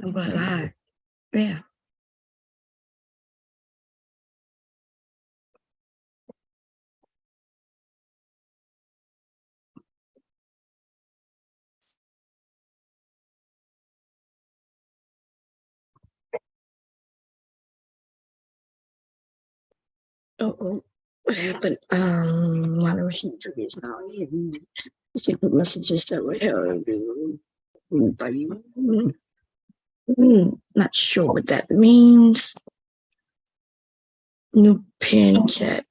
But yeah. Oh, what happened? My receipt is now hidden. You can put messages that would help anybody. Not sure what that means. New pin chat.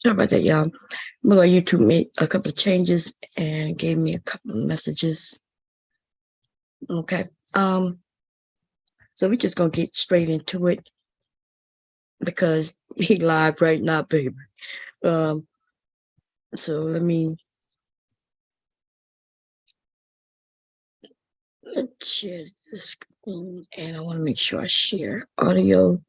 Sorry about that, y'all. Well, YouTube made a couple of changes and gave me a couple of messages. Okay. So we're just gonna get straight into it because he live right now, baby. So let's share this screen, and I want to make sure I share audio.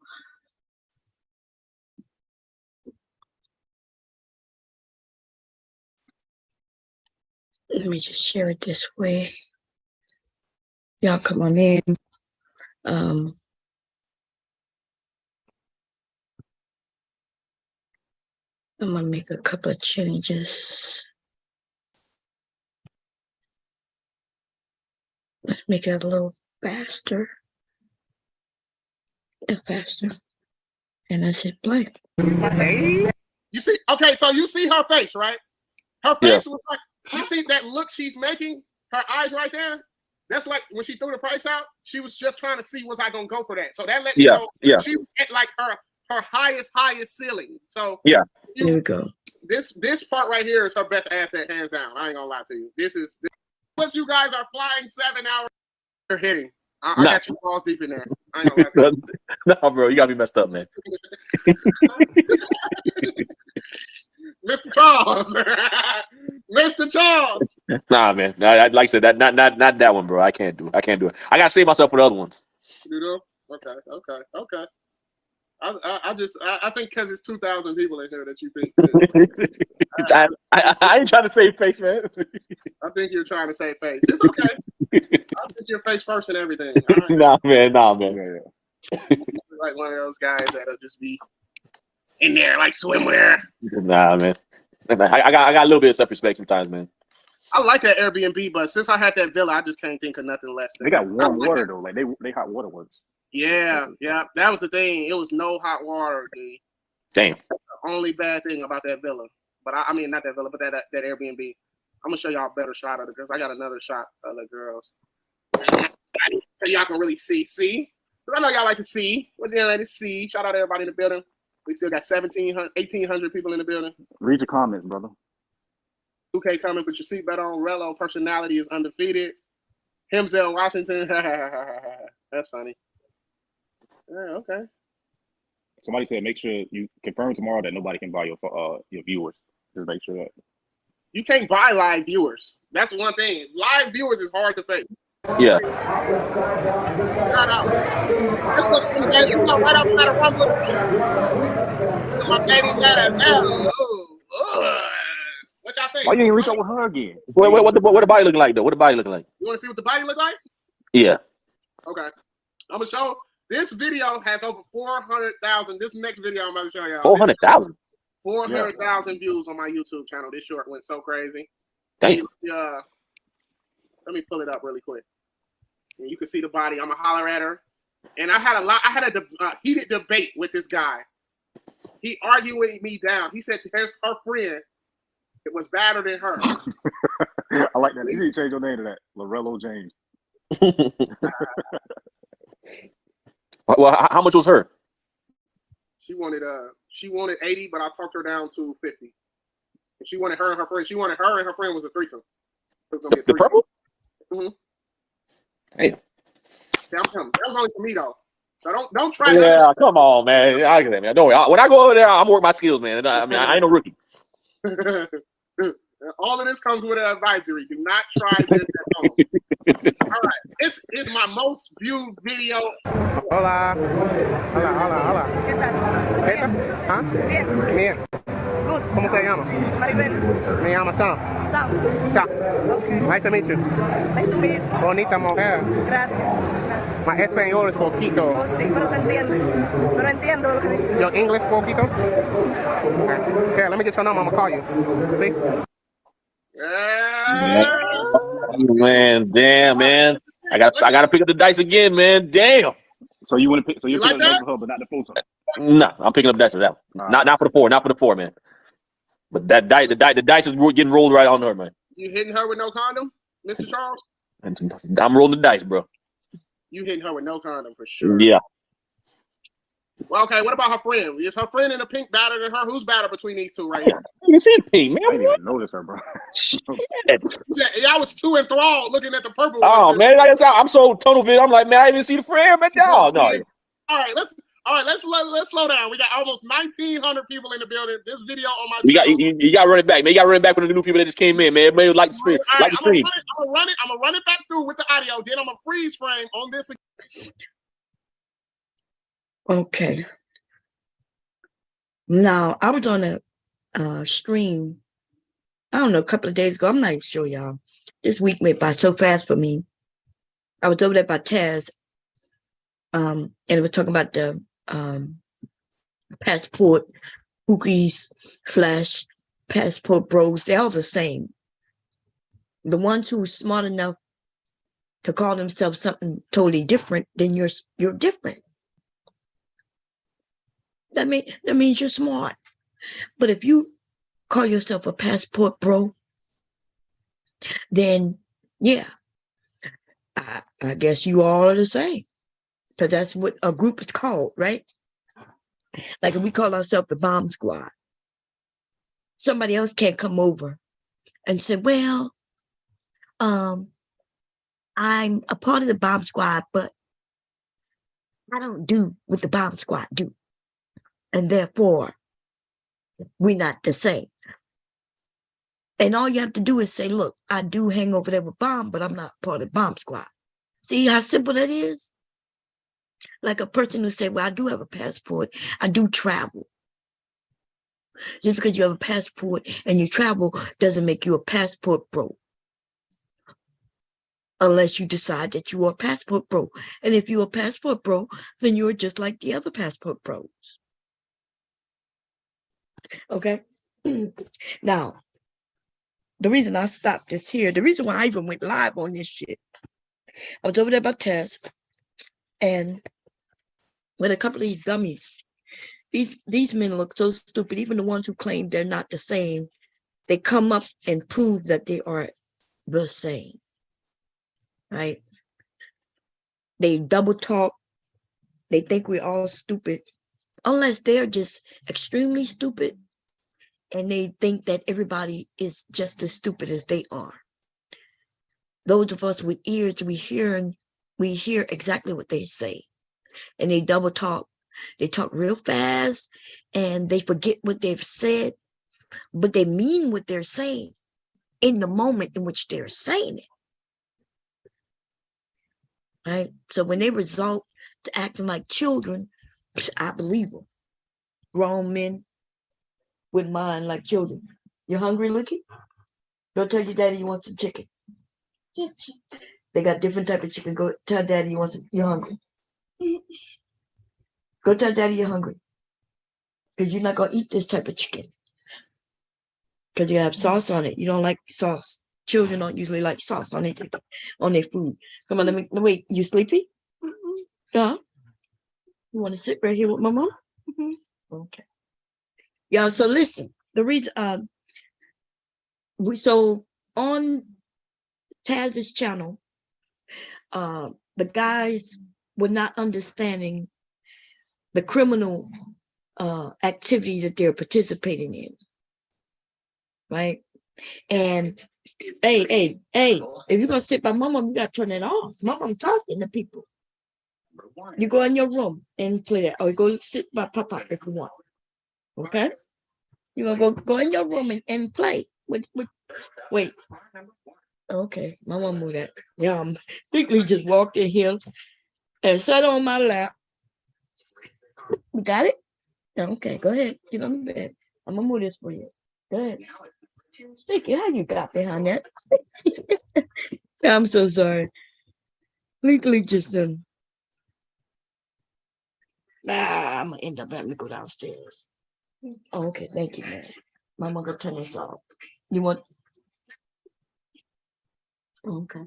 Let me just share it this way. Y'all come on in. I'm gonna make a couple of changes. Let's make it a little faster and faster. And I said play. Hey. You see, okay, so you see her face, right? Her face was like, you see that look she's making, her eyes right there? That's like when she threw the price out, she was just trying to see, was I gonna go for that? So that let me know she was at like her highest ceiling. So here we go. This part right here is her best asset, hands down. I ain't gonna lie to you. This what you guys are flying 7 hours. You're hitting. I got you balls deep in there. I ain't gonna lie to you. No, bro, you gotta be messed up, man. Mr. Charles. Mr. Charles. Nah, man. Like I said, not that one, bro. I can't do it. I gotta save myself for the other ones. You know? Okay. I think because it's 2,000 people in here that you think. I ain't trying to save face, man. I think you're trying to save face. It's okay. I think you're face first and everything. Right? Nah, man. Like one of those guys that'll just be in there like swimwear. Nah, man. I got a little bit of self-respect sometimes, man. I like that Airbnb, but since I had that villa, I just can't think of nothing less than. They got warm water though, like they hot water works. Yeah, that was the thing. It was no hot water, dude. Damn. That's the only bad thing about that villa. But I mean, not that villa, but that Airbnb. I'm gonna show y'all a better shot of the girls. I got another shot of the girls, so y'all can really see. Because I know y'all like to see. What do you like to see? Shout out to everybody in the building. We still got 1,800 people in the building. Read your comments, brother. 2K coming, put your seatbelt on. Rello personality is undefeated. Himzel Washington. That's funny. Yeah, okay. Somebody said make sure you confirm tomorrow that nobody can buy your viewers. Just make sure that. You can't buy live viewers. That's one thing. Live viewers is hard to fake. Yeah. Shout out. This was it's not right outside of Rumble. Look at my baby letter. What y'all think? Why you ain't reach out with her again? What the body looking like though? What the body looking like? You want to see what the body look like? Yeah. Okay. I'm gonna show. This video has over 400,000. This next video I'm about to show y'all. 400,000. 400,000 views on my YouTube channel. This short went so crazy. Damn. Let me pull it up really quick. And you can see the body. I'm gonna holler at her. And I had a heated debate with this guy. He argued me down. He said her friend it was better than her. I like that. You need to change your name to that. Rello James. Well, how much was her? She wanted 80, but I talked her down to 50. And she wanted her and her friend. She wanted her and her friend was a threesome. It was gonna be a threesome. The purple? Mm-hmm. Hey. That was only for me though. So don't try. Yeah, come on, man. Don't worry. When I go over there, I'm working my skills, man. I mean, I ain't no rookie. All of this comes with an advisory. Do not try this at home. All right. This is my most viewed video. Hola. Hola, hola, hola. ¿Qué tal? ¿Qué tal? ¿Ah? Bien. Bien. Good. ¿Cómo se llama? Maribel. Me llamo Sam. Sam. Sam. Okay. Nice to meet you. Nice to meet you. Bonita mujer. Gracias. My español es poquito. Oh, sí, pero se entiende. Pero entiendo lo que dices. Your English poquito? Okay, let me get your number. I'm gonna call you. See? Man, damn, man. I gotta pick up the dice again, man. Damn. So you want to pick? So you You pick like up the that? dice for her, but not the foursome. Nah, I'm picking up dice for that one. Not for the four, man. But that the dice is getting rolled right on her, man. You hitting her with no condom, Mr. Charles? I'm rolling the dice, bro. You hitting her with no condom for sure. Yeah. Well, okay, what about her friend? Is her friend in the pink better than her? Who's better between these two right here? You see the pink, man. I didn't even notice her, bro. Yeah, I was too enthralled looking at the purple Oh one. man, like I'm so tunnel vision. I'm like, man, I didn't even see the friend, man. No. All right, let's slow down. We got almost 1,900 people in the building. This video on my channel. You got to run it back, man. You got to run it back for the new people that just came in, man. Everybody like the stream. All right, Like the stream. I'm gonna run it back through with the audio. Then I'm gonna freeze frame on this. Okay. Now, I was on a stream, I don't know, a couple of days ago. I'm not even sure, y'all. This week went by so fast for me. I was over there by Taz, and it was talking about the PassPort, Pookies, Flash, PassPort Bros. They're all the same. The ones who are smart enough to call themselves something totally different, then you're different. That means you're smart. But if you call yourself a PassPort bro, then yeah, I guess you all are the same. Because that's what a group is called, right? Like if we call ourselves the bomb squad, somebody else can't come over and say, well, I'm a part of the bomb squad, but I don't do what the bomb squad do. And therefore, we're not the same. And all you have to do is say, look, I do hang over there with Bomb, but I'm not part of the bomb squad. See how simple that is? Like a person who say, well, I do have a passport. I do travel. Just because you have a passport and you travel doesn't make you a passport bro. Unless you decide that you are a passport bro. And if you're a passport bro, then you're just like the other passport bros. Okay? Now, the reason I stopped this here, the reason why I even went live on this shit, I was over there by Tess, and with a couple of these dummies, these men look so stupid, even the ones who claim they're not the same, they come up and prove that they are the same, right? They double talk, they think we're all stupid, unless they're just extremely stupid, and they think that everybody is just as stupid as they are. Those of us with ears, we hear exactly what they say. And they double talk. They talk real fast and they forget what they've said, but they mean what they're saying in the moment in which they're saying it. Right? So when they result to acting like children, I believe them. Grown men with mind like children. You hungry, Licky? Go tell your daddy you want some chicken. They got different type of chicken. Go tell daddy you're hungry. Go tell daddy you're hungry. Because you're not going to eat this type of chicken. Because you have sauce on it. You don't like sauce. Children don't usually like sauce on their food. Come on, wait, you sleepy? Yeah. You want to sit right here with my mom? Okay. Yeah, so listen. The reason so on Taz's channel, the guys were not understanding the criminal activity that they're participating in, right? And hey, if you're gonna sit by mama, you gotta turn it off. Mama talking to people. You go in your room and play that, or you go sit by Papa if you want. Okay? You're gonna go in your room and play with Wait. Okay, my mom moved that. Yeah, Bigly just walked in here and sat on my lap. You got it? Okay, go ahead. Get on the bed. I'm gonna move this for you. Go ahead. Sticky, how you got behind that? I'm so sorry. Legally just done. I'm gonna end up having to go downstairs. Oh, okay, thank you, man. Mama gonna turn this off. You want? Okay.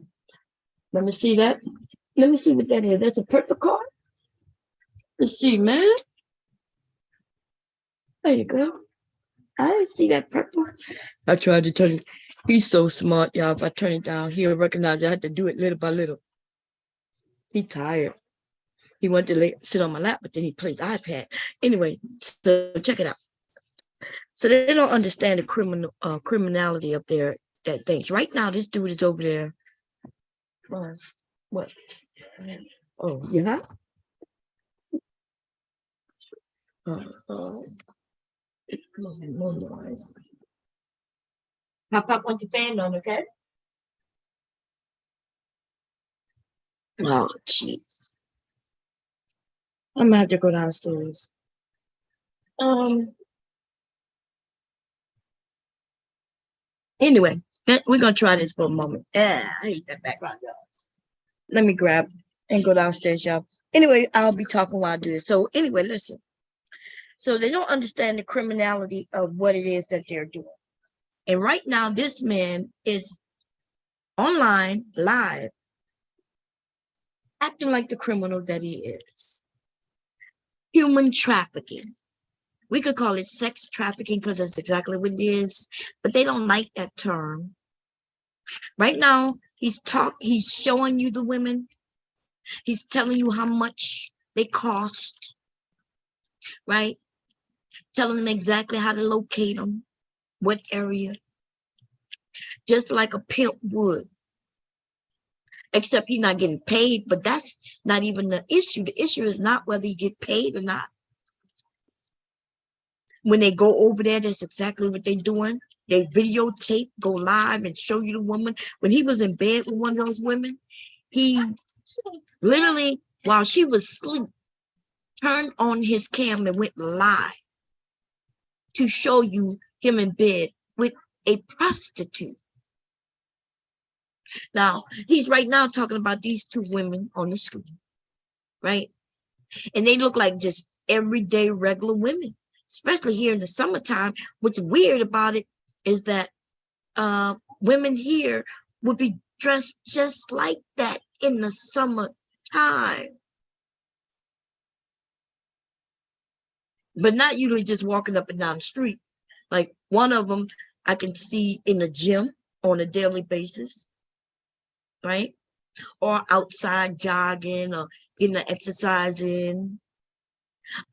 Let me see that. Let me see what that is. That's a purple card. Let's see, man. There you go. I see that purple. I tried to turn it. He's so smart, y'all. If I turn it down, he'll recognize I had to do it little by little. He tired. He wanted to sit on my lap, but then he played the iPad. Anyway, so check it out. So they don't understand the criminality of their things. Right now, this dude is over there. What? Oh, yeah. Pop want your fan on, okay? Oh, jeez. I'm gonna have to go downstairs. Anyway, we're gonna try this for a moment. I hate that background, y'all. Let me grab and go downstairs, y'all. Anyway, I'll be talking while I do this. So anyway, listen. So they don't understand the criminality of what it is that they're doing. And right now, this man is online, live, acting like the criminal that he is. Human trafficking. We could call it sex trafficking because that's exactly what it is, but they don't like that term. Right now, he's showing you the women. He's telling you how much they cost, right? Telling them exactly how to locate them, what area. Just like a pimp would. Except he's not getting paid, but that's not even the issue. The issue is not whether you get paid or not. When they go over there, that's exactly what they're doing. They videotape, go live, and show you the woman. When he was in bed with one of those women, he literally, while she was asleep, turned on his cam and went live to show you him in bed with a prostitute. Now, he's right now talking about these two women on the screen, right? And they look like just everyday regular women, especially here in the summertime. What's weird about it is that women here would be dressed just like that in the summertime. But not usually just walking up and down the street. Like one of them I can see in the gym on a daily basis, right? Or outside jogging or getting the exercise in.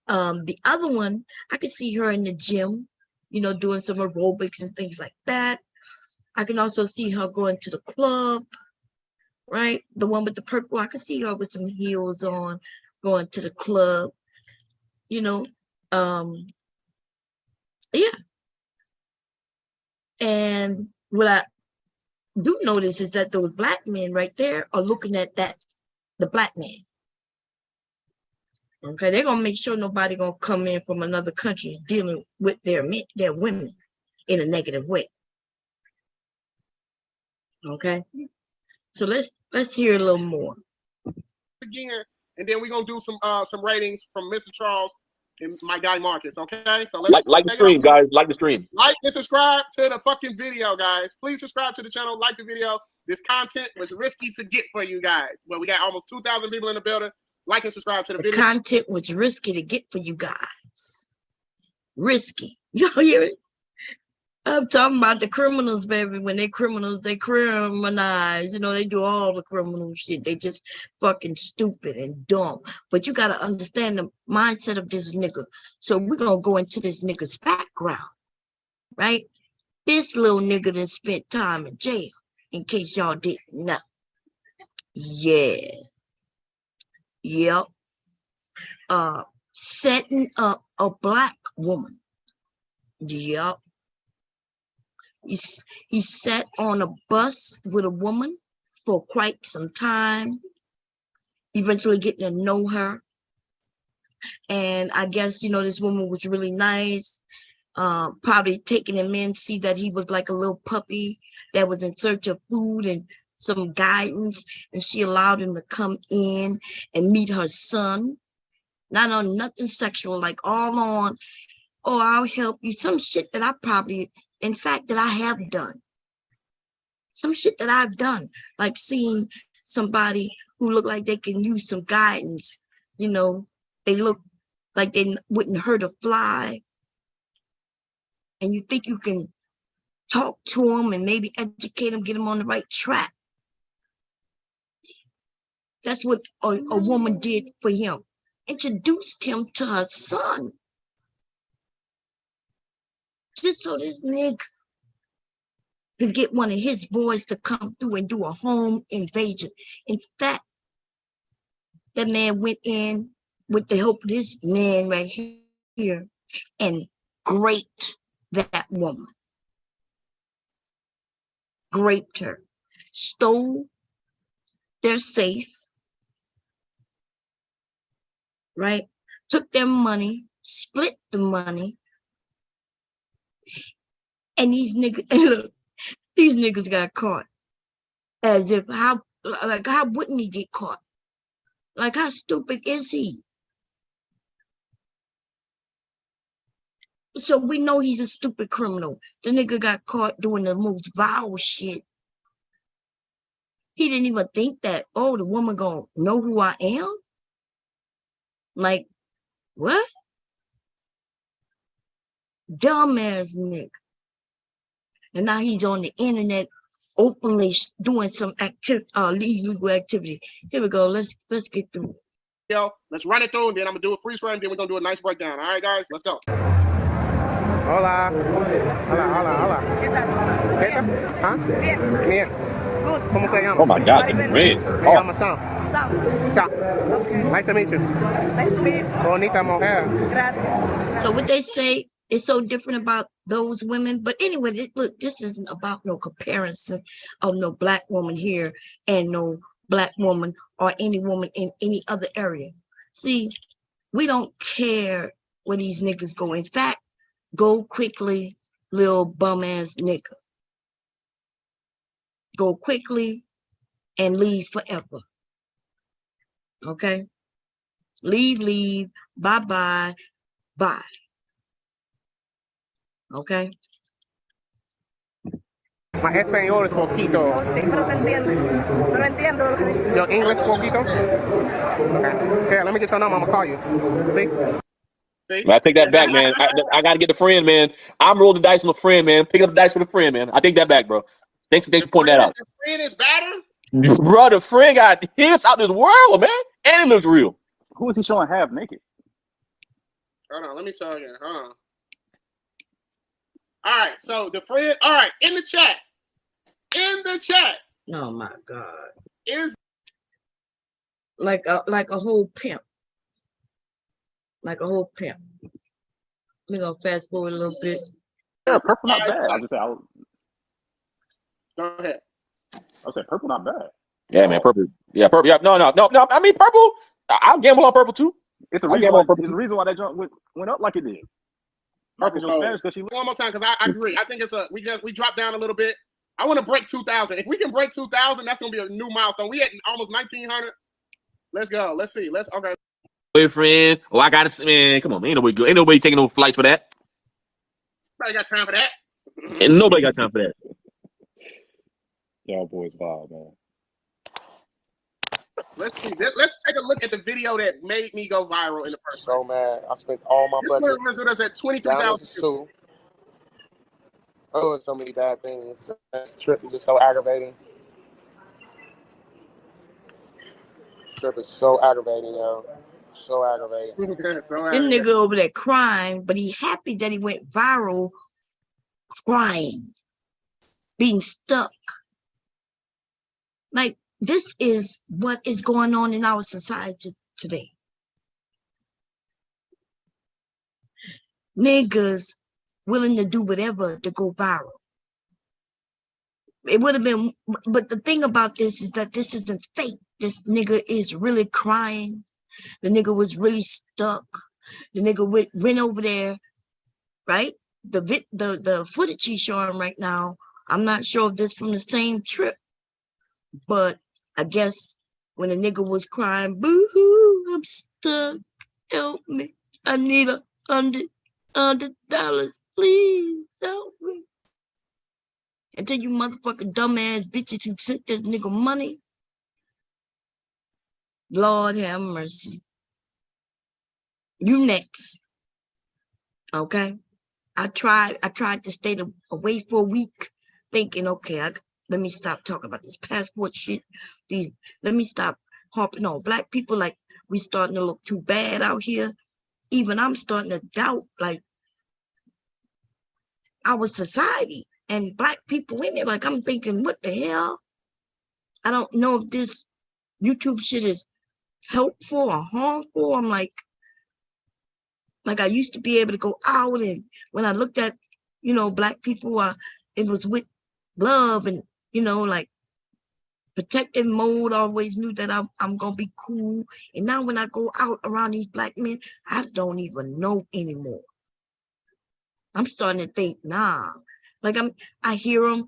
The other one, I can see her in the gym, doing some aerobics and things like that. I can also see her going to the club, right? The one with the purple, I can see her with some heels on, going to the club, yeah. And what I do notice is that those black men right there are looking at the black man. Okay, they're gonna make sure nobody gonna come in from another country dealing with their women in a negative way. Okay, so let's hear a little more. Again, and then we're gonna do some ratings from Mr. Charles and my guy Marcus. Okay, so let's like the stream, guys. Like the stream. Like and subscribe to the fucking video, guys. Please subscribe to the channel. Like the video. This content was risky to get for you guys. Well, we got almost 2,000 people in the building. Like and subscribe to the video. Content was risky to get for you guys. Risky. Y'all hear it? I'm talking about the criminals, baby. When they criminals, they criminalize. They do all the criminal shit. They just fucking stupid and dumb. But you got to understand the mindset of this nigga. So we're going to go into this nigga's background, right? This little nigga done spent time in jail, in case y'all didn't know. Yeah. Yep. Setting up a black woman. Yep. He sat on a bus with a woman for quite some time, eventually getting to know her. And I guess, this woman was really nice, probably taking him in, see that he was like a little puppy that was in search of food and some guidance. And she allowed him to come in and meet her son. Not on nothing sexual, like all on, oh, I'll help you. Some shit that I probably, in fact, that I have done. Some shit that I've done, like seeing somebody who look like they can use some guidance. They look like they wouldn't hurt a fly. And you think you can talk to them and maybe educate them, get them on the right track. That's what a woman did for him. Introduced him to her son. Just so this nigga could get one of his boys to come through and do a home invasion. In fact, that man went in with the help of this man right here and raped that woman. Raped her. Stole their safe. Right? Took their money, split the money. And these niggas got caught. As if, how wouldn't he get caught? Like, how stupid is he? So we know he's a stupid criminal. The nigga got caught doing the most vile shit. He didn't even think that, oh, the woman gonna know who I am? Like, what? Dumbass nigga. And now he's on the internet openly doing some illegal activity. Here we go. Let's get through it. Yo, let's run it through, and then I'm gonna do a freeze frame, then we're gonna do a nice breakdown. All right, guys, let's go. Hola. Hola. ¿Qué tal? ¿Huh? Bien. Bien. Good. ¿Cómo se llama? Oh my God, the red. Se Oh, llama Sam. Sam. Chao. Okay. Nice to meet you. Nice to meet you. Bonita mujer. Gracias. So what they say is so different about those women. But anyway, look, this isn't about no comparison of no black woman here and no black woman or any woman in any other area. See, we don't care where these niggas go. In fact, go quickly, little bum ass nigga. Go quickly and leave forever. Okay? Leave, bye. Okay? My español es poquito. No, sí, pero se entiende. Pero entiendo lo que dices. Your English poquito? Okay. Here, let me get your number. I'm gonna call you. See? I take that back, man. I got to get the friend, man. I'm rolling the dice on the friend, man. Picking up the dice for the friend, man. I take that back, bro. Thanks for pointing that out. The friend is better? Bro, the friend got hips out this world, man. And it looks real. Who is he showing half naked? Hold on, let me show you. Hold on. All right, so the friend, all right, in the chat. Oh my God. Is Like a whole pimp. Like a whole pimp. We're gonna fast forward a little bit. Yeah, purple not bad. I just said go ahead. I said purple not bad. Yeah, man, purple. Yeah, purple. Yeah, no. I mean, purple. I'll gamble on purple too. It's the reason why that jump went up like it did. Marcus was Spanish because she one more time because I agree. I think it's we dropped down a little bit. I want to break 2,000. If we can break 2,000, that's gonna be a new milestone. We at almost 1,900. Let's go. Let's see. Okay. Boyfriend. Oh, I got to, man. Come on, man. Ain't nobody taking no flights for that. Nobody got time for that. And nobody got time for that. y'all boys wild, man. Let's see. Let's take a look at the video that made me go viral in the first place. So mad. I spent all my This budget one was with us at down 23,000. to sue. Oh, so many bad things. This trip is just so aggravating. This trip is so aggravating, yo. So aggravating. This nigga over there crying, but he happy that he went viral crying, being stuck. Like, this is what is going on in our society today. Niggas willing to do whatever to go viral. It would have been, but the thing about this is that this isn't fake. This nigga is really crying. The nigga was really stuck. The nigga went over there, right? The footage he's showing right now, I'm not sure if this from the same trip, but I guess when the nigga was crying, boo-hoo, I'm stuck, help me, I need $100, please help me. Until you motherfucking dumbass bitches who sent this nigga money, Lord have mercy. You next, okay? I tried to stay away for a week, thinking, okay, let me stop talking about this passport shit. Let me stop harping on black people like we starting to look too bad out here. Even I'm starting to doubt like our society and black people in it. Like I'm thinking, what the hell? I don't know if this YouTube shit is helpful or harmful. I'm like I used to be able to go out, and when I looked at, black people, it was with love and, like protective mode. I always knew that I'm going to be cool. And now when I go out around these black men, I don't even know anymore. I'm starting to think, nah, like I hear them,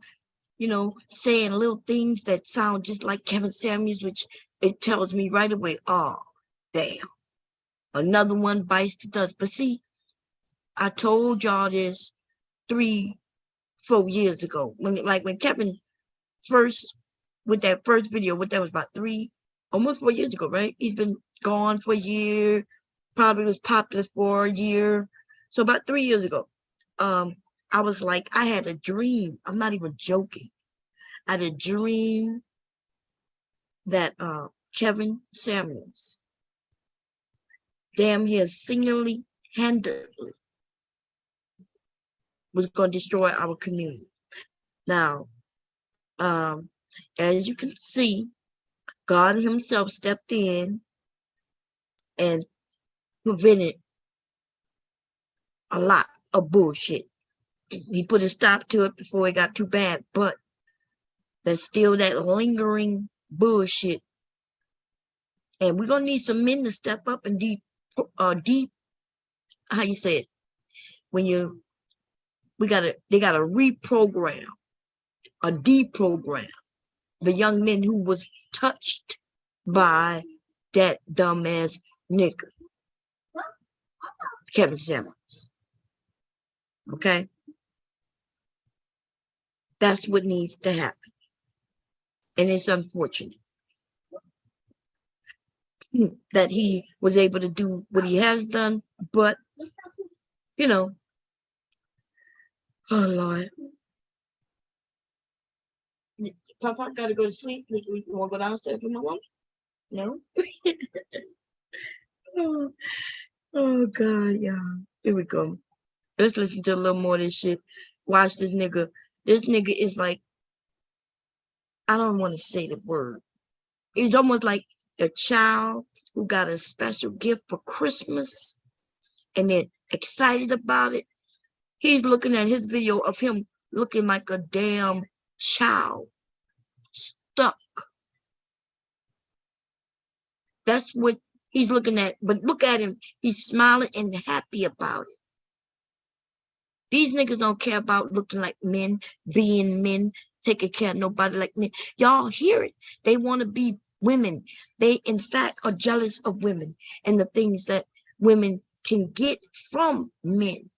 saying little things that sound just like Kevin Samuels, which it tells me right away, oh, damn, another one bites the dust. But see, I told y'all this 3-4 years ago when Kevin first, with that first video, what that was about almost 4 years ago, right? He's been gone for a year, probably was popular for a year. So about 3 years ago, I was like, I had a dream. I'm not even joking. I had a dream that Kevin Samuels, damn near single-handedly, was going to destroy our community. Now, as you can see, God himself stepped in and prevented a lot of bullshit. He put a stop to it before it got too bad, but there's still that lingering bullshit. And we're going to need some men to step up and how you say it? They got to reprogram, deprogram the young men who was touched by that dumbass nigga, Kevin Samuels. Okay? That's what needs to happen. And it's unfortunate that he was able to do what he has done, but, oh, Lord. Papa got to go to sleep. You want to go downstairs for my mom? No? oh, God, yeah. Here we go. Let's listen to a little more of this shit. Watch this nigga. This nigga is like, I don't want to say the word. He's almost like a child who got a special gift for Christmas and they're excited about it. He's looking at his video of him looking like a damn child, stuck. That's what he's looking at. But look at him. He's smiling and happy about it. These niggas don't care about looking like men, being men, taking care of nobody like men. Y'all hear it. They want to be women. They, in fact, are jealous of women and the things that women can get from men.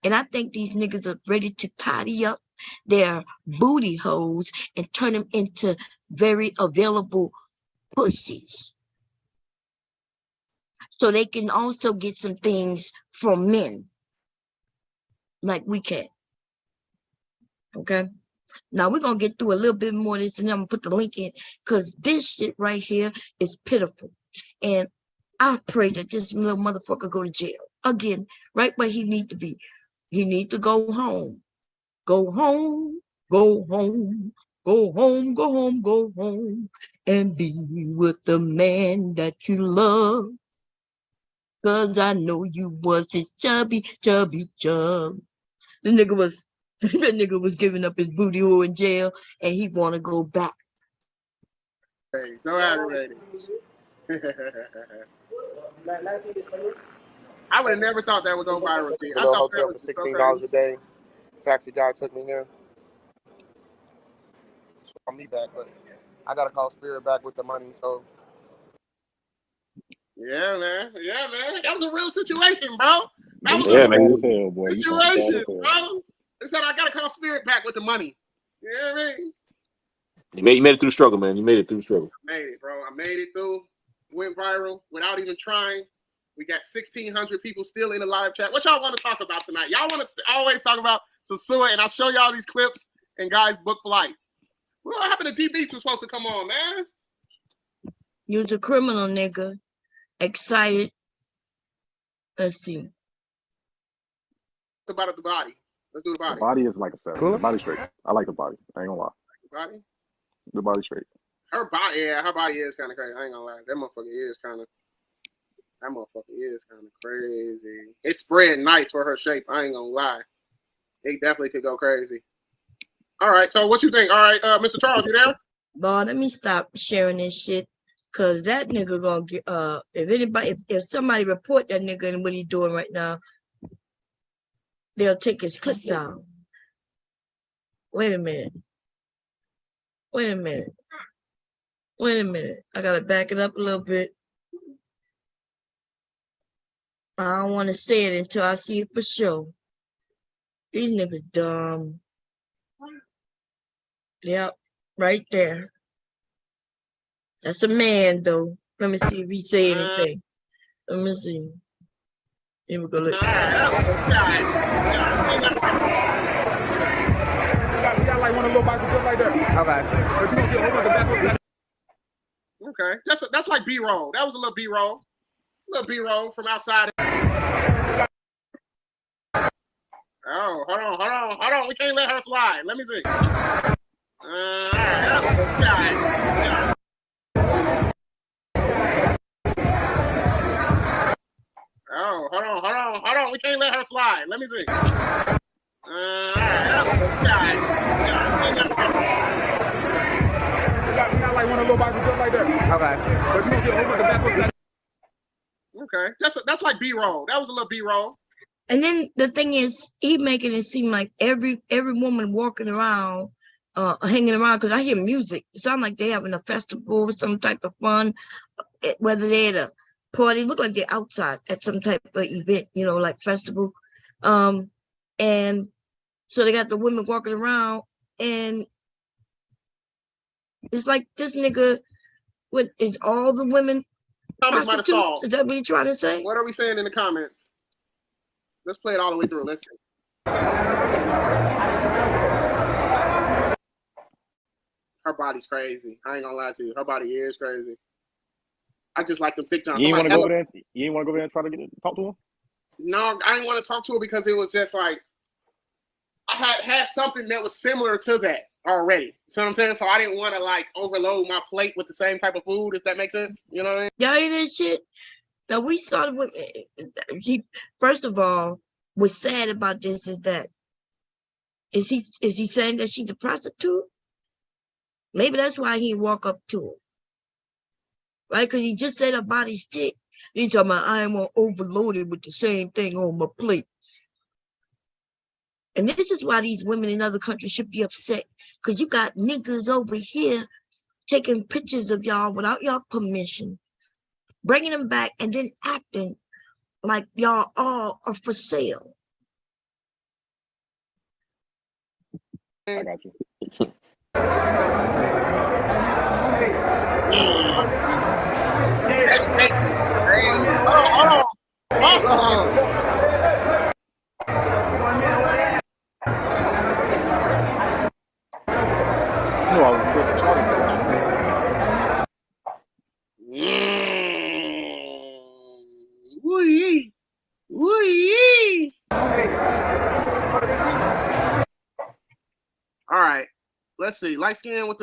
And I think these niggas are ready to tidy up their booty holes and turn them into very available pussies. So they can also get some things from men like we can. Okay? Now we're going to get through a little bit more of this and I'm going to put the link in because this shit right here is pitiful. And I pray that this little motherfucker go to jail. Again, right where he need to be. He need to go home. Go home, go home, go home, go home, go home, and be with the man that you love. Cause I know you was his chubby, chubby, chub. The nigga was That nigga was giving up his booty hole in jail, and he want to go back. Hey, so aggravated. I would have never thought that would go viral. G. I Little thought that hotel was for so $16 crazy. a day. Taxi guy took me here. So I'll me back, but I gotta call Spirit back with the money. So Yeah, man. Yeah, man. That was a real situation, bro. That was Yeah, a man. real As hell, boy. You sound sad situation, as hell. bro. They said I gotta call Spirit back with the money. You know what I mean? You made it through the struggle, man. You made it through the struggle. I made it, bro. I made it through. Went viral without even trying. We got 1,600 people still in the live chat. What y'all want to talk about tonight? Y'all want to always talk about Sasua, and I'll show y'all these clips and guys book flights. What happened to D Beats was supposed to come on, man? You was a criminal, nigga. Excited. Let's see. About the body. Let's do the The body. body is like a 7. The body straight. I like the body. I ain't gonna lie. The body. The body straight. Her body, yeah, her body is kind of crazy. I ain't gonna lie. That motherfucker is kind of crazy. It's spread nice for her shape. I ain't gonna lie. It definitely could go crazy. All right, so what you think? All right, Mr. Charles, you there? Lord, let me stop sharing this shit. Cause that nigga gonna get if somebody report that nigga and what he doing right now, they'll take his clips down. Wait a minute. I gotta back it up a little bit. I don't want to say it until I see it for sure. These niggas dumb. Yep, right there. That's a man, though. Let me see if he say anything. Let me see. Here we go. Look. We got like one of the little bikes just like that. Okay. That's like B-roll. That was a little B-roll. From outside. Oh, hold on. We can't let her slide. Let me see. Oh, hold on. We can't let her slide. Let me see. We got like one of the little bikes just like that. Okay. That's like B-roll. That was a little B-roll. And then the thing is, he making it seem like every woman walking around, hanging around, because I hear music. It sounds like they having a festival or some type of fun, whether they're at a party, look like they're outside at some type of event, like festival. And so they got the women walking around, and it's like this nigga, what is all the women prostitutes? Is that what you're trying to say? What are we saying in the comments? Let's play it all the way through. Let's see. Her body's crazy. I ain't gonna lie to you. Her body is crazy. I just like them pictures. You ain't want to go over there? You ain't want to go over there and try to talk to him? No, I didn't want to talk to her because it was just like I had something that was similar to that already. See what I'm saying? So I didn't want to like overload my plate with the same type of food, if that makes sense. You know what I mean? Y'all hear this shit? Now we started with first of all, what's sad about this is that is he saying that she's a prostitute? Maybe that's why he walk up to her. Right? Because he just said her body's thick. He talking about I ain't want overloaded with the same thing on my plate. And this is why these women in other countries should be upset. Because you got niggas over here taking pictures of y'all without y'all permission, bringing them back, and then acting like y'all all are for sale. I got you. That's crazy. Hold on. No, I was good. Wee. All right. Let's see. Light skin.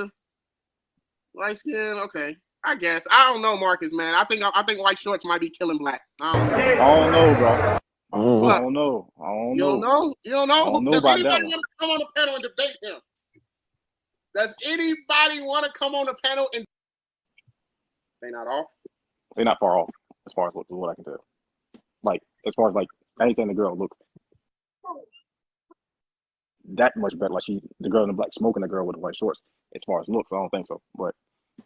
Okay. I guess. I don't know, Marcus, man. I think white shorts might be killing black. I don't know, bro. I I What? don't know. I don't You don't know. know? You don't know? I don't know Does about anybody that want one. to come on the panel and debate him? Does anybody want to come on the panel and they not off? They're not far off as far as what I can tell. Like as far as like I ain't saying the girl look that much better. Like the girl in the black smoking the girl with the white shorts. As far as looks, I don't think so. But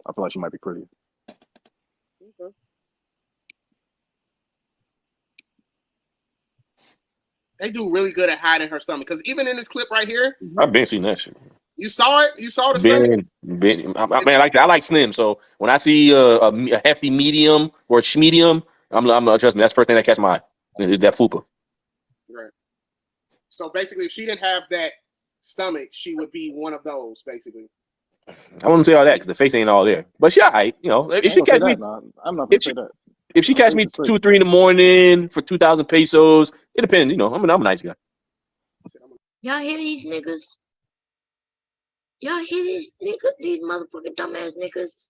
I feel like she might be pretty. Okay. They do really good at hiding her stomach because even in this clip right here, I've been seeing that shit. you saw it. You saw the stomach. I like slim. So when I see a hefty medium or a medium, I'm trust me. That's the first thing that catch my eye. Is that fupa. Right. So basically, if she didn't have that stomach, she would be one of those. Basically. I wouldn't say all that because the face ain't all there. But she, alright, you know, if she catch me, I'm not gonna say that. if she catch me 2 or 3 in the morning for 2,000 pesos, it depends. You know, I'm a nice guy. Y'all hear these niggas? Y'all hear these niggas? These motherfucking dumbass niggas?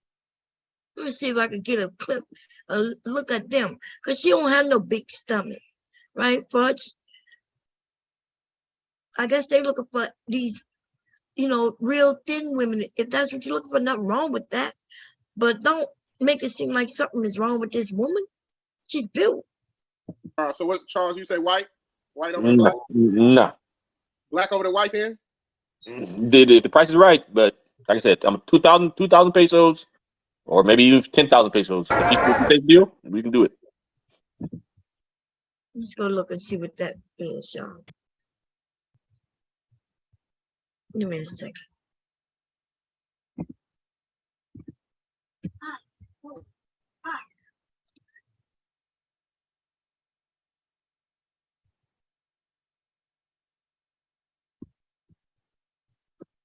Let me see if I can get a clip, a look at them. Because she don't have no big stomach, right, Fudge? I guess they looking for these, real thin women. If that's what you're looking for, nothing wrong with that. But don't make it seem like something is wrong with this woman. She's built. So what, Charles? You say white? White over the black? Nah. Black over the white then? The price is right, but like I said, I'm 2,000 pesos, or maybe even 10,000 pesos. If you take the deal, we can do it. Let's go look and see what that is, y'all. Give me a second.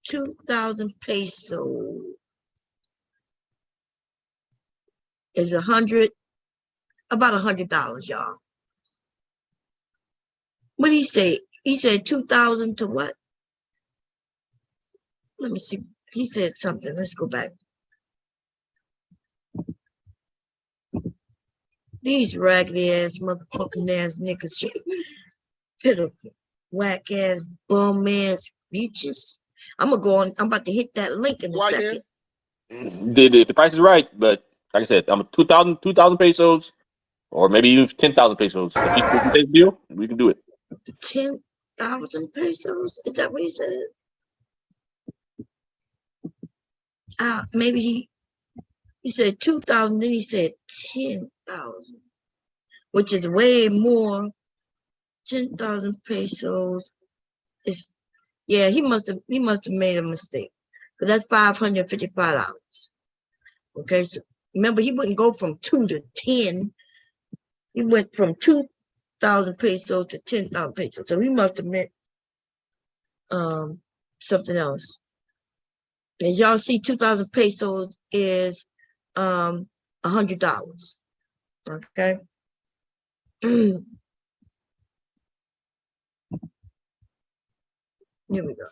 $2,000 peso is about $100, y'all. What did he say? He said 2,000 to what? Let me see. He said something. Let's go back. These raggedy ass motherfucking ass niggas, pitiful, whack ass bum ass bitches. I'm about to hit that link in a second. The price is right, but like I said, I'm 2,000 pesos, or maybe even 10,000 pesos. If you take the deal, we can do it. 10,000 pesos? Is that what he said? Maybe he said 2,000, then he said 10,000, which is way more. 10,000 pesos is, yeah, he must have made a mistake, but that's $555. Okay, so remember, he wouldn't go from 2 to 10. He went from 2,000 pesos to 10,000 pesos. So he must have meant something else. As y'all see, 2,000 pesos is $100. Okay. Here we go.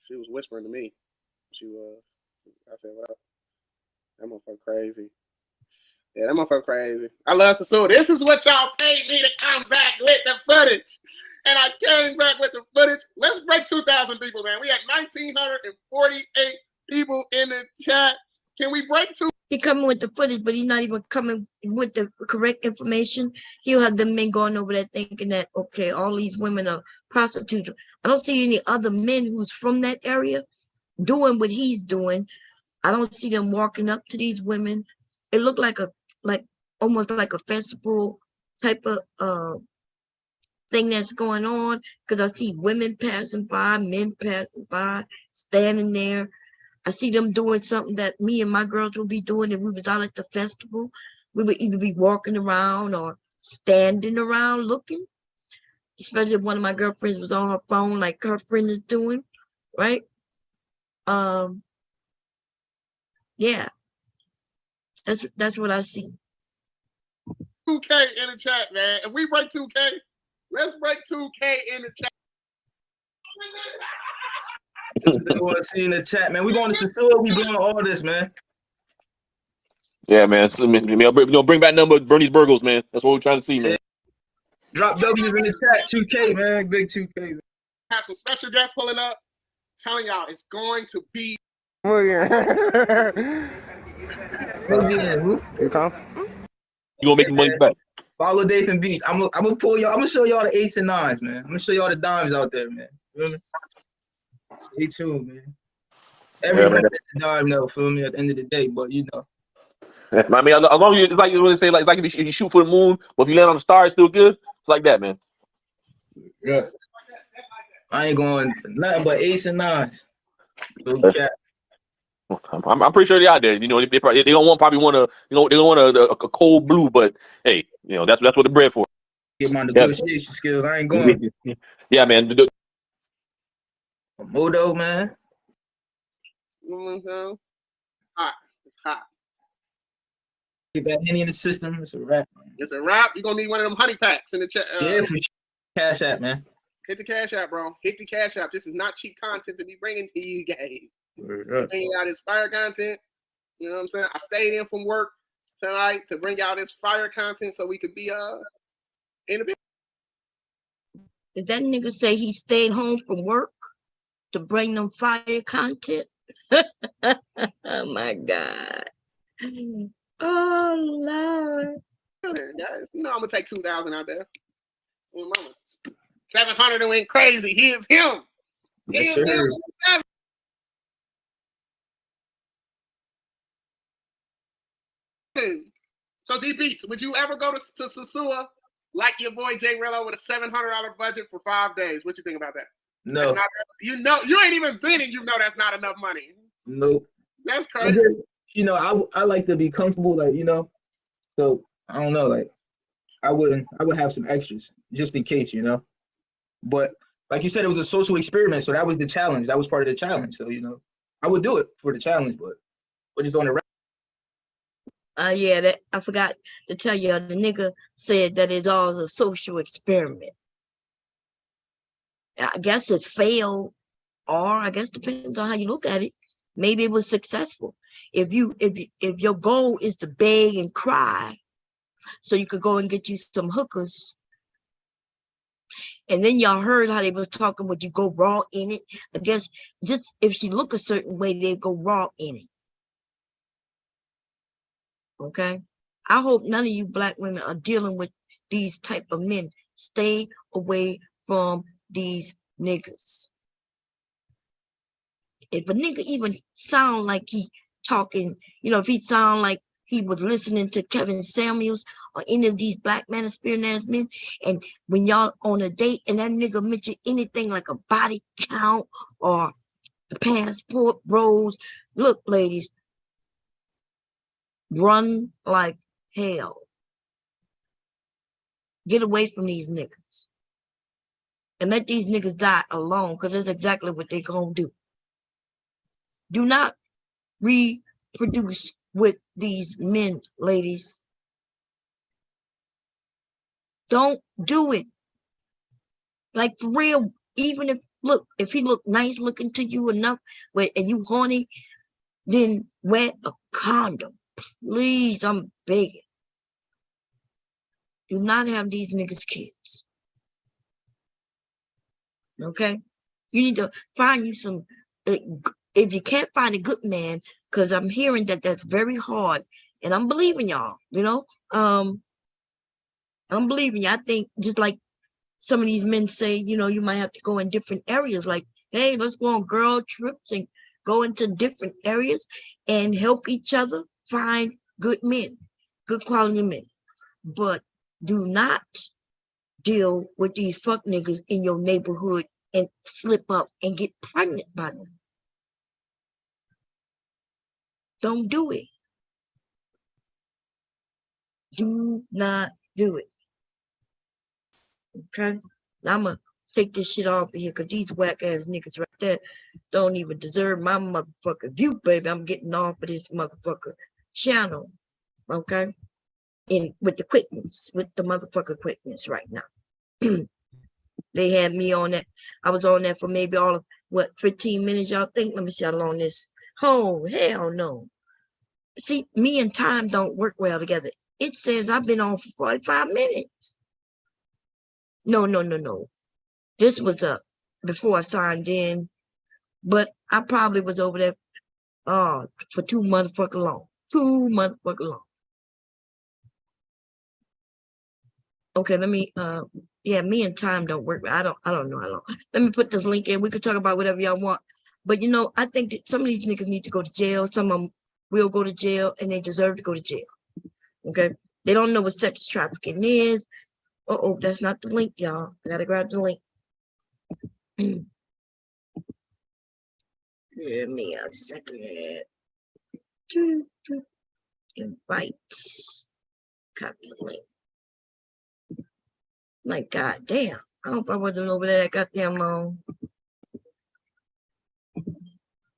She was whispering to me. She was. I said, well, that motherfucker crazy. Yeah, that motherfucker crazy. I love to sue. This is what y'all paid me to come back with the footage. And I came back with the footage. Let's break 2,000 people, man. We had 1,948 people in the chat. Can we break 2? He coming with the footage, but he's not even coming with the correct information. He'll have the men going over there thinking that, okay, all these women are prostitutes. I don't see any other men who's from that area doing what he's doing. I don't see them walking up to these women. It looked like almost like a festival type of thing that's going on, because I see women passing by, men passing by, standing there. I see them doing something that me and my girls will be doing if we was out at the festival. We would either be walking around or standing around looking, especially if one of my girlfriends was on her phone like her friend is doing, right? Yeah, that's what I see. 2K in the chat, man. If we break 2K, let's break 2K in the chat. That's what they want to see in the chat, man. We going to Shafua. We doing all this, man. Yeah, man. So, bring back number Bernie's Burgos, man. That's what we're trying to see, man. Drop W's in the chat. 2K, man. Big 2K. Man. Have some special guests pulling up. Telling y'all it's going to be. You come? You gonna make the money back? Follow Dathan Beats. I'm gonna pull y'all. I'm gonna show y'all the 8s and 9s, man. I'm gonna show y'all the dimes out there, man. Feel me? Stay tuned, man. Everybody has a dime, though. Feel me? At the end of the day, but you know. I mean, as long as it's like you really say, like it's like if you shoot for the moon, but if you land on the star, it's still good. It's like that, man. Yeah. I ain't going nothing but 8s and 9s. No cap. I'm pretty sure they're out there. You know, they don't probably want to. You know, they don't want a cold blue, but hey, you know that's what the bread for. Get my negotiation skills. I ain't going. Yeah, man. Modo, man. Mm-hmm. Hot. It's hot. Get that Henny in the system. It's a wrap. Man. It's a wrap. You're gonna need one of them honey packs in the chat. Yeah, for sure. Cash App, man. Hit the Cash App, bro. Hit the Cash App. This is not cheap content to be bringing to you guys. Bringing out this fire content. You know what I'm saying? I stayed in from work tonight to bring out this fire content so we could be in a bit. Did that nigga say he stayed home from work to bring them fire content? Oh my God. Oh Lord. Guys, you know I'm gonna take 2,000 out there. Well, mama, 700 and went crazy. Here's him. Yes, sir. So D Beats, would you ever go to Sasua like your boy Jay Rello with a $700 budget for 5 days? What you think about that? No. You know, you ain't even been and you know that's not enough money. Nope. That's crazy. You know, I like to be comfortable, like, you know. So I don't know, like I would have some extras just in case, you know. But like you said, it was a social experiment, so that was the challenge. That was part of the challenge. So, you know, I would do it for the challenge, but just on the Yeah, that I forgot to tell you, the nigga said that it's all a social experiment. I guess it failed, or I guess depends on how you look at it. Maybe it was successful. If your goal is to beg and cry, so you could go and get you some hookers, and then y'all heard how they was talking, would you go raw in it? I guess just if she look a certain way, they go raw in it. Okay, I hope none of you black women are dealing with these type of men. Stay away from these niggas. If a nigga even sound like he talking, you know, if he sound like he was listening to Kevin Samuels or any of these black manosphere ass men, and when y'all on a date and that nigga mention anything like a body count or the passport bros, look, ladies, run like hell. Get away from these niggas. And let these niggas die alone, because that's exactly what they gonna do. Do not reproduce with these men, ladies. Don't do it. Like, for real, even if he look nice looking to you enough and you horny, then wear a condom. Please, I'm begging. Do not have these niggas kids. Okay? You need to find you some, if you can't find a good man, because I'm hearing that that's very hard, and I'm believing y'all, you know? I'm believing you. I think just like some of these men say, you know, you might have to go in different areas, like, hey, let's go on girl trips and go into different areas and help each other find good men, good quality men. But do not deal with these fuck niggas in your neighborhood and slip up and get pregnant by them. Don't do it. Do not do it. Okay? I'm going to take this shit off of here, because these whack ass niggas right there don't even deserve my motherfucking view, baby. I'm getting off of this motherfucker channel. Okay? With the quickness, with the motherfucker quickness right now. They had me on that. I was on that for maybe all of, 15 minutes, y'all think? Let me see how long this. Oh, hell no. see, me and time don't work well together. It says I've been on for 45 minutes. No. This was up before I signed in, but I probably was over there for 2 motherfucking long. 2 motherfucking long. Okay, let me yeah, me and time don't work. I don't know how long. Let me put this link in. We could talk about whatever y'all want. But you know, I think that some of these niggas need to go to jail. Some of them will go to jail and they deserve to go to jail. Okay. They don't know what sex trafficking is. Uh-oh, that's not the link, y'all. I gotta grab the link. Give me a second. Invite. Copy the link. Like, goddamn. I hope I wasn't over there that goddamn long.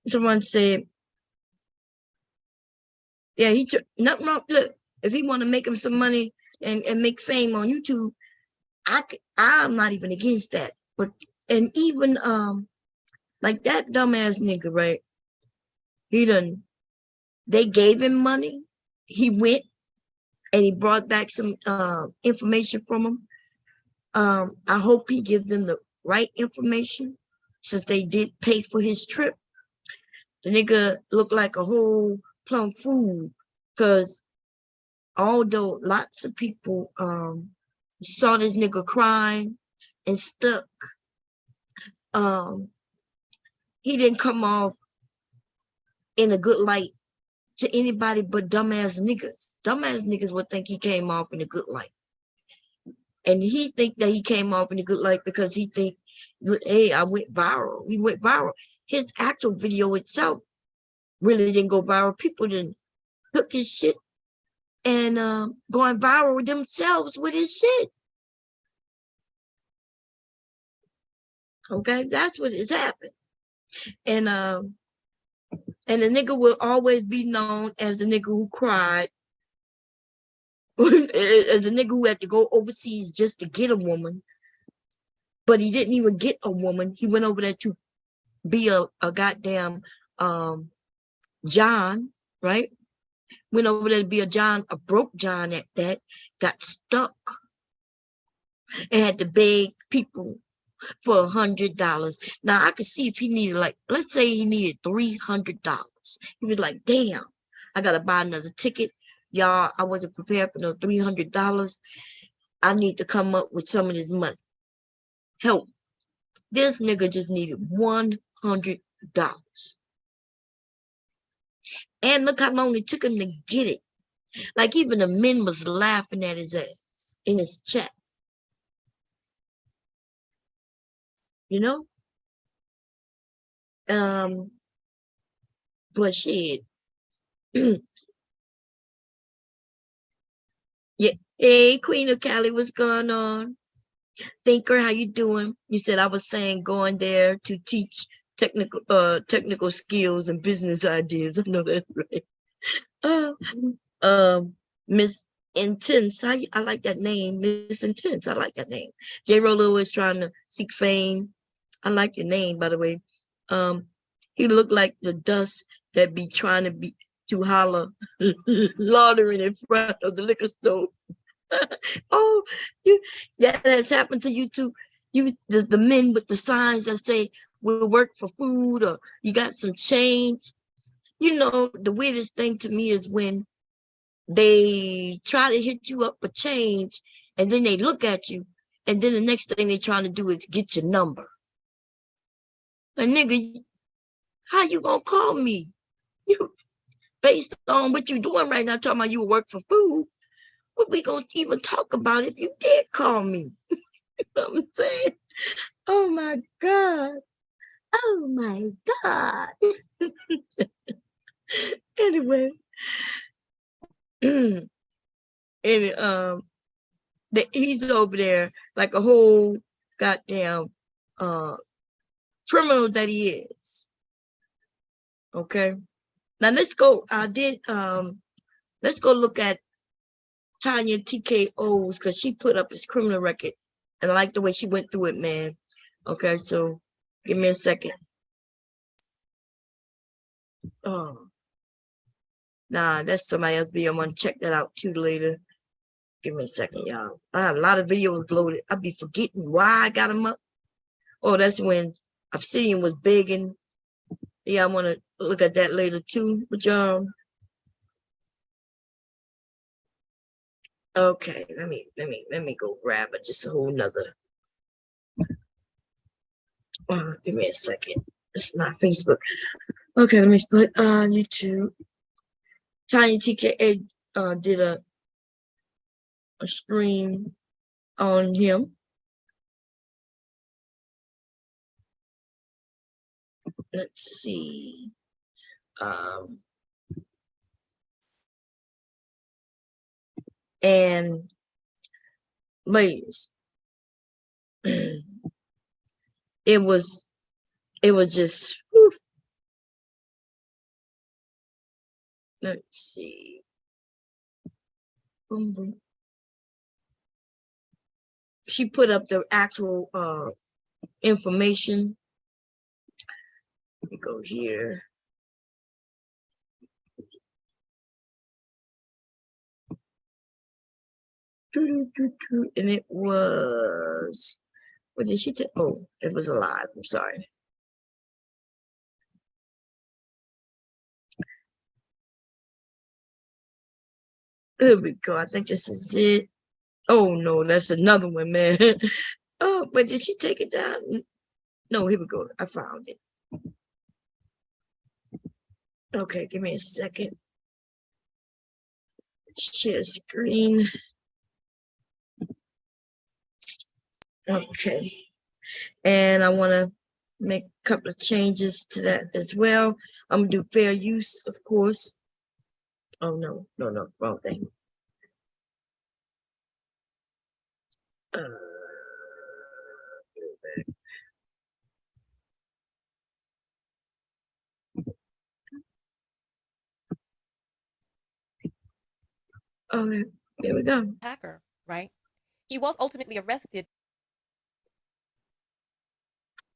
Someone said, yeah, nothing wrong. Look, if he want to make him some money and make fame on YouTube, I'm not even against that. But, and even, like that dumbass nigga, right? They gave him money. He went and he brought back some information from him. I hope he gives them the right information since they did pay for his trip. The nigga looked like a whole plum fool because although lots of people saw this nigga crying and stuck, he didn't come off in a good light to anybody but dumbass niggas. Dumbass niggas would think he came off in a good light. And he think that he came off in a good light because he think, hey, I went viral. He went viral. His actual video itself really didn't go viral. People didn't took his shit and going viral themselves with his shit. Okay, that's what has happened. And the nigga will always be known as the nigga who cried, as the nigga who had to go overseas just to get a woman, but he didn't even get a woman. He went over there to be a goddamn John, right? Went over there to be a John, a broke John at that, got stuck and had to beg people for $100. Now I could see if he needed, like, let's say he needed $300. He was like, damn, I gotta buy another ticket. Y'all, I wasn't prepared for no $300. I need to come up with some of this money. Help. This nigga just needed $100. And look how long it took him to get it. Like even the men was laughing at his ass in his chat. You know? But shit. Yeah. Hey, Queen of Cali, what's going on? Thinker, how you doing? You said I was saying going there to teach technical skills and business ideas. I know that's right. Miss Intense, I like that name. Miss Intense, I like that name. J. Rollo is trying to seek fame. I like your name, by the way. He looked like the dust that be trying to holler, laundering in front of the liquor store. Oh, that has happened to you too. The men with the signs that say we'll work for food or you got some change. You know, the weirdest thing to me is when they try to hit you up for change and then they look at you and then the next thing they're trying to do is get your number. And nigga, how you gonna call me? You based on what you doing right now, talking about you work for food. What we gonna even talk about if you did call me? You know what I'm saying? Oh my God. Oh my God. Anyway. And he's over there like a whole goddamn criminal that he is. Okay. Now let's go. Let's go look at Tanya TKO's because she put up his criminal record. And I like the way she went through it, man. Okay, so give me a second. Nah, that's somebody else's video. I'm gonna check that out too later. Give me a second, y'all. I have a lot of videos loaded. I'll be forgetting why I got them up. Oh, that's when Obsidian was begging. Yeah, I want to look at that later too. But y'all, okay, let me go grab it. Just a whole nother. Give me a second. It's not Facebook. Okay, let me put on YouTube. Tiny TKA did a stream on him. Let's see. And ladies, it was just whew. Let's see. Boom, boom. She put up the actual information. Let me go here. And it was, what did she take? Oh, it was alive. I'm sorry. There we go. I think this is it. Oh no, that's another one, man. Oh, but did she take it down? No, here we go. I found it. Okay, give me a second. Share screen. Okay. And I want to make a couple of changes to that as well. I'm gonna do fair use, of course. Oh no, wrong thing. Okay, here we go. Hacker, right? He was ultimately arrested.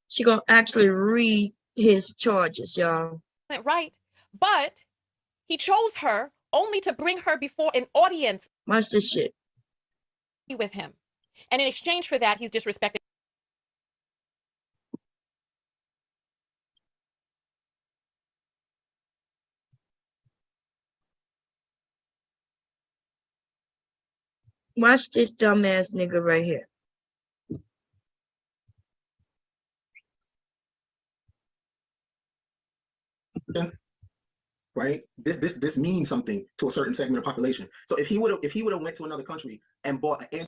She gonna actually read his charges, y'all. Right, but he chose her only to bring her before an audience Watch this shit. with him. And in exchange for that, he's disrespected. Watch this dumbass nigga right here. Right? This means something to a certain segment of population. So if he would have went to another country and bought an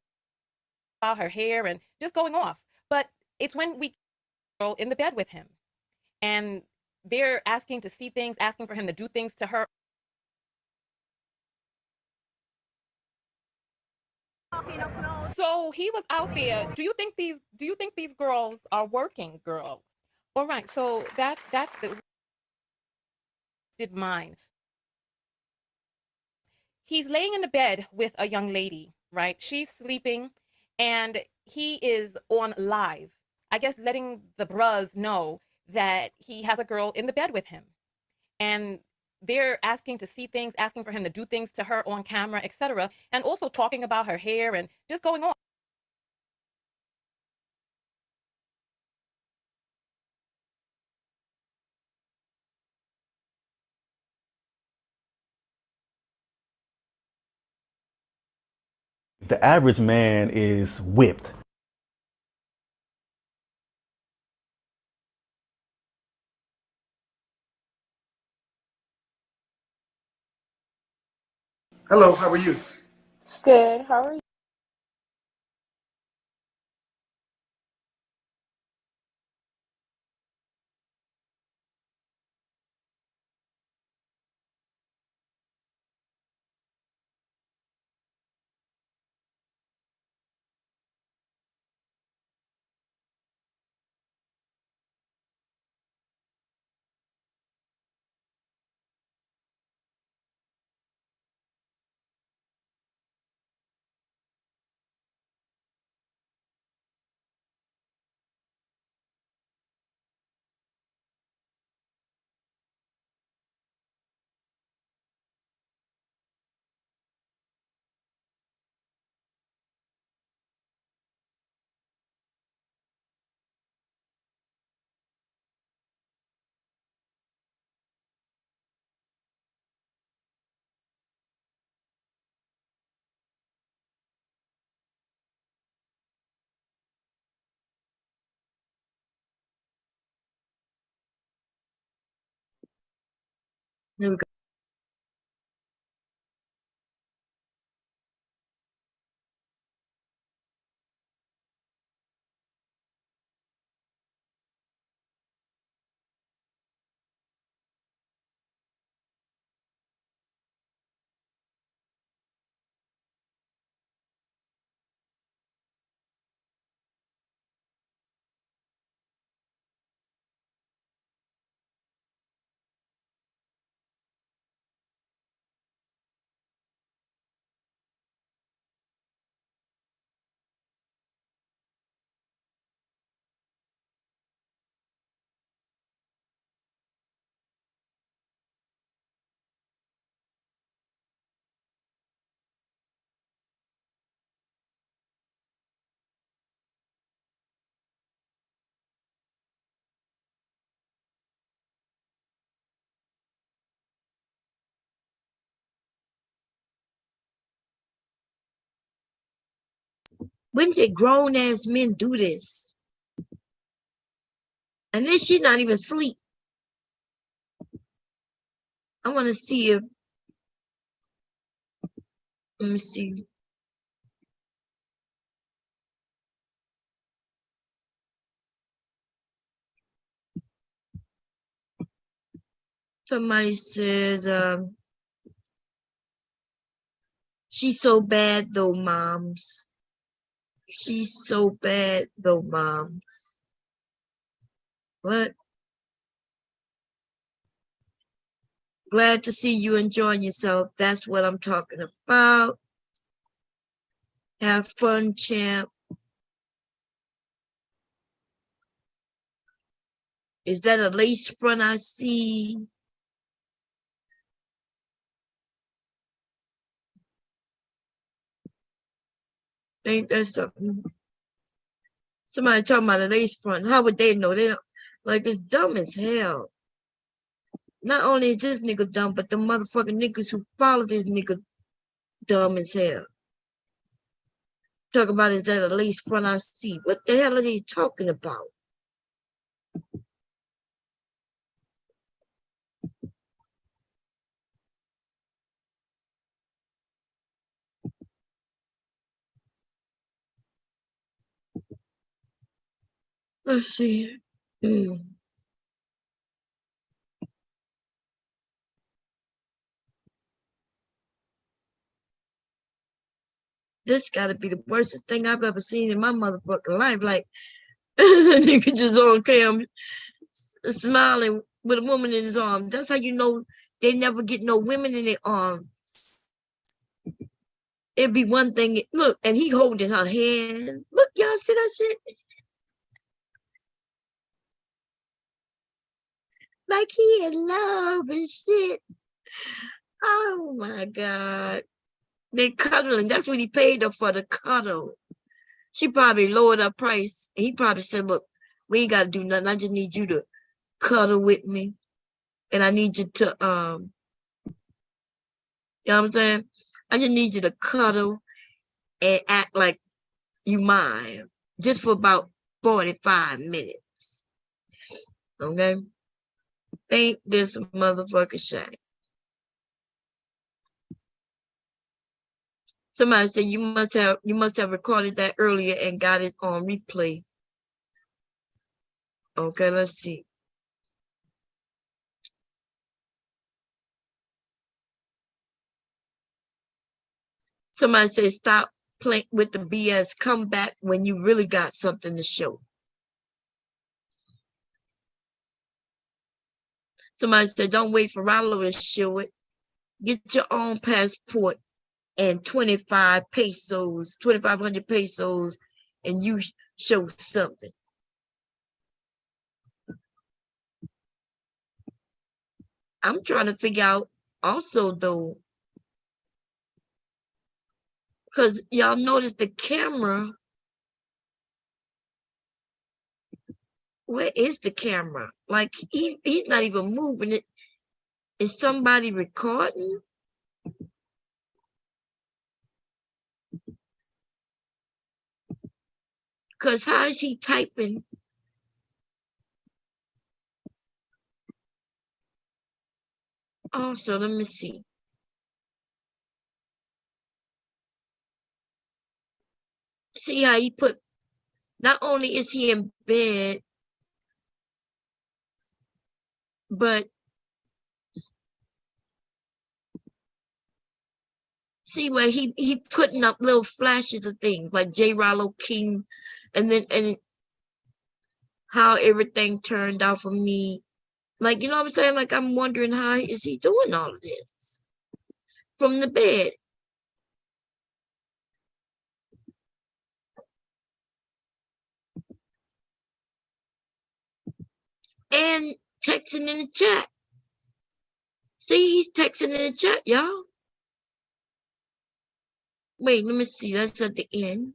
About her hair and just going off. But it's when we girl in the bed with him. And they're asking to see things, asking for him to do things to her. So he was out there. Do you think these girls are working girls? All right, so that's the did mine. He's laying in the bed with a young lady, right? She's sleeping and he is on live. I guess letting the bros know that he has a girl in the bed with him. And they're asking to see things, asking for him to do things to her on camera, etc. And also talking about her hair and just going on. The average man is whipped. Hello, how are you? Good. How are you? Here we go. When did grown ass men do this? And then she's not even asleep. I want to see if, let me see. Somebody says, she's so bad though, moms. She's so bad though, moms. What? Glad to see you enjoying yourself. That's what I'm talking about. Have fun, champ. Is that a lace front I see? Ain't that something? Somebody talking about a lace front. How would they know? They don't, like, it's dumb as hell. Not only is this nigga dumb, but the motherfucking niggas who follow this nigga dumb as hell. Talk about is that a lace front I see? What the hell are they talking about? Let's see. This gotta be the worstest thing I've ever seen in my motherfucking life. Like, nigga just on cam smiling with a woman in his arm. That's how you know they never get no women in their arms. It'd be one thing. Look, and he holding her hand. Look, y'all see that shit? Like he in love and shit. Oh my God. They cuddling. That's what he paid her for, the cuddle. She probably lowered her price. He probably said, look, we ain't got to do nothing. I just need you to cuddle with me. And I need you to, you know what I'm saying? I just need you to cuddle and act like you mine. Just for about 45 minutes. Okay? Ain't this motherfucking shame. Somebody said you must have recorded that earlier and got it on replay. Okay, let's see. Somebody said stop playing with the BS. Come back when you really got something to show. Somebody said don't wait for Rello to show it. Get your own passport and 25 pesos, 2,500 pesos, and you show something. I'm trying to figure out also though, because y'all notice the camera. Where is the camera? Like he's not even moving it. Is somebody recording? Because how is he typing? Also, let me see. See how he put, not only is he in bed, but see where he putting up little flashes of things like J. Rollo King, and how everything turned out for me. Like, you know what I'm saying? Like, I'm wondering how is he doing all of this from the bed. And texting in the chat. See, he's texting in the chat, y'all. Wait, let me see. That's at the end.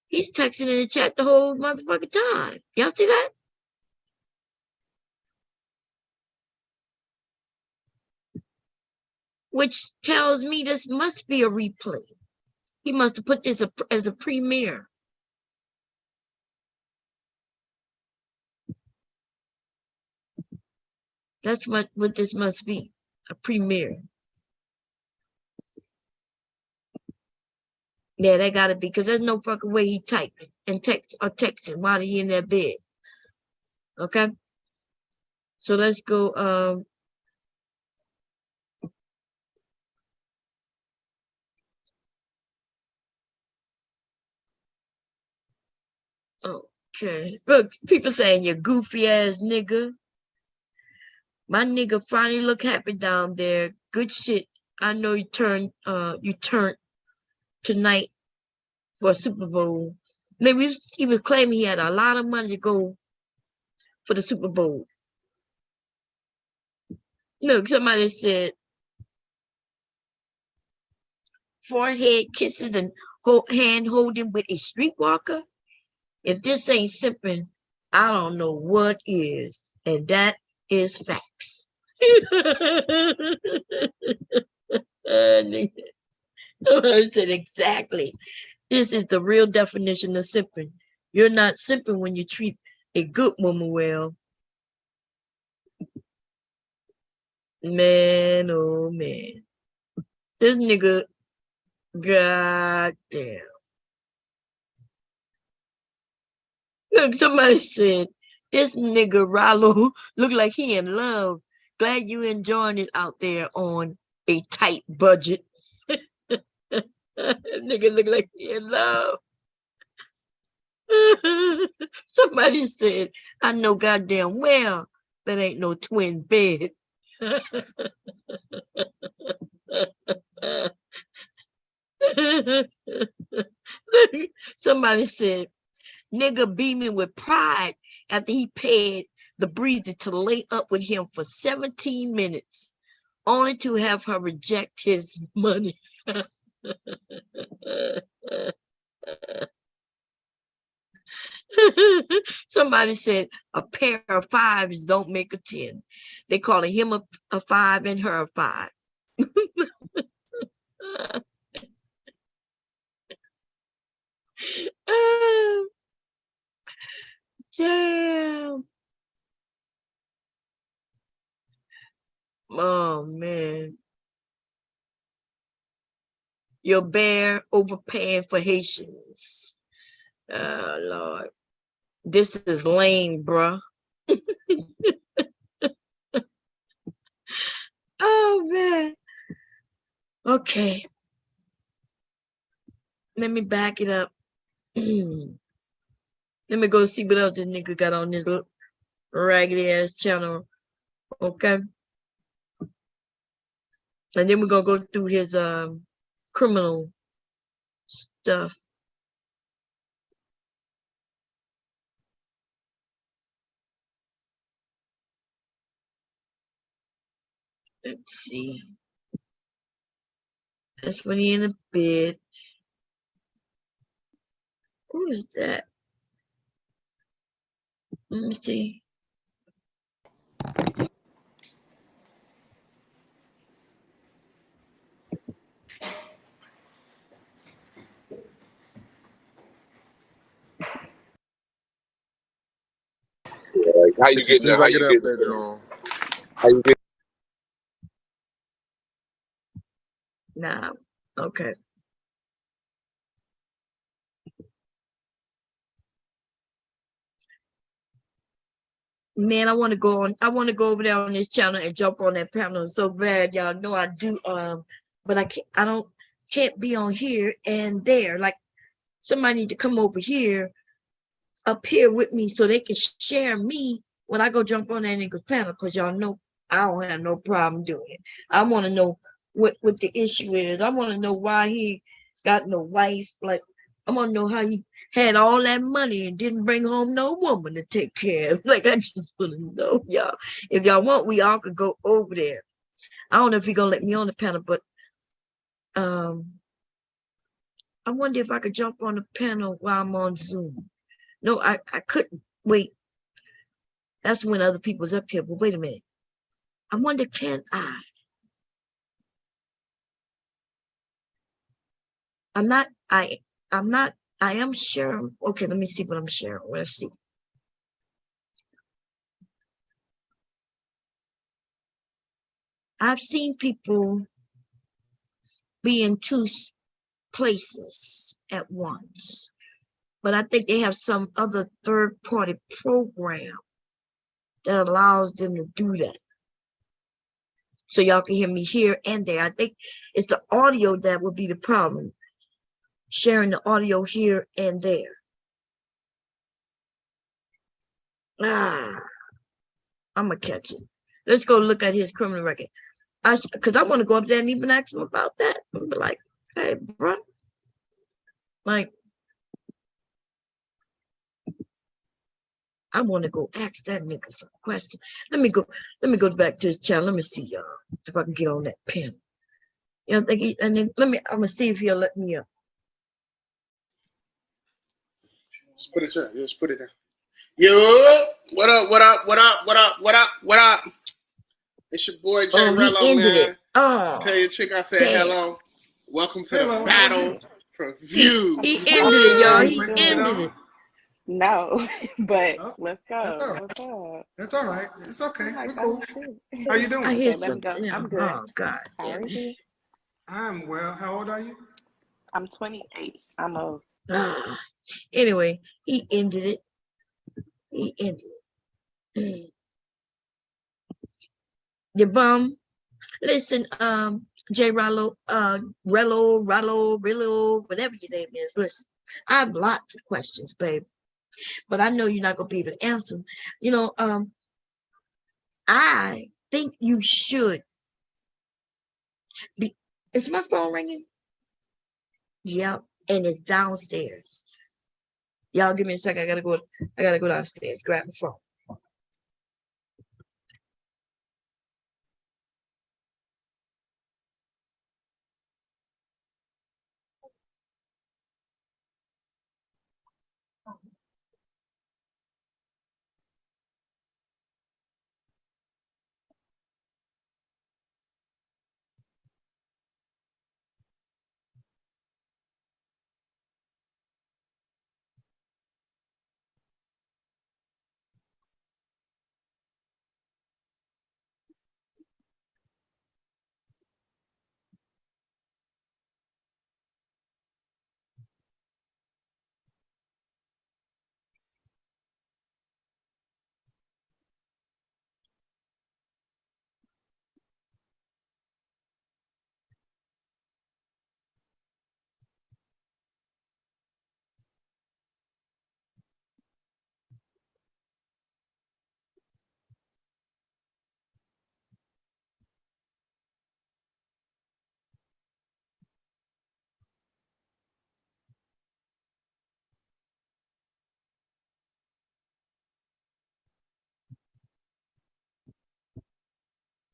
He's texting in the chat the whole motherfucking time. Y'all see that? Which tells me this must be a replay. He must have put this as a premiere. That's what this must be, a premiere. Yeah, that gotta be, because there's no fucking way he typing and texting while he in that bed. Okay? So let's go, okay. Look, people saying you goofy ass nigga. My nigga finally look happy down there. Good shit. I know you turned tonight for a Super Bowl. Maybe he was claiming he had a lot of money to go for the Super Bowl. Look, somebody said forehead kisses and hand holding with a streetwalker. If this ain't simping, I don't know what is. And that is facts. I said exactly. This is the real definition of simping. You're not simping when you treat a good woman well. Man, oh man. This nigga, goddamn. Look, somebody said, this nigga Rollo look like he in love. Glad you enjoying it out there on a tight budget. Nigga look like he in love. Somebody said, I know goddamn well that ain't no twin bed. Somebody said, nigga beaming with pride after he paid the breezy to lay up with him for 17 minutes, only to have her reject his money. Somebody said a pair of fives don't make a 10. They calling him a 5 and her a 5. Damn. Oh man. Your bear overpaying for Haitians. Oh Lord. This is lame, bruh. Oh man. Okay. Let me back it up. Let me go see what else this nigga got on this raggedy ass channel. Okay. And then we're gonna go through his criminal stuff. Let's see. That's when he in the bed. Who is that? Let me see. Like, how you As getting soon there? as How I you get up getting later there? on. How you getting Nah. Okay. Man, I want to go on. I want to go over there on this channel and jump on that panel so bad. Y'all know I do. But I can't. I don't. Can't be on here and there. Like somebody need to come over here, up here with me, so they can share me when I go jump on that nigga's panel. Cause y'all know I don't have no problem doing it. I want to know what the issue is. I want to know why he got no wife. Like I want to know how he had all that money and didn't bring home no woman to take care of. Like I just want to know, y'all. If y'all want, we all could go over there. I don't know if you're gonna let me on the panel, but I wonder if I could jump on the panel while I'm on Zoom. No, I couldn't. Wait, that's when other people's up here. But wait a minute. I wonder, can I? I'm not. I am sure. Okay, let me see what I'm sharing. Let's see. I've seen people be in two places at once, but I think they have some other third-party program that allows them to do that. So y'all can hear me here and there. I think it's the audio that would be the problem. Sharing the audio here and there. I'm gonna catch it. Let's go look at his criminal record. Because I want to go up there and even ask him about that. And be like, hey, bro. Like, I want to go ask that nigga some questions. Let me go back to his channel. Let me see, y'all. If I can get on that pen. You know, and then I'm gonna see if he'll let me up. Just put it there. Just put it there. Yo, what up? What up? What up? What up? What up? What up? It's your boy Jay Rello, he ended man. it. Oh, tell your chick I said damn. hello. Welcome to the battle for views. He ended it, y'all. He Good. ended it. No, but Oh, let's that's all go. right. What's up? That's all right. It's okay. Oh my We're God, cool. shit. How you I doing? hear Okay, let me go. something. I'm good. Oh, God. How Damn are it. you? I'm well. How old are you? I'm 28. I'm old. Anyway, he ended it. He ended it. You bum. Listen, J. Rello, whatever your name is. Listen, I have lots of questions, babe, but I know you're not gonna be able to answer them. You know, I think you should be. Is my phone ringing? Yep, and it's downstairs. Y'all give me a second. I gotta go downstairs, grab the phone.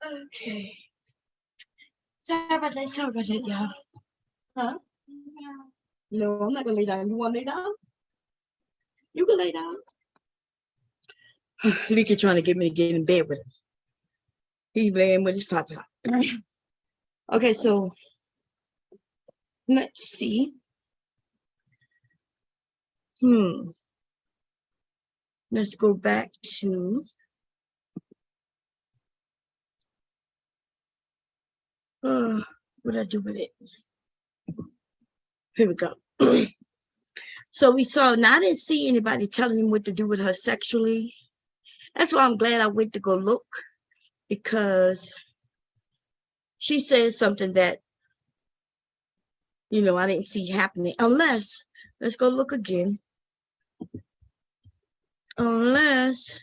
Okay. Sorry about that, y'all. Huh? No, I'm not gonna lay down. You wanna lay down? You can lay down. Leaky trying to get me to get in bed with him. He's laying with his top out. Okay, so let's see. Let's go back to What did I do with it? Here we go. So we saw, now I didn't see anybody telling him what to do with her sexually. That's why I'm glad I went to go look, because she said something that, you know, I didn't see happening. Unless, let's go look again. Unless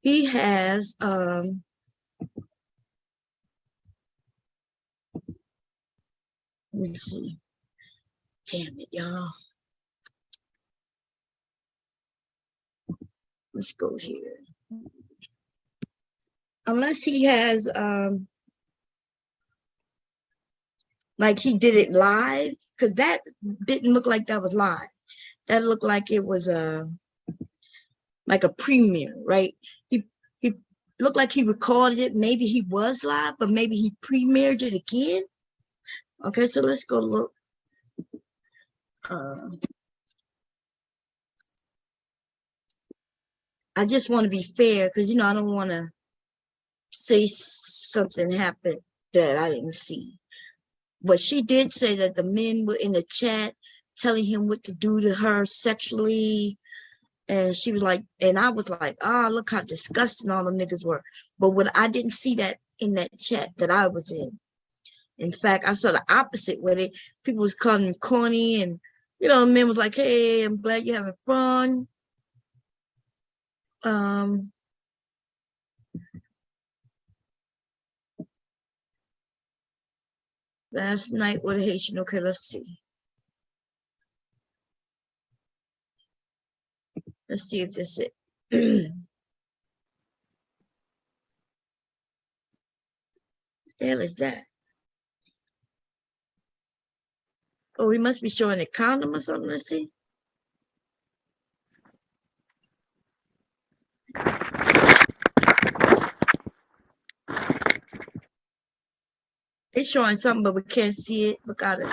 he has, let me see. Damn it, y'all. Let's go here. Unless he has, like he did it live, because that didn't look like that was live. That looked like it was like a premiere, right? He looked like he recorded it. Maybe he was live, but maybe he premiered it again. Okay, so let's go look. I just want to be fair, because, you know, I don't want to say something happened that I didn't see. But she did say that the men were in the chat telling him what to do to her sexually. And she was like, and I was like, oh, look how disgusting all them niggas were. But what I didn't see that in that chat that I was in. In fact, I saw the opposite with it. People was calling him corny, and, you know, men was like, hey, I'm glad you're having fun. Last night with a Haitian. Okay, let's see. Let's see if this is it. What the hell is that? Oh, he must be showing a condom or something. Let's see. It's showing something, but we can't see it. Look at it.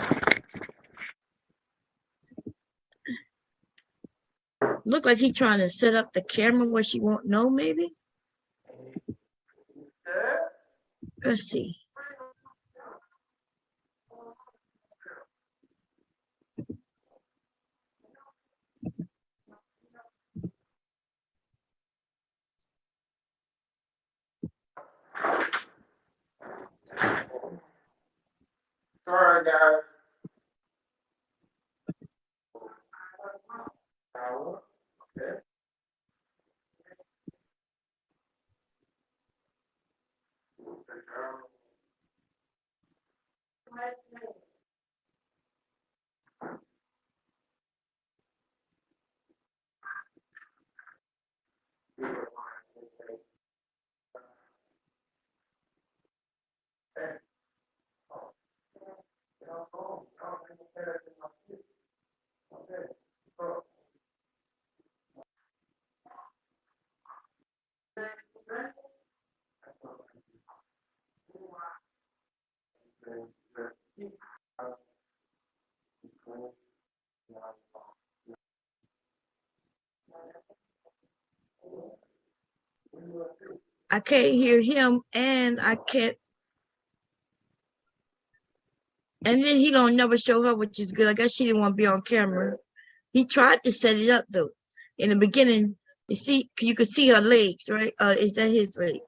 Look like he's trying to set up the camera where she won't know, maybe. Let's see. Sorry, guys. I can't hear him, and I can't. And then he don't never show her, which is good. I guess she didn't want to be on camera. He tried to set it up though. In the beginning, you could see her legs, right? Is that his leg?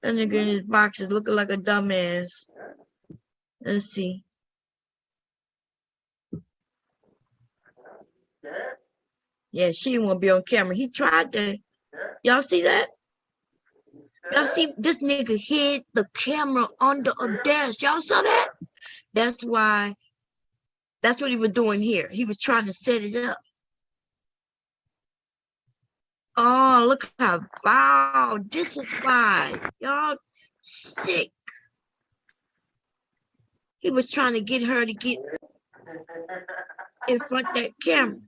That nigga in his boxes looking like a dumbass. Let's see. Yeah, she didn't want to be on camera. He tried to. Y'all see that? Y'all see this nigga hid the camera under a desk. Y'all saw that? That's why. That's what he was doing here. He was trying to set it up. Oh, look how foul. This is why. Y'all sick. He was trying to get her to get in front of that camera.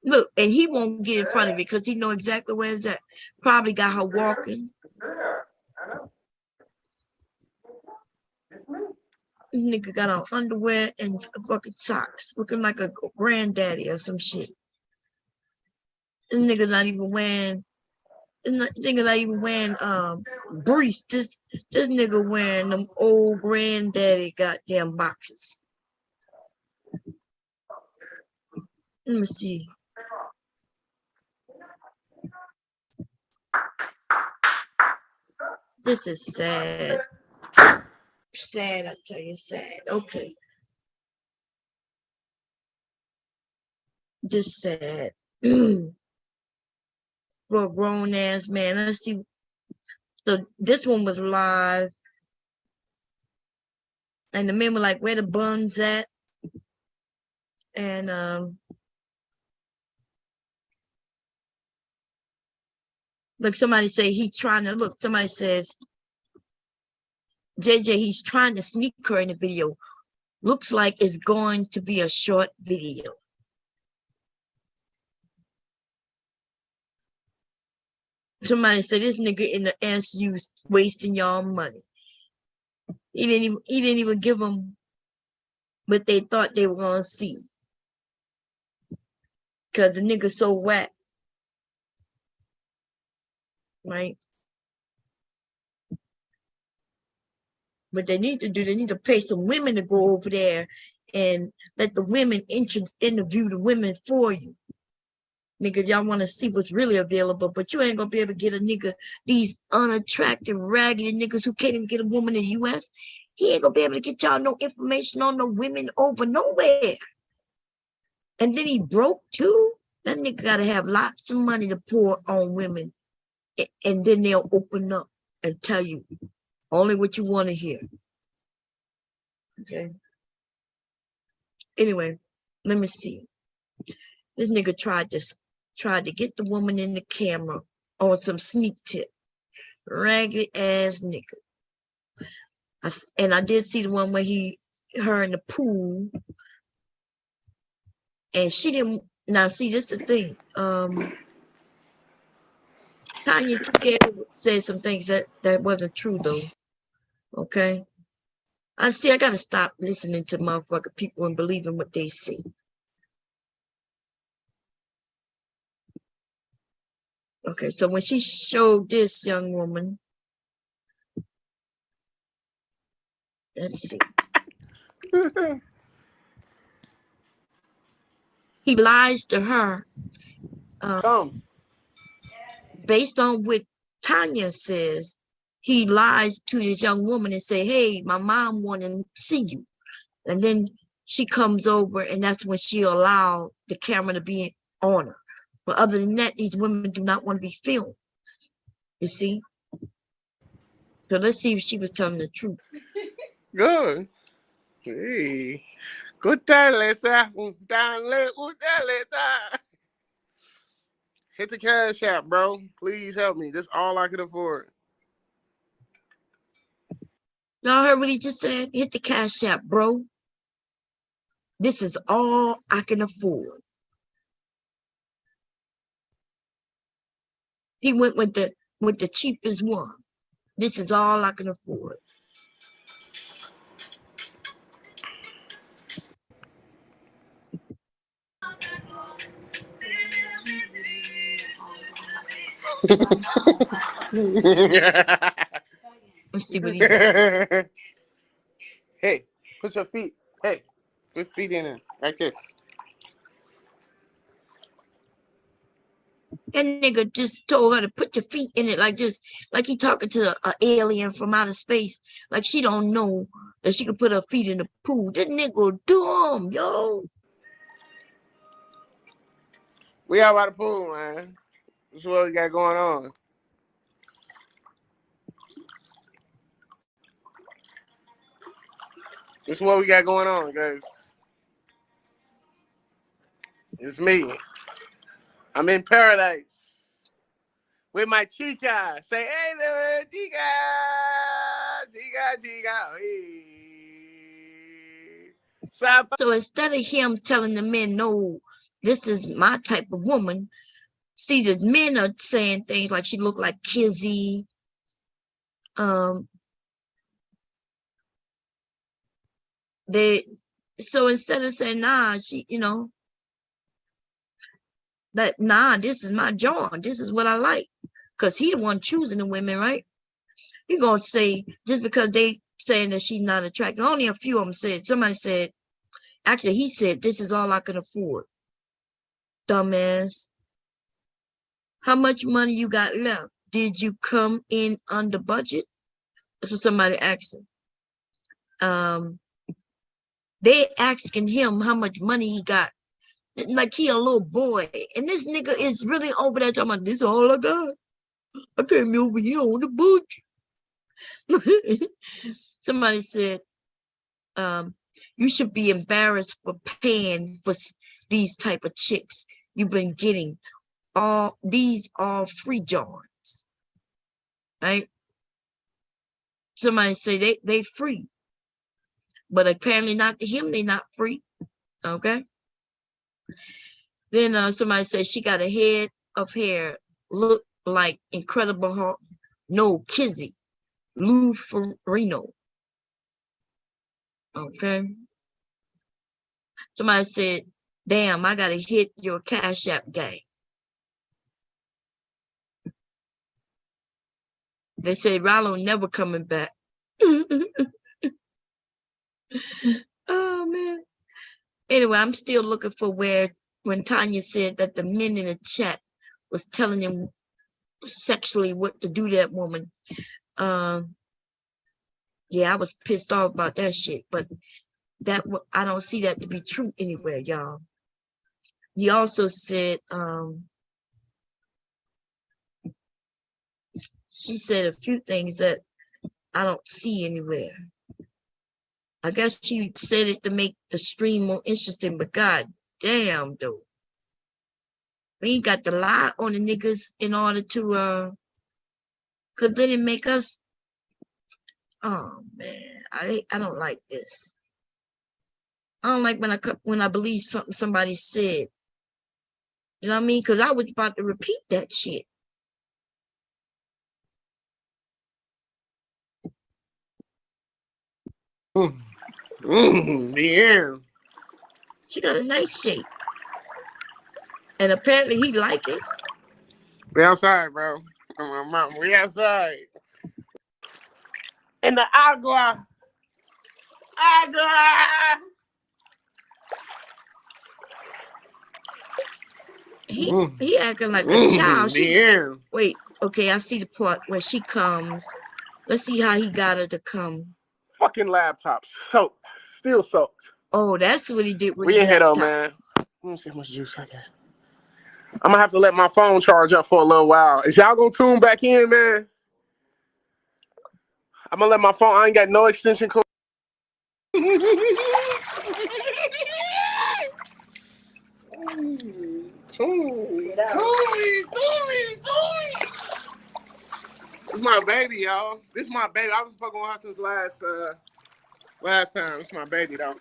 Look, and he won't get in front of it because he know exactly where it's at. Probably got her walking. This nigga got on underwear and fucking socks, looking like a granddaddy or some shit. This nigga not even wearing. Nigga not even wearing briefs. This nigga wearing them old granddaddy goddamn boxes. Let me see. This is sad. Sad, I tell you, sad. Okay. Just sad. For a grown ass man. Let's see. So this one was live. And the men were like, where the buns at? And look, somebody say he trying to look. Somebody says, JJ, he's trying to sneak her in the video. Looks like it's going to be a short video. Somebody said this nigga in the SU wasting y'all money. He didn't even give them what they thought they were gonna see. Cause the nigga so whack. Right? What they need to pay some women to go over there and let the women interview the women for you. Nigga, y'all want to see what's really available, but you ain't gonna be able to get a nigga, these unattractive, raggedy niggas who can't even get a woman in the US. He ain't gonna be able to get y'all no information on no women over nowhere. And then he broke too. That nigga gotta have lots of money to pour on women. And then they'll open up and tell you only what you want to hear. Okay. Anyway, let me see. This nigga tried to get the woman in the camera on some sneak tip. Ragged ass nigga. I did see the one where her in the pool. And she didn't. Now, see, this is the thing. Tanya said some things that wasn't true, though. Okay? I got to stop listening to motherfucking people and believing what they say. Okay, so when she showed this young woman, let's see. He lies to her based on what Tanya says. He lies to this young woman and say, hey, my mom want to see you. And then she comes over and that's when she allowed the camera to be on her. But other than that, these women do not want to be filmed. You see? So let's see if she was telling the truth. Good. Hey. Good day, Lisa. Hit the cash app, bro. Please help me. That's all I can afford. Y'all heard what he just said? Hit the cash app, bro. This is all I can afford. He went with the cheapest one. This is all I can afford. Let's see what he does. Hey, put your feet. Hey, put feet in it like this. That nigga just told her to put your feet in it like this, like he talking to an alien from outer space. Like she don't know that she could put her feet in the pool. That nigga dumb, yo. We out by the pool, man. That's what we got going on. That's what we got going on, guys. It's me. I'm in paradise with my chica. Say, hey, little chica. Chica, chica. Hey. So instead of him telling the men, no, this is my type of woman, see, the men are saying things like she looked like Kizzy. So instead of saying, nah, she, that, nah, this is my John. This is what I like. Because he the one choosing the women, right? He gonna say, just because they saying that she's not attractive. Only a few of them said, somebody said, actually, he said, this is all I can afford. Dumbass. How much money you got left? Did you come in under budget? That's what somebody asked him. They asking him how much money he got. Like he a little boy. And this nigga is really over there talking about, this is all I got. I came over here on the budget. Somebody said, you should be embarrassed for paying for these type of chicks. You've been getting these are free Johns, right? Somebody say they free, but apparently not to him. They not free. Okay. Then somebody said she got a head of hair, look like Incredible Hulk. No, Kizzy, Lou Ferrigno. Okay. Somebody said, damn, I gotta hit your Cash App gang. They said Rello never coming back. Oh man. Anyway, I'm still looking for when Tanya said that the men in the chat was telling him sexually what to do to that woman. Yeah, I was pissed off about that shit, but I don't see that to be true anywhere, y'all. He also said, she said a few things that I don't see anywhere. I guess she said it to make the stream more interesting, but god damn, though. We ain't got to lie on the niggas in order to, cause then it make us, oh man, I don't like this. I don't like when I believe something somebody said. You know what I mean? Cause I was about to repeat that shit. Yeah. She got a nice shape. And apparently he like it. We outside, bro. Come on, mom. We outside. In the agua. He acting like a child. Yeah. Wait, okay, I see the part where she comes. Let's see how he got her to come. Fucking laptop soaked. Still soaked. Oh, that's what he did with We his in here though, laptop. man. Let me see how much juice I got. I'm gonna have to let my phone charge up for a little while. Is y'all gonna tune back in, man? I'm gonna let my phone. I ain't got no extension cord. It's my baby, y'all. This is my baby. I've been fucking with her since last time. It's my baby, though.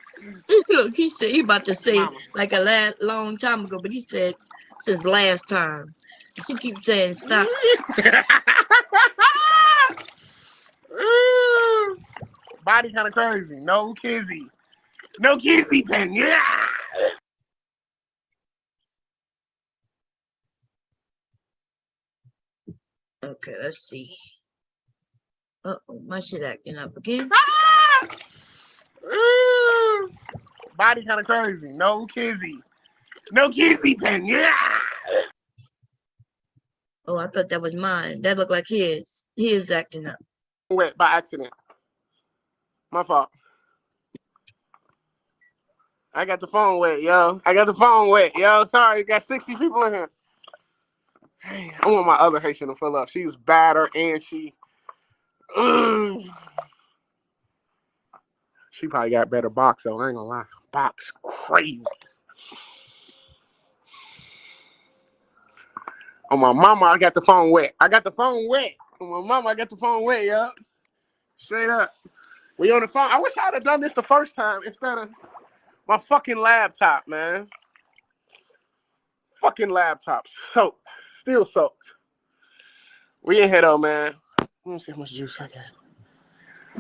Look, he said he about to say like a long time ago, but he said since last time. She keeps saying stop. Body kind of crazy. No kizzy. No kizzy then. Yeah. Okay, let's see. Uh-oh, my shit acting up again. Body kind of crazy. No kizzy. No kizzy then. Yeah. Oh, I thought that was mine. That looked like his. He is acting up. Wet by accident. My fault. I got the phone wet, yo. Sorry, got 60 people in here. Hey, I want my other Haitian to fill up. She's badder and she probably got better box though. I ain't gonna lie. Box crazy. On my mama, I got the phone wet. On my mama, I got the phone wet, yo. Straight up. We on the phone. I wish I'd have done this the first time instead of my fucking laptop, man. Fucking laptop. Soaked. Still soaked. We in here though, man. Let me see how much juice I got.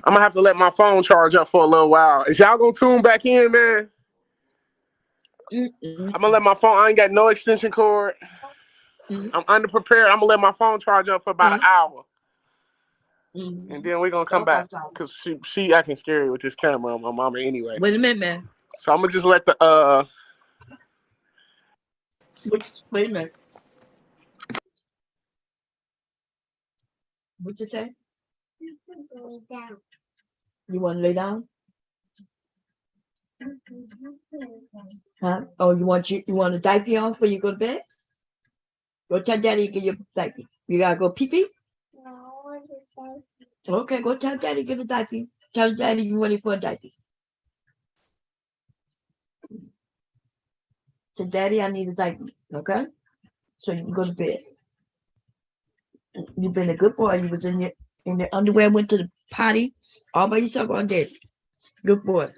I'm gonna have to let my phone charge up for a little while. Is y'all gonna tune back in, man? I'm gonna let my phone. I ain't got no extension cord. I'm underprepared. I'm gonna let my phone charge up for about an hour, and then we're gonna come back because she acting scary with this camera on my mama anyway. Wait a minute, man. So I'm gonna just let the Wait a minute. What you say? You want to lay down? Huh? Oh, you want a diaper on before you go to bed? Go tell daddy to get your diaper. You gotta go pee pee? Okay, go tell daddy to get a diaper. Tell daddy you ready for a diaper. So daddy, I need a diaper. Okay? So you can go to bed. You've been a good boy. You was in your underwear, went to the potty all by yourself all day. Good boy.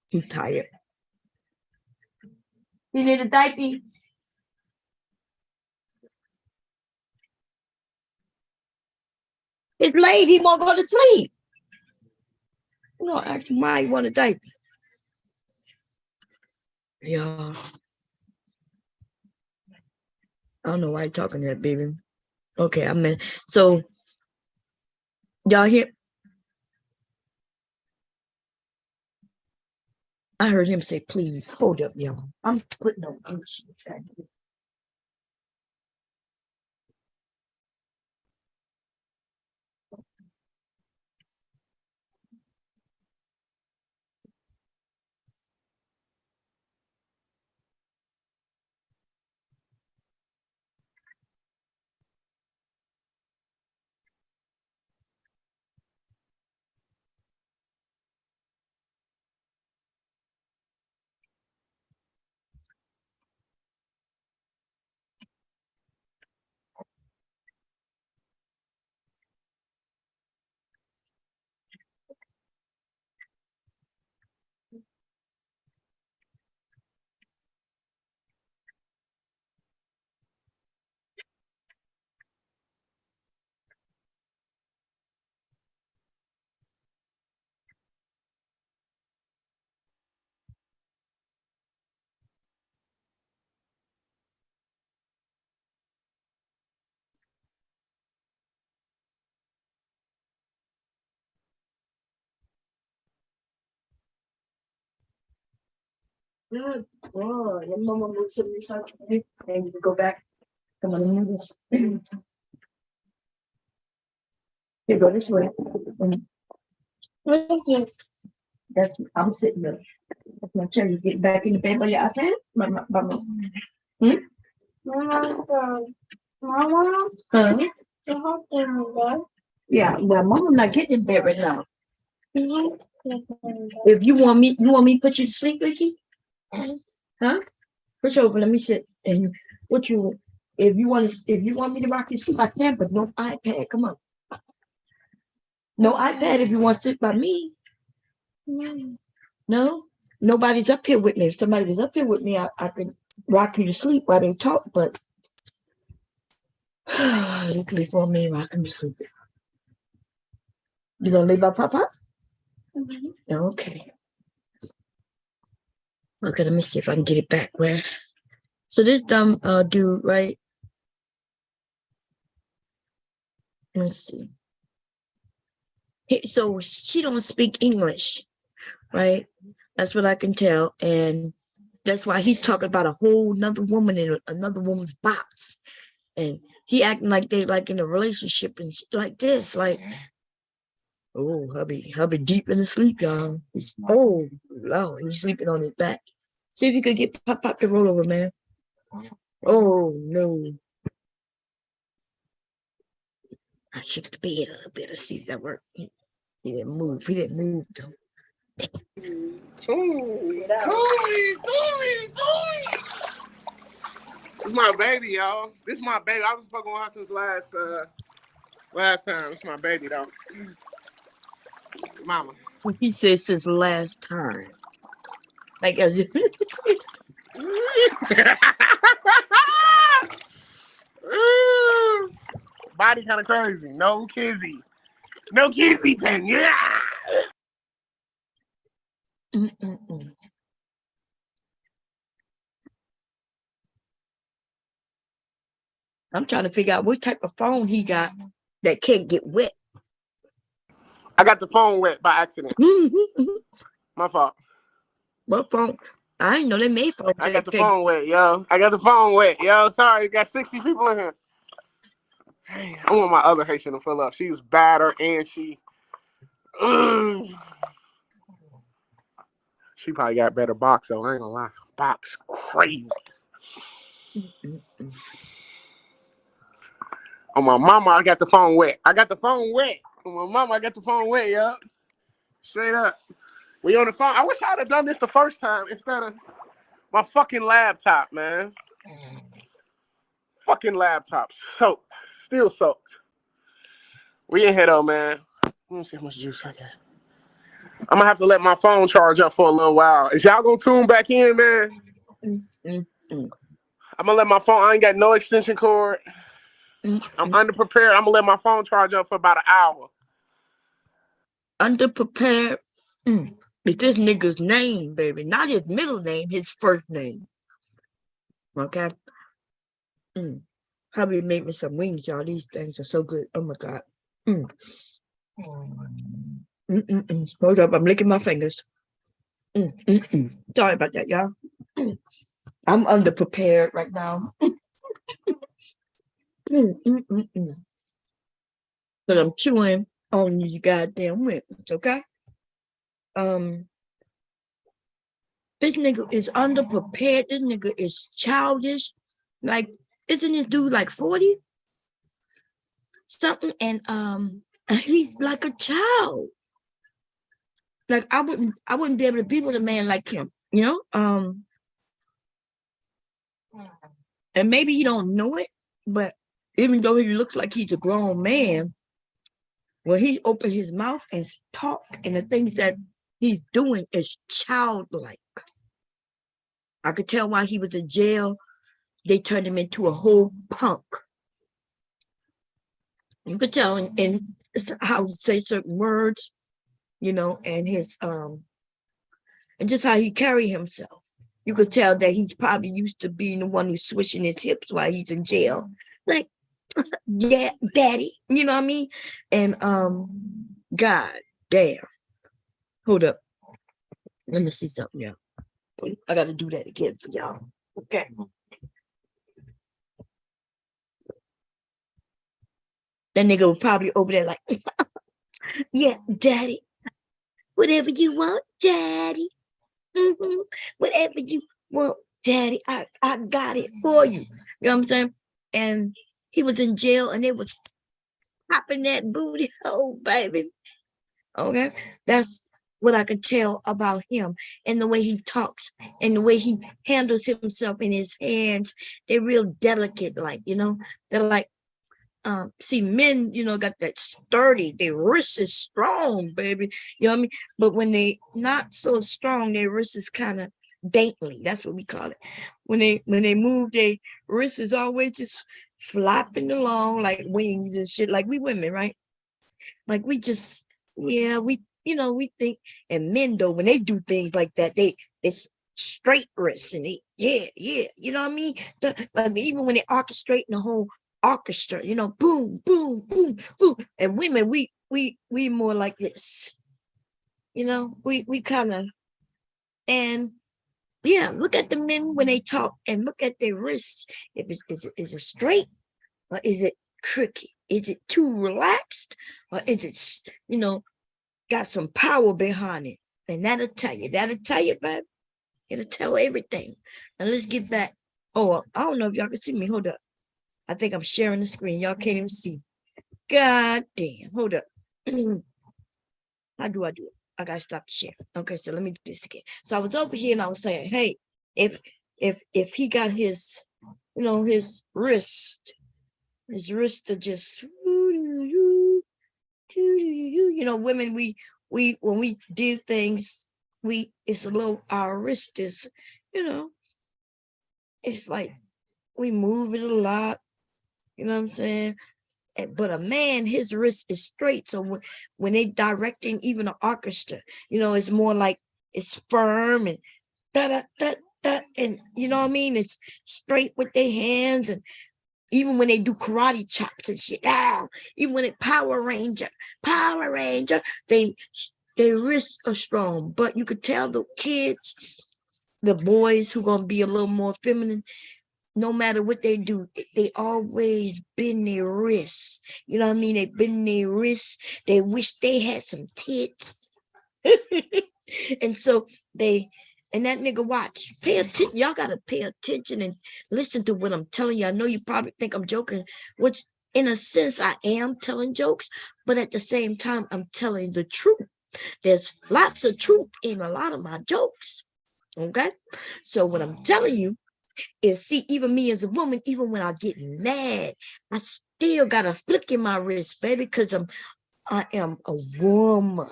He's tired. You need a diaper. It's late. He won't go to sleep. You know, ask him why he want a diaper. Yeah. I don't know why you're talking to that baby. Okay, I mean, so y'all hear? I heard him say, please hold up, y'all. I'm putting on Gucci. Good boy. Your mama will some research for you, and you can go back. Come on, let me do this. Here, go this way. What is this? That's I'm sitting there. I'm gonna tell you get back in the bed by your iPad. Mama. Hmm? Mama. Huh? Yeah, well, Mama not getting in bed right now. If you want me to put you to sleep, Vicky? Huh? Push over, let me sit. And what you if you want me to rock you sleep, I can, but no iPad. Come on. No iPad if you want to sit by me. No? Nobody's up here with me. If somebody was up here with me, I could rock you to sleep while they talk, but luckily for me, rock him to sleep. You gonna leave my papa? Okay. Okay, let me see if I can get it back where. So this dumb dude, right? Let's see. So she don't speak English, right? That's what I can tell. And that's why he's talking about a whole nother woman in another woman's box. And he acting like they like in a relationship and shit like this. Like, oh, hubby deep in the sleep, y'all. He's he's sleeping on his back. See if you could get pop to roll over, man. Oh no. I shook the bed a little bit to see if that worked. He didn't move. He didn't move though. Tooey. This is my baby, y'all. This is my baby. I was fucking with her since last time. This is my baby, though. Mama. He said since last time. Like as if Body kind of crazy. No kizzy. No kizzy thing. Yeah. I'm trying to figure out what type of phone he got that can't get wet. I got the phone wet by accident. My fault. What phone? I didn't know they made phones. I got the phone wet, yo. I got the phone wet, yo. Sorry, got 60 people in here. Hey, I want my other Haitian to fill up. She's badder and she probably got better box though. I ain't gonna lie. Box crazy. On my mama, I got the phone wet. I got the phone wet. On my mama, I got the phone wet, yo. Straight up. We on the phone. I wish I'd have done this the first time instead of my fucking laptop, man. Fucking laptop. Soaked. Still soaked. We in here though, man. Let me see how much juice I got. I'm gonna have to let my phone charge up for a little while. Is y'all gonna tune back in, man? I'm gonna let my phone. I ain't got no extension cord. I'm underprepared. I'm gonna let my phone charge up for about an hour. Underprepared. It's this nigga's name, baby. Not his middle name, his first name. Okay? Probably make me some wings, y'all. These things are so good. Oh my God. Hold up, I'm licking my fingers. Sorry about that, y'all. I'm underprepared right now. But I'm chewing on these goddamn wings, okay? This nigga is underprepared. This nigga is childish. Like, isn't this dude like 40? Something, and he's like a child. Like I wouldn't be able to be with a man like him, you know? And maybe he don't know it, but even though he looks like he's a grown man, when he open his mouth and talk, and the things that he's doing is childlike. I could tell why he was in jail. They turned him into a whole punk. You could tell in how to say certain words, you know, and his and just how he carry himself. You could tell that he's probably used to being the one who's swishing his hips while he's in jail. Like, yeah, daddy, you know what I mean? And God damn. Hold up. Let me see something, y'all. I gotta do that again for y'all. Okay. That nigga was probably over there like, yeah, daddy. Whatever you want, daddy. Whatever you want, daddy. I got it for you. You know what I'm saying? And he was in jail and they was popping that booty hole, baby. Okay? That's what I could tell about him, and the way he talks and the way he handles himself in his hands. They're real delicate, like, you know, they're like, see, men, you know, got that sturdy, their wrist is strong, baby. You know what I mean? But when they not so strong, their wrist is kind of daintily. That's what we call it. When they move, their wrist is always just flopping along like wings and shit, like we women, right? Like we just, yeah, we, you know, we think, and men though, when they do things like that, it's straight wrists, and yeah, you know what I mean? Like even when they orchestrate the whole orchestra, you know, boom, boom, boom, boom. And women, we more like this, you know, we kind of, and yeah, look at the men when they talk and look at their wrists. If is it straight or is it crooked? Is it too relaxed or is it, you know, got some power behind it? And that'll tell you, babe. It'll tell everything. Now let's get back. Oh, I don't know if y'all can see me. Hold up. I think I'm sharing the screen. Y'all can't even see. God damn. Hold up. How do I do it? I gotta stop the share. Okay, so let me do this again. So I was over here and I was saying, hey, if he got his, you know, his wrist to just, you know, women, we when we do things, it's a little, our wrist is, you know, it's like we move it a lot. You know what I'm saying? But a man, his wrist is straight. So when they directing even an orchestra, you know, it's more like it's firm and da da da da, and you know what I mean? It's straight with their hands, and Even when they do karate chops and shit, even when it Power Ranger, they wrists are strong. But you could tell the kids, the boys who gonna be a little more feminine, no matter what they do, they always bend their wrists. You know what I mean? They bend their wrists. They wish they had some tits. And so and that nigga watch, pay attention. Y'all gotta pay attention and listen to what I'm telling you. I know you probably think I'm joking, which in a sense I am telling jokes, but at the same time, I'm telling the truth. There's lots of truth in a lot of my jokes. Okay? So what I'm telling you is, see, even me as a woman, even when I get mad, I still got a flick in my wrist, baby, because I am a woman.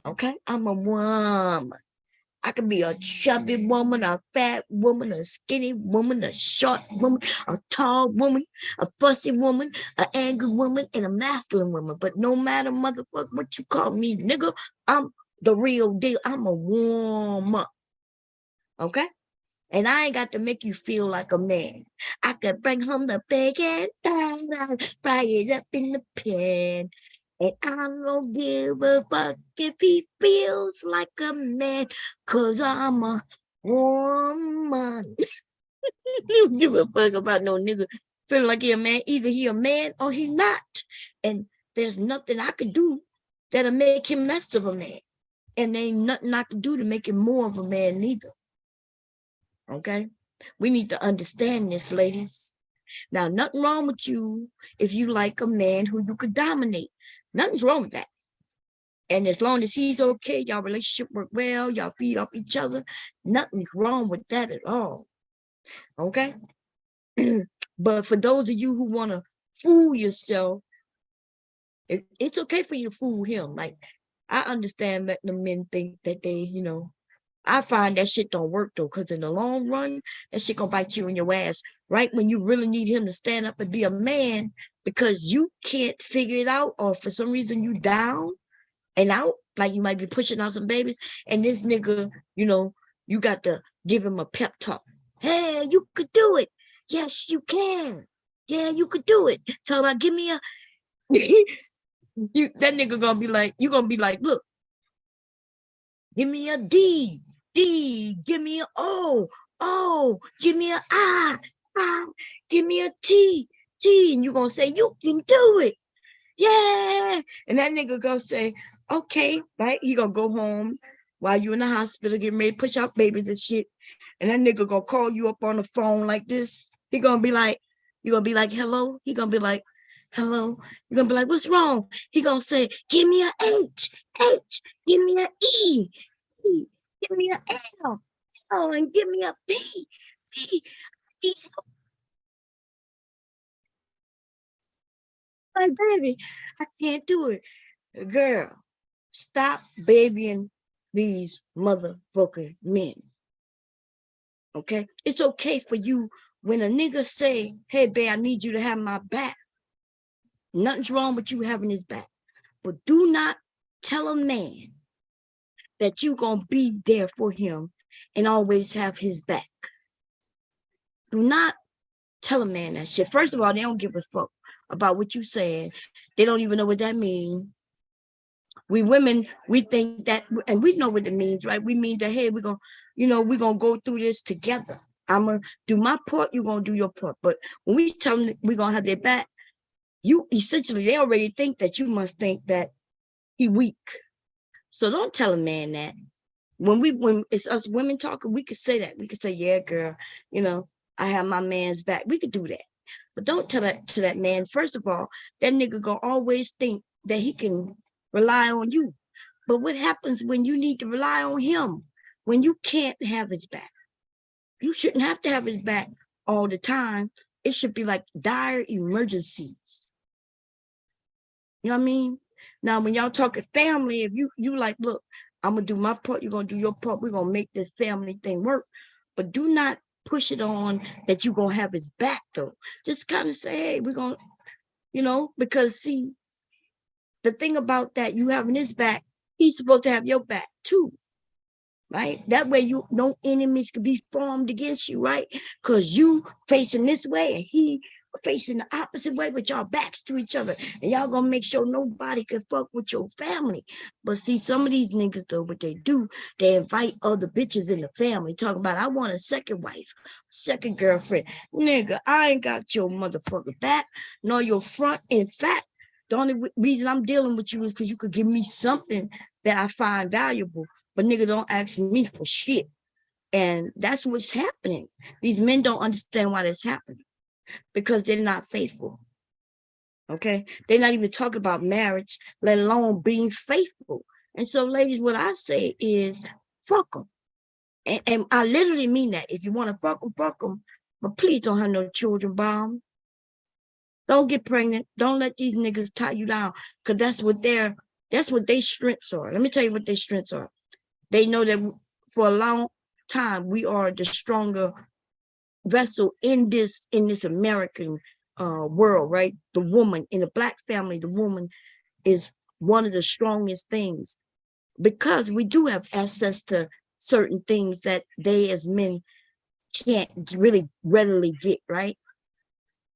Okay? I'm a woman. I can be a chubby woman, a fat woman, a skinny woman, a short woman, a tall woman, a fussy woman, an angry woman, and a masculine woman. But no matter, motherfucker, what you call me, nigga, I'm the real deal. I'm a woman. Okay? And I ain't got to make you feel like a man. I could bring home the bacon, fry it up in the pan. And I don't give a fuck if he feels like a man, cause I'm a woman. Don't give a fuck about no nigga feeling like he a man. Either he a man or he not. And there's nothing I could do that'll make him less of a man. And there ain't nothing I could do to make him more of a man neither. Okay? We need to understand this, ladies. Now, nothing wrong with you if you like a man who you could dominate. Nothing's wrong with that. And as long as he's okay, y'all relationship work well, y'all feed off each other, nothing's wrong with that at all. Okay? But for those of you who want to fool yourself, it's okay for you to fool him. Like, I understand letting the men think that they, I find that shit don't work though, because in the long run, that shit gonna bite you in your ass. Right when you really need him to stand up and be a man because you can't figure it out, or for some reason you down and out, like you might be pushing out some babies, and this nigga, you got to give him a pep talk. Hey, you could do it. Yes, you can. Yeah, you could do it. Tell about give me a that nigga gonna be like, you gonna be like, look, give me a D, give me a O, give me a I, give me a T, and you gonna say, you can do it. Yeah. And that nigga gonna say, okay, right? He gonna go home while you in the hospital getting ready to push out babies and shit. And that nigga gonna call you up on the phone like this. He gonna be like, you gonna be like, hello? He gonna be like, hello? You're gonna be like, what's wrong? He gonna say, give me a H, give me an E, give me an L, and give me a B. Like, baby, I can't do it. Girl, stop babying these motherfucking men. Okay? It's okay for you when a nigga say, hey, babe, I need you to have my back. Nothing's wrong with you having his back. But do not tell a man that you're going to be there for him and always have his back. Do not tell a man that shit. First of all, they don't give a fuck about what you saying. They don't even know what that means. We women, we think that, and we know what it means, right? We mean that, hey, we're going to go through this together. I'm going to do my part, you're going to do your part. But when we tell them we're going to have their back, you essentially, they already think that you must think that he weak. So don't tell a man that. When it's us women talking, we could say that. We could say, yeah, girl, I have my man's back. We could do that. But don't tell that to that man. First of all, that nigga gonna always think that he can rely on you. But what happens when you need to rely on him? When you can't have his back? You shouldn't have to have his back all the time. It should be like dire emergencies. You know what I mean? Now, when y'all talking family, if you like, look, I'm going to do my part, you're going to do your part, we're going to make this family thing work. But do not push it on that you're going to have his back, though. Just kind of say, hey, we're going to, because, see, the thing about that, you having his back, he's supposed to have your back, too. Right? That way, no enemies can be formed against you, right? Because you facing this way and he facing the opposite way with y'all backs to each other, and y'all gonna make sure nobody can fuck with your family. But see, some of these niggas though, what they do, they invite other bitches in the family, talking about I want a second wife, second girlfriend. Nigga, I ain't got your motherfucker back, nor your front. In fact, the only reason I'm dealing with you is because you could give me something that I find valuable. But nigga, don't ask me for shit. And that's what's happening. These men don't understand why that's happening, because they're not faithful. Okay? They're not even talking about marriage, let alone being faithful. And so, ladies, what I say is fuck them. And I literally mean that. If you want to fuck them. But please don't have no children bomb. Don't get pregnant. Don't let these niggas tie you down, because that's what their strengths are. Let me tell you what their strengths are. They know that for a long time we are the stronger vessel in this American world, right? The woman in a Black family, the woman is one of the strongest things, because we do have access to certain things that they as men can't really readily get, right?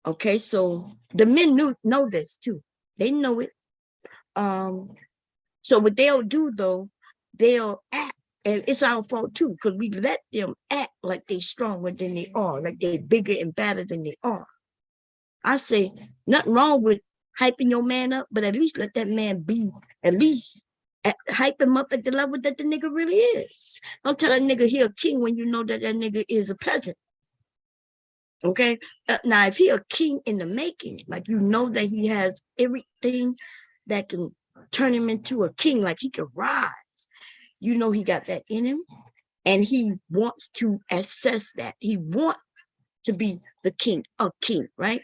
Okay, so the men know this too. They know it. So what they'll do though, they'll act, and it's our fault too, because we let them act like they're stronger than they are, like they're bigger and badder than they are. I say nothing wrong with hyping your man up, but at least let that man be, at least hype him up at the level that the nigga really is. Don't tell that nigga he a king when you know that that nigga is a peasant. Okay, now if he a king in the making, like you know that he has everything that can turn him into a king, like he can rise, you know he got that in him, and he wants to assess that. He wants to be the king, right?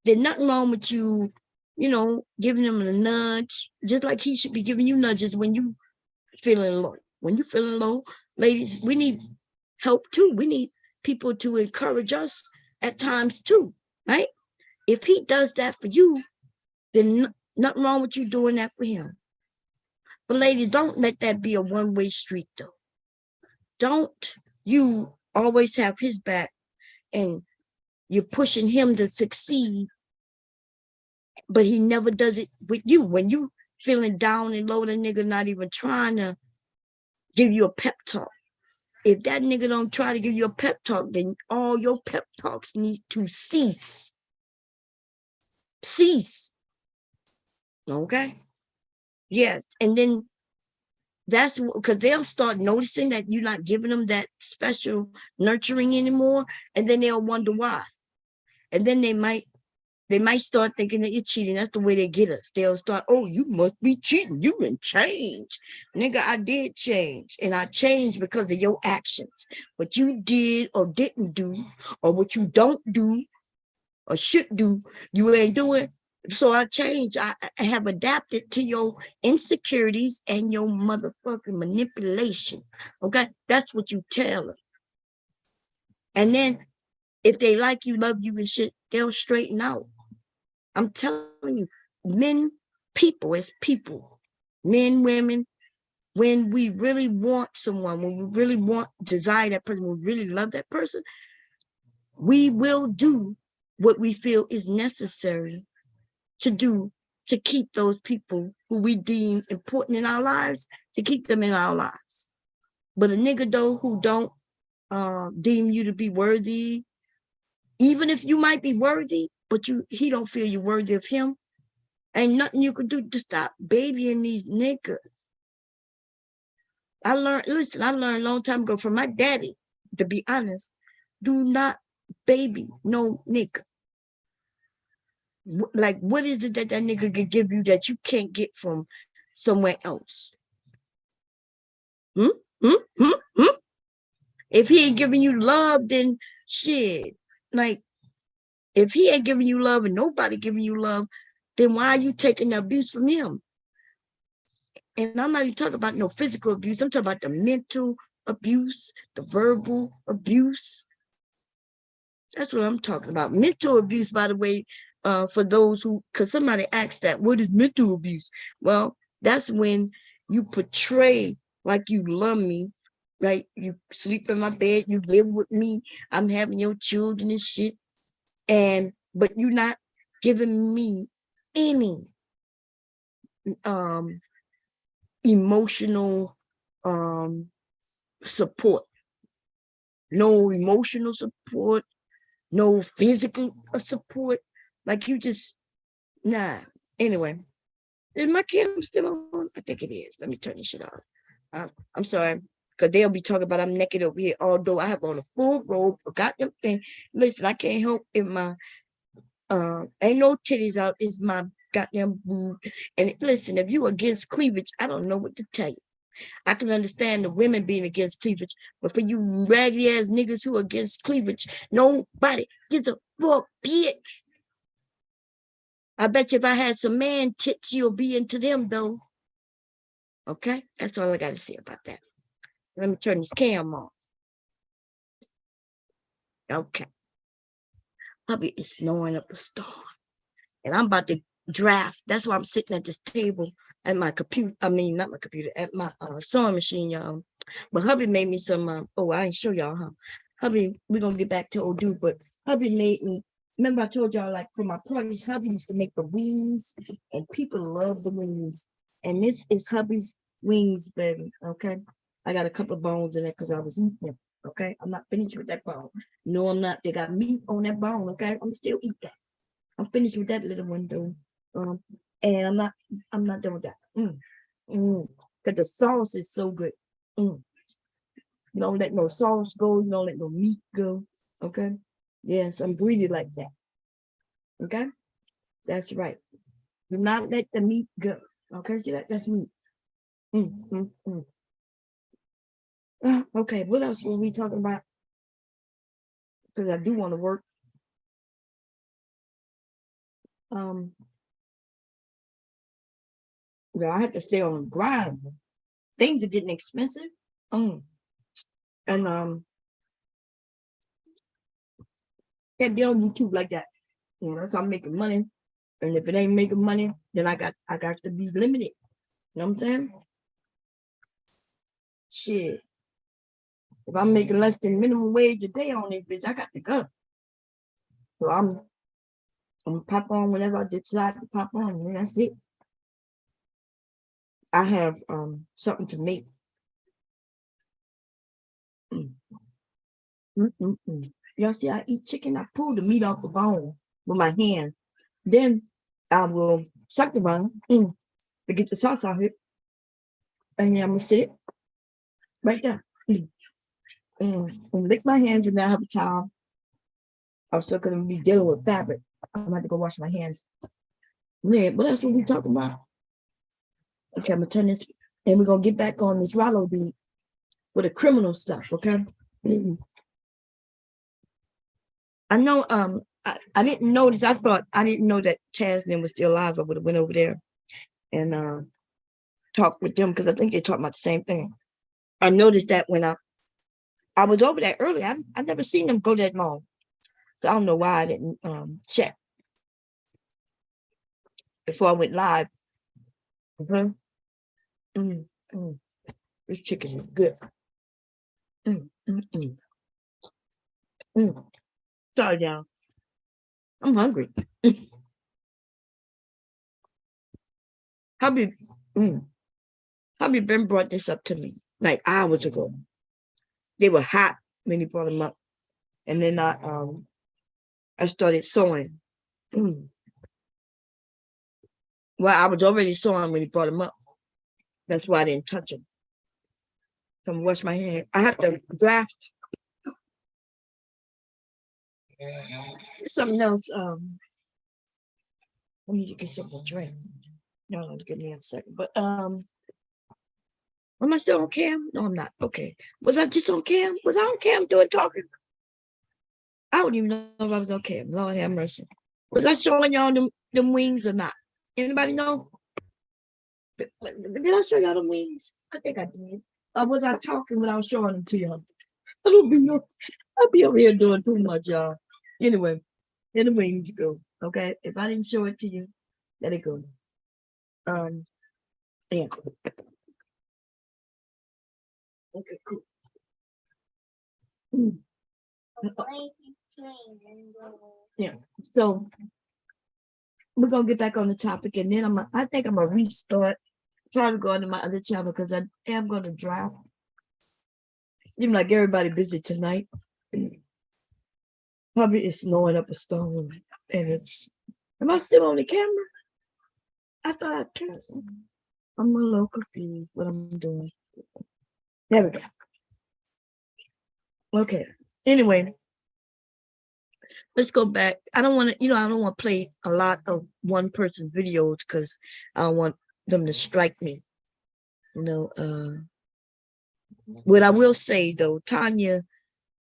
There's nothing wrong with you, you know, giving him a nudge, just like he should be giving you nudges when you feeling low. When you feeling low, ladies, we need help too. We need people to encourage us at times too, right? If he does that for you, then nothing wrong with you doing that for him. But ladies, don't let that be a one-way street though. Don't you always have his back and you're pushing him to succeed, but he never does it with you. When you feeling down and low, the nigga not even trying to give you a pep talk. If that nigga don't try to give you a pep talk, then all your pep talks need to cease. Cease. Okay? Yes. And then that's because they'll start noticing that you're not giving them that special nurturing anymore. And then they'll wonder why. And then they might start thinking that you're cheating. That's the way they get us. They'll start, oh, you must be cheating. You didn't change. Nigga, I did change. And I changed because of your actions. What you did or didn't do, or what you don't do or should do, you ain't doing. So I changed. I have adapted to your insecurities and your motherfucking manipulation. Okay? That's what you tell them. And then if they like you, love you and shit, they'll straighten out. I'm telling you, men, people as people, men, women, when we really want someone, when we really desire that person, when we really love that person, we will do what we feel is necessary to do to keep those people who we deem important in our lives, to keep them in our lives. But a nigga though who don't deem you to be worthy, even if you might be worthy, but he don't feel you're worthy of him, ain't nothing you could do to stop babying these niggas. I learned a long time ago from my daddy, to be honest, do not baby no nigga. Like, what is it that nigga can give you that you can't get from somewhere else? If he ain't giving you love, then shit. Like, if he ain't giving you love and nobody giving you love, then why are you taking the abuse from him? And I'm not even talking about no physical abuse. I'm talking about the mental abuse, the verbal abuse. That's what I'm talking about. Mental abuse, by the way, for those who, because somebody asked that, what is mental abuse? Well, that's when you portray like you love me, right? You sleep in my bed, you live with me, I'm having your children and shit. And but you're not giving me any emotional support. No emotional support, no physical support. Like you just nah. Anyway, is my camera still on? I think it is. Let me turn this shit off. I'm sorry. Because they'll be talking about I'm naked over here, although I have on a full robe, a goddamn thing. Listen, I can't help if my ain't no titties out, it's my goddamn boob. And listen, if you against cleavage, I don't know what to tell you. I can understand the women being against cleavage, but for you raggedy ass niggas who are against cleavage, nobody gives a fuck, bitch. I bet you if I had some man tits, you'll be into them though. Okay, that's all I got to say about that. Let me turn this cam on. Okay. Hubby is snowing up a storm. And I'm about to draft. That's why I'm sitting at this table at my computer. I mean, not my computer, at my sewing machine, y'all. But hubby made me some, oh, I didn't show y'all, huh? Hubby, we're going to get back to old dude, but hubby made me, remember I told y'all, like, for my parties, hubby used to make the wings, and people love the wings. And this is hubby's wings, baby, okay? I got a couple of bones in it because I was eating them, okay? I'm not finished with that bone. No, I'm not. They got meat on that bone, okay? I'm still eat that. I'm finished with that little one though. And I'm not done with that. Because the sauce is so good. You don't let no sauce go, you don't let no meat go. Okay? Yes, I'm greedy like that. Okay? That's right. Do not let the meat go. Okay, see that? That's meat. Okay, what else were we talking about? Because I do want to work. Well, I have to stay on the grind. Things are getting expensive. And can't be on YouTube like that. You know, so I'm making money. And if it ain't making money, then I got to be limited. You know what I'm saying? Shit. If I'm making less than minimum wage a day on this bitch, I got to go. So I'm gonna pop on whenever I decide to pop on, and that's it. I have something to make. Y'all see, I eat chicken. I pull the meat off the bone with my hand. Then I will suck the bone to get the sauce out of it. And I'm gonna sit it right there. And lick my hands and I have a towel. Also, because I'm gonna be dealing with fabric. I'm gonna have to go wash my hands. Yeah, but that's what we talking about. Okay, I'm gonna turn this, and we're gonna get back on this Rello beat for the criminal stuff, okay? I know I didn't notice, I didn't know that Tasman was still alive. I would have went over there and talked with them because I think they talked about the same thing. I noticed that when I was over there earlier, I never seen them go that long. So I don't know why I didn't check before I went live. This chicken is good. Sorry, y'all. I'm hungry. Hubby Ben brought this up to me like hours ago. They were hot when he brought them up, and then I started sewing. Well, I was already sewing when he brought them up. That's why I didn't touch them. So I'm gonna wash my hand. I have to draft something else. Let me get something to drink. No, give me a second. But am I still on cam? No, I'm not. Okay. Was I just on cam? Was I on cam doing talking? I don't even know if I was on cam. Lord have mercy. Was I showing y'all them wings or not? Anybody know? Did I show y'all the wings? I think I did. Or was I talking when I was showing them to y'all? I don't be know. I'll be over here doing too much, y'all. Anyway, here the wings go. Okay. If I didn't show it to you, let it go. Yeah. Okay, cool. Yeah. So we're gonna get back on the topic, and then I think I'm gonna restart. Try to go into my other channel because I am gonna drive. Seems like everybody busy tonight. Probably is snowing up a storm, and it's. Am I still on the camera? I thought I turned. I'm a little confused what I'm doing. There we go. Okay. Anyway, let's go back. I don't want to, I don't want to play a lot of one person's videos because I don't want them to strike me. What I will say though, Tanya,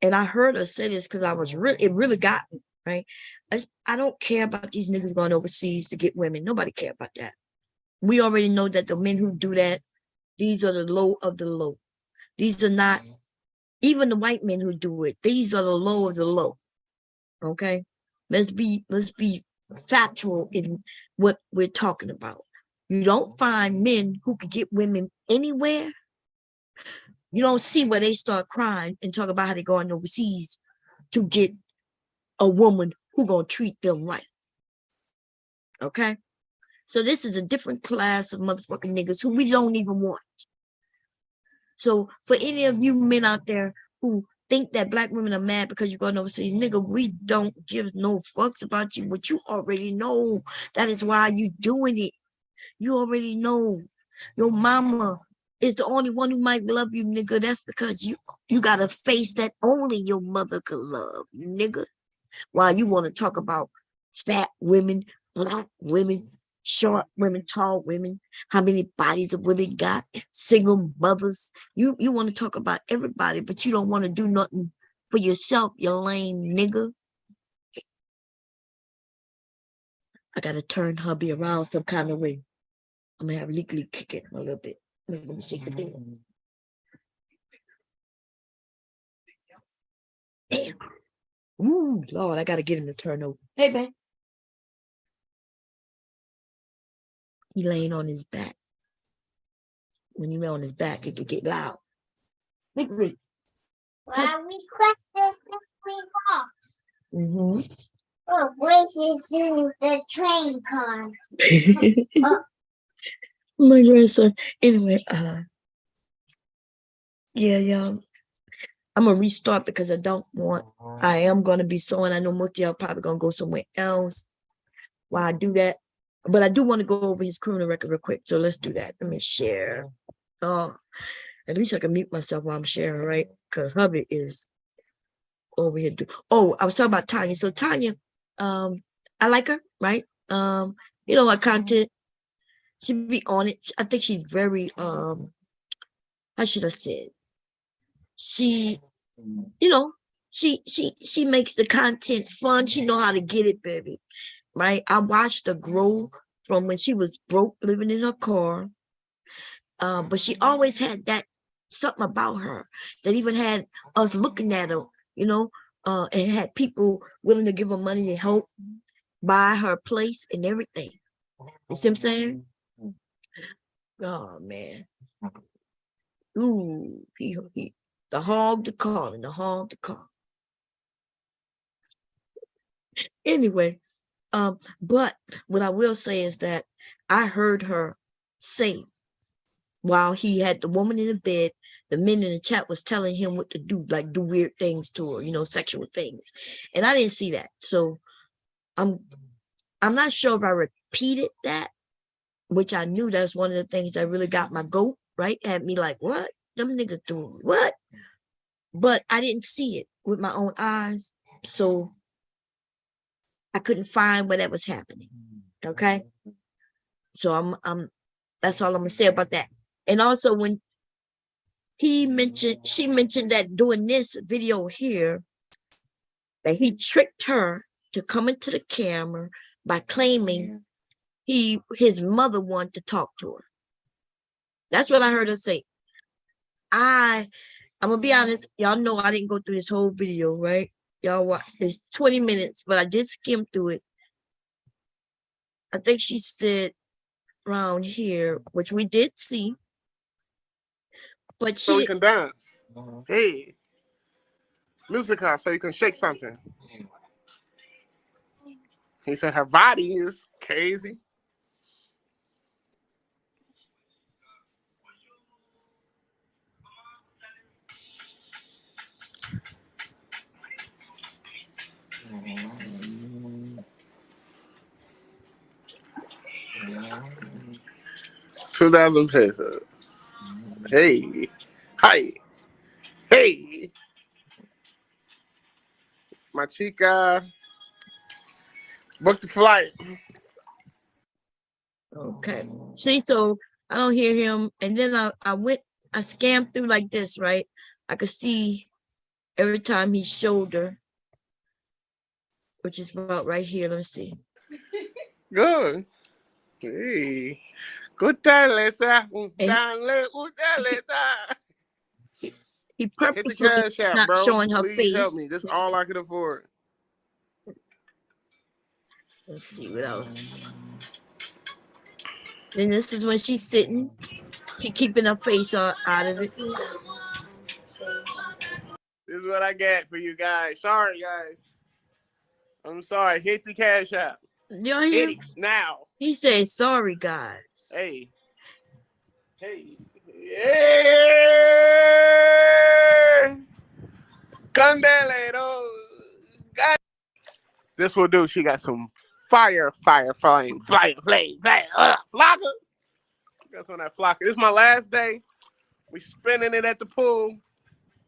and I heard her say this because it really got me, right? I don't care about these niggas going overseas to get women. Nobody care about that. We already know that the men who do that, these are the low of the low. These are not even the white men who do it. These are the low of the low. Okay, let's be factual in what we're talking about. You don't find men who can get women anywhere. You don't see where they start crying and talk about how they're going overseas to get a woman who gonna treat them right. Okay, so this is a different class of motherfucking niggas who we don't even want. So for any of you men out there who think that black women are mad because you're going overseas, nigga, we don't give no fucks about you, but you already know that is why you doing it. You already know your mama is the only one who might love you, nigga. That's because you got a face that only your mother could love, nigga. While you want to talk about fat women, black women, short women, tall women, how many bodies of women got, single mothers. You want to talk about everybody, but you don't want to do nothing for yourself, you lame nigga. I gotta turn hubby around some kind of way. I'm gonna have legally kick it a little bit. Let me shake the door. Damn. Ooh, Lord, I gotta get him to turn over. Hey, man. He laying on his back. When you lay on his back, it can get loud. Why we question box? Oh, voices in the train car. My grandson. Anyway, yeah, y'all. I'm gonna restart because I am gonna be sewing. I know most of y'all probably gonna go somewhere else while I do that. But I do want to go over his criminal record real quick. So let's do that. Let me share. Oh, at least I can mute myself while I'm sharing, right? Because hubby is over here. I was talking about Tanya. So Tanya, I like her, right? Her content, she be on it. I think she's very, how should I say it? She makes the content fun. She know how to get it, baby. Right? I watched her grow from when she was broke, living in her car. But she always had that something about her that even had us looking at her, and had people willing to give her money to help buy her place and everything. You see what I'm saying? Oh man. Ooh, the hog to call and the hog to call. Anyway, but what I will say is that I heard her say while he had the woman in the bed, the men in the chat was telling him what to do, like do weird things to her, sexual things. And I didn't see that. So I'm not sure if I repeated that, which I knew that's one of the things that really got my goat, right? Had me like, what? Them niggas doing what? But I didn't see it with my own eyes. So I couldn't find where that was happening. Okay. So that's all I'm gonna say about that. And also when she mentioned that doing this video here, that he tricked her to come into the camera by claiming his mother wanted to talk to her. That's what I heard her say. I'm gonna be honest, y'all know I didn't go through this whole video, right? Y'all watch, it's 20 minutes, but I did skim through it. I think she said around here, which we did see. But so we can dance. Hey. Musica, so you can shake something. He said her body is crazy. $2,000. Hey, hi, hey, my chica, book the flight. Okay. See, so I don't hear him. And then I scanned through like this, right? I could see every time he showed her, which is about right here. Let's see. Good. Hey, good time, Lisa. He Hit the purposely cash app, not bro. showing her Please help me. face. This is all I can afford. Let's see what else. Then this is when she's sitting. She keeping her face out of it. This is what I get for you guys. Sorry, guys. I'm sorry. Hit the cash app. Y'all Hit hear? it now. He said, "Sorry, guys." Hey. Hey. Yeah. Candelero. This will do. She got some fire, flame. Flocka. That's on that flocka. This is my last day. We spending it at the pool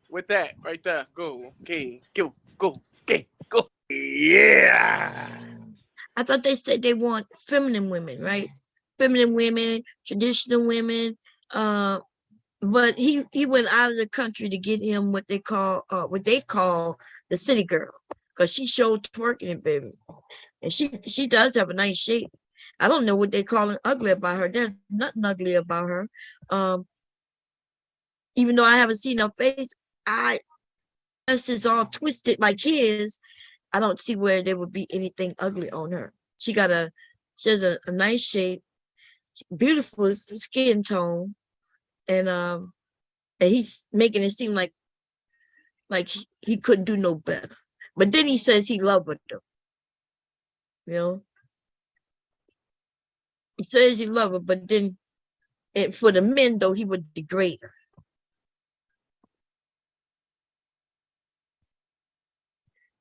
with that right there. Go. Okay. Go. Yeah. I thought they said they want feminine women, right? Feminine women, traditional women. But he went out of the country to get him what they call the city girl, because she showed twerking it, baby, and she does have a nice shape. I don't know what they call ugly about her. There's nothing ugly about her. Even though I haven't seen her face, unless it's all twisted like his, I don't see where there would be anything ugly on her. She has a nice shape, beautiful skin tone, and he's making it seem like he couldn't do no better. But then he says he loved her though. You know? He says he loved her, but then for the men though, he would degrade her.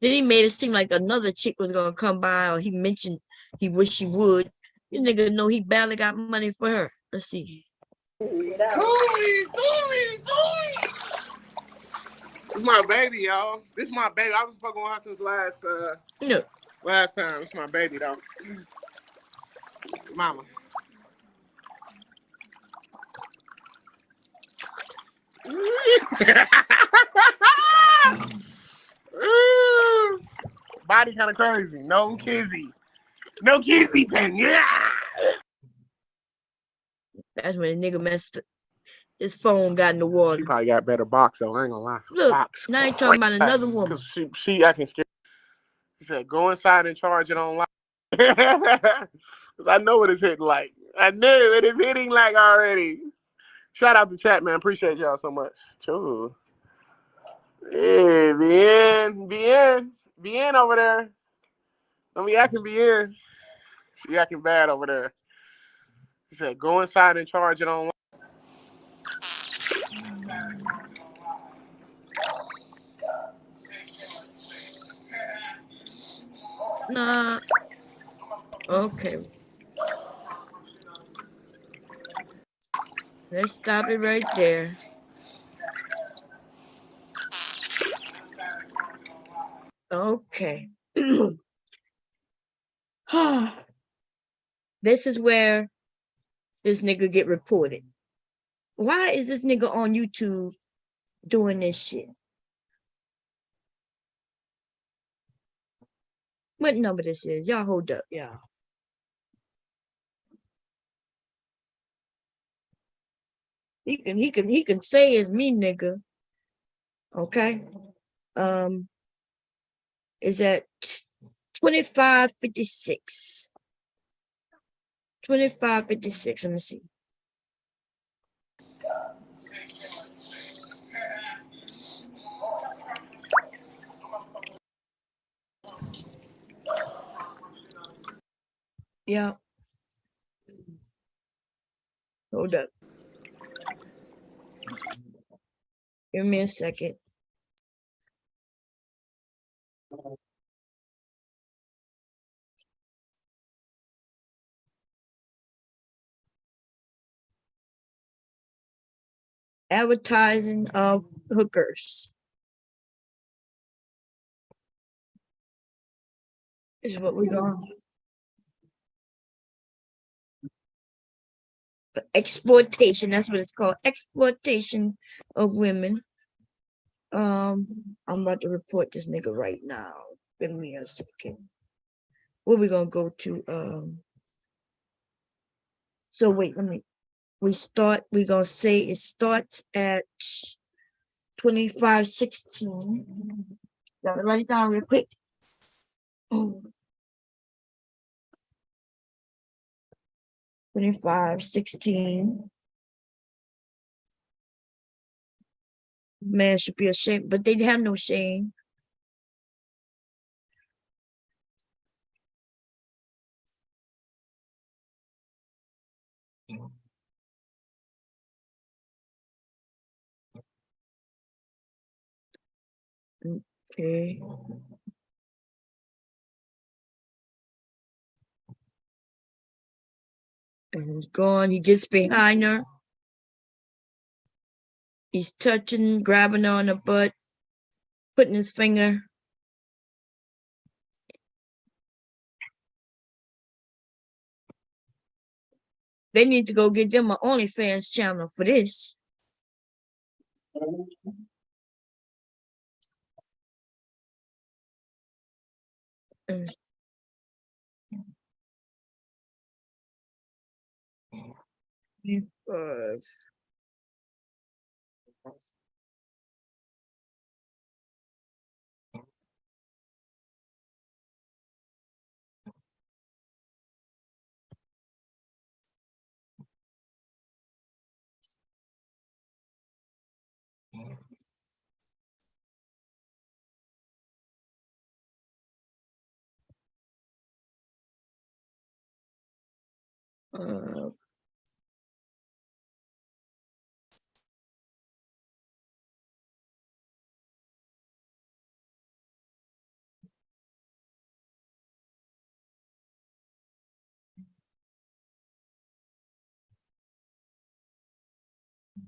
Then he made it seem like another chick was gonna come by, or he mentioned he wished she would. You nigga know he barely got money for her. Let's see. This is my baby, y'all. This is my baby. I've been fucking with her since last time. It's my baby, though. Mama. Body kind of crazy. No kizzy thing. Yeah. That's when the nigga messed up. His phone got in the water. She probably got better box though. I ain't gonna lie. Look, Box now you talking about another woman. She acting scared. She said, "Go inside and charge it online." Cause I know what it's hitting like. I knew it is hitting like already. Shout out to chat, man. Appreciate y'all so much. True. Hey, bien over there. I mean, I can be in. She acting bad over there. She said, "Go inside and charge it online." Nah. Okay. Let's stop it right there. Okay. This is where this nigga get reported. Why is this nigga on YouTube doing this shit? What number this is? Y'all hold up, y'all. He can say it's me, nigga. Okay. Is at 2556. 2556. Let me see. Yeah. Hold up. Give me a second. Advertising of hookers is what we're going. Exploitation. That's what it's called. Exploitation of women. I'm about to report this nigga right now. Give me a second. Where we gonna go to? So wait, we're gonna say it starts at 2516. Gotta write it down real quick. 2516. Man should be ashamed, but they have no shame. Okay. And he's gone. He gets behind her. He's touching, grabbing her on the butt, putting his finger. They need to go get them an OnlyFans channel for this. Uh,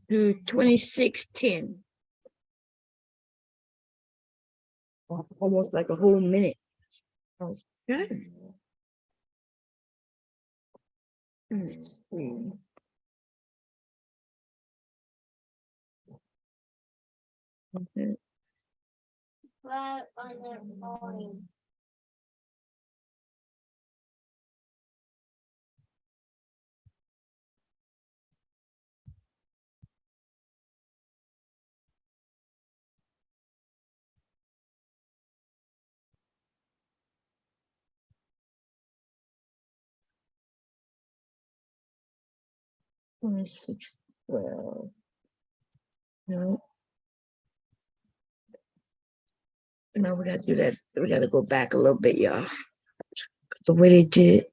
to 2610. Almost like a whole minute. Okay. Let's see. Okay. 2612. No. No, we gotta do that. We gotta go back a little bit, y'all. The way they did.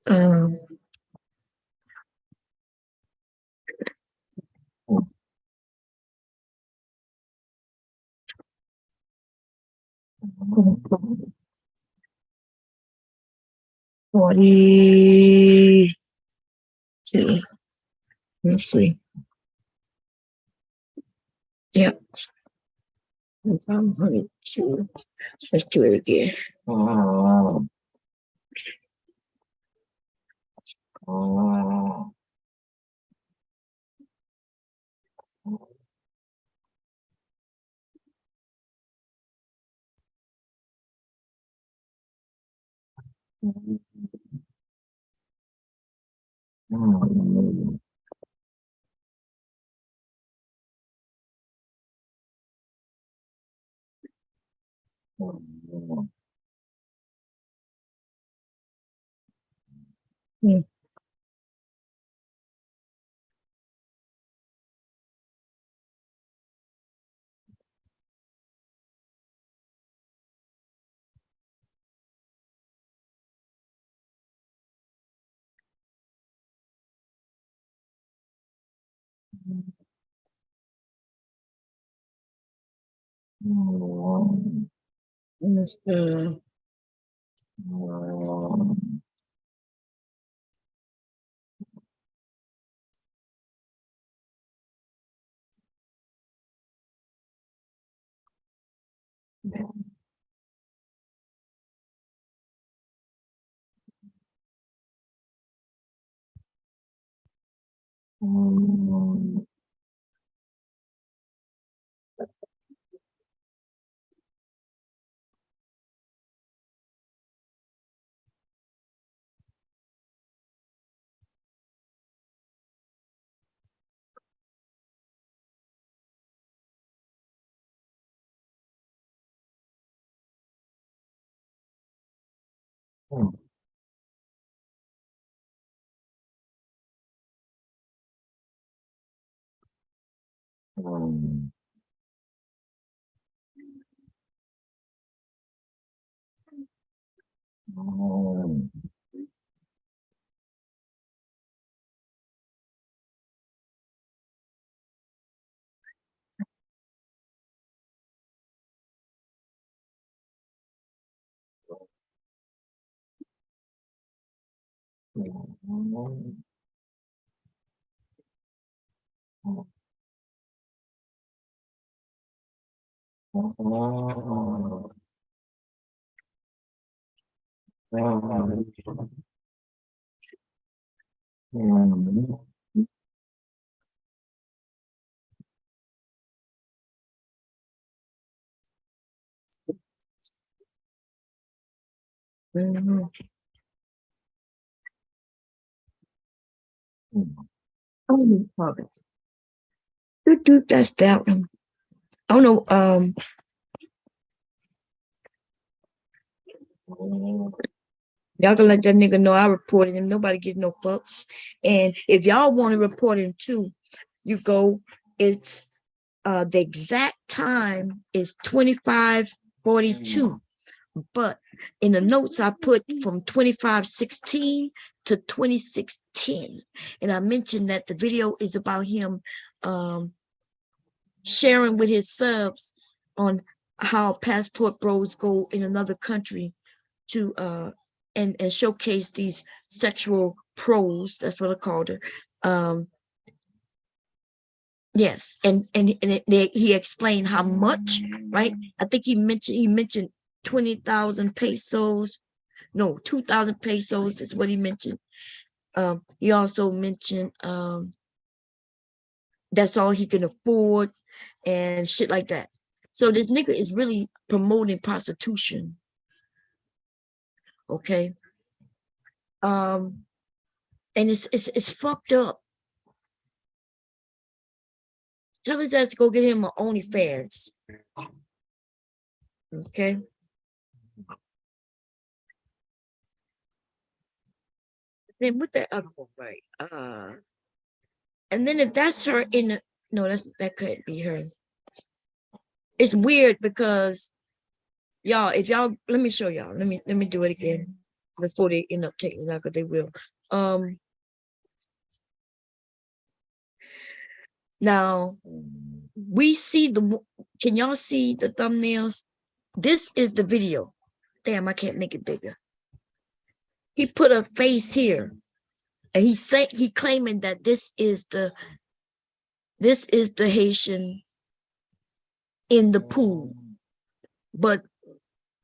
Um. Forty. Let's see. Yep. 102. Let's do it again. Oh. Oh. Hmm. Mr. That's that one. I don't know. Y'all gonna let that nigga know I reported him. Nobody get no fucks. And if y'all want to report him too, you go. It's the exact time is 25:42. But in the notes I put from 25:16 to 26:10. And I mentioned that the video is about him sharing with his subs on how passport bros go in another country to and showcase these sexual pros. That's what I called her. Yes, and he explained how much, right? I think he mentioned 20,000 pesos. No, 2,000 pesos is what he mentioned. He also mentioned that's all he can afford and shit like that. So this nigga is really promoting prostitution. Okay. And it's fucked up. Tell his ass to go get him an OnlyFans. Okay. Then with that other one, right? And then if that's her in the no, that couldn't be her. It's weird because y'all, if y'all let me show y'all. Let me do it again before they end up taking it out, because they will. Now we see can y'all see the thumbnails? This is the video. Damn, I can't make it bigger. He put a face here, and he claiming that this is the Haitian in the pool,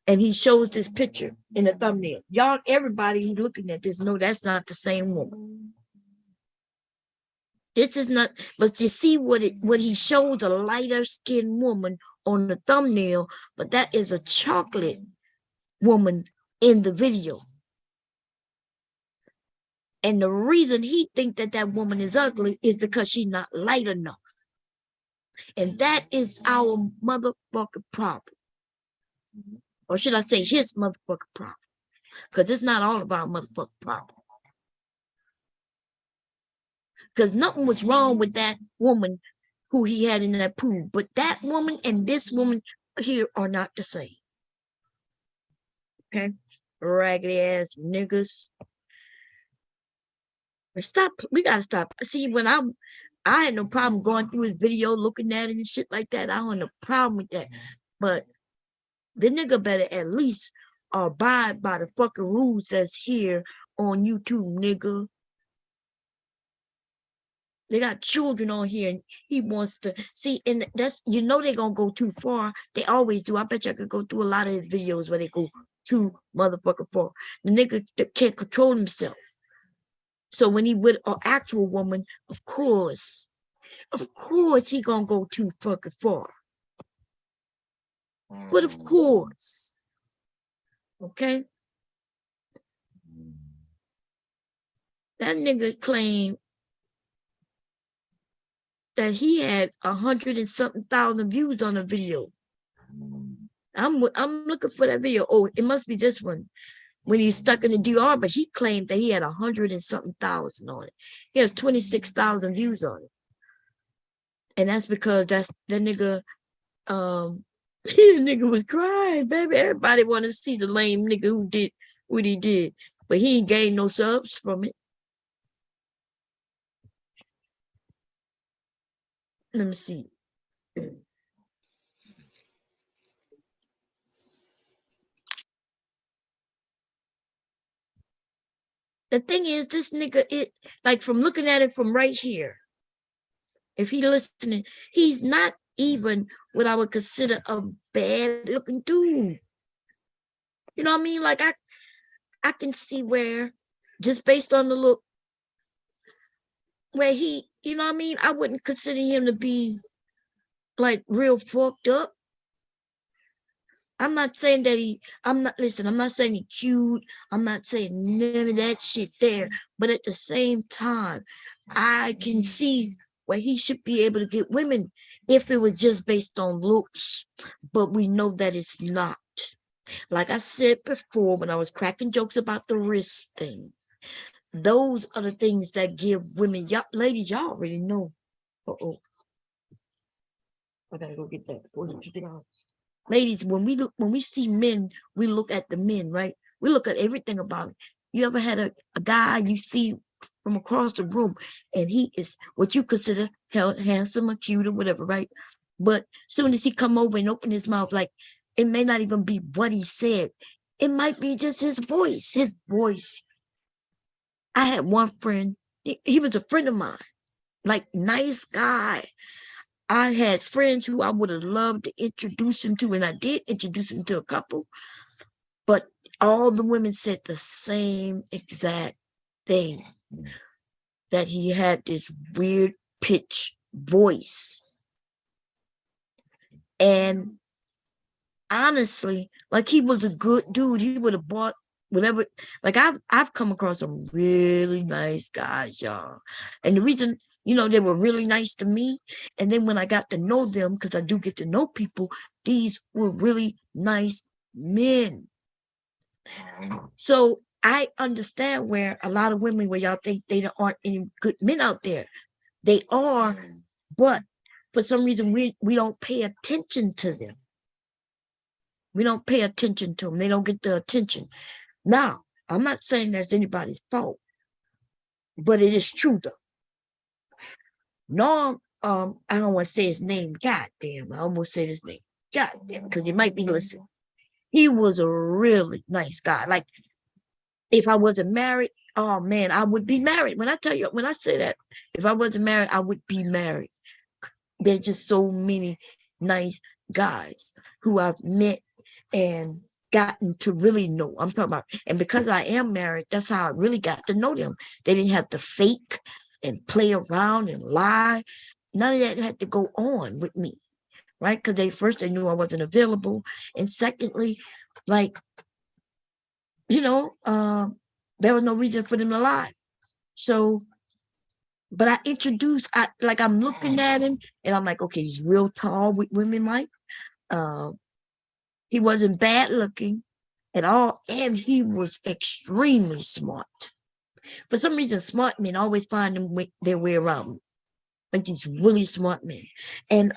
and he shows this picture in the thumbnail. Y'all, everybody who's looking at this know that's not the same woman. This is not, but you see what he shows a lighter skinned woman on the thumbnail, but that is a chocolate woman in the video. And the reason he think that woman is ugly is because she's not light enough. And that is our motherfucking problem. Or should I say his motherfucking problem? Because it's not all about motherfucking problem. Because nothing was wrong with that woman who he had in that pool. But that woman and this woman here are not the same. Okay? Raggedy ass niggas. But stop. We gotta stop. See, when I had no problem going through his video, looking at it and shit like that. I don't have no problem with that. But the nigga better at least abide by the fucking rules that's here on YouTube, nigga. They got children on here and he wants to see, and that's, you know, they're gonna go too far. They always do. I bet you I could go through a lot of his videos where they go too motherfucking far. The nigga can't control himself. So when he with an actual woman, of course he gonna go too fucking far. But of course, okay? That nigga claimed that he had 100 and something thousand views on a video. I'm looking for that video. Oh, it must be this one. When he's stuck in the DR, but he claimed that he had 100 and something thousand on it. He has 26,000 views on it. And that's because that nigga, the nigga was crying, baby. Everybody want to see the lame nigga who did what he did. But he ain't gained no subs from it. Let me see. The thing is, this nigga, like from looking at it from right here, if he listening, he's not even what I would consider a bad looking dude. You know what I mean? Like I can see where, just based on the look, where he, you know what I mean? I wouldn't consider him to be like real fucked up. I'm not saying that I'm not saying he's cute. I'm not saying none of that shit there. But at the same time, I can see where he should be able to get women if it was just based on looks. But we know that it's not. Like I said before, when I was cracking jokes about the wrist thing, those are the things that give women, y'all, ladies, y'all already know. Uh-oh. I gotta go get that. Ladies, when we see men, we look at the men, right? We look at everything about it. You ever had a guy you see from across the room and he is what you consider handsome or cute or whatever, right? But soon as he come over and open his mouth, like it may not even be what he said. It might be just his voice. His voice. I had one friend, he was a friend of mine, like nice guy. I had friends who I would have loved to introduce him to, and I did introduce him to a couple, but all the women said the same exact thing, that he had this weird pitch voice. And honestly, like he was a good dude. He would have bought whatever. Like I've come across some really nice guys, y'all. And the reason, you know, they were really nice to me. And then when I got to know them, because I do get to know people, these were really nice men. So I understand where a lot of women, where y'all think they aren't any good men out there. They are, but for some reason we don't pay attention to them. We don't pay attention to them. They don't get the attention. Now, I'm not saying that's anybody's fault, but it is true though. Norm, I don't want to say his name. God damn, I almost said his name. God damn, because he might be listening. He was a really nice guy. Like, if I wasn't married, oh man, I would be married. When I tell you, when I say that, if I wasn't married, I would be married. There's just so many nice guys who I've met and gotten to really know. I'm talking about, and because I am married, that's how I really got to know them. They didn't have to fake and play around and lie. None of that had to go on with me, right? Because they knew I wasn't available, and secondly, like, you know, there was no reason for them to lie. So, but I introduced, I'm looking at him, and I'm like, okay, he's real tall with women, like, he wasn't bad looking at all, and he was extremely smart. For some reason, smart men always find their way around me, like these really smart men. And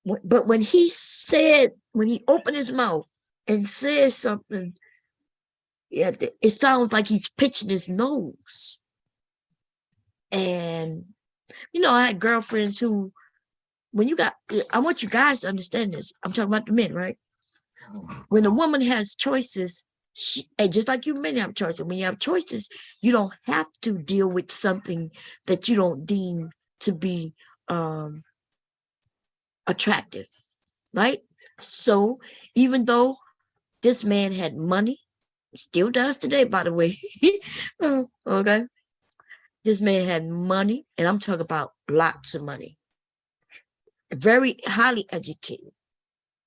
but when he opened his mouth and said something, yeah, it sounds like he's pitching his nose. And you know, I had girlfriends who when you got, I want you guys to understand this. I'm talking about the men, right? When a woman has choices, and just like you men have choices, when you have choices, you don't have to deal with something that you don't deem to be attractive, right? So even though this man had money, still does today, by the way. Okay. This man had money, and I'm talking about lots of money. Very highly educated,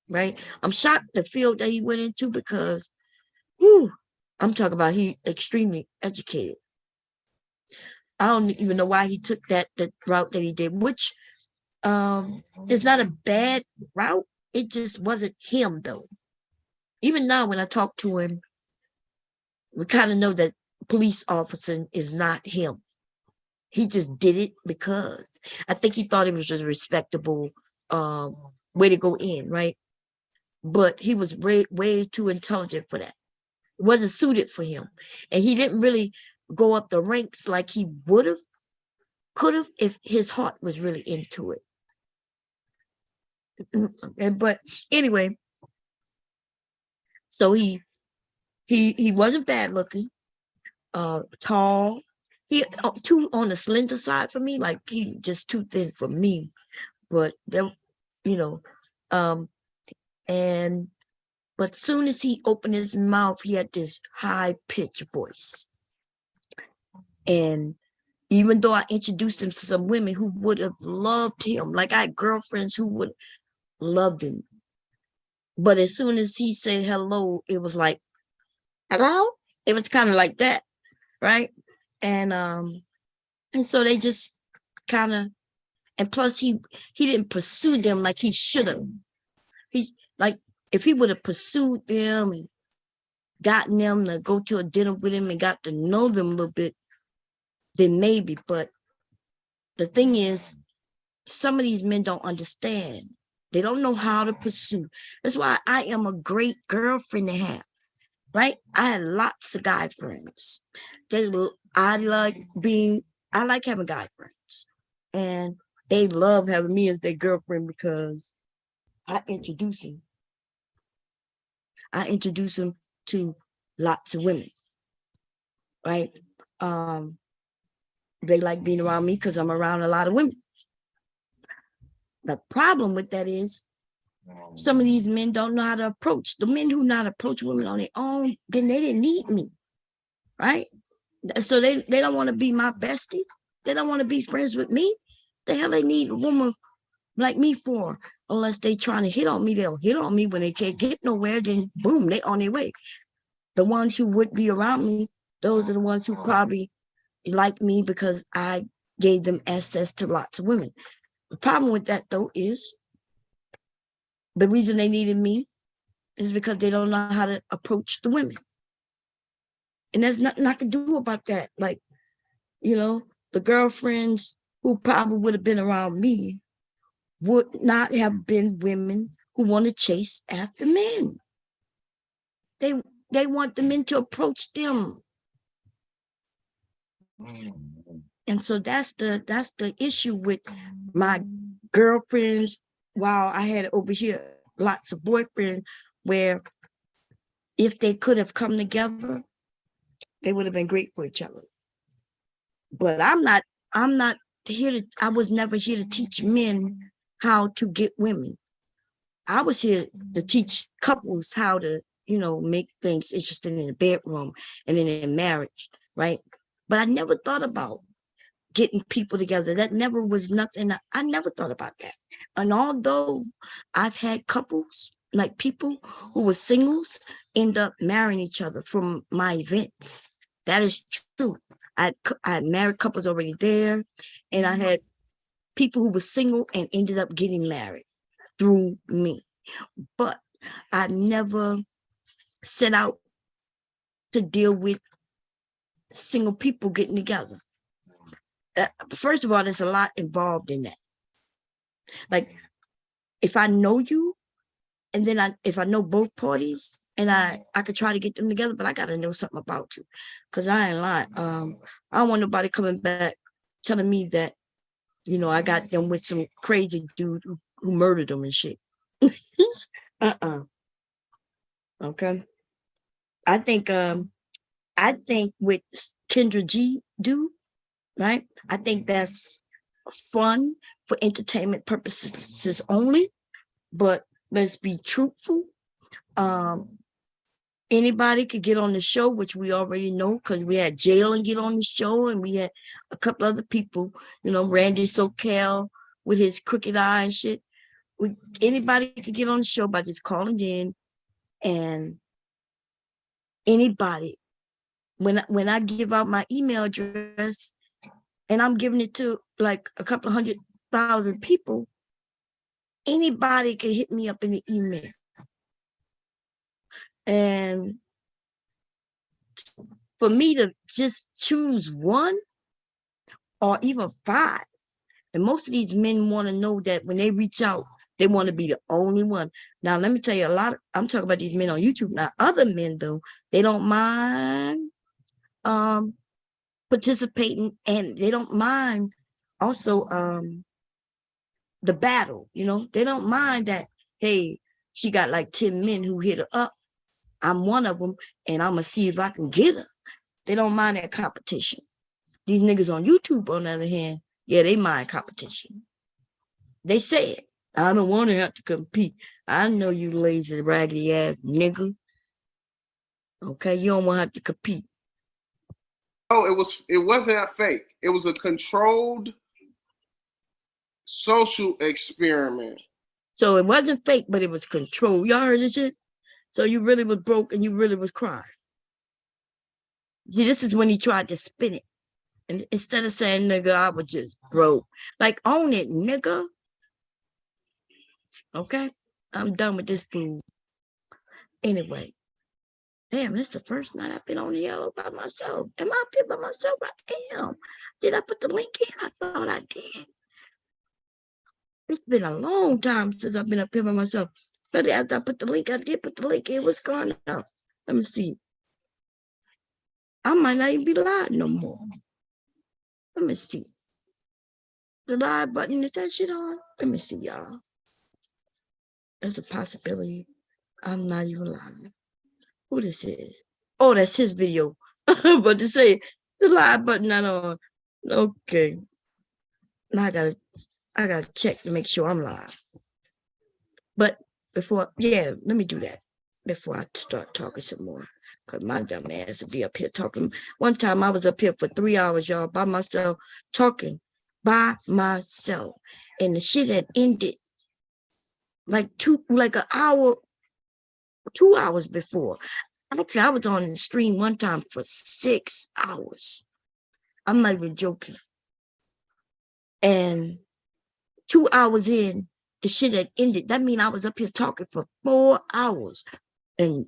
right? I'm shocked the field that he went into because, whew, I'm talking about he extremely educated. I don't even know why he took that route that he did, which is not a bad route. It just wasn't him though. Even now when I talk to him, we kind of know that police officer is not him. He just did it because I think he thought it was just a respectable way to go in, right? But he was way too intelligent for that. It wasn't suited for him. And he didn't really go up the ranks like he would have, could have, if his heart was really into it. But anyway, so he wasn't bad looking, tall. He too on the slender side for me, like he just too thin for me. But there, you know, but soon as he opened his mouth, he had this high pitched voice. And even though I introduced him to some women who would have loved him, like I had girlfriends who would love him. But as soon as he said hello, it was like, hello? It was kind of like that, right? And so they just kind of, and plus he didn't pursue them like he should have. He, like, if he would have pursued them and gotten them to go to a dinner with him and got to know them a little bit, then maybe. But the thing is, some of these men don't understand. They don't know how to pursue. That's why I am a great girlfriend to have, right? I had lots of guy friends. I like having guy friends. And they love having me as their girlfriend because I introduce them. I introduce them to lots of women, right? They like being around me because I'm around a lot of women. The problem with that is some of these men don't know how to approach. The men who know how to approach women on their own, then they didn't need me, right? So they don't want to be my bestie. They don't want to be friends with me. The hell they need a woman like me for? Unless they trying to hit on me, they'll hit on me. When they can't get nowhere, then boom, they on their way. The ones who would be around me, those are the ones who probably like me because I gave them access to lots of women. The problem with that though is the reason they needed me is because they don't know how to approach the women. And there's nothing I can do about that. Like, the girlfriends who probably would have been around me would not have been women who want to chase after men. They want the men to approach them. And so that's the issue with my girlfriends. While I had over here lots of boyfriends where if they could have come together, they would have been great for each other. But I'm not I was never here to teach men how to get women. I was here to teach couples how to, make things interesting in the bedroom and in their marriage, right? But I never thought about getting people together. That never was nothing. I never thought about that. And although I've had couples, like people who were singles, end up marrying each other from my events. That is true. I had married couples already there, and I had people who were single and ended up getting married through me. But I never set out to deal with single people getting together. First of all, there's a lot involved in that. Like, if I know you, and then if I know both parties, and I could try to get them together, but I got to know something about you, because I ain't lying. I don't want nobody coming back telling me that You know, I got them with some crazy dude who murdered them and shit. Okay. I think with Kendra G do, right? I think that's fun for entertainment purposes only. But let's be truthful. Anybody could get on the show, which we already know because we had Jalen get on the show, and we had a couple other people, you know, Randy SoCal with his crooked eye and shit. Anybody could get on the show by just calling in, and anybody, when I give out my email address and I'm giving it to like a couple 100,000 people, anybody can hit me up in the email. And for me to just choose one or even 5, and most of these men want to know that when they reach out, they want to be the only one. Now, let me tell you, I'm talking about these men on YouTube. Now, other men, though, they don't mind participating, and they don't mind also the battle. You know, they don't mind that, hey, she got like 10 men who hit her up. I'm one of them, and I'm going to see if I can get her. They don't mind that competition. These niggas on YouTube, on the other hand, yeah, they mind competition. They say it. I don't want to have to compete. I know you lazy, raggedy ass nigga. Okay, you don't want to have to compete. Oh, it wasn't fake. It was a controlled social experiment. So it wasn't fake, but it was controlled. Y'all heard this shit? So you really was broke and you really was crying. See, this is when he tried to spin it. And instead of saying, nigga, I was just broke. Like, own it, nigga. Okay? I'm done with this fool. Anyway. Damn, this is the first night I've been on the air by myself. Am I up here by myself? I am. Did I put the link in? I thought I did. It's been a long time since I've been up here by myself. But after I put the link, I did put the link in. What's going on? Let me see. I might not even be live no more. Let me see. The live button, is that shit on? Let me see, y'all. There's a possibility I'm not even live. Who this is? Oh, that's his video. But to say the live button not on. Okay. Now I gotta check to make sure I'm live. But let me do that before I start talking some more. Cause my dumb ass would be up here talking. One time I was up here for 3 hours, y'all, by myself, talking by myself. And the shit had ended like an hour, 2 hours before. Actually, I was on the stream one time for 6 hours. I'm not even joking. And 2 hours in, the shit had ended. That means I was up here talking for 4 hours. And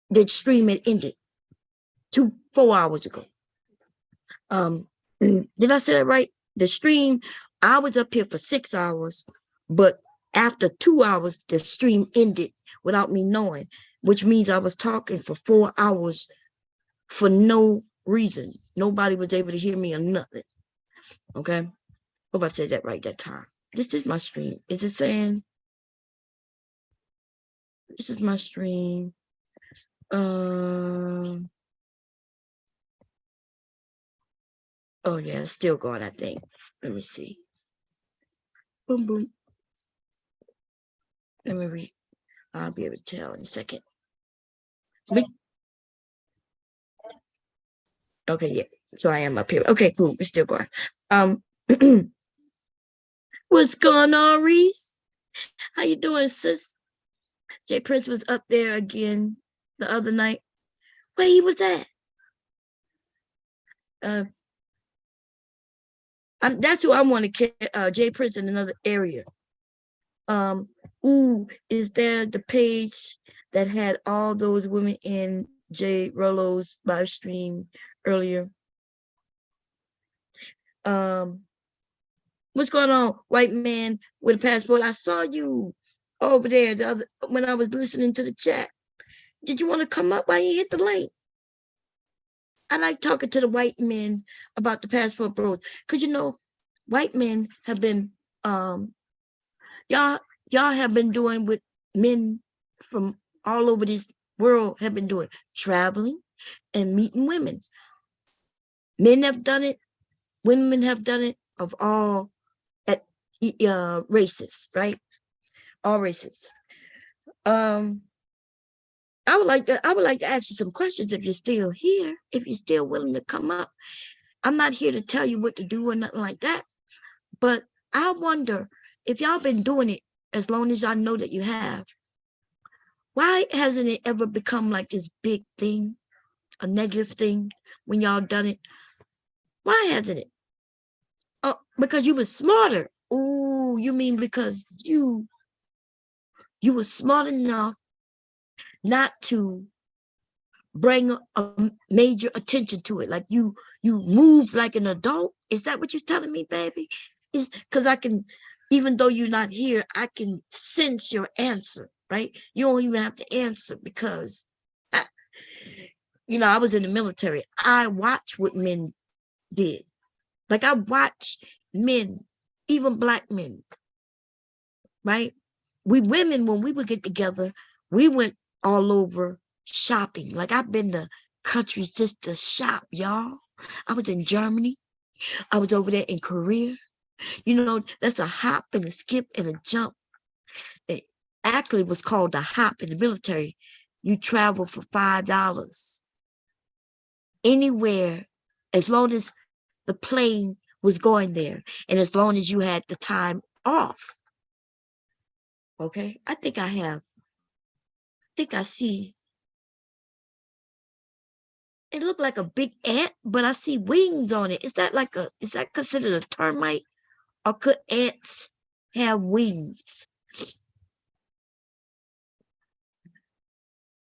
the stream had ended 4 hours ago. Did I say that right? The stream, I was up here for 6 hours, but after 2 hours, the stream ended without me knowing, which means I was talking for 4 hours for no reason. Nobody was able to hear me or nothing. Okay? Hope I said that right that time. This is my stream. Is it saying? This is my stream. Oh yeah, it's still going, I think. Let me see. Boom, boom. Let me read. I'll be able to tell in a second. Okay, yeah. So I am up here. Okay, cool. We're still going. What's going on, Reese? How you doing, sis? Jay Prince was up there again the other night. Where he was at? That's who I want to get. Jay Prince in another area. Is there the page that had all those women in Jay Rello's live stream earlier? What's going on, white man with a passport? I saw you over there when I was listening to the chat. Did you want to come up while you hit the link? I like talking to the white men about the passport bros, because white men have been y'all have been doing what men from all over this world have been doing, traveling and meeting women. Men have done it, women have done it, of all races, right? All races. I would like to ask you some questions if you're still here, if you're still willing to come up. I'm not here to tell you what to do or nothing like that, but I wonder if y'all been doing it as long as y'all know that you have, why hasn't it ever become like this big thing, a negative thing when y'all done it? Why hasn't it? Oh, because you were smarter. Oh, you mean because you were smart enough not to bring a major attention to it. Like you move like an adult. Is that what you're telling me, baby? Is because I can, even though you're not here, I can sense your answer, right? You don't even have to answer because, I was in the military. I watched what men did. Like I watched men, even black men, right? We women, when we would get together, we went all over shopping. Like I've been to countries just to shop, y'all. I was in Germany. I was over there in Korea. That's a hop and a skip and a jump. It actually was called a hop in the military. You travel for $5 anywhere, as long as the plane was going there and as long as you had the time off. Okay, I think I see, it looked like a big ant, but I see wings on it. Is that considered a termite, or could ants have wings?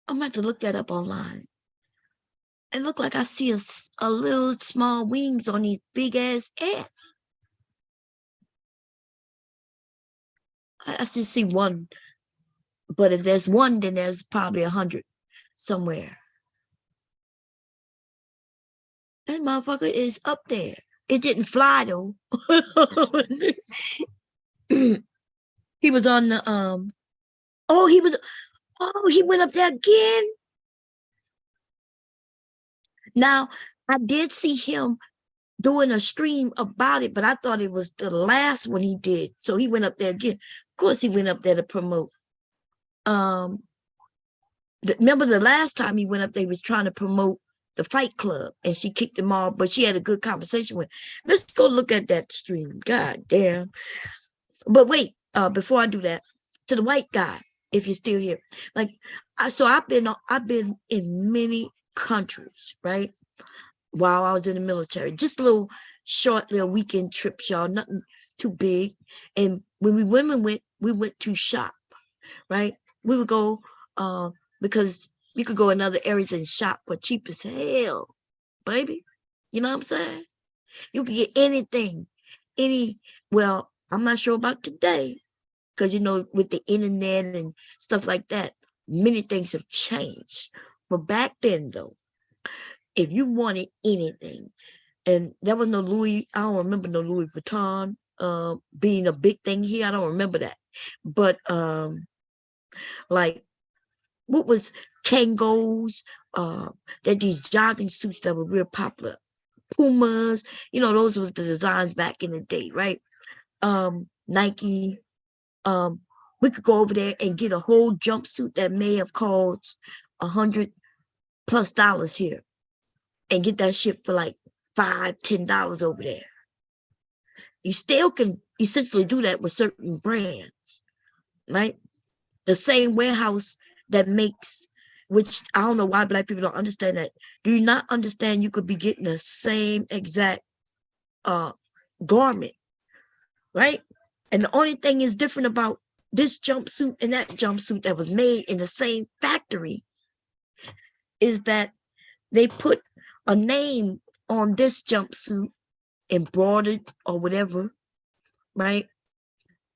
I'm going to look that up online. It looked like I see a little small wings on these big ass ants. I just see one, but if there's one, then there's probably 100 somewhere. That motherfucker is up there. It didn't fly though. He was on the he went up there again. Now, I did see him doing a stream about it, but I thought it was the last one he did. So he went up there again. Of course, he went up there to promote. Remember the last time he went up there, he was trying to promote the Fight Club, and she kicked him off, but she had a good conversation with. Let's go look at that stream. God damn. But wait, before I do that, to the white guy, if you're still here, I've been in many countries, right? While I was in the military, just short little weekend trips, y'all, nothing too big. And when women went, we went to shop, right? We would go because you could go in other areas and shop for cheap as hell, baby. You know what I'm saying? You can get anything, well, I'm not sure about today, because with the internet and stuff like that, many things have changed. But back then, though, if you wanted anything, and there was no Louis, I don't remember no Louis Vuitton being a big thing here. I don't remember that. But like, what was Kangos? That these jogging suits that were real popular. Pumas, those was the designs back in the day, right? Nike. We could go over there and get a whole jumpsuit that may have cost $100+ here, and get that shit for like $5-10 over there. You still can essentially do that with certain brands, right? The same warehouse that makes, which I don't know why black people don't understand that. Do you not understand you could be getting the same exact garment, right? And the only thing is different about this jumpsuit and that jumpsuit that was made in the same factory is that they put a name on this jumpsuit, embroidered or whatever, right?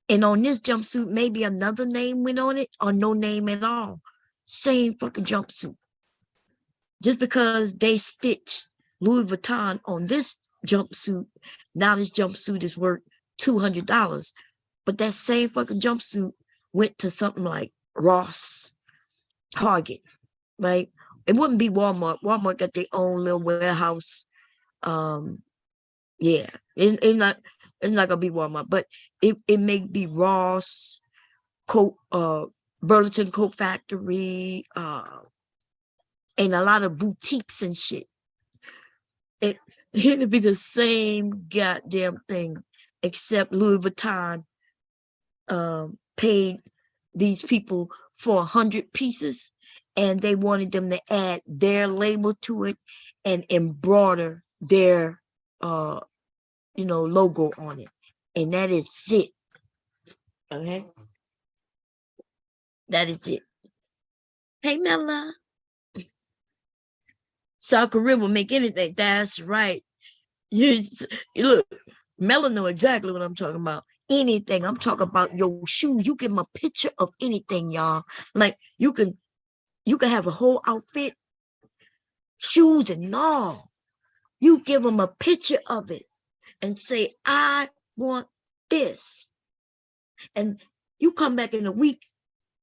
And on this jumpsuit, maybe another name went on it, or no name at all. Same fucking jumpsuit. Just because they stitched Louis Vuitton on this jumpsuit Now this jumpsuit is worth $200. But that same fucking jumpsuit went to something like Ross, Target, right? It wouldn't be Walmart. Walmart got their own little warehouse. Yeah, it's not gonna be Walmart, but it may be Ross, Coat, Burlington Coat Factory, and a lot of boutiques and shit. It'd be the same goddamn thing, except Louis Vuitton paid these people for 100 pieces, and they wanted them to add their label to it and embroider their logo on it, and that is it. Okay, that is it. Hey, Mela. South Korea will make anything. That's right. You look, Mela know exactly what I'm talking about. Anything. I'm talking about your shoes. You give them a picture of anything, y'all. Like you can have a whole outfit, shoes and all. You give them a picture of it and say, I want this. And you come back in a week,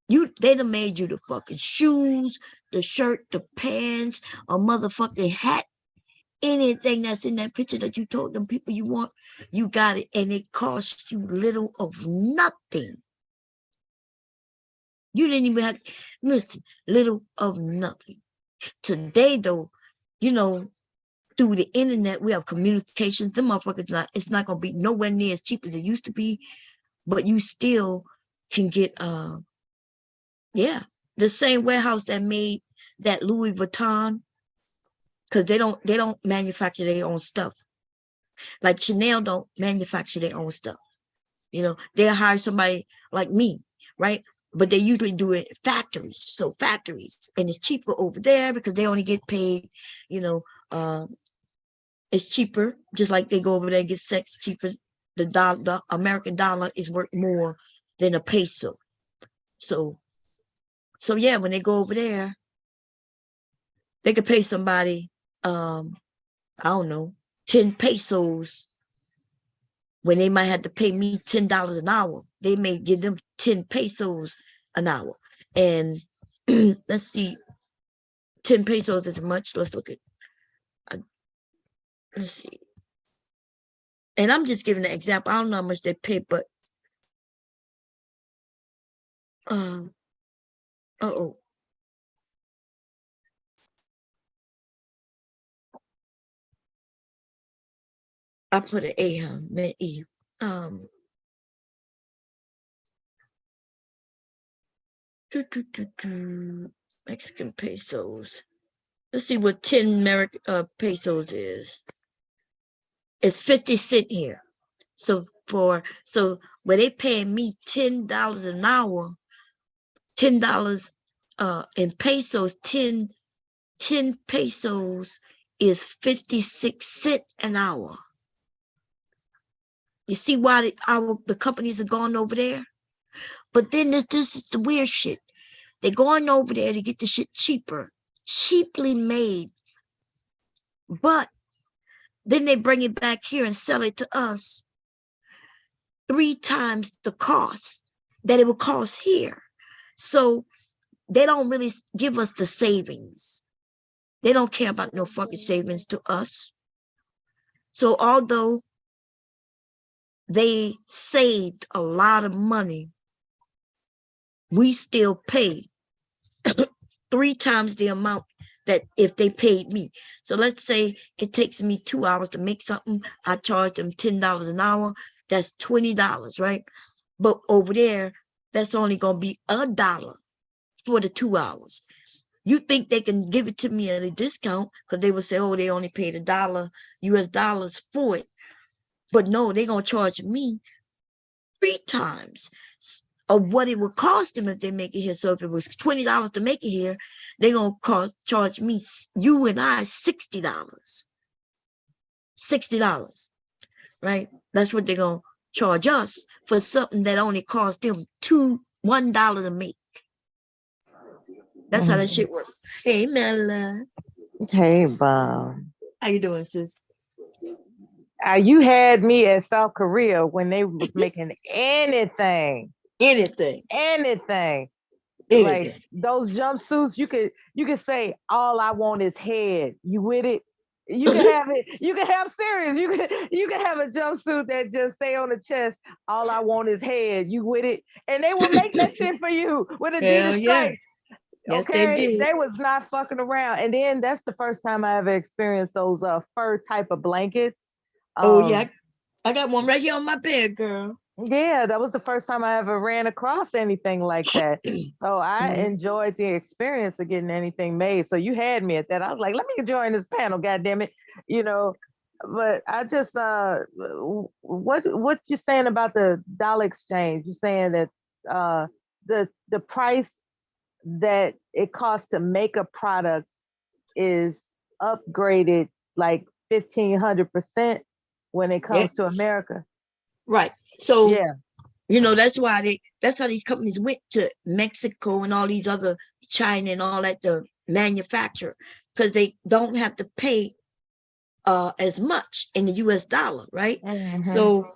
they done made you the fucking shoes, the shirt, the pants, a motherfucking hat, anything that's in that picture that you told them people you want, you got it, and it costs you little of nothing. You didn't even have, listen, little of nothing. Today, though, through the internet, we have communications. The motherfuckers, it's not going to be nowhere near as cheap as it used to be, but you still can get, the same warehouse that made that Louis Vuitton, because they don't manufacture their own stuff. Like Chanel don't manufacture their own stuff. They'll hire somebody like me, right? But they usually do it factories. So factories, and it's cheaper over there because they only get paid, it's cheaper, just like they go over there and get sex cheaper. The American dollar is worth more than a peso. So yeah, when they go over there, they could pay somebody, I don't know, 10 pesos when they might have to pay me $10 an hour. They may give them 10 pesos an hour. And let's see, 10 pesos is much. Let's look at, let's see. And I'm just giving an example. I don't know how much they pay, but I put an A on E. Mexican pesos. Let's see what 10 pesos is. It's 50 cents here. So where they paying me $10 an hour, $10 in pesos, 10 pesos is 56 cents an hour. You see why the companies are going over there? But then this is the weird shit. They're going over there to get the shit cheaply made. But then they bring it back here and sell it to us 3 times the cost that it would cost here. So they don't really give us the savings. They don't care about no fucking savings to us. So although they saved a lot of money, we still pay 3 times the amount that if they paid me. So let's say it takes me 2 hours to make something. I charge them $10 an hour. That's $20, right? But over there, that's only going to be $1 for the 2 hours. You think they can give it to me at a discount because they would say, oh, they only paid $1 US dollars for it. But no, they're going to charge me 3 times of what it would cost them if they make it here. So if it was $20 to make it here, they're going to charge me, you and I, $60. $60, right? That's what they're going to charge us for something that only cost them $1 to make. That's how that shit works. Hey, Mela. Hey, Bob. How you doing, sis? You had me at South Korea when they was making anything. Anything. Like those jumpsuits, you could say, all I want is head. You with it? You can have it. You can have serious. You can have a jumpsuit that just say on the chest, all I want is head. You with it? And they will make that shit for you with Hell Adidas yeah. stripes. Yes, they Okay, did. they was not fucking around. And then that's the first time I ever experienced those fur type of blankets. Oh yeah, I got one right here on my bed, girl. Yeah, that was the first time I ever ran across anything like that. So I enjoyed the experience of getting anything made. So you had me at that. I was like, let me join this panel, goddamn it. You know, but I just what you saying about the dollar exchange? You're saying that the price that it costs to make a product is upgraded like 1,500% when it comes to America. Right. So yeah, that's why that's how these companies went to Mexico and all these other China and all that to manufacture, because they don't have to pay as much in the US dollar, right? So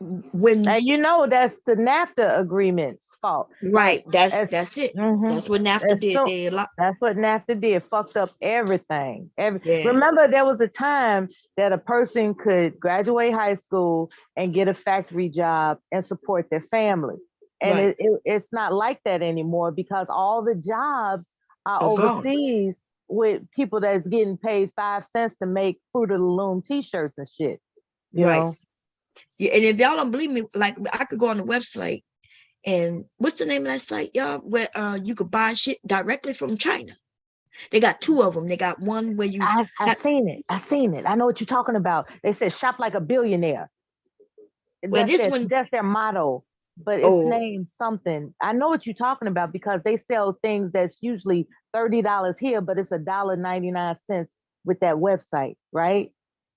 when that's the NAFTA agreement's fault. Right, Like, that's it. That's what NAFTA did. That's what NAFTA did. Fucked up everything. Yeah. Remember, there was a time that a person could graduate high school and get a factory job and support their family. And Right. it's not like that anymore, because all the jobs are Gone. overseas with people that's getting paid 5 cents to make Fruit of the Loom t-shirts and shit. You Right. know? Yeah, and if y'all don't believe me, like, I could go on the website, and what's the name of that site, y'all, where you could buy shit directly from China. They got 2 of them. They got one where you I've seen it. I know what you're talking about. They said shop like a billionaire. Well, That's their motto, but it's named something. I know what you're talking about, because they sell things that's usually $30 here, but it's $1.99 with that website, right?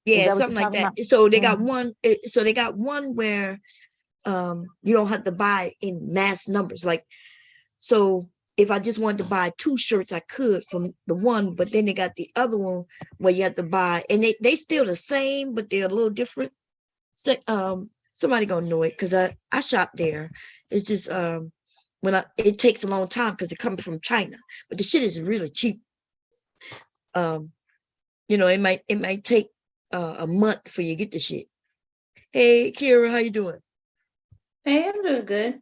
Yeah, something like that. About? So they got one. So they got one where you don't have to buy in mass numbers. Like, so if I just wanted to buy 2 shirts, I could from the one, but then they got the other one where you have to buy, and they still the same, but they're a little different. So somebody gonna know it, because I shop there. It's just it takes a long time because it comes from China, but the shit is really cheap. It might take a month for you to get the shit. Hey, Kira, how you doing? Hey, I'm doing good.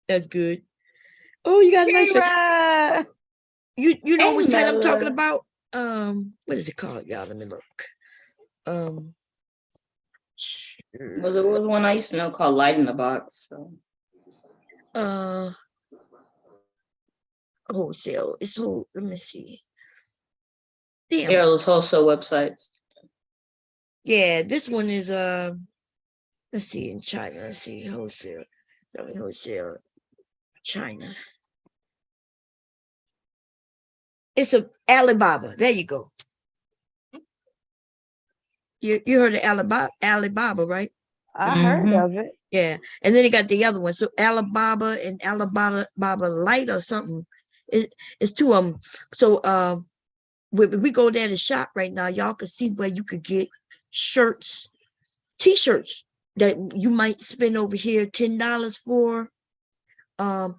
That's good. Oh, you got a nice shirt. You know Hey, what site I'm talking Mella. about? What is it called, y'all? Let me look. Well, there was one I used to know called Light in the Box. So. Wholesale. It's whole. Let me see. Damn. Yeah, those wholesale websites. Yeah, this one is let's see, in China. Let's see, wholesale. Wholesale, China. It's a Alibaba. There you go. You heard of Alibaba, right? I heard of it. Yeah, and then they got the other one. So Alibaba and Alibaba Light or something. It's 2 of them. So we go there to shop right now, y'all can see where you could get shirts, t-shirts that you might spend over here $10 for.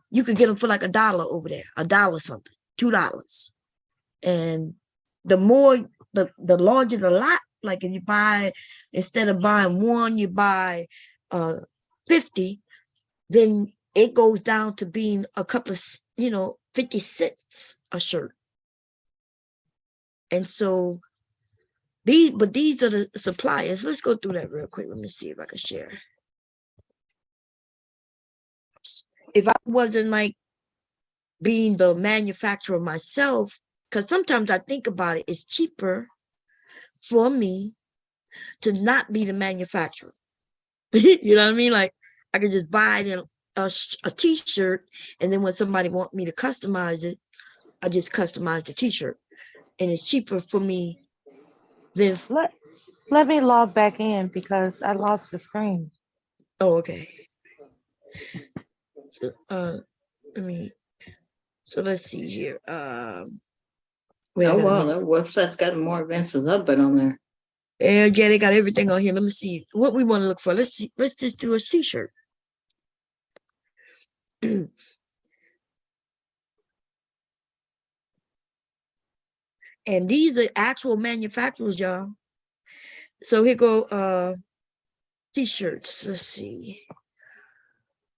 You could get them for like $1 over there, $1 something, $2. And the more, the larger the lot. Like if you buy, instead of buying 1, you buy 50, then it goes down to being a couple of 50 cents a shirt. And so these are the suppliers. Let's go through that real quick. Let me see if I can share. If I wasn't like being the manufacturer myself, because sometimes I think about it, it's cheaper for me to not be the manufacturer. You know what I mean? Like, I could just buy it in a t-shirt, and then when somebody want me to customize it, I just customize the t-shirt, and it's cheaper for me than. Let me log back in because I lost the screen. Oh, okay. So let's see here. Oh wow, that website's got more events than I've been on there. And yeah, they got everything on here. Let me see what we want to look for. Let's see. Let's just do a t-shirt. And these are actual manufacturers, y'all. So here go t-shirts. Let's see.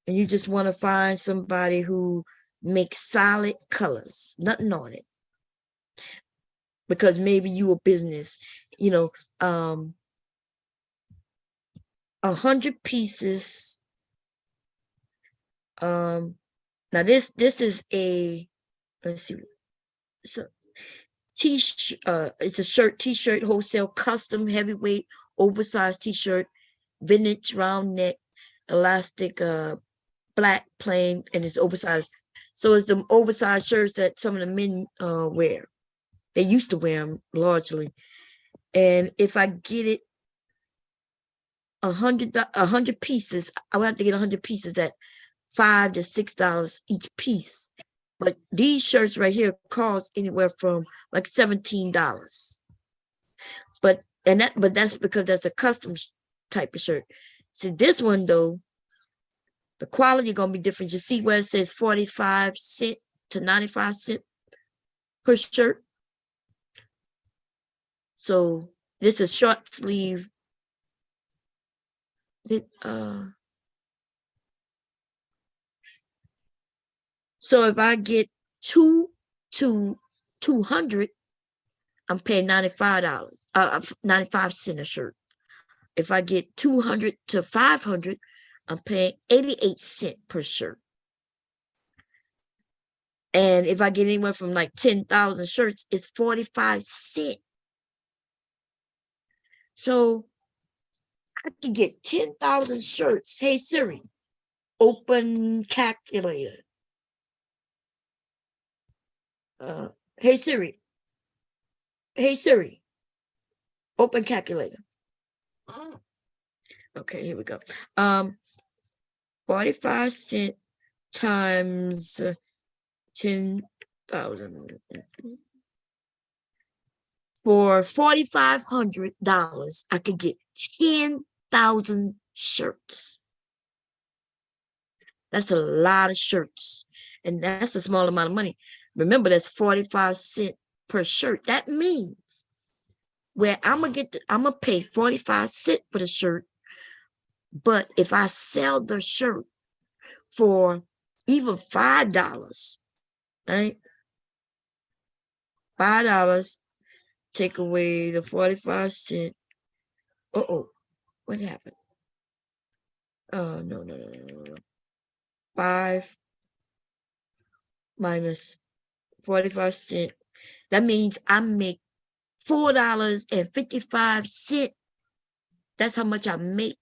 And you just want to find somebody who makes solid colors, nothing on it. Because maybe you a business, 100 pieces. Now this is a, let's see. So it's a shirt, t-shirt, wholesale, custom, heavyweight, oversized t-shirt, vintage, round neck, elastic, black, plain, and it's oversized. So it's the oversized shirts that some of the men wear. They used to wear them largely. And if I get it 100 pieces, I would have to get 100 pieces at $5 to $6 each piece. But these shirts right here cost anywhere from like $17. But that's because that's a custom type of shirt. See, this one though, the quality gonna be different. You see where it says 45 cents to 95 cents per shirt. So this is short sleeve. So if I get 2 to 200, I'm paying $95, 95 cents a shirt. If I get 200 to 500, I'm paying 88 cents per shirt. And if I get anywhere from like 10,000 shirts, it's 45 cents. So I can get 10,000 shirts. Hey Siri, open calculator. Hey Siri, open calculator. Okay, here we go. 45 cents times 10,000. For $4,500, I could get 10,000 shirts. That's a lot of shirts, and that's a small amount of money. Remember, that's 45 cents per shirt. That means where I'm gonna pay 45 cents for the shirt, but if I sell the shirt for even $5, right? $5, take away the 45 cents. What happened? Oh, no. 5 minus 45 cents. That means I make $4.55. That's how much I make.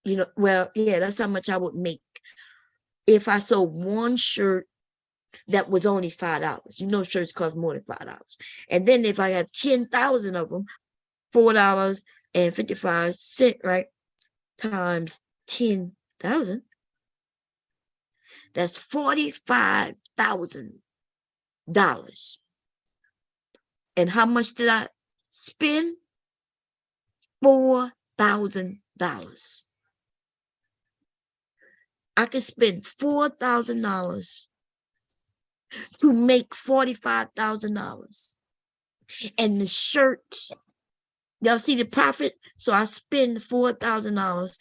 That's how much I would make if I sold one shirt that was only $5. Shirts cost more than $5. And then if I have 10,000 of them, $4.55, right? Times 10,000. That's $45,000. And how much did I spend? $4,000. I could spend $4,000 to make $45,000. And the shirts, y'all see the profit? So I spend $4,000,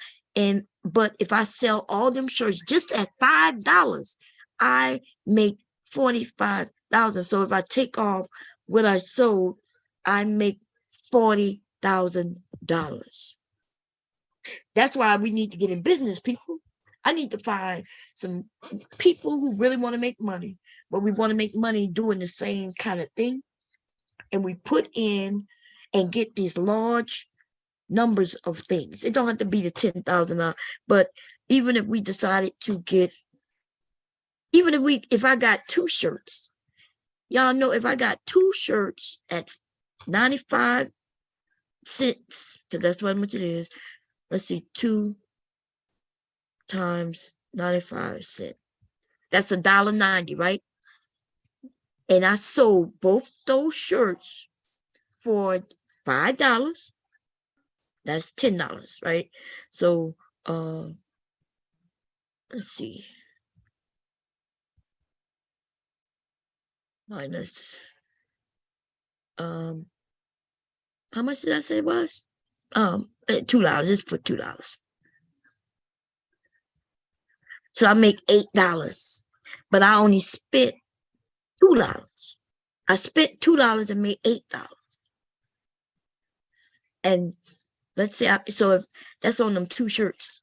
but if I sell all them shirts just at $5, I make $45,000. So if I take off what I sold, I make $40,000. That's why we need to get in business, people. I need to find some people who really want to make money, but we want to make money doing the same kind of thing. And we put in and get these large numbers of things. It don't have to be the 10,000, but even if we decided to get, if I got 2 shirts, y'all know if I got 2 shirts at 95 cents, because that's how much it is. Let's see, 2 times 95 cents. That's $1.90, right? And I sold both those shirts for $5. That's $10, right? So let's see. Minus how much did I say it was? $2. Just put $2. So I make $8, but I only spent $2. I spent $2 and made $8. And let's say so if that's on them 2 shirts.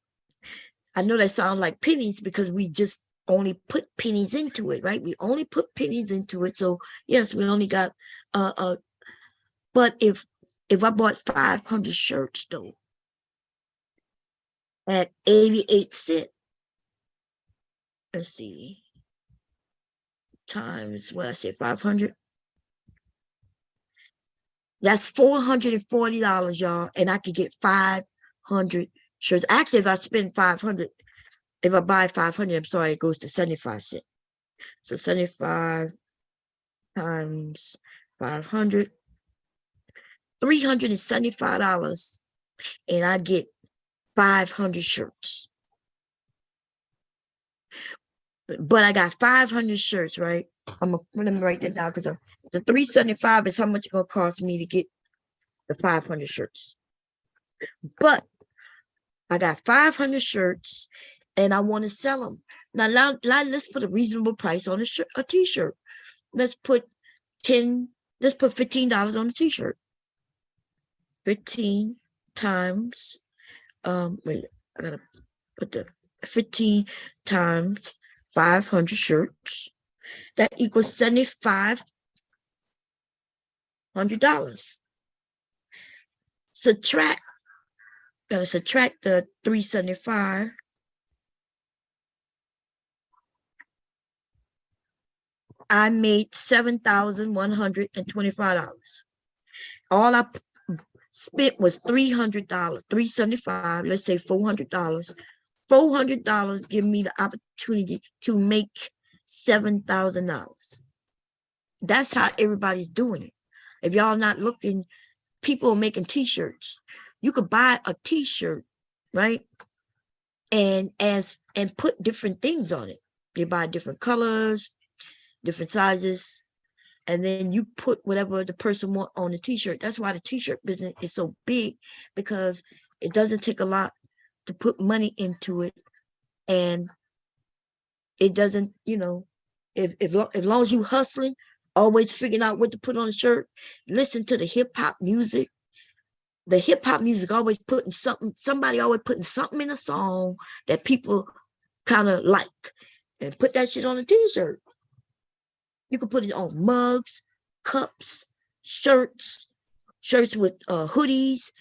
I know that sounds like pennies because we just only put pennies into it, right? We only put pennies into it. So yes, we only got but if I bought 500 shirts though at 88 cents, let's see, times what I said, 500. That's $440, y'all, and I could get 500 shirts. Actually, if I spend 500, if I buy 500, I'm sorry, it goes to 75 cents. So 75 times 500, $375, and I get 500 shirts. But I got 500 shirts, right? Let me write that down because the $375 is how much it's gonna cost me to get the 500 shirts. But I got 500 shirts and I want to sell them. Now let's put a reasonable price on a t-shirt. Let's put $15 on the t-shirt. 15 times, wait, I gotta put the 15 times 500 shirts. That equals $7,500. Gotta subtract the 375. I made $7,125. All I spent was $300, $375. Let's say $400. $400 give me the opportunity to make $7,000. That's how everybody's doing it. If y'all not looking, people are making t-shirts. You could buy a t-shirt, right? And put different things on it. You buy different colors, different sizes, and then you put whatever the person want on the t-shirt. That's why the t-shirt business is so big, because it doesn't take a lot to put money into it, and it doesn't, if long as you hustling, always figuring out what to put on the shirt, listen to the hip-hop music. The hip-hop music always putting somebody always putting something in a song that people kind of like, and put that shit on a t-shirt. You can put it on mugs, cups, shirts with hoodies.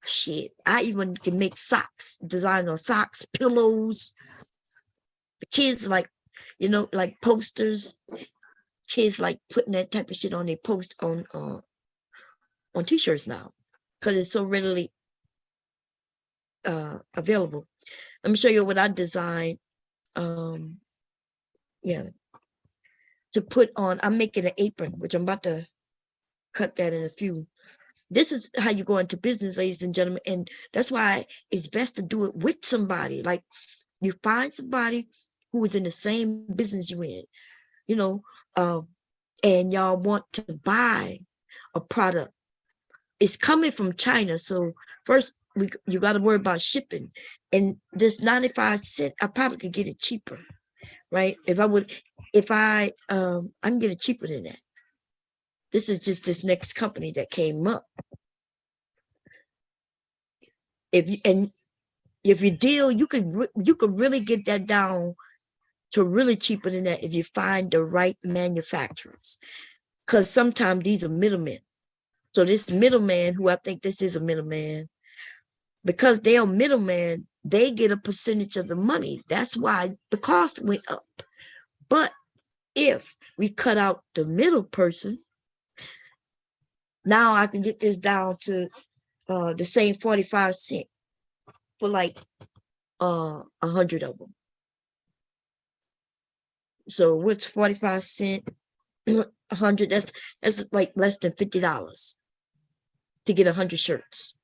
Shit, I even can make socks, designs on socks, pillows. The kids like, like posters. Kids like putting that type of shit on their post on t-shirts now, because it's so readily available. Let me show you what I designed. To put on. I'm making an apron, which I'm about to cut that in a few. This is how you go into business, ladies and gentlemen, and that's why it's best to do it with somebody. Like, you find somebody who is in the same business you're in, and y'all want to buy a product. It's coming from China, so first you got to worry about shipping. And this 95 cents, I probably could get it cheaper, right? I can get it cheaper than that. This is just this next company that came up. If you deal, you could really get that down to really cheaper than that if you find the right manufacturers. Because sometimes these are middlemen. So this middleman, who I think this is a middleman, because they are middleman, they get a percentage of the money. That's why the cost went up. But if we cut out the middle person, now I can get this down to the same 45 cents for like 100 of them. So what's 45 cents? 100, that's like less than $50. to get 100 shirts.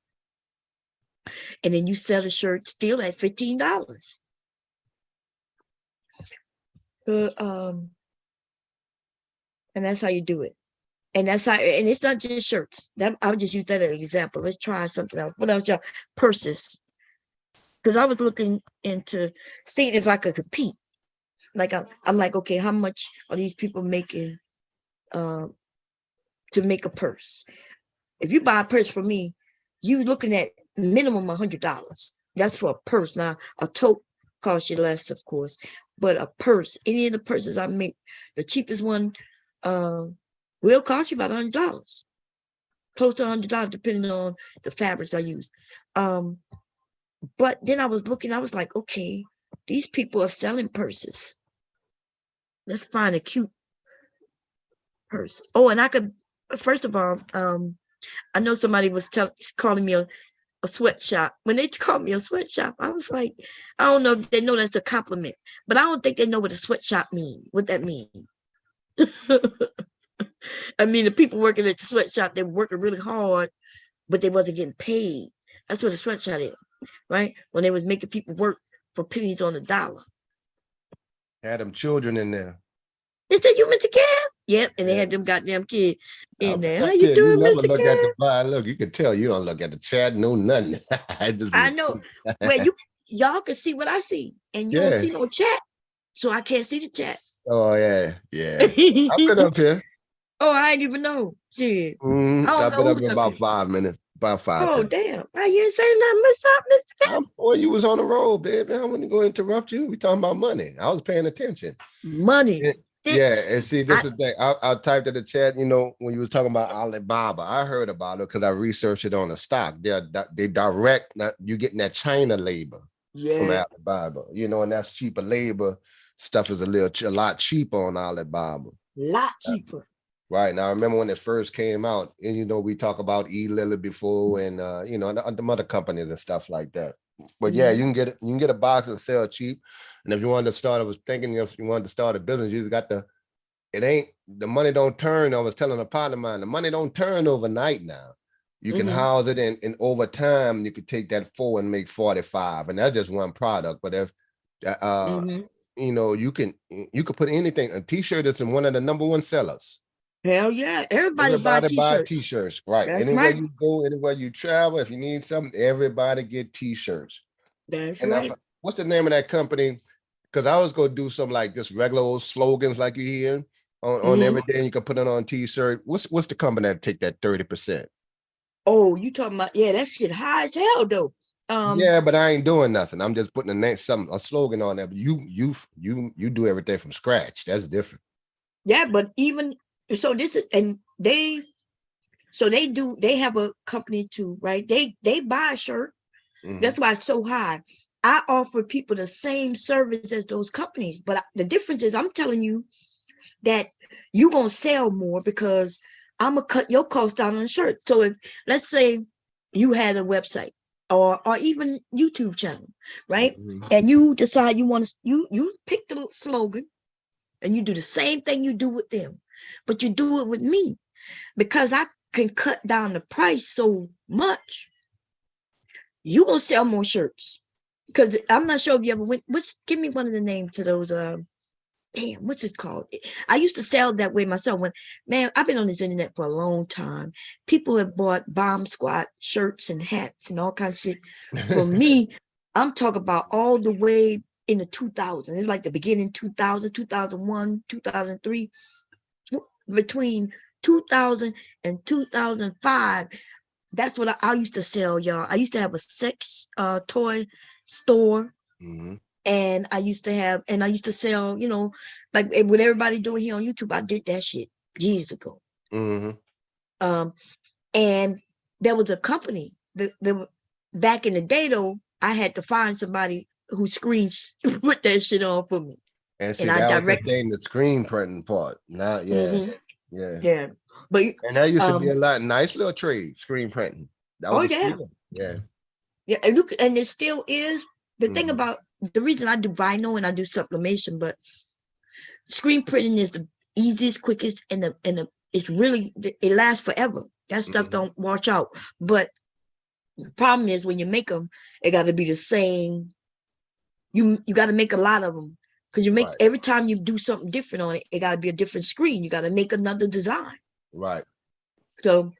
And then you sell the shirt still at $15. And that's how you do it. And that's how, and it's not just shirts. I'll just use that as an example. Let's try something else. What else, y'all? Purses. Because I was looking into seeing if I could compete. Like I'm like, okay, how much are these people making to make a purse? If you buy a purse from me, you looking at minimum $100. That's for a purse. Now a tote costs you less, of course, but a purse, any of the purses I make, the cheapest one will cost you about $100, close to $100, depending on the fabrics I use. But then I was looking, I was like, okay, these people are selling purses. Let's find a cute purse. Oh, and I could, first of all, I know somebody was calling me a sweatshop. When they called me a sweatshop, I was like, I don't know if they know that's a compliment, but I don't think they know what a sweatshop means, what that means. I mean, the people working at the sweatshop, they were working really hard, but they wasn't getting paid. That's what a sweatshop is, right? When they was making people work for pennies on the dollar. Had them children in there. They said, you Mr. Cam? Yep, and they had them goddamn kids in there. How you You doing, never Mr. look at the Cam? file. Look, you can tell you don't look at the chat, no nothing. I know. Well, y'all can see what I see, and you don't see no chat, so I can't see the chat. Oh yeah, yeah. I've been up here. Oh, I didn't even know. Shit. I've been up here about 5 minutes, about 5. Oh, damn. Why you ain't saying nothing? What's up, Mr. Cam? Boy, you was on the road, baby. I wasn't going to interrupt you. We talking about money. I was paying attention. Money. Yeah, and see, this is the thing. I typed in the chat, you know, when you was talking about Alibaba, I heard about it because I researched it on the stock. They direct, you getting that China labor from Alibaba, you know, and that's cheaper labor. Stuff is a lot cheaper on Alibaba. Lot cheaper. Right. Now, I remember when it first came out, and, you know, we talk about Lilly before and, you know, and the other companies and stuff like that. But yeah, you can get a box and sell cheap. And if you wanted to start, I was thinking if you wanted to start a business, you just got the money don't turn. I was telling a partner of mine, the money don't turn overnight now. You can house it and over time, you could take that 4 and make 45. And that's just one product. But if, you know, you could put anything, a t-shirt is one of the #1 sellers. Hell yeah. Everybody buy t-shirts. Right. That's Anywhere right. you go, anywhere you travel, if you need something, everybody get t-shirts. That's and right. What's the name of that company? Because I was going to do some like just regular old slogans like you hear on every day, and you can put it on a t-shirt. What's the company that take that 30%? Oh, you talking about, that shit high as hell though. Yeah, but I ain't doing nothing. I'm just putting a slogan on there. But you do everything from scratch. That's different. Yeah, but even so, this is, and they have a company too, right? They buy a shirt. That's why it's so high. I offer people the same service as those companies, but the difference is I'm telling you that you're gonna sell more because I'm gonna cut your cost down on the shirt. So if, let's say you had a website or even YouTube channel, right? And you decide you want to, you pick the slogan and you do the same thing you do with them, but you do it with me because I can cut down the price so much. You're gonna sell more shirts because I'm not sure if you ever went. Give me one of the names to those. Damn, what's it called? I used to sell that way myself. I've been on this internet for a long time. People have bought Bomb Squad shirts and hats and all kinds of shit. For me, I'm talking about all the way in the 2000s. It's like the beginning 2000, 2001, 2003. Between 2000 and 2005, that's what I used to sell, y'all. I used to have a sex toy store. And I used to sell, you know, like what everybody doing here on YouTube. I did that shit years ago. And there was a company that back in the day though, I had to find somebody who put that shit on for me. And see, that was the screen printing part. Now, yeah. But and that used to be a nice little trade, screen printing. That was yeah. And look, and it still is. The thing about the reason I do vinyl and I do sublimation, but screen printing is the easiest, quickest, and it's really, it lasts forever. That stuff don't wash out. But the problem is when you make them, it got to be the same. You got to make a lot of them because you make every time you do something different on it, it got to be a different screen. You got to make another design. Right. So,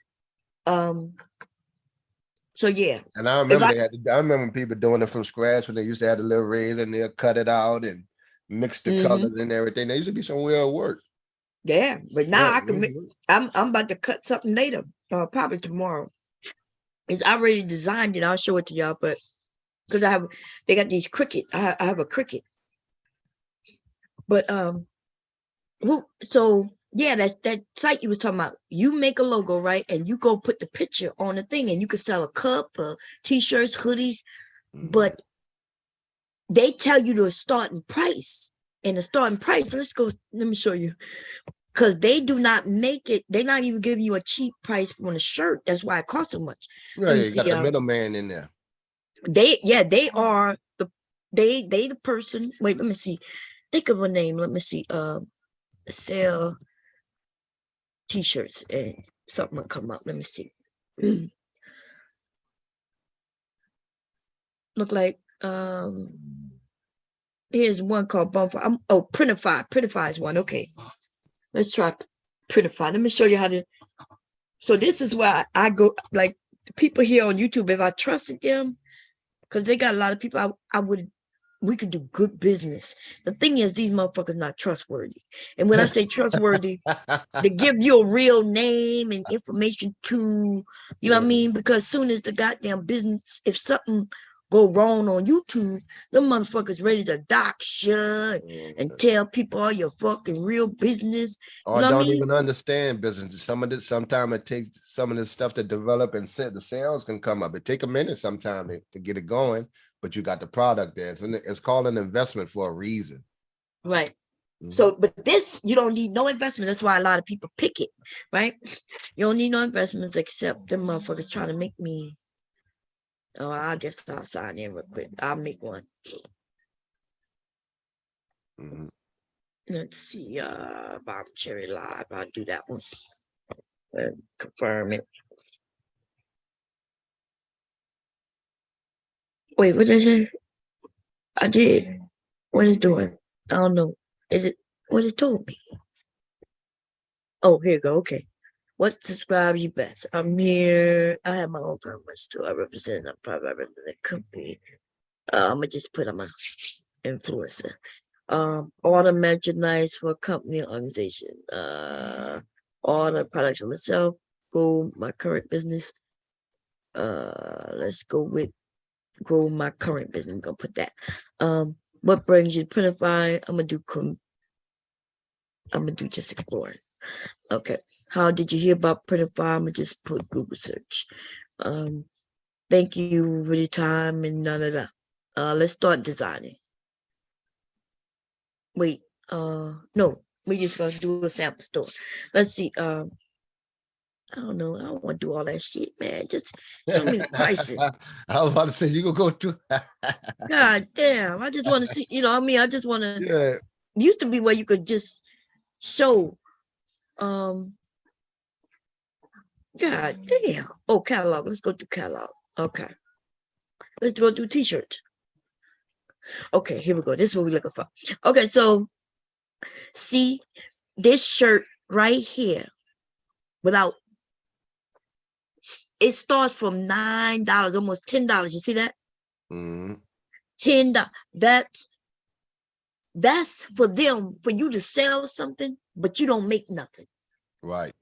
so yeah. And I remember I remember people doing it from scratch when they used to have the little razor and they'll cut it out and mix the colors and everything. There used to be some real work. Yeah, but now I can make. I'm about to cut something later, probably tomorrow. It's already designed it. I'll show it to y'all, but because they got these Cricut. I have a Cricut. But so yeah, that site you was talking about. You make a logo, right, and you go put the picture on the thing, and you can sell a cup, t-shirts, hoodies, but they tell you the starting price. And the starting price, let me show you. Because they do not make it, they're not even giving you a cheap price on a shirt. That's why it costs so much. Right, you got the middleman in there. They are the person. Wait, let me see. Think of a name. Let me see. Sell t-shirts and something will come up. Let me see. Look like here's one called Bumper. Printify. Printify is one. Okay. Let's try Printify. Let me show you how to. So this is why I go, like the people here on YouTube, if I trusted them, because they got a lot of people, we could do good business. The thing is, these motherfuckers not trustworthy. And when I say trustworthy, they give you a real name and information to, you know what I mean? Because soon as the goddamn business, if something go wrong on YouTube, them motherfuckers ready to dox you and tell people all your fucking real business. Or don't even understand business. Sometimes it takes some of this stuff to develop and the sales can come up. It take a minute sometime to get it going, but you got the product there. So it's called an investment for a reason. Right. So, but this, you don't need no investment. That's why a lot of people pick it, right? You don't need no investments except them motherfuckers trying to make me. Oh, I guess I'll sign in real quick. I'll make one. Let's see. Bob Cherry Live. I'll do that one. Confirm it. Wait, what did I say? I did. What is doing? I don't know. Is it what it told me? Oh, here you go. Okay. What describes you best? I'm here. I have my own commerce too. I represent a private company. I'm gonna just put I'm an influencer. Order merchandise for a company or organization. Order products for myself. Grow my current business. Let's go with grow my current business. I'm gonna put that. What brings you to Printify? I'm gonna do just exploring. Okay. How did you hear about Printify? I'm gonna just put Google search. Thank you for your time and none of that. Let's start designing. Wait, no, we just gonna do a sample store. Let's see. I don't know. I don't want to do all that shit, man. Just show me the pricing. I was about to say you gonna go to. God damn! I just want to see. You know what I mean? I just want to. Yeah. Used to be where you could just show. God damn. Oh, catalog. Let's go through catalog. Okay. Let's go through t-shirts. Okay, here we go. This is what we're looking for. Okay, so see this shirt right here without it starts from $9, almost $10. You see that? $10. That's for them, for you to sell something, but you don't make nothing. Right.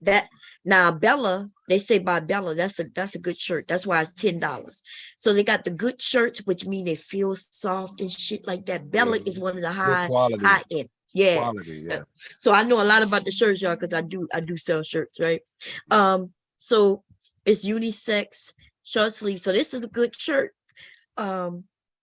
That now Bella, they say by Bella, that's a good shirt. That's why it's $10. So they got the good shirts, which mean they feel soft and shit like that. Bella is one of the high end. Yeah. Quality, yeah. So I know a lot about the shirts, y'all, because I do sell shirts, right? So it's unisex, short sleeve. So this is a good shirt.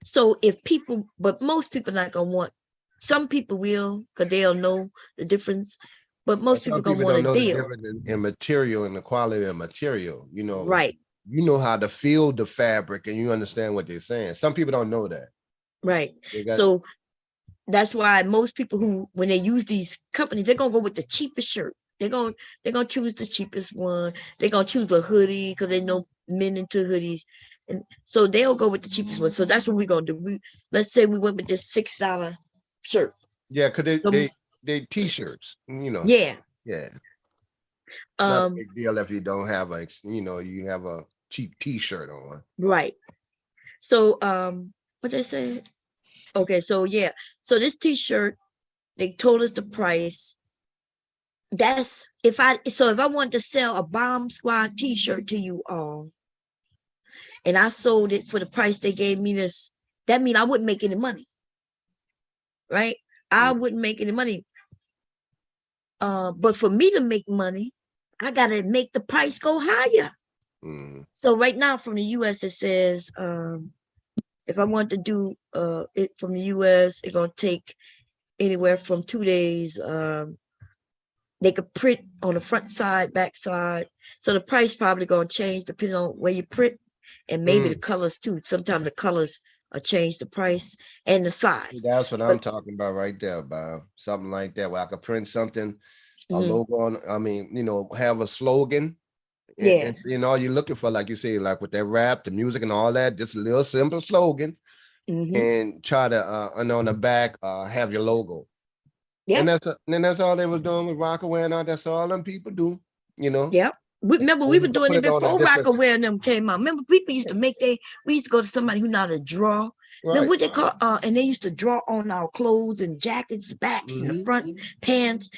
So if people, but most people not gonna want. Some people will, because they'll know the difference. But most people gonna want a deal. In material and the quality of material, you know, right? You know how to feel the fabric, and you understand what they're saying. Some people don't know that, right? So that's why most people who, when they use these companies, they're gonna go with the cheapest shirt. They're gonna choose the cheapest one. They're gonna choose a hoodie because they know men into hoodies. And so they'll go with the cheapest one. So that's what we're gonna do. Let's say we went with this $6 shirt. Yeah, because So, they t-shirts, yeah. Yeah. Not a big deal if you don't have you have a cheap t-shirt on. Right. So what they say? Okay, so yeah. So this t-shirt, they told us the price. That's if I wanted to sell a Bomb Squad t-shirt to you all, and I sold it for the price they gave me this, that means I wouldn't make any money. Right? I wouldn't make any money. But for me to make money, I gotta make the price go higher. So right now from the US it says if I want to do it from the US, it's gonna take anywhere from 2 days. They could print on the front side, back side. So the price probably gonna change depending on where you print, and maybe the colors too. Sometimes the colors change the price and the size. That's what I'm talking about right there, Bob. Something like that where I could print something, a logo on. I mean, have a slogan. Yeah. And all you're looking for, like you say, like with that rap, the music, and all that, just a little simple slogan, and try to and on the back have your logo. Yeah, and that's all they was doing with Rockaway and all. That's all them people do, Yeah. Remember, we were doing it before Rockaway and them came out. Remember, people used to we used to go to somebody who know how to draw. Then what they call and they used to draw on our clothes and jackets, backs, and the front pants.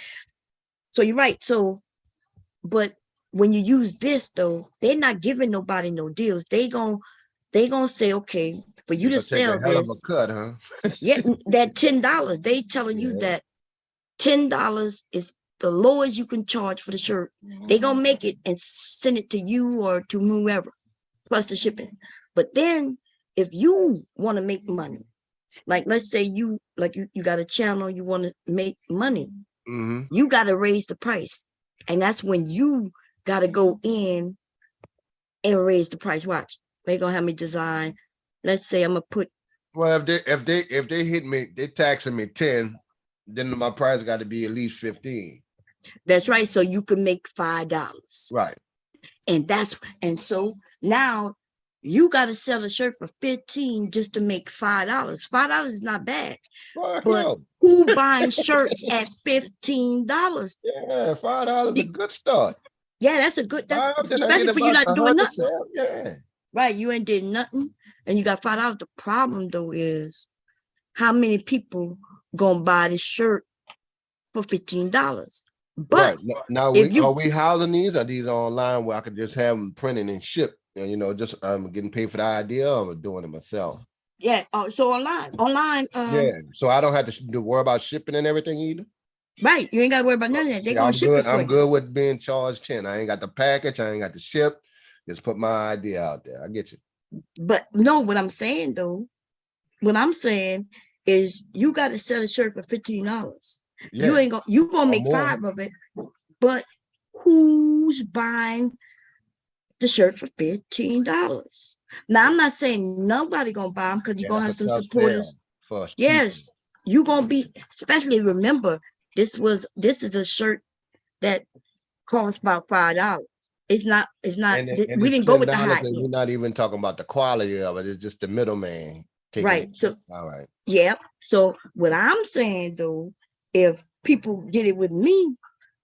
So you're right. So, but when you use this though, they're not giving nobody no deals. They gonna say, okay, for you to sell a hell of this, a cut, huh? yeah, that $10. They telling you that $10 is the lowest you can charge for the shirt. They gonna make it and send it to you or to whoever, plus the shipping. But then if you want to make money, like let's say you got a channel, you want to make money, you got to raise the price, and that's when you got to go in and raise the price. Watch, they gonna have me design. Let's say I'm gonna put. Well, if they hit me, they taxing me 10. Then my price got to be at least 15. That's right. So you can make $5. Right. And so now you got to sell a shirt for 15 just to make $5. $5 is not bad. But who buying shirts at $15? Yeah, $5 is a good start. Yeah, that's especially for you not doing nothing. Yeah. Right. You ain't did nothing and you got $5. The problem though is how many people gonna buy this shirt for $15? But now are we housing these? Are these online where I could just have them printed and shipped? Just getting paid for the idea, or doing it myself? Yeah. So online. Yeah. So I don't have to worry about shipping and everything either. Right. You ain't got to worry about none of that. They're gonna ship it for you. I'm good with being charged 10. I ain't got the package. I ain't got the ship. Just put my idea out there. I get you. But no, what I'm saying is you got to sell a shirt for $15. Yeah. You gonna make 5 of it, but who's buying the shirt for $15? Now I'm not saying nobody gonna buy them because you're gonna have some supporters. Yes, you gonna be, especially remember this is a shirt that costs about $5. It's not and we didn't go with the high. We're not even talking about the quality of it. It's just the middleman. Right. So all right. Yeah. So what I'm saying though, if people did it with me,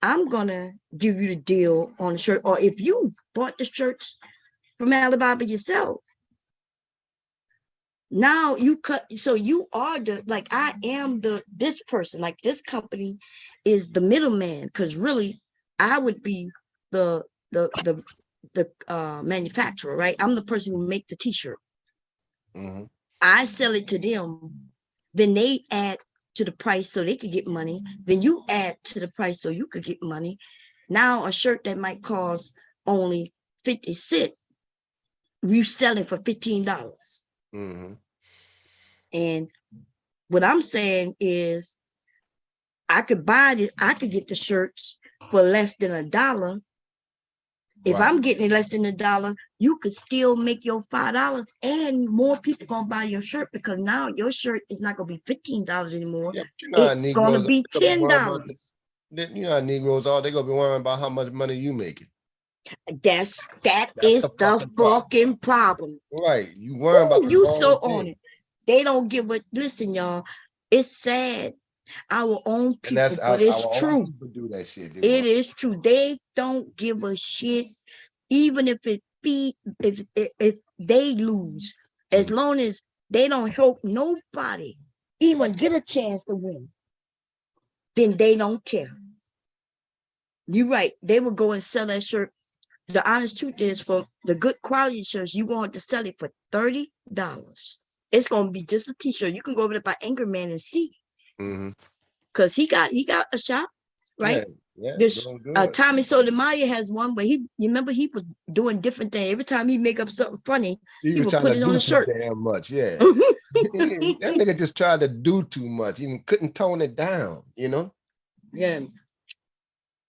I'm gonna give you the deal on the shirt. Or if you bought the shirts from Alibaba yourself, now you cut. So you are I am this person. Like this company is the middleman, because really I would be the manufacturer, right? I'm the person who make the t-shirt. I sell it to them, then they add to the price so they could get money. Then you add to the price so you could get money. Now a shirt that might cost only 50 cents, you selling for $15. And what I'm saying is I could get the shirts for less than $1. If I'm getting it less than $1, you could still make your $5, and more people gonna buy your shirt, because now your shirt is not gonna be $15 anymore. It's gonna be $10. Then you know how Negroes are. They gonna be worrying about how much money you making. That is the fucking problem. Right. You worrying about the You wrong so thing. on it. They don't give a listen, y'all. It's sad. Our own And people, that's but our it's own true. people do that shit. It is true. They don't give a shit, even if if they lose, as long as they don't help nobody even get a chance to win, then they don't care. You're right. They will go and sell that shirt. The honest truth is, for the good quality shirts, you want to sell it for $30. It's gonna be just a t-shirt. You can go over there by Angry Man and see. Cause he got a shop, right? Yeah, This doing good. Tommy Sotomayor has one, but you remember he was doing different things. Every time he make up something funny, he was would trying put to it on do a too shirt. damn much. Yeah. That nigga just tried to do too much. He couldn't tone it down, you know? Yeah.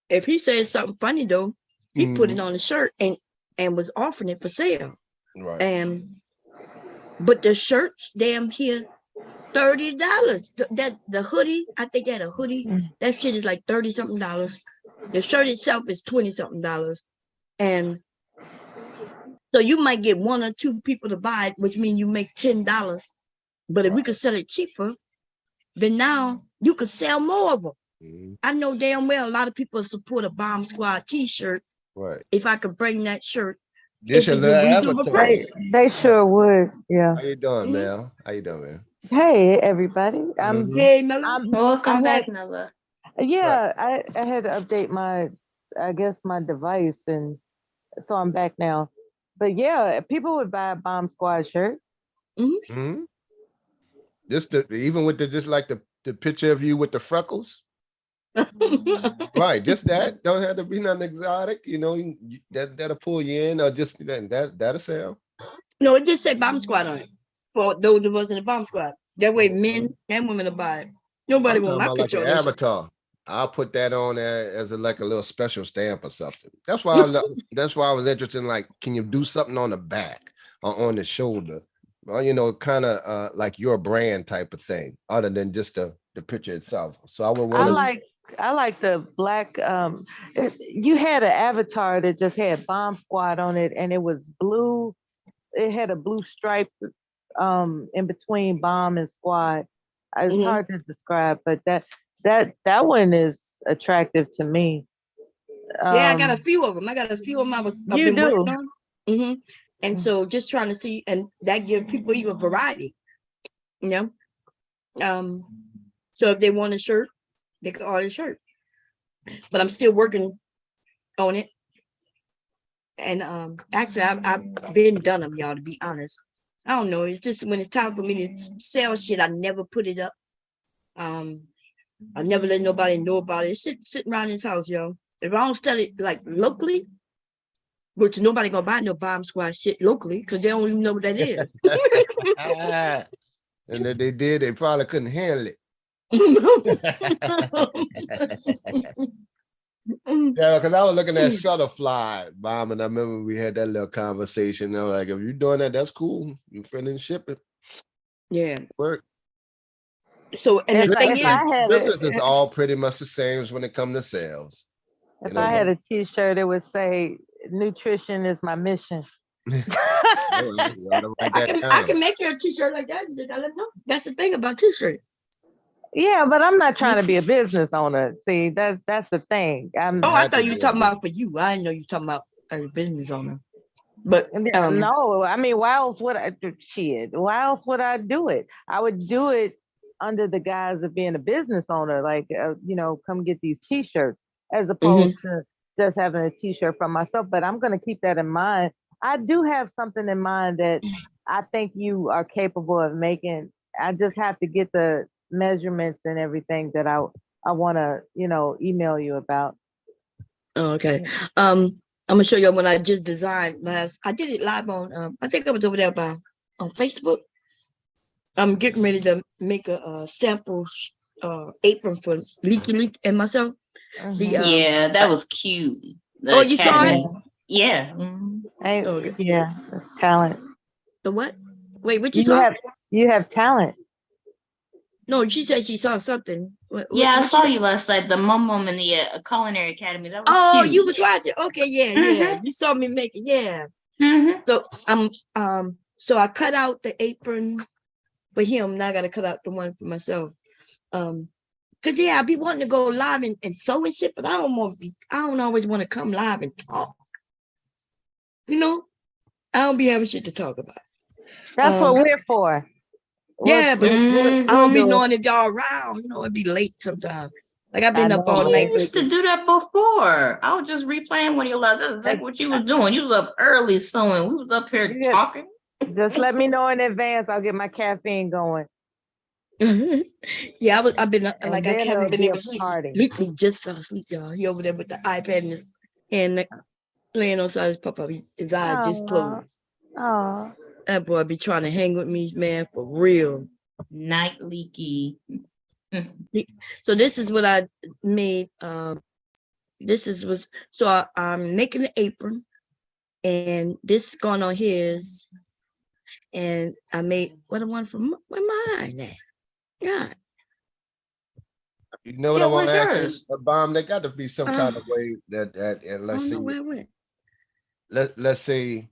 If he said something funny though, he put it on a shirt and was offering it for sale. Right. But the shirts, damn here, $30. That the hoodie, I think that a hoodie, that shit is like $30 something. The shirt itself is $20 something. And so you might get one or two people to buy it, which means you make $10. But if we could sell it cheaper, then now you could sell more of them. I know damn well a lot of people support a Bomb Squad t-shirt. Right. If I could bring that shirt, This if it's a reasonable price. They sure would. Yeah. How you doing, Mel? How you doing, man? Hey, everybody. Hey, Mella. Welcome back, Nella. Yeah, I had to update my device, and so I'm back now. But yeah, people would buy a Bomb Squad shirt. Just even with just like the picture of you with the freckles. Right, just that. Don't have to be nothing exotic, you know. That'll pull you in, or just that'll sell. No, it just said Bomb Squad on it for those of us in the Bomb Squad. That way, men and women will buy it. Nobody want my picture on the that avatar. I'll put that on there as a little special stamp or something. That's why I was interested in, like, can you do something on the back or on the shoulder, or you know, kind of like your brand type of thing, other than just the picture itself. So I would want to. I like the black. You had an avatar that just had Bomb Squad on it, and it was blue. It had a blue stripe in between Bomb and Squad. It's hard to describe, but that one is attractive to me. Yeah, I got a few of them. I've been working on. And so just trying to see, and that gives people even variety, you know. So if they want a shirt, they can order a shirt. But I'm still working on it. And actually, I've been done them, y'all, to be honest. I don't know. It's just when it's time for me to sell shit, I never put it up. I never let nobody know about it. It's sitting around this house, yo. If I don't sell it like locally, which nobody gonna buy no Bomb Squad shit locally because they don't even know what that is. And if they did, they probably couldn't handle it. Yeah, because I was looking at Shutterfly, Bomb, and I remember we had that little conversation. I was like, if you're doing that, that's cool. You finish shipping. Yeah. Work. So, and the thing is, business is all pretty much the same as when it comes to sales. If I had a t-shirt, it would say, nutrition is my mission. I can make you a t-shirt like that. You gotta let them know. That's the thing about t-shirt. Yeah, but I'm not trying to be a business owner. See, that's the thing. I thought you were talking about for you. I didn't know you were talking about as a business owner. But no, I mean, why else would I do shit? Why else would I do it? I would do it under the guise of being a business owner, like come get these t-shirts, as opposed to just having a t-shirt from myself. But I'm going to keep that in mind. I do have something in mind that I think you are capable of making. I just have to get the measurements and everything that I want to email you about. Okay. I'm gonna show you when I just designed last. I did it live on I think I was over there on Facebook. I'm getting ready to make a sample apron for Leaky and myself. Yeah, that was cute. You saw it? Yeah. Yeah, that's talent. The what? Wait, what you saw? You have talent. No, she said she saw something. Yeah, I what saw say? you last night. The mum in the Culinary Academy. That was Oh, cute. you was watching. Okay, yeah. Mhm. You saw me make it. Yeah. Mhm. So so I cut out the apron for him. Now I gotta cut out the one for myself. Cause I be wanting to go live and sew and shit, but I don't always want to come live and talk. You know, I don't be having shit to talk about. That's what we're for. Yeah, but I don't be do it. knowing if y'all around. You know, it'd be late sometimes. Like I've I been up know, all You night used to lately. do that before. I was just replaying one of your lives. That's exactly what you was doing. You was up early sewing. We was up here You get- talking. Just let me know in advance. I'll get my caffeine going. Yeah, I've been And like I then haven't it'll been be able a to sleep. party. Lately, just fell asleep, y'all. He over there with the iPad in his hand, playing on side his papa. His eyes just closed. Oh, That boy be trying to hang with me, man, for real. Night leaky. So this is what I made. I'm making an apron, and this is going on his. And I made what I want from mine at. Yeah. You know what Yeah, I want where's to ask yours? you, Bomb? There got to be some kind of way that and I let's don't see. know where it went. Let's say.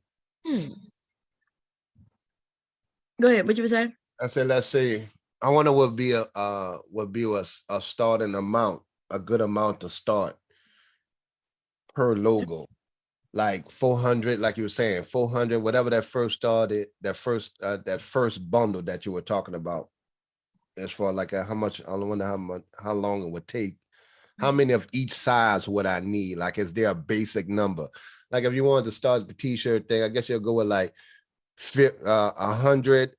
Go ahead. What you were saying? I said, let's say. I wonder what would be a starting amount, a good amount to start per logo, like 400, like you were saying, 400, whatever that first started, that first bundle that you were talking about. As far like how much, I wonder how long it would take. How many of each size would I need? Like, is there a basic number? Like, if you wanted to start the t-shirt thing, I guess you'll go with like 100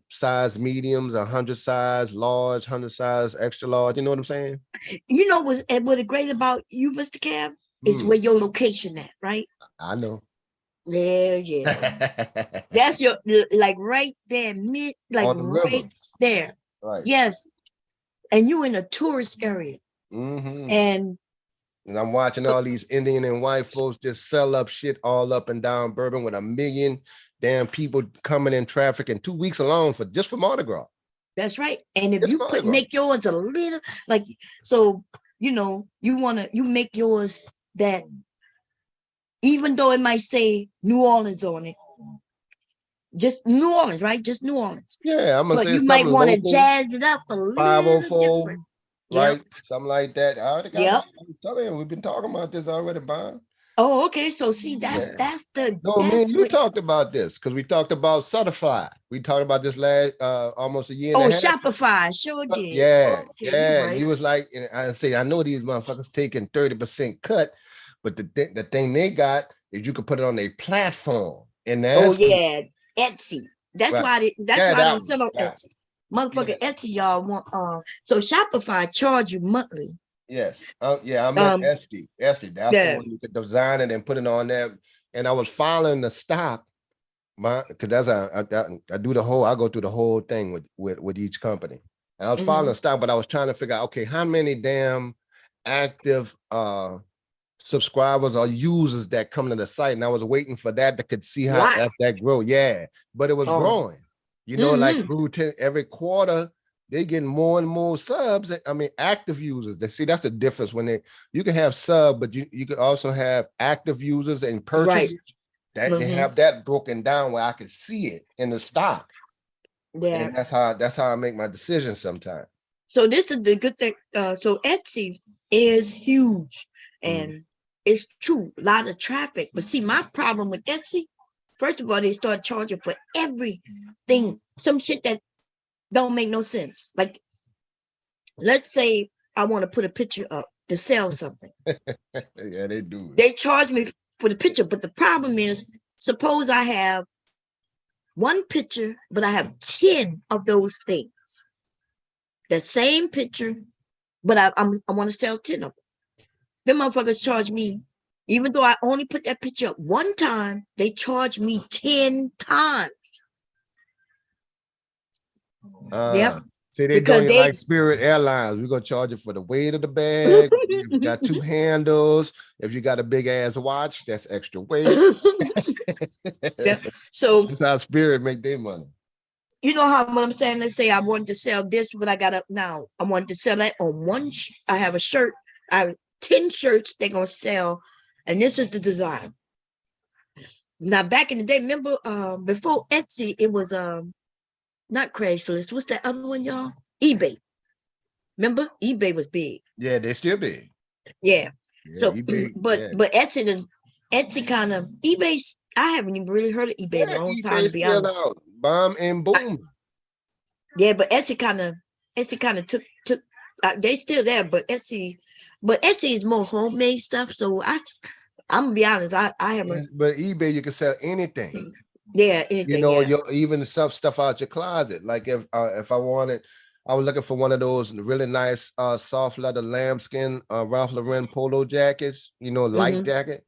size mediums, 100 size large, 100 size extra large. You know what I'm saying? You know what's great about you, Mr. Cab, is where your location at, right? I know. Yeah. That's your like right there, like On the river. right there. Right. Yes. And you in a tourist area. And I'm watching all these Indian and white folks just sell up shit all up and down Bourbon with 1 million damn people coming in traffic in 2 weeks alone for Mardi Gras. that's right. And if Just you Mardi Gras. make yours a little like so, you make yours that even though it might say New Orleans on it, just New Orleans, right? Just New Orleans. Yeah, I'm gonna But say you might something want to local, jazz it up a little 504, different. right? Something like that. I already got Yep. I'm telling you, we've been talking about this already, Bob. Oh, okay. So see, that's No, me and you talked about this because we talked about Shutterfly. We talked about this last almost a year and a half. Shopify sure did. Yeah, Okay, yeah. right. You was like, and I say, I know these motherfuckers taking 30% cut, but the thing they got is you could put it on a platform. And that's Etsy. That's right. why I don't sell on Etsy. Motherfucker, Etsy, y'all want so Shopify charge you monthly. Yes. I'm at Etsy. That's the one you could design it and put it on there. And I was following the stock, because that's I do the whole, I go through the whole thing with each company. And I was following the stock, but I was trying to figure out, okay, how many damn active subscribers or users that come to the site. And I was waiting for that could see how that grow. Yeah. But it was growing. You know, like grew every quarter. They getting more and more subs. I mean, active users. See, that's the difference when you can have sub, but you can also have active users and purchases. That they have that broken down where I can see it in the stock. Yeah, and that's how I make my decisions sometimes. So this is the good thing. So Etsy is huge, and it's true, a lot of traffic. But see, my problem with Etsy, first of all, they start charging for everything, some shit that don't make no sense. Like, let's say I want to put a picture up to sell something. Yeah, they do. They charge me for the picture, but the problem is, suppose I have one picture, but I have 10 of those things. The same picture, but I want to sell 10 of them. Them motherfuckers charge me, even though I only put that picture up one time, they charge me 10 times. Yep. See, they doing it like Spirit Airlines. We're gonna charge you for the weight of the bag. If you got 2 handles, if you got a big ass watch, that's extra weight. So that's how Spirit make their money. you know how what I'm saying? Let's say I wanted to sell this, what I got up now. I wanted to sell that on one. I have a shirt. I have 10 shirts they're gonna sell, and this is the design. Now back in the day, remember before Etsy, it was not Craigslist. What's that other one, y'all? eBay. Remember? eBay was big. Yeah, they still big. Yeah. Yeah, So eBay, but yeah. but Etsy kind of eBay. I haven't even really heard of eBay in a long time, eBay to be still honest. out. Bomb and boom. Yeah, but Etsy kind of took they still there, but Etsy is more homemade stuff. So I'm gonna be honest, I haven't. But eBay, you can sell anything. Yeah, You anything. know, Yeah. even some stuff out your closet. Like if I wanted, I was looking for one of those really nice soft leather lambskin Ralph Lauren polo jackets, you know, light jacket.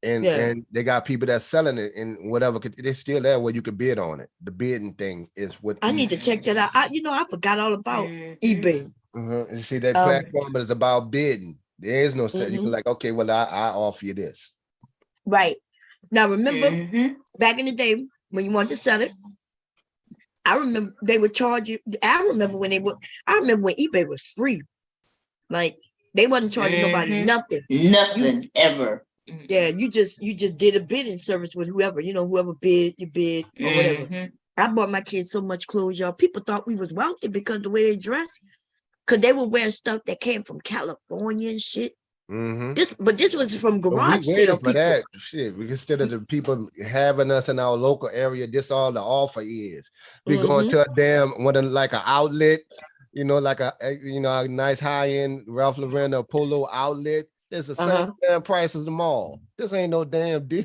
And they got people that's selling it and whatever. It's still there where you could bid on it. The bidding thing is what I need to check that out. I forgot all about eBay. You see that platform, but it's about bidding. There is no set. You can like, okay, well, I offer you this. Right. Now remember back in the day when you wanted to sell it, I remember they would charge you. I remember when eBay was free. Like they wasn't charging nobody nothing. Nothing ever. Yeah, you just did a bidding service with whoever, whoever bid, you bid or whatever. I bought my kids so much clothes, y'all. People thought we was wealthy because the way they dressed. Cause they were wearing stuff that came from California and shit. This was from garage sale for that shit. We consider the people having us in our local area. This all the offer is. We going to a damn like an outlet, like a nice high end Ralph Lauren or Polo outlet. It's the same damn price as the mall. This ain't no damn deal.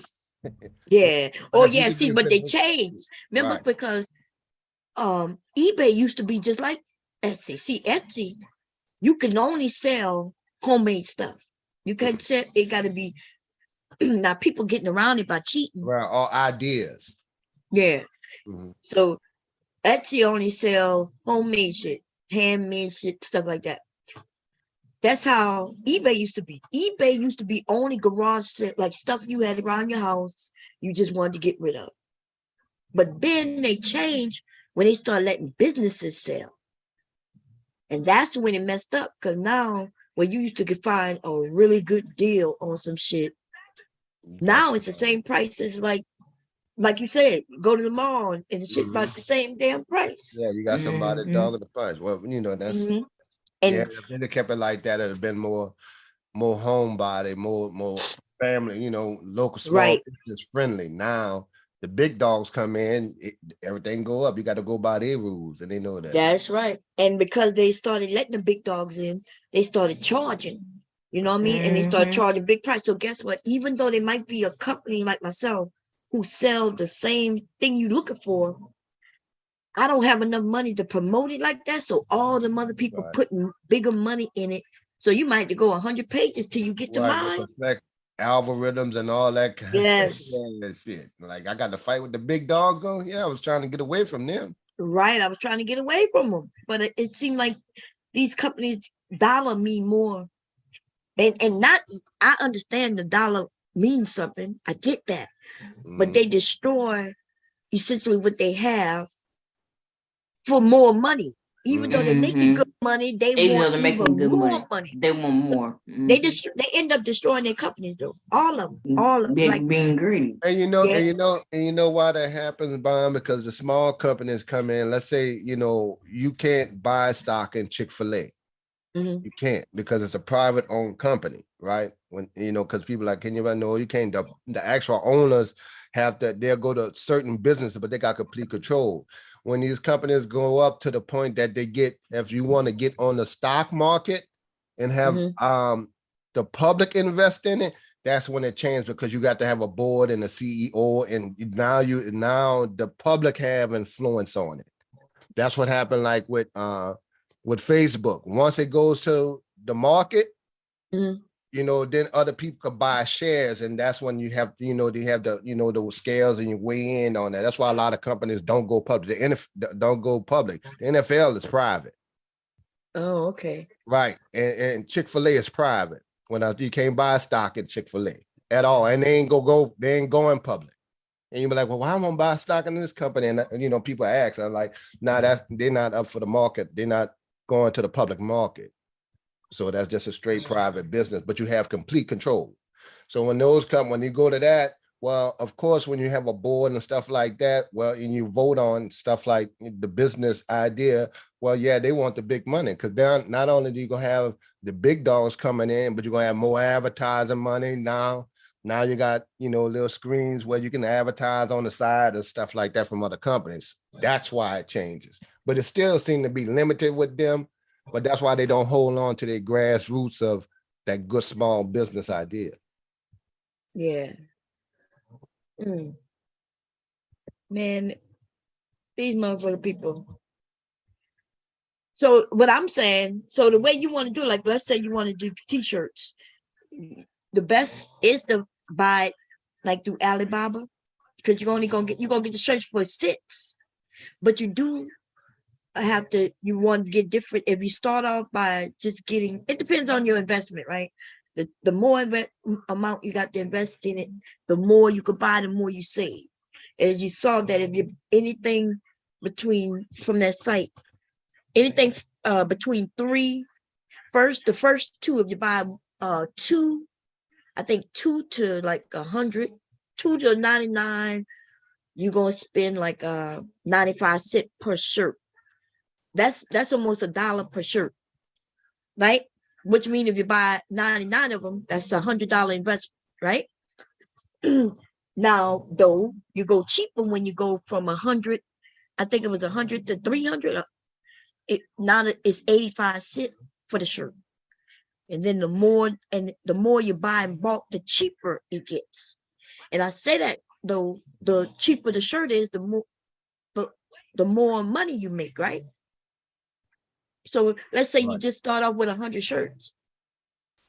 Yeah. Oh yeah. See, but they changed. Remember, because eBay used to be just like Etsy. See, Etsy, you can only sell homemade stuff. You can't sell. It got to be now. People getting around it by cheating. Right. All ideas. Yeah. So Etsy only sell homemade shit, handmade shit, stuff like that. That's how eBay used to be. eBay used to be only garage set, like stuff you had around your house, you just wanted to get rid of. But then they changed when they started letting businesses sell. And that's when it messed up, because now where you used to find a really good deal on some shit, now it's the same price as like you said, go to the mall and the shit about the same damn price. Yeah, you got somebody dogging the price. Well, that's and if they kept it like that, it'd have been more homebody, more family, local small business friendly. Now the big dogs come in, everything go up. You got to go by their rules, and they know that. That's right. And because they started letting the big dogs in, they started charging. You know what I mean? And they started charging big price. So guess what? Even though they might be a company like myself who sell the same thing you're looking for, I don't have enough money to promote it like that. So all the other people putting bigger money in it. So you might have to go 100 pages till you get to mine. Algorithms and all that kind of shit. Like I got to fight with the big dogs. I was trying to get away from them. Right. I was trying to get away from them. But it seemed like these companies dollar mean more. And not, I understand the dollar means something. I get that. But they destroy essentially what they have for more money. Even though they're making good money, they want even more money. They want more. They end up destroying their companies though. All of them. Being greedy. And you know why that happens, Bomb? Because the small companies come in. Let's say, you can't buy stock in Chick-fil-A. You can't, because it's a private owned company, right? When because people like, can you know you can't, the actual owners they'll go to certain businesses, but they got complete control. When these companies go up to the point that they get, if you want to get on the stock market and have the public invest in it, that's when it changed, because you got to have a board and a CEO, and now the public have influence on it. That's what happened like with Facebook. Once it goes to the market, then other people could buy shares, and that's when you have, they have the, those scales, and you weigh in on that. That's why a lot of companies don't go public. The NFL don't go public. The NFL is private. Oh, okay. Right, and Chick-fil-A is private. You can't buy stock in Chick-fil-A at all, and they ain't going public. And you'll be like, well, why am I gonna buy stock in this company? And you know, people ask, I'm like, nah, they're not up for the market. They're not going to the public market. So that's just a straight private business, but you have complete control. So when those come, when you go to that, well, of course, when you have a board and stuff like that, well, and you vote on stuff like the business idea, well, yeah, they want the big money because then not only do you gonna have the big dogs coming in, but you're gonna have more advertising money now. Now you got, you know, little screens where you can advertise on the side and stuff like that from other companies. That's why it changes. But it still seems to be limited with them. But that's why they don't hold on to their grassroots of that good small business idea. Yeah. Man, these motherfucking people. So what I'm saying, so the way you want to do, like, let's say you want to do t-shirts, the best is to buy like through Alibaba, because you're gonna get the shirts for $6, but you do have to, you want to get different. If you start off by just getting, it depends on your investment, right? The more amount you got to invest in it, the more you can buy, the more you save. As you saw that if you anything between from that site, anything between the first two, if you buy two, I think 2 to like 100, 2 to 99, you're gonna spend like 95 cents per shirt. That's almost $1 per shirt, right? Which means if you buy 99 of them, that's $100 investment, right? Now, though, you go cheaper when you go from 100, I think it was 100 to 300. Now it's 85 cents for the shirt. And then the more you buy in bulk, the cheaper it gets. And I say that, though, the cheaper the shirt is, the more money you make, right? So let's say you just start off with 100 shirts.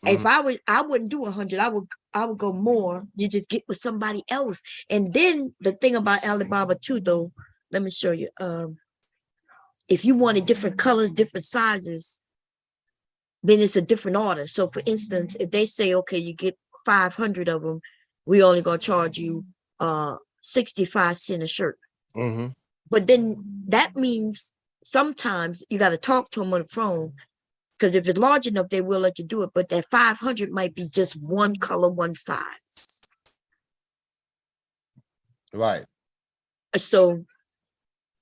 If I wouldn't do 100. I would go more. You just get with somebody else. And then the thing about Alibaba too, though, let me show you. If you wanted different colors, different sizes, then it's a different order. So for instance, if they say, okay, you get 500 of them, we only gonna charge you 65 cents a shirt. But then that means sometimes you got to talk to them on the phone, because if it's large enough, they will let you do it. But that 500 might be just one color, one size. Right. So,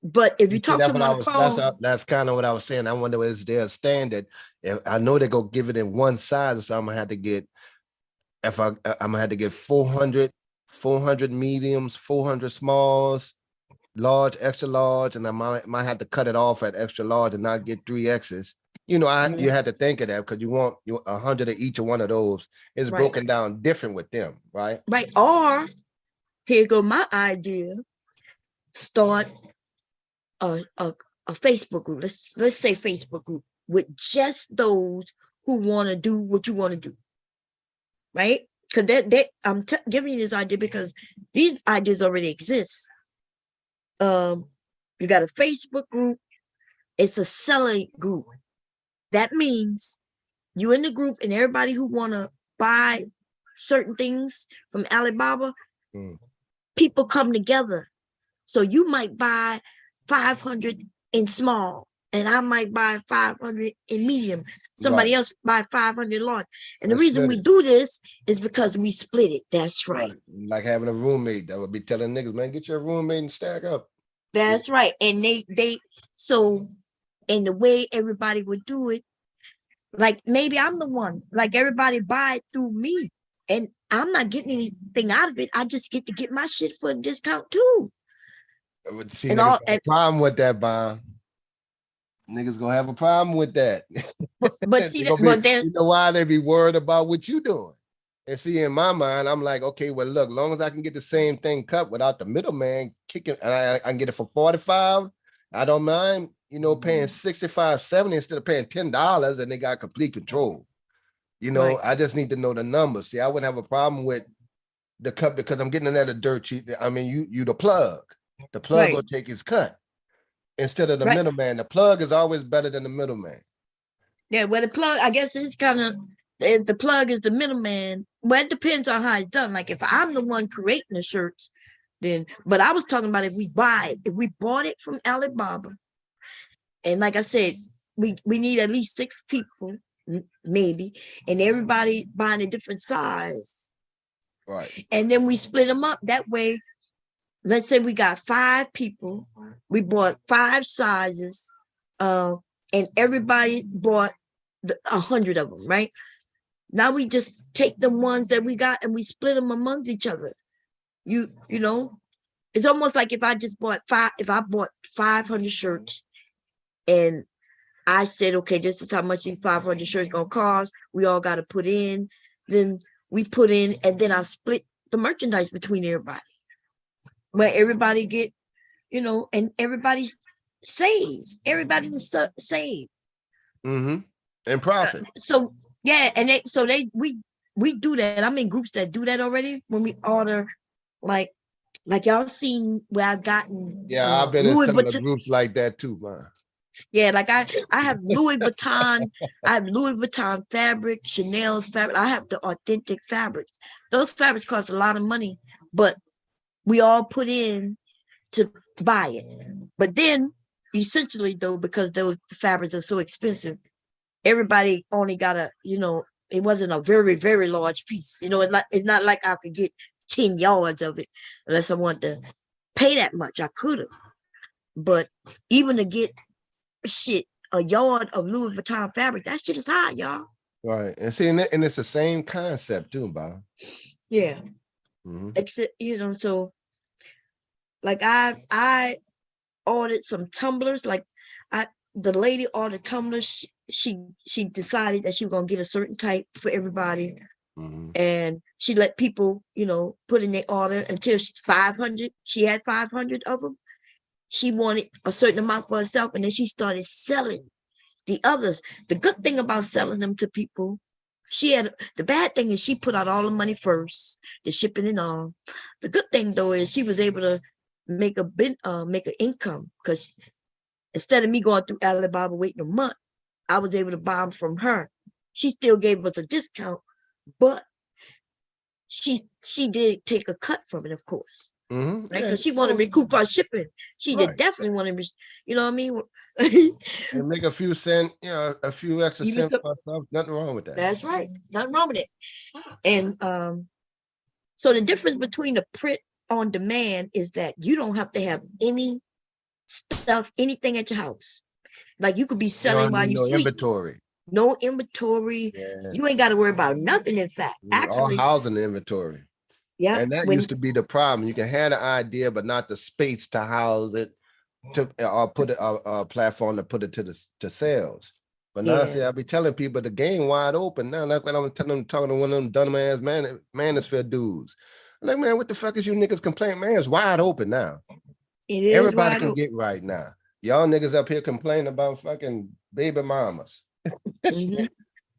but if you talk to them on the phone, that's kind of what I was saying. I wonder, is there a standard? If I know they go give it in one size, so I'm gonna have to get, I'm gonna have to get 400 mediums, 400 smalls, large, extra large, and I might have to cut it off at extra large and not get 3X's. You know, you had to think of that because you want 100 of each of one of those. It's broken down different with them, right? Right. Or here go my idea. Start a Facebook group. Let's say Facebook group with just those who want to do what you want to do, right? Because I'm giving you this idea because these ideas already exist. You got a Facebook group. It's a selling group. That means you in the group and everybody who want to buy certain things from Alibaba, people come together. So you might buy 500 in small, and I might buy 500 in medium. Somebody else buy 500 large. And the reason we do this is because we split it. That's right. Like having a roommate that would be telling niggas, man, get your roommate and stack up. That's right. And and the way everybody would do it, like maybe I'm the one, like everybody buy it through me, and I'm not getting anything out of it. I just get to get my shit for a discount too. But see, niggas have a problem with that, Bob. Niggas gonna have a problem with that. But see, you know why they be worried about what you doing? And see, in my mind, I'm like, okay, well, look, long as I can get the same thing cut without the middleman kicking, and I can get it for 45, I don't mind, you know, paying 65, 70 instead of paying $10, and they got complete control. You know, I just need to know the numbers. See, I wouldn't have a problem with the cut because I'm getting another dirt cheap. I mean, you the plug. The plug will take his cut instead of the middleman. The plug is always better than the middleman. Yeah, well, the plug, I guess it's kind of, if the plug is the middleman, well, it depends on how it's done. Like if I'm the one creating the shirts, then, but I was talking about if we bought it from Alibaba, and like I said, we need at least 6 people, maybe, and everybody buying a different size. Right. And then we split them up that way. Let's say we got 5 people, we bought 5 sizes, and everybody bought 100 of them, right? Now we just take the ones that we got and we split them amongst each other. You know, it's almost like if I bought 500 shirts and I said, okay, this is how much these 500 shirts gonna cost. We all got to put in. Then we put in, and then I split the merchandise between everybody, where everybody get, and everybody's saved. Everybody's saved. Mm-hmm. And profit. So yeah, and we do that. I'm in groups that do that already. When we order, like y'all seen where I've gotten. Yeah, I've been in some of the groups like that too, man. Yeah, like I have Louis Vuitton, I have Louis Vuitton fabric, Chanel's fabric. I have the authentic fabrics. Those fabrics cost a lot of money, but we all put in to buy it. But then, essentially, though, because those fabrics are so expensive, everybody only got it wasn't a very, very large piece. It's not like I could get 10 yards of it unless I wanted to pay that much. I could have. But even to get a yard of Louis Vuitton fabric, that shit is high, y'all. Right. And see, and it's the same concept too, Bob. Yeah. Mm-hmm. Except, so like I ordered some tumblers. Like the lady ordered tumblers. She decided that she was gonna get a certain type for everybody. Mm-hmm. And she let people, put in their order until 500. She had 500 of them. She wanted a certain amount for herself, and then she started selling the others. The good thing about selling them to people, the bad thing is she put out all the money first, the shipping and all. The good thing though is she was able to make an income, because instead of me going through Alibaba waiting a month, I was able to buy them from her. She still gave us a discount, but she did take a cut from it, of course. Mm-hmm. Right, because she wanted to recoup our shipping. She did definitely want to, you know what I mean? And make a few cents, a few extra cents for herself. Nothing wrong with that. That's right. Nothing wrong with it. And so the difference between the print on demand is that you don't have to have any stuff, anything at your house. Like you could be selling while you sleep. Inventory. No inventory. Yeah. You ain't got to worry about nothing. In fact, actually, all housing inventory. Yeah, and that used to be the problem. You can have the idea, but not the space to house it, or put a platform to put it to sales. But now, see, I be telling people the game wide open now. Like when I'm talking to one of them dumbass manosphere dudes. I'm like, man, what the fuck is you niggas complaining? Man, it's wide open now. It is. Everybody can get right now. Y'all niggas up here complaining about fucking baby mamas. Mm-hmm.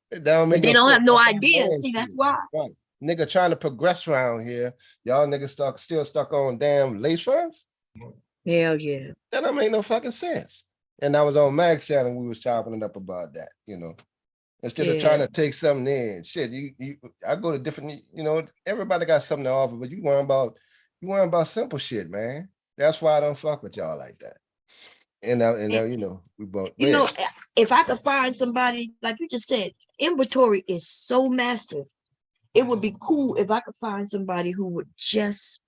But they don't have no idea. See, that's why. Right. Nigga trying to progress around here. Y'all niggas still stuck on damn lace fronts? Hell yeah. That don't make no fucking sense. And I was on Mag's channel, we was chopping it up about that, Instead of trying to take something in. Shit, I go to different, everybody got something to offer, but you worry about simple shit, man. That's why I don't fuck with y'all like that. And now, we both. If I could find somebody, like you just said, inventory is so massive. It would be cool if I could find somebody who would just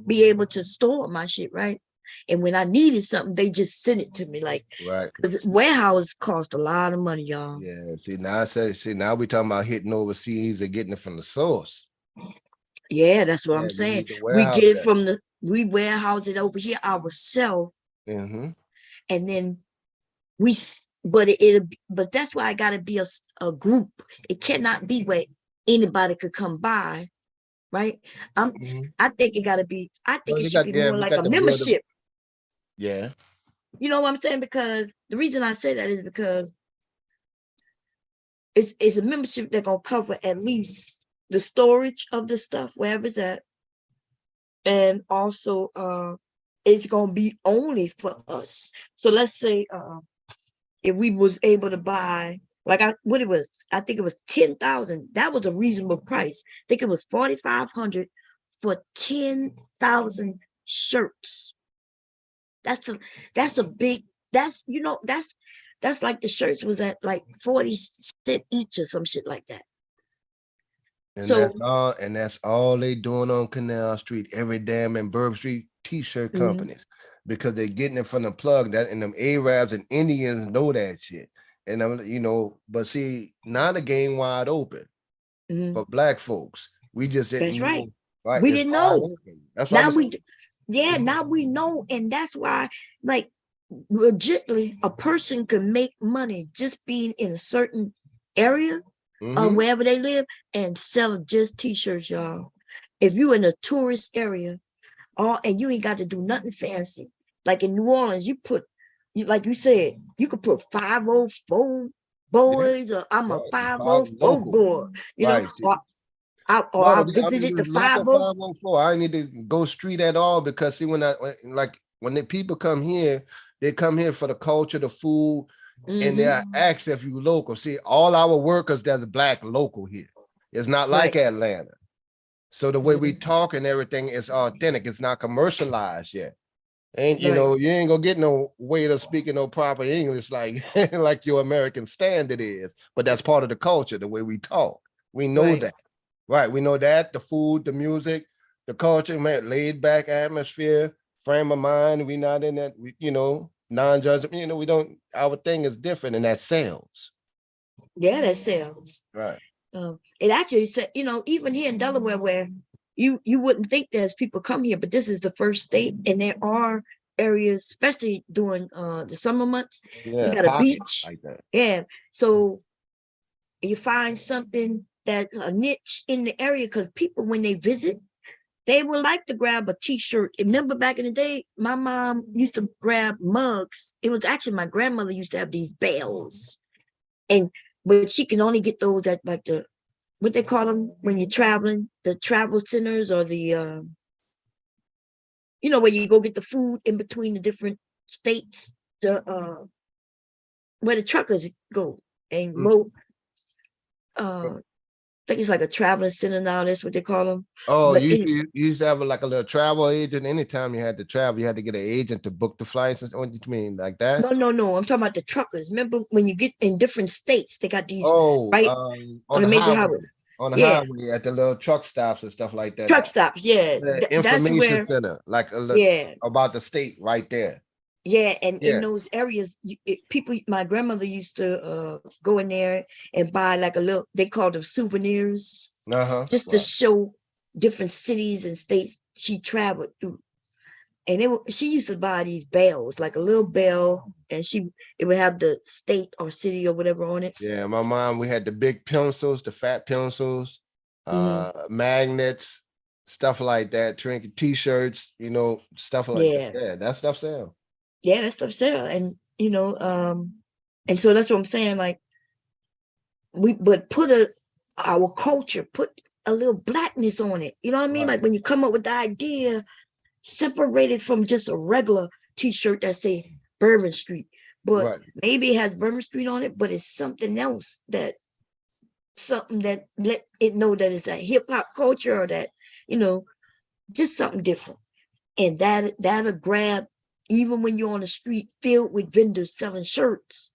be able to store my shit, right? And when I needed something, they just send it to me. Like, right. Because warehouse cost a lot of money, y'all. Yeah. Now we talking about hitting overseas and getting it from the source. Yeah, that's what I'm saying. We warehouse it over here ourselves. Mm-hmm. And then but that's why I gotta be a group. It cannot be where anybody could come by, right? I think it gotta be. I think it should be more like a membership. Yeah. You know what I'm saying? Because the reason I say that is because it's a membership that's gonna cover at least the storage of the stuff wherever it's at, and also it's gonna be only for us. So let's say if we was able to buy, like I think it was 10,000. That was a reasonable price. I think it was 4,500 for 10,000 shirts. That's a big, that's like the shirts was at like 40 cents each or some shit like that. And So that's all they doing on Canal Street, every damn in Burb Street t-shirt companies, because they're getting it from the plug, that and them Arabs and Indians know that shit. And I'm, but see, now the game wide open for black folks. We just didn't that's right. know. Right. We It's didn't wide know. open. That's why now we know, and that's why, like, legitly, a person can make money just being in a certain area or wherever they live and sell just t-shirts, y'all. If you're in a tourist area, and you ain't got to do nothing fancy, like in New Orleans, like you said, you could put 504 boys, or I'm a 504 boy, right. I visited the 50. 504. I need to go street at all, because see, when the people come here, they come here for the culture, the food, and they ask if you local. See, all our workers, there's a black local here. It's not like Atlanta. So the way we talk and everything is authentic. It's not commercialized yet. And you ain't gonna get no way of speaking no proper English like like your American standard is. But that's part of the culture, the way we talk. We know that. Right. We know that the food, the music, the culture, man, laid back atmosphere, frame of mind. We not in that, non-judgment, we don't, our thing is different, and that sells. Yeah, that sells. Right. It actually said, even here in Delaware, where you wouldn't think there's people come here, but this is the first state, and there are areas, especially during the summer months. You got a beach. Like that. Yeah. So you find something that's a niche in the area, because people, when they visit, they would like to grab a t-shirt. Remember back in the day, my mom used to grab mugs. It was actually my grandmother used to have these bells, but she can only get those at like what they call them when you're traveling, the travel centers, or the where you go get the food in between the different states, where the truckers go and load. I think it's like a traveling center now. That's what they call them. Oh, but you used to have like a little travel agent. Anytime you had to travel, you had to get an agent to book the flights. What do you mean, like that? No. I'm talking about the truckers. Remember when you get in different states, they got these on the major highway. On the highway, at the little truck stops and stuff like that. Truck stops, yeah. The That's information where, center, like about the state right there. Yeah, and in those areas, people, my grandmother used to go in there and buy like they called them souvenirs, just to show different cities and states she traveled through. And she used to buy these bells, like a little bell, and it would have the state or city or whatever on it. Yeah, my mom, we had the big pencils, the fat pencils, magnets, stuff like that, trinket t-shirts, stuff like that. Yeah, that stuff sells. Yeah, that stuff sells. And and so that's what I'm saying. Like, but put our culture, put a little blackness on it. You know what I mean? Like when you come up with the idea, separate it from just a regular t-shirt that say Bourbon Street, but maybe it has Bourbon Street on it, but it's something else, that let it know that it's a hip-hop culture, or that, just something different. And that'll grab, even when you're on the street filled with vendors selling shirts.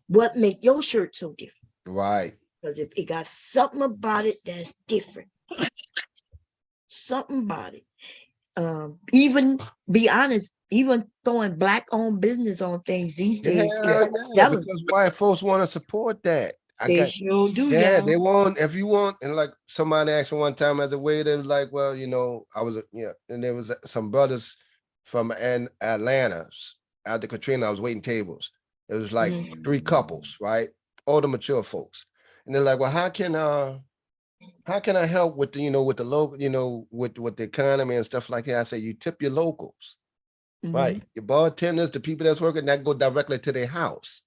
What make your shirt so different? Right. Because if it got something about it that's different, something about it. Even be honest, even throwing black-owned business on things these days is selling. Because white folks want to support that. They sure do. Yeah, they want, if you want, and like somebody asked me one time as a waiter, like, well, I was, and there was some brothers from Atlanta after Katrina. I was waiting tables. It was like 3 couples, right? Older, mature folks, and they're like, well, how can I help with the, with the local, with the economy and stuff like that? I say, you tip your locals, right? Your bartenders, the people that's working, that go directly to their house.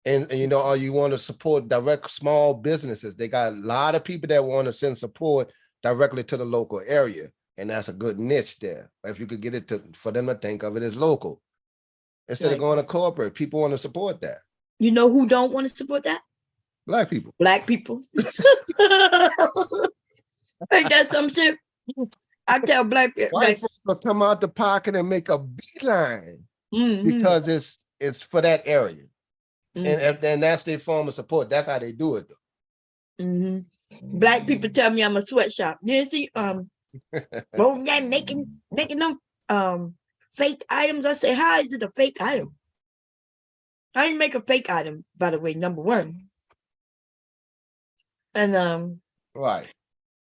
And or you want to support direct small businesses. They got a lot of people that want to send support directly to the local area. And that's a good niche there. If you could get it for them to think of it as local. Instead of going to corporate, people want to support that. You know who don't want to support that? Black people. Black people. Ain't that some shit? I tell black people, White like, folks will come out the pocket and make a beeline mhm, because it's for that area. mhm, And that's their form of support. That's how they do it though. mhm. Black people tell me I'm a sweatshop. You see, oh yeah, making them fake items. I say, how is it a fake item? I didn't make a fake item, by the way, number one. And Right.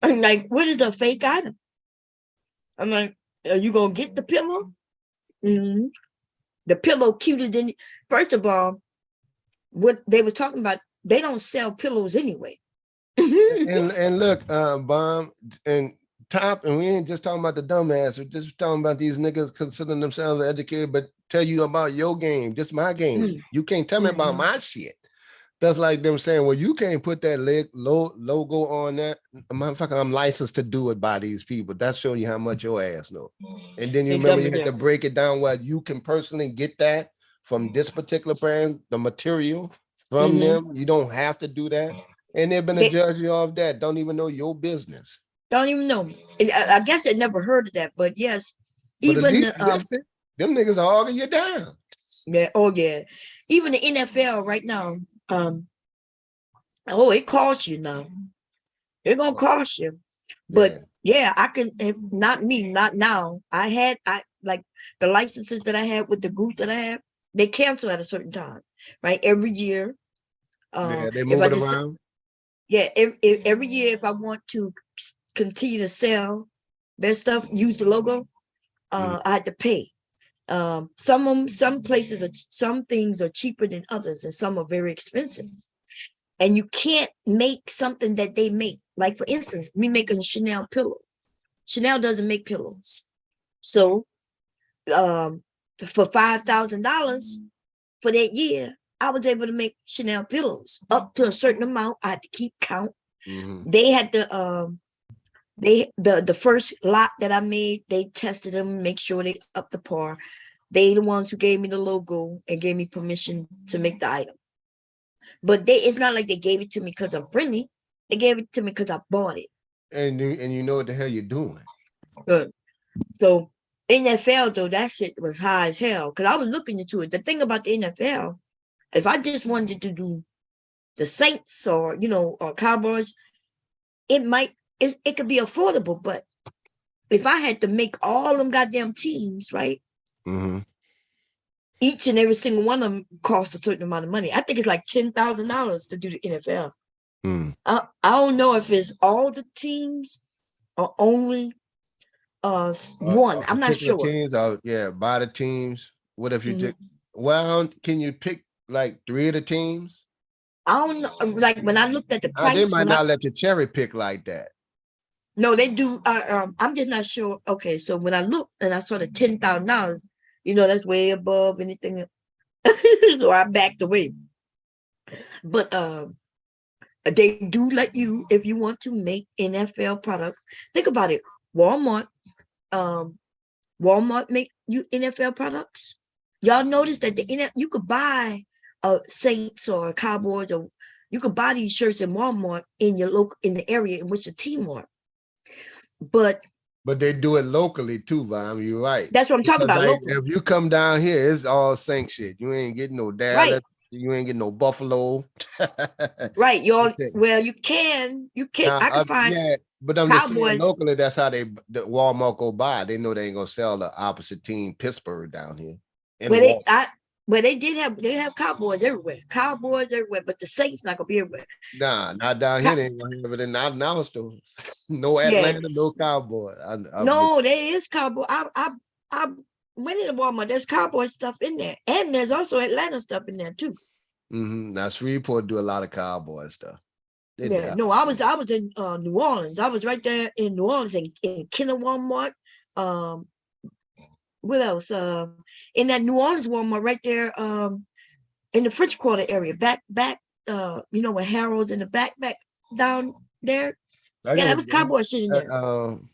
I'm like, what is a fake item? I'm like, are you gonna get the pillow? Mm-hmm. The pillow cuter than, first of all, what they were talking about, they don't sell pillows anyway. and look, Bomb and Top, and we ain't just talking about the dumbass. We're just talking about these niggas considering themselves educated, but tell you about your game, just my game. You can't tell me about my shit. That's like them saying, well, you can't put that logo on that. Motherfucker, I'm licensed to do it by these people. That's showing you how much your ass know. And then you remember you had to break it down where you can personally get that from this particular brand, the material from them. You don't have to do that. And they've been a judge of that. Don't even know your business. Don't even know. I guess they never heard of that, but yes, But even at least listen, them niggas are arguing you down. Yeah, oh yeah. Even the NFL right now, it costs you now. They're gonna cost you. But yeah, I can, if not me, not now. I like the licenses that I had with the group that I have, they cancel at a certain time, right? Every year. They move it around. Yeah, every year, if I want to continue to sell their stuff, use the logo, I had to pay. Some places some things are cheaper than others, and some are very expensive. And you can't make something that they make. Like for instance, me making a Chanel pillow. Chanel doesn't make pillows. So for $5,000 for that year, I was able to make Chanel pillows up to a certain amount. I had to keep count. They had to the first lot that I made, they tested them, make sure they up to par. They the ones who gave me the logo and gave me permission to make the item. But it's not like they gave it to me because I'm friendly. They gave it to me because I bought it. And you know what the hell you're doing. Good. So NFL though, that shit was high as hell. Because I was looking into it. The thing about the NFL, if I just wanted to do the Saints or or Cowboys, it could be affordable. But if I had to make all them goddamn teams, right? Each and every single one of them cost a certain amount of money. I think it's like $10,000 to do the NFL. I don't know if it's all the teams or only one. I'm not sure. Teams, by the teams. What if you just can you pick like 3 of the teams? I don't know. Like when I looked at the price, they might not let you cherry pick like that. No, they do. I'm just not sure. Okay, so when I looked and I saw the $10,000, that's way above anything. So I backed away. But they do let you, if you want to make NFL products. Think about it. Walmart make you NFL products. Y'all notice that you could buy Saints or Cowboys, or you could buy these shirts in Walmart in the area in which the team are. But they do it locally too, Vam. You're right. That's what I'm talking about. Like, if you come down here, it's all Saint shit. You ain't getting no Dallas. Right. You ain't getting no Buffalo. Right. Well, you can. Now, I can find. But I'm Cowboys. just saying locally, that's how the Walmart go by. They know they ain't gonna sell the opposite team, Pittsburgh, down here. They have Cowboys everywhere. But the Saints not gonna be everywhere. Nah, not down here. They ain't gonna have it in now stores. No Atlanta, no Cowboy. No, there is Cowboy. I went into Walmart. There's Cowboy stuff in there, and there's also Atlanta stuff in there too. Now Shreveport do a lot of Cowboy stuff. No, I was in New Orleans. I was right there in New Orleans in Kenner Walmart. What else? In that New Orleans Walmart right there, in the French Quarter area, back, where Harold's in the back down there. That was Cowboy shit in there.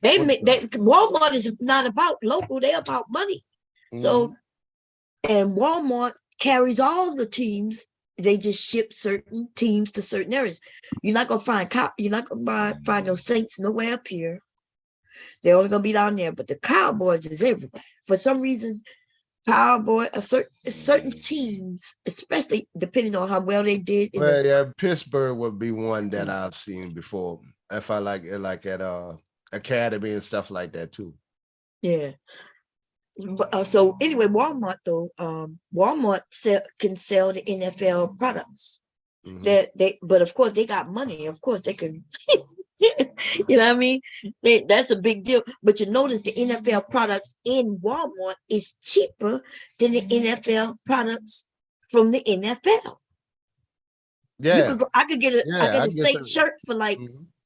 Walmart is not about local; they're about money. So, and Walmart carries all the teams. They just ship certain teams to certain areas. You're not gonna find no Saints nowhere up here. They're only gonna be down there, but the Cowboys is everywhere. For some reason, certain teams, especially depending on how well they did in Well, yeah, Pittsburgh would be one that I've seen before. If I like at academy and stuff like that too. yeah. But, so anyway, Walmart though, Walmart can sell the NFL products. But of course they got money. Of course they can. You know what I mean? That's a big deal. But you notice the NFL products in Walmart is cheaper than the NFL products from the NFL. Yeah, I could get a guess Saint shirt for like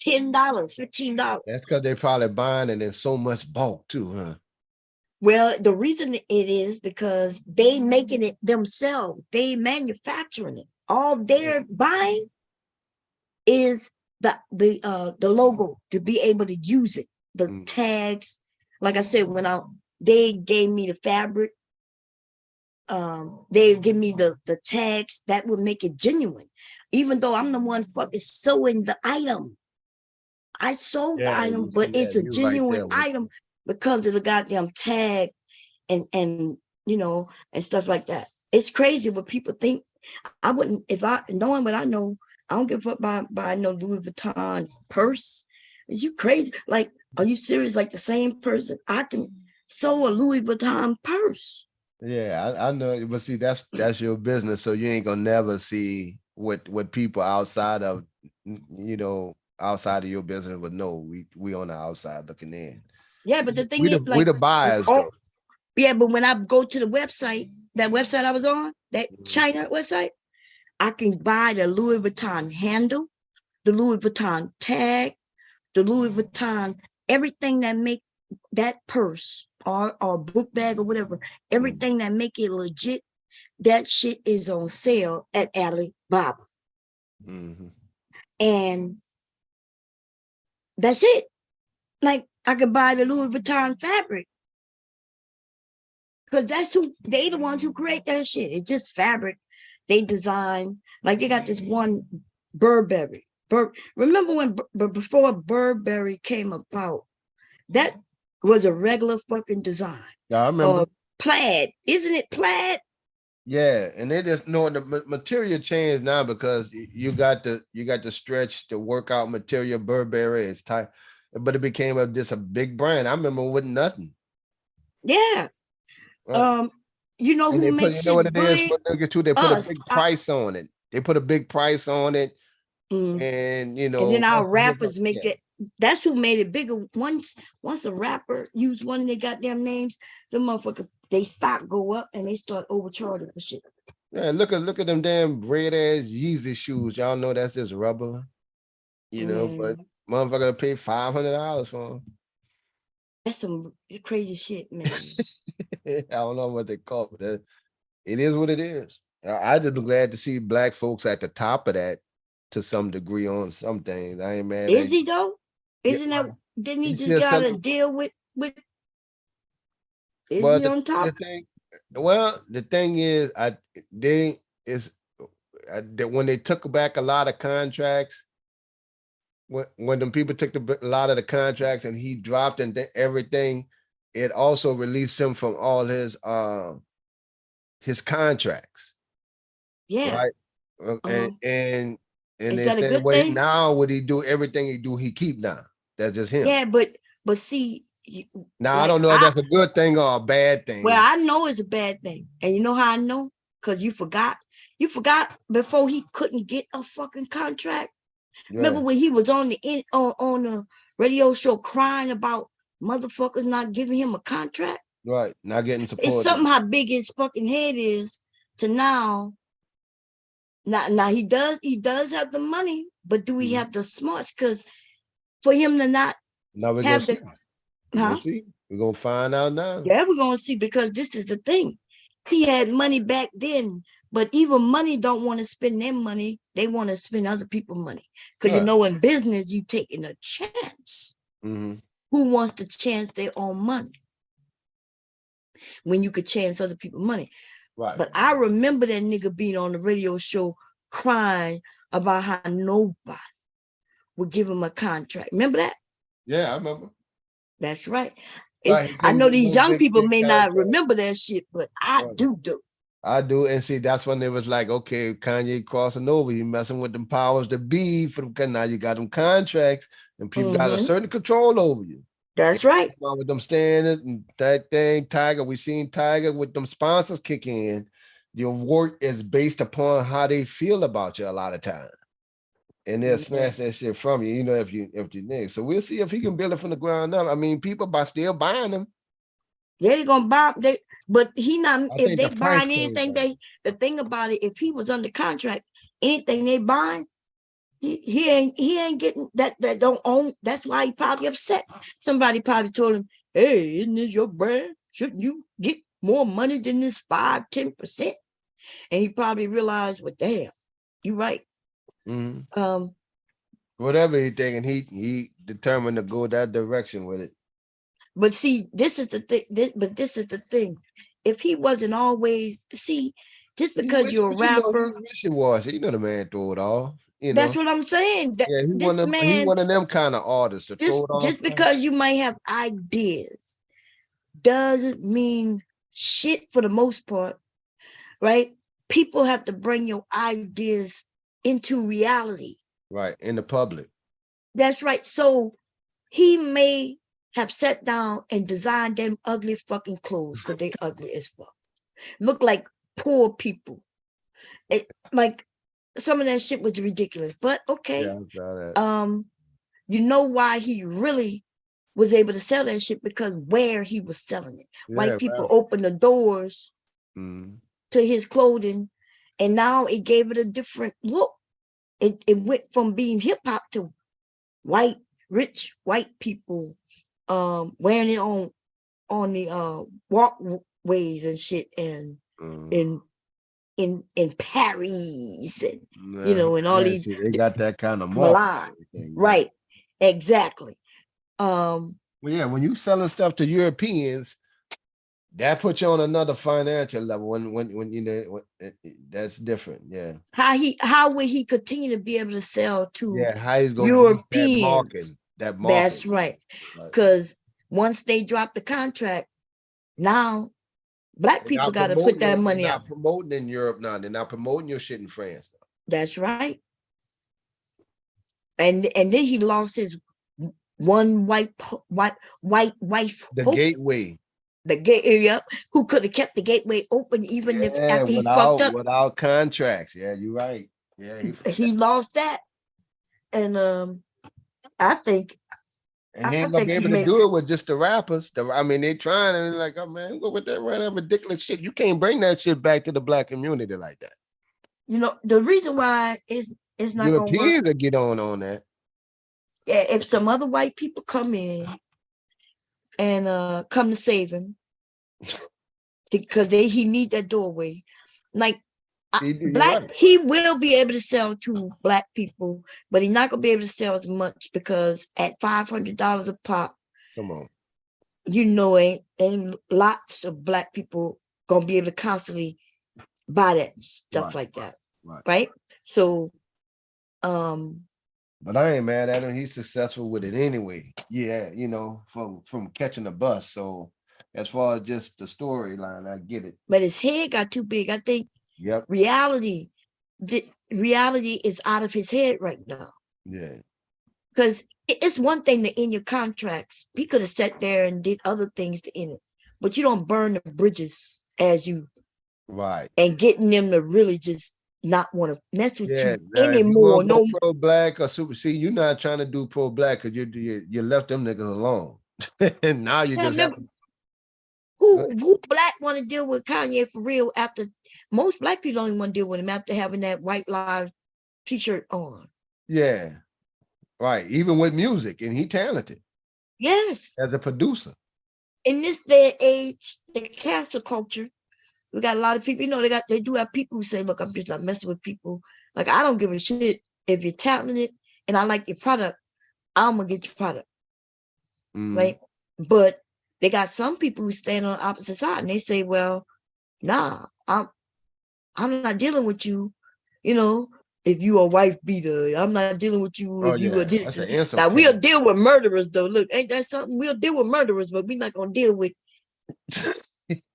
$10, $15. that's because they probably buying it in so much bulk too, huh? Well, the reason it is because they making it themselves. They manufacturing it. All they're buying is the logo to be able to use it. The tags. Like I said, they gave me the fabric, they give me the tags that would make it genuine. Even though I'm the one fucking sewing the item. I sold the item, but it's a genuine item because of the goddamn tag and you know, and stuff like that. It's crazy what people think. I wouldn't, if I knowing what I know, I don't give a fuck by no Louis Vuitton purse. Is you crazy? Like, are you serious? Like the same person, I can sew a Louis Vuitton purse. Yeah, I know, but see, that's your business, so you ain't gonna never see what people outside of outside of your business would know. We on the outside looking in. Yeah, but the thing we is, we the buyers though. Yeah, but when I go to the website, that website I was on, that China website, I can buy the Louis Vuitton handle, the Louis Vuitton tag, the Louis Vuitton, everything that make that purse or book bag or whatever, everything that make it legit, that shit is on sale at Alibaba. And that's it. Like, I could buy the Louis Vuitton fabric. Because they the ones who create that shit. It's just fabric. They design, like they got this one Burberry. Remember when before Burberry came about, that was a regular fucking design. Yeah, I remember. Plaid, isn't it plaid? Yeah, and they just know the material changed now because you got the stretch, the workout material. Burberry is tight, but it became just a big brand. I remember with nothing. Yeah. You know who makes it big? They put a big price on it. They put a big price on it, and you know. And then our rappers make it. That's who made it bigger. Once a rapper used one of their goddamn names, the motherfucker, they stock go up and they start overcharging for shit. Yeah, look at them damn red ass Yeezy shoes. Y'all know that's just rubber, you know. But motherfucker pay $500 for them. That's some crazy shit, man. I don't know what they call it, but it is what it is. I just be glad to see black folks at the top of that to some degree on some things. I ain't mad. Is he though? Isn't that? Didn't he just got to deal with? Is he on top? The thing is, when they took back a lot of contracts, when them people took a lot of the contracts and he dropped and everything, it also released him from all his contracts. Yeah. Right. And is they that a said, good wait, thing? now would he do everything he do? He keep now. That's just him. Yeah, but see. Now I don't know if that's a good thing or a bad thing. Well, I know it's a bad thing, and you know how I know? Because you forgot. You forgot before he couldn't get a fucking contract. Right. Remember when he was on the radio show crying about motherfuckers not giving him a contract? Right, not getting support. It's something how big his fucking head is to now. Now he does have the money, but do we have the smarts? Because for him to not have the we're gonna find out now. Yeah, we're gonna see, because this is the thing. He had money back then, but even money don't want to spend their money. They want to spend other people's money. Because you know, in business, you taking a chance. Who wants to chance their own money when you could chance other people's money? Right. But I remember that nigga being on the radio show crying about how nobody would give him a contract. Remember that? Yeah, I remember. That's right. Right, he I couldn't know get these no young big people big may not contract. remember that shit, but I Right. do. I do, and see, that's when it was like, okay, Kanye crossing over, you messing with them powers to be for them. 'Cause now you got them contracts, and people got a certain control over you. That's right. With them standing and that thing, Tiger, we seen Tiger with them sponsors kick in. Your work is based upon how they feel about you a lot of time. And they'll snatch that shit from you, you know, if you nigga. So we'll see if he can build it from the ground up. I mean, people by still buying them. Yeah, they're gonna buy but he not I if think they the price buying came anything, down. the thing about it, if he was under contract, anything they buying, he ain't getting that don't own. That's why he probably upset. Somebody probably told him, hey, isn't this your brand? Shouldn't you get more money than this 5-10%? And he probably realized, well, damn, you're right. Whatever he thinking, he determined to go that direction with it. But see, this is the thing. This is the thing. If he wasn't always just because you're a rapper, He was. You know the man throw it off. You that's know. what I'm saying. Yeah, he This man, one of them kind of artists to throw it off. just because you might have ideas doesn't mean shit for the most part, right? People have to bring your ideas into reality. Right, in the public. That's right. So he may have sat down and designed them ugly fucking clothes because they ugly as fuck. Look like poor people. Like some of that shit was ridiculous, but okay. Yeah, I saw that. You know why he really was able to sell that shit? Because where he was selling it. Yeah, White people right. opened the doors to his clothing, and now it gave it a different look. It went from being hip hop to rich white people wearing it on the walkways and shit, and in Paris, and you know, and all these. See, they got that kind of Milan, right? Exactly. Well, yeah, when you selling stuff to Europeans, that puts you on another financial level. When you know that's different. Yeah. How will he continue to be able to sell to how he's going Europeans? that market. That's right. Because once they drop the contract, now black people got to put that money out. Promoting in Europe now. They're not promoting your shit in France. That's right. And then he lost his one white wife. The gateway. The gateway, who could have kept the gateway open even if after he fucked up. Without contracts. Yeah, you're right. Yeah, he lost that. And I think he ain't gonna be able to do it with just the rappers. I mean, they trying and they're like, oh man, go with that ridiculous shit. You can't bring that shit back to the black community like that. You know, the reason why it's not gonna work. To get on that. Yeah, if some other white people come in and come to save him, because he need that doorway. Like he will be able to sell to black people, but he's not gonna be able to sell as much because at $500 a pop, come on, you know, ain't lots of black people gonna be able to constantly buy that stuff like that, right? So, but I ain't mad at him. He's successful with it anyway. Yeah, you know, from catching a bus. So as far as just the storyline, I get it. But his head got too big. I think reality is out of his head right now. Yeah. Because it's one thing to end your contracts. He could have sat there and did other things to end it. But you don't burn the bridges as you and getting them to really just not want to mess with you anymore. No pro black or super. See, you're not trying to do pro black because you left them niggas alone. And now you just who black want to deal with Kanye for real after most black people don't even want to deal with him after having that White Lives t-shirt on. Yeah. Right. Even with music, and he talented. Yes. As a producer. In this day and age, the cancel culture, we got a lot of people, you know, they do have people who say, look, I'm just not messing with people. Like, I don't give a shit if you're talented and I like your product, I'm gonna get your product. Right? But they got some people who stand on the opposite side and they say, well, nah, I'm not dealing with you. You know, if you a wife beater. I'm not dealing with you Oh if you yeah, are this. that's an answer. Now we'll deal with murderers though. Look, ain't that something? We'll deal with murderers, but we're not gonna deal with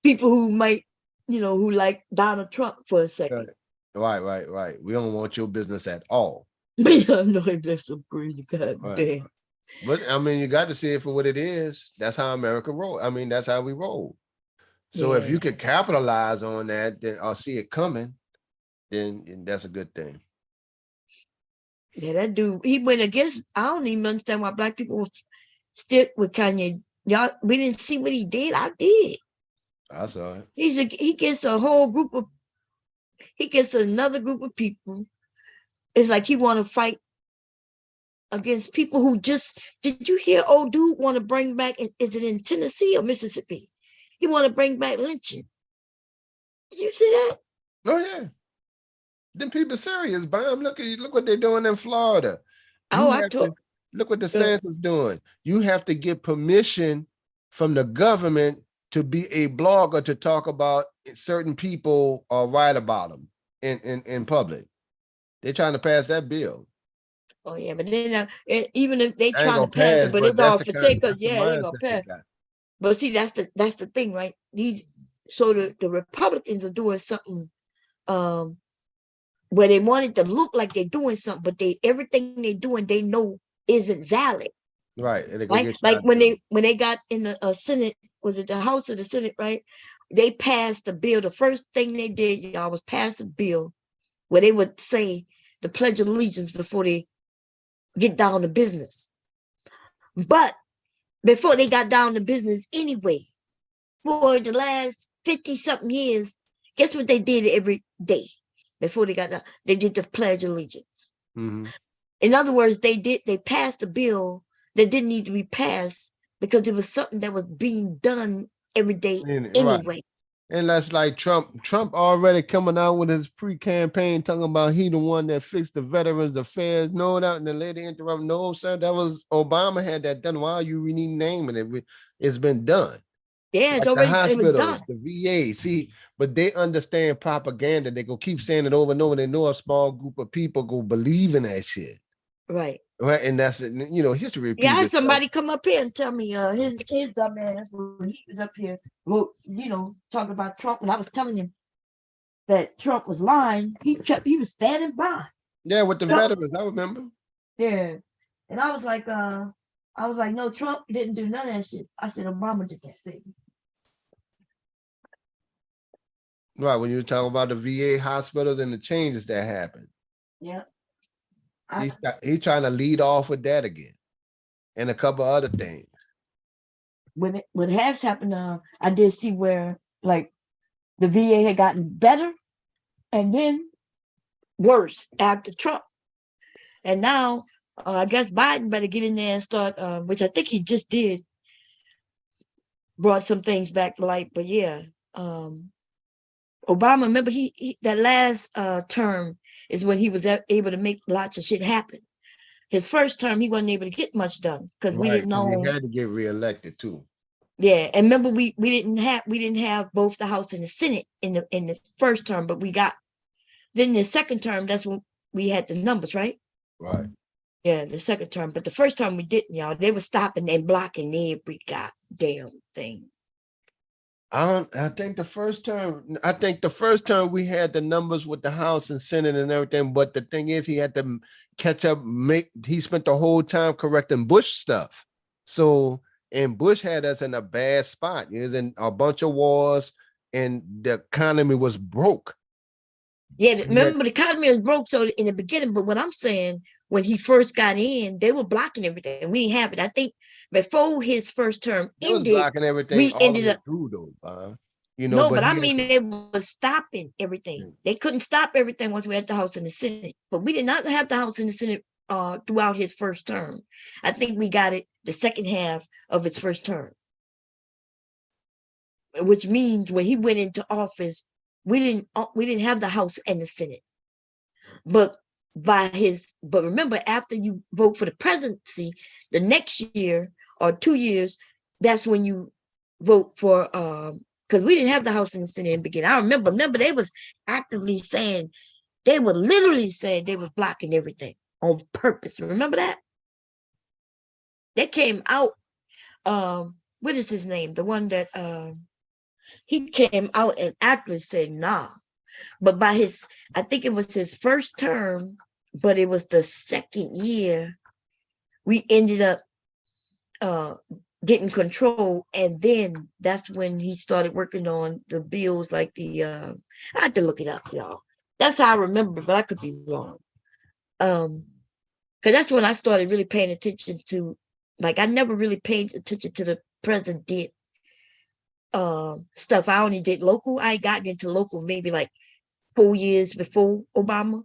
people who might, who like Donald Trump for a second. Right. We don't want your business at all. I know that's so crazy. God Right. damn. But I mean, you got to see it for what it is. That's how America roll. I mean, that's how we roll. So if you could capitalize on that, then or see it coming, then that's a good thing. Yeah, that dude, he went against, I don't even understand why black people stick with Kanye. Y'all, we didn't see what he did. I did. I saw it. He gets a whole group of, he gets another group of people. It's like he want to fight against people who just, did you hear old dude want to bring back, is it in Tennessee or Mississippi? He want to bring back lynching. Did you see that? Oh yeah. Them people serious, Bam. Look what they're doing in Florida. Look what the DeSantis doing. You have to get permission from the government to be a blogger to talk about certain people or write about them in public. They're trying to pass that bill. Oh yeah, but then even if they I ain't trying to gonna pass it, but it's all that's for the sake kind- of, that's the yeah, they gonna mindset they pass. got. But see, that's the thing, right? So the Republicans are doing something where they want it to look like they're doing something, but everything they're doing, they know isn't valid. Right. And they go Right? get Like shot when down. they got in the Senate, was it the House or the Senate, right? They passed the bill. The first thing they did, y'all, was pass a bill where they would say the Pledge of Allegiance before they get down to business. But before they got down to business anyway, for the last 50-something years, guess what they did every day before they got down? They did the Pledge of Allegiance. Mm-hmm. In other words, they passed a bill that didn't need to be passed because it was something that was being done every day anyway. Right. And that's like Trump. Trump already coming out with his pre-campaign talking about he the one that fixed the Veterans Affairs. No, that and the lady interrupt. No, sir, that was Obama had that done. Why are you renaming it? It's been done. Yeah, like it's already the it was done. hospitals, the VA. See, but they understand propaganda. They go keep saying it over and over. They know a small group of people go believe in that shit. Right. Right. And that's history repeats. Yeah, I had somebody come up here and tell me his dumb ass when he was up here, well, talking about Trump, and I was telling him that Trump was lying. He was standing by. Yeah, with the veterans, I remember. Yeah. And I was like, no, Trump didn't do none of that shit. I said Obama did that thing. Right, when you talk about the VA hospitals and the changes that happened. Yeah. He's trying to lead off with that again. And a couple other things. When it has happened, I did see where like the VA had gotten better and then worse after Trump. And now I guess Biden better get in there and start, which I think he just did, brought some things back to light. But yeah, Obama, remember he that last term is when he was able to make lots of shit happen. His first term, he wasn't able to get much done because we didn't know. He had to get reelected too. Yeah, and remember we didn't have both the House and the Senate in the first term, but we got then the second term. That's when we had the numbers, right? Right. Yeah, the second term, but the first time we didn't, y'all. They were stopping and blocking every goddamn thing. I think the first term we had the numbers with the House and Senate and everything, but the thing is he had to catch up. He spent the whole time correcting Bush stuff. So, and Bush had us in a bad spot. He was in a bunch of wars and the economy was broke. Yeah, remember the economy was broke so in the beginning, but what I'm saying, when he first got in, they were blocking everything. We didn't have it. I think before his first term ended, blocking everything we ended up through though. No, but I mean they was stopping everything. They couldn't stop everything once we had the House and the Senate. But we did not have the House and the Senate throughout his first term. I think we got it the second half of his first term. Which means when he went into office, we didn't have the House and the Senate. But remember, after you vote for the presidency, the next year or 2 years, that's when you vote for because we didn't have the House and the Senate in the beginning. I remember they was actively saying They were literally saying they was blocking everything on purpose. Remember that? They came out. What is his name? The one that he came out and actually said nah. But by I think it was his first term, but it was the second year we ended up getting control, and then that's when he started working on the bills like the I had to look it up, y'all. That's how I remember, but I could be wrong. Because that's when I started really paying attention to, like, I never really paid attention to the president stuff. I only did local. I got into local maybe like 4 years before Obama.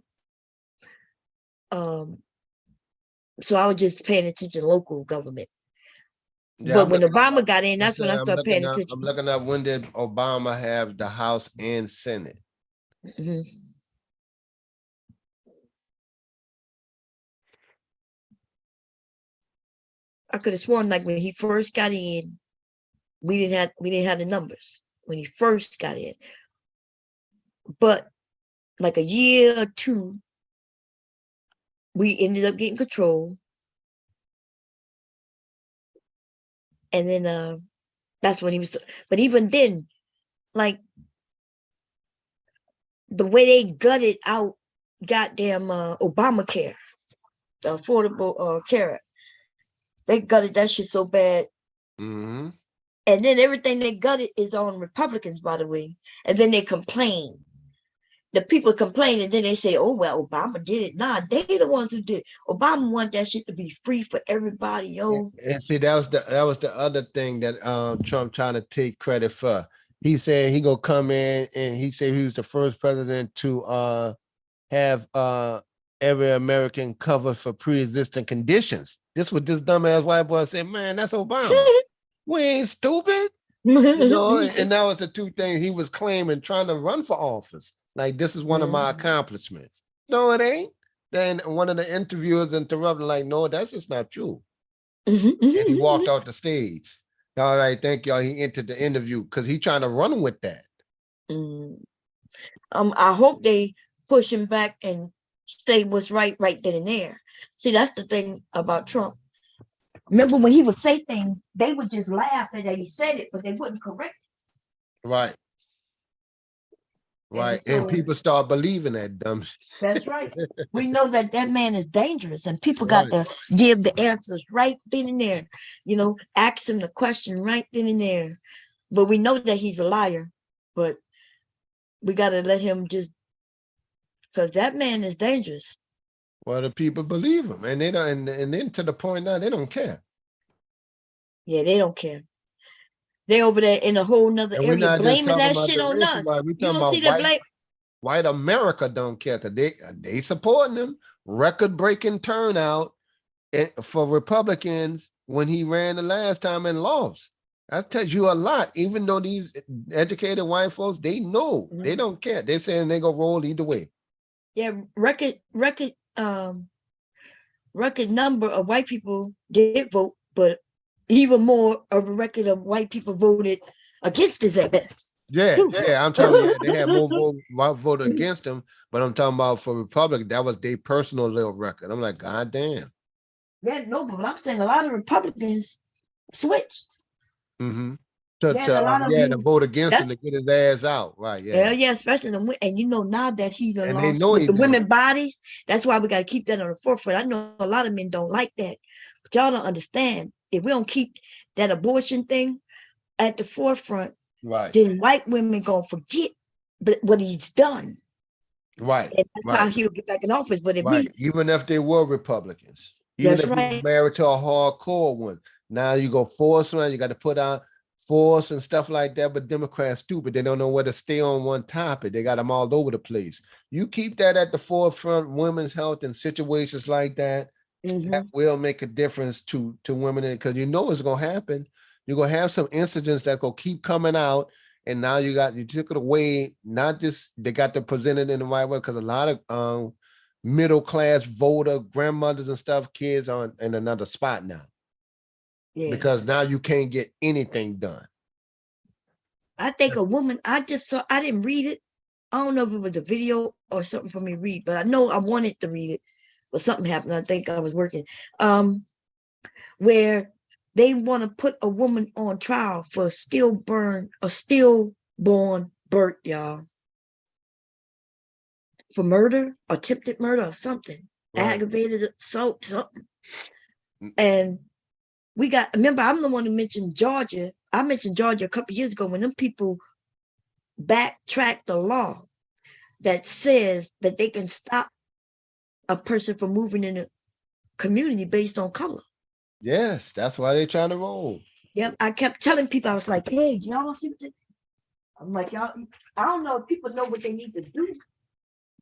So I was just paying attention to local government. Yeah, But when Obama got in, that's when I started paying I'm attention. looking up, when did Obama have the House and Senate? I could have sworn like when he first got in, we didn't have the numbers when he first got in. But like a year or two, we ended up getting control. And then that's when he was, but even then, like the way they gutted out goddamn Obamacare, the Affordable Care, they gutted that shit so bad. Mm-hmm. And then everything they gutted is on Republicans, by the way. And then they complain. The people complain, and then they say, "Oh well, Obama did it." Nah, they the ones who did it. Obama wanted that shit to be free for everybody, yo. And see, that was the other thing that Trump trying to take credit for. He said he gonna come in, and he said he was the first president to have every American covered for pre-existing conditions. This what this dumbass white boy said, man, that's Obama. We ain't stupid. You know, and that was the two things he was claiming trying to run for office. Like, this is one of my accomplishments. No, it ain't. Then one of the interviewers interrupted, like, no, that's just not true. And he walked off the stage. All right, thank y'all. He entered the interview because he trying to run with that. I hope they push him back and say what's right then and there. See, that's the thing about Trump. Remember when he would say things, they would just laugh that he said it, but they wouldn't correct it. Right. Right. And people start believing that dumb shit. That's right. We know that man is dangerous, and people got to give the answers right then and there. You know, ask him the question right then and there. But we know that he's a liar, but we got to let him just, because that man is dangerous. Well, the people believe him, and they don't, and then to the point now they don't care. Yeah, they don't care. They over there in a whole nother area blaming that shit on us. We You talking don't see about the blame. White America don't care because they supporting him. Record-breaking turnout for Republicans when he ran the last time and lost. That tells you a lot. Even though these educated white folks, they know they don't care. They're saying they gonna roll either way. Yeah, record number of white people did vote, but even more of a record of white people voted against his ass. Yeah, I'm telling you, they had more vote against him, but I'm talking about for Republican, that was their personal little record. I'm like, God damn. Yeah, no, but I'm saying a lot of Republicans switched. Mm-hmm. To vote against him to get his ass out. Right. Yeah, especially and you know now that he done and lost with the women bodies, that's why we got to keep that on the forefront. I know a lot of men don't like that, but y'all don't understand. If we don't keep that abortion thing at the forefront, then white women gonna forget what he's done. Right. And that's how he'll get back in office. But if even if they were Republicans, even if he was married to a hardcore one, now you go force them, you got to put out force and stuff like that. But Democrats stupid. They don't know where to stay on one topic. They got them all over the place. You keep that at the forefront, women's health and situations like that. That will make a difference to women, because you know it's gonna happen. You're gonna have some incidents that gonna keep coming out, and now you took it away. Not just they got to present it in the right way, because a lot of middle class voter grandmothers and stuff, kids are in another spot now. Yeah. Because now you can't get anything done. I think a woman, I didn't read it. I don't know if it was a video or something for me to read, but I know I wanted to read it, but something happened. I think I was working. Where they want to put a woman on trial for stillborn birth, y'all, for murder, attempted murder, or something, aggravated assault, something. And remember, I'm the one who mentioned Georgia. I mentioned Georgia a couple years ago when them people backtracked the law that says that they can stop a person from moving in a community based on color. Yes, that's why they're trying to roll. Yep, I kept telling people, I was like, hey, y'all see what I'm like, y'all, I don't know if people know what they need to do,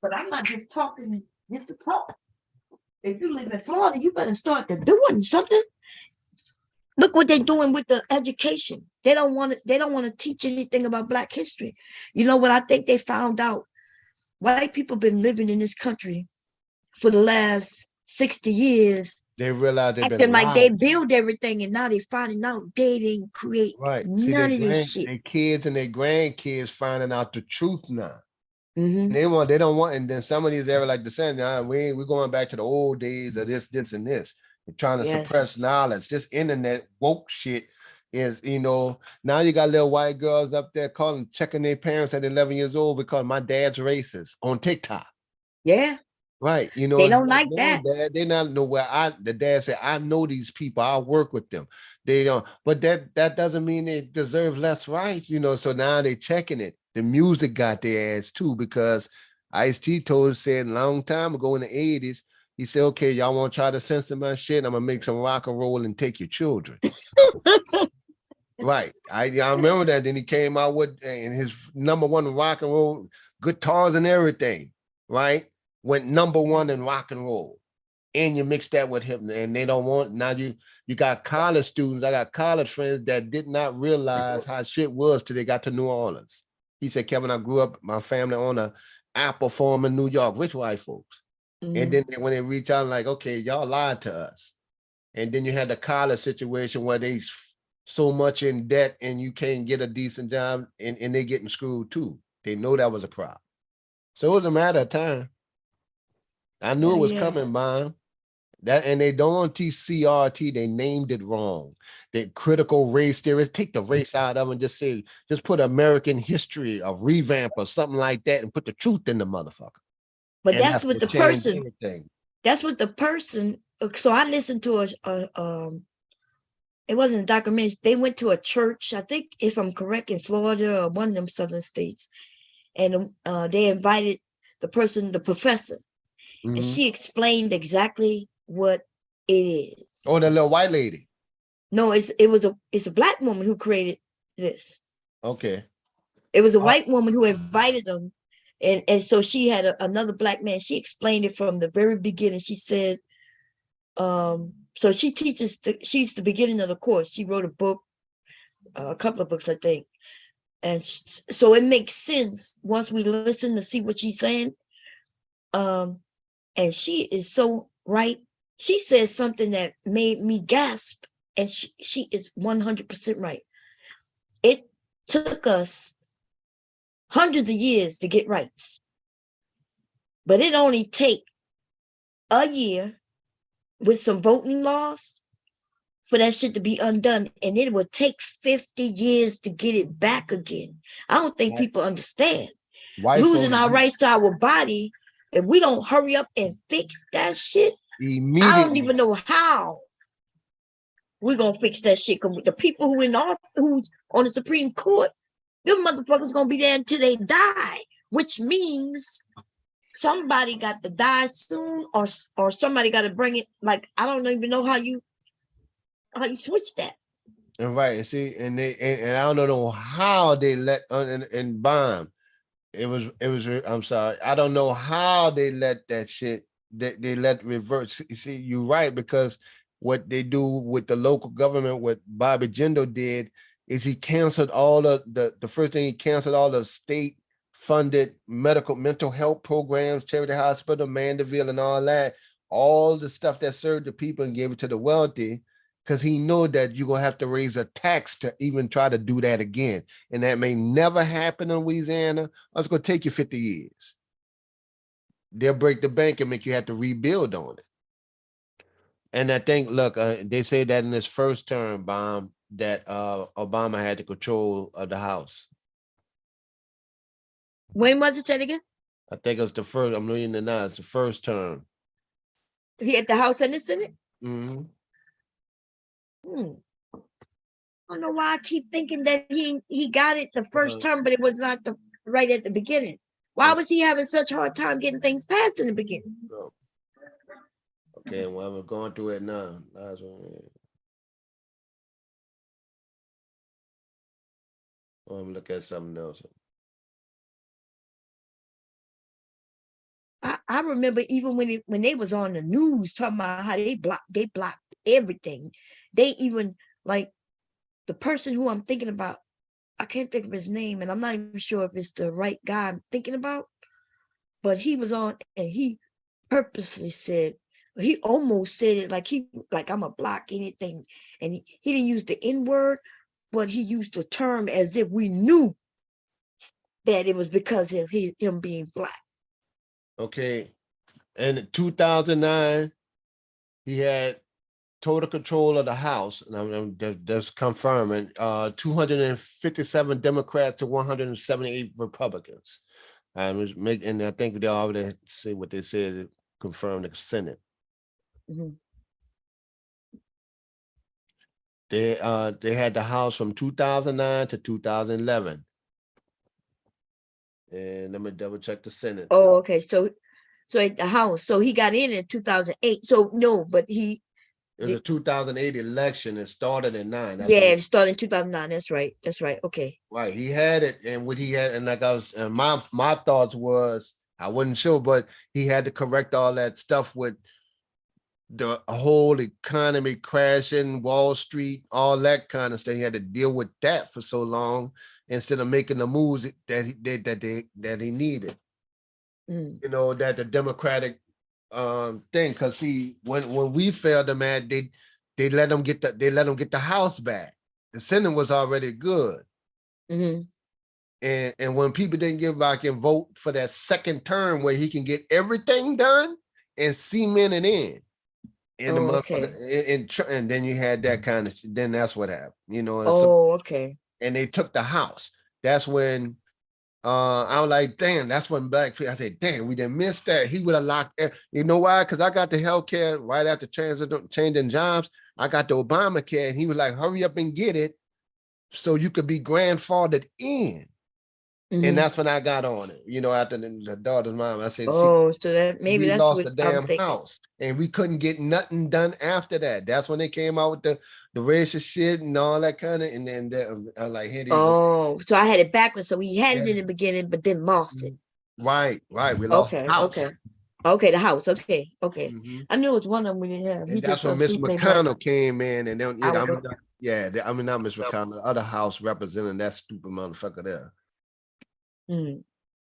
but I'm not just talking just to talk. If you live in Florida, you better start doing something. Look what they're doing with the education. They don't want to teach anything about Black history. You know what? I think they found out white people been living in this country for the last 60 years. They realize they've been Acting like they lied. build everything, and now they finding out they didn't create See, none of this shit. their kids and their grandkids finding out the truth now. Mm-hmm. They don't want, and then some of these ever like the saying, we're going back to the old days of this, and this. They're trying to suppress knowledge. This internet woke shit is, now you got little white girls up there checking their parents at 11 years old because my dad's racist on TikTok. Yeah. Right. They don't like that. Dad, they not know where the dad said, I know these people, I work with them. They don't, but that doesn't mean they deserve less rights, so now they checking it. The music got their ass too, because Ice-T said a long time ago in the 80s, he said, okay, y'all want to try to censor my shit? I'm gonna make some rock and roll and take your children. Right. I remember that. Then he came out with and his #1 rock and roll guitars and everything, right? Went #1 in rock and roll. And you mix that with him, and they don't want, now you got college students. I got college friends that did not realize how shit was till they got to New Orleans. He said, Kevin, I grew up, my family on a Apple farm in New York, rich white folks. And then when they reach out, like, okay, y'all lied to us. And then you had the college situation where they so much in debt and you can't get a decent job, and they getting screwed too. They know that was a problem. So it was a matter of time. I knew it was coming, man. And they don't want teach CRT, they named it wrong. That critical race theory, take the race out of it and just put American history, a revamp or something like that, and put the truth in the motherfucker. But that's what the person, so I listened to it wasn't a documentary. They went to a church, I think, if I'm correct, in Florida or one of them southern states. And they invited the professor, and she explained exactly what it is. Oh, the little white lady. No, it's a Black woman who created this. Okay. It was a white woman who invited them. And so she had another Black man. She explained it from the very beginning. She said, so she teaches, she's the beginning of the course. She wrote a book, a couple of books, I think. And so it makes sense once we listen to see what she's saying. And she is so right. She says something that made me gasp, and she is 100% right. It took us hundreds of years to get rights, but it only take a year with some voting laws for that shit to be undone, and it would take 50 years to get it back again. I don't think people understand. Losing our rights to our body, if we don't hurry up and fix that shit, I don't even know how we're gonna fix that shit. Because the people who's on the Supreme Court, them motherfuckers gonna be there until they die, which means somebody got to die soon, or somebody got to bring it. Like, I don't even know how you switch that. And right, see, and I don't know how they let and bomb. It was. I'm sorry, I don't know how they let that shit. They let reverse. See, you're right, because what they do with the local government, what Bobby Jindal did, is he canceled all the first thing, he canceled all the state funded mental health programs, Charity Hospital, Mandeville, and all that, all the stuff that served the people, and gave it to the wealthy. because he know that you're gonna have to raise a tax to even try to do that again. And that may never happen in Louisiana, or it's gonna take you 50 years. They'll break the bank and make you have to rebuild on it. And I think, look, they say that in his first term, bomb, that Obama had the control of the House. When was it said again? I think it was the first, I'm reading it now, it's the first term. He had the House and the Senate? Mm-hmm. I don't know why I keep thinking that he got it the first term, but it was not the right at the beginning. Why was he having such a hard time getting things passed in the beginning? Okay, well, we're going through it now. Last one. I'm gonna look at something else. I remember even when they was on the news talking about how they blocked everything. They even like the person who I'm thinking about, I can't think of his name, and I'm not even sure if it's the right guy I'm thinking about, but he was on and he purposely said, he almost said it like I'm gonna block anything, and he didn't use the N-word, but he used the term as if we knew that it was because of him being black. Okay, and in 2009, he had total control of the House, and I'm just confirming, 257 Democrats to 178 Republicans. And I think they already say what they said, confirm the Senate. Mm-hmm. They had the House from 2009 to 2011. And let me double check the Senate. Oh, okay. So at the House, so he got in 2008. So no, but it was a 2008 election. It started in 9. It started in 2009. That's right. Okay. Right. He had it, and what he had, and like I was, and my thoughts was, I wasn't sure, but he had to correct all that stuff with the whole economy crashing, Wall Street, all that kind of stuff. He had to deal with that for so long instead of making the moves that he needed. You know, that the Democratic thing, because see, when we failed them at, they let them get the House back. The Senate was already good. And when people didn't give back and vote for that second term where he can get everything done and cement it in. And and then you had that kind of, then that's what happened, you know. And and they took the House. That's when I was like, damn, that's when black people, I said, damn, we didn't miss that. He would have locked, you know why? Because I got the healthcare right after changing jobs. I got the Obamacare, and he was like, hurry up and get it so you could be grandfathered in. And that's when I got on it, you know, after the daughter's mom. I said, so that maybe we that's lost what the I'm damn thinking. House, and we couldn't get nothing done after that. That's when they came out with the racist shit and all that kind of, and then I like, here. So I had it backwards. So we had it in the beginning, but then lost it. Right. We lost the House. Okay, the House. Okay. I knew it was one of them we didn't have. And that's when Miss McConnell came in, and then not Miss McConnell, the other House representing that stupid motherfucker there.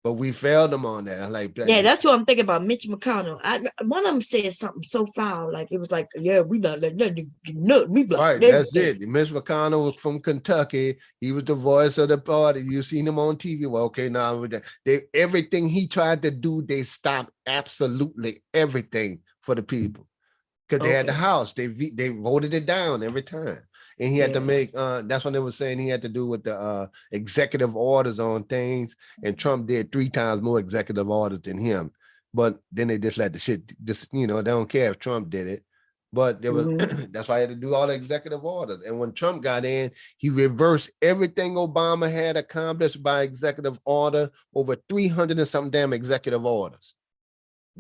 But we failed them on that. Like, that's what I'm thinking about. Mitch McConnell. One of them said something so foul, like it was like, yeah, we not letting nothing get nothing. We blocked right. That's it. Mitch McConnell was from Kentucky. He was the voice of the party. You seen him on TV. Well, okay, now everything he tried to do, they stopped absolutely everything for the people because they had the House. They voted it down every time. And he had to make, that's when they were saying he had to do with the executive orders on things. And Trump did 3 times more executive orders than him. But then they just let the shit, you know, they don't care if Trump did it. But there was, that's why he had to do all the executive orders. And when Trump got in, he reversed everything Obama had accomplished by executive order, over 300 and something damn executive orders.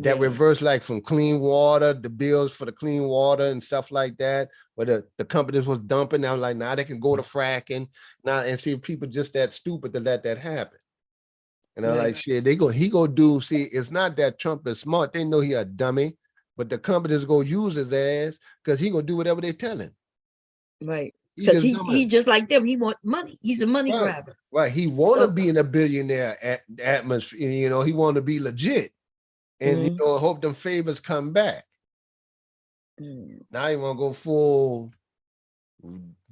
That reversed, like from clean water, the bills for the clean water and stuff like that, where the companies was dumping. Now, like, now they can go to fracking now and see if people just that stupid to let that happen. And I'm like, shit, he go do, see, it's not that Trump is smart. They know he a dummy, but the companies go use his ass because he gonna do whatever they tell him. Right. Because he just like them. He want money. He's a money grabber. Right. He want to be in a billionaire atmosphere. You know, he want to be legit. And you know, hope them favors come back. Now you want to go full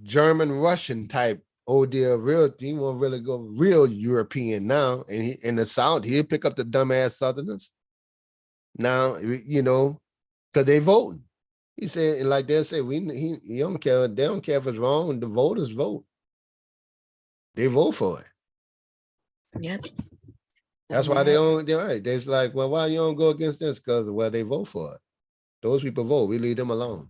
German Russian type. Oh dear, real. He won't really go real European now. And he in the South, he'll pick up the dumbass Southerners. Now, you know, because they voting. He said, and like they say, he don't care. They don't care if it's wrong. The voters vote. They vote for it. Yep. That's why they don't. They're right. They're like, well, why you don't go against this? Because well, they vote for it. Those people vote. We leave them alone.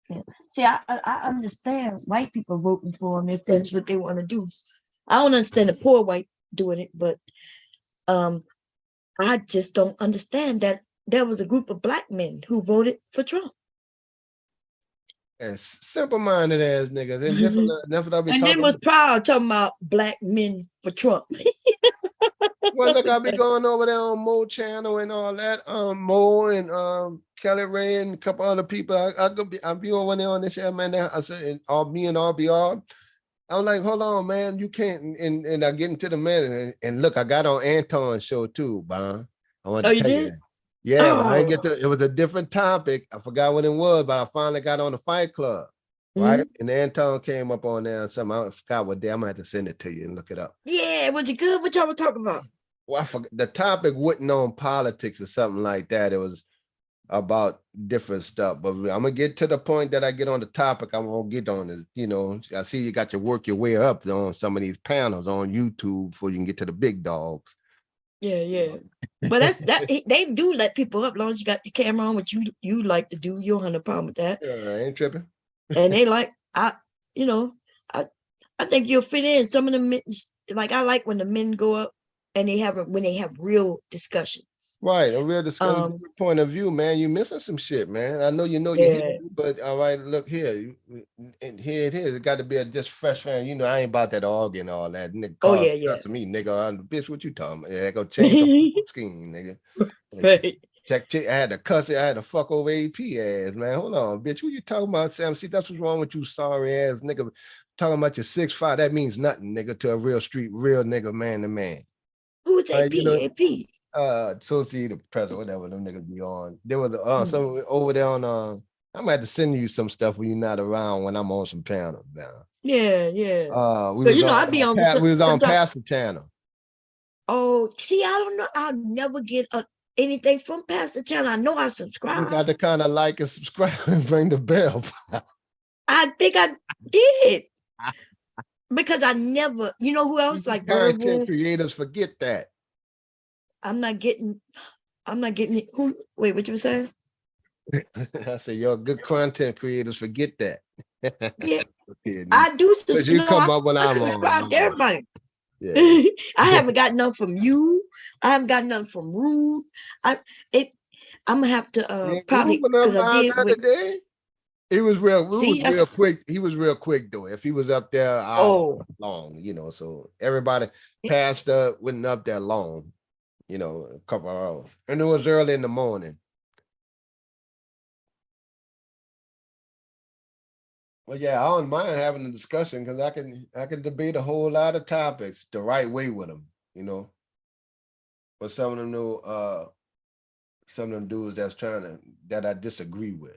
Yeah. See, I understand white people voting for them if that's what they want to do. I don't understand the poor white doing it, but I just don't understand that there was a group of black men who voted for Trump. As simple-minded ass niggas. And that's what I be And talking then was about. proud talking about black men for Trump. Well, look, I be going over there on Mo Channel and all that. Mo and Kelly Ray and a couple other people. I'll be over there on this shit, man. I said, and all me and RBR. I'm like, hold on, man. You can't. And I get into the man and look, I got on Anton's show too, Bon. I want to tell you that. Yeah, but I didn't get to. It was a different topic. I forgot what it was, but I finally got on the Fight Club, right? And Anton came up on there and something. I forgot what day. I'm gonna have to send it to you and look it up. Yeah, was it good? What y'all were talking about? Well, I forgot, the topic wasn't on politics or something like that. It was about different stuff. But I'm gonna get to the point that I get on the topic. I won't get on it. You know, I see you got to work your way up on some of these panels on YouTube before you can get to the big dogs. Yeah. But that's that they do let people up as long as you got the camera on, what you like to do. You don't have no problem with that. Yeah, I ain't tripping. And they like I think you'll fit in. Some of the men, like I like when the men go up and when they have real discussions. Right, a real discussion point of view, man. You missing some shit, man. I know you know Yeah. you, but all right, look here, and here it is. It got to be a just fresh fan. You know, I ain't about that organ, all that. Nigga, Yeah. me, nigga. Bitch, what you talking about? Yeah, go change the scheme, nigga. Right. Check. I had to cuss it. I had to fuck over AP ass, man. Hold on, bitch. What you talking about, Sam? See, that's what's wrong with you, sorry ass nigga. Talking about your 6'5", that means nothing, nigga, to a real nigga, man to man. Who's AP? AP. Associated Press or whatever them niggas be on. There was some over there on I'm gonna have to send you some stuff when you're not around when I'm on some panels now. Yeah. We was I be on we was on Pass the Channel. Oh, see, I don't know. I'll never get anything from Pastor Channel. I know I subscribe. You got to kind of like and subscribe and ring the bell. I think I did. Because I never, you know who else like content creators forget that. I'm not getting it. Who? Wait, what you were saying? I said, your good content creators forget that. Yeah, I do. You come up when I I'm subscribe on. to everybody. Yeah. I haven't got none from you. I haven't got none from Rude. I'm gonna have to probably because I did with. Day. He was real quick. He was real quick though. If he was up there long, you know, so everybody passed wasn't up there long, you know, a couple of hours. And it was early in the morning. Well, yeah, I don't mind having a discussion because I can debate a whole lot of topics the right way with them, you know. But some of them know some of them dudes that I disagree with.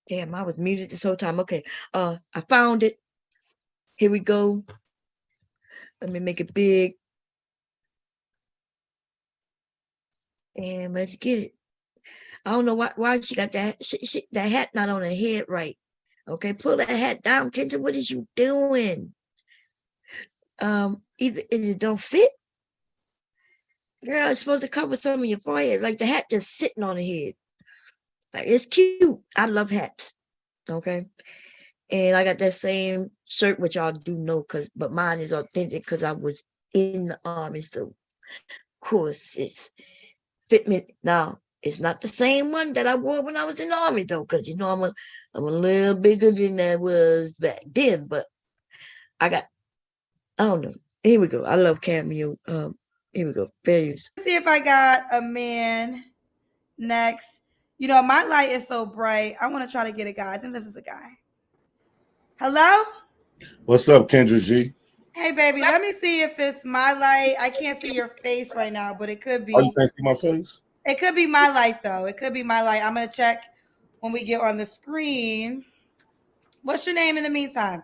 Damn, I was muted this whole time. Okay. I found it. Here we go. Let me make it big. And let's get it. I don't know why she got that that hat not on her head right. Okay, pull that hat down, Kendra. What is you doing? Either it don't fit. Girl, it's supposed to cover some of your forehead. Like the hat just sitting on the head. Like it's cute. I love hats. Okay. And I got that same shirt, which y'all do know, but mine is authentic because I was in the army. So of course it's fit me now. It's not the same one that I wore when I was in the army though, because you know I'm a little bigger than I was back then. But I don't know. Here we go. I love cameo. Here we go. Failures. See if I got a man next. You know, my light is so bright. I want to try to get a guy. I think this is a guy. Hello? What's up, Kendra G? Hey, baby. Let me see if it's my light. I can't see your face right now, but it could be. Oh, you can't see my face? It could be my light, though. It could be my light. I'm going to check when we get on the screen. What's your name in the meantime?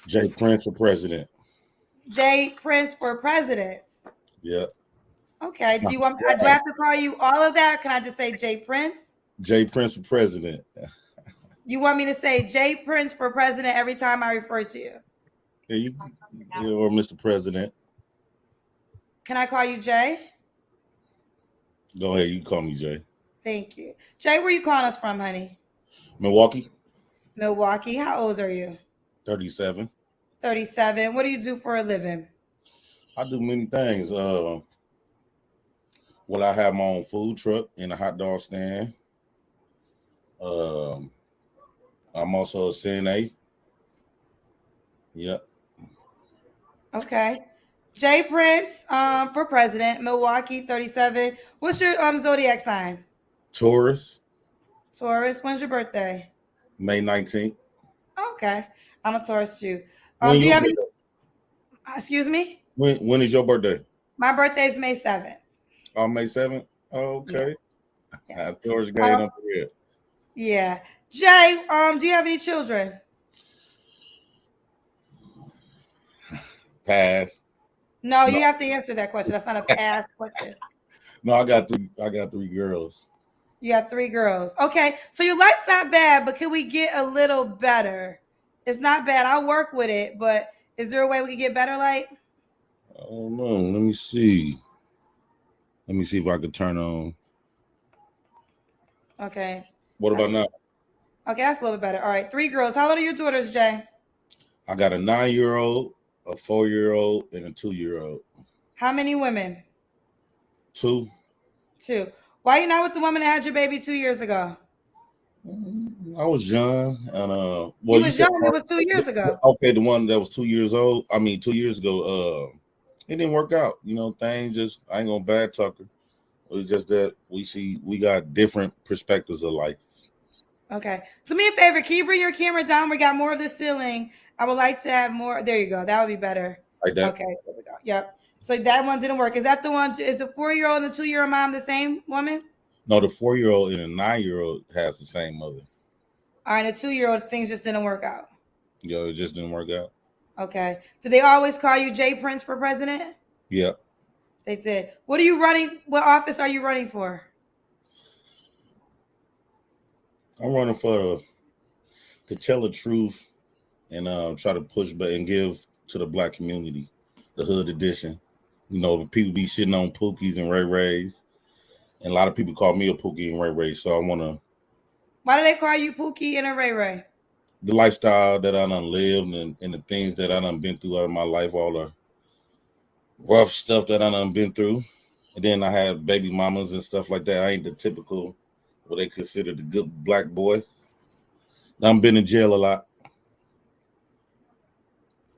Jay Prince for president. Jay Prince for president. Yep. Okay. Do I have to call you all of that? Or can I just say Jay Prince? Jay Prince for president. You want me to say Jay Prince for president every time I refer to you? Yeah, or Mr. President. Can I call you Jay? Go ahead, you call me Jay. Thank you. Jay, where you calling us from, honey? Milwaukee. Milwaukee. How old are you? 37. 37. What do you do for a living? I do many things. Well, I have my own food truck and a hot dog stand. I'm also a CNA. Yep. Okay. Jay Prince for president, Milwaukee, 37. What's your zodiac sign? Taurus. Taurus. When's your birthday? May 19th. Okay. I'm a Taurus too. When Do you have any? Excuse me? When is your birthday? My birthday is May 7th. Oh, May 7th? Oh, okay. Yes. Taurus gave up here. Yeah. Jay, do you have any children? Pass. No, you have to answer that question. That's not a pass question. No, I got three girls. You have 3 girls. Okay, so your light's not bad, but can we get a little better? It's not bad. I'll work with it, but is there a way we can get better light? I don't know. Let me see. Let me see if I can turn on. Okay. What about now? Okay, that's a little bit better. All right, 3 girls. How old are your daughters, Jay? I got a 9-year-old, a 4-year-old, and a 2-year-old. How many women? 2. 2. Why are you not with the woman that had your baby 2 years ago? I was young, and well, you was young. It was 2 years ago. Okay, the one that was 2 years old. I mean, 2 years ago. It didn't work out. You know, things just I ain't gonna bad talk her. It's just that we got different perspectives of life. Okay. Do me a favor. Can you bring your camera down? We got more of the ceiling. I would like to have more. There you go. That would be better. Like that. Okay. There we go. Yep. So that one didn't work. Is that the one? Is the 4-year-old and the 2-year-old mom the same woman? No, the 4-year-old and the 9-year-old has the same mother. All right. The 2-year-old things just didn't work out. Yo, it just didn't work out. Okay. Do they always call you Jay Prince for president? Yep. They did. What are you running? What office are you running for? I'm running for to tell the truth and try to push back and give to the black community, the hood edition. You know, people be shitting on Pookies and Ray Rays, and a lot of people call me a Pookie and Ray Ray. So I want to. Why do they call you Pookie and a Ray Ray? The lifestyle that I done lived and the things that I done been through out of my life, all the rough stuff that I done been through. And then I had baby mamas and stuff like that. I ain't the typical, what they consider the good black boy. I've been in jail a lot.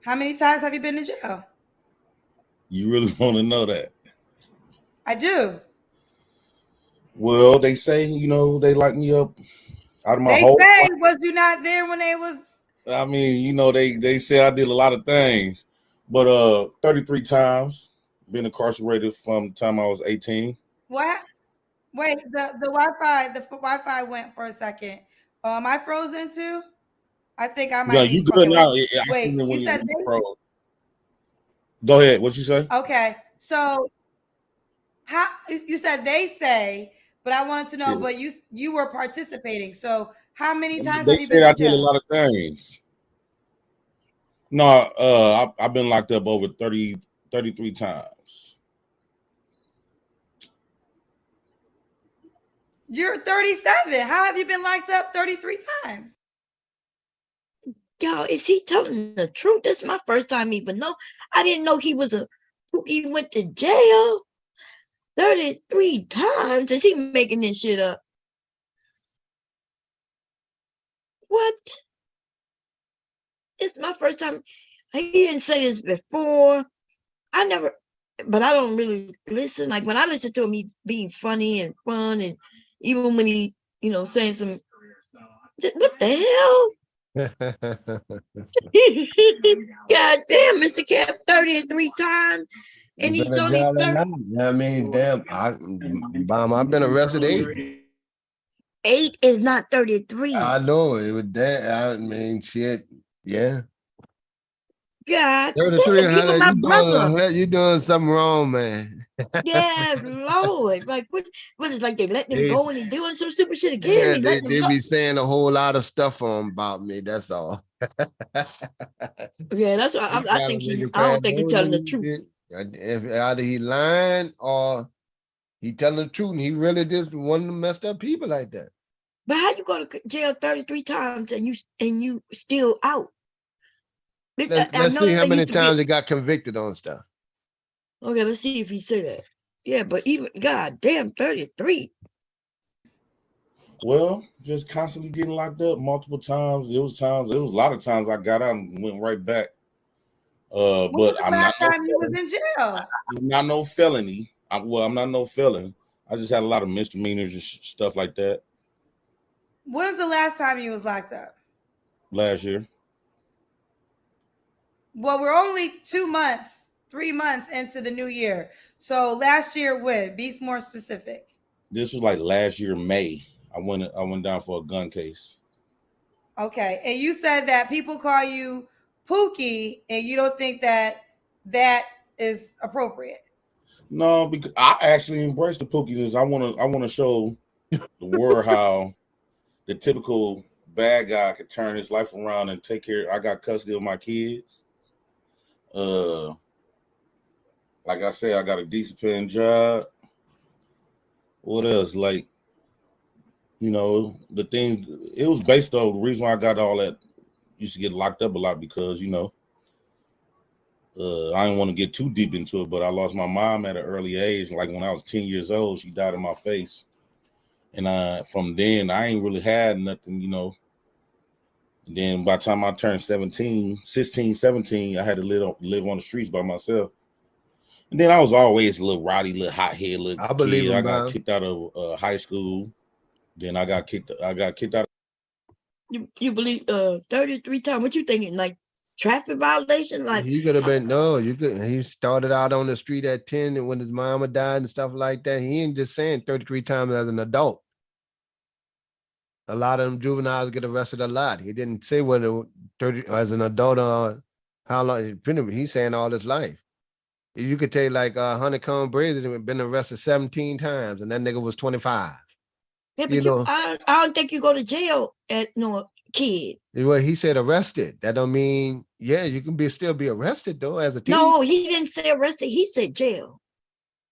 How many times have you been to jail? You really want to know that? I do. Well, they say, you know, they locked me up out of my They whole say, life. was you not there when they was? I mean, you know, they said I did a lot of things, but 33 times been incarcerated from the time I was 18. What? Wait, the Wi-Fi went for a second. Oh, am I frozen too? I think I No, might you be. good Okay, now. wait. I seen Wait, it you when said you they? froze. Go ahead. What you say? Okay, so how you said they say, but I wanted to know. Yeah. But you were participating. So how many times They have you been said I to did a jail? lot of things. No, I've been locked up over 30, 33 times. You're 37. How have you been locked up 33 times? Y'all, is he telling the truth? This is my first time even know. I didn't know he went to jail 33 times. Is he making this shit up? What? It's my first time. He didn't say this before. I never, but I don't really listen. Like when I listen to him, he being funny and fun, and even when he, saying some, what the hell? God damn, Mr. Cap 33 times, and You've been he's in only jail a 30. lot. I mean, damn, I've been arrested 8. 8 is not 33. I know it was that. I mean, shit. Yeah. God 33, damn, even my brother. you doing something wrong, man. Yes, Lord. Like what is like they letting him They, go and he doing some stupid shit again? yeah, He they, letting him they go. be saying a whole lot of stuff about me. That's all. Yeah, that's why He I trying think to make it I don't think he's telling the fast. truth. If either he lying or he telling the truth, and he really just one of the messed up people like that. But how you go to jail 33 times and you still out? Let's see how many times they got convicted on stuff. Okay, let's see if he said that. Yeah, but even God damn 33. Well, just constantly getting locked up multiple times. It was a lot of times I got out and went right back. When was But the I'm not last time you was in jail? I'm not no felony. I'm not no felon. I just had a lot of misdemeanors and stuff like that When's the last time you was locked up? last year. Well, we're only 3 months into the new year. So last year, when? Be more specific. This was like last year, May. I went down for a gun case. Okay, and you said that people call you Pookie, and you don't think that is appropriate. No, because I actually embrace the Pookies. I want to show the world how the typical bad guy could turn his life around and take care. I got custody of my kids. Like I said, I got a decent paying job. What else? Like, the things. It was based on the reason why I got all that. Used to get locked up a lot because I didn't want to get too deep into it, but I lost my mom at an early age. Like when I was 10 years old, she died in my face. And from then, I ain't really had nothing, And then by the time I turned 16, 17, I had to live on the streets by myself. And then I was always a little rowdy, little hothead, little I believe kid. him, I got Bob. kicked out of high school. Then I got kicked out. You believe 33 times? What you thinking? Like traffic violation? Like He could have been he started out on the street at 10 and when his mama died and stuff like that. He ain't just saying 33 times as an adult. A lot of them juveniles get arrested a lot. He didn't say whether 30 as an adult or how long. He's saying all his life. You could take like Honeycomb Brazy been arrested 17 times and that nigga was 25. yeah, but I don't think you go to jail at no kid. Well, he said arrested. That don't mean, you can still be arrested though as a teen. No, he didn't say arrested. He said jail.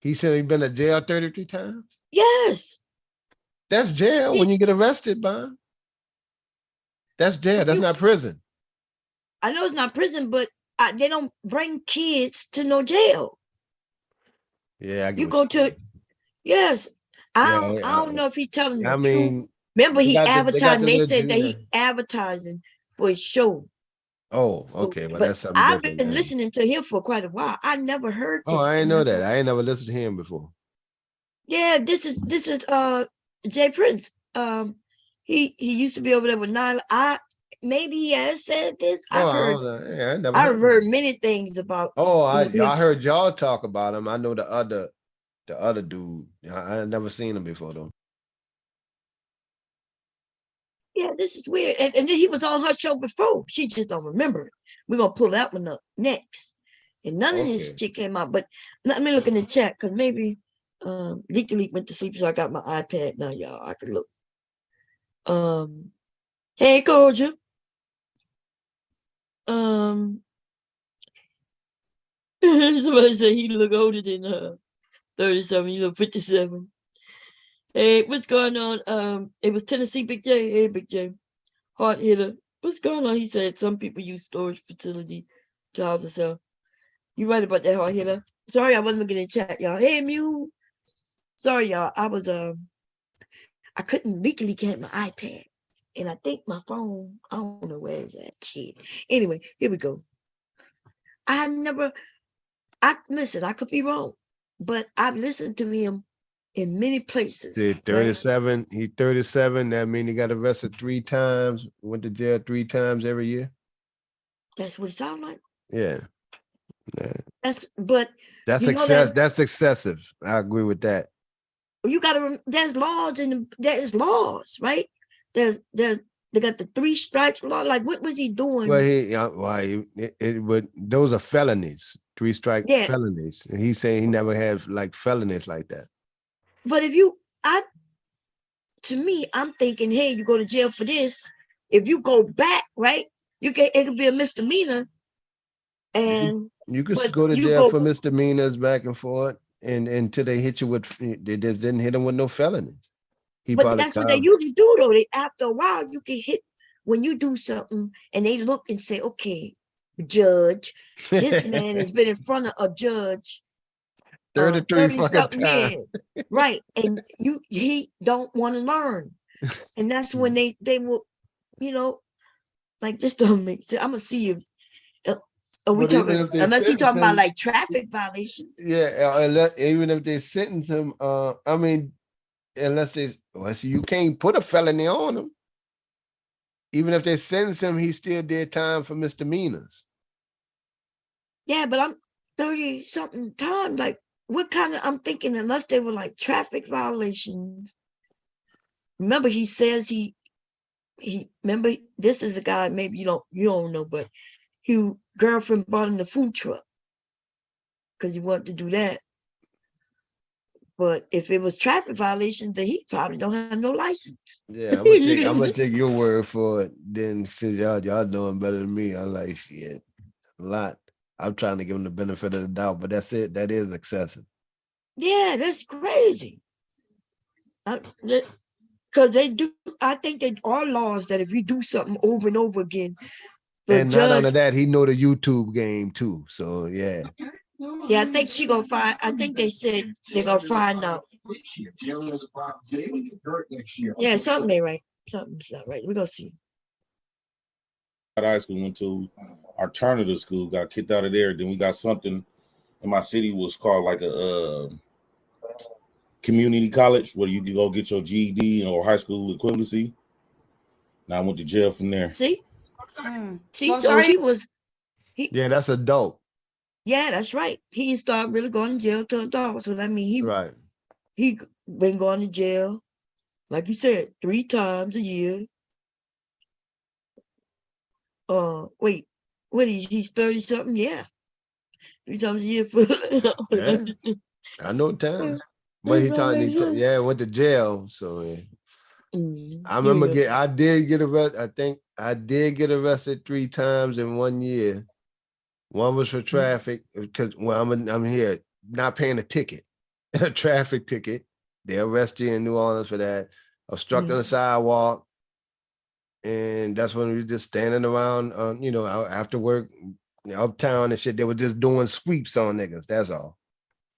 He said he been to jail 33 times? Yes. That's jail when you get arrested, Bob. That's jail. That's not prison. I know it's not prison, but they don't bring kids to no jail. Yeah, I get you go to, yes. I don't know if he's telling the truth. Remember, he advertising. They said that he advertising for his show. Oh, okay. Well, that's something I've different. been listening to him for quite a while. I never heard this. Oh, I didn't know that. I ain't never listened to him before. Yeah, this is Jay Prince. He used to be over there with Nyla. Maybe he has said this. I've heard many things about. Oh, I heard y'all talk about him. I know the other dude. I never seen him before though. yeah, this is weird. And then he was on her show before. She just don't remember it. We're gonna pull that one up next. And none of this shit came out. But let me look in the chat because maybe Leak went to sleep, so I got my iPad now, y'all. I can look. Hey, Koja. Somebody said he look older than 37. He look 57. Hey, what's going on? It was Tennessee Big J. Hey, Big J. Hard hitter. What's going on? He said some people use storage facility to house themselves. You right about that, hard hitter. Sorry, I wasn't looking in chat, y'all. Hey, Mew. Sorry, y'all. I was I couldn't legally get my iPad. And I think my phone, I don't know where is that shit. Anyway, here we go. Listen, I could be wrong, but I've listened to him in many places. Did 37, he 37, that means he got arrested 3 times, went to jail 3 times every year. That's what it sounds like. Yeah. That's That's excessive. I agree with that. You gotta, there's laws, right? They got the 3 strikes law. Like, what was he doing? Well, those are felonies, 3 strike felonies. And he's saying he never had like felonies like that. But to me, I'm thinking, hey, you go to jail for this. If you go back, right, it could be a misdemeanor. And you could go to jail for misdemeanors back and forth, and until they hit you with, they just didn't hit him with no felonies. But that's what they usually do, though. After a while, you get hit when you do something, and they look and say, okay, judge, this man has been in front of a judge 33 fucking times. Right. And he don't want to learn. And that's when they will, like, this don't make sense. I'm gonna see if we talking, unless you're talking about like traffic violations. Yeah, even if they sentence him, unless you can't put a felony on him. Even if they sentence him, he still did time for misdemeanors. Yeah, but I'm 30-something times. Like, what kind of? I'm thinking unless they were like traffic violations. Remember, he says he. Remember, this is a guy. Maybe you don't know, but his girlfriend bought him the food truck because he wanted to do that. But if it was traffic violations, then he probably don't have no license. Yeah, I'm gonna take your word for it. Then since y'all know him better than me, I'm like, shit, a lot. I'm trying to give him the benefit of the doubt, but that's it. That is excessive. Yeah, that's crazy. Because they do. I think there are laws that if you do something over and over again, and judge, not only that, he know the YouTube game too. So yeah. Yeah, I think she gonna find. I think they said they're gonna find out. Yeah, something ain't right. Something's not right. We're gonna see. High school went to alternative school, got kicked out of there. Then we got something in my city was called like a community college where you can go get your GED or high school equivalency. Now I went to jail from there. See, so he was. Yeah, that's adult. Yeah, that's right. He started really going to jail to adult. So that means he been going to jail, like you said, 3 times a year. Wait, what he's 30-something? Yeah. 3 times a year for I know time. But he went to jail. So I remember I did get arrested. I think I did get arrested 3 times in 1 year. One was for traffic because I'm here not paying a ticket, a traffic ticket. They arrest you in New Orleans for that. Obstructing the sidewalk, and that's when we were just standing around, after work, uptown and shit. They were just doing sweeps on niggas. That's all,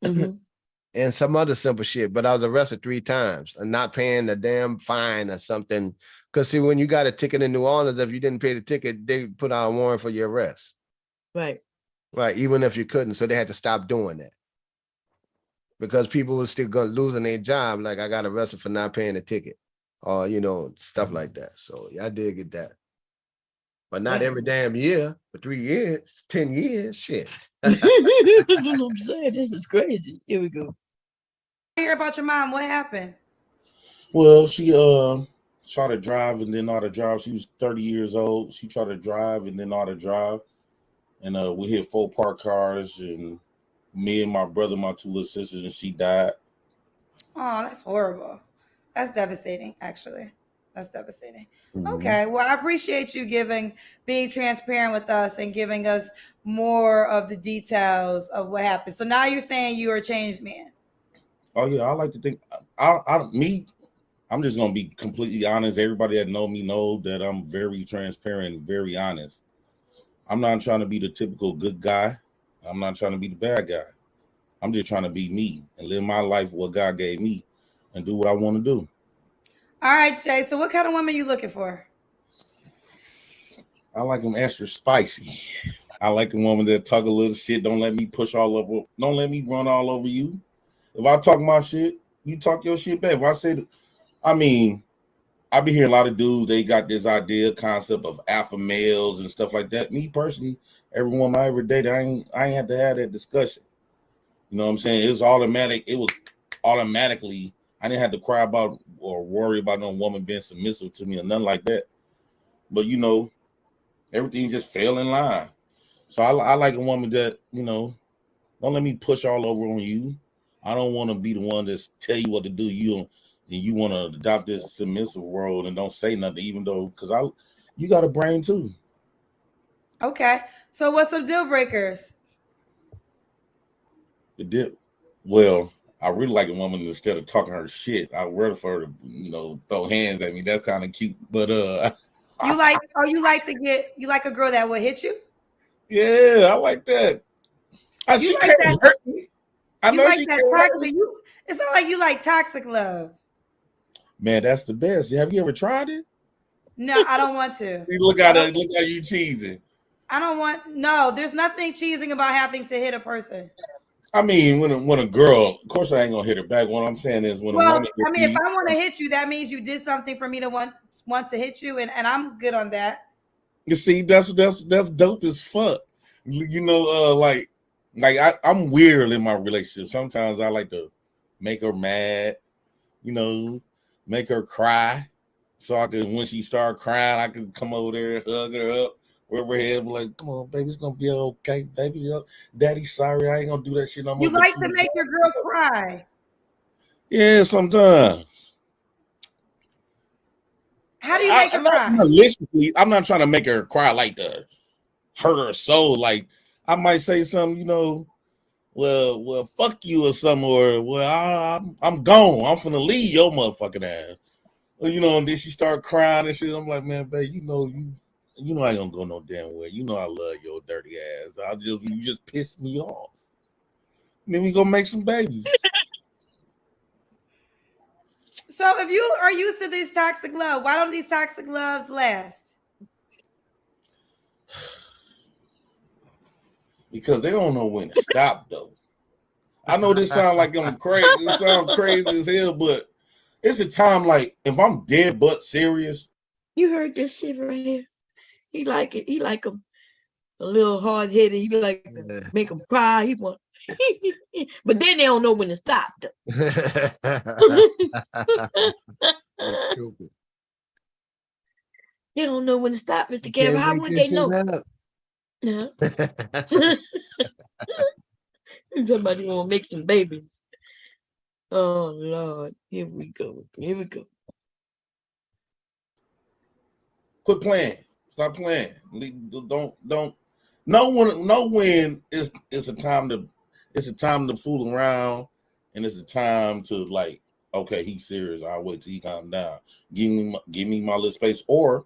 and some other simple shit. But I was arrested 3 times and not paying the damn fine or something. Because see, when you got a ticket in New Orleans, if you didn't pay the ticket, they put out a warrant for your arrest. Right, even if you couldn't. So they had to stop doing that. Because people were still losing their job. Like, I got arrested for not paying the ticket. Or, stuff like that. So yeah, I did get that. But not every damn year. For 3 years, 10 years, shit. That's what I'm saying. This is crazy. Here we go. I hear about your mom. What happened? Well, she Try to drive and then know how to drive. She was 30 years old. She tried to drive and then know how to drive. And we hit 4 parked cars, and me and my brother, my 2 little sisters, and she died. Oh, that's horrible. That's devastating, actually. That's devastating. Mhm. Okay. Well, I appreciate you being transparent with us and giving us more of the details of what happened. So now you're saying you're a changed man. Oh yeah, I like to think I'm just gonna be completely honest. Everybody that know me know that I'm very transparent and very honest. I'm not trying to be the typical good guy. I'm not trying to be the bad guy. I'm just trying to be me and live my life what God gave me and do what I want to do. All right, Jay. So what kind of woman you looking for? I like them extra spicy. I like a woman that talk a little shit. Don't let me push all over. Don't let me run all over you. If I talk my shit, you talk your shit back. If I say, I be hearing a lot of dudes, they got this concept of alpha males and stuff like that. Me personally, every woman I ever dated, I ain't had to have that discussion. You know what I'm saying? It was automatic. It was automatically, I didn't have to cry about or worry about no woman being submissive to me or nothing like that. But, everything just fell in line. So I like a woman that, don't let me push all over on you. I don't want to be the one that's tell you what to do. You want to adopt this submissive world and don't say nothing, even though, because you got a brain too. Okay. So what's some deal breakers? Well, I really like a woman instead of talking her shit, I would rather for her to, throw hands at me. That's kind of cute. But you like a girl that will hit you? Yeah, I like that. She like can't that, hurt me. I you know like she that can't hurt toxic. me. It's not like you like toxic love. Man, that's the best. Have you ever tried it? No, I don't want to. Look how you cheesing. I don't want. No, there's nothing cheesing about having to hit a person. I mean, when a girl, of course, I ain't gonna hit her back. What I'm saying is, when a woman, if I want to hit you, that means you did something for me to want to hit you, and I'm good on that. You see, that's dope as fuck. I'm weird in my relationship. Sometimes I like to make her mad, make her cry, so I can, when she start crying, I can come over there, hug her up, rub her head, be like, "Come on, baby, it's gonna be okay, baby. Daddy's sorry, I ain't gonna do that shit no more." You like to make your girl cry? Yeah, sometimes. How do you make her cry? Maliciously, I'm not trying to make her cry like to hurt her soul. Like, I might say something, well, fuck you or something, or I'm gone. I'm finna leave your motherfucking ass. And then she start crying and shit. I'm like, man, babe, you know I ain't gonna go no damn way. You know I love your dirty ass. You just piss me off. And then we go make some babies. So if you are used to this toxic love, why don't these toxic loves last? Because they don't know when to stop, though. I know this sounds like I'm crazy. It sounds crazy as hell, but it's a time like if I'm dead but serious. You heard this shit right here. He like it. He like him a little hard headed. He like to make him cry. He want, but then they don't know when to stop. They don't know when to stop, Mr. Kevin. How would they know? No. Somebody want to make some babies. Oh Lord, here we go. Here we go. Quit playing. Stop playing. Don't. Know when it's a time to fool around, and it's a time to like, okay, he's serious. I'll wait till he calm down. Give me my little space, or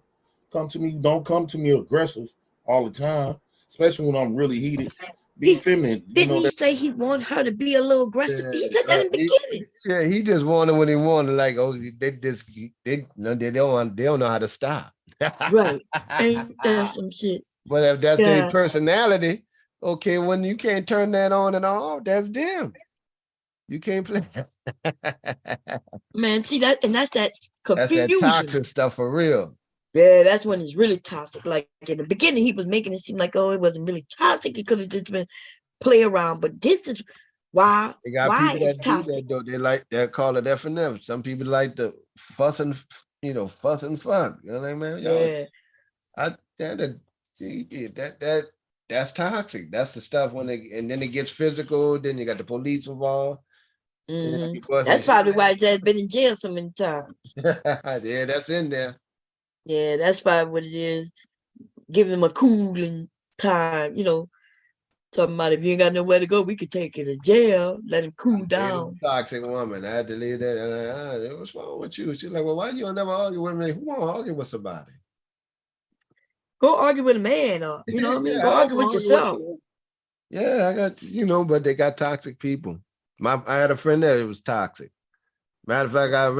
come to me. Don't come to me aggressive all the time, especially when I'm really heated. Be feminine. Didn't he say he wanted her to be a little aggressive? He said that in the beginning. Yeah, he just wanted what he wanted. Like, oh, they don't know how to stop. Right. Ain't that some shit? But if that's their personality, okay, when you can't turn that on and off, that's them. You can't play. Man, see that, and that's that confusion. That's that toxic stuff for real. Yeah, that's when it's really toxic. Like in the beginning, he was making it seem like, oh, it wasn't really toxic. It could have just been play around. But this is why it's toxic. They like that, call it F&F. Some people like to fuss and fuss and fuck. You know what I mean? Yeah. That's toxic. That's the stuff and then it gets physical. Then you got the police involved. That's probably why his ass been in jail so many times. Yeah, that's in there. Yeah, that's probably what it is. Giving him a cooling time, talking about if you ain't got nowhere to go, we could take you to jail, let him cool down. Toxic woman. I had to leave that. What's wrong with you? She's like, well, why you never argue with me? Who want to argue with somebody? Go argue with a man, or you know what I mean? Go argue with yourself. Yeah, I got, but they got toxic people. I had a friend there that was toxic. Matter of fact, I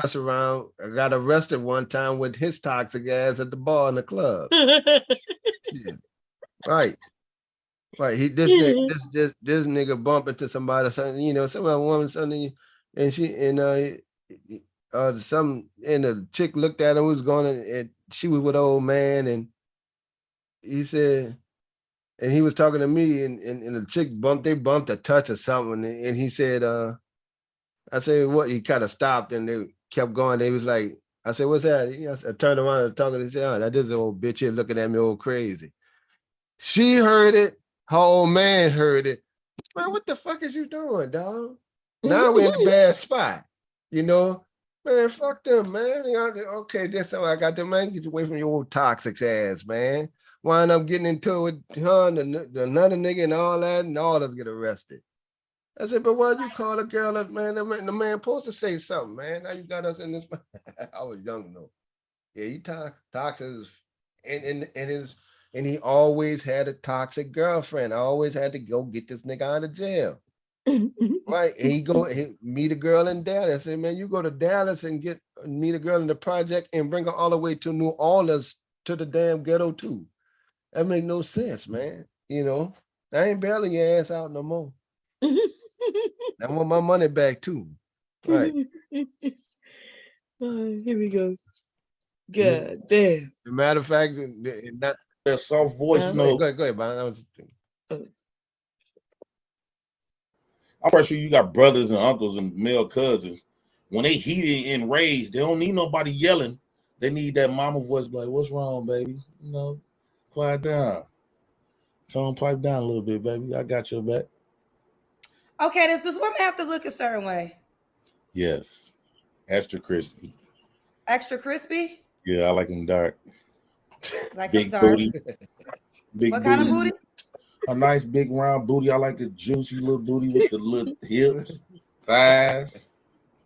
got arrested one time with his toxic ass at the bar in the club. Yeah. Right. This nigga bump into somebody, something, some woman, something, and the chick looked at him, was going, and she was with an old man, and he said, and he was talking to me, and the chick bumped a touch or something, and he said, I said, what? He kind of stopped, and they kept going. They was like, I said, what's that? I turned around and talking, and said, oh, that this old bitch here looking at me all crazy. She heard it. Her old man heard it. Man, what the fuck is you doing, dog? Now we're in a bad spot, Man, fuck them, man. Okay, that's how I got them, man. Get away from your old toxic ass, man. Wind up getting into it with her and another nigga and all that, and all of us get arrested. I said, but why you call a girl up, man? The man supposed to say something, man. Now you got us in this. I was young though. Yeah, he toxic, and he always had a toxic girlfriend. I always had to go get this nigga out of jail. Right. And he meet a girl in Dallas. I said, man, you go to Dallas and meet a girl in the project and bring her all the way to New Orleans to the damn ghetto too. That make no sense, man. I ain't bailing your ass out no more. I want my money back too. Right. Here we go. God damn. As a matter of fact, that soft voice, Go ahead, Brian. I'm pretty sure you got brothers and uncles and male cousins. When they heated and enraged, they don't need nobody yelling. They need that mama voice, like, what's wrong, baby? Quiet down. Tone pipe down a little bit, baby. I got your back. Okay, does this woman have to look a certain way? Yes. Extra crispy. Extra crispy? Yeah, I like them dark. Like big them dark. booty. Big what booty. kind of booty? A nice big round booty. I like a juicy little booty with the little hips, thighs.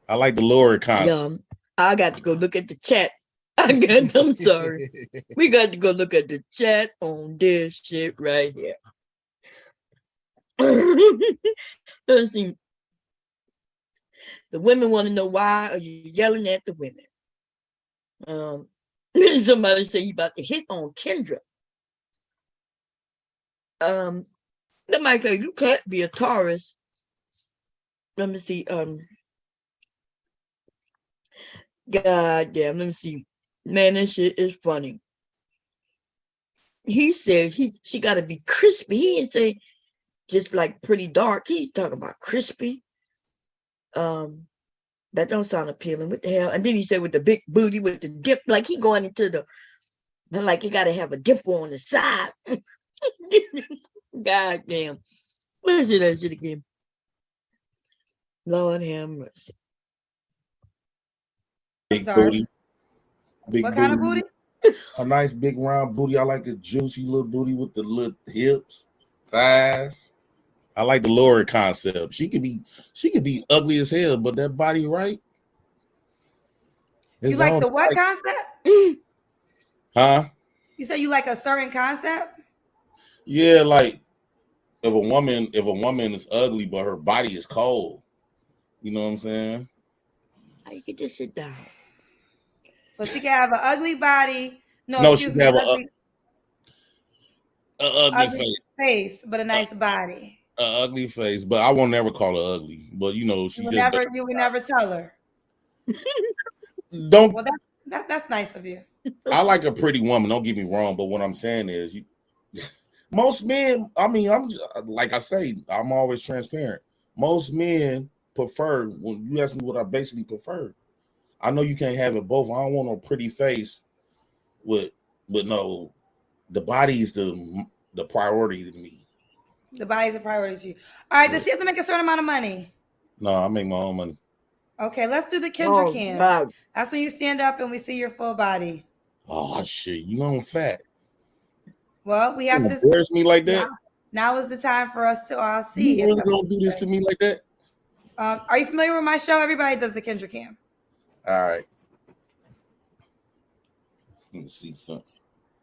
I like the lower concept. I got to go look at the chat. I'm sorry. We got to go look at the chat on this shit right here. Let's see. The women want to know, why are you yelling at the women? Somebody say you about to hit on Kendra. That might say you can't be a Taurus. Let me see. God damn, let me see. Man, this shit is funny. He said she gotta be crispy. He didn't say just like pretty dark. He's talking about crispy. That don't sound appealing. What the hell? And then he said with the big booty, with the dip, like he going into like he gotta have a dimple on the side. God damn. Where's that shit again? Lord have mercy. Big booty. Big what booty. kind of booty? A nice big round booty. I like a juicy little booty with the little hips, thighs. I like the lower concept. She could be ugly as hell, but that body right. You like the what concept? Huh? You say you like a certain concept? Yeah, like if a woman is ugly but her body is cold. You know what I'm saying? You can just sit down. So she can have an ugly body. No, she can have an ugly face, but a nice body. An ugly face, but I won't never call her ugly. But you would never tell her. Don't. Well, that's nice of you. I like a pretty woman. Don't get me wrong, but what I'm saying is, most men. I mean, I'm always transparent. Most men prefer, when you ask me what I basically prefer, I know you can't have it both. I don't want no pretty face with no. The body is the priority to me. The body's a priority to you. All right. Does she have to make a certain amount of money? No, I make my own money. Okay, let's do the Kendra Oh, cam. God. That's when you stand up and we see your full body. Oh shit, you know I'm fat. Well, we have You to embarrass me like that. Now is the time for us to all see. You really gonna do this to me like that? Are you familiar with my show? Everybody does the Kendra cam. All right. Let me see something.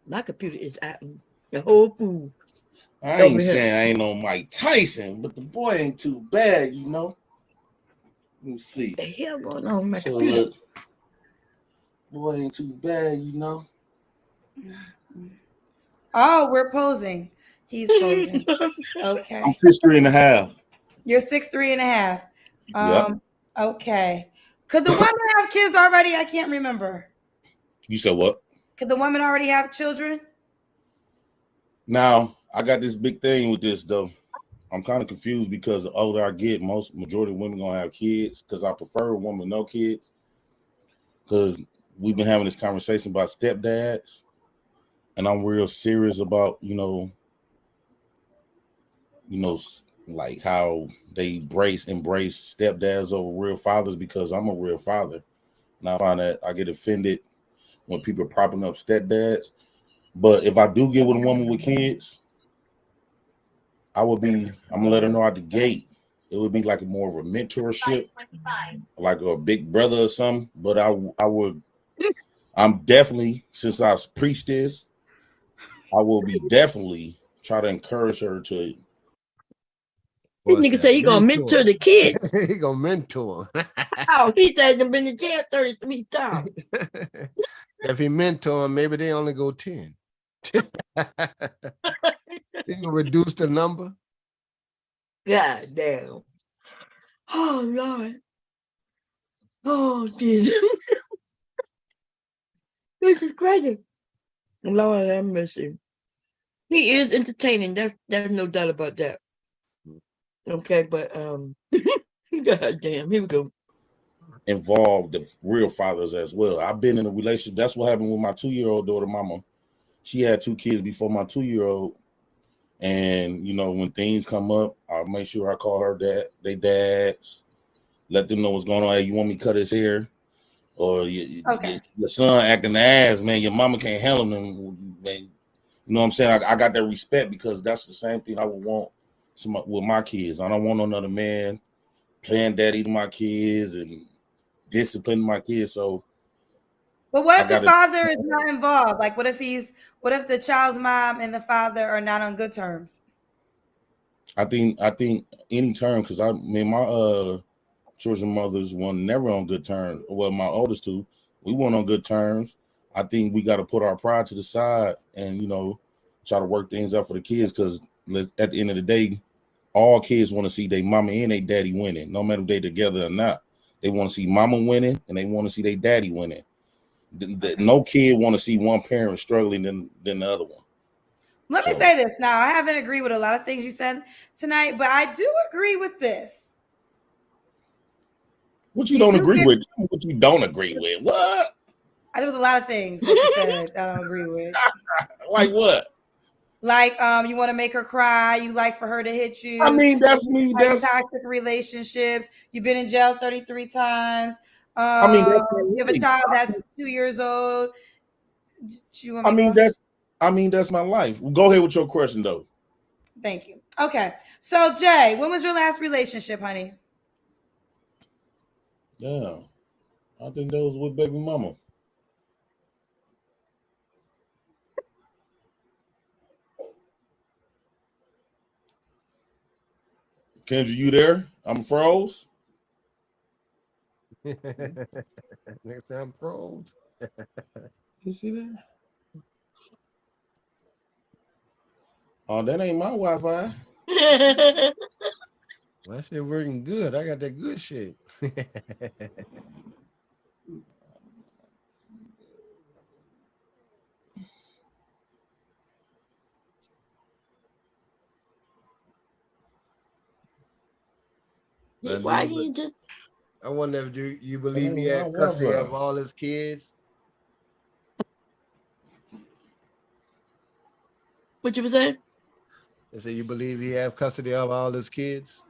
My computer is acting the whole fool. I ain't saying I ain't no Mike Tyson, but the boy ain't too bad, you know. Let me see. What the hell going on with my So computer? look, boy ain't too bad, you know. Oh, we're posing. He's posing. Okay. I'm 6'3.5". You're 6'3.5". Yep. Okay. Could the woman have kids already? I can't remember. You said what? Could the woman already have children? Now I got this big thing with this though. I'm kind of confused because the older I get, majority of women gonna have kids because I prefer a woman with no kids. Because we've been having this conversation about stepdads, and I'm real serious about like how they embrace stepdads over real fathers because I'm a real father, and I find that I get offended when people are propping up stepdads. But if I do get with a woman with kids, I'm gonna let her know at the gate. It would be like more of a mentorship, like a big brother or something. But I'm definitely, since I've preached this, I will be definitely try to encourage her to. This nigga say he gonna mentor the kids. He gonna mentor. Oh, he said he's been in jail 33 times. If he mentor them, maybe they only go 10. He gonna reduce the number. God damn. Oh Lord. Oh Jesus. This is crazy. Lord have mercy. He is entertaining. There's no doubt about that. Okay, but God damn, here we go. Involve the real fathers as well. I've been in a relationship. That's what happened with my 2-year-old daughter, mama. She had 2 kids before my 2-year-old. And when things come up, I'll make sure I call her they dads, let them know what's going on. Hey, you want me to cut his hair? Or your son acting the ass, man. Your mama can't handle him, man. You know what I'm saying? I got that respect because that's the same thing I would want with my kids. I don't want another man playing daddy to my kids and disciplining my kids. So, but what if the father is not involved? Like, what if the child's mom and the father are not on good terms? I think any term, because my children mothers were never on good terms. Well, my oldest 2, we weren't on good terms. I think we got to put our pride to the side and try to work things out for the kids, because at the end of the day, all kids want to see their mama and their daddy winning, no matter if they're together or not. They want to see mama winning and they want to see their daddy winning. No kid want to see one parent struggling than the other one. Let me say this now. I haven't agreed with a lot of things you said tonight, but I do agree with this. What you don't agree with? What you don't agree with? What? There was a lot of things that you said I don't agree with. Like what? Like you want to make her cry. You like for her to hit you. I mean, that's me. Like That's toxic relationships. You've been in jail 33 times. I mean, that's you have a child that's 2 years old. That's my life. Go ahead with your question, though. Thank you. Okay, so Jay, when was your last relationship, honey? Yeah, I think that was with baby mama. Kendra, you there? I'm froze. Next time, froze. You see there? Oh, that ain't my Wi-Fi. That shit working good. I got that good shit. Why you just I wonder if you believe he had custody of all his kids. What you were saying? I said, you believe he have custody of all his kids?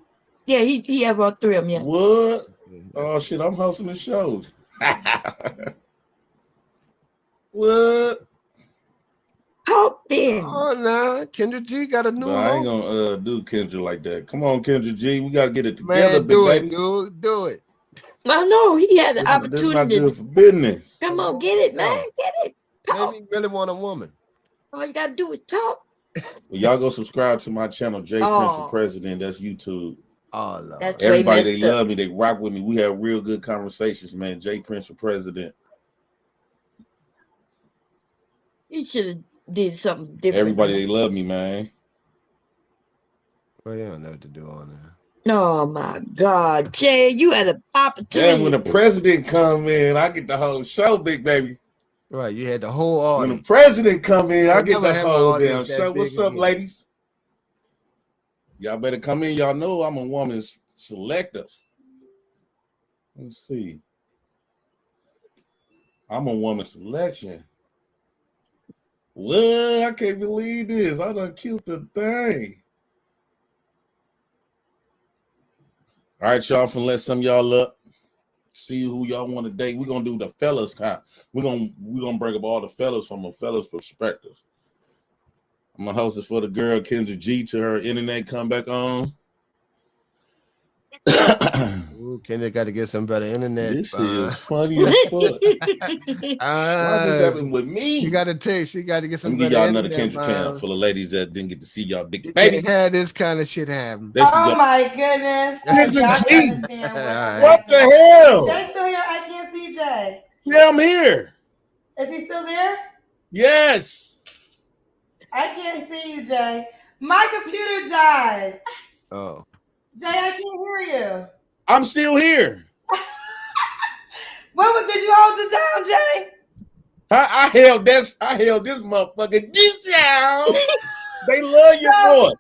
Yeah, he have all 3 of them. Yeah. What? Oh shit! I'm hosting the show. What? Talk then. Oh no, Kendra G got a new But I ain't host. gonna do Kendra like that. Come on, Kendra G, we gotta get it together, Man, big do baby. it, dude. Do it. I know he had the This not opportunity. good for business. Come on, get it, man. Get it. Maybe he really want a woman. All you gotta do is talk. Well, y'all go subscribe to my channel, J Prince for Oh. President. That's YouTube. Oh, Lord. That's where he Everybody, they messed up. love me. They rock with me. We have real good conversations, man. J Prince for President. He should have did something different. Everybody, they love me, man. Well, you don't know what to do on there. Oh my God, Jay, you had an opportunity. Damn, when the president come in, I get the whole show, big baby. Right, you had the whole When audience. the president come in, I We'll get never the have an whole audience damn that show. big What's up, again. ladies? Y'all better come in. Y'all know I'm a woman's selective. Let's see. I'm a woman selection. What? I can't believe this. I done killed the thing. All right, y'all, finna let some of y'all up. See who y'all want to date. We're gonna do the fellas kind. We're gonna bring up all the fellas from a fella's perspective. I'm gonna host it for the girl Kendra G to her internet come back on. Ooh, Kendra got to get some better internet. This shit is funny as fuck. Why this happened with me? You got to taste. You got to get Let some me give better y'all another internet. Kendra cam full of ladies that didn't get to see y'all big You baby. can't have this kind of shit happen. There she Oh go. my goodness. Kendra Y'all G. can understand what just What the happened. hell? Jay still here? I can't see Jay. Yeah, I'm here. Is he still there? Yes. I can't see you, Jay. My computer died. Oh. Jay, I can't hear you. I'm still here. Did you hold it down, Jay? I held this motherfucker deep down. They love your boy.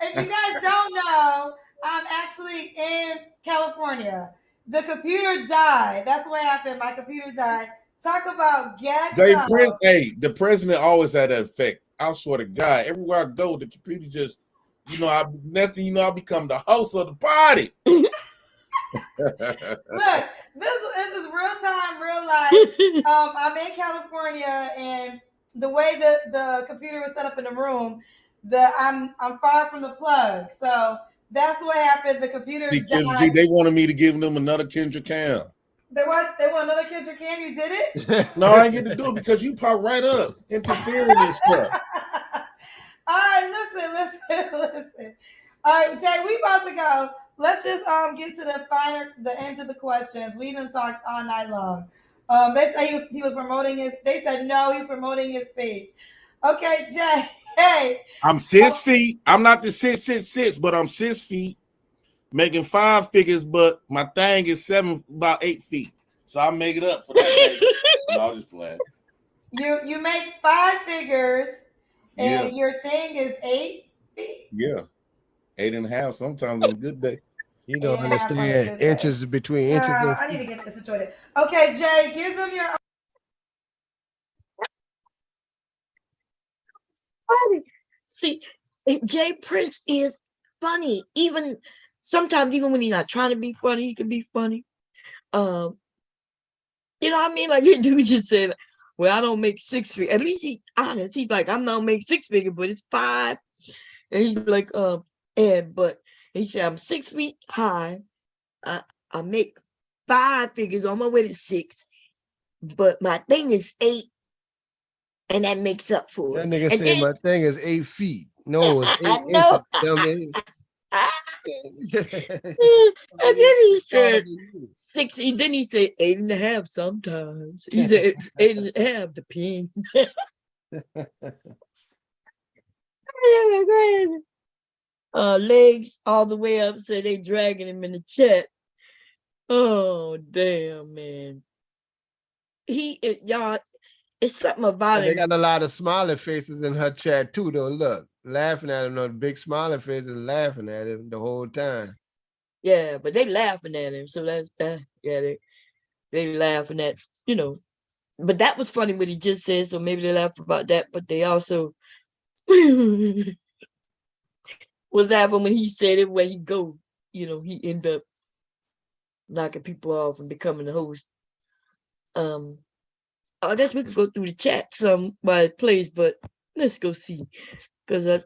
If you guys don't know, I'm actually in California. The computer died. That's what happened. My computer died. Talk about Jay ghetto. Prince, hey, the president always had that effect. I swear to God, everywhere I go, the computer just, next thing you know, I become the host of the party. Look, this is real time, real life. I'm in California, and the way that the computer was set up in the room, I'm far from the plug, so that's what happened. The computer died. They wanted me to give them another Kendra Cam. They want another Kendra Cam. You did it? No, I ain't get to do it because you pop right up interfering and stuff. All right, listen. All right, Jay, we about to go. Let's just get to the end of the questions. We done talked all night long. They say he was promoting his. They said no, he's promoting his page. Okay, Jay. Hey, I'm 6 feet. I'm not the 6'6", but I'm 6 feet, making 5 figures. But my thing is about 8 feet, so I make it up for that. Baby. No, I'm just playing. You make 5 figures, and Yeah. your thing is 8 feet. Yeah, 8.5 sometimes on a good day. You don't understand inches between inches. And I need to get this situated. Okay, Jay, give them your. See, Jay Prince is funny. Even sometimes, even when he's not trying to be funny, he can be funny. You know what I mean? Like your dude just said, "Well, I don't make 6 figures." At least he's honest. He's like, "I'm not making 6 figures, but it's 5." And he's like, but he said, "I'm 6 feet high. I make 5 figures on my way to 6, but my thing is 8." And that makes up for that it. nigga And said then, my thing is 8 feet. No, it's 8 I know. inches. And then he said 6. Then he said 8.5 sometimes. He said it's 8.5 depends. Legs all the way up, so they dragging him in the chat. Oh damn, man. Y'all, it's something about And they him. got a lot of smiley faces in her chat too, though. Look, laughing at him, those big smiley faces laughing at him the whole time. Yeah, but they laughing at him, so that's that. Yeah, they laughing at, you know. But that was funny what he just said, so maybe they laugh about that. But they also was laughing when he said it where he go, you know, he end up knocking people off and becoming the host. I guess we could go through the chat some by plays, but let's go see. Because I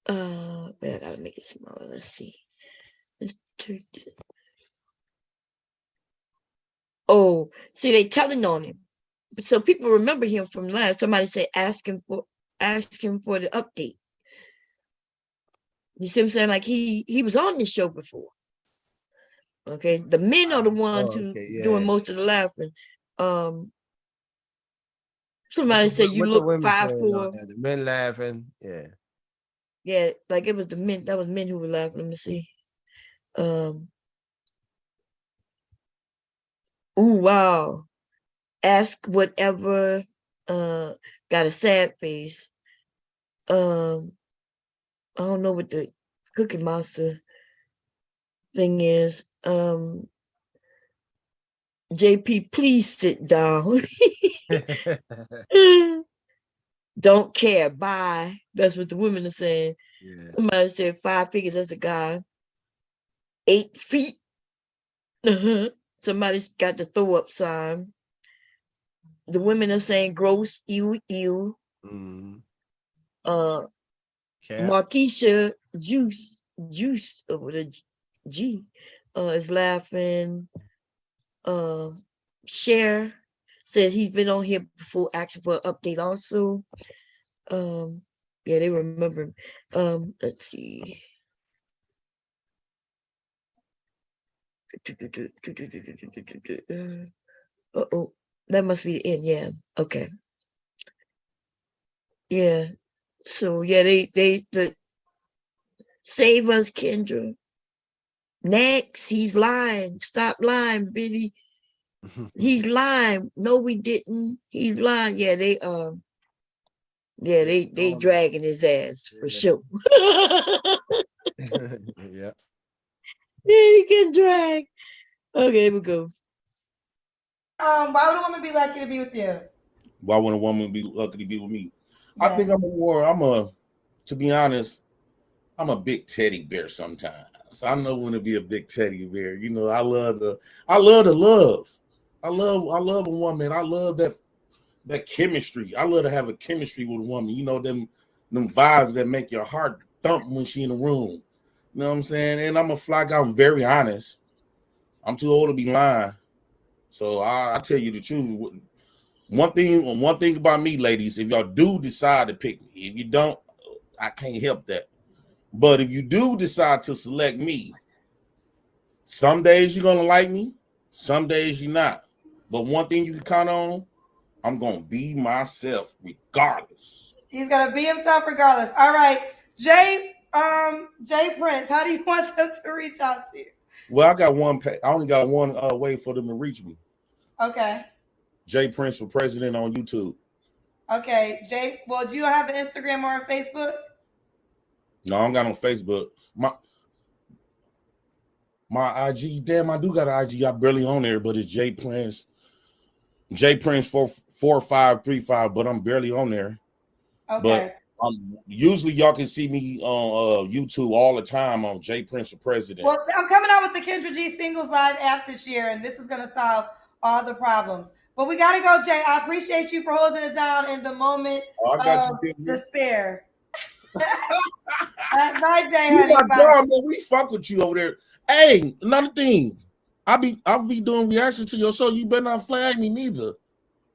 gotta make it smaller. Let's see. Let's take it. Oh, see, they telling on him. So people remember him from last. Somebody said ask him for the update. You see what I'm saying? Like he was on this show before. Okay. The men are the ones who doing most of the laughing. Somebody said you look 5'4". The men laughing. Yeah. Yeah, like it was the men. That was men who were laughing. Let me see. Oh wow. Ask whatever. Got a sad face. I don't know what the Cookie Monster thing is. JP, please sit down. Don't care. Bye. That's what the women are saying. Yeah. Somebody said 5 figures. That's a guy. 8 feet. Somebody's got the throw up sign. The women are saying gross, ew, ew. Mm-hmm. Markeisha Juice over the G is laughing. Cher said he's been on here before, asking for an update also. Yeah, they remember. Let's see. Uh-oh, that must be the end. Yeah. Okay. Yeah. So yeah, the save us, Kendra. Next, he's lying. Stop lying, Billy. He's lying. No, we didn't. He's lying. Yeah, they dragging his ass for sure. Yeah. Yeah, he can drag. Okay, we go. Why would a woman be lucky to be with you? Why would a woman be lucky to be with me? Yeah. I think to be honest, I'm a big teddy bear sometimes. I know when to be a big teddy bear. You know, I love the love. I love a woman. I love that chemistry. I love to have a chemistry with a woman. You know, them vibes that make your heart thump when she in the room. You know what I'm saying? And I'm a fly guy. I'm very honest. I'm too old to be lying. So I tell you the truth. One thing about me, ladies, if y'all do decide to pick me, if you don't, I can't help that. But if you do decide to select me, some days you're gonna like me, some days you're not. But one thing you can count on, I'm gonna be myself regardless. He's gonna be himself regardless. All right, Jay Prince, how do you want them to reach out to you? Well, I only got one way for them to reach me. Okay. Jay Prince for president on YouTube. Okay, Jay. Well, do you have an Instagram or a Facebook? No, I don't got on Facebook. My IG, damn, I do got an IG. I barely on there, but it's Jay Prince 4535, but I'm barely on there. Okay. But usually y'all can see me on YouTube all the time on Jay Prince for president. Well, I'm coming out with the Kendra G Singles Live app this year, and this is going to solve all the problems. But we got to go, Jay. I appreciate you for holding it down in the moment of despair. Bye, Jay, honey. My Bye. dog, man, we fuck with you over there. Hey, another thing. I'll be doing reaction to your show. You better not flag me neither.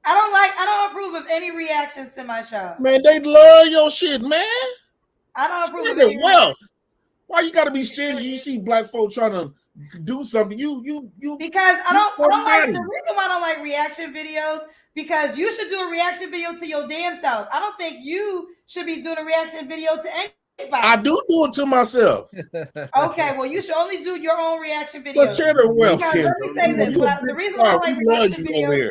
I don't approve of any reactions to my show. Man, they love your shit, man. I don't approve of any wealth. Why you gotta be stingy? You see black folk trying to do something. You because I don't like the reason why I don't like reaction videos, because you should do a reaction video to your damn self. I don't think you should be doing a reaction video to anybody. I do it to myself. Okay, well, you should only do your own reaction video. But share the wealth, because let me say this. The reason why I like reaction videos,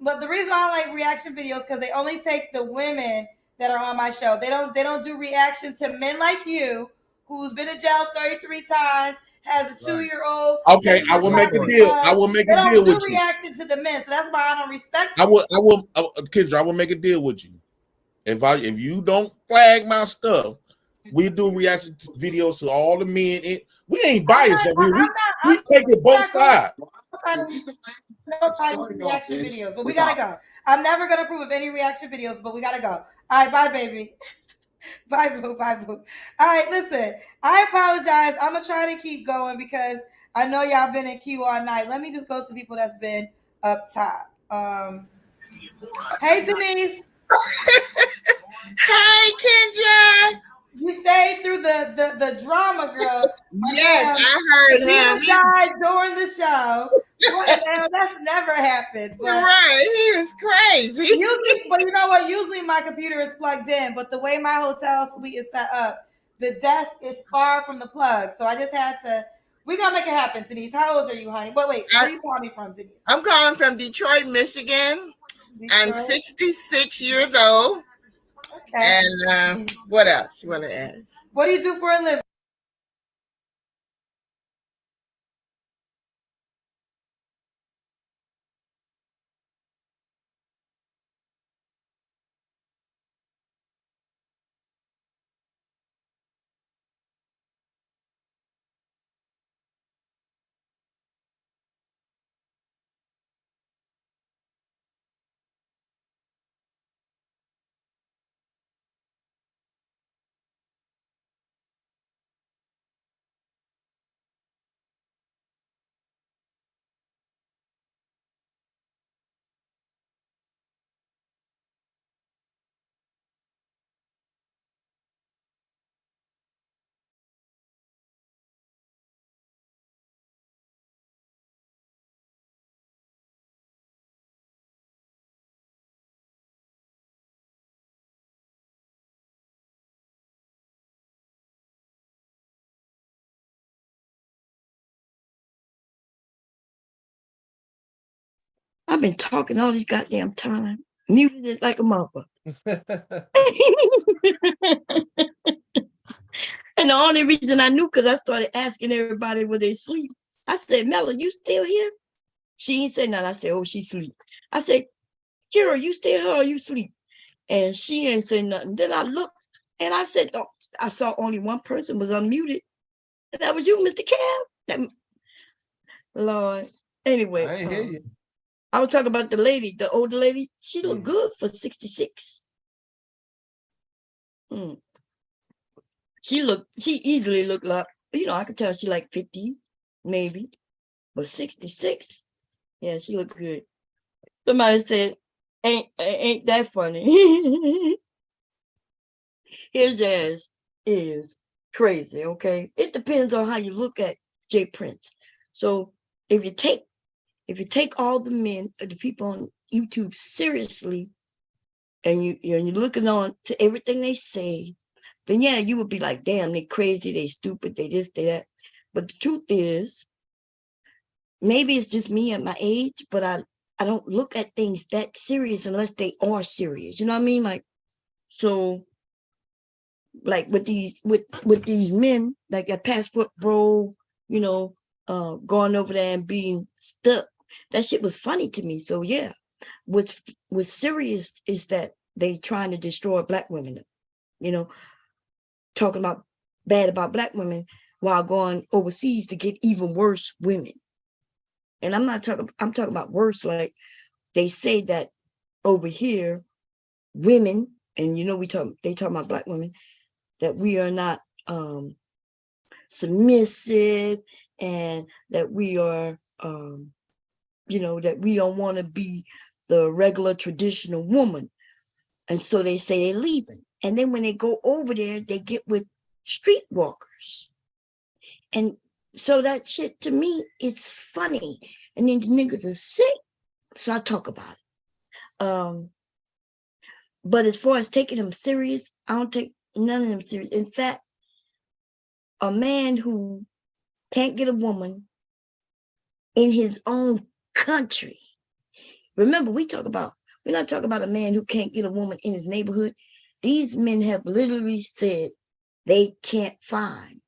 but the reason why I like reaction videos because they only take the women that are on my show. They don't do reaction to men like you who's been in jail 33 times, has a 2-year-old. Okay, So I will make a deal. I will make they a don't deal do with you. reaction to the men, so that's why I don't respect I it. will, Kendra, I will make a deal with you. If you don't flag my stuff, we do reaction videos to all the men. We ain't biased over here. We take it both sides. Reaction videos, but we gotta go. I'm never gonna approve of any reaction videos, but we gotta go. All right, bye, baby. Bye, boo. Bye, boo. All right, listen. I apologize. I'm gonna try to keep going because I know y'all been in queue all night. Let me just go to people that's been up top. Hey, Denise. Hi, Kendra. You stayed through the drama, girl. Yes, I heard him. He died during the show. What the hell? That's never happened. But Right, he is crazy. Usually, but you know what? Usually my computer is plugged in, but the way my hotel suite is set up, the desk is far from the plug. So I just had to. We're gonna make it happen, Denise. How old are you, honey? Wait, where are you calling me from, Denise? I'm calling from Detroit, Michigan. I'm Detroit. 66 years old. Okay. And what else you want to ask? What do you do for a living? I've been talking all this goddamn time, muted it like a mother. And the only reason I knew because I started asking everybody where they sleep. I said, Mella, you still here? She ain't say nothing. I said, oh, she sleep. I said, Kira, you still here or you sleep? And she ain't say nothing. Then I looked and I said, oh, I saw only one person was unmuted. And that was you, Mr. Cam. Lord. Anyway. I ain't hear you. I was talking about the lady, the older lady. She looked good for 66. She easily looked like, I could tell she like 50, maybe. But 66, yeah, she looked good. Somebody said, ain't that funny? His ass is crazy, okay? It depends on how you look at Jay Prince. So if you take all the men, the people on YouTube seriously, and you're looking on to everything they say, then yeah, you would be like, damn, they crazy, they stupid, they this, they that. But the truth is, maybe it's just me at my age, but I don't look at things that serious unless they are serious. You know what I mean? Like, so like with these men, like that passport bro, going over there and being stuck. That shit was funny to me. So yeah, what's serious is that they trying to destroy Black women, talking about bad about Black women while going overseas to get even worse women. And I'm talking about worse, like they say that over here, women, and they talk about Black women, that we are not submissive, and that we are that we don't want to be the regular traditional woman. And so they say they're leaving. And then when they go over there, they get with streetwalkers. And so that shit, to me, it's funny. And then the niggas are sick. So I talk about it. But as far as taking them serious, I don't take none of them serious. In fact, a man who can't get a woman in his own country. Remember, we're not talking about a man who can't get a woman in his neighborhood. These men have literally said they can't find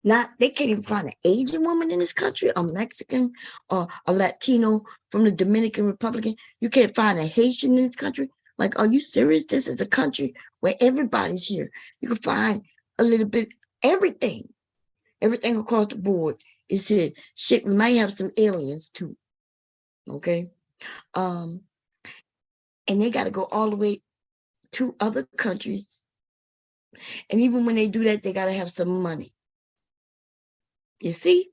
They can't even find an Asian woman in this country, a Mexican or a Latino from the Dominican Republic. You can't find a Haitian in this country. Like, are you serious? This is a country where everybody's here. You can find a little bit everything across the board is here. Shit, we might have some aliens too. Okay. And they got to go all the way to other countries. And even when they do that, they got to have some money. You see,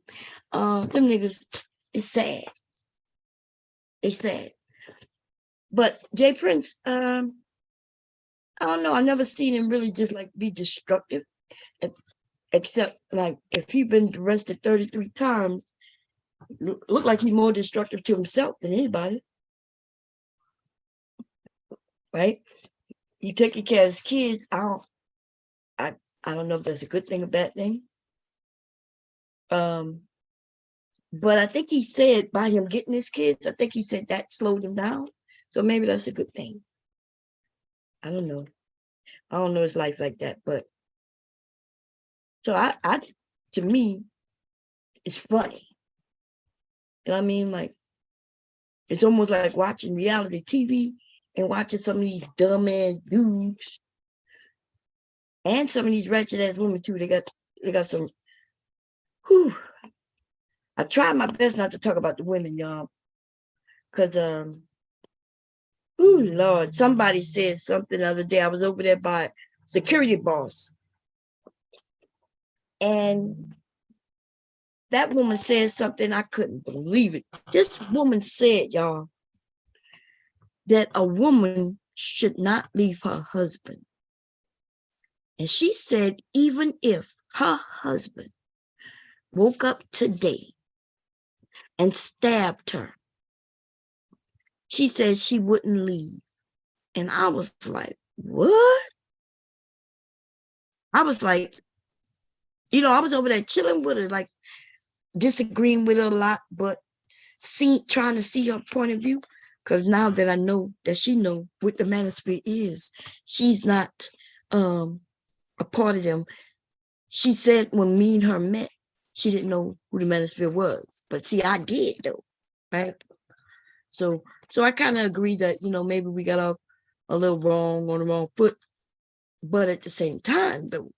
them niggas, it's sad. It's sad. But Jay Prince, I don't know. I've never seen him really just like be destructive, except like if he's been arrested 33 times, look like he's more destructive to himself than anybody. Right? He taking care of his kids. I don't know if that's a good thing or bad thing. But I think he said by him getting his kids, I think he said that slowed him down. So maybe that's a good thing. I don't know. I don't know his life like that, but so I to me, it's funny. You know what I mean? Like, it's almost like watching reality TV and watching some of these dumbass dudes and some of these wretched ass women too. They got some. Whew. I try my best not to talk about the women, y'all, because oh Lord, somebody said something the other day. I was over there by security boss, and that woman said something I couldn't believe it. This woman said, y'all, that a woman should not leave her husband. And she said, even if her husband woke up today and stabbed her, she said she wouldn't leave. And I was like, what? I was like, I was over there chilling with her, like disagreeing with her a lot, but trying to see her point of view. Because now that I know that she know what the manosphere is, she's not a part of them. She said when me and her met, she didn't know who the manosphere was. But see, I did though, right? So I kind of agree that, maybe we got off a little wrong on the wrong foot. But at the same time, though,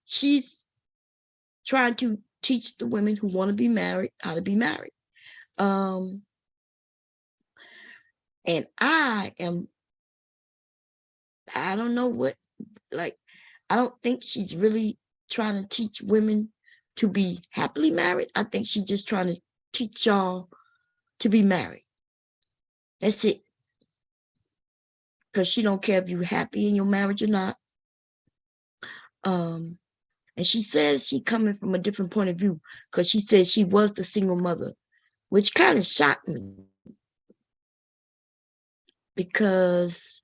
she's trying to teach the women who want to be married how to be married. And I don't know what, like, I don't think she's really trying to teach women to be happily married. I think she's just trying to teach y'all to be married. That's it. Because she don't care if you're happy in your marriage or not. And she says she coming from a different point of view because she said she was the single mother, which kind of shocked me because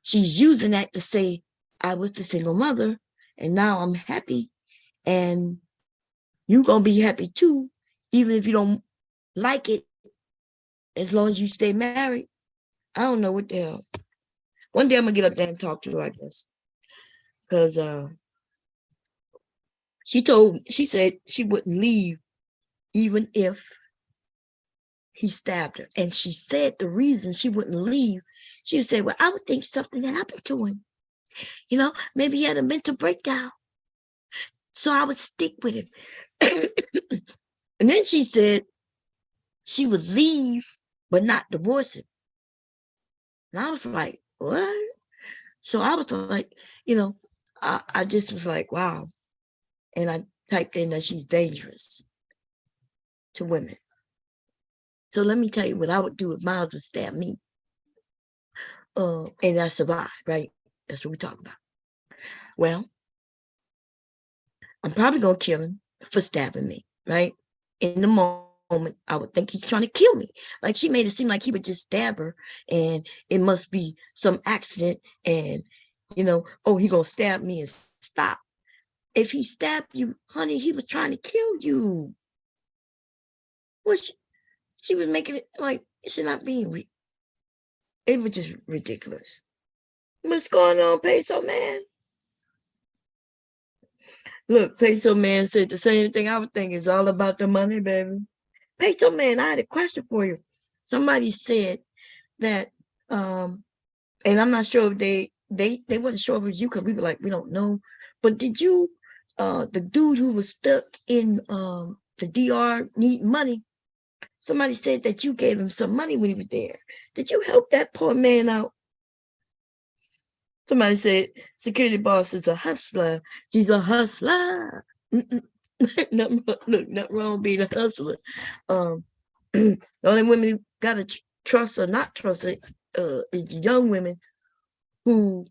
she's using that to say I was the single mother and now I'm happy and you're going to be happy too, even if you don't like it, as long as you stay married. I don't know what the hell. One day I'm going to get up there and talk to her, I guess. Because she said she wouldn't leave even if he stabbed her. And she said the reason she wouldn't leave, she would say, well, I would think something happened to him. Maybe he had a mental breakdown. So I would stick with him. And then she said she would leave, but not divorce him. And I was like, what? So I was like, I just was like, wow. And I typed in that she's dangerous to women. So let me tell you what I would do if Miles would stab me. And I survived, right? That's what we're talking about. Well, I'm probably going to kill him for stabbing me, right? In the moment, I would think he's trying to kill me. Like, she made it seem like he would just stab her and it must be some accident and, he going to stab me and stop. If he stabbed you, honey, he was trying to kill you. Which she was making it like, it should not be. It was just ridiculous. What's going on, Peso Man? Look, Peso Man said the same thing I was thinking. It's all about the money, baby. Peso Man, I had a question for you. Somebody said that, and I'm not sure if they wasn't sure if it was you because we were like, we don't know. But did you, the dude who was stuck in the DR need money? Somebody said that you gave him some money when he was there. Did you help that poor man out? Somebody said security boss is a hustler. She's a hustler. Nothing wrong being a hustler. The only women who gotta trust or not trust it is young women who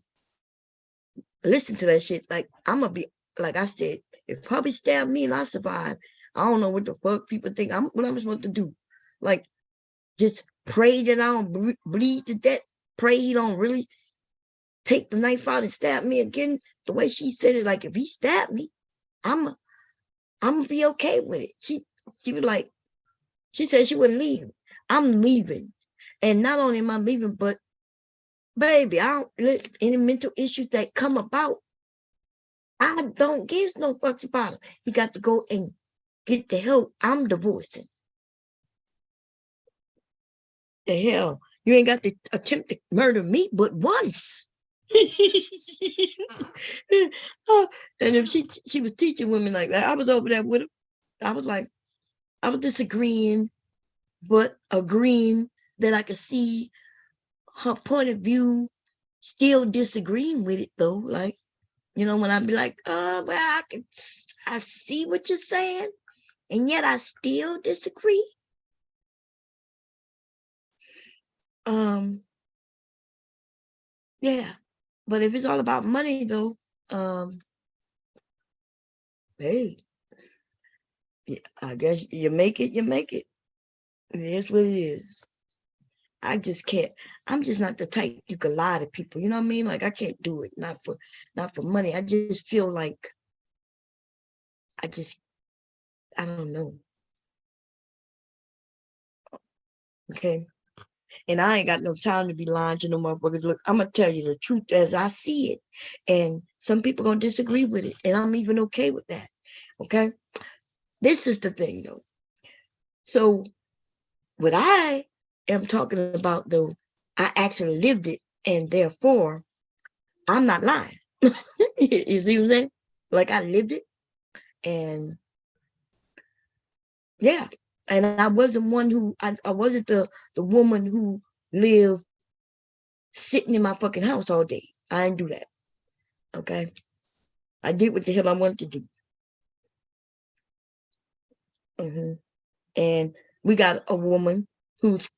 listen to that shit. Like I'm gonna be like I said, if hubby stabbed me and I survive, I don't know what the fuck people think. What I'm supposed to do? Like just pray that I don't bleed to death. Pray he don't really take the knife out and stab me again. The way she said it, like if he stabbed me, I'm gonna be okay with it. She was like, she said she wouldn't leave. I'm leaving. And not only am I leaving, but baby, I don't let any mental issues that come about. I don't give no fucks about it. He got to go and get the help. I'm divorcing. The hell? You ain't got to attempt to murder me but once. And if she was teaching women like that, I was over there with her. I was like, I was disagreeing, but agreeing that I could see her point of view, still disagreeing with it though. Like, you know, when I'd be like, oh, well, I see what you're saying, and yet I still disagree. Yeah. But if it's all about money though, hey, I guess you make it, you make it. It is what it is. I just can't. I'm just not the type you can lie to people. You know what I mean? Like I can't do it. Not for money. I just feel like I don't know. Okay. And I ain't got no time to be lying to no motherfuckers. Look, I'm gonna tell you the truth as I see it. And some people gonna disagree with it. And I'm even okay with that. Okay. This is the thing though. So what I am talking about though, I actually lived it, and therefore I'm not lying. You see what I'm saying? Like I lived it, and yeah, and I wasn't one who I wasn't the woman who lived sitting in my fucking house all day. I didn't do that. Okay, I did what the hell I wanted to do. And we got a woman who's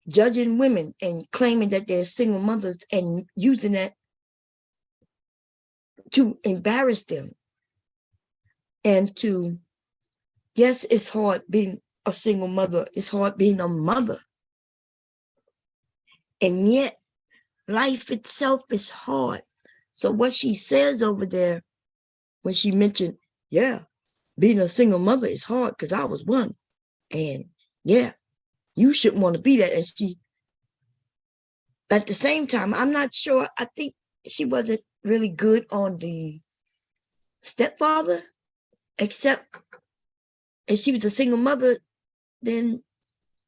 judging women and claiming that they're single mothers and using that to embarrass them. And yes, it's hard being a single mother. It's hard being a mother. And yet, life itself is hard. So what she says over there, when she mentioned, yeah, being a single mother is hard because I was one. And yeah, you shouldn't want to be that. And she, at the same time, I'm not sure. I think she wasn't really good on the stepfather, except if she was a single mother, then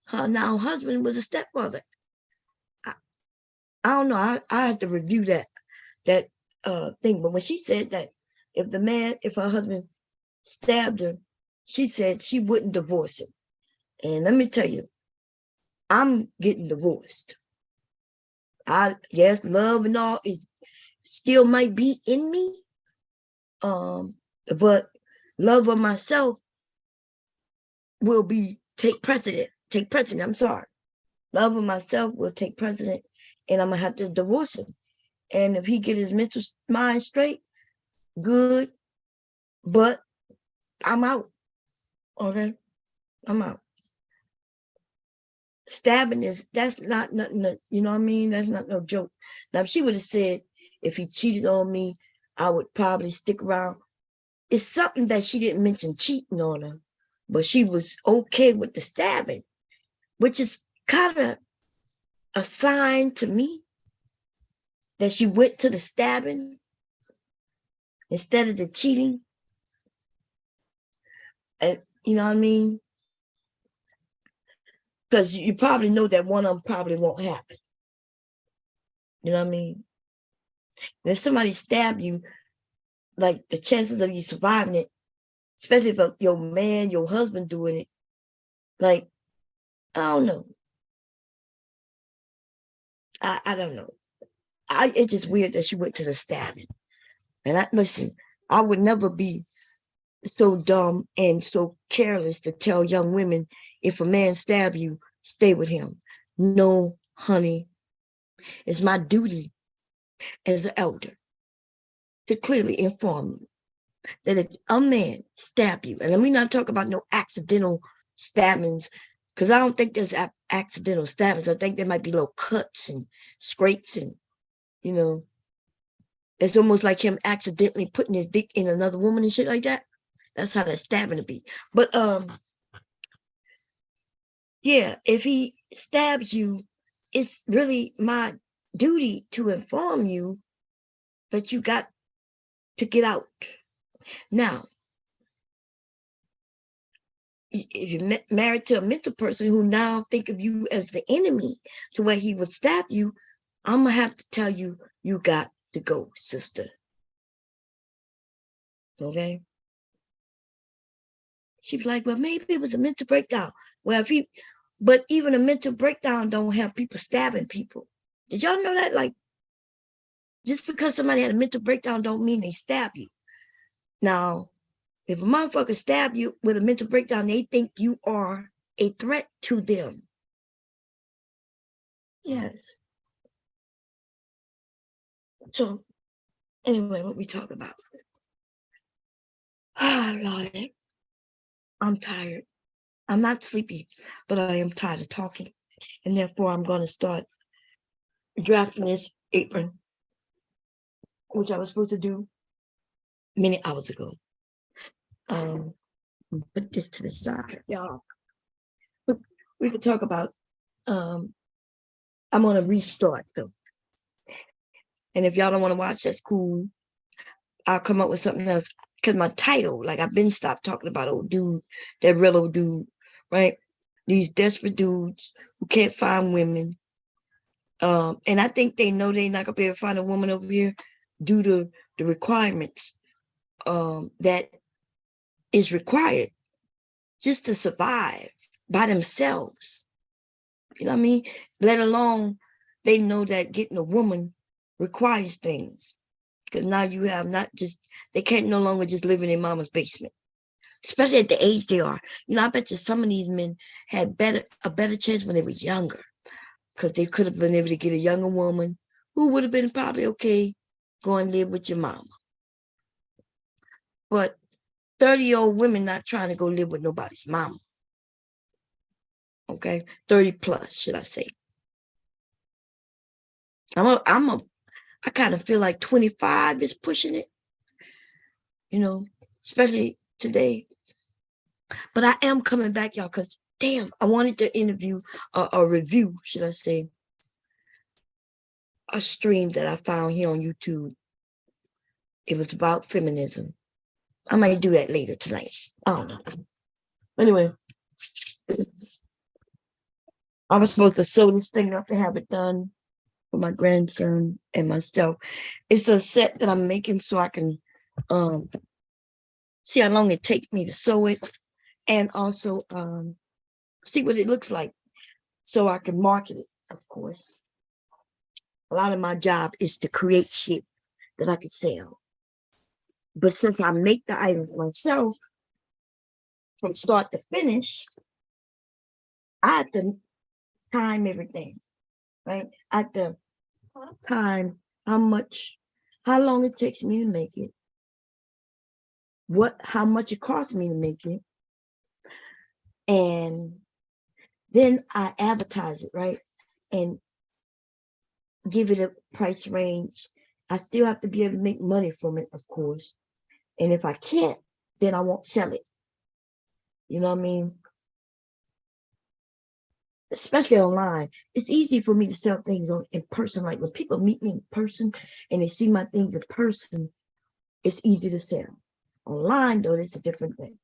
her now husband was a stepfather. I don't know. I have to review that thing. But when she said that if her husband stabbed her, she said she wouldn't divorce him. And let me tell you, I'm getting divorced. Yes, love and all is still might be in me. But love of myself will take precedent. I'm sorry. Love of myself will take precedent, and I'm gonna have to divorce him. And if he get his mental mind straight, good. But I'm out. Okay, I'm out. Stabbing that's not nothing. You know what I mean? That's not no joke. Now, if she would have said if he cheated on me, I would probably stick around. It's something that she didn't mention cheating on her, but she was okay with the stabbing, which is kind of a sign to me that she went to the stabbing instead of the cheating. And you know what I mean? Because you probably know that one of them probably won't happen. You know what I mean? And if somebody stab you, like the chances of you surviving it, especially if your man, your husband doing it, like, I don't know. I don't know. It's just weird that she went to the stabbing. And listen, I would never be so dumb and so careless to tell young women, if a man stab you, stay with him. No, honey. It's my duty as an elder to clearly inform you that if a man stab you, and let me not talk about no accidental stabbings, because I don't think there's accidental stabbings. I think there might be little cuts and scrapes, and you know, it's almost like him accidentally putting his dick in another woman and shit like that. That's how that stabbing to be. But yeah, if he stabs you, it's really my duty to inform you that you got to get out. Now, if you're married to a mental person who now think of you as the enemy to where he would stab you, I'm gonna have to tell you, you got to go, sister. Okay? She'd be like, well, maybe it was a mental breakdown. Well, but even a mental breakdown don't have people stabbing people. Did y'all know that? Like, just because somebody had a mental breakdown don't mean they stab you. Now, if a motherfucker stab you with a mental breakdown, they think you are a threat to them. Yes. So, anyway, what we talk about? Ah, Lord, I'm tired. I'm not sleepy, but I am tired of talking. And therefore, I'm going to start drafting this apron, which I was supposed to do many hours ago. Put this to the side, y'all. We could talk about, I'm going to restart though. And if y'all don't want to watch, that's cool. I'll come up with something else. Because my title, like I've been stopped talking about old dude, that Rello dude, right? These desperate dudes who can't find women. And I think they know they're not going to be able to find a woman over here due to the requirements that is required just to survive by themselves. You know what I mean? Let alone they know that getting a woman requires things. Because now you have not just, they can't no longer just live in their mama's basement. Especially at the age they are. You know, I bet you some of these men had a better chance when they were younger. Because they could have been able to get a younger woman who would have been probably okay going to live with your mama. But 30-year-old women not trying to go live with nobody's mama. Okay? 30 plus, should I say. I kind of feel like 25 is pushing it. You know, especially today. But I am coming back, y'all, because damn, I wanted to interview or review, should I say, a stream that I found here on YouTube. It was about feminism. I might do that later tonight. I don't know. Anyway, I was supposed to sew this thing up and have it done for my grandson and myself. It's a set that I'm making so I can see how long it takes me to sew it, and also see what it looks like so I can market it, of course. A lot of my job is to create shit that I can sell. But since I make the items myself from start to finish, I have to time everything, right? I have to time how long it takes me to make it, how much it costs me to make it, and then I advertise it, right? And give it a price range. I still have to be able to make money from it, of course. And if I can't, then I won't sell it. You know what I mean? Especially online. It's easy for me to sell things in person. Like when people meet me in person and they see my things in person, it's easy to sell. Online though, it's a different thing.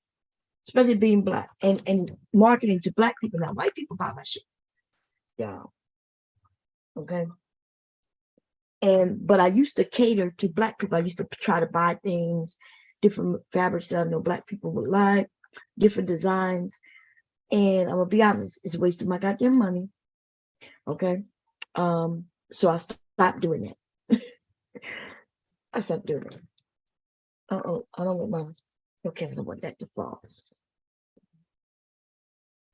Especially being black and marketing to black people. Now, white people buy my shit. Yeah. Okay. But I used to cater to black people. I used to try to buy things, different fabrics that I know black people would like, different designs. And I'm gonna be honest, it's wasting my goddamn money. Okay. So I stopped doing that. I stopped doing it. I don't want my okay, I don't want that to fall.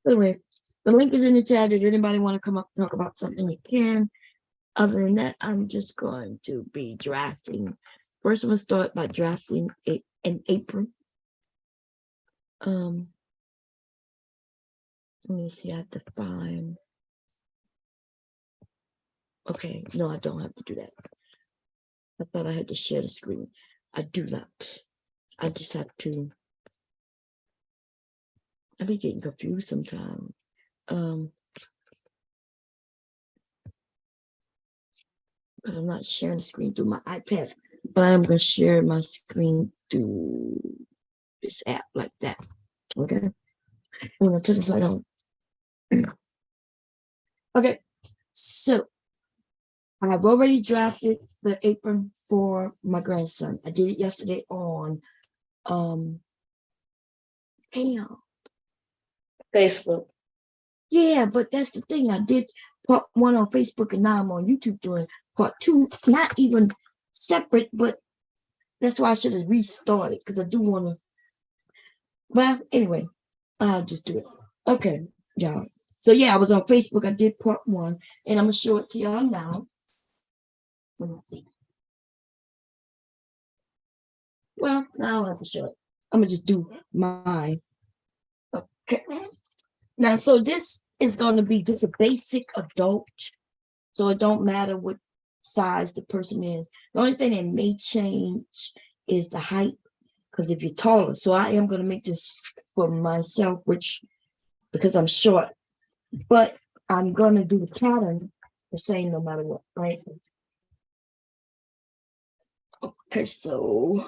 Anyway, the link is in the chat. If anybody want to come up and talk about something, you can. Other than that, I'm just going to be drafting. First, I'm gonna start by drafting an apron. Let me see. I have to find. Okay, no, I don't have to do that. I thought I had to share the screen. I do not. I just have to. I be getting confused sometimes. Because I'm not sharing the screen through my iPad, but I am going to share my screen through this app like that. Okay. I'm going to turn this light on. Okay. So I've already drafted the apron for my grandson. I did it yesterday on Facebook. Yeah, but that's the thing. I did part 1 on Facebook and now I'm on YouTube doing part 2, not even separate, but that's why I should have restarted because I do want to. Well, anyway, I'll just do it. Okay, y'all. So yeah, I was on Facebook. I did part 1 and I'm going to show it to y'all now. Let me see. Well, now I don't have to show it. I'm going to just do mine. Okay. Now, so this is going to be just a basic adult. So it don't matter what size the person is. The only thing that may change is the height, because if you're taller. So I am going to make this for myself, because I'm short. But I'm going to do the pattern the same no matter what, right? Okay, so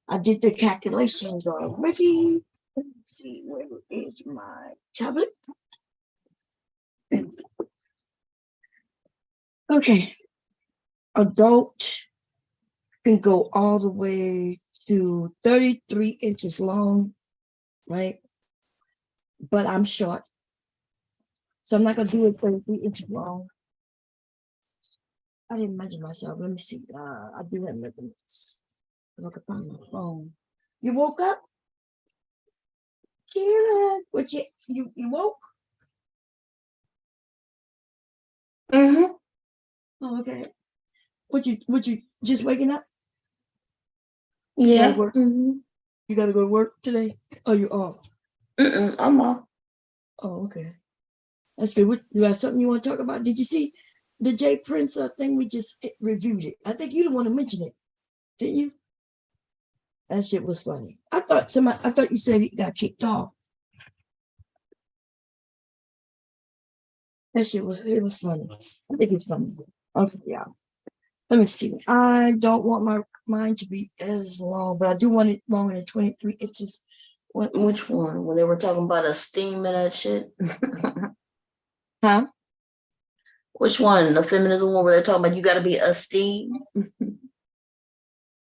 I did the calculations already. Let me see, where is my tablet? Okay, adult can go all the way to 33 inches long, right? But I'm short, so I'm not gonna do it 33 inches long. I didn't measure myself. Let me see. I do have measurements. If I can find my phone. You woke up? Karen, what you woke? Mm-hmm. Oh, okay. What you just waking up? Yeah. You gotta work. Mm-hmm. You gotta go to work today? Oh, you off? I'm off. Oh, okay. That's good. You have something you want to talk about? Did you see the Jay Prince thing? We just reviewed it. I think you didn't want to mention it, didn't you? That shit was funny. I thought you said he got kicked off. It was funny. I think it's funny. Okay, yeah. Let me see. I don't want mine to be as long, but I do want it longer than 23 inches. Which one? When they were talking about a steam and that shit? Huh? Which one? The feminism one where they're talking about you got to be a steam?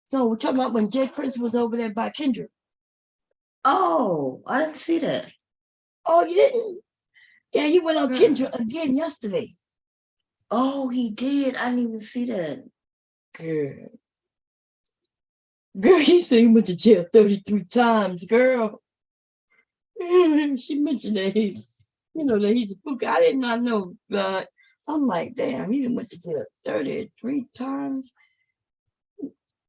So we're talking about when Jay Prince was over there by Kendra. Oh, I didn't see that. Oh, you didn't? Yeah, he went on Kendra again yesterday. Oh, he did. I didn't even see that. Girl, he said he went to jail 33 times, girl. She mentioned that he's a Pookie. I did not know, but I'm like, damn, he went to jail 33 times.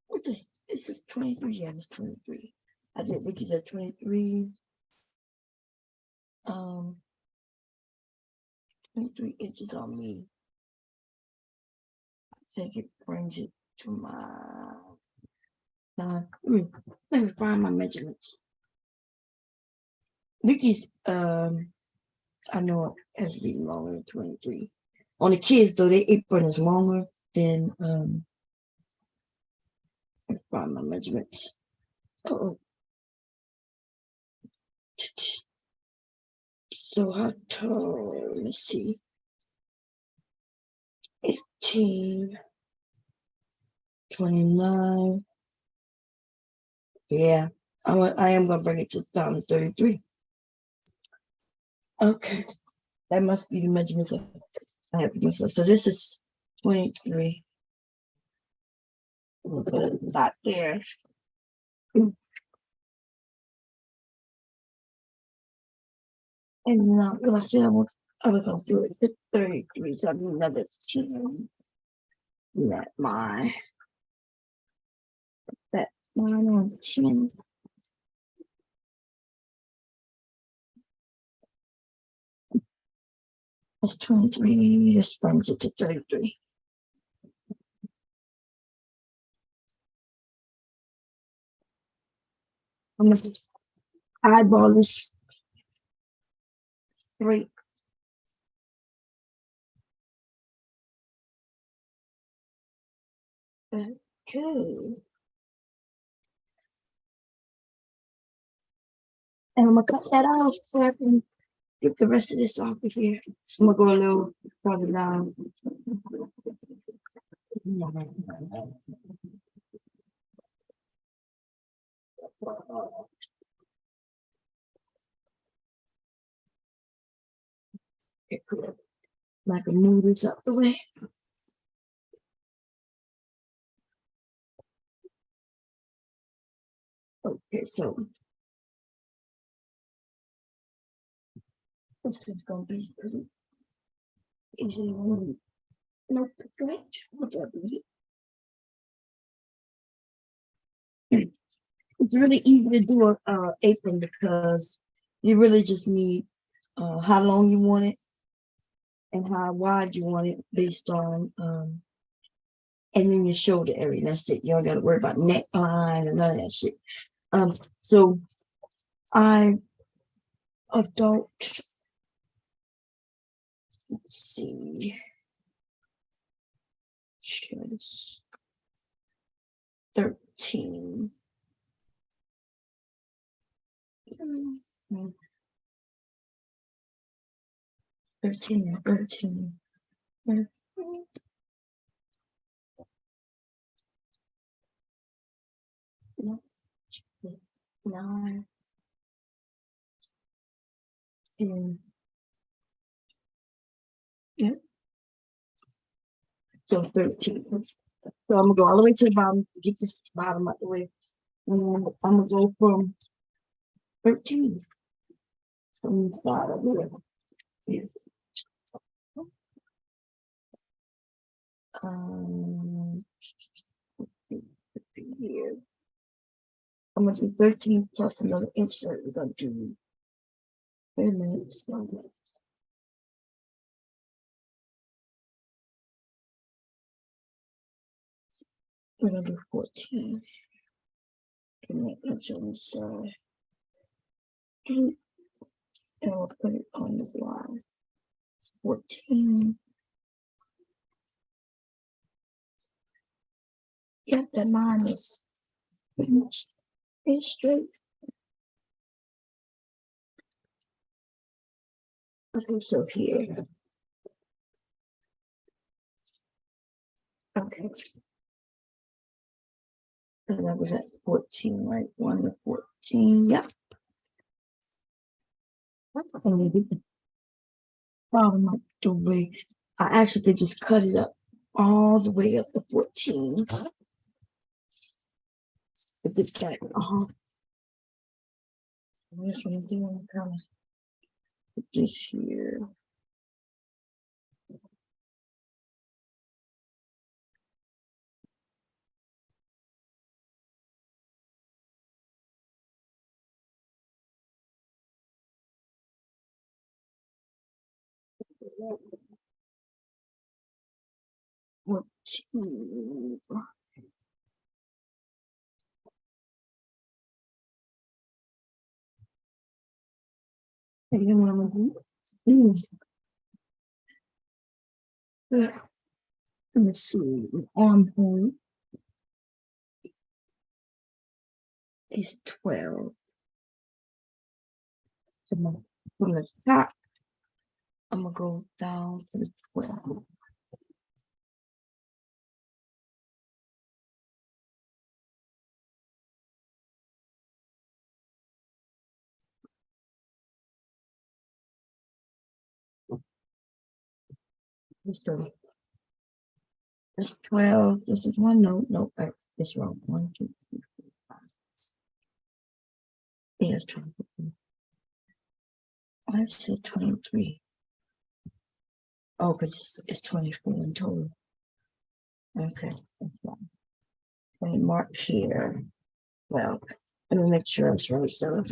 What's this? Is this 23? Yeah, it's 23. I didn't think he said 23. 23 inches on me. I think it brings it to my. Let me find my measurements. Nikki's, I know it has to be longer than 23. On the kids, though, their apron is longer than Find my measurements. Oh, so how tall? Let's see. 18, 29. Yeah, I am gonna bring it to 33. Okay, that must be the measurements I have for myself. So this is 23. We'll put a dot there. And now, I said I was gonna do it at 33, so I do another 10. That my that 9 on 10. That's 23. This brings it to 33. I'm gonna eyeball this straight. Okay. And I'm gonna cut that off so I can get the rest of this off of here. I'm gonna go a little further down. I can move this up the way. Okay, so this is gonna be pretty easy. Nope, great. What do I do? It's really easy to do a apron because you really just need how long you want it and how wide you want it based on and then your shoulder area. That's it. You don't got to worry about neckline and none of that shit. So I adult, let's see, just 13. 13. 9, 10. Yep. So 13. So I'm gonna go all the way to the bottom to get this bottom out the way. And then I'm gonna go from 13. From the start of here. Here. Here. I'm gonna do 13 plus another inch that we're gonna do. Wait a minute, small minutes. We're gonna do 14. And that inch on the side. And we'll put it on the line. It's 14. Yep, that line is pretty much straight. Okay, so here. Okay. And that was at 14, right? 1 to 14. Yep. Bottom up the way. I actually just cut it up all the way up to 14. Put this back off. This one doing kind of put this here. What two? And then what I'm gonna do? Let me see. Armhole. is 12. From the top, I'm gonna go down to the 12. That's 12. This is one. No, that's wrong. 1, 2, 3, 4, 5, 6. Yeah, it's 12. I said 23. Oh, because it's 24 in total. Okay. Let me mark here. Well, let me make sure it's right. So,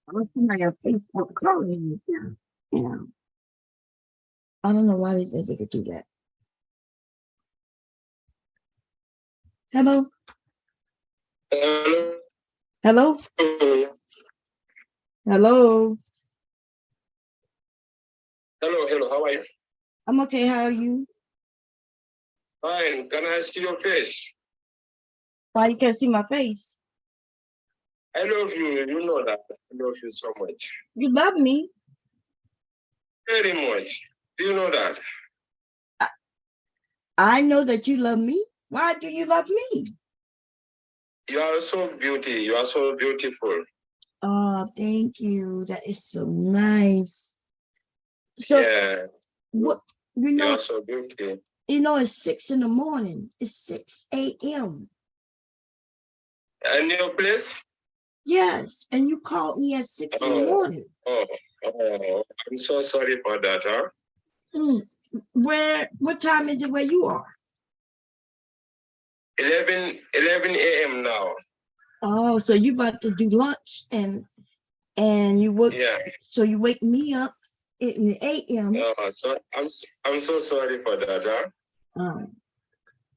I don't see my Facebook calling you. Yeah. I don't know why they said they could do that. Hello? Hello? Hello? Hello, how are you? I'm okay. How are you? Fine, can I see your face? Why you can't see my face? I love you, you know that. I love you so much. You love me? Very much. Do you know that? I know that you love me. Why do you love me? You are so beautiful. You are so beautiful. Oh, thank you. That is so nice. So, yeah. what, you You know, are so beautiful. it's 6 in the morning. It's 6 a.m. And your place? Yes, and you called me at 6 in the morning. Oh, I'm so sorry for that, huh? What time is it where you are? 11 a.m. now. Oh, so you about to do lunch and you work. Yeah. So you wake me up in the a.m. So I'm so sorry for that, huh?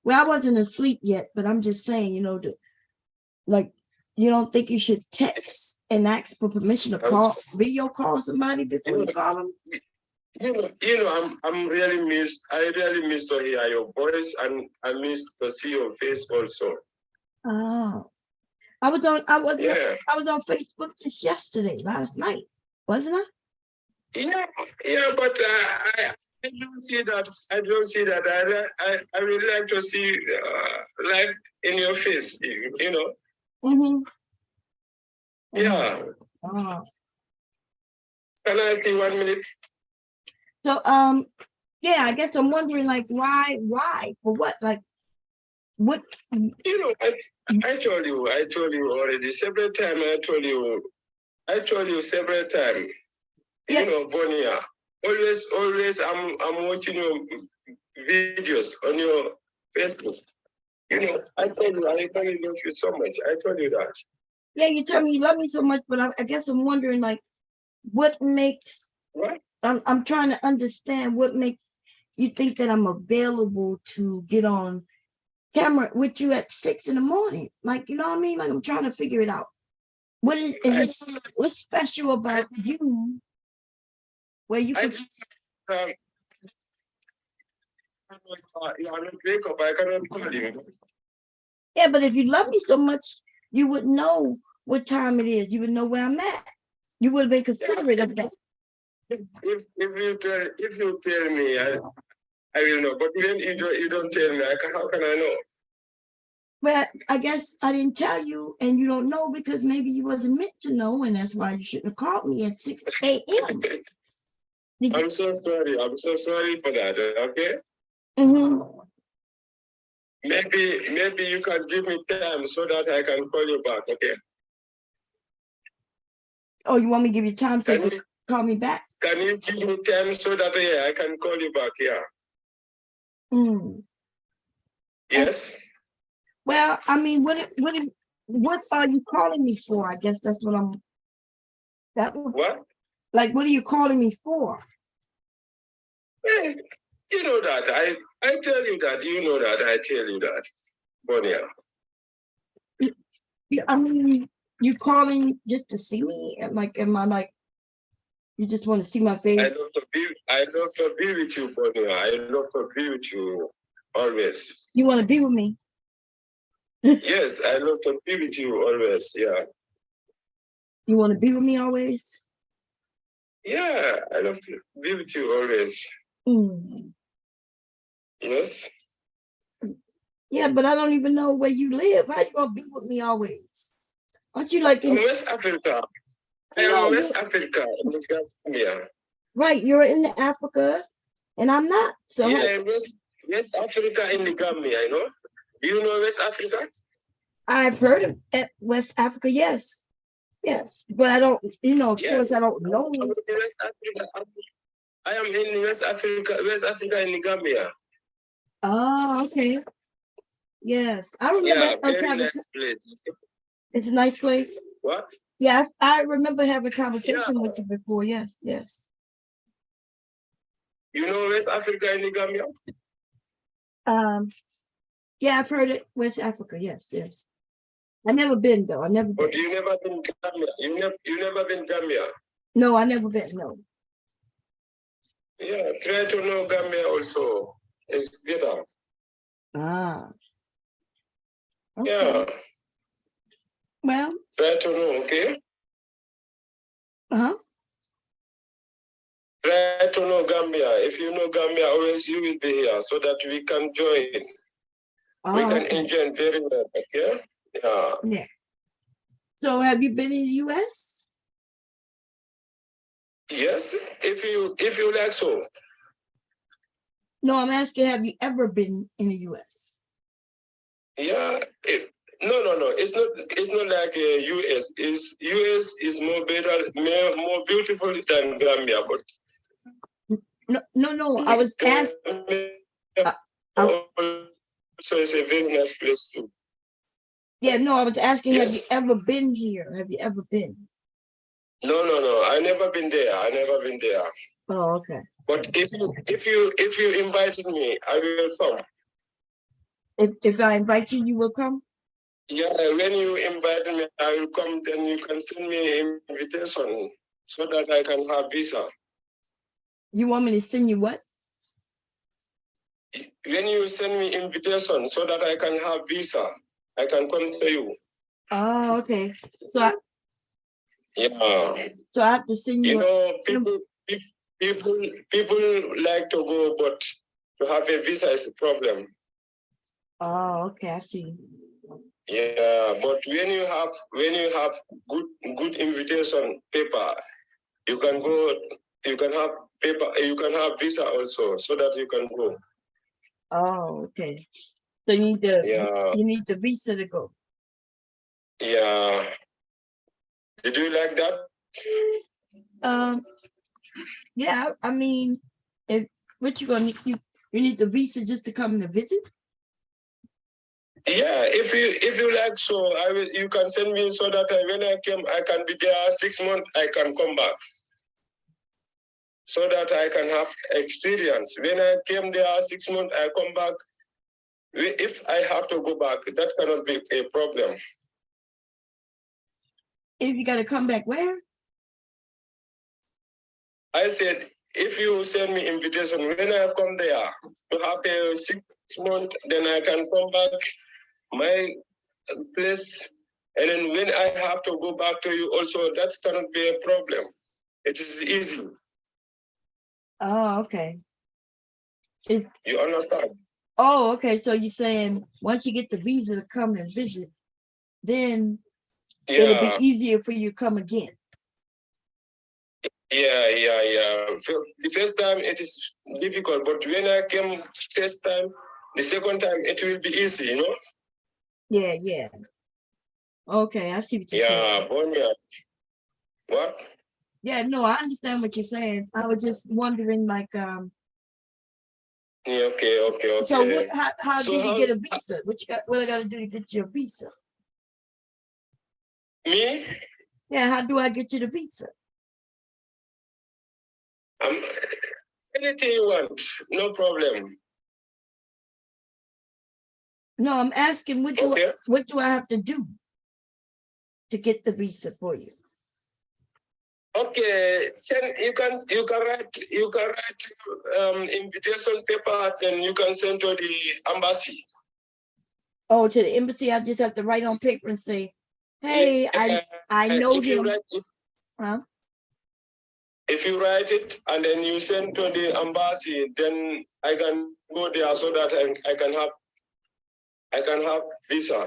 Well, I wasn't asleep yet, but I'm just saying, you don't think you should text and ask for permission to video call somebody before you call them? I'm really missed. I really miss to hear your voice, and I miss to see your face also. Oh, I was on Facebook just last night, wasn't I? Yeah, but I don't see that. I don't see that. I would like to see life in your face. You know. Mm-hmm. Yeah. Oh. Can I see 1 minute? So yeah, I guess I'm wondering why for what what I told you already several times. I told you several times. Yeah. Bonia. Always I'm watching your videos on your Facebook. I told you I really love you so much. I told you that. Yeah, you tell me you love me so much, but I guess I'm wondering what makes what? I'm trying to understand what makes you think that I'm available to get on camera with you at 6 in the morning. You know what I mean? I'm trying to figure it out. What's special about you where you can I cannot wake up. I cannot call you. Yeah, but if you love me so much, you would know what time it is. You would know where I'm at. You would have been considerate of that. If you tell me, I will know. But when you don't tell me, how can I know? Well, I guess I didn't tell you, and you don't know because maybe you wasn't meant to know, and that's why you shouldn't have called me at 6 a.m. I'm so sorry. I'm so sorry for that. Okay. Mm-hmm. Maybe you can give me time so that I can call you back. Okay. Oh, you want me to give you time so you can call me back? Can you give me time so that I can call you back? Yeah. Yes. Well, I mean, what are you calling me for? I guess that's what I'm. What? What are you calling me for? Yes, you know that. I tell you that. You know that. I tell you that. Bonia. I mean, you calling just to see me? Am I You just want to see my face? I love to be with you, Bonia. I love to be with you always. You want to be with me? Yes, I love to be with you always. Yeah. You want to be with me always? Yeah, I love to be with you always. Mm. Yes. Yeah, but I don't even know where you live. How you gonna be with me always? Aren't you like in West Africa? I am West Africa, in Gambia. Right? You're in Africa, and I'm not. So Yeah, West Africa in the Gambia, you know. Do you know West Africa? I've heard of West Africa. Yes, yes, but I don't. You know, of course, I don't know. West Africa. I am in West Africa in the Gambia. Oh, okay. Yes, I remember. Yeah, very nice place. It's a nice place. What? Yeah, I remember having a conversation with you before. Yes, yes. You know West Africa in the Gambia? Yeah, I've heard it. West Africa. Yes, yes. I never been though. I never been. But you never been Gambia. You never been Gambia. No, I never been. No. Yeah, try to know Gambia also. It's better. Ah. Okay. Yeah. Well. Try to know, okay? Uh-huh. Try to know Gambia. If you know Gambia, always you will be here so that we can join. We can enjoy very well, okay? Yeah. Yeah. So have you been in the US? Yes, if you like so. No, I'm asking, have you ever been in the US? Yeah. No. It's not like US. US is more better, more beautiful than Gambia, but No. I was asking. So it's a very nice place too. Yeah, no, I was asking, Yes. have you ever been here? Have you ever been? No. I never been there. Oh, okay. But if you invited me, I will come. If I invite you, you will come? Yeah, when you invite me, I will come. Then you can send me an invitation so that I can have visa. You want me to send you what? When you send me invitation so that I can have visa, I can come to you. Oh, okay. So I have to send you. You know, people like to go, but to have a visa is a problem. Oh, okay, I see. Yeah, but when you have good invitation paper, you can go. You can have paper. You can have visa also, so that you can go. Oh, okay. So you need the visa to go. Yeah. Did you like that? Yeah, I mean, what you gonna need? You need the visa just to come to visit? Yeah, if you like, so you can send me so that when I came, I can be there 6 months. I can come back, so that I can have experience. When I came there 6 months, I come back. If I have to go back, that cannot be a problem. If you got to come back, where? I said, if you send me invitation, when I come there to have a 6 months, then I can come back my place. And then when I have to go back to you also, that cannot be a problem. It is easy. Oh, okay. You understand? Oh, okay. So you're saying once you get the visa to come and visit, then it'll be easier for you to come again. Yeah. The first time it is difficult, but when I came first time, the second time it will be easy, you know? Yeah. Okay, I see what you're saying. Yeah, Bonia. What? Yeah, no, I understand what you're saying. I was just wondering, like, Yeah, okay. So how do you get a visa? What I got to do to get you a visa? Me? Yeah, how do I get you the visa? Anything you want, no problem. No, I'm asking what do I have to do to get the visa for you? Okay, send, you can write invitation paper, then you can send to the embassy. Oh, to the embassy, I just have to write on paper and say, hey, I know him. Huh? If you write it and then you send to the embassy, then I can go there so that I can have visa.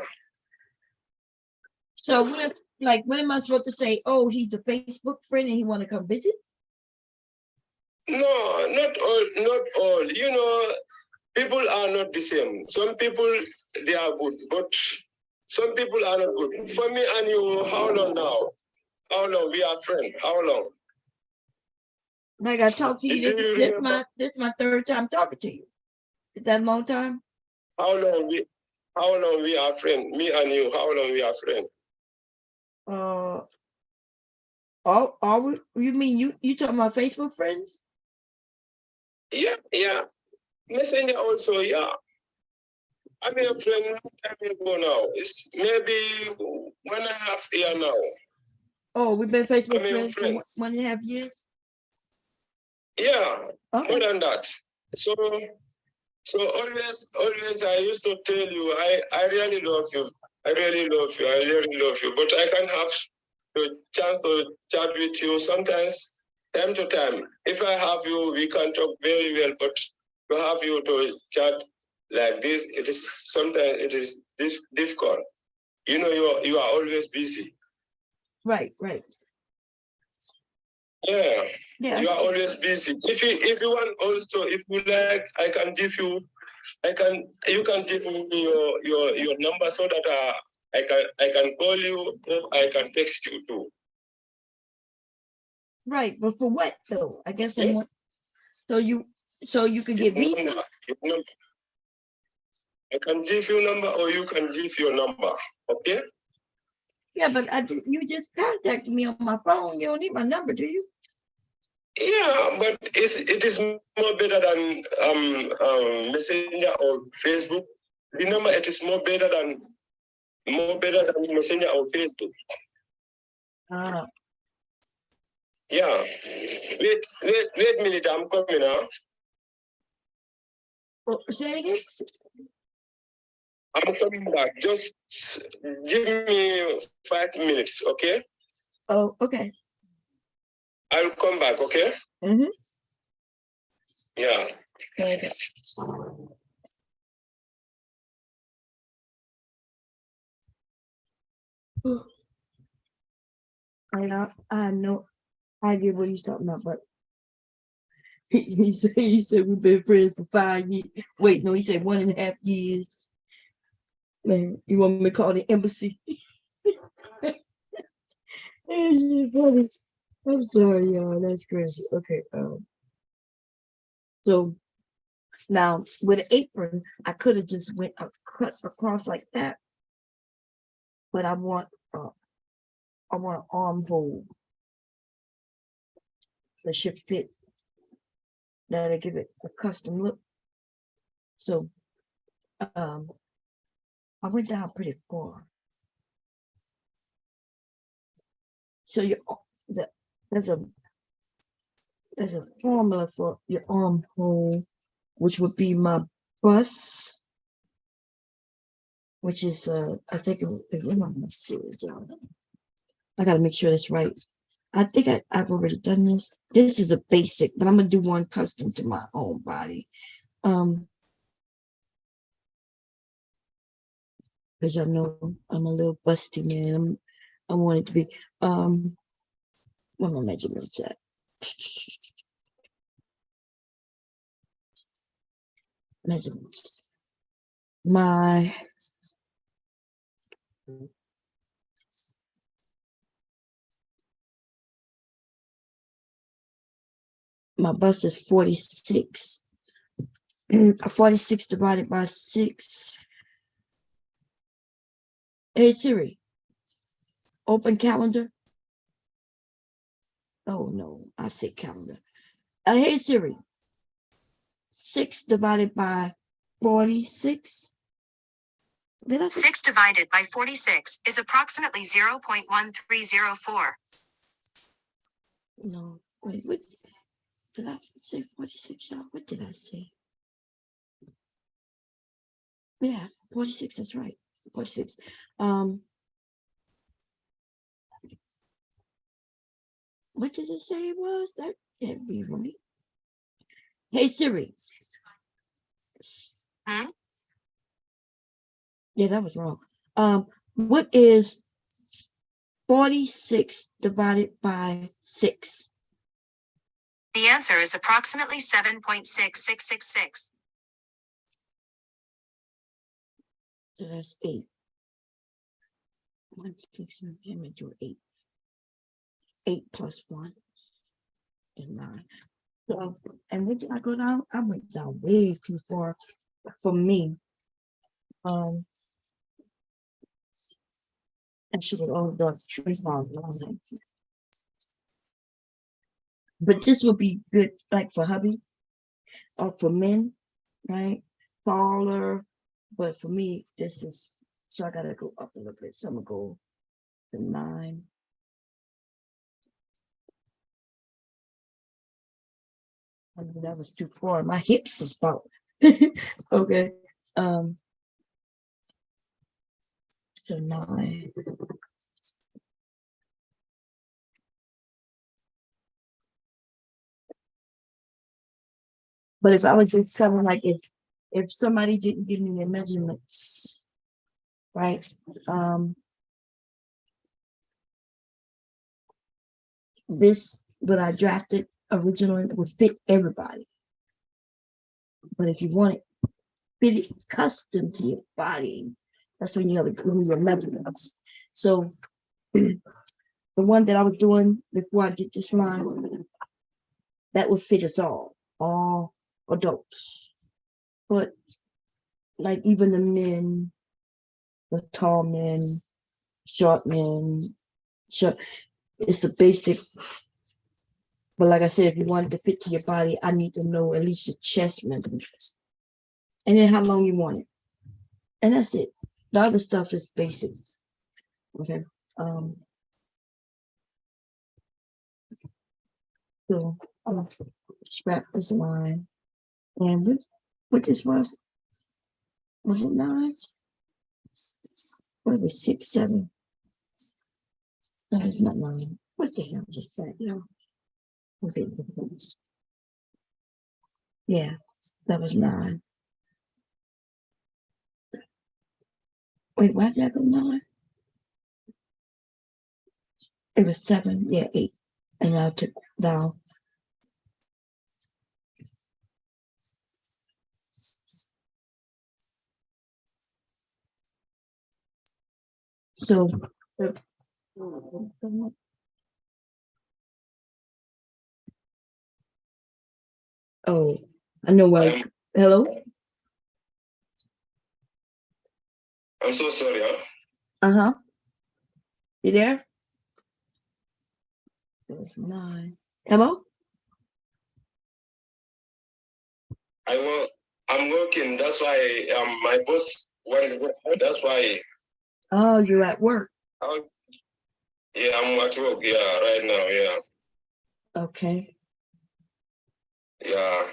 So what am I supposed to say? Oh, he's a Facebook friend and he want to come visit? No, not all. You know, people are not the same. Some people, they are good, but some people are not good. For me and you, how long now? How long we are friends? How long? Like I talked to you, this my third time talking to you. Is that a long time? How long we are friends? Me and you, how long we are friends? You mean you talking about Facebook friends? Yeah. Messenger also, yeah. I'm a friend long time ago now. It's maybe 1.5 years now. Oh, we've been Facebook friends for 1.5 years? Yeah, more than that. So always I used to tell you, I really love you. I really love you. But I can have the chance to chat with you sometimes, time to time. If I have you, we can talk very well, but to have you to chat like this, sometimes it is difficult. You know, you are always busy. Right. Yeah, you are always busy. If you want also, if you like, you can give me your number so that I can call you or I can text you too. Right, but for what though? I guess I want so you can get visa. I can give you number or you can give your number. Okay? Yeah, but you just contacted me on my phone. You don't need my number, do you? Yeah, but it is more better than Messenger or Facebook. The number it is more better than Messenger or Facebook. Yeah. Wait a minute, I'm coming now. Say it again. I'm coming back. Just give me 5 minutes, okay? Oh, okay. I'll come back, okay? Mm-hmm. Yeah. Okay. I know I get what he's talking about, but he said we've been friends for 5 years. Wait, no, he said 1.5 years. Man, you want me to call the embassy? I'm sorry, y'all. That's crazy. Okay. So now with an apron, I could have just went cut across like that, but I want an armhole that should fit. That'll give it a custom look. So I went down pretty far. So there's a formula for your armhole, which would be my bust, which is I think let's see what's down. I gotta make sure that's right. I think I've already done this. This is a basic, but I'm gonna do one custom to my own body. Because I know I'm a little busty man. I want it to be what my measurements at? Measurements. My bust is 46. 46 divided by 6. Hey Siri, open calendar. Oh no, I said calendar. Hey Siri, 6 divided by 46. 6 divided by 46 is approximately 0.1304. No, wait, what did I say? 46, y'all. What did I say? Yeah, 46. That's right. 46. What did it say it was? That can't be right. Hey Siri. Hmm? Yeah, that was wrong. What is 46 divided by 6? The answer is approximately 7.6666. So that's 8. 1, 6, 7, 8, do 8. 8 plus 1 is 9. So, and when did I go down? I went down way too far for me. I should have only done 3 miles. But this would be good, like for hubby or for men, right? Taller, but for me, this is so I gotta go up a little bit. So I'm gonna go to 9. I mean, that was too far. My hips is about okay. So 9. But if I was just kind of like if somebody didn't give me the measurements, right? This what I drafted originally would fit everybody. But if you want it fit it custom to your body, that's when you have to do your measurements. So the one that I was doing before I did this line, that would fit us all adults. But like even the men, the tall men, short men, it's a basic. But like I said, if you want it to fit to your body, I need to know at least your chest measurements. And then how long you want it. And that's it. The other stuff is basic. Okay. So I'm gonna scrap this line. And what this was it 9? What was 6, 7? No, it's not 9. What the hell is that? Okay. Yeah, that was 9. Wait, why did I go 9? It was 7, yeah, 8. And I took down. So oh, I know why. Hello? I'm so sorry, huh? Uh-huh. You there? It was 9. Hello? I'm working. That's why my boss wanted. That's why. Oh, you're at work. Yeah, I'm at work. Yeah, right now. Yeah. Okay. Yeah.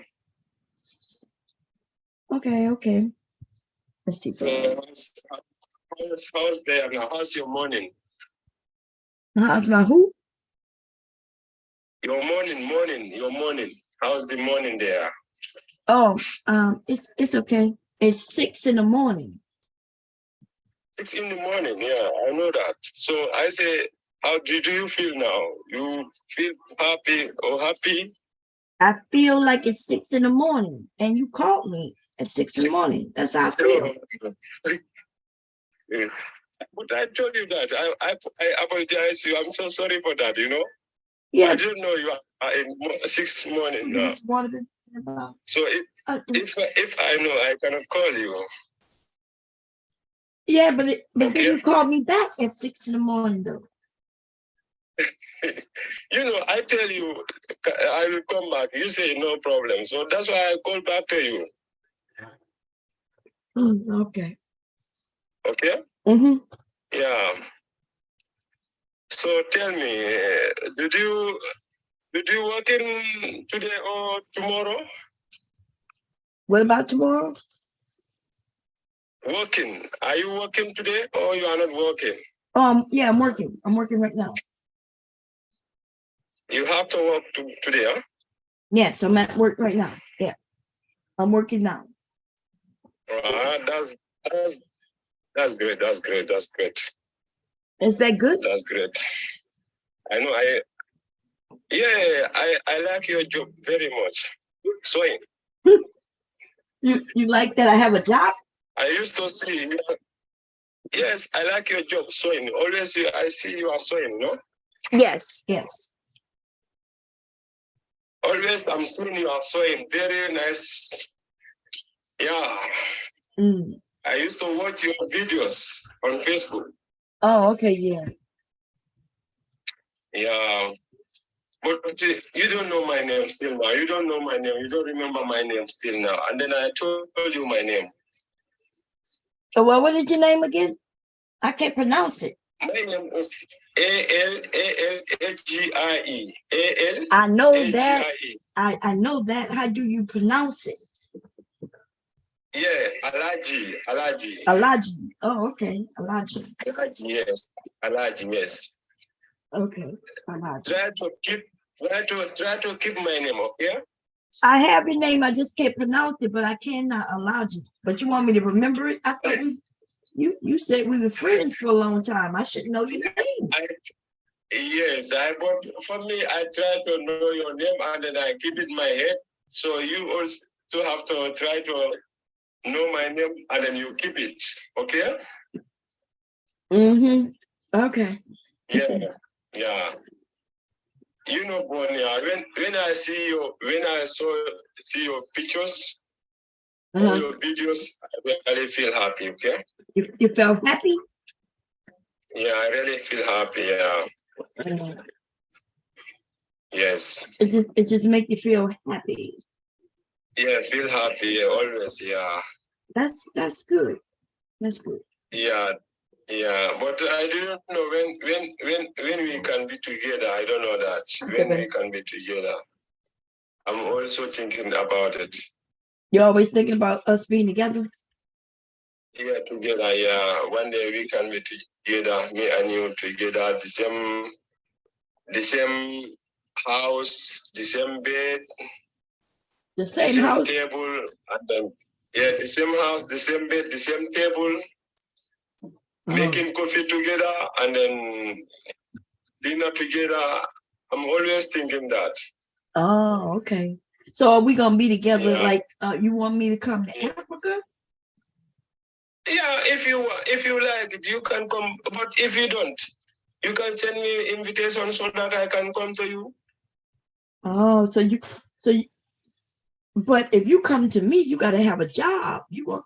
Okay. Let's see. So how's there now? How's your morning? How's my who? Your morning. How's the morning there? Oh, it's okay. It's 6 in the morning. 6 in the morning. Yeah, I know that. So I say, how do you feel now? You feel happy or happy? I feel like it's 6 in the morning, and you called me at 6 in the morning. That's how I feel. Yeah. But I told you that. I apologize to you. I'm so sorry for that, you know? Yeah. I didn't know you are in 6 morning now. So if I know, I cannot call you. Yeah, but then you called me back at 6 in the morning, though. You know, I tell you, I will come back. You say no problem. So that's why I call back to you. Okay. Okay? Mm-hmm. Yeah. So tell me, did you Did you working today or tomorrow? What about tomorrow? Working. Are you working today or you are not working? Yeah, I'm working. I'm working right now. You have to work today, huh? Yes, I'm at work right now. Yeah, I'm working now. That's great. That's great. That's great. Is that good? That's great. I know. I like your job very much. Sewing. You like that I have a job? I used to see. Yes, I like your job sewing. Always, I see you are sewing. No. Yes. Yes. Always, I'm seeing you are sewing. Very nice. Yeah. I used to watch your videos on Facebook. Oh, okay. Yeah. Yeah. But you don't know my name still now. You don't know my name. You don't remember my name still now. And then I told you my name. So, well, what is your name again? I can't pronounce it. My name is A-L-A-L-H-G-I-E. A-L. I know that. I know that. How do you pronounce it? Yeah, Alaji. Alaji. Oh, okay. Alaji. Alaji, yes. Alaji, yes. Okay. Alaji. Try to keep my name, okay? I have your name. I just can't pronounce it, but I cannot Alaji. But you want me to remember it? I thought you said we were friends for a long time. I should know your name. Yes, but for me, I try to know your name and then I keep it in my head. So you also have to try to know my name and then you keep it, okay? Okay. Yeah. You know, Bonia, when I see your pictures or your videos, I really feel happy, okay? You felt happy? Yeah, I really feel happy, yeah. Yes. It just make you feel happy. Yeah, feel happy, yeah, always, yeah. That's good. That's good. Yeah, but I don't know when we can be together. I don't know that when we can be together. I'm also thinking about it. You're always thinking about us being together? Yeah, together. Yeah, one day we can be together. Me and you together. The same house, the same bed, the same house, table, and then the same house, the same bed, the same table. Making coffee together and then dinner together. I'm always thinking that. Oh, okay. So are we gonna be together? Like, you want me to come to Africa? Yeah, if you like, you can come. But if you don't, you can send me invitation so that I can come to you. Oh, but if you come to me, you gotta have a job. You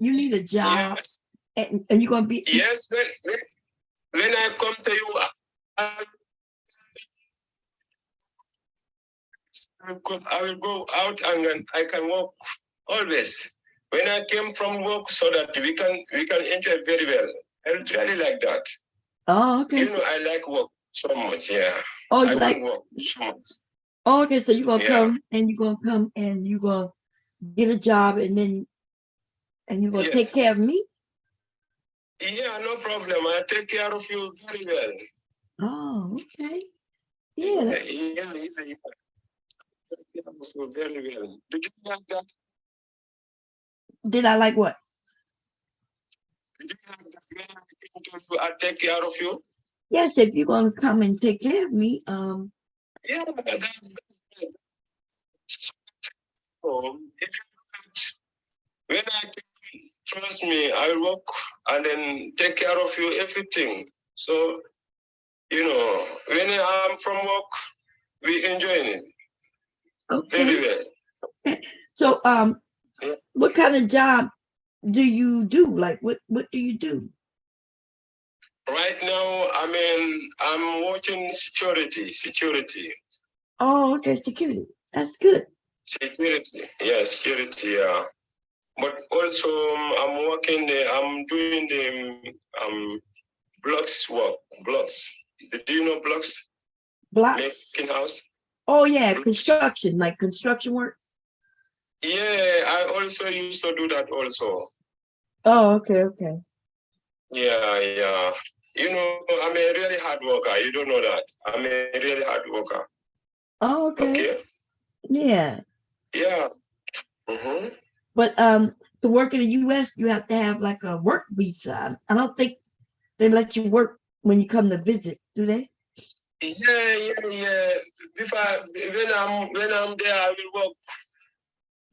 need a job, and you're gonna be. Yes, when I come to you, I will go out and then I can work always. When I came from work, so that we can enjoy very well. I really like that. Oh, okay. You know, I like work so much. Yeah. Oh, I you like work so much. Oh, okay, so you're gonna come and you're gonna get a job and you're gonna take care of me? Yeah, no problem. I take care of you very well. Oh, okay. Yeah. Yeah. Take care of you very well. Did you like that? Did I like what? Did you like that? I take care of you. Yes, if you're gonna come and take care of me, Yeah, that's good. So if you when I trust me, I will work and then take care of you everything. So you know, when I'm from work, we enjoying it. Okay. Very well. So what kind of job do you do? Like what do you do? Right now, I'm working security. Oh, okay, security. That's good. Security, yeah, security, yeah. But also, I'm working. I'm doing the blocks work. Blocks. Do you know blocks? Blocks. Making house. Oh yeah, construction, like construction work. Yeah, I also used to do that also. Oh, okay, okay. Yeah, yeah. You know, I'm a really hard worker. You don't know that. I'm a really hard worker. Oh, okay. Okay. Yeah. Yeah. Mm-hmm. But to work in the US, you have to have like a work visa. I don't think they let you work when you come to visit, do they? Yeah. When I'm there, I will work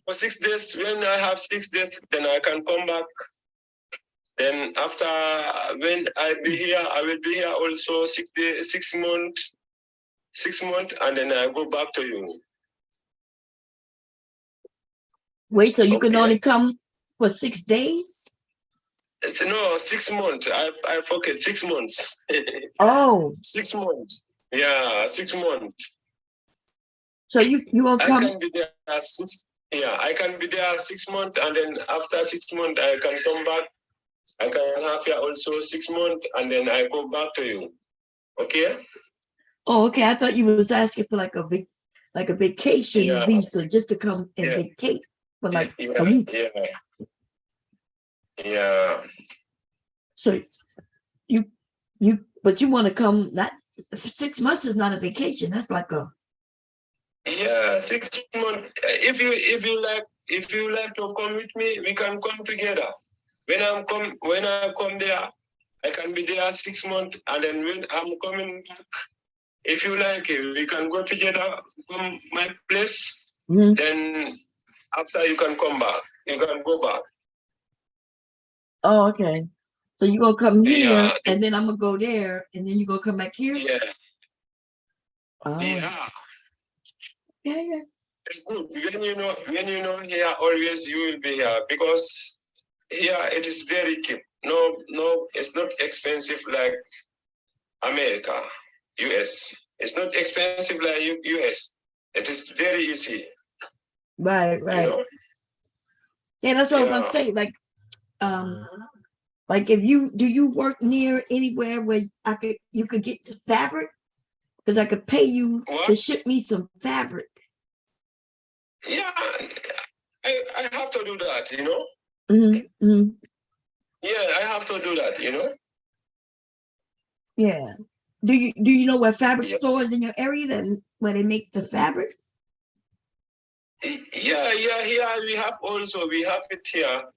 for 6 days. When I have 6 days, then I can come back. Then after when I be here, I will be here also 6 days, 6 months, and then I go back to you. Wait, so you can only come for 6 days? No, 6 months. I forget 6 months. Oh. 6 months. Yeah, 6 months. So you won't come? I can be there 6. Yeah, I can be there 6 months, and then after 6 months, I can come back. I can have here also 6 months, and then I go back to you. Okay? Oh, okay. I thought you was asking for like a vacation Yeah. visa just to come and vacate for like a week. Yeah. So but you want to come, not 6 months is not a vacation. That's like a. Yeah, 6 months. If you like to come with me, we can come together. When I come there, I can be there 6 months, and then when I'm coming back, if you like it, we can go together from my place. Mm-hmm. Then after you can come back, you can go back. Oh, okay. So you're gonna come here, and then I'm gonna go there, and then you're gonna come back here? Yeah. Oh. Yeah. Yeah. It's good. When you know here, always you will be here, because here it is very cheap. No, it's not expensive like America, US. It's not expensive like US. It is very easy. Right. You know? Yeah, that's what I was about to say. Like if you work near anywhere where you could get the fabric? Because I could pay you to ship me some fabric. Yeah, I have to do that, you know? Mm-hmm. Yeah, I have to do that, you know? Yeah. Do you know where fabric stores in your area where they make the fabric? Yeah, here we have it here.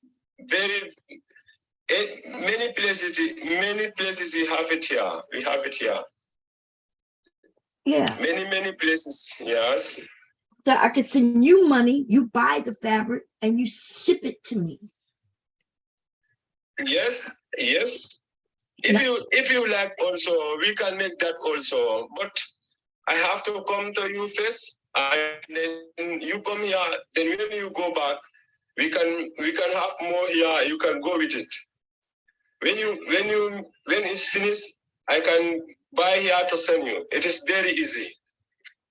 Many places we have it here. We have it here. Yeah. Many places, yes. So I could send you money, you buy the fabric, and you ship it to me. Yes. If you like also, we can make that also. But I have to come to you first, and then you come here. Then when you go back, we can have more here. You can go with it. When it's finished, I can buy here to send you. It is very easy.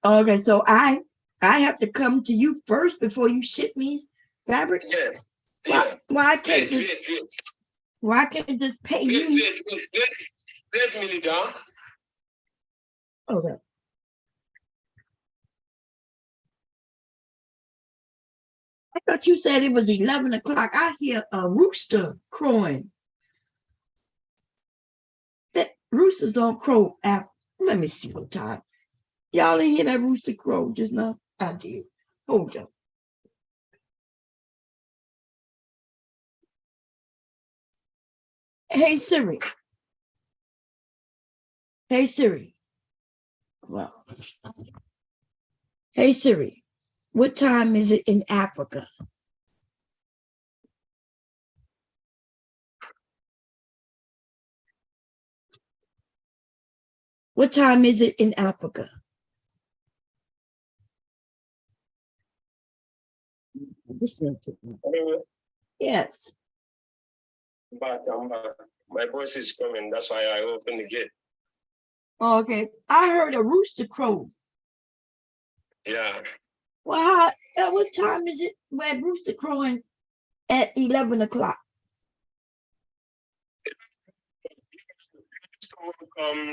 Okay, so I have to come to you first before you ship me fabric? Yeah. Why can't Why can't I just pay you? Wait a minute, huh? Okay. I thought you said it was 11 o'clock. I hear a rooster crowing. That roosters don't crow after. Let me see what time. Y'all didn't hear that rooster crow just now? I did. Hold on. Hey Siri. Hey Siri. Well. Hey Siri. What time is it in Africa? What time is it in Africa? Listening to me. Yes. I'm back. My boss is coming. That's why I open the gate. Okay. I heard a rooster crow. Yeah. Well, at what time is it where rooster crowing at 11 o'clock?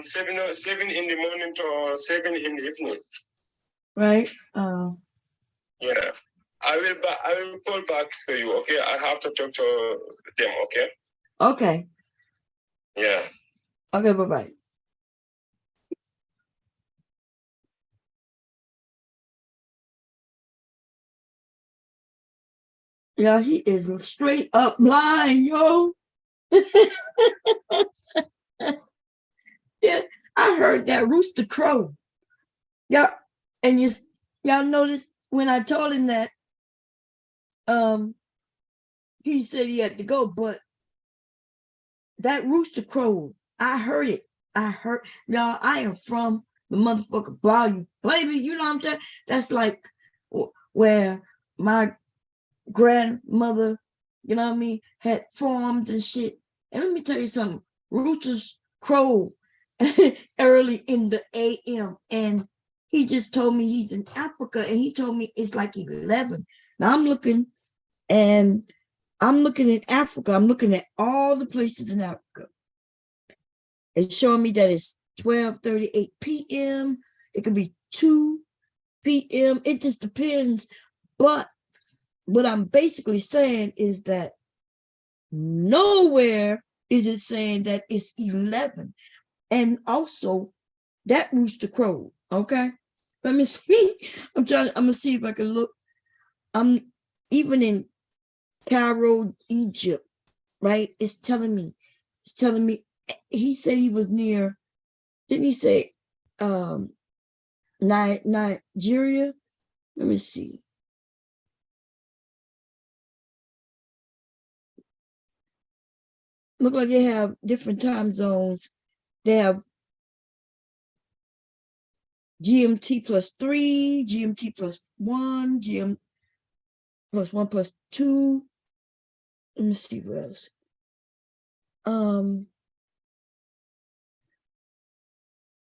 7 in the morning to 7 in the evening. right? Yeah. I will call back to you, okay? I have to talk to them, okay? Okay. Yeah. Okay, bye-bye. Yeah, he is straight up blind, yo. Yeah, I heard that rooster crow. Yeah, and y'all notice when I told him that, he said he had to go, but that rooster crow, I heard it. I heard, y'all, I am from the motherfucking bayou, baby. You know what I'm saying? That's like where my grandmother, you know what I mean, had farms and shit. And let me tell you something, roosters crow early in the AM. And he just told me he's in Africa, and he told me it's like 11. Now I'm looking in Africa. I'm looking at all the places in Africa. It's showing me that it's 12:38 p.m. It could be 2 p.m. It just depends. But what I'm basically saying is that nowhere is it saying that it's 11. And also that rooster crow. Okay. Let me see. I'm gonna see if I can look. I'm even in Cairo, Egypt, right? It's telling me, he said he was near, didn't he say Nigeria? Let me see. Look like they have different time zones. They have GMT +3, GMT +1, GM +1 +2. Let me see what else.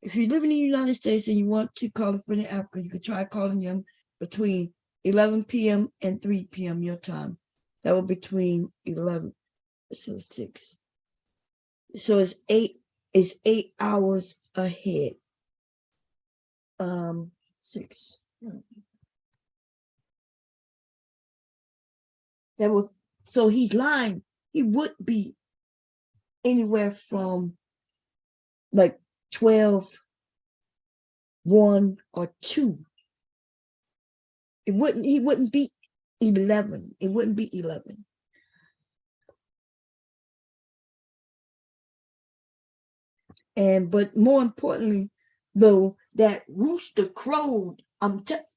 If you live in the United States and you want to call a friend in Africa, you could try calling them between 11 p.m. and 3 p.m. your time. That will be between 11, so 6. So it's 8 hours ahead. 6. That was, so he's lying. He would be anywhere from like 12, 1, or 2. He wouldn't be 11. It wouldn't be 11. But more importantly, though, that rooster crowed. Let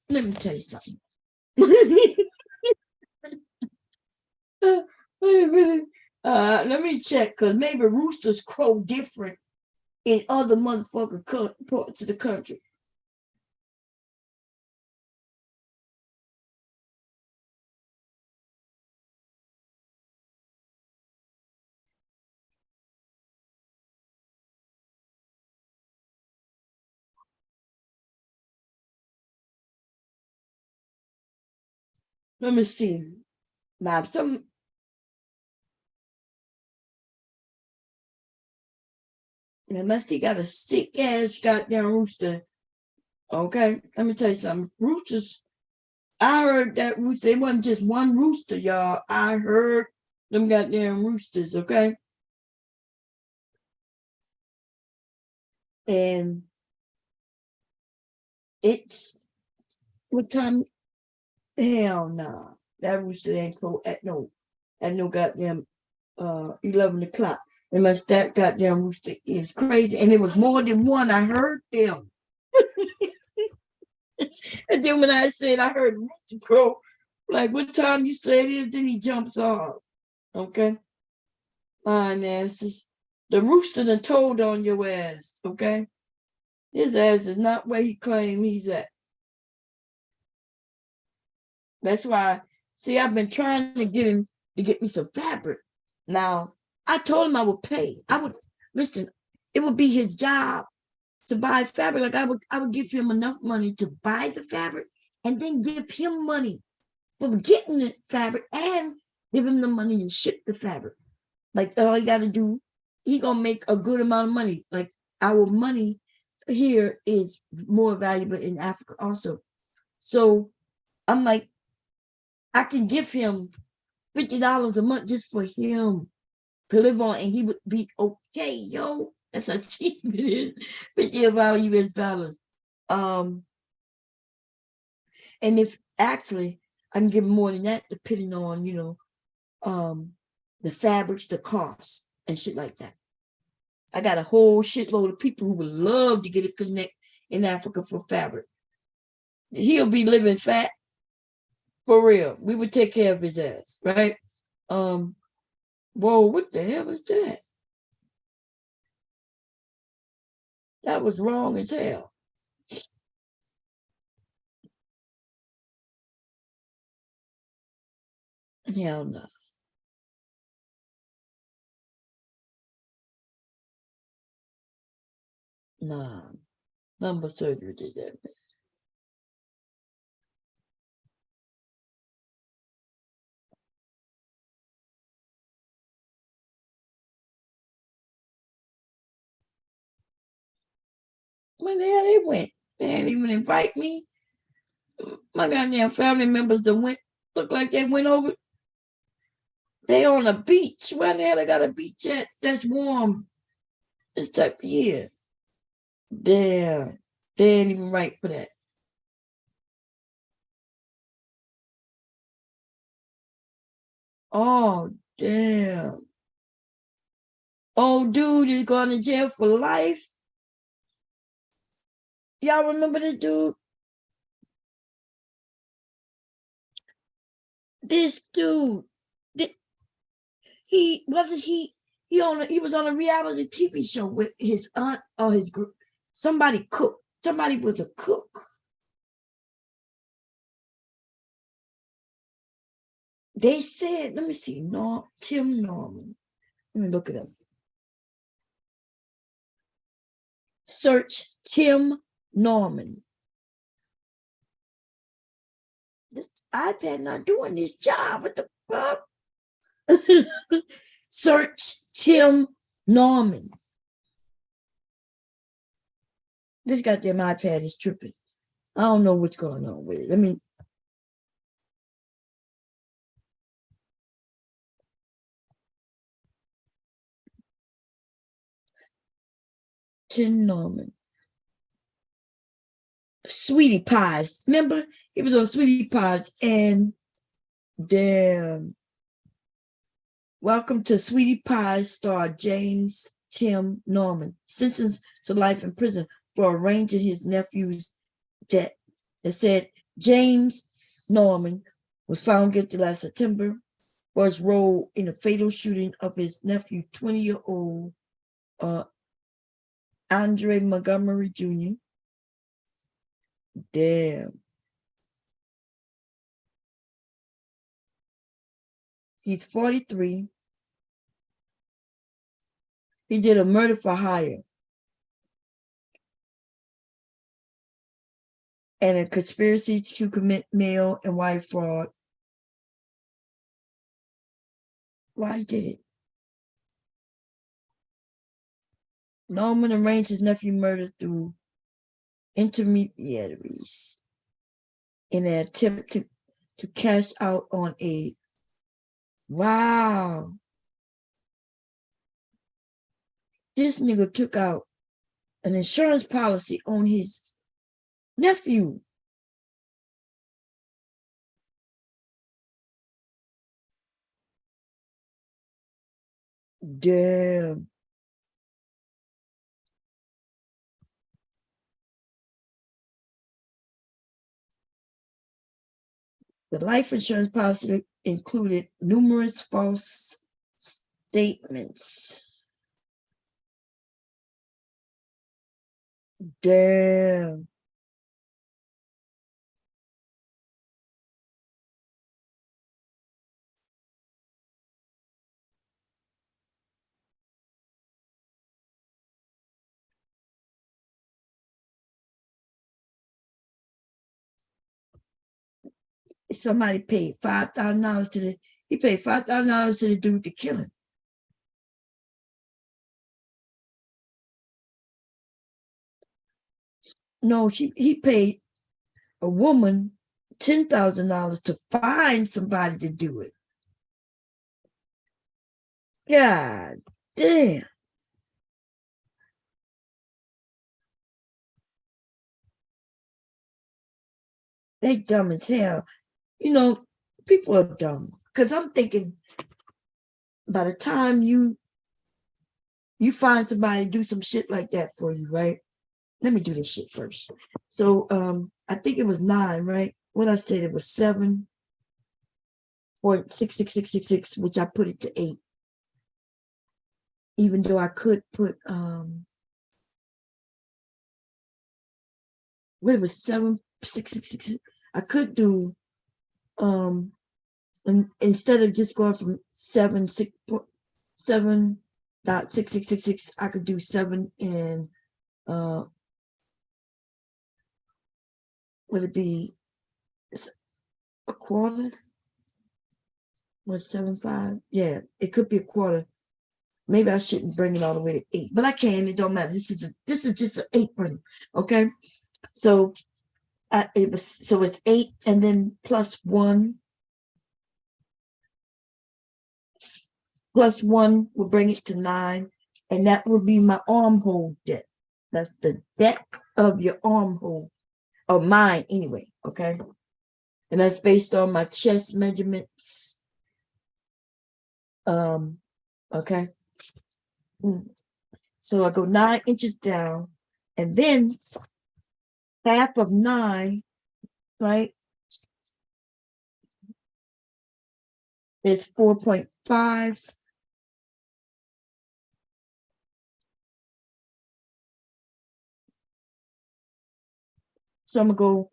me tell you something. Let me check, because maybe roosters crow different in other motherfucking parts of the country. Let me see. Now, unless they got a sick ass goddamn rooster. Okay, let me tell you something. Roosters, I heard that rooster. It wasn't just one rooster, y'all. I heard them goddamn roosters, okay? And it's what time? Hell no. That rooster ain't crow at no goddamn 11 o'clock. Unless that goddamn rooster is crazy. And it was more than one. I heard them. And then when I said I heard rooster crow, like what time you say it is, then he jumps off. Okay. Fine, ass. The rooster done told on your ass, okay? His ass is not where he claimed he's at. That's why, see, I've been trying to get him to get me some fabric. Now, I told him I would pay. Listen, it would be his job to buy fabric. Like I would give him enough money to buy the fabric and then give him money for getting the fabric and give him the money to ship the fabric. Like all you got to do, he gonna make a good amount of money. Like our money here is more valuable in Africa also. So I'm like, I can give him $50 a month just for him to live on, and he would be okay, yo. That's how cheap it is. 50 of our US dollars. And if actually I can give him more than that, depending on, the fabrics, the cost, and shit like that. I got a whole shitload of people who would love to get a connect in Africa for fabric. He'll be living fat for real. We would take care of his ass, right? Whoa, what the hell is that? That was wrong as hell. Hell no. Nah. Number surgery did that. When the hell they went? They didn't even invite me. My goddamn family members that went, look like they went over. They on a beach. Where the hell they got a beach at? That's warm this type of year. Damn. They ain't even right for that. Oh, damn. Old dude is going to jail for life. Y'all remember this dude? This dude. He was on a reality TV show with his aunt or his group. Somebody cooked. Somebody was a cook. They said, let me see, Tim Norman. Let me look at him. Search Tim Norman. This iPad not doing this job. What the fuck? Search Tim Norman. This goddamn iPad is tripping. I don't know what's going on with it. Tim Norman. Sweetie Pies. Remember? He was on Sweetie Pies and damn. Welcome to Sweetie Pies star James Tim Norman, sentenced to life in prison for arranging his nephew's death. It said James Norman was found guilty last September for his role in the fatal shooting of his nephew, 20-year-old Andre Montgomery Jr. Damn. He's 43. He did a murder for hire and a conspiracy to commit mail and wire fraud. Why did it? Norman arranged his nephew's murder through intermediaries in an attempt to cash out on a wow. This nigga took out an insurance policy on his nephew. Damn. The life insurance policy included numerous false statements. Damn. Somebody paid $5,000 to he paid $5,000 to the dude to kill him. No, he paid a woman $10,000 to find somebody to do it. God damn. They dumb as hell. You know, people are dumb. Because I'm thinking by the time you find somebody to do some shit like that for you, right? Let me do this shit first. So I think it was 9, right? What I said, it was 7.66666, which I put it to 8. Even though I could put what it was 7.666. I could do and instead of just going from 7.6666, I could do 7 and would it be a quarter? What, 7.5? Yeah, it could be a quarter. Maybe I shouldn't bring it all the way to 8, but I can. It don't matter. This is just an 8 button. Okay, so it's 8 and then plus 1. Plus 1 will bring it to 9, and that will be my armhole depth. That's the depth of your armhole, or mine anyway. Okay, and that's based on my chest measurements. Okay. So I go 9 inches down, and then half of 9, right, is 4.5. So I'm gonna go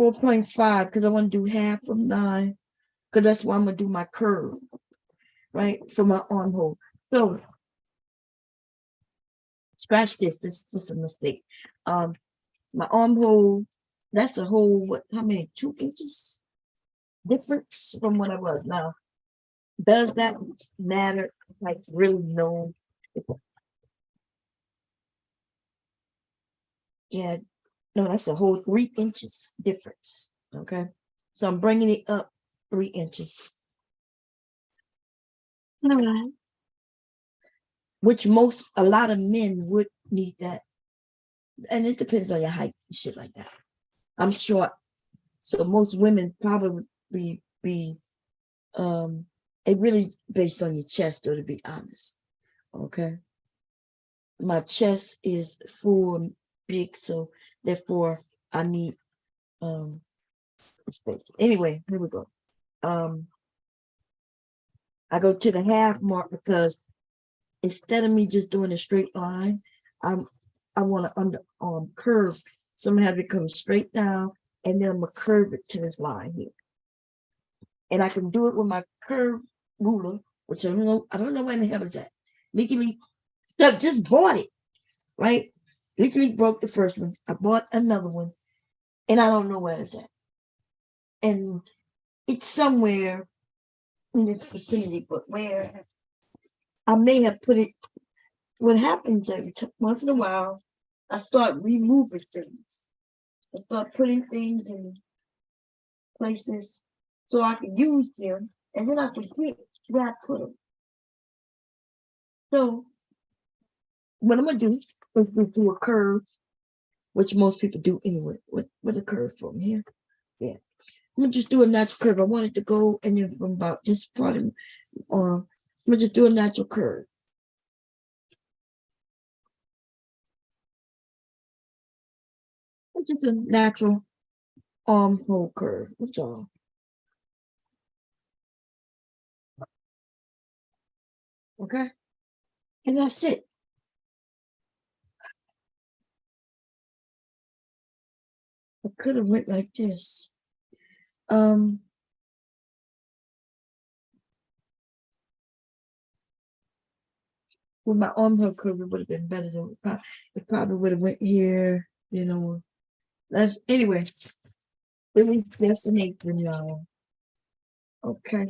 4.5 because I want to do half of 9, because that's why I'm gonna do my curve, right, for my armhole. So scratch this. This is a mistake. My armhole, that's a whole, what, how many, 2 inches difference from what I was. Now, does that matter? Like, really, no. Yeah, no, that's a whole 3 inches difference. Okay, so I'm bringing it up 3 inches. All right. Which a lot of men would need that. And it depends on your height and shit like that. I'm short, so most women probably be it really based on your chest, though, to be honest. Okay, my chest is full big, so therefore I need space. Anyway, here we go. I go to the half mark because instead of me just doing a straight line, I want to underarm curve. So I'm gonna have it come straight down, and then I'm gonna curve it to this line here. And I can do it with my curve ruler, which I don't know where the hell is that. Legally, I just bought it, right? Legally broke the first one. I bought another one, and I don't know where it's at. And it's somewhere in this vicinity, but where I may have put it. What happens once in a while, I start removing things. I start putting things in places so I can use them, and then I forget where I put them. So what I'm gonna do is just do a curve, which most people do anyway. With a curve from here, yeah. I'm gonna just do a natural curve. I want it to go, and then from about this part of, I'm gonna just do a natural curve. It's just a natural armhole curve. That's all. Okay, and that's it. I could have went like this. With my armhole curve, it would have been better. It probably would have went here, That's anyway. It was just an apron, y'all. Okay.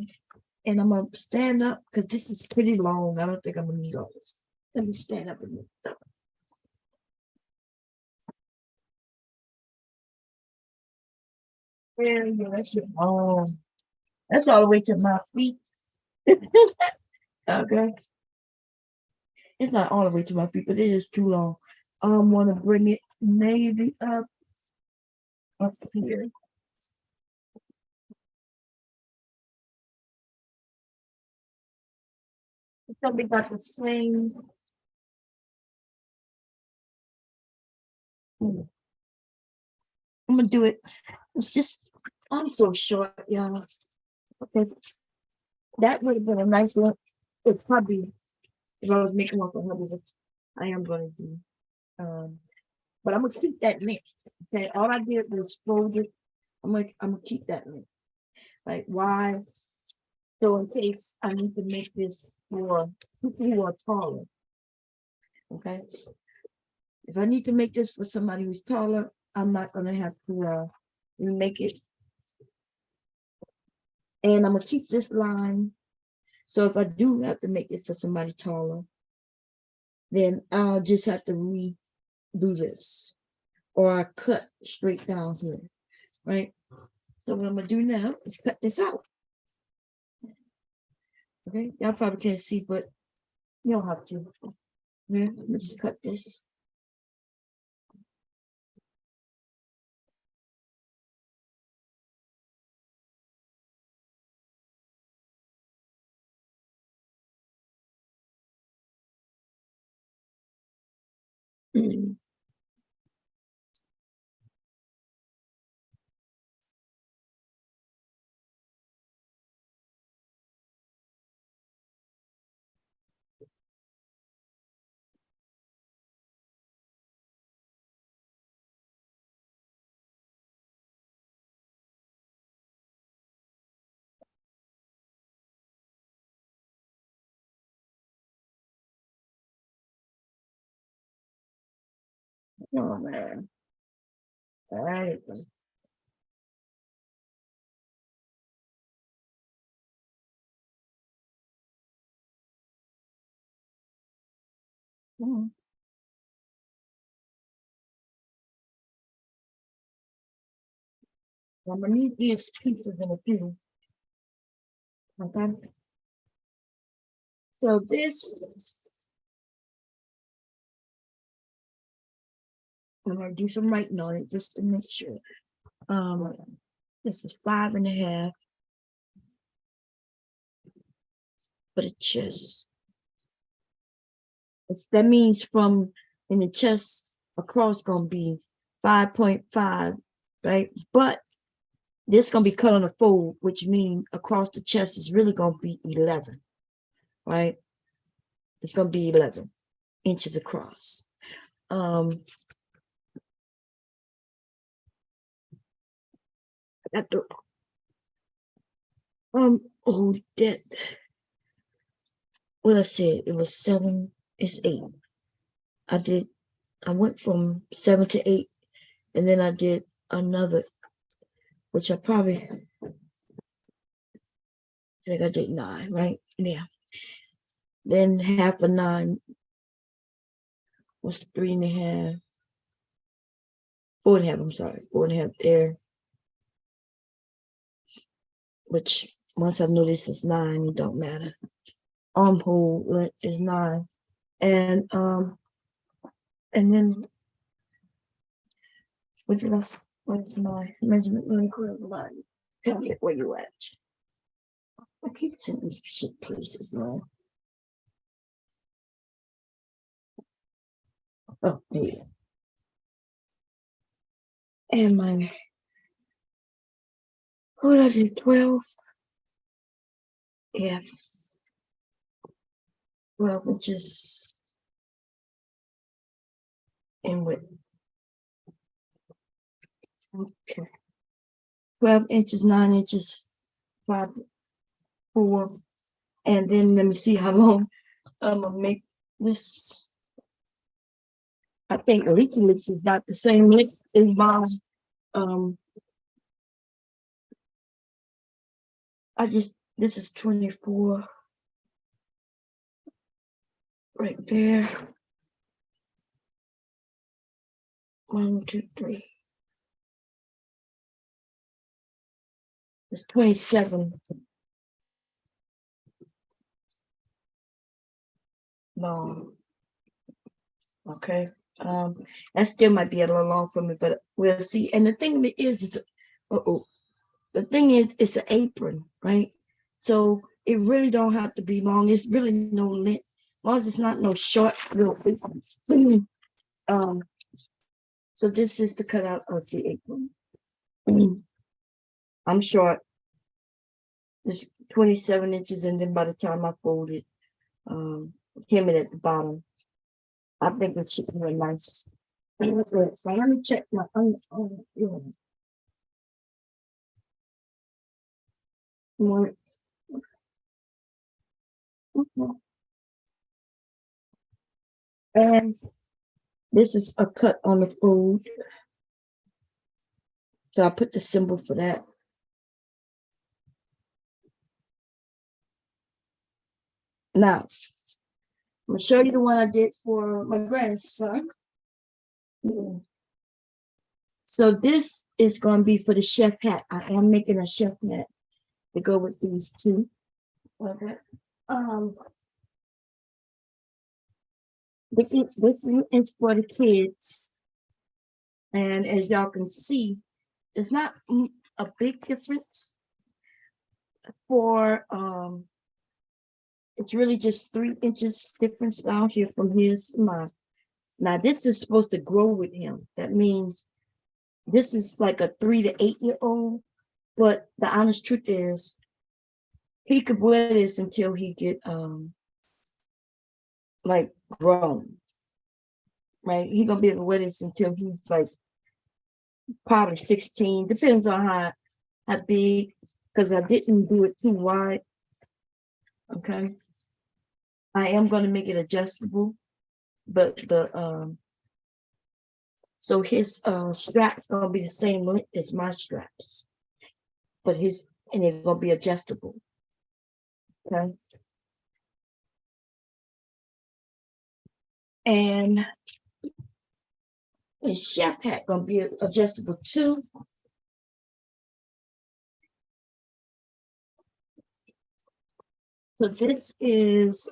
And I'm gonna stand up because this is pretty long. I don't think I'm gonna need all this. Let me stand up and move up. Yeah, yeah, that's your mom. That's all the way to my feet. Okay. It's not all the way to my feet, but it is too long. Want to bring it maybe up here. It's gonna be about the same. I'm gonna do it. It's just I'm so short, y'all. Okay, that would have been a nice look. It probably if I was making one for her, but I am gonna do. But I'm gonna keep that link. Okay, all I did was fold it. I'm gonna keep that link. Like why? So in case I need to make this for people who are taller. Okay. If I need to make this for somebody who's taller, I'm not gonna have to remake it. And I'm gonna keep this line. So if I do have to make it for somebody taller, then I'll just have to redo this. Or I cut straight down here. Right? So what I'm gonna do now is cut this out. Okay, y'all probably can't see, but you don't have to. Yeah, let me just cut this. Oh man. All right. I'm gonna need these pieces in a few. Okay. So this, I'm gonna do some writing on it just to make sure. This is 5.5 for the chest. That means from in the chest across gonna be 5.5, right? But this gonna be cut on a fold, which means across the chest is really gonna be 11, right? It's gonna be 11 inches across. I got the oh that what I said it was 7, it's 8. I went from 7 to 8, and then I did another, which I probably think I did 9, right? Yeah. Then half of 9 was 3.5, 4.5. I'm sorry, 4.5 there. Which once I know this is 9, it don't matter. Armhole length is 9, and then what's my measurement? Let me clear the line. Tell me where you at. I keep sending shit places, man. Oh, yeah. And my, what did I do, 12? Yeah. 12 inches in width. Okay. 12 inches, 9 inches, 5, 4. And then let me see how long I'm gonna make this. I think leaky lips is not the same length as mine. This is 24 right there. 1, 2, 3. It's 27 long. Okay. That still might be a little long for me, but we'll see. And the thing is the thing is, it's an apron, right? So it really don't have to be long. It's really no length, as long as it's not no short little apron. So this is the cutout of the apron. I'm short. It's 27 inches, and then by the time I fold it, hem it at the bottom. I think it should be really nice. So let me check my more. And this is a cut on the fold. So I put the symbol for that. Now, I'm gonna show you the one I did for my grandson. So this is going to be for the chef hat. I am making a chef hat to go with these two. Okay. This is for the kids. And as y'all can see, it's not a big difference for, it's really just 3 inches difference down here from his to mine. Now this is supposed to grow with him. That means this is like a 3 to 8 year old, but the honest truth is he could wear this until he get like grown, right? He gonna be able to wear this until he's like probably 16, depends on how big, because I didn't do it too wide. Okay, I am going to make it adjustable, but the so his straps gonna be the same length as my straps, but and it's gonna be adjustable. Okay, and his chef hat gonna be adjustable too. So this is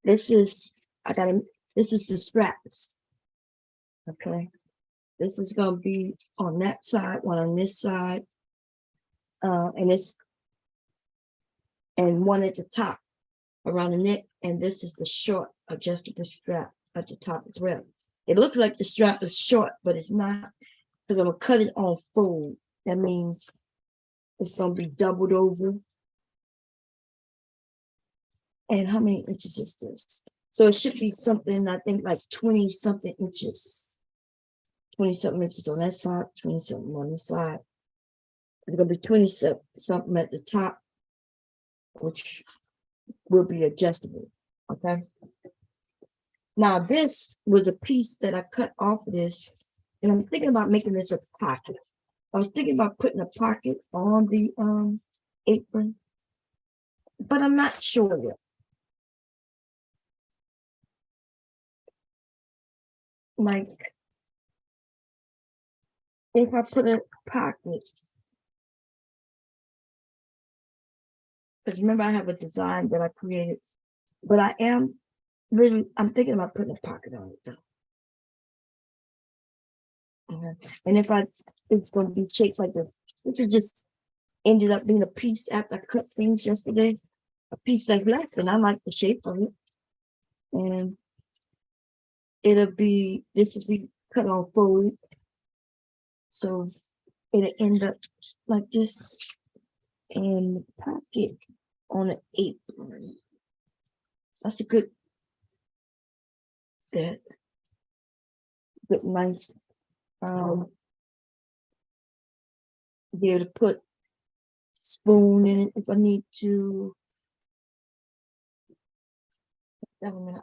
this is the straps. Okay, this is gonna be on that side, one on this side, and one at the top around the neck, and this is the short adjustable strap at the top as well. It looks like the strap is short, but it's not, because I'm gonna cut it on fold. That means it's gonna be doubled over. And how many inches is this? So it should be something, I think, like 20 something inches. 20 something inches on that side, 20 something on this side. It's gonna be 20 something at the top, which will be adjustable. Okay. Now this was a piece that I cut off of this, and I'm thinking about making this a pocket. I was thinking about putting a pocket on the apron, but I'm not sure yet. Like, if I put a pocket, because remember I have a design that I created, but I'm thinking about putting a pocket on it though. And if it's going to be shaped like this. This is just ended up being a piece after I cut things yesterday. A piece that's left, and I like the shape of it. And this will be cut on fold. So it'll end up like this, and pocket on an apron. That's a good nice be able to put spoon in it if I need to.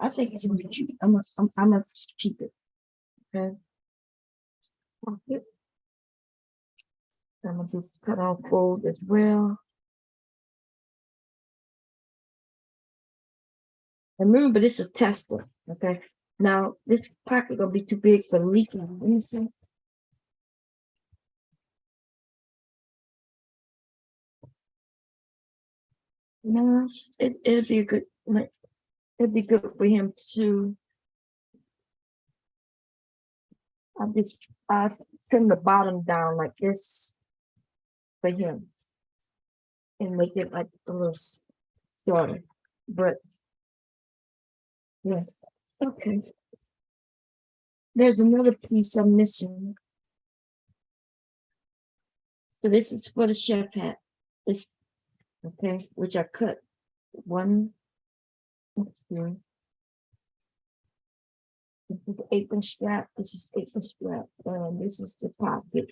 I think it's gonna be cute. I'm gonna keep it. Okay. Pocket. I'm gonna do cut off fold as well. And remember, this is tester. Okay. Now this pocket gonna be too big for leaking. No, it'd be a good, like, it'd be good for him to. I trim the bottom down like this for him and make it like a little shorter. But yeah, okay. There's another piece I'm missing. So this is for the chef hat. This, okay, which I cut one, two. This is the apron strap. This is apron strap. And this is the pocket.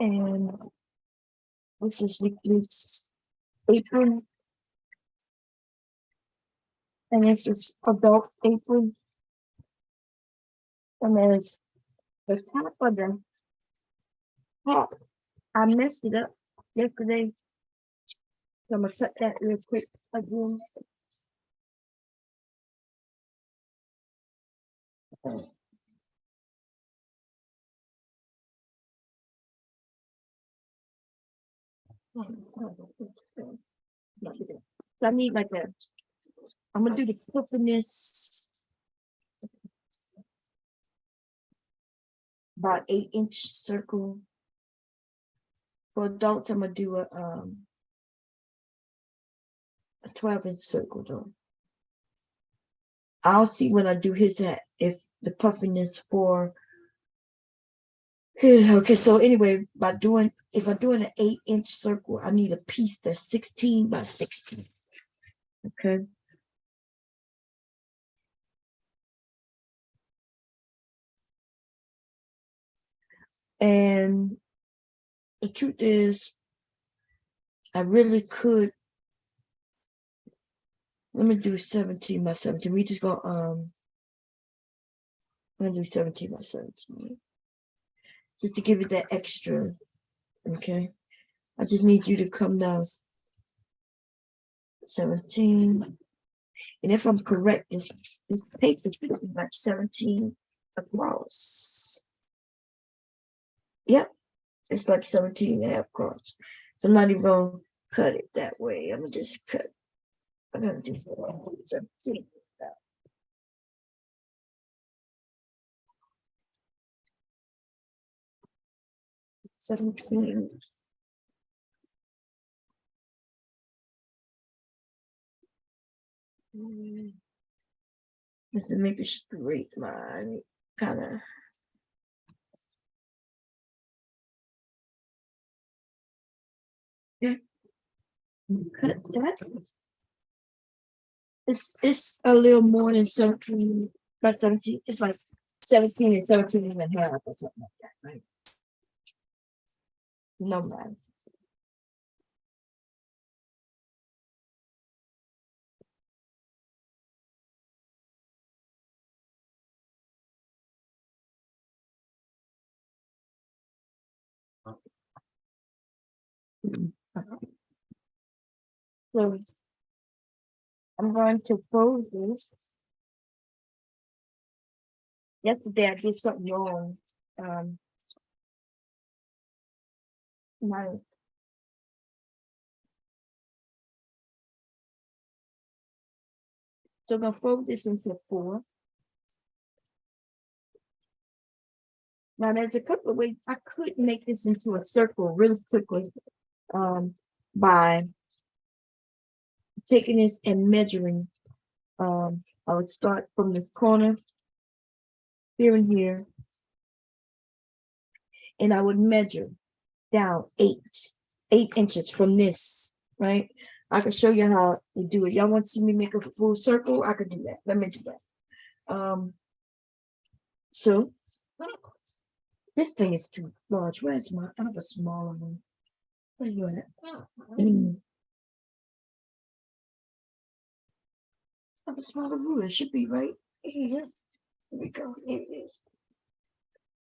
And this is the loose apron. And this is adult apron. And there's the top of the hat. I messed it up yesterday. So I'm gonna cut that real quick again. So I need like a, I'm gonna do the flipiness about 8-inch circle. For adults, I'm gonna do a 12-inch circle though. I'll see when I do his hat if the puffiness for. Okay, so anyway, if I'm doing an 8-inch circle, I need a piece that's 16 by 16. Okay. And the truth is, I really could. Let me do 17 by 17. We just go I'm gonna do 17 by 17. Just to give it that extra. Okay. I just need you to come down 17. And if I'm correct, this paper should be like 17 across. Yep. It's like 17 and a half across. So I'm not even gonna cut it that way. I'm gonna just cut. I'm gonna do 17. 17. Just to make a straight line, kind of. Yeah. Cut that. It's a little more than 17 by 17. It's like 17 and 17 and a half or something like that, right? No matter. So I'm going to fold this. Yesterday I did something wrong. My So I'm gonna fold this into 4. Now there's a couple of ways I could make this into a circle really quickly, by taking this and measuring. I would start from this corner here and here, and I would measure down 8 inches from this, right? I can show you how to do it. Y'all want to see me make a full circle? I could do that. Let me do that. So this thing is too large. Where's my, I have a smaller one. Where you at? I have a smaller ruler. It should be right here. Here we go. Here it is.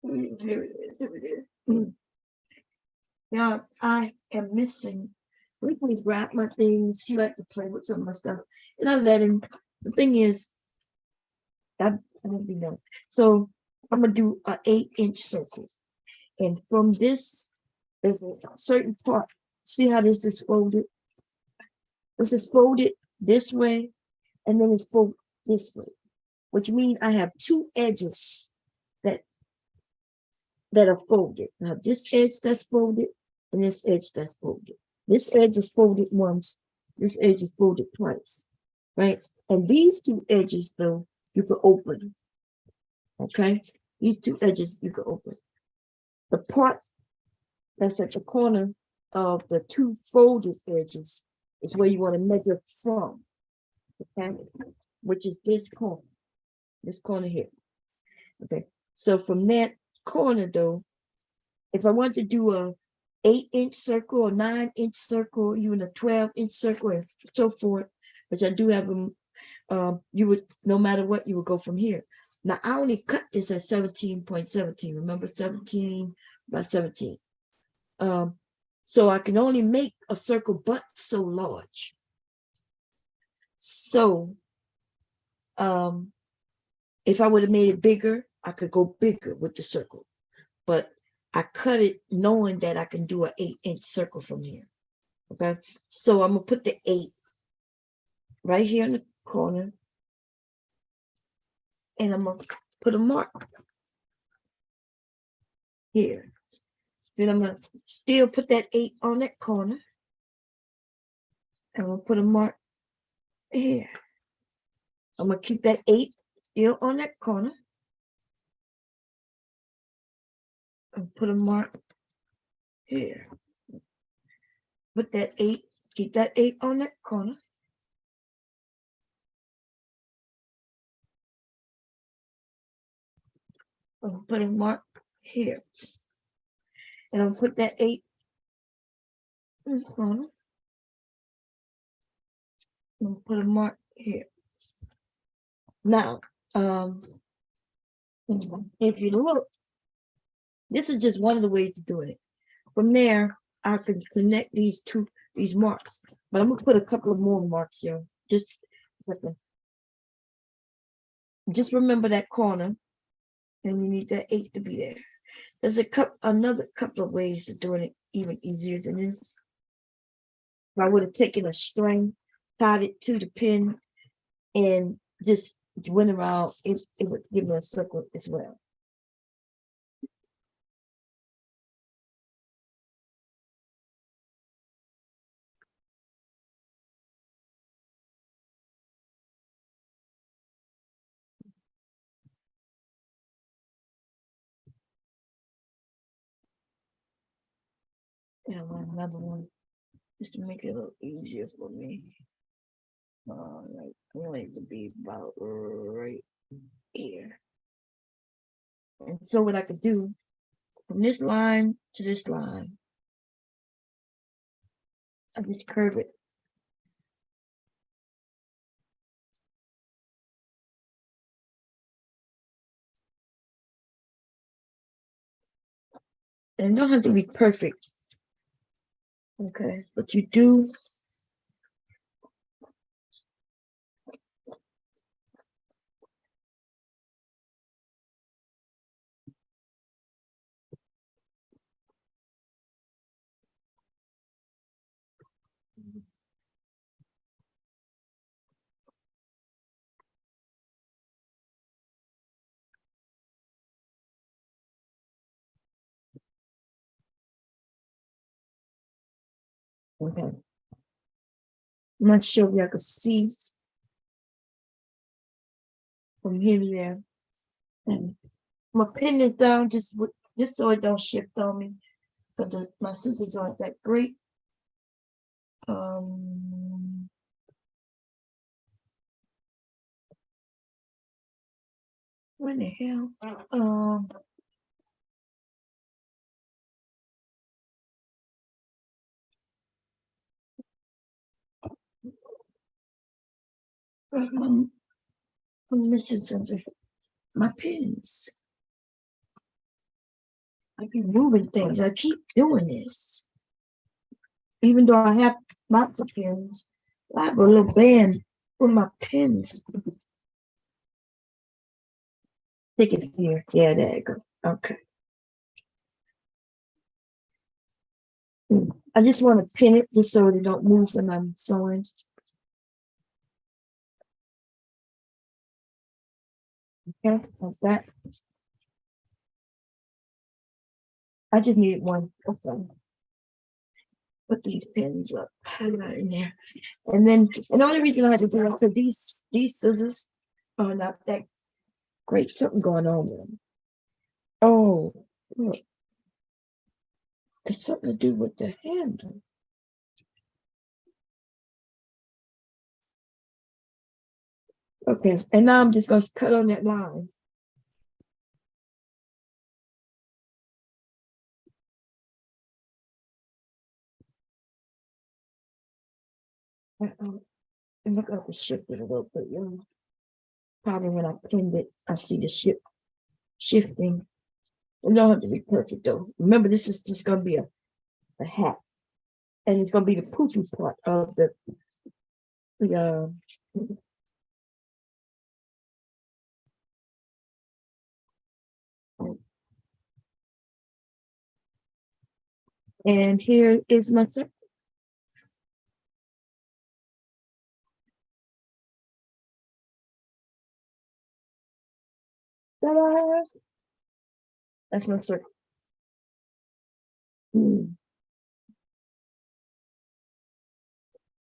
Here it is. Here it is. Now I am missing. We please wrap my things. He liked to play with some of my stuff, and I let him. The thing is, I don't know. So I'm gonna do an 8-inch circle, and from this, there's a certain part. See how this is folded? This is folded this way, and then it's folded this way, which means I have two edges that are folded. Now this edge that's folded and this edge that's folded. This edge is folded once, this edge is folded twice, right? And these two edges though, you can open, okay? These two edges you can open. The part that's at the corner of the two folded edges is where you want to measure from, okay? Which is this corner here, okay? So from that corner though, if I want to do a 8-inch circle, or 9-inch circle, even a 12-inch circle, and so forth, which I do have them, you would, no matter what, you would go from here. Now I only cut this at 17.17. Remember 17 by 17. So I can only make a circle but so large. So if I would have made it bigger, I could go bigger with the circle. But I cut it knowing that I can do an 8-inch circle from here. Okay, so I'm gonna put the 8 right here in the corner, and I'm gonna put a mark here. Then I'm gonna still put that 8 on that corner. I'm gonna put a mark here. I'm gonna keep that 8 still on that corner. And put a mark here. Put that 8, keep that 8 on that corner. I'm gonna put a mark here. And I'll put that 8 in the corner. I'm gonna put a mark here. Now, if you look, this is just one of the ways of doing it. From there, I can connect these marks, but I'm gonna put a couple of more marks here. Just remember that corner, and you need that 8 to be there. There's another couple of ways of doing it even easier than this. If I would have taken a string, tied it to the pin, and just went around, it would give me a circle as well. And another one, just to make it a little easier for me. Like, I want it to be about right here. And so what I could do, from this line to this line, I just curve it. And it don't have to be perfect. Okay, but you do. Okay. I'm not sure if y'all can see from here to there. And I'm gonna pin it down just so it don't shift on me. Because my scissors aren't that great. What the hell? I'm missing something. My pins. I keep moving things. I keep doing this. Even though I have lots of pins, I have a little band with my pins. Stick it here. Yeah, there you go. Okay. I just want to pin it just so they don't move when I'm sewing. Okay, like that. I just needed one. Okay. Put these pins up in there. And then, and the only reason I had to do it because these scissors are not that great. Something going on with them. Oh, look. It's something to do with the handle. Okay, and now I'm just going to cut on that line. And look up the shift it a little bit. You know, probably when I pinned it, I see the shifting. It don't have to be perfect though. Remember, this is just going to be a hat. And it's going to be the Pookies part of the and here is my circle. Ta-da! That's my circle. And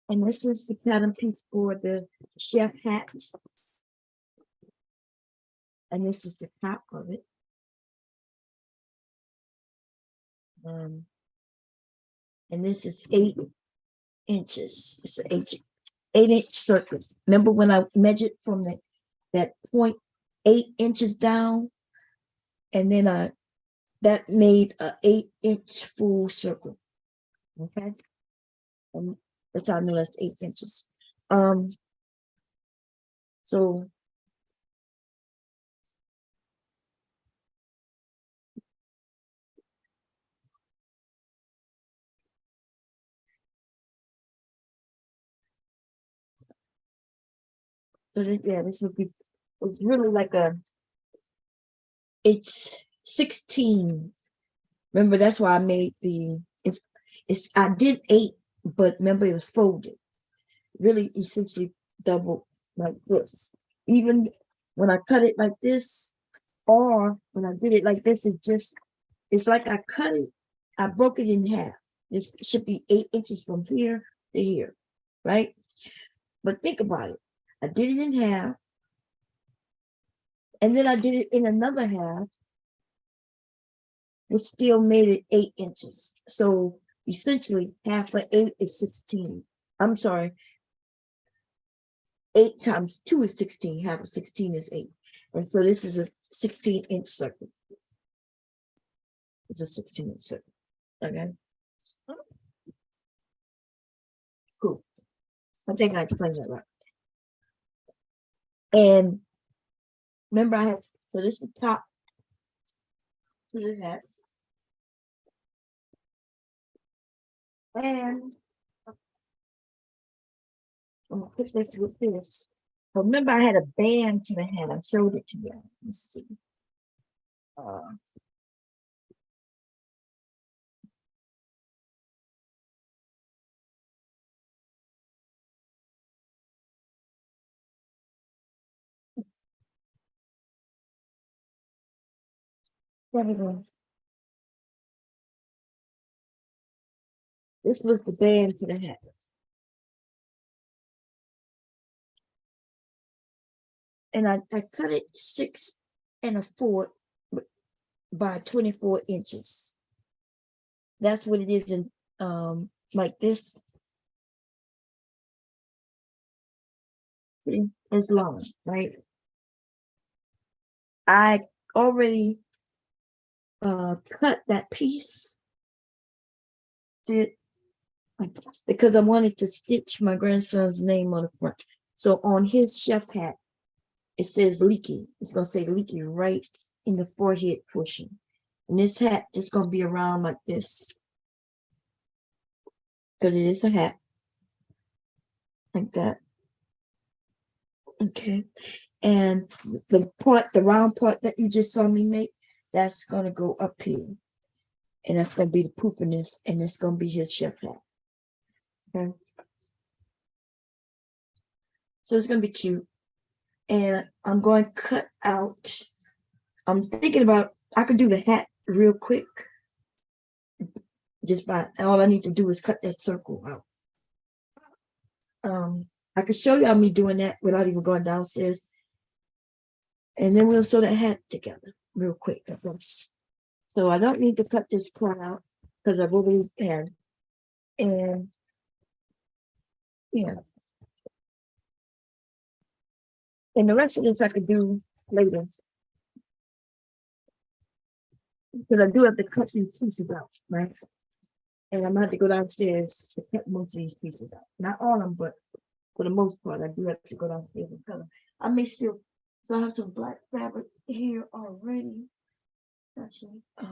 this is the pattern piece for the chef hat. And this is the top of it. And this is 8 inches. It's an 8-inch circle. Remember when I measured from that 0.8 inches down, and then that made a 8-inch full circle. Okay, and that's how I know that's 8 inches. So this would be, it's really like it's 16. Remember, that's why I made I did 8, but remember it was folded. Really essentially double like this. Even when I cut it like this, or when I did it like this, it's like I cut it, I broke it in half. This should be 8 inches from here to here, right? But think about it. I did it in half, and then I did it in another half. It still made it 8 inches. So essentially, half of 8 is 16. I'm sorry. 8 times 2 is 16. Half of 16 is 8. And so this is a 16-inch circle. It's a 16-inch circle. Okay. Cool. I think I explained that right. And remember, so this is the top to the hat. And I'm gonna put this with this. Remember, I had a band to the hat. I showed it to you. Let's see. There we go. This was the band to the hat. And I cut it 6 1/4 by 24 inches. That's what it is in like this. It's long, right? I already cut that piece because I wanted to stitch my grandson's name on the front. So on his chef hat, it says Leaky. It's gonna say Leaky right in the forehead portion. And this hat is gonna be around like this. Because it is a hat. Like that. Okay. And the round part that you just saw me make, that's gonna go up here. and that's gonna be the poofiness, and it's gonna be his chef hat. Okay. So it's gonna be cute. And I'm going to cut out, I'm thinking about, I could do the hat real quick. Just by, all I need to do is cut that circle out. I could show y'all me doing that without even going downstairs. And then we'll sew that hat together real quick. So I don't need to cut this part out because I've already had. And yeah. And the rest of this I could do later. Because I do have to cut these pieces out, right? And I'm gonna have to go downstairs to cut most of these pieces out. Not all of them, but for the most part, I do have to go downstairs and cut them. I may still, so I have some black fabric here already. Actually, I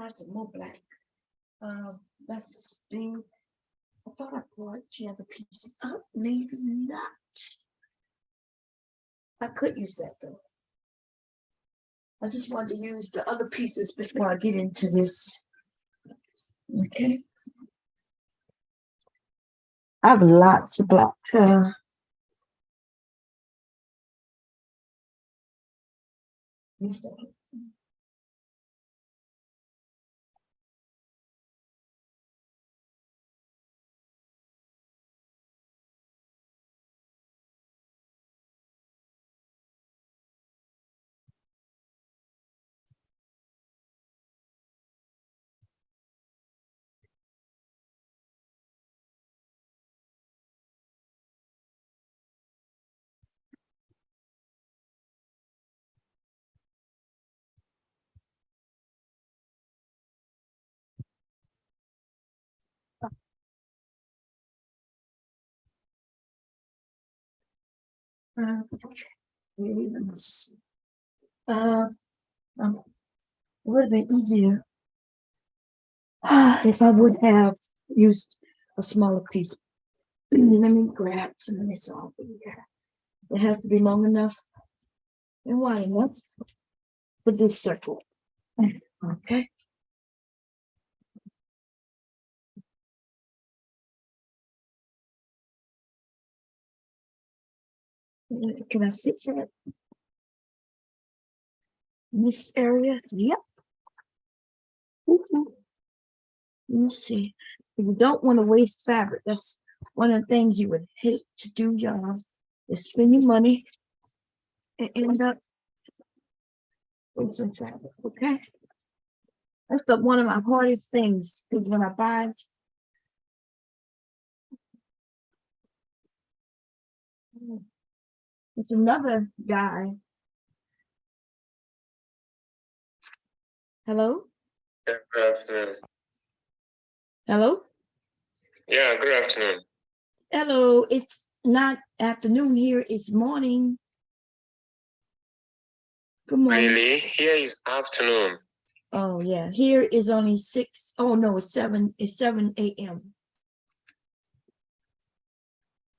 have some more black. That's the, I thought I brought the other pieces up, maybe not. I could use that though. I just wanted to use the other pieces before I get into this. Okay. I have lots of black. It would have been easier if I would have used a smaller piece. Let me grab some of this off here. It has to be long enough and wide enough for this circle. Okay. Can I fit that in this area? Yep. Let's see. If you don't want to waste fabric, that's one of the things you would hate to do, y'all, is spend your money and end up wasting fabric. Okay. That's one of my hardest things, because when I buy, it's another guy. Hello? Yeah, good afternoon. Hello? Yeah, good afternoon. Hello. It's not afternoon here, it's morning. Good morning. Really? Here is afternoon. Oh yeah. Here is only 6. Oh no, it's 7. It's 7 a.m.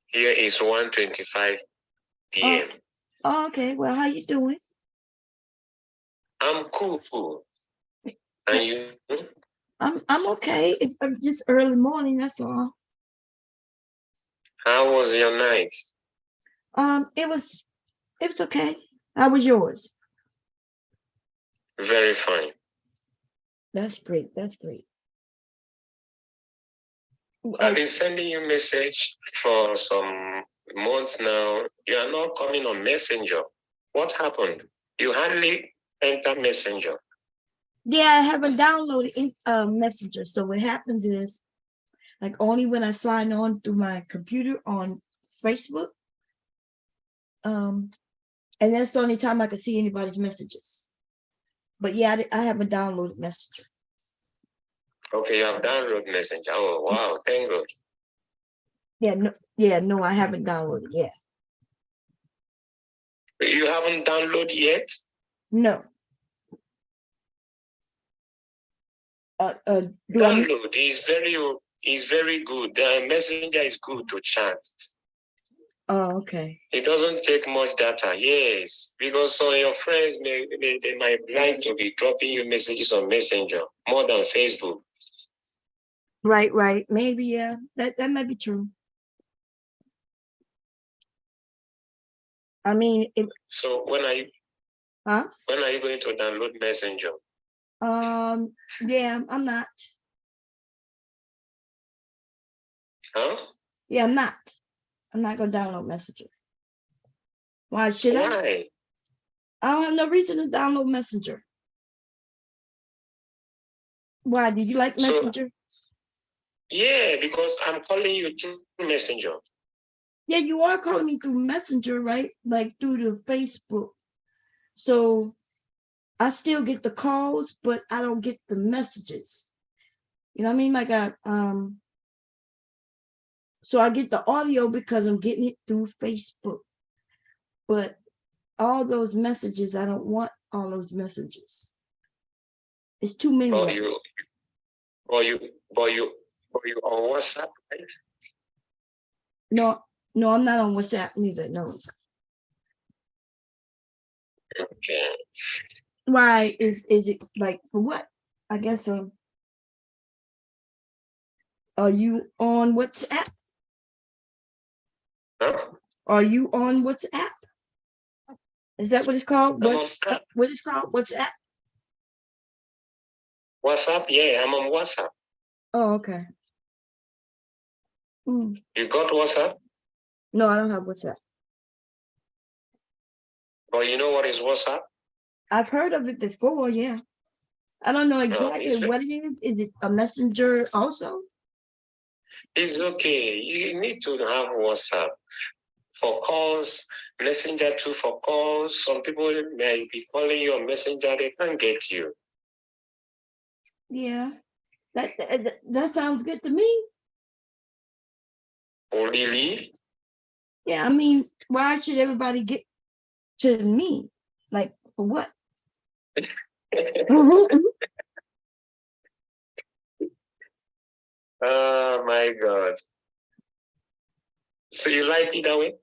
Here is 1:25 p.m. Oh, okay. Well, how you doing? I'm cool. And you? I'm okay. It's just early morning, that's all. How was your night? It was okay. How was yours? Very fine. That's great. That's great. I've been sending you message for some months now. You are not coming on Messenger. What happened? You hardly enter Messenger. Yeah, I haven't downloaded Messenger. So what happens is, like, only when I sign on through my computer on Facebook, and that's the only time I can see anybody's messages. But yeah, I haven't downloaded Messenger. Okay, you have downloaded Messenger. Oh wow, thank God. No, I haven't downloaded yet. You haven't downloaded yet? No. Download is very is very good. Messenger is good to chat. Oh, okay. It doesn't take much data, yes, because some of your friends they might like to be dropping you messages on Messenger more than Facebook. Right. Maybe, yeah. That might be true. I mean, So when are you going to download Messenger? Yeah, I'm not. Huh? Yeah, I'm not. I'm not gonna download Messenger. Why should I? Why? I don't have no reason to download Messenger. Why? Did you like Messenger? Yeah, because I'm calling you through Messenger. Yeah, you are calling me through Messenger, right? Like through the Facebook. So I still get the calls, but I don't get the messages. You know what I mean? Like so I get the audio because I'm getting it through Facebook. But all those messages, I don't want all those messages. It's too many. But you on WhatsApp, right? No, I'm not on WhatsApp neither. No. Okay. Why is it like for what? I guess are you on WhatsApp? Huh? Are you on WhatsApp? Is that what it's called? What is called? WhatsApp? WhatsApp, yeah, I'm on WhatsApp. Oh, okay. You got WhatsApp? No, I don't have WhatsApp. But you know what is WhatsApp? I've heard of it before, yeah. I don't know exactly what it is. Is it a messenger also? It's okay. You need to have WhatsApp for calls, Messenger too for calls. Some people may be calling you on Messenger, they can't get you. Yeah, that sounds good to me. Oh, really? Yeah, I mean, why should everybody get to me? Like, for what? Oh my God. So you like it that way?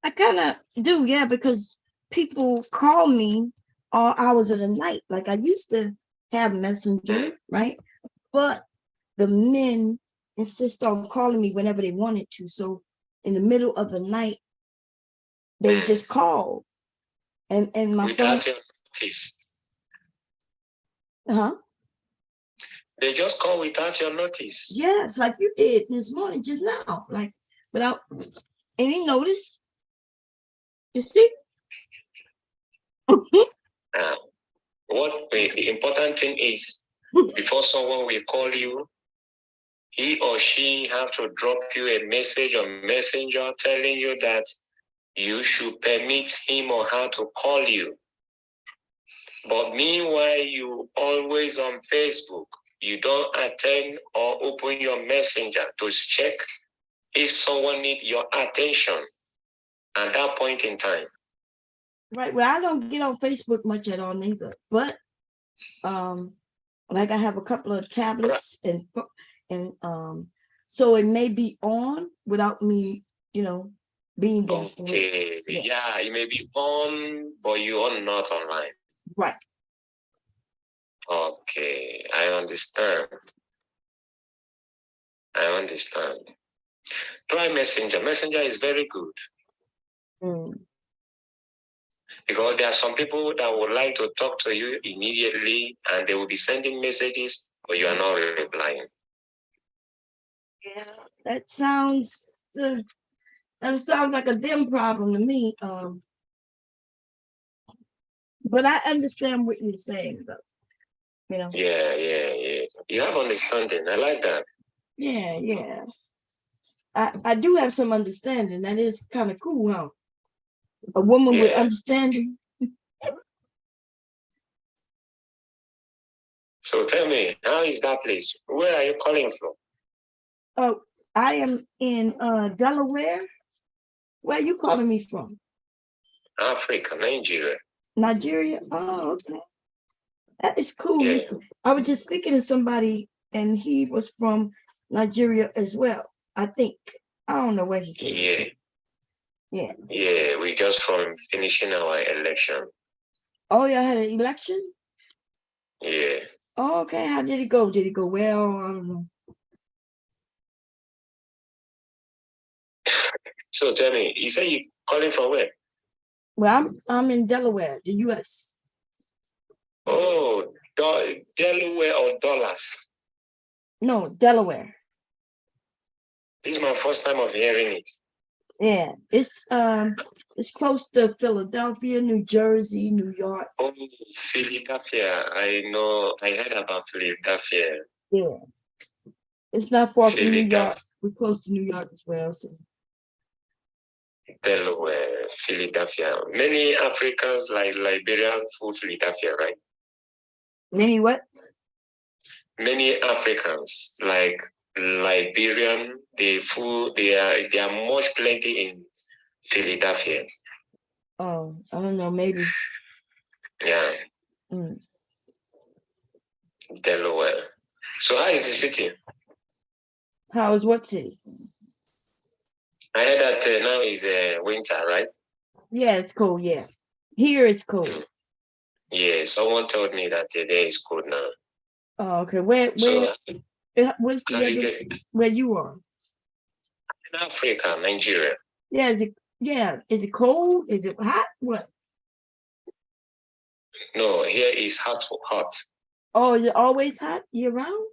I kind of do, yeah, because people call me all hours of the night. Like I used to have Messenger, right? But the men insist on calling me whenever they wanted to. So in the middle of the night, they just call. And my phone. Without your notice. Uh-huh. They just call without your notice. Yes, like you did this morning, just now, like without any notice. You see? What the important thing is, before someone will call you, he or she have to drop you a message on Messenger telling you that you should permit him or her to call you. But meanwhile, you always on Facebook, you don't attend or open your Messenger to check if someone needs your attention at that point in time. Right. Well, I don't get on Facebook much at all neither. But like I have a couple of tablets and so it may be on without me, being there. Okay. Yeah, it may be on, but you are not online. Right. Okay, I understand. Try Messenger. Messenger is very good. Because there are some people that would like to talk to you immediately and they will be sending messages, but you are not replying. Yeah, that sounds like a them problem to me. But I understand what you're saying, though. Yeah. You have understanding. I like that. Yeah. I do have some understanding. That is kind of cool, huh? A woman with understanding. So tell me, how is that place? Where are you calling from? Oh, I am in Delaware. Where are you calling me from? Africa, Nigeria. Nigeria? Oh, okay. That is cool. Yeah. I was just speaking to somebody and he was from Nigeria as well. I think. I don't know what he said. Yeah. Yeah. Yeah, we just from finishing our election. Oh, y'all had an election? Yeah. Oh, okay. How did it go? Did it go well? I don't know. So tell me, you say you calling from where? Well, I'm in Delaware, the U.S. Oh, Delaware or dollars? No, Delaware. This is my first time of hearing it. Yeah, it's close to Philadelphia, New Jersey, New York. Oh, Philadelphia. I know. I heard about Philadelphia. Yeah, it's not far from New Philadelphia, York. We're close to New York as well. So Delaware, Philadelphia. Many Africans like Liberian food Philadelphia, right? many what? Many Africans like Liberian, they are much plenty in Philadelphia. Oh, I don't know. Maybe. Yeah, Mm. Delaware. So how is the city? How is what city? I heard that now is winter, right? Yeah, it's cold. Yeah, here it's cold. Yeah, someone told me that the day is cold now. Oh, okay. Where's So the how do you weather get where you are? in Africa, Nigeria? Yeah, is it cold? Is it hot? What? No, here is hot. Oh, is it always hot year round?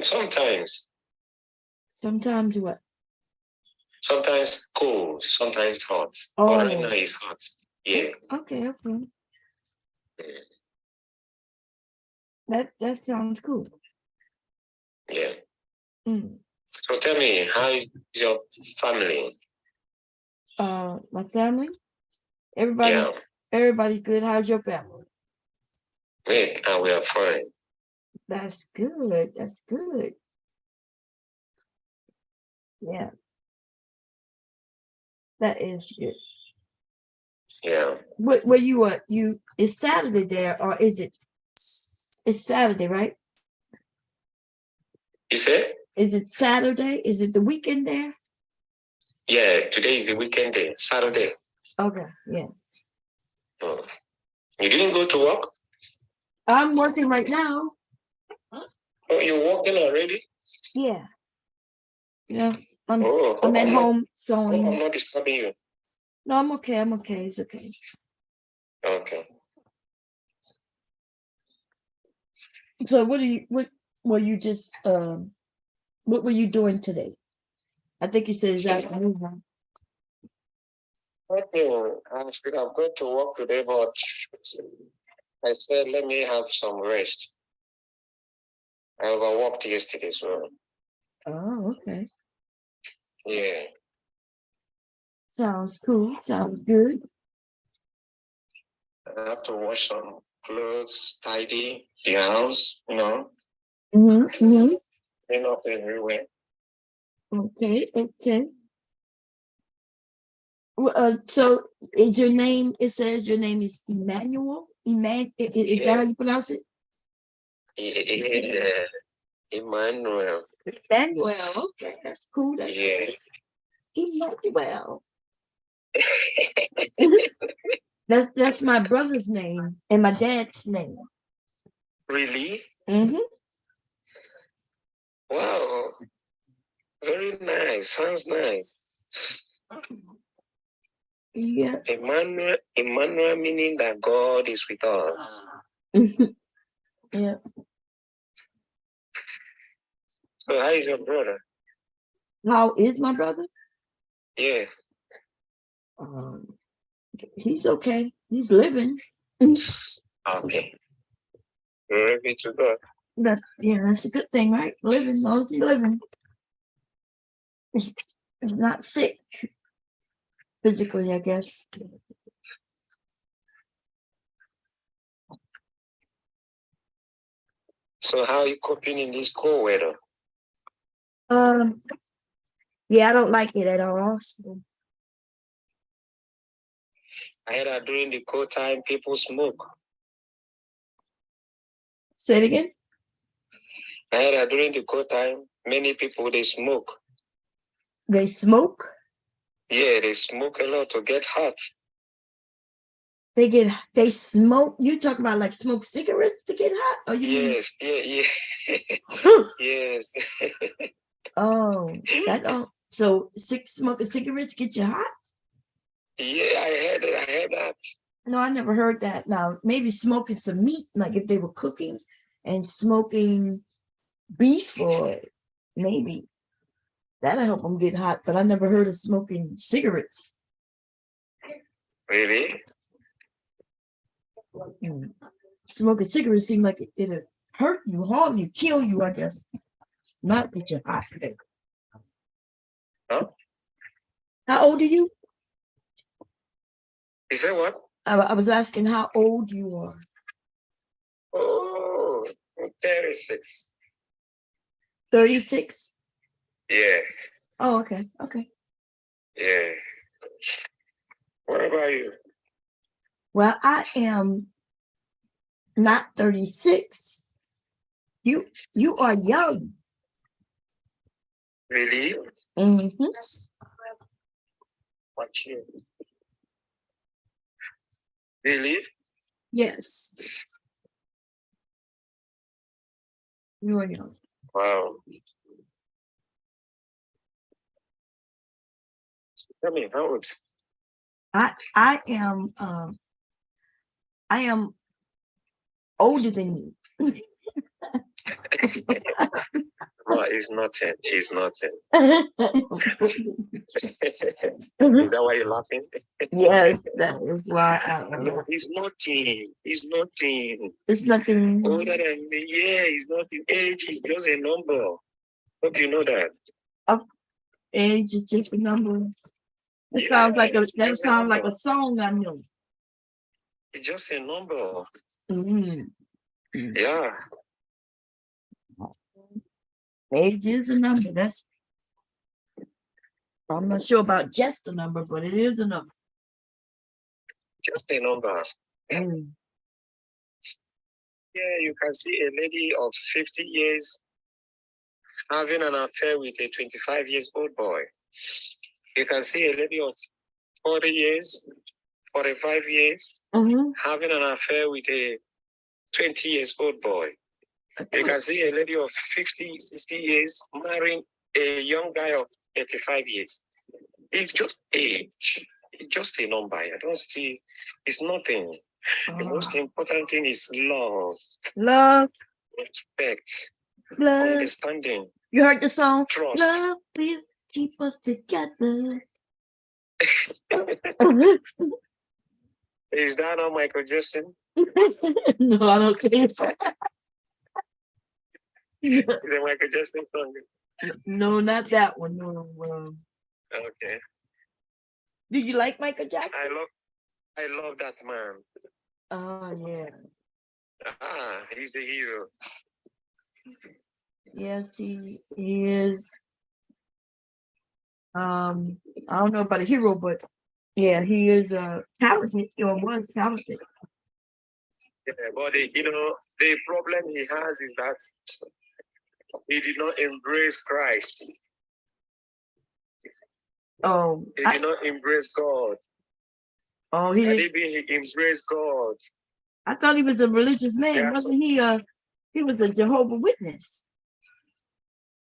Sometimes. Sometimes what? Sometimes cold, sometimes hot. Oh. But right now it's hot. Yeah. Okay. That sounds cool. Yeah. Mm. So tell me, how is your family? My family, everybody's good. How's your family? Great, and we are fine. That's good. That's good. Yeah, that is good. Yeah. Where you are? It's Saturday there, or is it? It's Saturday, right? You said? Is it Saturday? Is it the weekend there? Yeah, today is the weekend day, Saturday. Okay, yeah. Oh. You didn't go to work? I'm working right now. Oh, you're working already? Yeah. Yeah. I'm I'm at home I'm sewing. not disturbing you. No, I'm okay. It's okay. Okay. So what were you just what were you doing today? I think you said it's afternoon. Okay, I should have gone to work today, but I said let me have some rest. I overworked yesterday, so Oh, okay. yeah. Sounds cool. Sounds good. I have to wash some clothes, tidy the house, clean up everywhere. Okay. Well, so is your name? It says your name is Emmanuel. Is that how you pronounce it? Yeah, Emmanuel. Emmanuel. Okay, that's cool. Yeah. Emmanuel. That's my brother's name and my dad's name. Really? Mm-hmm. Wow. Very nice. Sounds nice. Yeah. Emmanuel meaning that God is with us. Yeah. So how is your brother? How is my brother? Yeah. He's okay. He's living. Okay. Glory to God. That's a good thing, right? Living, as long as he's living. He's not sick physically, I guess. So how are you coping in this cold weather? Yeah, I don't like it at all. So. I heard that during the cold time, people smoke. Say it again. I heard that during the cold time, many people they smoke. They smoke? Yeah, they smoke a lot to get hot. They smoke. You talk about like smoke cigarettes to get hot? Or you mean? Yes, yeah. Yes. Oh, that don't. So smoking cigarettes get you hot? Yeah, I heard that. No, I never heard that. Now, maybe smoking some meat, like if they were cooking and smoking beef, or maybe that'll help them get hot. But I never heard of smoking cigarettes. Really? Smoking cigarettes seem like it'll hurt you, harm you, kill you, I guess. Not get you hot. Huh? How old are you? You say what? I was asking how old you are. Oh, 36. 36? Yeah, Oh, okay. Okay. yeah. What about you? Well, I am not 36. You are young. Really? Mm-hmm. What year? Really? Yes. You are young. Wow. Tell me, how old? I am older than you. No, it's nothing. It's nothing. Is that why you're laughing? Yes, that is why I am. No, it's nothing. It's nothing. It's nothing. Older than me, yeah, it's nothing. Age is just a number. Hope you know that. Age is just a number. That sounds like a song I know. It's just a number. Mm-hmm. Yeah. Age is a number. I'm not sure about just a number, but it is a number. Just a number. Mm. Yeah, you can see a lady of 50 years having an affair with a 25 years old boy. You can see a lady of 40 years, 45 years having an affair with a 20 years old boy. You can see a lady of 50, 60 years marrying a young guy of 85 years. It's just age. It's just a number. I don't see, it's nothing. The most important thing is love. Love. Respect. Love. Understanding. You heard the song? Trust. Love will keep us together. Is that not Michael Jackson? No, I don't think so. Is it Michael Jackson song? No, not that one. No. Okay. Do you like Michael Jackson? I love that man. Oh, yeah. He's a hero. Yes, he is. I don't know about a hero, but yeah, he is talented, or was talented. Yeah, but the problem he has is that he did not embrace Christ. Oh, he did not embrace God. Oh, he didn't. He embraced God. I thought he was a religious man. Yeah. Wasn't he? He was a Jehovah's Witness.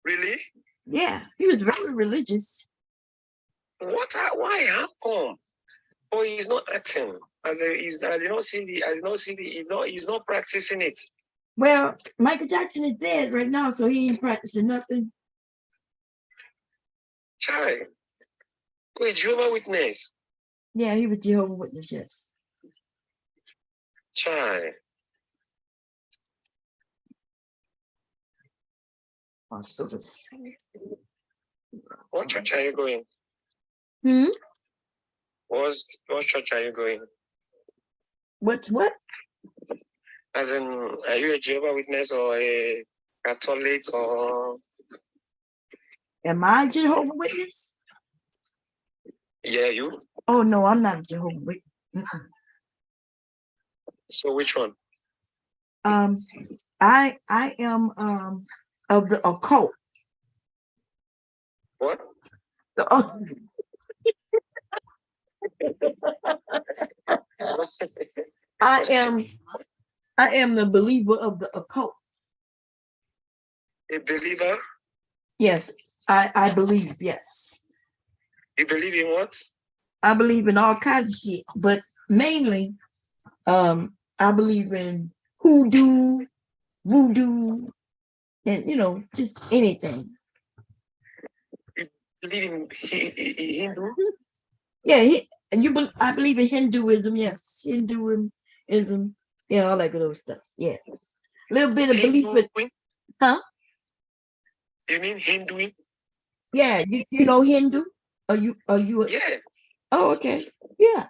Really? Yeah, he was very religious. Why? How come? Oh, he's not acting. I did not see he's not practicing it. Well, Michael Jackson is dead right now, so he ain't practicing nothing. Chai. Wait, Jehovah's Witness. Yeah, he was Jehovah's Witness, yes. Chai. What church are you going? What church are you going? What? As in, are you a Jehovah's Witness or a Catholic or? Am I a Jehovah's Witness? Yeah, you. Oh no, I'm not a Jehovah's Witness. So which one? I am of the occult. What? I am the believer of the occult. A believer? Yes, I believe, yes. You believe in what? I believe in all kinds of shit, but mainly I believe in hoodoo, voodoo, and just anything. You believe in Hindu? Yeah, I believe in Hinduism, yes. Hinduism, all that good old stuff. Yeah. A little bit of belief in, huh? You mean Hindu? Yeah, you know Hindu? Are you Yeah. Oh, okay. Yeah.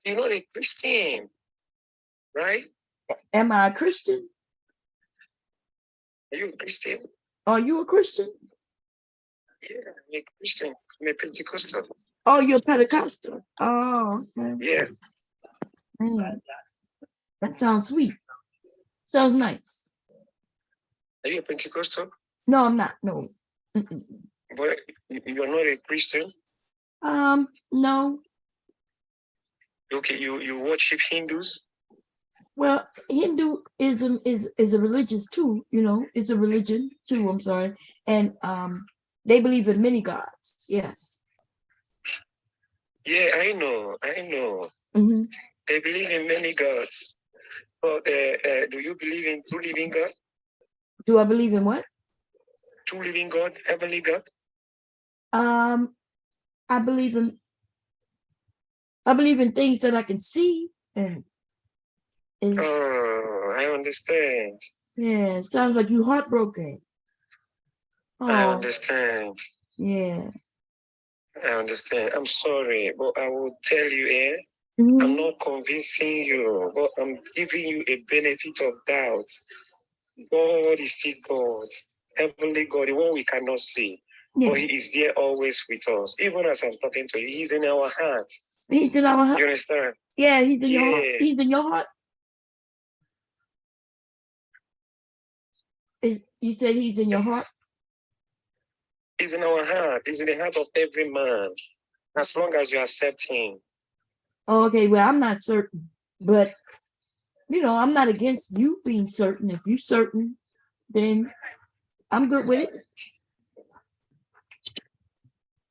You're not a Christian, right? Am I a Christian? Are you a Christian? Are you a Christian? Yeah, I'm a Christian. I'm a Pentecostal. Oh, you're Pentecostal. Oh, okay. Yeah. That sounds sweet. Sounds nice. Are you a Pentecostal? No, I'm not. No. But you're not a Christian? No. Okay, you worship Hindus? Well, Hinduism is a religious too, it's a religion too, I'm sorry. And they believe in many gods, yes. Yeah, I know. Mm-hmm. They believe in many gods. But do you believe in true living God? Do I believe in what? True living God, heavenly God? I believe in things that I can see, and I understand. Yeah, sounds like you heartbroken. I Oh, understand. yeah. I understand. I'm sorry, but I will tell you, I'm not convincing you, but I'm giving you a benefit of doubt. God is still God, heavenly God, the one we cannot see. Yeah. But He is there always with us. Even as I'm talking to you, He's in our heart. He's in our heart. You understand? Yeah, he's in your heart. Yeah. He's in your heart. You said he's in your heart? He's in our heart. He's in the heart of every man. As long as you accept Him. Okay, well, I'm not certain, but I'm not against you being certain. If you're certain, then I'm good with it.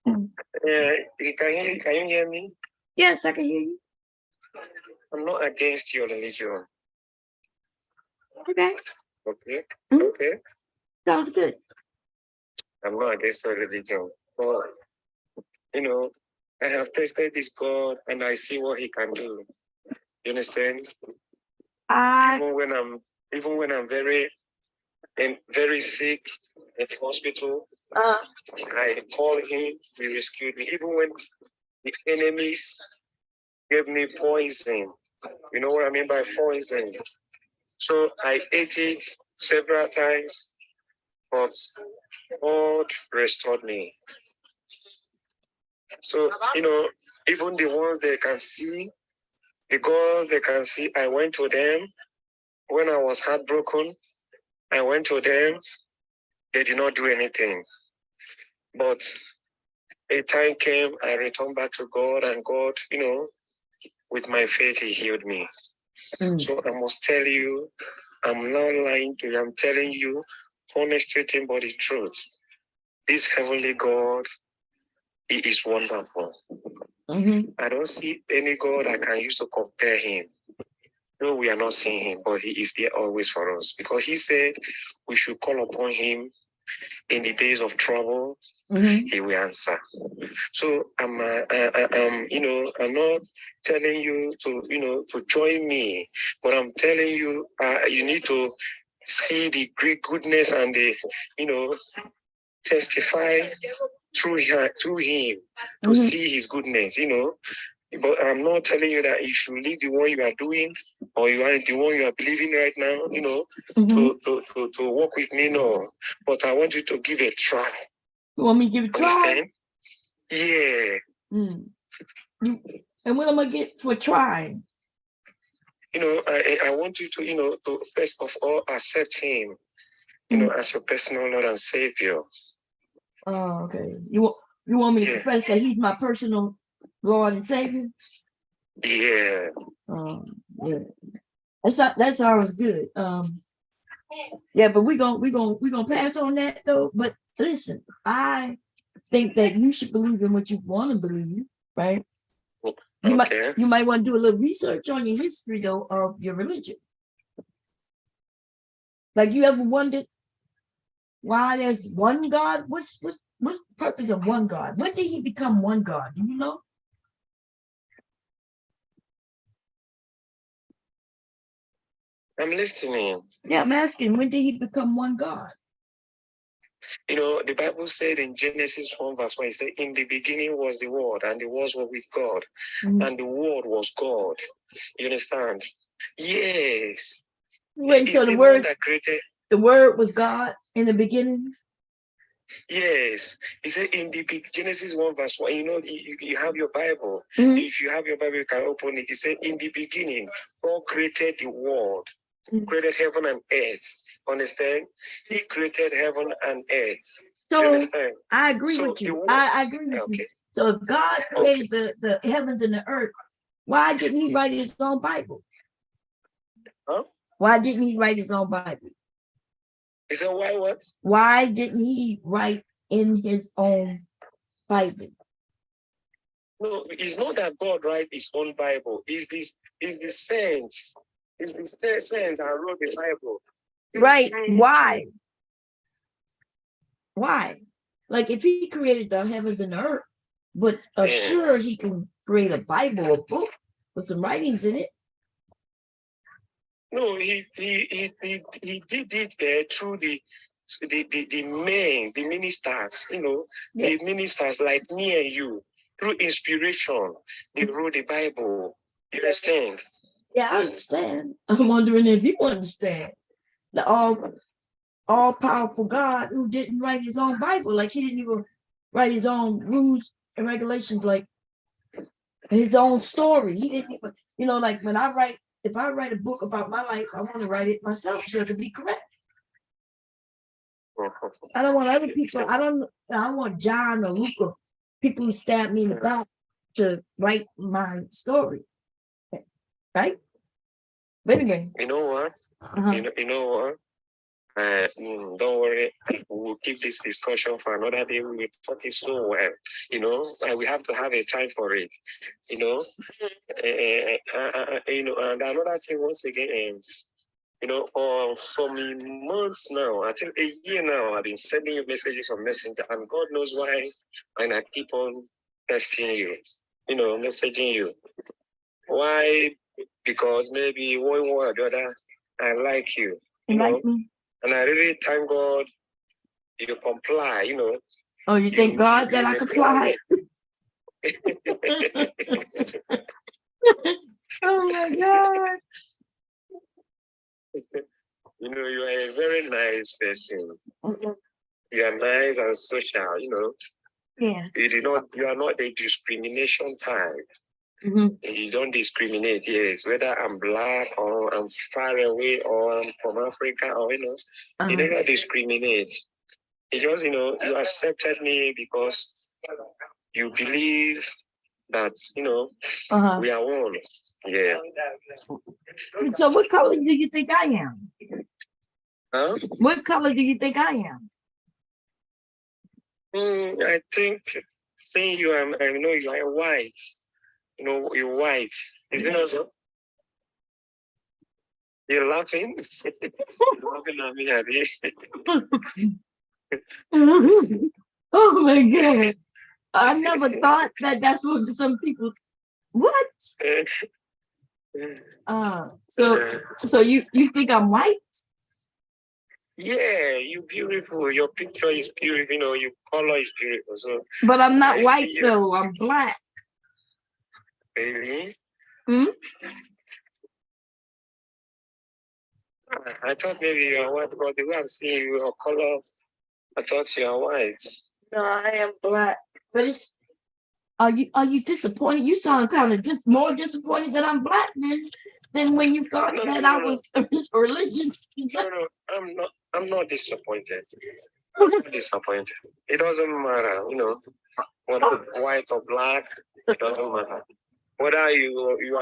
Yeah, can you hear me? Yes, I can hear you. I'm not against your religion. Okay. Okay. Mm-hmm. Okay. Sounds good. I'm not against your religion. But I have tested this God and I see what He can do. You understand? Even when I'm very sick in the hospital, I call Him, He rescued me. Even when the enemies gave me poison. You know what I mean by poison? So I ate it several times, but God restored me. So, even the ones they can see, because they can see, I went to them when I was heartbroken. I went to them. They did not do anything. But a time came, I returned back to God, and God, with my faith, He healed me. So I must tell you, I'm not lying to you. I'm telling you, honest truth but the truth. This heavenly God, He is wonderful. I don't see any God I can use to compare Him. No, we are not seeing Him, but He is there always for us. Because He said we should call upon Him in the days of trouble. He will answer. So I'm not telling you to join me, but I'm telling you, you need to see the great goodness and the, testify through Him to see His goodness, But I'm not telling you that you should leave the one you are doing or you are the one you are believing right now, to work with me, no. But I want you to give a try. You want me to give it a try? Understand? Yeah. And what am I get for trying? I want you to, to first of all accept Him as your personal Lord and Savior. Oh, okay. You want me to confess that he's my personal Lord and Savior? Yeah. Yeah. That sounds good. Yeah, but we're gonna pass on that though. But listen, I think that you should believe in what you want to believe, right? You might want to do a little research on your history though of your religion. Like, you ever wondered why there's one God? What's the purpose of one God? When did he become one God? Do you know? I'm listening. Yeah, I'm asking, when did he become one God? The Bible said in Genesis 1 verse 1, it said, in the beginning was the Word, and the Word was with God, and the Word was God. You understand? Yes. Wait, so the word was God in the beginning? Yes. He said in the Genesis 1 verse 1, you have your Bible. If you have your Bible, you can open it. He said, in the beginning, God created the world, created heaven and earth. Understand? He created heaven and earth. So you understand? I agree with you. I agree with you. So if God created the heavens and the earth, why didn't he write his own Bible? Huh? Why didn't he write his own Bible? He said, why what? Why didn't he write in his own Bible? No, it's not that God write his own Bible. It's the saints. It's the saints that wrote the Bible. Right. Why? Why? Like, if he created the heavens and the earth, but sure, he can create a Bible, a book with some writings in it. No, he did it through the men, the ministers, the ministers like me and you, through inspiration, they wrote the Bible. You understand? Yeah, I understand. I'm wondering if you understand. The all-powerful God who didn't write his own Bible, like he didn't even write his own rules and regulations, like his own story. He didn't even, like if I write a book about my life, I want to write it myself so it can be correct. I don't want other people, I don't want John or Luke or people who stabbed me in the back to write my story. Right? But anyway. You know what? You know what? Don't worry, we'll keep this discussion for another day. We will talk it so well, we have to have a time for it, and another thing once again, for me months now, I think a year now, I've been sending you messages on Messenger, and God knows why, and I keep on texting you, messaging you. Why? Because maybe one way or the other, I like you, like me? And I really thank God you comply, Oh, you thank God that I comply? Oh my God. You are a very nice person. You are nice and social, Yeah. You are not a discrimination type. You don't discriminate, yes, whether I'm black or I'm far away or I'm from Africa or, you never discriminate. It's just, you accepted me because you believe that, we are one. Yeah. So what color do you think I am? Huh? What color do you think I am? I think seeing you, I know you are white. You're white. Is it not so? You're laughing? You're laughing at me, Abby. Oh my God. I never thought that that's what some people. What? So you think I'm white? Yeah, you're beautiful. Your picture is beautiful. Your color is beautiful. So, but I'm not white though. I'm black. Really? I thought maybe you are white, but the way I'm seeing your color, I thought you are white. No, I am black. But it's. Are you disappointed? You sound kind of more disappointed that I'm black than when you thought that I was religious. No, I'm not. I'm not disappointed. I'm not disappointed. It doesn't matter, whether white or black. It doesn't matter. Whether you are you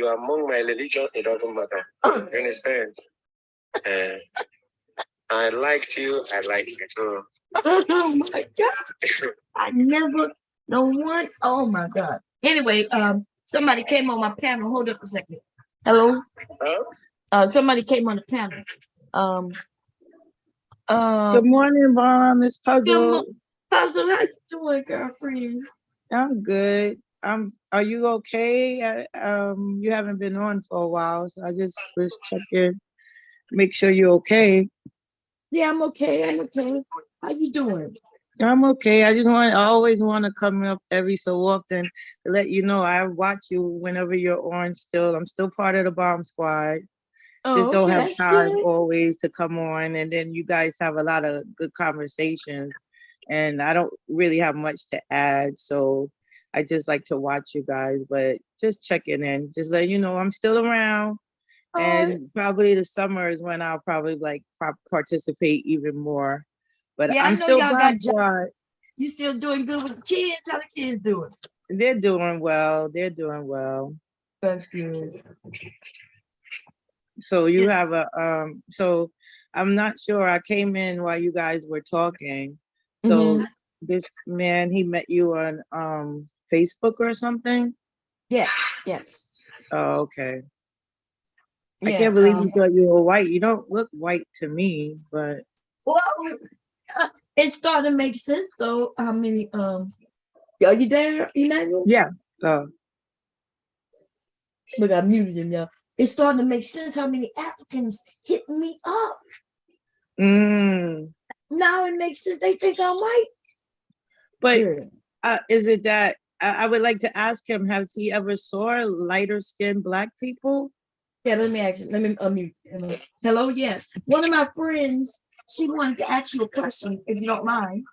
are among my religion. It doesn't matter. You understand? I liked you. I like you too. Oh my God. I never, no one. Oh my God. Anyway, somebody came on my panel. Hold up a second. Hello. Somebody came on the panel. Good morning, Mom. It's Puzzle. Puzzle, how you doing, girlfriend? I'm good. Are you okay? You haven't been on for a while, so I just was checking, make sure you're okay. Yeah, I'm okay. I'm okay. How you doing? I'm okay. I always want to come up every so often to let you know I watch you whenever you're on still. I'm still part of the bomb squad. Just don't have time always to come on. And then you guys have a lot of good conversations. And I don't really have much to add. So I just like to watch you guys, but just checking in, just let you know I'm still around. And probably the summer is when I'll probably participate even more. But yeah, I'm still bomb squad. You still doing good with the kids? How the kids doing? They're doing well. They're doing well. That's good. So you have so I'm not sure. I came in while you guys were talking. So this man, he met you on Facebook or something? Yes. Oh, okay. Yeah, I can't believe you thought you were white. You don't look white to me, but well, it's starting to make sense though. How many are you there, Emmanuel? Yeah. Look, I muted him, y'all. It's starting to make sense how many Africans hit me up. Now it makes sense. They think I'm white. But is it that I would like to ask him, has he ever saw lighter skinned Black people? Yeah, let me ask you. Let me unmute. Hello, yes. One of my friends, she wanted to ask you a question, if you don't mind.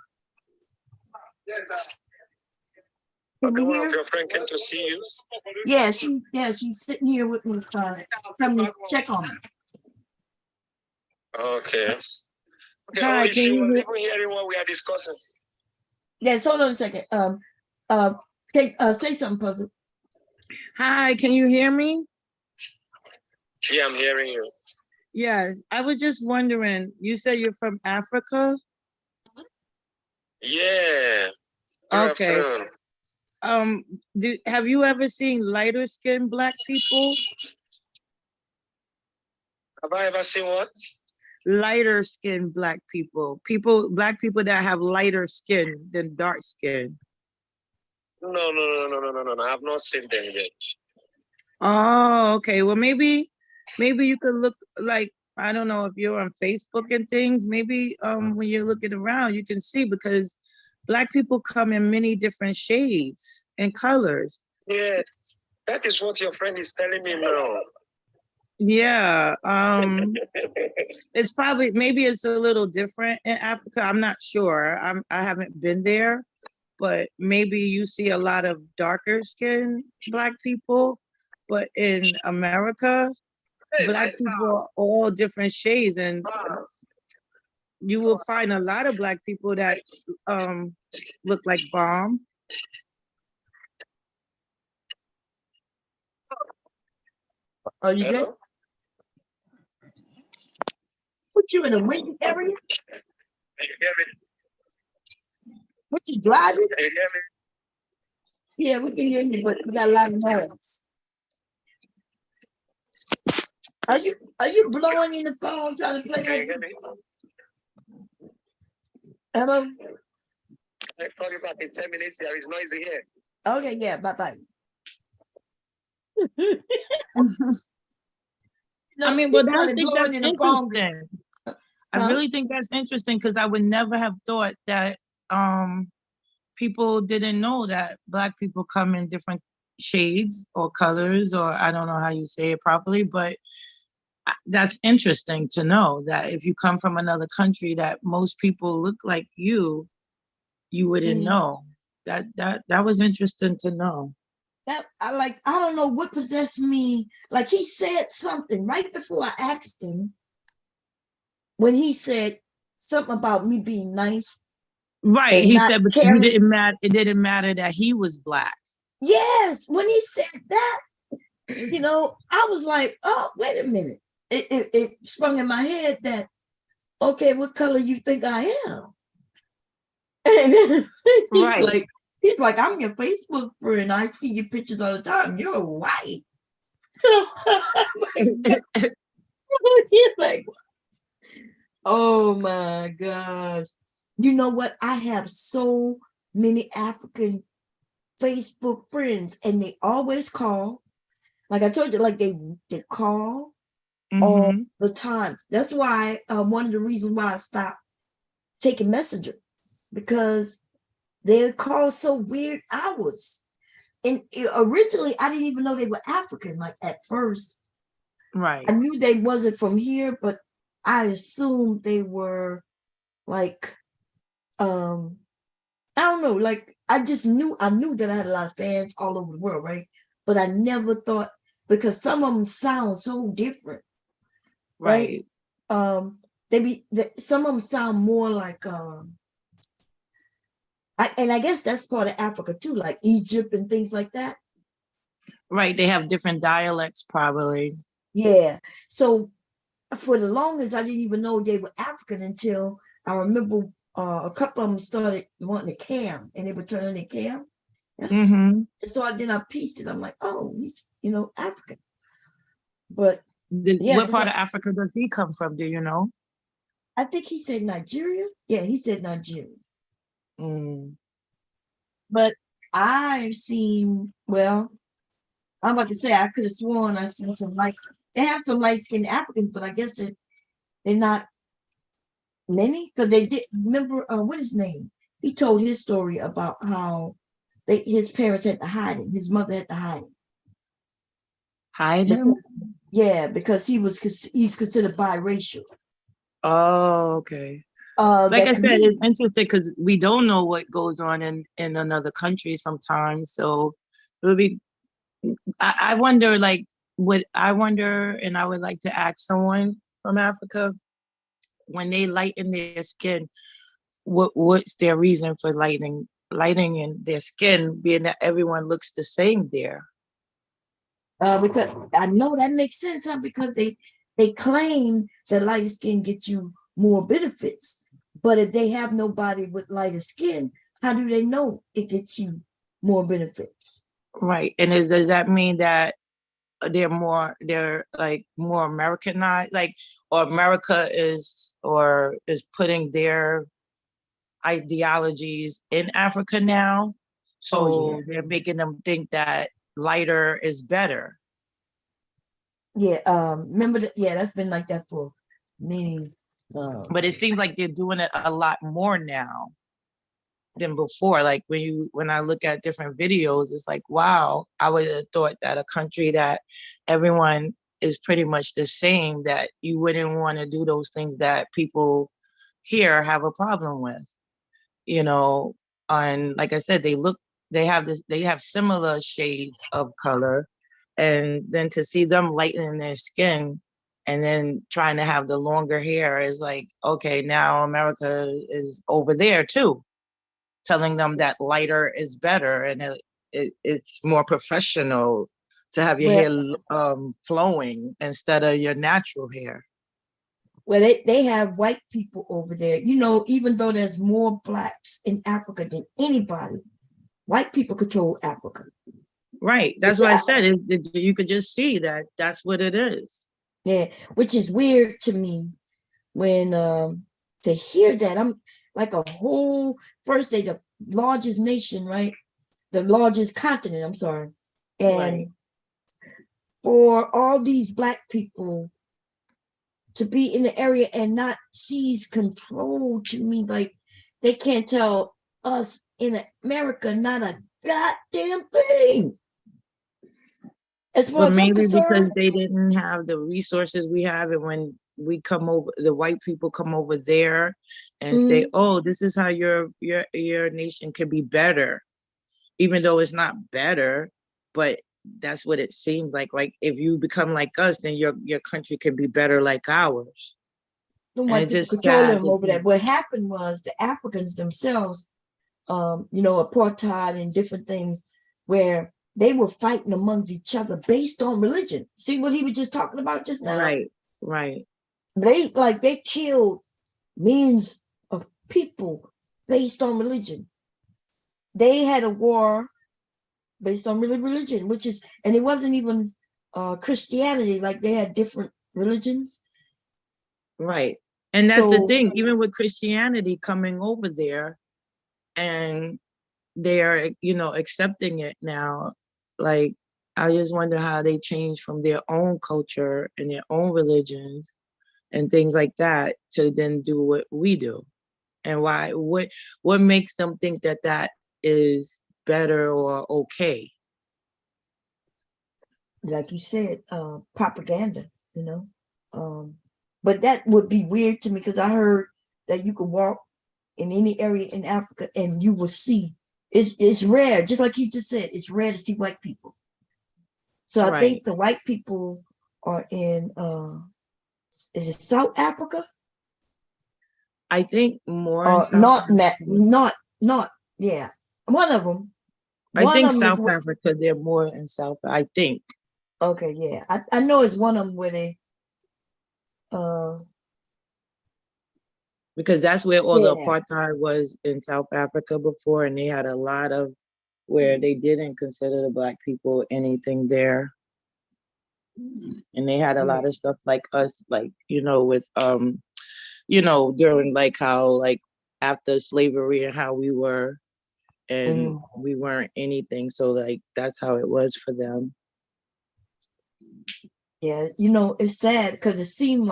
One of your friends came to see you? Yeah, she's sitting here with me, coming to check on me. Okay. Hi, she was even hearing what we are discussing. Yes, hold on a second. Say something, Puzzle. Hi, can you hear me? Yeah, I'm hearing you. Yes, I was just wondering, you said you're from Africa? Yeah. Okay. Have you ever seen lighter skinned Black people? Have I ever seen what? Lighter skinned Black people. Black people that have lighter skin than dark skin. No. I have not seen them yet. Oh, okay. Well, maybe you could look like, I don't know if you're on Facebook and things, maybe when you're looking around, you can see, because Black people come in many different shades and colors. Yeah, that is what your friend is telling me now. Yeah. It's probably, maybe it's a little different in Africa. I'm not sure. I haven't been there, but maybe you see a lot of darker skinned Black people. But in America, Black people are all different shades, and you will find a lot of Black people that look like bomb. Are you good? Put you in a windy area? What, you driving? Can you hear me? Yeah, we can hear you, but we got a lot of noise. Are you blowing in the phone trying to play that? Hello? I'll call you back in 10 minutes. There is noisy here. Okay, yeah, bye-bye. I mean, but I think that's interesting. I really think that's interesting, because I would never have thought that people didn't know that Black people come in different shades or colors, or I don't know how you say it properly, but that's interesting to know that if you come from another country that most people look like you wouldn't know. That was interesting to know. That I don't know what possessed me. Like, he said something right before I asked him when he said something about me being nice. Right. And He not said, but you caring. didn't matter. It didn't matter that he was Black. Yes, when he said that, you know, I was like, oh, wait a minute. It sprung in my head that, okay, what color you think I am? And Right. he's like, I'm your Facebook friend. I see your pictures all the time. You're white. He's like, oh my gosh. You know what? I have so many African Facebook friends, and they always call. Like I told you, like they call all the time. That's why one of the reasons why I stopped taking Messenger, because they call so weird hours. And originally, I didn't even know they were African. Like at first, right. I knew they wasn't from here, but I assumed they were like, I don't know, like I knew that I had a lot of fans all over the world, right? But I never thought, because some of them sound so different, right? Some of them sound more like and I guess that's part of Africa too, like Egypt and things like that. Right, they have different dialects probably. Yeah. So for the longest, I didn't even know they were African until I remember a couple of them started wanting to cam, and they were turning their cam. And so then I pieced it. I'm like, oh, he's African. But yeah, what part of Africa does he come from? Do you know? I think he said Nigeria. Yeah, he said Nigeria. But I've seen, well, I'm about to say I could have sworn I seen some they have some light-skinned Africans, but I guess they're not many, because they did remember what his name. He told his story about how his parents had to hide him. His mother had to hide him. Hide him? Yeah, because he's considered biracial. Oh, okay. Like I said, it's interesting because we don't know what goes on in another country sometimes. So it would be, I wonder, like, and I would like to ask someone from Africa, when they lighten their skin, what's their reason for lightening in their skin, being that everyone looks the same there? Because I know that makes sense, huh? Because they claim that lighter skin gets you more benefits. But if they have nobody with lighter skin, how do they know it gets you more benefits? Right. And does that mean that they're like more Americanized, like, or America is putting their ideologies in Africa now? So they're making them think that lighter is better. Yeah, remember that? Yeah, that's been like that for many. But it seems like they're doing it a lot more now than before. Like when I look at different videos, it's like, wow, I would have thought that a country that everyone is pretty much the same, that you wouldn't want to do those things that people here have a problem with, and like I said, they have similar shades of color, and then to see them lightening their skin and then trying to have the longer hair is like, okay, now America is over there too, telling them that lighter is better, and it's more professional to have your hair flowing instead of your natural hair. Well, they have white people over there. Even though there's more blacks in Africa than anybody, white people control Africa. Right. That's what I said. You could just see that that's what it is. Yeah, which is weird to me when to hear that. I'm like first they the largest nation, right? The largest continent, I'm sorry. And for all these black people to be in the area and not seize control, to me, like they can't tell us in America not a goddamn thing. As far as maybe because they didn't have the resources we have, and when we come over, the white people come over there and say, oh, this is how your nation can be better, even though it's not better, but that's what it seems like. Like if you become like us, then your country can be better like ours. Them And white it's people just control sad them to over think. that. What happened was the Africans themselves, apartheid and different things, where they were fighting amongst each other based on religion. See what he was just talking about just now? Right. They killed millions of people based on religion. They had a war based on religion, and it wasn't even Christianity. Like they had different religions. Right. And that's the thing, even with Christianity coming over there and they are, accepting it now. Like, I just wonder how they change from their own culture and their own religions and things like that to then do what we do. And what makes them think that that is better or okay? Like you said, propaganda, but that would be weird to me because I heard that you could walk in any area in Africa and you will see it's rare, just like he just said, it's rare to see white people. So I think the white people are in is it South Africa? I think more in South not yeah. One of them. I think South Africa, they're more in South, I think. Okay, yeah. I know it's one of them where they because that's where all the apartheid was in South Africa before, and they had a lot of where they didn't consider the Black people anything there. And they had a lot of stuff like us, like, with during like how like after slavery and how we were and we weren't anything. So like that's how it was for them. Yeah, it's sad because it seems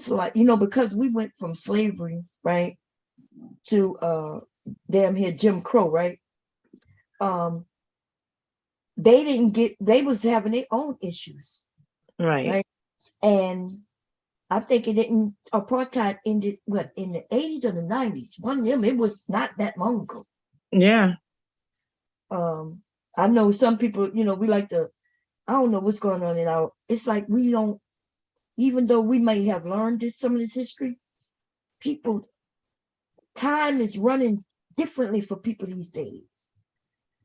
like, because we went from slavery, right, to damn here Jim Crow, right? They was having their own issues. Right. And I think apartheid ended in the 80s or the 90s. One of them, it was not that long ago. Yeah. I know some people, we like to, I don't know what's going on it's like we don't, even though we may have learned some of this history, time is running differently for people these days.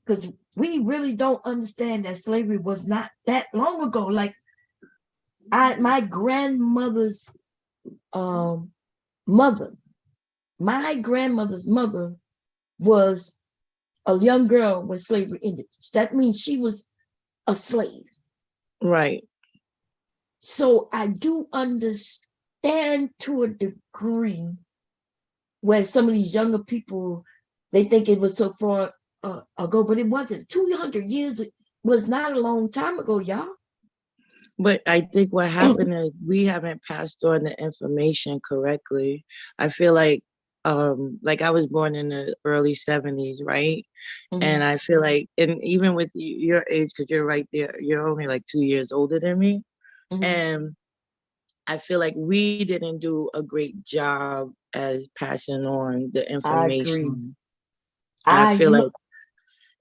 Because we really don't understand that slavery was not that long ago. Like my grandmother's mother was a young girl when slavery ended. That means she was a slave. Right. So I do understand to a degree where some of these younger people, they think it was so far ago, but it wasn't. 200 years was not a long time ago, y'all. But I think what happened is we haven't passed on the information correctly. I feel like I was born in the early 70s, right? And I feel like, and even with your age, because you're right there, you're only like 2 years older than me. And I feel like we didn't do a great job as passing on the information. I feel like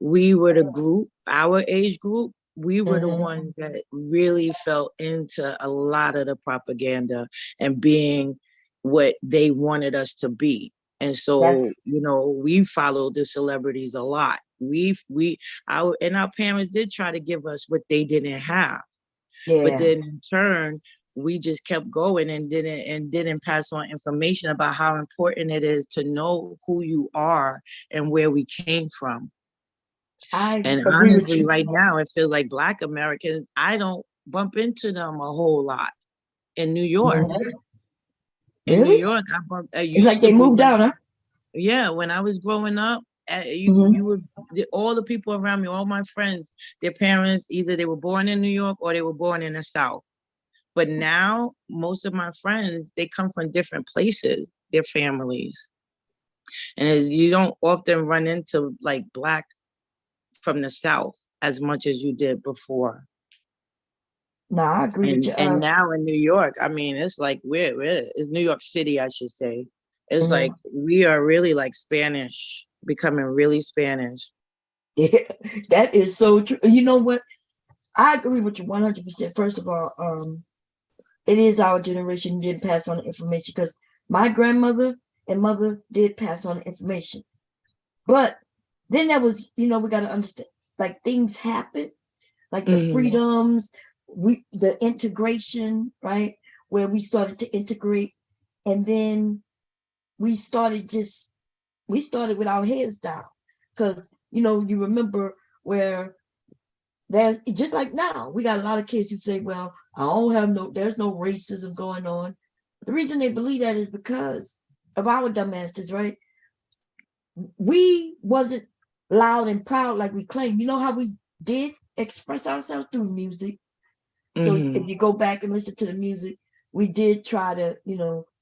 we were the group, our age group, we were the ones that really fell into a lot of the propaganda and being what they wanted us to be. And so, we followed the celebrities a lot. Our parents did try to give us what they didn't have. Yeah. But then in turn, we just kept going and didn't pass on information about how important it is to know who you are and where we came from. And honestly, right now, it feels like Black Americans, I don't bump into them a whole lot in New York. In New York, it's like they moved out, huh? Yeah, when I was growing up, you would, all the people around me, all my friends, their parents, either they were born in New York or they were born in the South. But now, most of my friends, they come from different places, their families. And you don't often run into like Black from the South as much as you did before. No, I agree with you. And now in New York, I mean, it's like it's New York City, I should say. It's like we are really like Spanish, becoming really Spanish. Yeah, that is so true. You know what? I agree with you 100%. First of all, it is our generation who didn't pass on the information, because my grandmother and mother did pass on the information. But then that was, we got to understand, like, things happen, like the freedoms, the integration, right? Where we started to integrate, and then we started with our heads down, because you remember where there's, just like now, we got a lot of kids who say, well, there's no racism going on. The reason they believe that is because of our dumbasses, right? We wasn't loud and proud like we claim. You know how we did express ourselves through music. So if you go back and listen to the music, we did try to,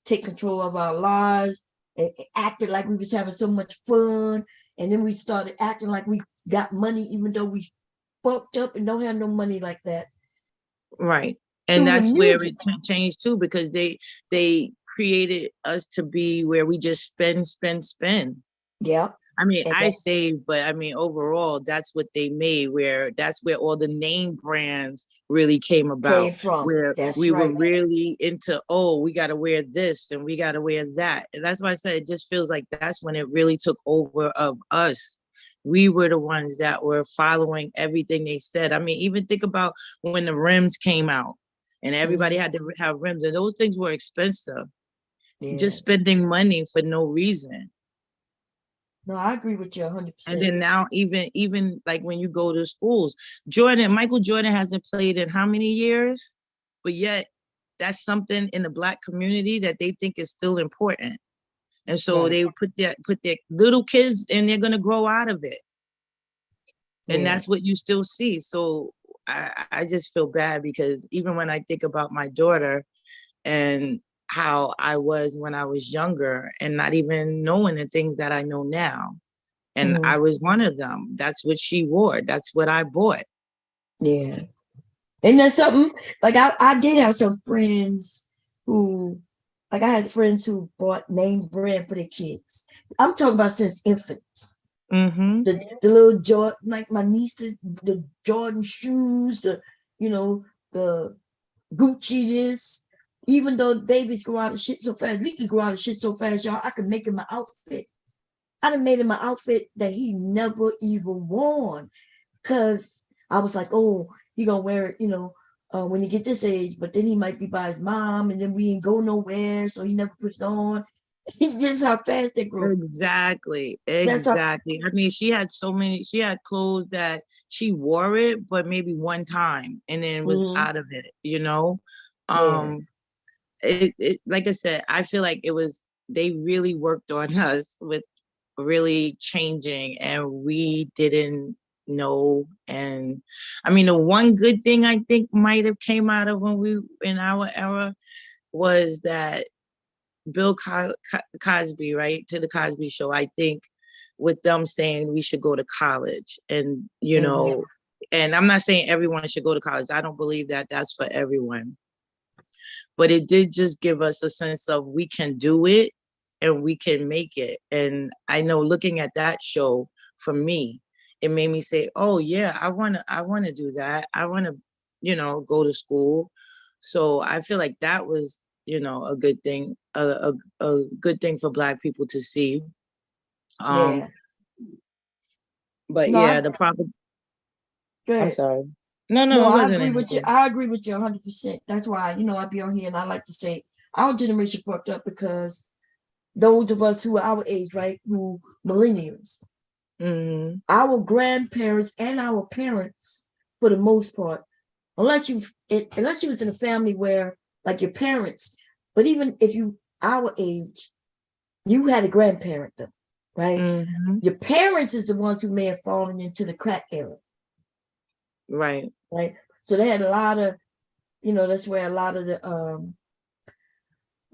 take control of our lives, and acted like we was having so much fun. And then we started acting like we got money, even though we fucked up and don't have no money like that. Right. And that's where it changed too, because they created us to be where we just spend. Yeah. I mean, I save, but I mean, overall, that's what they made, that's where all the name brands really came about. Where we were really into, we got to wear this and we got to wear that. And that's why I said, it just feels like that's when it really took over of us. We were the ones that were following everything they said. I mean, even think about when the rims came out and everybody had to have rims, and those things were expensive. Yeah. Just spending money for no reason. No, I agree with you 100%. And then now, even like when you go to schools, Michael Jordan hasn't played in how many years? But yet that's something in the Black community that they think is still important. And so they put their little kids, and they're gonna grow out of it. And that's what you still see. So I just feel bad, because even when I think about my daughter and how I was when I was younger, and not even knowing the things that I know now. And I was one of them. That's what she wore. That's what I bought. Yeah. And that's something, like, I did have some friends who, like, I had friends who bought name brand for their kids. I'm talking about since infants. The little Jordan, like my nieces, the Jordan shoes, the Gucci this. Even though babies grow out of shit so fast, Leaky grow out of shit so fast, y'all, I could make him an outfit. I done made him an outfit that he never even worn, because I was like, oh, he gonna wear it, when he get this age, but then he might be by his mom, and then we ain't go nowhere, so he never puts it on. It's just how fast they grow. Exactly. I mean, she had clothes that she wore it, but maybe one time, and then was out of it, It like I said, I feel like they really worked on us with really changing, and we didn't know. And I mean, the one good thing I think might have came out of in our era was that Bill Cosby, right, to the Cosby Show, I think, with them saying we should go to college, and and I'm not saying everyone should go to college. I don't believe that that's for everyone. But it did just give us a sense of we can do it and we can make it. And I know, looking at that show, for me, it made me say, oh yeah, I want to do that. I want to, go to school. So I feel like that was, a good thing, a good thing for Black people to see. But the problem. I'm sorry. No, I agree with you. I agree with you 100%. That's why, I be on here and I like to say our generation fucked up, because those of us who are our age, right, who millennials, our grandparents and our parents, for the most part, unless you was in a family where, like, your parents, but even if you our age, you had a grandparent though, right? Your parents is the ones who may have fallen into the crack era. Right. So they had a lot of, that's where a lot of the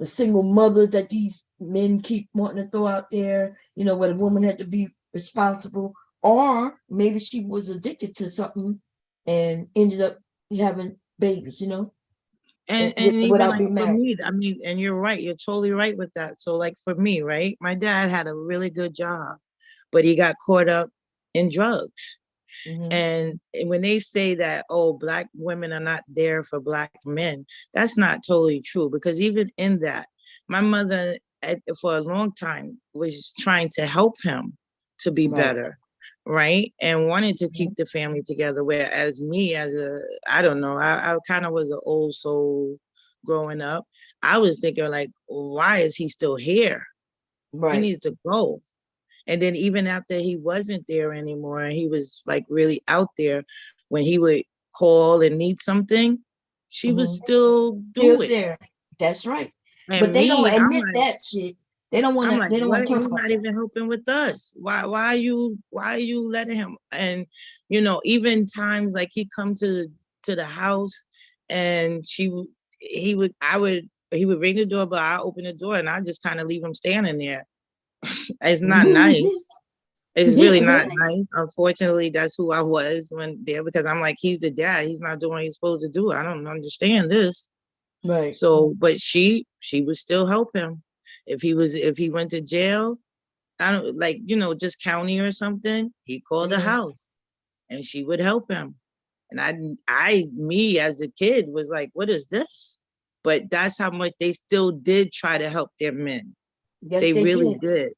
single mothers that these men keep wanting to throw out there, where the woman had to be responsible, or maybe she was addicted to something and ended up having babies, And even like for me, I mean, and you're right, you're totally right with that. So like for me, right, my dad had a really good job, but he got caught up in drugs. And when they say that, oh, Black women are not there for Black men, that's not totally true, because even in that, my mother for a long time was trying to help him to be better, right? And wanted to keep the family together. Whereas me, as I don't know, I kind of was an old soul growing up. I was thinking like, why is he still here? He needs to go. And then even after he wasn't there anymore, and he was like really out there, when he would call and need something, she would still do it. There. That's right. And but they don't I'm admit like, that shit. They don't want to. like, They don't want what? to talk He's about not that. even helping with us. Why are you letting him? And even times like he come to the house, and he would ring the doorbell, I open the door, and I just kind of leave him standing there. It's not nice. It's really not nice. Unfortunately, that's who I was when there, because I'm like, he's the dad. He's not doing what he's supposed to do. I don't understand this. Right. So, but she would still help him. If he went to jail, I don't like, just county or something, he called the house and she would help him. And me as a kid was like, what is this? But that's how much they still did try to help their men. Yes, they really did. did.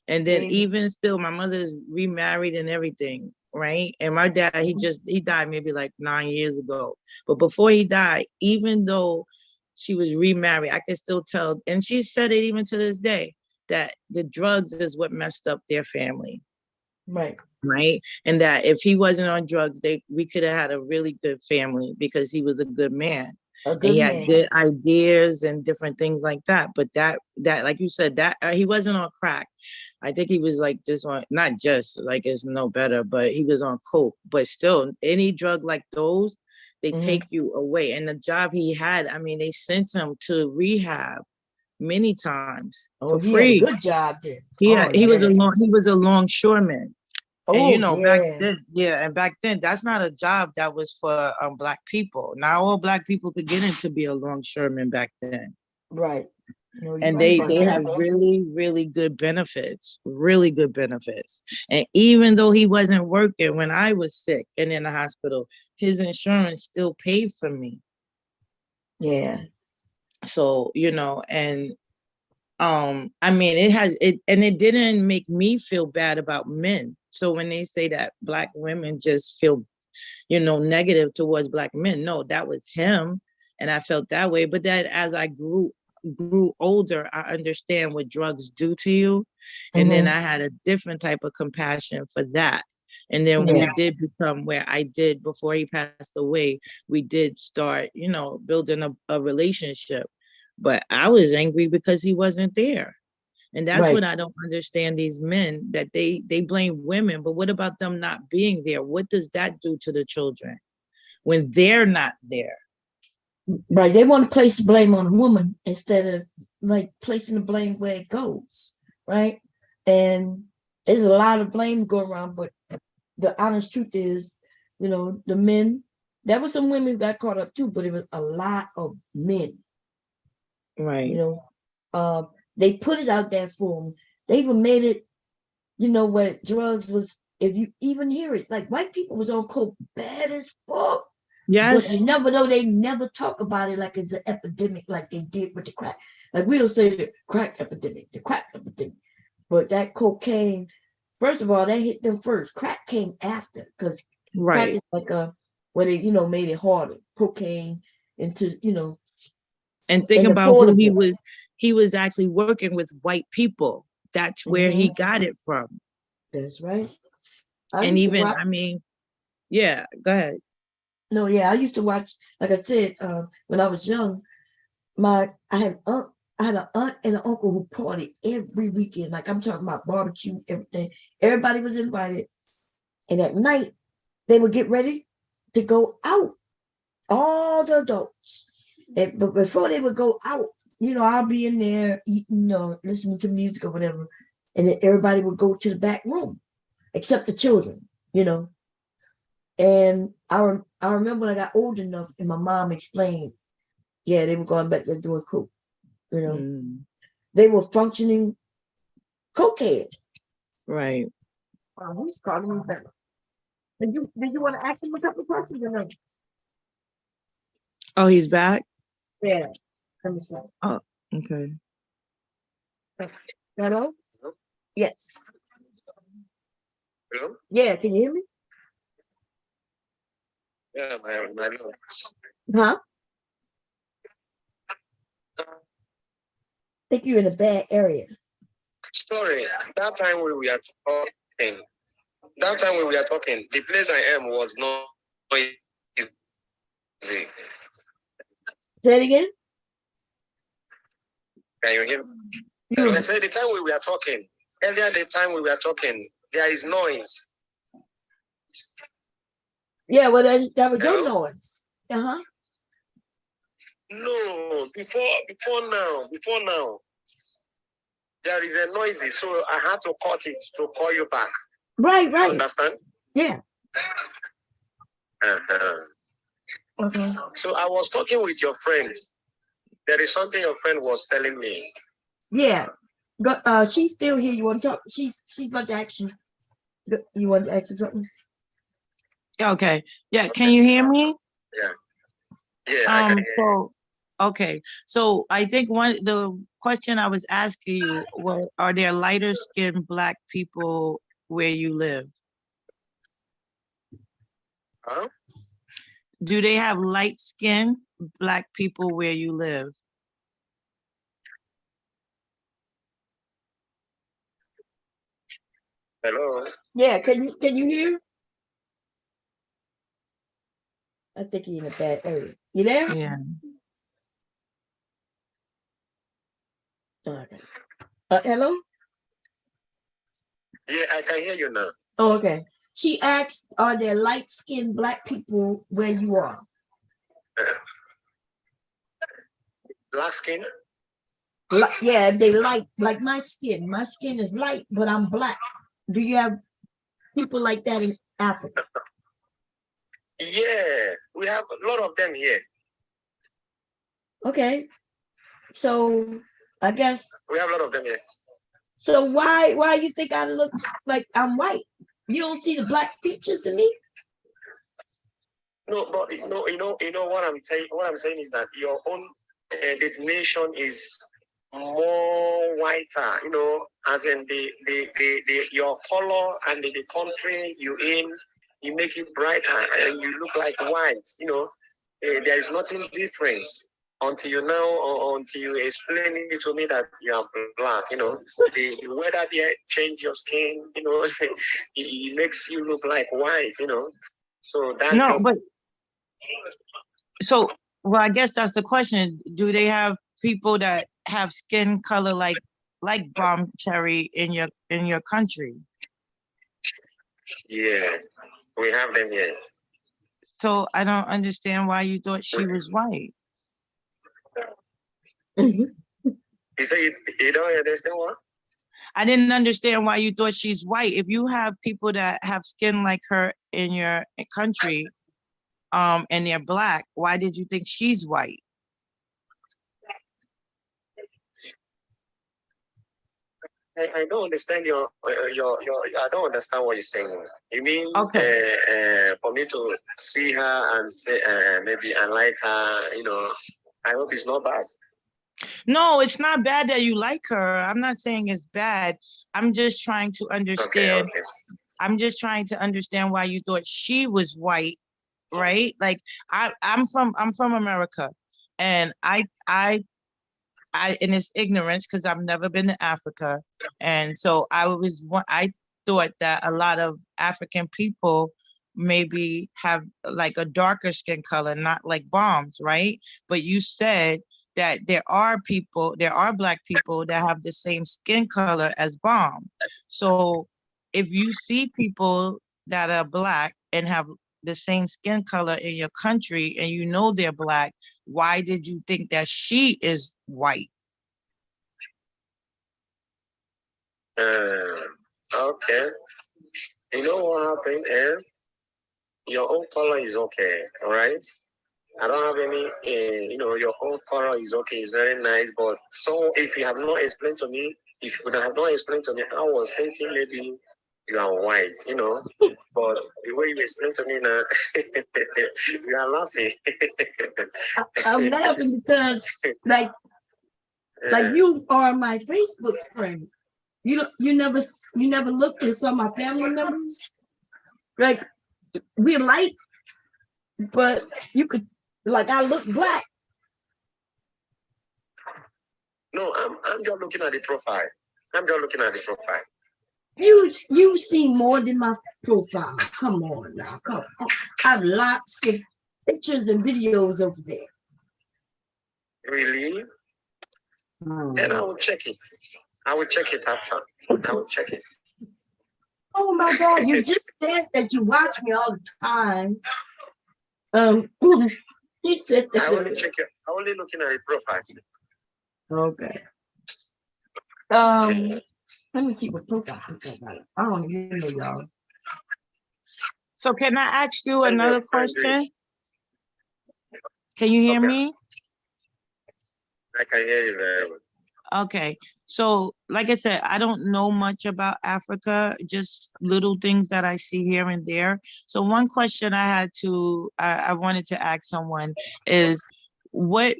And then even still, my mother's remarried and everything, right? And my dad, he died maybe like 9 years ago. But before he died, even though she was remarried, I can still tell, and she said it even to this day, that the drugs is what messed up their family. Right. Right. And that if he wasn't on drugs, we could have had a really good family, because he was a good man. A good and he man. had good ideas and different things like that. But that like you said, that he wasn't on crack. I think he was like just on, not just like it's no better, but he was on coke. But still, any drug like those, they take you away. And the job he had, I mean, they sent him to rehab many times for he had a free. good job there. He was a longshoreman. And back then, that's not a job that was for Black people. Not all Black people could get in to be a longshoreman back then. Right. No, And they have really, really good benefits, And even though he wasn't working when I was sick and in the hospital, his insurance still paid for me. Yeah. So, and I mean, it didn't make me feel bad about men. So when they say that Black women just feel, negative towards Black men, no, that was him. And I felt that way. But that as I grew older, I understand what drugs do to you. And then I had a different type of compassion for that. And then when it did become where I did, before he passed away, we did start, building a relationship. But I was angry because he wasn't there. And that's what I don't understand, these men, that they blame women. But what about them not being there? What does that do to the children when they're not there? Right. They want to place the blame on a woman instead of like placing the blame where it goes. Right. And there's a lot of blame going around, but the honest truth is, the men, there were some women who got caught up too, but it was a lot of men. Right. They put it out there for them. They even made it, what drugs was, if you even hear it, like white people was on coke bad as fuck. Yes. But they never talk about it like it's an epidemic like they did with the crack. Like we'll say the crack epidemic. But that cocaine, first of all, that hit them first. Crack came after, because crack is like where they, made it harder. Cocaine into, And think about who he was actually working with, white people. That's where he got it from. That's right. And even, I mean, yeah, go ahead. No, yeah, I used to watch, like I said, when I was young, I had an aunt and an uncle who partied every weekend. Like I'm talking about barbecue, everything. Everybody was invited. And at night, they would get ready to go out. All the adults. But before they would go out, I'll be in there eating or listening to music or whatever. And then everybody would go to the back room, except the children, And I remember when I got old enough and my mom explained, they were going back there doing coke, They were functioning cokehead. Right. Who's calling me back? Did you want to ask him a couple questions or no? Oh, he's back? Yeah. Let me see. Oh, okay. Hello? Yes. Hello? Yeah, can you hear me? Yeah, my love. Huh? I think you're in a bad area. Sorry, that time when we are talking, the place I am was not easy. Say it again? Can you hear me? I said the time we were talking, earlier the time we were talking, there is noise. Yeah, well, that was your noise. Uh-huh. No, before now, there is a noisy, so I have to cut it to call you back. Right. You understand? Yeah. Uh-huh. Okay. So I was talking with your friend. There is something your friend was telling me. Yeah. But she's still here. You want to talk? She's about to ask you. You want to ask her something? Okay. Yeah. Can you hear me? Yeah. Yeah. I can hear So, okay. So I think the question I was asking you was, are there lighter skinned Black people where you live? Huh? Do they have light skinned Black people where you live? Hello. Yeah. Can you hear? I think you're in a bad area. You there? Yeah. Okay. Hello? Yeah, I can hear you now. Oh, okay. She asked, are there light-skinned Black people where you are? Black skin? Yeah, they light, like my skin. My skin is light, but I'm Black. Do you have people like that in Africa? Yeah, we have a lot of them here. Okay. So I guess. We have a lot of them here. So why you think I look like I'm white? You don't see the Black features in me? No, but you know what I'm saying. What I'm saying is that your own definition is more whiter. You know, as in the your color and the country you in, you make it brighter and you look like white. You know, there is nothing different until you know or until you explain it to me that you are Black. You know, the weather there change your skin. You know, it makes you look like white. You know, so that's No, just. but so, well, I guess that's the question. Do they have people that have skin color like Bomb Cherry in your country? Yeah, we have them here. So I don't understand why you thought she was white. You say you don't understand what? I didn't understand why you thought she's white. If you have people that have skin like her in your country, and they're Black, why did you think she's white? I don't understand your I don't understand what you're saying. You mean for me to see her and say maybe I like her, you know, I hope it's not bad. No, it's not bad that you like her. I'm not saying it's bad. I'm just trying to understand. Okay. I'm just trying to understand why you thought she was white, right? Like I'm from America, and I and it's ignorance because I've never been to Africa, and so I thought that a lot of African people maybe have like a darker skin color, not like Bombs, right? But you said that there are Black people that have the same skin color as Bomb. So if you see people that are Black and have the same skin color in your country and you know they're Black, why did you think that she is white? Okay. You know what happened? Your own color is okay, all right? I don't have any, your own color is okay, it's very nice. But so if you have not explained to me, if you would have not explained to me, I was thinking maybe you are white, you know. But the way you explain to me now, you are laughing. I'm laughing because like you are my Facebook friend. You never looked and saw my family members. Like we're light, but you could like I look black. No, I'm just looking at the profile. I'm just looking at the profile. You see more than my profile. Come on now, come on. I have lots of pictures and videos over there. Really? Then I will check it. I will check it after. I will check it. Oh my God! You just said that you watch me all the time. You said that. I only check it. I only looking at the profile. Okay. Let me see what profile I got. I don't even know, y'all. So can I ask you another question? Can you hear me? I can hear you very well. Okay. So like I said, I don't know much about Africa, just little things that I see here and there. So one question I wanted to ask someone is what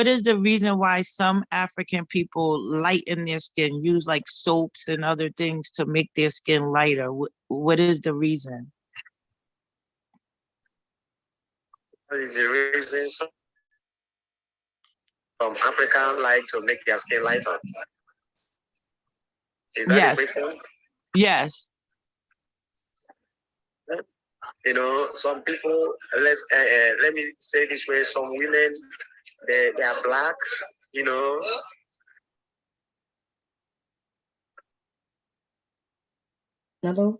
is the reason why some African people lighten their skin, use like soaps and other things to make their skin lighter? What is the reason? What is the reason some Africans like to make their skin lighter? Is that the reason? Yes. You know, some people, let me say this way, some women, they are black, you know. Hello?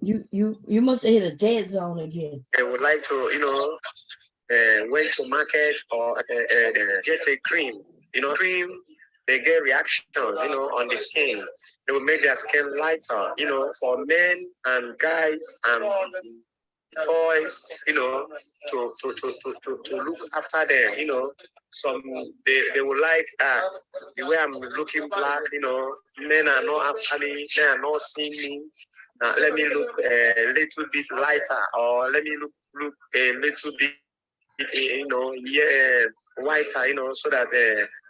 You must have hit a dead zone again. They would like to, you know, went to market or get a cream. You know, cream, they get reactions, you know, on the skin. They will make their skin lighter, you know, for men and guys and boys, you know, to look after them, you know. Some they will like the way I'm looking black, you know, men are not after me, they are not seeing me. Let me look a little bit lighter, or let me look a little bit, you know, whiter, you know, so that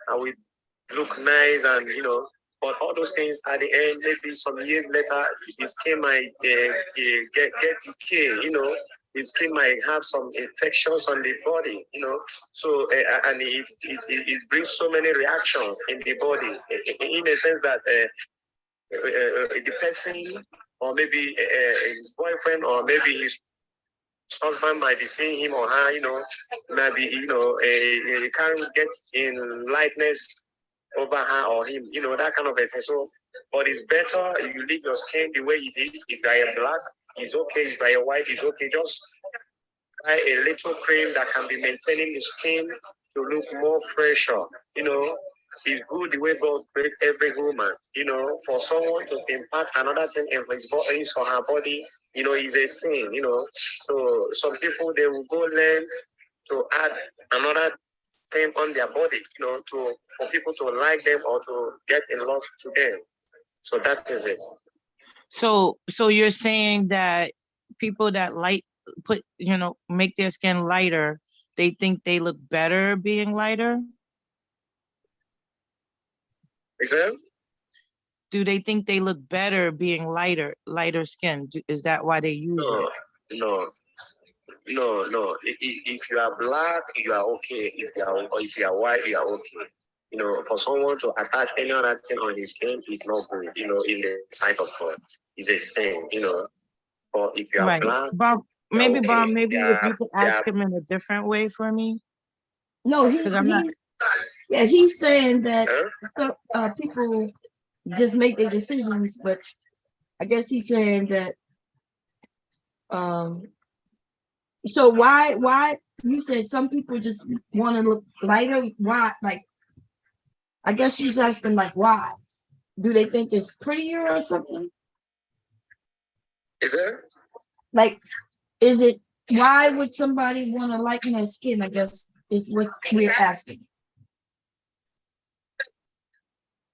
I will look nice and, you know. But all those things at the end, maybe some years later, his skin might get decay, you know. His skin might have some infections on the body, you know. So, and it brings so many reactions in the body, in a sense that the person, or maybe his boyfriend, or maybe his husband might be seeing him or her, you know, maybe, you know, he can't get in lightness over her or him, you know, that kind of a thing. So, but it's better you leave your skin the way it is. If you are black, it's okay. If you are white, it's okay. Just buy a little cream that can be maintaining the skin to look more fresher, you know. It's good the way God created every woman, you know, for someone to impact another thing in his body or her body, you know, is a sin, you know. So some people, they will go learn to add another thing on their body, you know, for people to like them or to get in love to them. So that is it. So you're saying that people that make their skin lighter, they think they look better being lighter? Is that? Do they think they look better being lighter skin? Is that why they use it? No. If you are black, you are okay. If you are white, you are okay. You know, for someone to attach any other thing on his skin is not good, you know, in the sight of God. It's a sin, you know. Or if you are black, Bob, maybe okay. Bob, maybe if you could ask him in a different way for me. No, he's saying that people just make their decisions, but I guess he's saying that so why you said some people just want to look lighter? Why? Like, I guess she's asking like why? Do they think it's prettier or something? Is there? Like, is it why would somebody want to lighten their skin? I guess is what we're asking.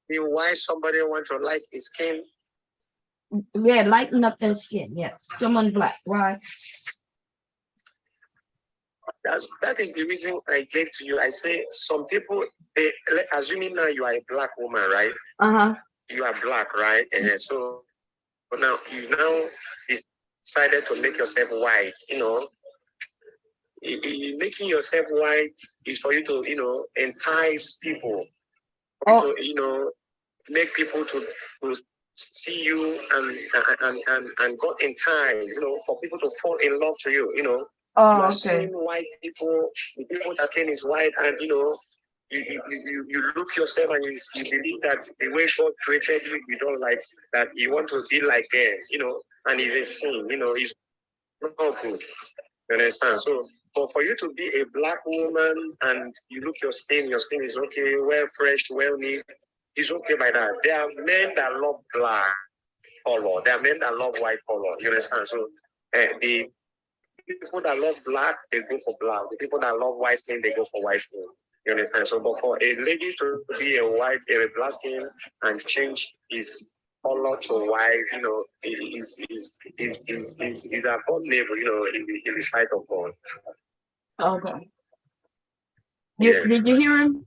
why somebody want to like his skin? Yeah, lighten up their skin. Yes, someone black. Why? That is the reason I gave to you. I say some people, assuming now you are a black woman, right? You are black, right? And so now you decided to make yourself white. Making yourself white is for you to entice people. To, make people to see you and got enticed. For people to fall in love to you. You are seeing white people, the people that skin is white, and you look yourself and you believe that the way God created you, you don't like that. You want to be like them, and it's a sin, it's not good. You understand? So, but for you to be a black woman and you look your skin is okay, well fresh, well neat, it's okay by that. There are men that love black color. There are men that love white color. You understand? So, the people that love black, they go for black. The people that love white skin, they go for white skin. You understand? So, but for a lady to be a black skin and change his color to white, it is abominable, in the sight of God. Okay. Yeah. Did you hear him?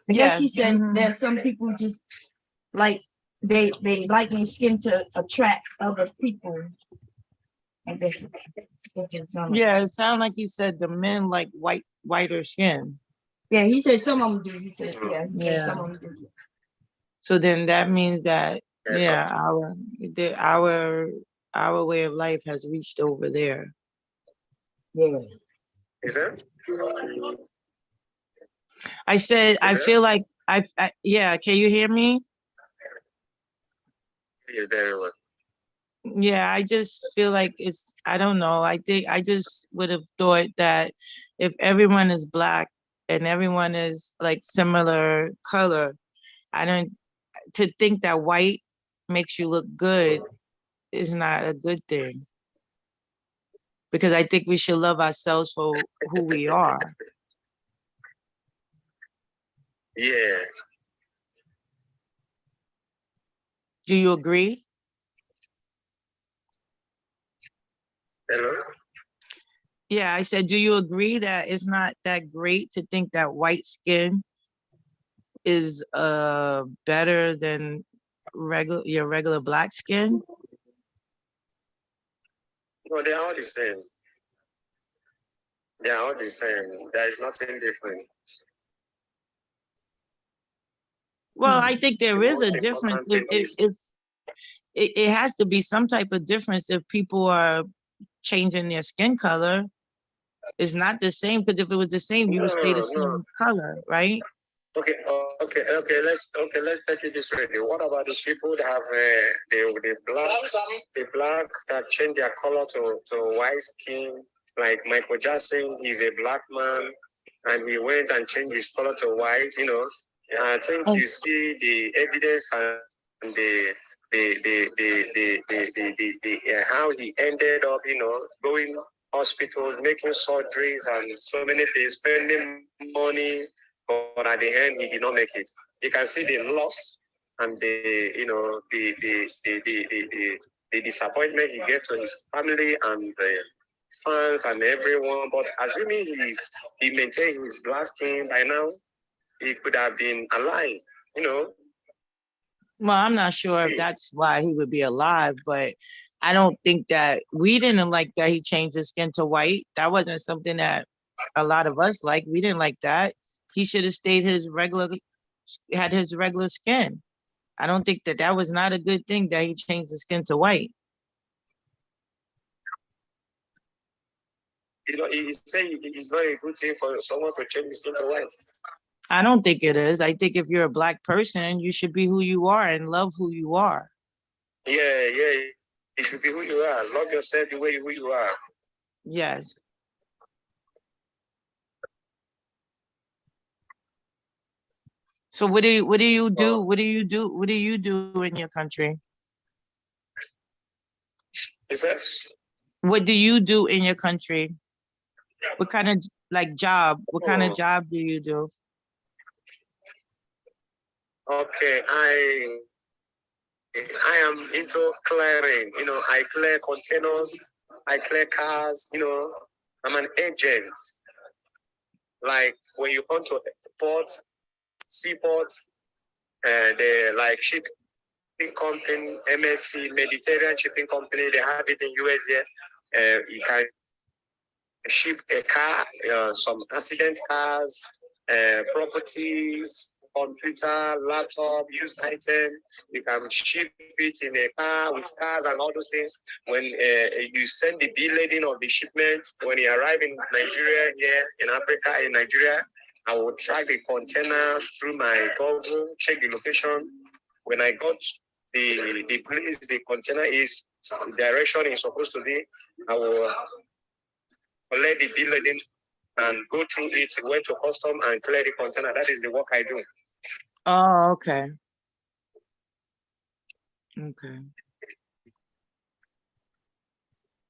Yes, Yes. he said there's some people just like they like their skin to attract other people. I guess Yeah, it sounds like you said the men like whiter skin. Yeah, he said some of them do. He said, yeah, he said some of them do. So then that means that our way of life has reached over there. Yeah. Is that? I said I feel like I yeah. Can you hear me? Yeah, very well. Yeah, I just feel like I don't know. I think I just would have thought that if everyone is black and everyone is like similar color, to think that white makes you look good is not a good thing. Because I think we should love ourselves for who we are. Yeah. Do you agree? Hello? Yeah, I said, do you agree that it's not that great to think that white skin is better than your regular black skin? No, they are all the same. They are all the same. There is nothing different. Well, I think there The is a most difference. important thing is It has to be some type of difference if people are changing their skin color. It's not the same, because if it was the same, you would stay the same color, right? Okay, let's take it this way. What about the people that have the black that change their color to white skin? Like Michael Jackson, he's a black man, and he went and changed his color to white. I think you see the evidence and how he ended up, going hospitals, making surgeries and so many things, spending money, but at the end he did not make it. You can see the loss and the disappointment he gave to his family and the fans and everyone. But assuming he maintained his black skin by now, he could have been alive, Well, I'm not sure if that's why he would be alive, but I don't think that we didn't like that he changed his skin to white. That wasn't something that a lot of us liked. We didn't like that. He should have stayed had his regular skin. I don't think that was not a good thing that he changed his skin to white. He's saying it's not a good thing for someone to change his skin to white. I don't think it is. I think if you're a black person, you should be who you are and love who you are. Yeah. You should be who you are. Love yourself the way who you are. Yes. So what do you do? What do you do in your country? Is that? What do you do in your country? What kind of job? What kind of job do you do? Okay, I am into clearing. You know, I clear containers, I clear cars. You know, I'm an agent. Like when you come to ports, seaports, and like shipping company, MSC, Mediterranean Shipping Company, they have it in US here. You can ship a car, some accident cars, properties, computer, laptop, used item. You can ship it in a car with cars and all those things. When you send the bill loading of the shipment, when you arrive in Nigeria, here in Africa, in Nigeria, I will track the container through my Google, check the location. When I got the place the container is, the direction is supposed to be, I will collect the bill loading and go through it, went to custom and clear the container. That is the work I do. Oh, okay. Okay.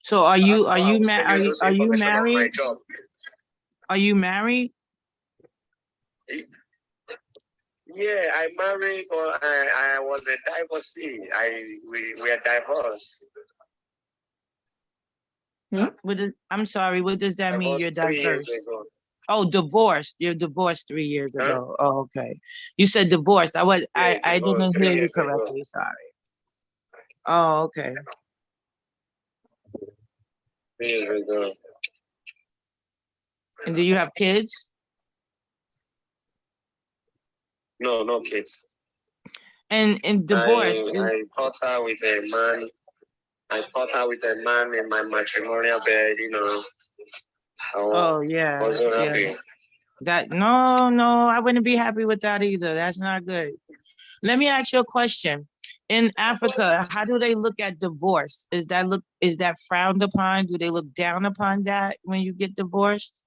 So are you married? Are you married? Are you married? Yeah, I married, but I was a divorcee. We are divorced. I'm sorry, what does that mean? You're 3 years diverse. ago. Oh, divorced. You're divorced 3 years ago. Oh, okay. You said divorced. I didn't hear you correctly. Sorry. Oh, okay. 3 years ago. And do you have kids? No, no kids. And divorce. I caught her with a man. I caught her with a man in my matrimonial bed, you know. Oh yeah. Wasn't happy. No, I wouldn't be happy with that either. That's not good. Let me ask you a question. In Africa, how do they look at divorce? Is that frowned upon? Do they look down upon that when you get divorced?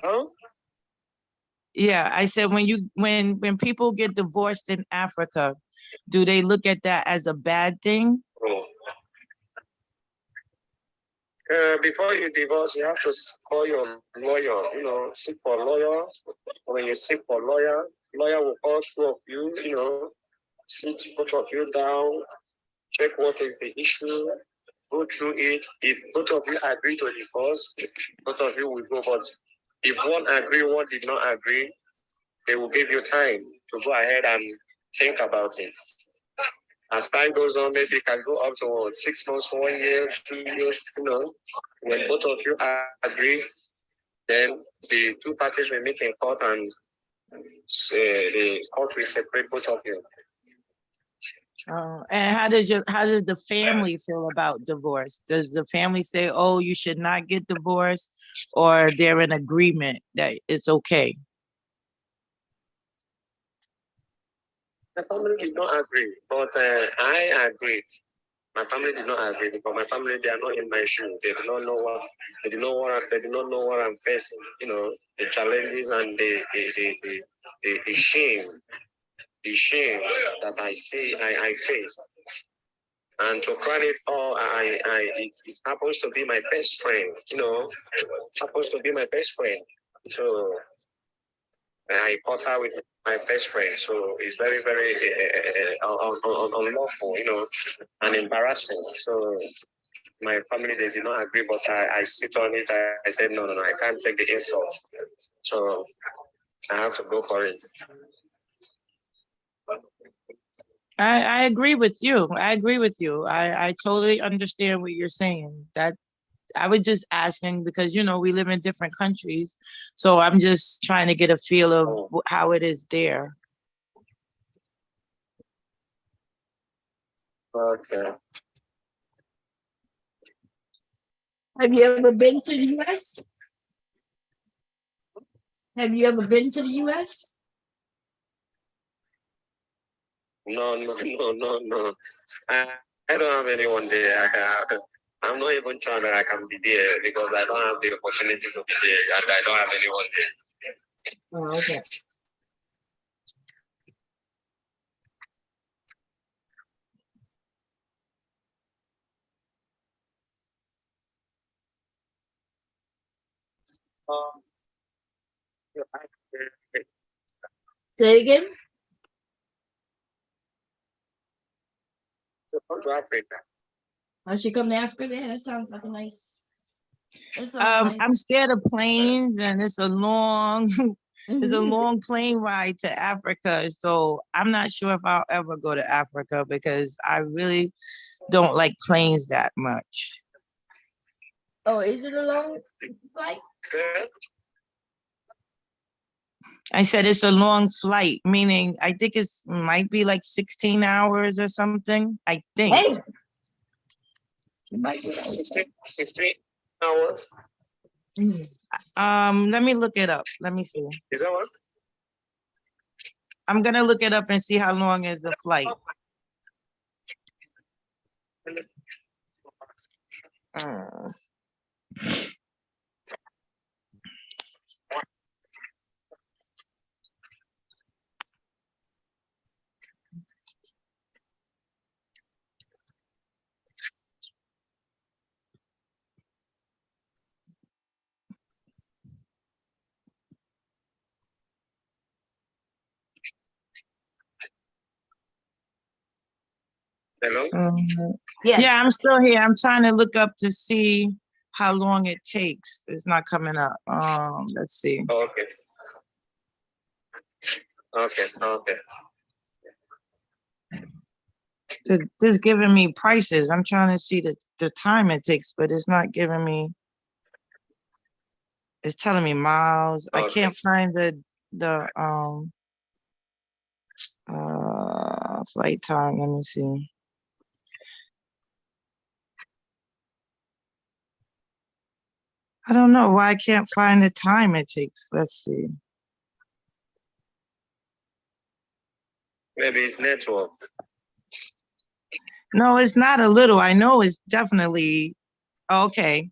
Huh? Yeah, I said when people get divorced in Africa, do they look at that as a bad thing? Before you divorce, you have to call your lawyer. You know, seek for a lawyer. When you seek for a lawyer will call two of you. You know, sit both of you down, check what is the issue, go through it. If both of you agree to divorce, both of you will go. But if one agree, one did not agree, they will give you time to go ahead and think about it. As time goes on, maybe it can go up to 6 months, 1 year, 2 years, you know. When both of you agree, then the two parties will meet in court and the court will separate both of you. And how does the family feel about divorce? Does the family say, oh, you should not get divorced, or they're in agreement that it's okay? My family did not agree, but I agree. My family did not agree because my family, they are not in my shoes. They do not know what I'm facing. You know, the challenges and the shame that I see I face. And to crown it all, it happens to be my best friend. You know, happens to be my best friend. So I caught her with my best friend. So it's very, very unlawful, you know, and embarrassing. So my family, they did not agree, but I sit on it. I said, no, I can't take the insult. So I have to go for it. I agree with you. I totally understand what you're saying. That I was just asking because, you know, we live in different countries. So I'm just trying to get a feel of how it is there. Okay. Have you ever been to the US? Have you ever been to the US? No. I don't have anyone there. I'm not even trying that I can be there because I don't have the opportunity to be there and I don't have anyone there. Oh, okay. Say it again. Come to Africa. Why she come to Africa? Yeah, that sounds like a nice. That sounds I'm nice. scared of planes, and it's a long, it's a long plane ride to Africa. So I'm not sure if I'll ever go to Africa because I really don't like planes that much. Oh, is it a long flight? I said it's a long flight, meaning I think it's might be like 16 hours or something. I think. Hey. 16 hours. Let me look it up. Let me see. Is that what? I'm gonna look it up and see how long is the flight. Hello? Yes. Yeah, I'm still here. I'm trying to look up to see how long it takes. It's not coming up. Let's see. Okay. Okay. It's just giving me prices. I'm trying to see the time it takes, but it's not giving me. It's telling me miles. I can't find the flight time. Let me see. I don't know why I can't find the time it takes. Let's see. Maybe it's network. No, it's not a little. I know it's definitely okay.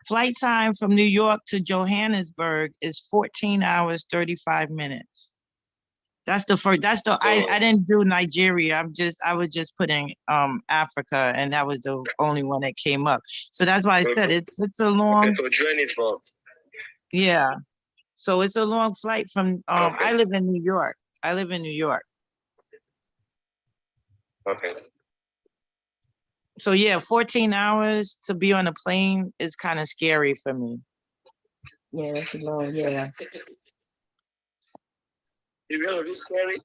Flight time from New York to Johannesburg is 14 hours, 35 minutes. That's the first, I didn't do Nigeria. I was just putting Africa, and that was the only one that came up. So that's why I said it's a long. To Johannesburg. Yeah. So it's a long flight from I live in New York. Okay. So yeah, 14 hours to be on a plane is kind of scary for me. Yeah, that's long. Yeah. You gonna be scary?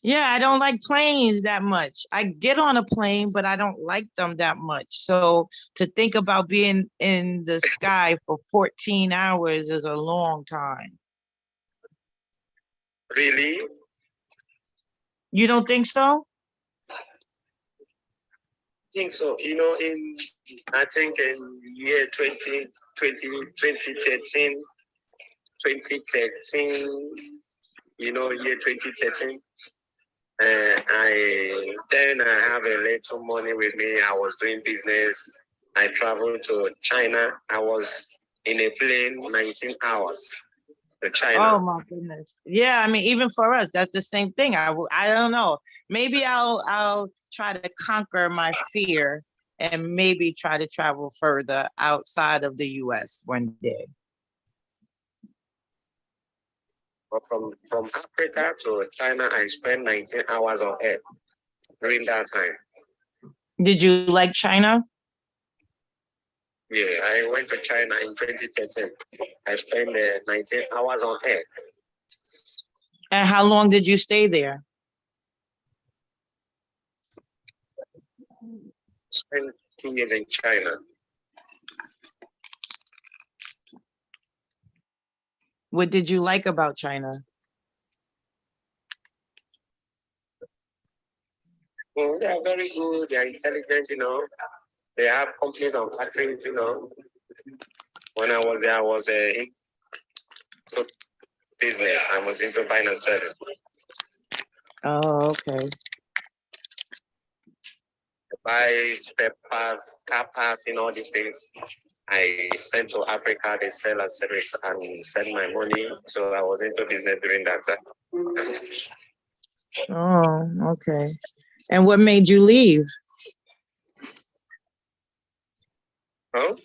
Yeah, I don't like planes that much. I get on a plane, but I don't like them that much. So to think about being in the sky for 14 hours is a long time. Really? You don't think so? I think so. You know, I think in year 2013, you know, year 2013, I have a little money with me. I was doing business. I traveled to China. I was in a plane 19 hours to China. Oh my goodness. Yeah, I mean, even for us, that's the same thing. I don't know. Maybe I'll try to conquer my fear and maybe try to travel further outside of the US one day. But from Africa to China, I spent 19 hours on air during that time. Did you like China? Yeah, I went to China in 2013. I spent 19 hours on air. And how long did you stay there? Spent 2 years in China. What did you like about China? Well, they are very good. They are intelligent, you know. They have companies and factories, you know. When I was there, I was into business. I was into buying and selling. Oh, okay. Buy spare parts, car parts, and all these things. I sent to Africa, they sell a service and send my money. So I was into business during that time. Oh, okay. And what made you leave? Huh?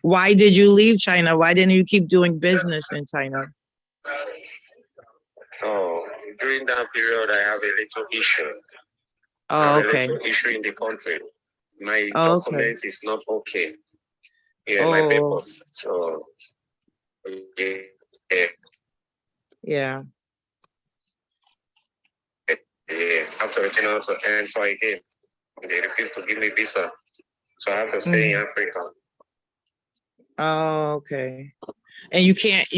Why did you leave China? Why didn't you keep doing business in China? So during that period, I have a little issue. I Oh, have a okay. little issue in the country. My Oh, okay. document is not okay. Yeah, my Oh, papers. So yeah, yeah. yeah. After returning out to enter again, they refuse to give me visa. So I have to stay in Mhm. Africa. Oh, okay. And you can't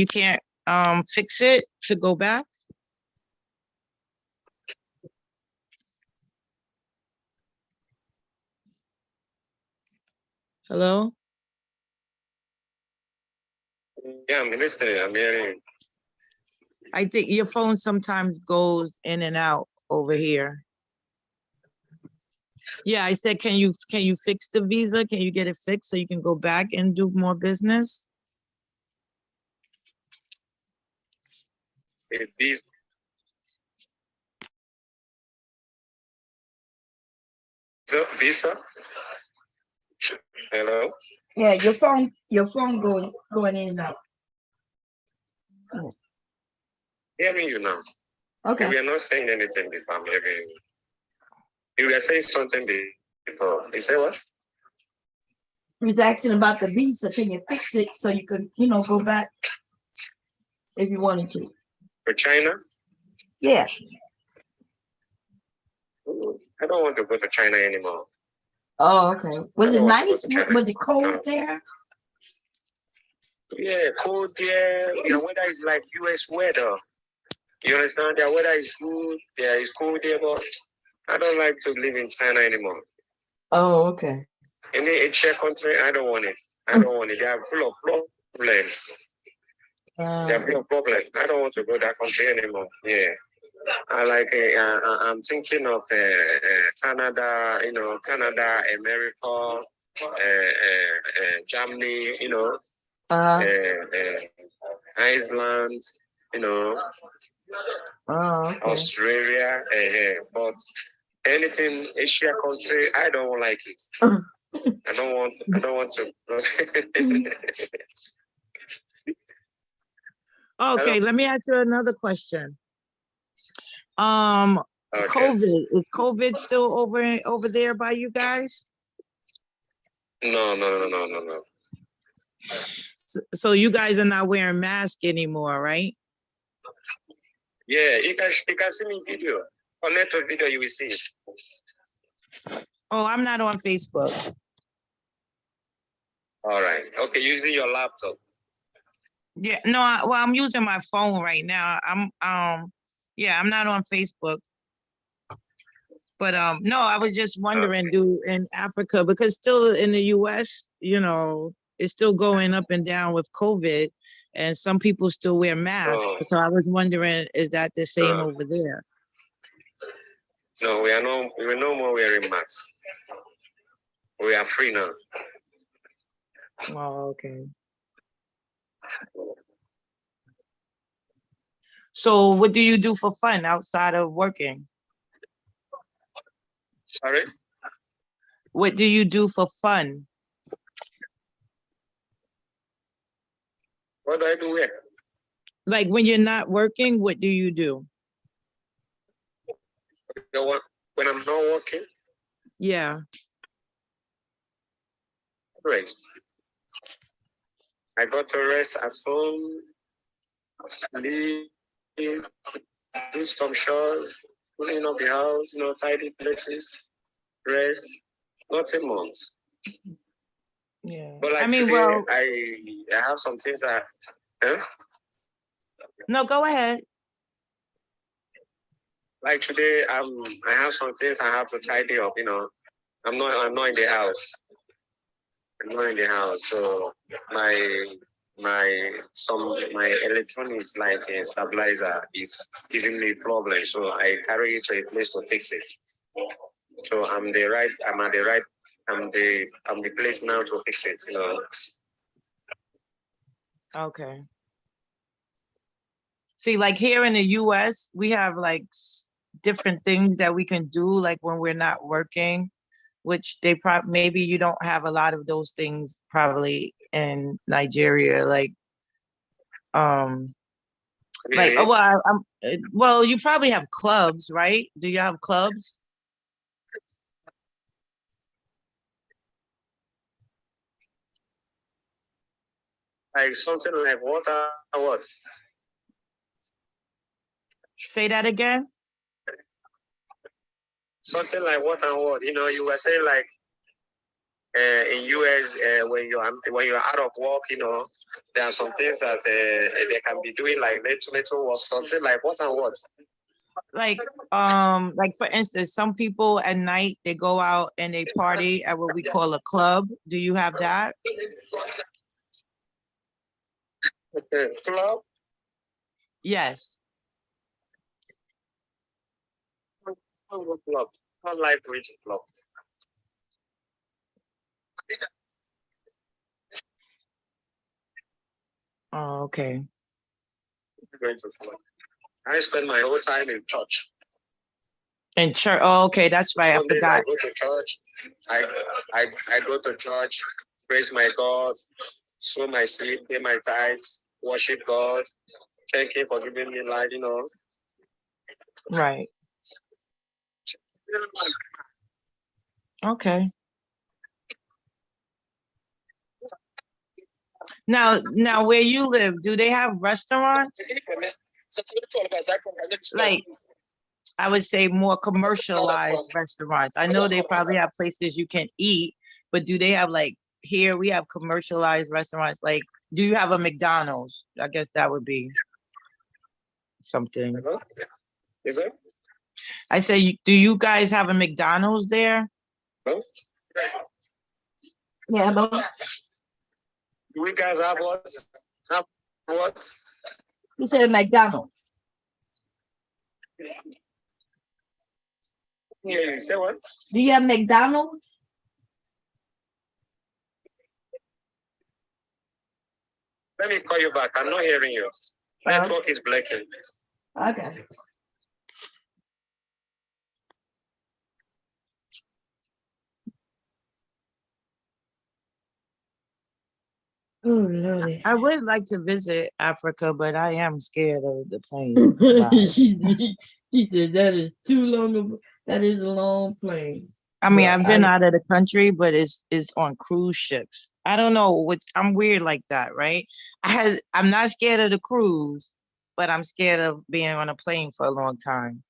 fix it to go back? Hello? Yeah, I'm listening. I'm hearing. I think your phone sometimes goes in and out over here. Yeah, I said, can you fix the visa? Can you get it fixed so you can go back and do more business? Visa. Visa. Hello. Yeah, your phone going in and out. Hearing you now. Okay. We are not saying anything before I'm hearing you. You were saying something before. You say what? He was asking about the visa. Can you fix it so you could, go back if you wanted to? For China? Yeah. I don't want to go to China anymore. Oh, okay. Was it nice? China. Was it cold No. there? Yeah, cold there. The weather is like US weather. You understand? The weather is good. Yeah, it's cold there, but I don't like to live in China anymore. Oh, okay. Any Asian country, I don't want it. I don't want it. They are full of problems. They are full of problems. I don't want to go to that country anymore. Yeah. I'm thinking of Canada, Canada, America, Germany, Iceland, okay. Australia, but anything Asia country, I don't like it. I don't want to. Okay, let me ask you another question. COVID, is COVID still over there by you guys? No. So you guys are not wearing masks anymore, right? Yeah, you can see me video. Connect to video, you will see it. Oh, I'm not on Facebook. All right. Okay, using your laptop. Yeah, no, I'm using my phone right now. I'm not on Facebook. But no, I was just wondering, do in Africa, because still in the US, it's still going up and down with COVID, and some people still wear masks. So I was wondering, is that the same over there? No, we're no more wearing masks. We are free now. Oh, okay. So what do you do for fun outside of working? Sorry? What do you do for fun? What do I do here? Like when you're not working, what do you do? When I'm not working? Yeah. Rest. I got to rest at home, sleep, do some chores, clean up the house, tidy places, rest, nothing more. Yeah. But like today, well, I have some things that. No, go ahead. Like today, I have some things I have to tidy up. I'm not in the house. I'm not in the house, so my electronics like a stabilizer is giving me problems. So I carry it to a place to fix it. So I'm at the place now to fix it. Okay. See, like here in the US, we have like different things that we can do, like when we're not working, which maybe you don't have a lot of those things probably in Nigeria. Like, Like, Really? well, you probably have clubs, right? Do you have clubs? Like something like water or what? Say that again. Something like what and what? You know, you were saying like in US when you're out of work, you know, there are some things that they can be doing like little work, something like what and what? Like for instance, some people at night they go out and they party at what we call a club. Do you have that? Club? Yes. Club. Not like which club. Oh, okay. Going to club. I spend my whole time in church. In church. Oh, okay, that's right. I Sundays I forgot. go to church. I go to church, praise my God, sow my seed, pay my tithes, worship God, thank Him for giving me life, you know. Right. Okay. Now where you live, do they have restaurants? Like, I would say more commercialized restaurants. I know they probably have places you can eat, but do they have like here we have commercialized restaurants? Like, do you have a McDonald's? I guess that would be something. Is it? I say, do you guys have a McDonald's there? No. Yeah, no. Do we guys have what? Have what? You said McDonald's. Yeah, you say what? Do you have McDonald's? Let me call you back. I'm not hearing you. Network is breaking. Okay. Oh, Lordy. I would like to visit Africa, but I am scared of the plane ride. She said that is too long. That is a long plane. I mean, I've been out of the country, but it's on cruise ships. I don't know, I'm weird like that, right? I'm not scared of the cruise, but I'm scared of being on a plane for a long time.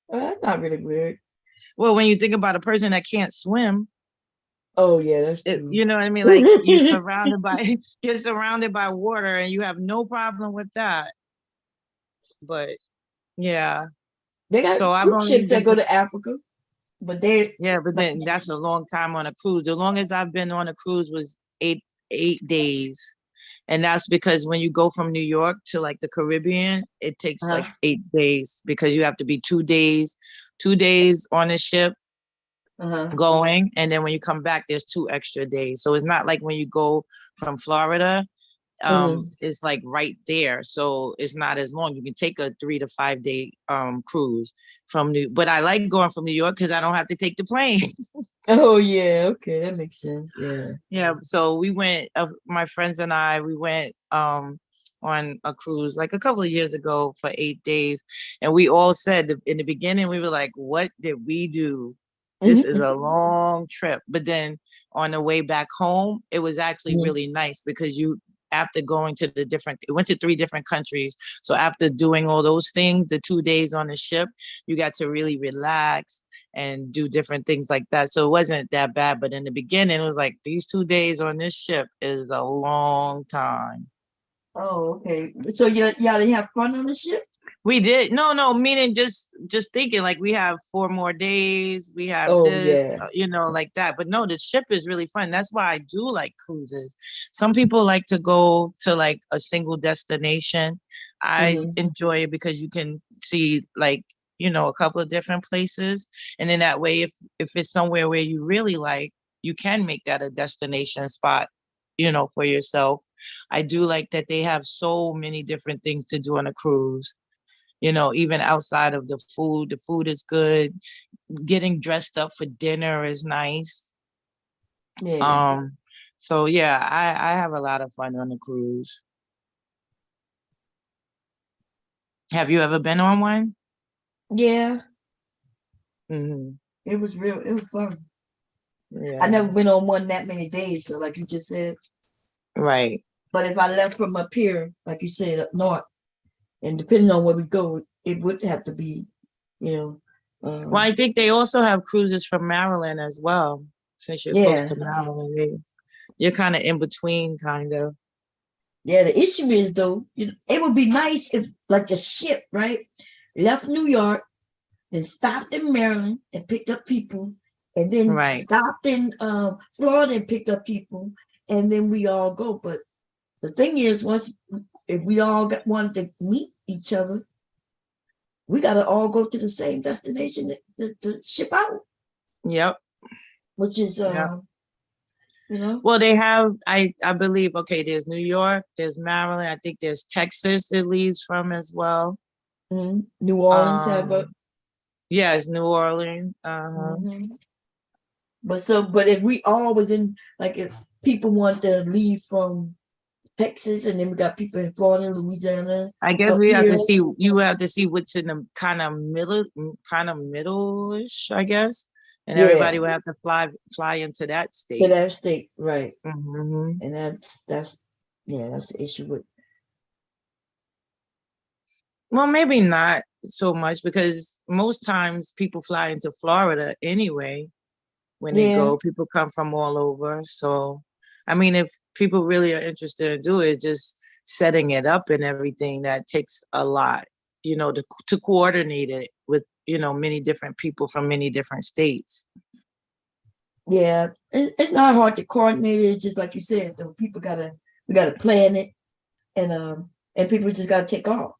Well, that's not really weird. Well, when you think about a person that can't swim. Oh yeah, that's true. You know what I mean? Like you're surrounded by water and you have no problem with that. But yeah. They got cruise ships that go to Africa. But then that's a long time on a cruise. The longest I've been on a cruise was eight days. And that's because when you go from New York to like the Caribbean, it takes like 8 days because you have to be 2 days on a ship going. And then when you come back, there's 2 extra days. So it's not like when you go from Florida, it's like right there. So it's not as long. You can take a 3 to 5 day cruise but I like going from New York because I don't have to take the plane. Oh yeah, okay, that makes sense. Yeah. So we went, my friends and I, we went on a cruise like a couple of years ago for 8 days, and we all said in the beginning we were like, what did we do? This is a long trip. But then on the way back home, it was actually really nice because after going to went to 3 different countries. So after doing all those things, the 2 days on the ship, you got to really relax and do different things like that. So it wasn't that bad. But in the beginning, it was like these 2 days on this ship is a long time. Oh, okay. So y'all didn't have fun on the ship? We did. No, meaning just thinking like we have 4 more days. We have like that. But no, the ship is really fun. That's why I do like cruises. Some people like to go to like a single destination. I enjoy it because you can see like, a couple of different places. And then that way, if it's somewhere where you really like, you can make that a destination spot, for yourself. I do like that they have so many different things to do on a cruise. Even outside of the food is good. Getting dressed up for dinner is nice. Yeah. So yeah, I have a lot of fun on the cruise. Have you ever been on one? Yeah. Mm-hmm. It was real. It was fun. Yeah. I never been on one that many days. So like you just said. Right. But if I left from up here, like you said, up north, and depending on where we go, it would have to be, you know. Well, I think they also have cruises from Maryland as well. Since you're close to Maryland, you're kind of in between, kind of. Yeah, the issue is though, it would be nice if like a ship, right, left New York, then stopped in Maryland and picked up people, and then stopped in Florida and picked up people, and then we all go. But the thing is, if we all wanted to meet each other, we got to all go to the same destination to ship out. Yep. Which is you know. Well, they have, I believe, okay, there's New York, there's Maryland, I think there's Texas it leaves from as well. Mm-hmm. New Orleans have a. Yes, New Orleans. Mm-hmm. But if we all was in, like, if people want to leave from Texas, and then we got people in Florida, Louisiana. I guess we have to see. You have to see what's in the kind of middle-ish, I guess, and everybody would have to fly into that state. To that state, right? Mm-hmm. And that's the issue with. Well, maybe not so much because most times people fly into Florida anyway. When they go, people come from all over. So, I mean, if people really are interested in doing it, just setting it up and everything, that takes a lot, to coordinate it with, many different people from many different states. Yeah, it's not hard to coordinate it. Just like you said, the people we gotta plan it, and people just gotta take off.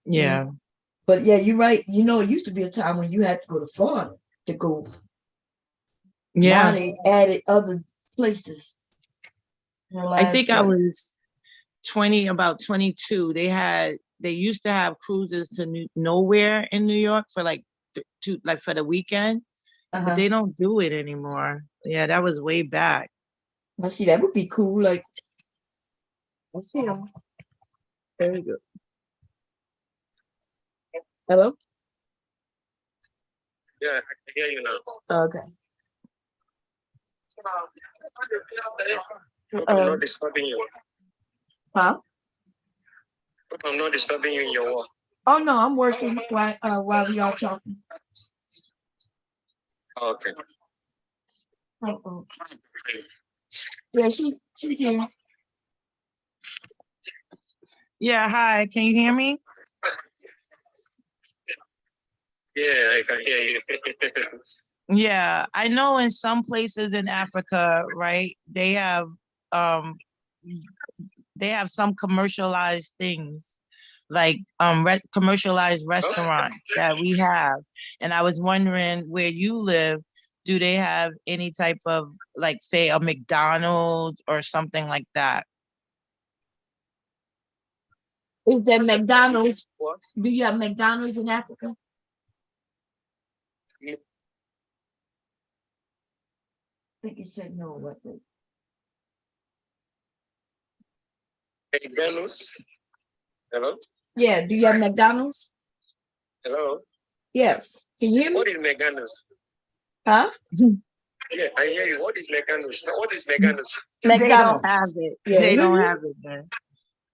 Yeah. But yeah, you're right. It used to be a time when you had to go to Florida to go. Yeah. Now they added other places. I think I was about 22. They used to have cruises to nowhere in New York for like for the weekend, but they don't do it anymore. Yeah, that was way back. I see, that would be cool. Like, let's see them. There we go. Hello? Yeah, I can hear you now. Okay. I'm not disturbing you. Huh? I'm not disturbing you in your work. Oh no, I'm working while we all talking. Okay. Yeah, she's here. Yeah, hi. Can you hear me? Yeah, I can hear you. Yeah, I know in some places in Africa, right, they have some commercialized things, like commercialized restaurants that we have. And I was wondering, where you live, do they have any type of, like, say, a McDonald's or something like that? Is there McDonald's? Do you have McDonald's in Africa? I think you said no. What? McDonald's? Hello? Yeah, do you have McDonald's? Hello? Yes. Can you hear me? What is McDonald's? Huh? Yeah, I hear you. What is McDonald's? What is McDonald's? They don't have it. Yeah. They don't have it there.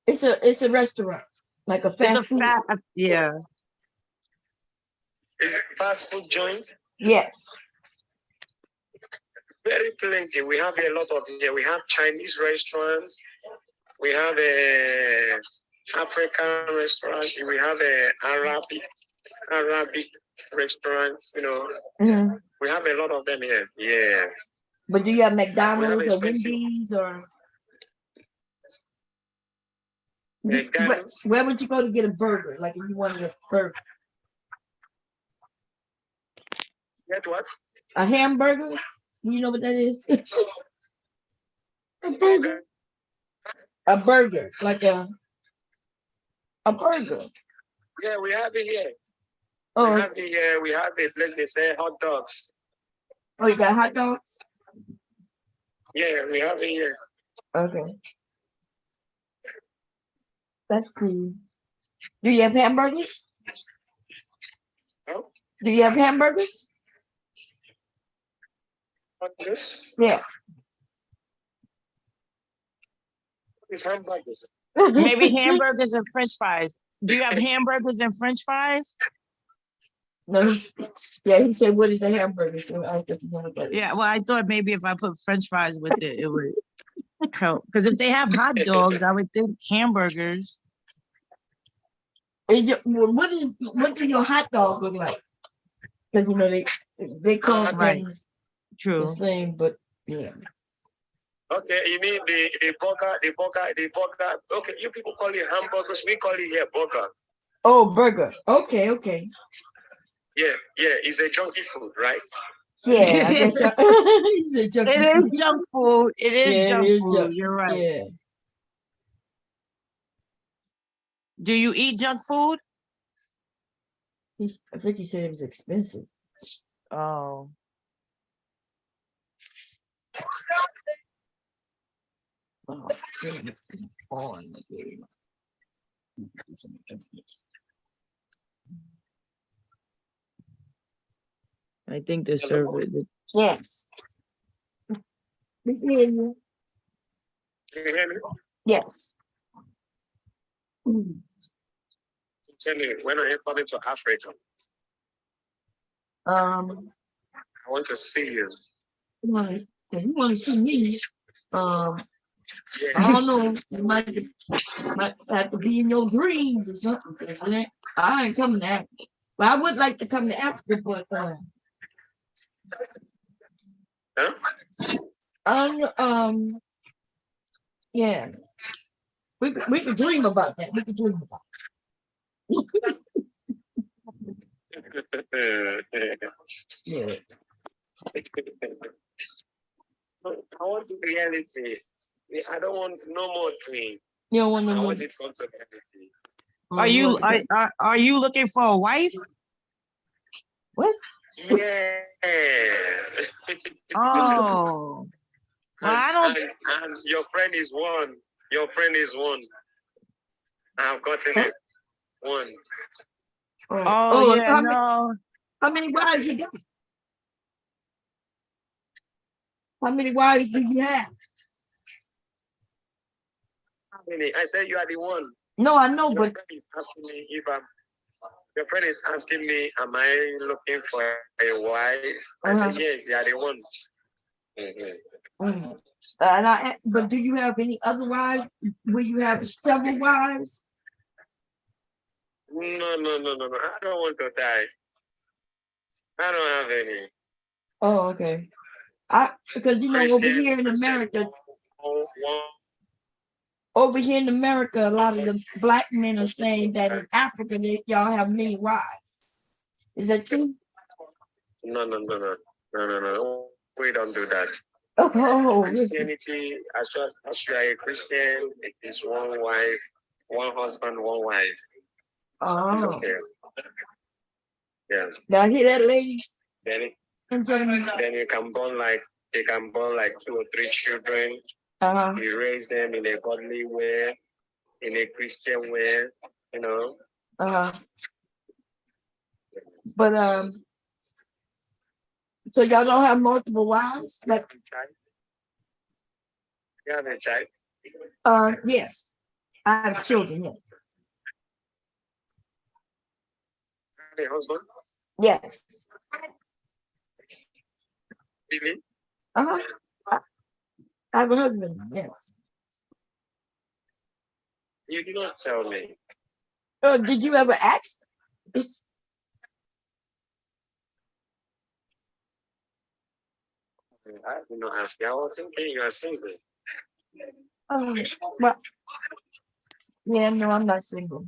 It's a restaurant, like a fast food. Yeah. Is it fast food joint? Yes. Very plenty. We have a lot of here. We have Chinese restaurants. We have a African restaurant. We have a Arabic restaurant. We have a lot of them here. Yeah. But do you have McDonald's or Wendy's or? Where would you go to get a burger? Like if you wanted a burger. Get what? A hamburger? You know what that is? A burger. A burger, like a burger. Yeah, we have it here. Oh. We have it. Let's say hot dogs. Oh, you got hot dogs? Yeah, we have it here. Okay. That's cool. Do you have hamburgers? No? Do you have hamburgers? Hamburgers? Yeah. It's hamburgers. Maybe hamburgers and French fries. Do you have hamburgers and French fries? No. Yeah, he said, "What is a hamburger?" So I don't know what that is. Yeah, well, I thought maybe if I put French fries with it, it would help. Because if they have hot dogs, I would think hamburgers. Is your what do your hot dog look like? Because you know they call things the same, but yeah. Okay, you mean the burger. Okay, you people call it hamburgers. We call it here burger. Oh, burger. Okay. Yeah, it's a junky food, right? Yeah, I guess it is junk food. It is junk food. You're right. Yeah. Do you eat junk food? I think he said it was expensive. Oh. Oh, damn it. On. I think the service. Yes. We can hear you. Can you hear me? Yes. Tell me, when are you coming to Africa? I I want to see you. If you want to see me, I don't know. You might have to be in your dreams or something. I ain't coming to Africa. But I would like to come to Africa, but yeah. We could dream about that. We could dream about it. Yeah. I want reality. I don't want no more dream. You don't want no I more. want it come to reality. Are you looking for a wife? What? Yeah. Oh. Well, I don't. And your friend is one. Your friend is one. I've gotten it. One. Oh yeah, no. How many wives you got? How many wives do you have? How many? I said you are the one. No, I know, Your but friend is asking me if I'm. Your friend is asking me, am I looking for a wife? I said yes, you are the one. But do you have any other wives? Will you have several wives? No. I don't want to die. I don't have any. Oh, okay. Because you know, over here in America, a lot of the black men are saying that in Africa that y'all have many wives. Is that true? No. We don't do that. Oh, Christianity, as you are a Christian, it is one wife, one husband, one wife. Oh. Okay. Yeah. Now hear that, ladies? Then gentlemen. Then you can born like 2 or 3 children. You raise them in a godly way, in a Christian way, you know. But so y'all don't have multiple wives? Like you have a child? Yes. I have children, yes. A husband? Yes. Really? I have a husband, yes. You did not tell me. Did you ever ask? I did not ask you. I was thinking you are single. Well, yeah, no, I'm not single.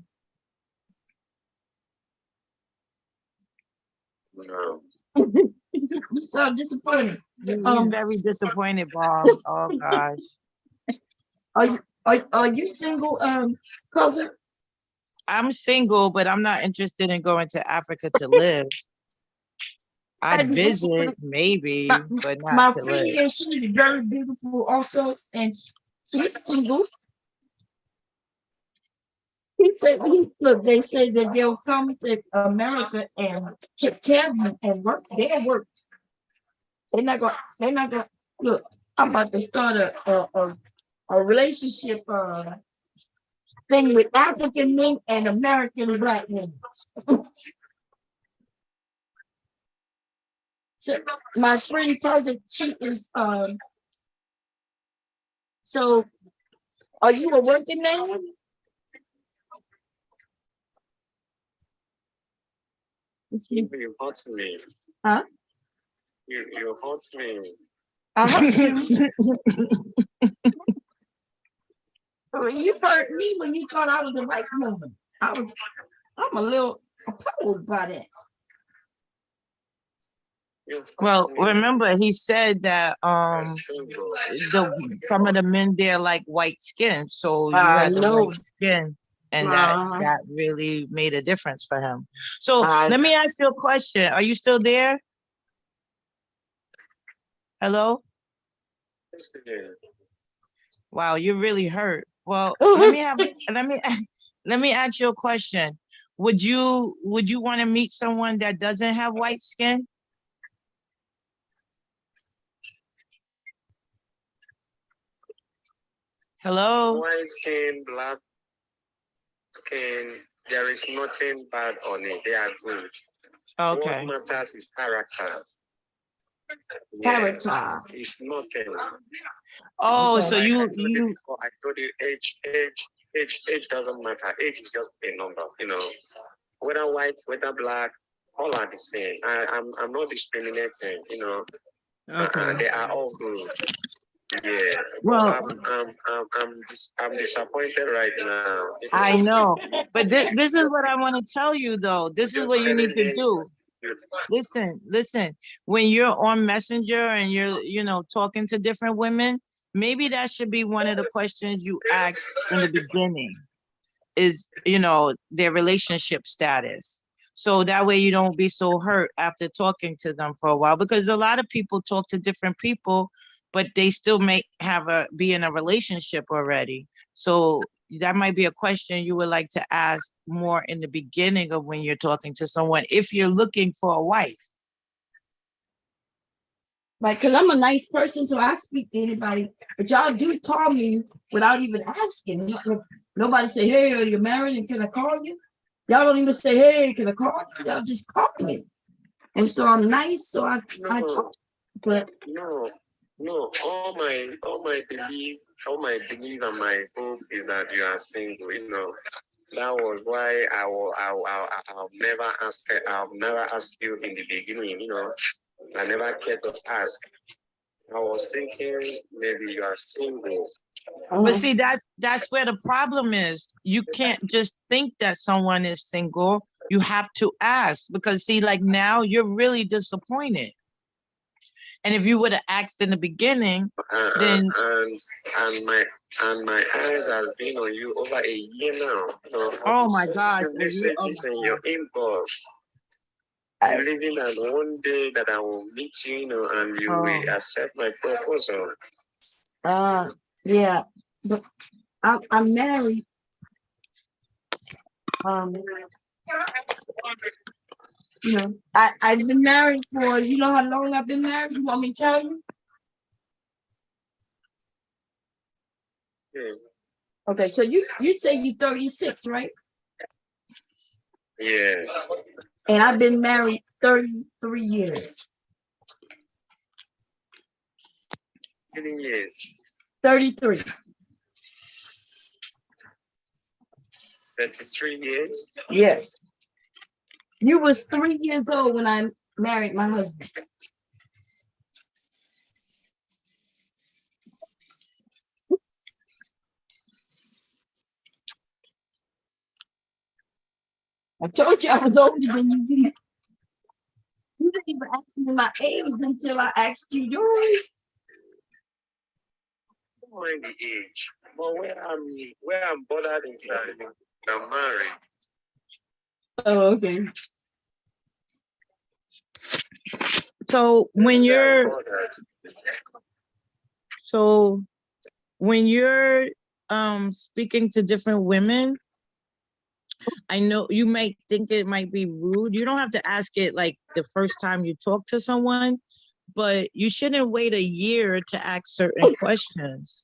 No. You sound disappointed. He's very disappointed, Bob. Oh gosh. Are you single, cousin? I'm single, but I'm not interested in going to Africa to live. I'd visit, maybe, but not my to friend live. here, she's very beautiful also, and she's single. He said, look, they say that they'll come to America and take care of you and work. They'll work. They're not gonna look. I'm about to start a relationship thing with African men and American black men. So my friend project, she is so are you a working man? You hurt me. Huh? You hurt me. I hurt you. You hurt me when you thought I was the right woman. I'm a little appalled by that. Well, remember he said that some of the men there like white skin, so you had the white skin, and that really made a difference for him. So let me ask you a question. Are you still there? Hello? Wow, you're really hurt. Well, let me ask you a question. Would you want to meet someone that doesn't have white skin? Hello? White skin, black skin, there is nothing bad on it. They are good. Okay. What matters is character. Character. It's nothing. Oh, Okay. so Like you I told you age doesn't matter. Age is just a number, you know. Whether white, whether black, all are the same. I'm not discriminating, you know. Okay. They are all good. Yeah. Well, I'm disappointed right now. I know, but this is what I want to tell you though. This is what you need to do. Listen, when you're on Messenger and you're talking to different women, maybe that should be one of the questions you ask in the beginning is, their relationship status. So that way you don't be so hurt after talking to them for a while, because a lot of people talk to different people, but they still may be in a relationship already. So that might be a question you would like to ask more in the beginning of when you're talking to someone, if you're looking for a wife. Right, because I'm a nice person, so I speak to anybody. But y'all do call me without even asking. Nobody say, "Hey, are you married and can I call you?" Y'all don't even say, "Hey, can I call you?" Y'all just call me. And so I'm nice, so I talk. But no, all my belief and my hope is that you are single. You know, that was why I'll never ask you in the beginning. You know, I never cared to ask. I was thinking maybe you are single. But see, that's where the problem is. You can't just think that someone is single. You have to ask, because see, like now you're really disappointed. And if you would have asked in the beginning, then and my eyes have been on you over a year now. So oh my gosh, messages in your inbox. I'm believing that one day that I will meet you, and you will accept my proposal. yeah, but I'm married. I've been married for, how long I've been married? You want me to tell you? Yeah. Okay, so you say you're 36, right? Yeah. And I've been married 33 years. 20 years. 33. 33 years? Yes. You was 3 years old when I married my husband. I told you I was older than you. You didn't even ask me my age until I asked you yours. I don't mind the age, but where I'm bothered is that I'm married. Oh, okay. So when you're speaking to different women, I know you might think it might be rude. You don't have to ask it like the first time you talk to someone, but you shouldn't wait a year to ask certain questions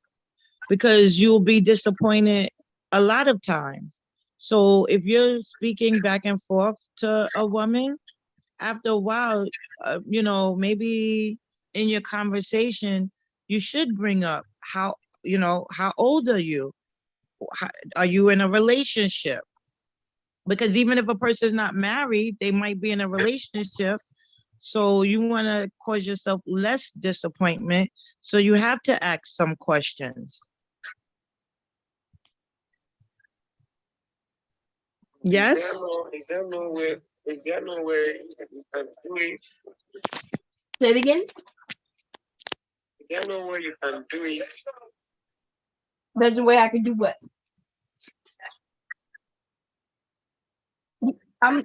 because you'll be disappointed a lot of times. So if you're speaking back and forth to a woman, after a while, maybe in your conversation, you should bring up how old are you? Are you in a relationship? Because even if a person's not married, they might be in a relationship. So you want to cause yourself less disappointment. So you have to ask some questions. Yes? Is there no way you can do it? Say it again. Is there no way you can do it? There's a way I can do what? I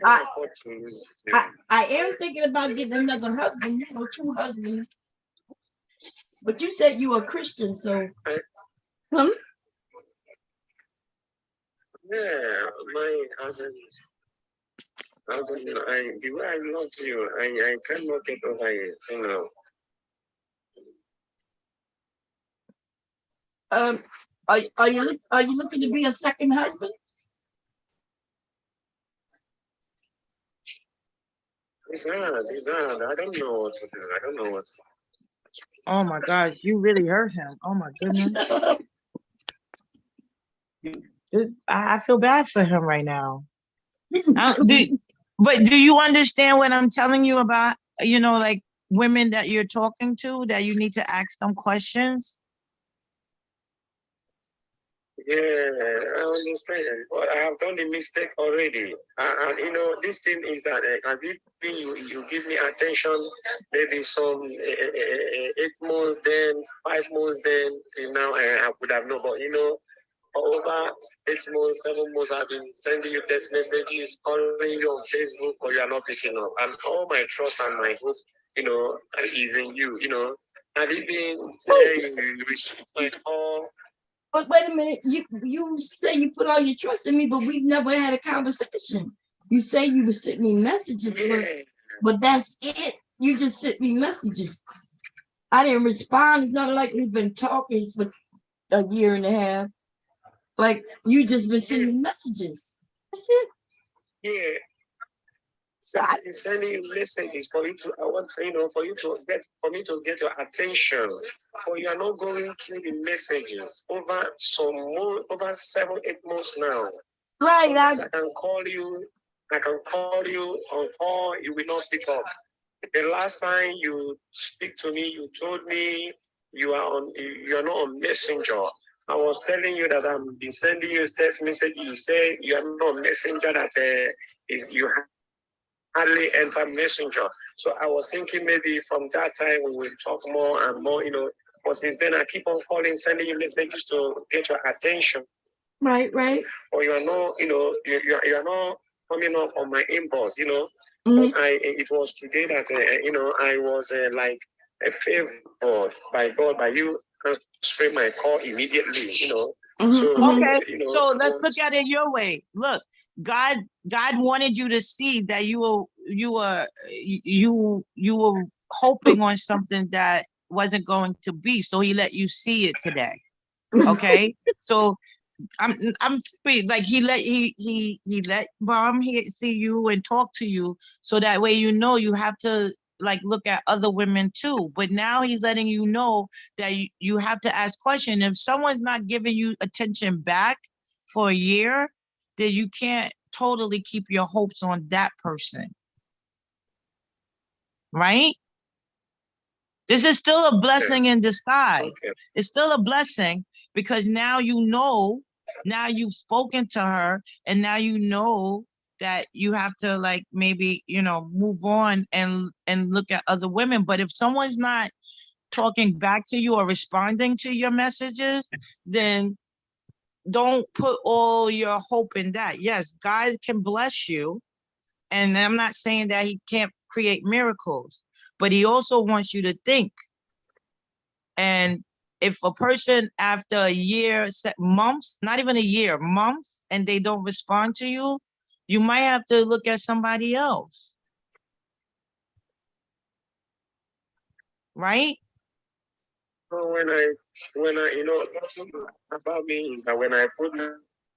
am thinking about getting another husband, two husbands. But you said you were a Christian, so Yeah, my husband. The way I love you, I cannot get over it, Are you looking to be a second husband? It's hard. I don't know what to do. Oh my gosh, you really hurt him. Oh my goodness. I feel bad for him right now. But do you understand what I'm telling you about, like women that you're talking to, that you need to ask them questions? Yeah, I understand. But I have done the mistake already. And this thing is that have you give me attention, maybe some 8 months, then 5 months, then till now I would have known. But for over 8 months, 7 months, I've been sending you text messages, calling you on Facebook, but you are not picking up. And all my trust and my hope, is in you. Have you been you received my call? But wait a minute, you say you put all your trust in me, but we've never had a conversation. You say you were sending me messages, but that's it. You just sent me messages. I didn't respond. It's not like we've been talking for a year and a half. Like you just been sending messages. That's it. Yeah. So I've been sending you messages for you to, for me to get your attention. But you are not going through the messages over 7, 8 months now. Right. I can call you on call, you will not pick up. The last time you speak to me, you told me you are not on Messenger. I was telling you that I've been sending you a text message. You say you are not on Messenger, that you hardly enter Messenger. So I was thinking maybe from that time we will talk more and more, But since then I keep on calling, sending you messages to get your attention. Right. Or you are not, you are not coming up on my inbox, Mm-hmm. But it was today that I was like a favor by God, by you transferring my call immediately, Mm-hmm. So Okay, so let's look at it your way. Look, God wanted you to see that you were hoping on something that wasn't going to be, so he let you see it today. Okay, so I'm like he let Mom see you and talk to you, so that way you have to like look at other women too. But now he's letting you know that you have to ask questions. If someone's not giving you attention back for a year, then you can't totally keep your hopes on that person, right? This is still a blessing in disguise. Okay. It's still a blessing because now now you've spoken to her, and now you know that you have to like maybe, move on and look at other women. But if someone's not talking back to you or responding to your messages, then don't put all your hope in that. Yes, God can bless you. And I'm not saying that he can't create miracles, but he also wants you to think. And if a person after a year, months, not even a year, months, and they don't respond to you, You might have to look at somebody else. Right? So when I, you know, about me is that when I put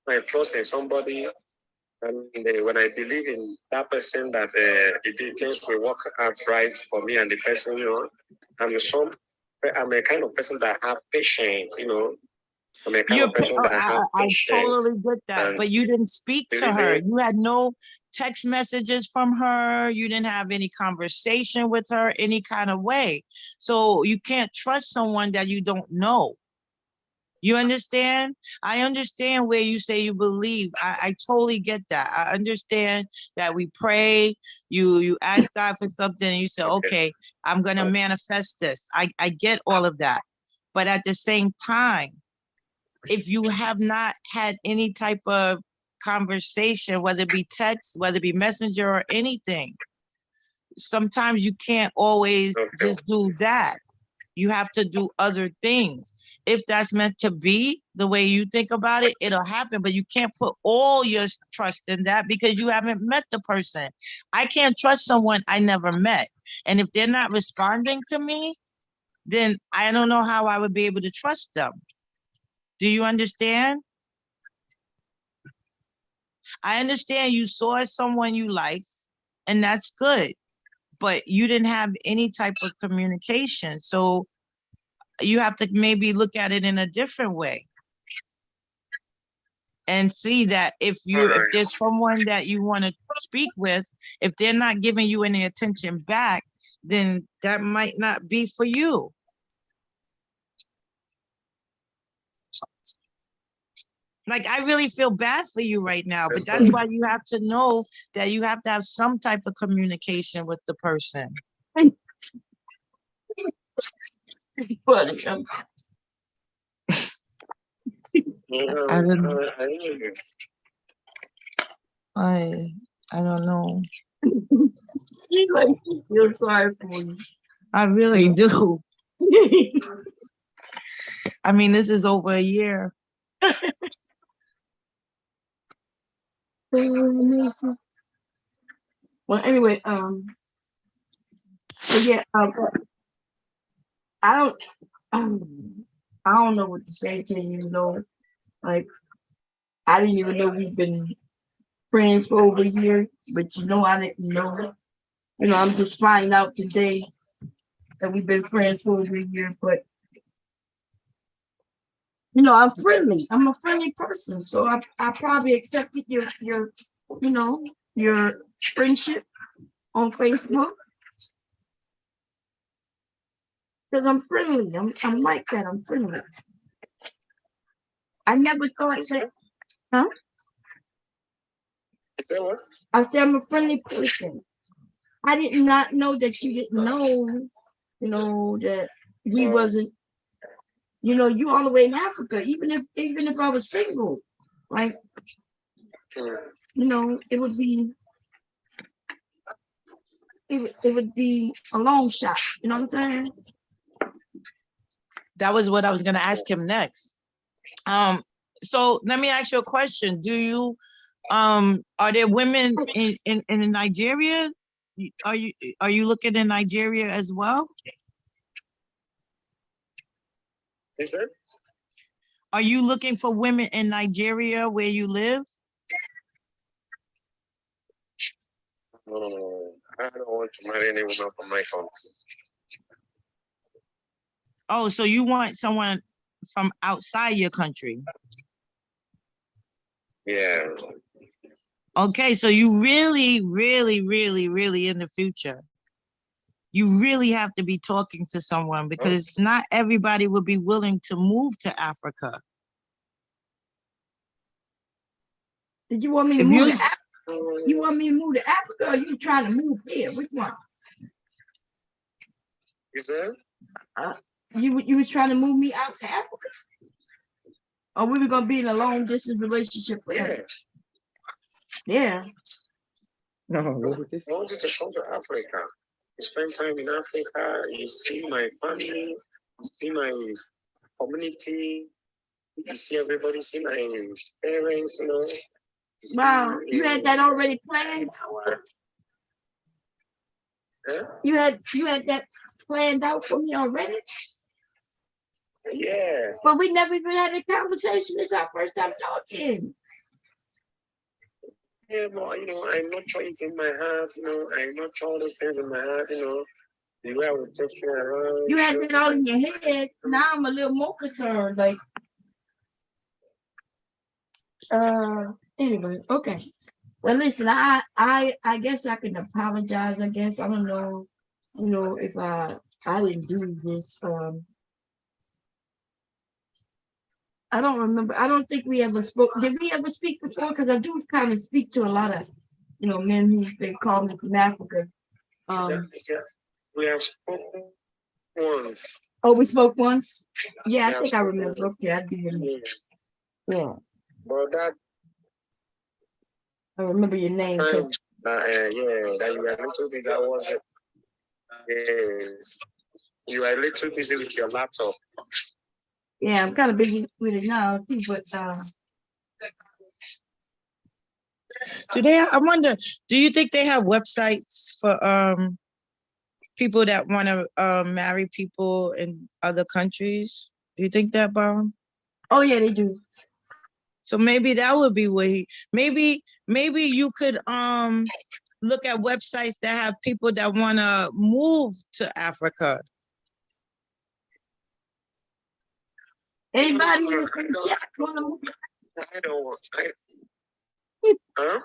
my trust in somebody, and when I believe in that person, that the things will work out right for me and the person, you know, I'm a kind of person that have patience, you know. I'm a kind of person that have I patience. totally get that, but you didn't speak to her. You had no text messages from her. You didn't have any conversation with her any kind of way. So you can't trust someone that you don't know. You understand? I understand where you say you believe. I totally get that. I understand that we pray, you ask God for something, and you say, okay, I'm gonna manifest this. I get all of that. But at the same time, if you have not had any type of conversation, whether it be text, whether it be messenger or anything, sometimes you can't always just do that. You have to do other things. If that's meant to be the way you think about it, it'll happen, but you can't put all your trust in that because you haven't met the person. I can't trust someone I never met. And if they're not responding to me, then I don't know how I would be able to trust them. Do you understand? I understand you saw someone you liked, and that's good, but you didn't have any type of communication. So you have to maybe look at it in a different way and see that if there's someone that you want to speak with, if they're not giving you any attention back, then that might not be for you. Like, I really feel bad for you right now, but that's why you have to know that you have to have some type of communication with the person. I don't know. She like feel sorry for you. I really do. I mean, this is over a year. Well, anyway, so yeah, I don't know what to say to you, you know, like, I didn't even know we've been friends for over a year, but you know, I didn't know, you know, I'm just finding out today that we've been friends for over a year, but you know, I'm friendly. I'm a friendly person. So I probably accepted your, you know, your friendship on Facebook. Because I'm friendly. I'm like that. I'm friendly. I never thought that, huh? I said I'm a friendly person. I did not know that you didn't know, you know, that we wasn't, you know, you all the way in Africa, even if I was single, like, you know, it would be a long shot, you know what I'm saying? That was what I was gonna ask him next. So let me ask you a question. Do you are there women in Nigeria? Are you looking in Nigeria as well? Is it? Are you looking for women in Nigeria where you live? No, I don't want to marry anyone from my country. Oh, so you want someone from outside your country? Yeah. Okay, so you really, really, really, really in the future, you really have to be talking to someone because not everybody will be willing to move to Africa. Did you want me to move to Africa? You want me to move to Africa, or you trying to move here? Which one? Is that? You was trying to move me out to Africa? Or we were gonna be in a long distance relationship forever? Yeah. No, I wanted to come to Africa. You spend time in Africa, you see my family, you see my community, you see everybody, see my parents, you know. Wow, you had that already planned? Huh? You had that planned out for me already? Yeah. But we never even had a conversation. This is our first time talking. Yeah, but I nurture it in my heart, I nurture all those things in my heart, the way I would take you around. You had it all in your head. Now I'm a little more concerned. Like, anyway, okay. Well, listen, I guess I can apologize. I guess I don't know, if I didn't do this. I don't remember. I don't think we ever spoke. Did we ever speak before? Because I do kind of speak to a lot of, men who they call me from Africa. We have spoken once. Oh, we spoke once? Yeah, I think I remember. Okay, I do remember. Yeah. Well, that I remember your name. yeah, that you were a little bit. That was it. Yes. You are a little busy with your laptop. Yeah, I'm kind of busy with it now too, but I wonder, do you think they have websites for people that want to marry people in other countries? Do you think that, Bob? Oh yeah, they do. So maybe that would be where maybe you could look at websites that have people that want to move to Africa. Anybody in the chat want to move? Huh?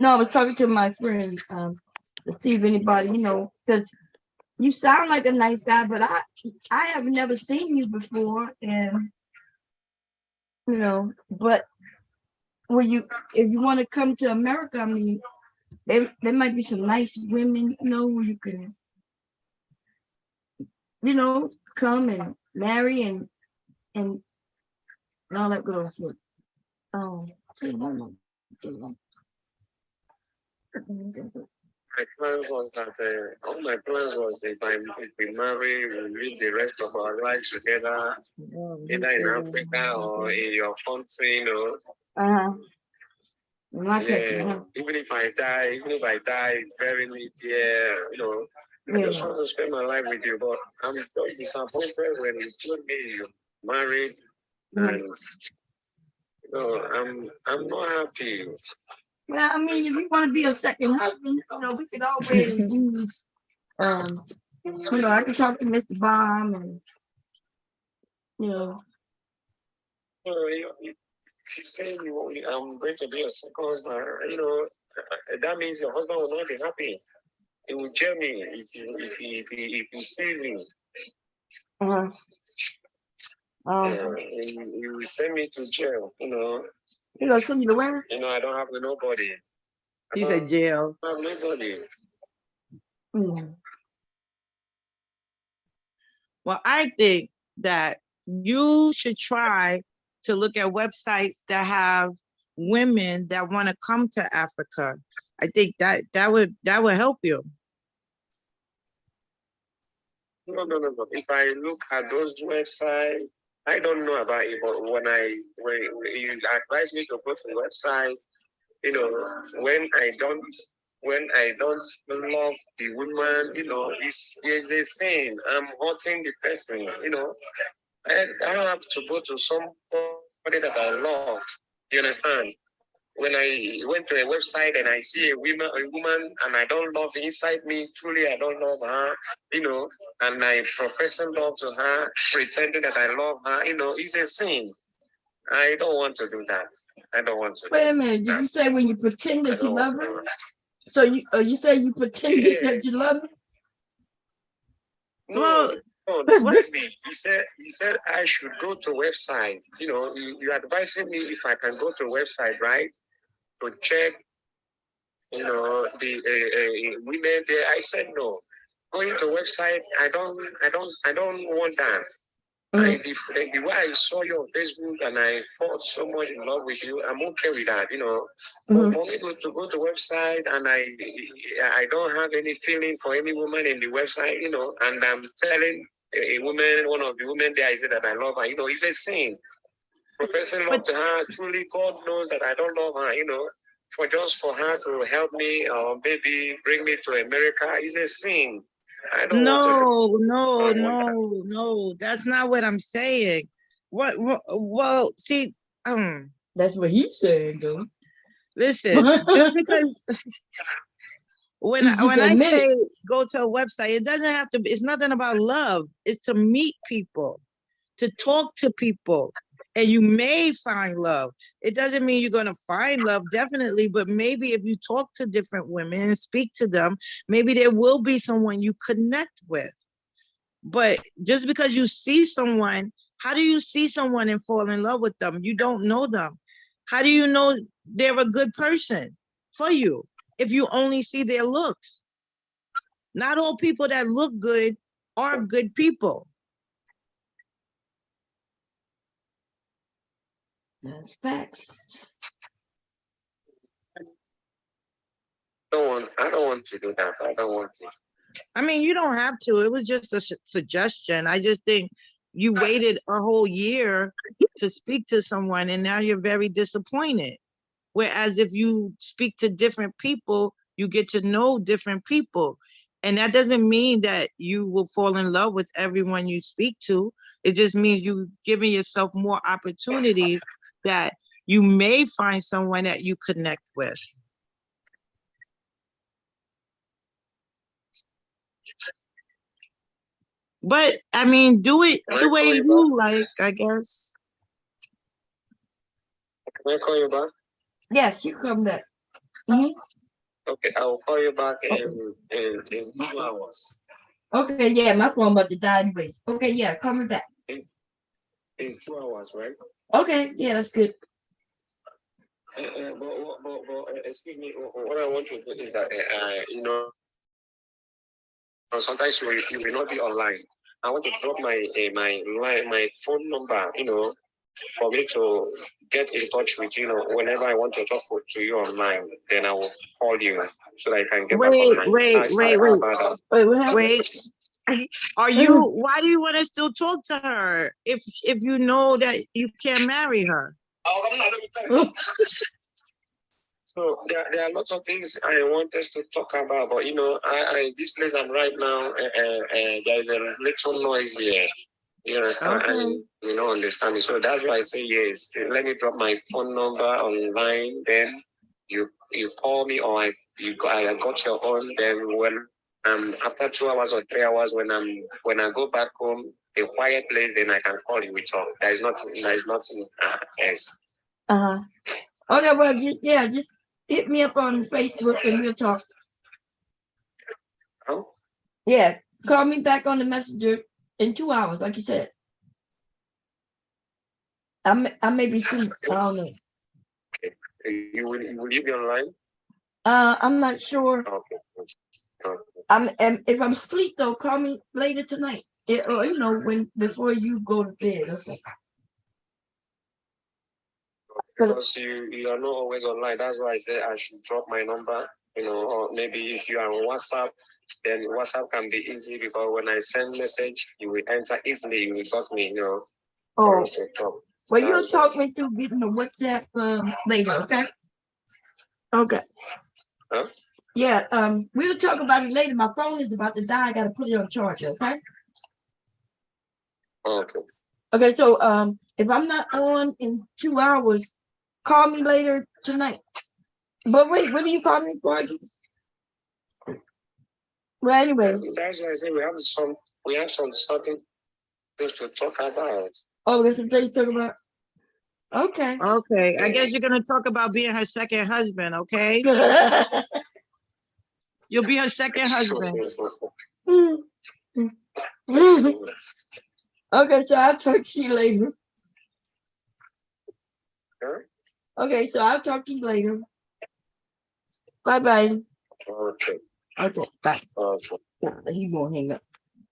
No, I was talking to my friend to see if anybody, because you sound like a nice guy, but I have never seen you before, and but if you want to come to America, I mean, there might be some nice women, who you can, come and marry and all that good old shit. My plan was that all my plans was if we marry, we live the rest of our lives together, either in Africa or in your country, Yeah. Even if I die, bury me there, I just want to spend my life with you, but I'm just disappointed when you told me you're married, and I'm not happy. Well, I mean, if you want to be a second husband, we could always use, I could talk to Mr. Baum and, She's saying I'm going to be a second husband, that means your husband will not be happy. He will jail me if he see me. He will send me to jail, He gonna send you to where? I don't have nobody. He said jail. I don't have nobody. Well, I think that you should try to look at websites that have women that want to come to Africa. I think that would help you. No. If I look at those websites, I don't know about it, but when you advise me to go to the website, when I don't love the woman, it's a sin. I'm hurting the person, I have to go to somebody that I love. You understand? When I went to a website and I see a woman and I don't love inside me, truly I don't love her, and I professing love to her, pretending that I love her, it's a sin. I don't want to do that. I don't want to. Wait a minute. Did you say when you pretend that you love her? So you say you pretended that you love me? No, that's what he said. He said I should go to website. You're advising me if I can go to website, right, to check, the women there. I said no. Going to website, I don't want that. The way I saw you on Facebook and I felt so much in love with you, I'm okay with that, But for me to go to website and I don't have any feeling for any woman in the website, and I'm telling a woman, one of the women there, I said that I love her, it's a sin. professing love to her. Truly, God knows that I don't love her, for her to help me or maybe bring me to America is a sin. I don't want to. No. That's not what I'm saying. Well, see, that's what he's saying, though. Listen, just because when I say go to a website, it doesn't have to be, it's nothing about love. It's to meet people, to talk to people, and you may find love. It doesn't mean you're going to find love, definitely, but maybe if you talk to different women and speak to them, maybe there will be someone you connect with. But just because you see someone, how do you see someone and fall in love with them? You don't know them. How do you know they're a good person for you if you only see their looks? Not all people that look good are good people. That's facts. I don't want to do that. I don't want to. I mean, you don't have to. It was just a suggestion. I just think you waited a whole year to speak to someone and now you're very disappointed. Whereas if you speak to different people, you get to know different people. And that doesn't mean that you will fall in love with everyone you speak to. It just means you giving yourself more opportunities that you may find someone that you connect with. But I mean, do it the way you like, I guess. Can I call you back? Yes, you come back. Okay, I will call you back in 2 hours. Okay, yeah, my phone about to die anyways. Okay, yeah, call me back. In 2 hours, right? Okay, yeah, that's good. But excuse me, what I want to do is that, sometimes you will not be online. I want to drop my phone number, for me to get in touch with you. Whenever I want to talk to you online, then I will call you so that I can get back online. Wait. Are you? Why do you want to still talk to her if you know that you can't marry her? So there are lots of things I want us to talk about, but this place I'm right now, there is a little noise here. You understand? Okay. You don't understand me. So that's why I say yes. Let me drop my phone number online. Then you call me, or I got your own. Then when after 2 hours or 3 hours, when I go back home, a quiet place, then I can call you. We talk. There is nothing else. Okay, well, just hit me up on Facebook and we'll talk. Oh? Yeah, call me back on the messenger in 2 hours, like you said. I may be asleep. I don't know. Will you be online? I'm not sure. Okay. If I'm asleep though, call me later tonight. Or before you go to bed or something. Because you are not always online. That's why I said I should drop my number. Or maybe if you are on WhatsApp, then WhatsApp can be easy because when I send message, you will enter easily. You will got me. Oh, well, you'll talk me through getting the WhatsApp later, okay? Okay. Huh? Yeah, we'll talk about it later. My phone is about to die. I gotta put it on charger, okay? Okay. Okay, so if I'm not on in 2 hours, call me later tonight. But wait, what do you call me for again? Well, anyway. That's why I say we have something to talk about. Oh, there's some things to talk about. Okay. Okay, I guess you're gonna talk about being her second husband, okay? You'll be her second husband. Okay, so I'll talk to you later. Huh? Okay, so I'll talk to you later. Bye-bye. Okay. Okay, bye. Okay. He gonna hang up.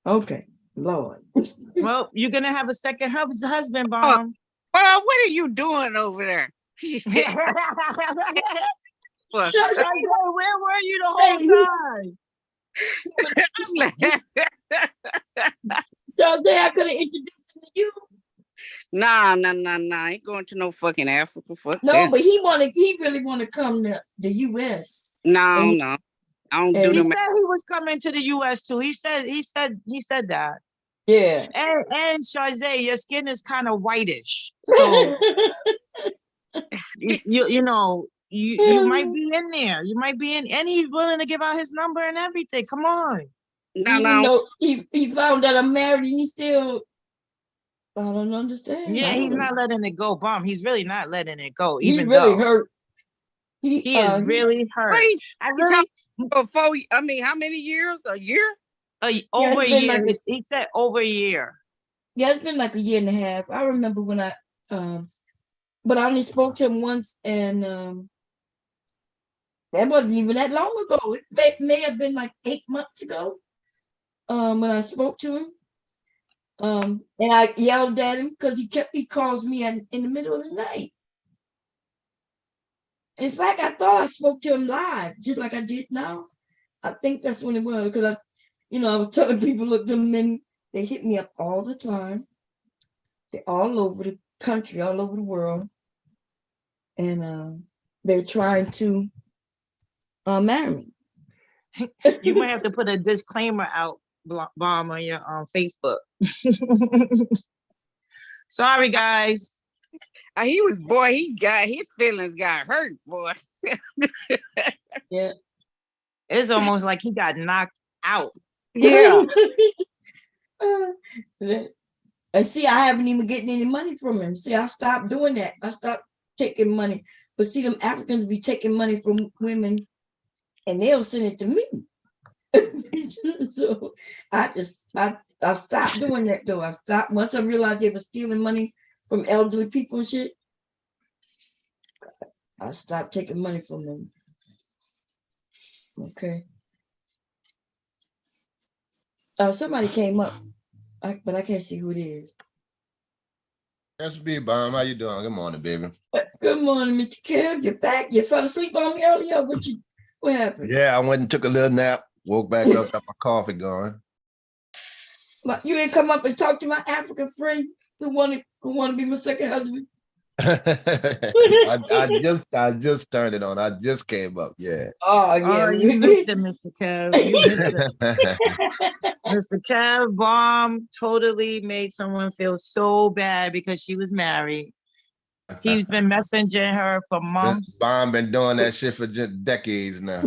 Okay, Lord. Well, you're gonna have a second husband, Bomb. What are you doing over there? Where were you the whole time? So I could have introduced him to you. Nah. Ain't going to no fucking Africa. Fuck No, that. but he really want to come to the US. No. And I don't and do He them. said he was coming to the US too. He said that. yeah. And Shazay, your skin is kind of whitish. So you know, you might be in there. You might be in, and he's willing to give out his number and everything. Come on. Even though he found that I'm married, he still, I don't understand. Yeah, I he's don't- not letting it go, Bomb. He's really not letting it go, He even really though hurt. he is really hurt. Wait, I really before. I mean, how many years? A year? over a it's been year. like He said over a year. Yeah, it's been like a year and a half. I remember when but I only spoke to him once, and that wasn't even that long ago. It may have been like 8 months ago. When I spoke to him. And I yelled at him because he calls me in the middle of the night. In fact, I thought I spoke to him live, just like I did now. I think that's when it was, because I was telling people, look, them men, they hit me up all the time. They're all over the country, all over the world. And they're trying to marry me. You might have to put a disclaimer out, Bomb, on your Facebook. Sorry, guys. He was, boy, his feelings got hurt, boy. Yeah. It's almost like he got knocked out. Yeah. And see, I haven't even getting any money from him. See, I stopped doing that. I stopped taking money. But see, them Africans be taking money from women and they'll send it to me. So I stopped doing that though. I stopped once I realized they were stealing money from elderly people and shit. I stopped taking money from them. Okay. Somebody came up, but I can't see who it is. That's B Bomb. How you doing? Good morning, baby. Good morning, Mr. Kev. You're back. You fell asleep on me earlier. What happened? Yeah, I went and took a little nap. Woke back up, got my coffee going. You ain't come up and talk to my African friend who want to be my second husband. I just turned it on. I just came up. Yeah. Oh yeah. Oh, you missed it, Mr. Kev. You missed it. Mr. Kev Bomb totally made someone feel so bad because she was married. He's been messaging her for months. Bomb been doing that shit for just decades now.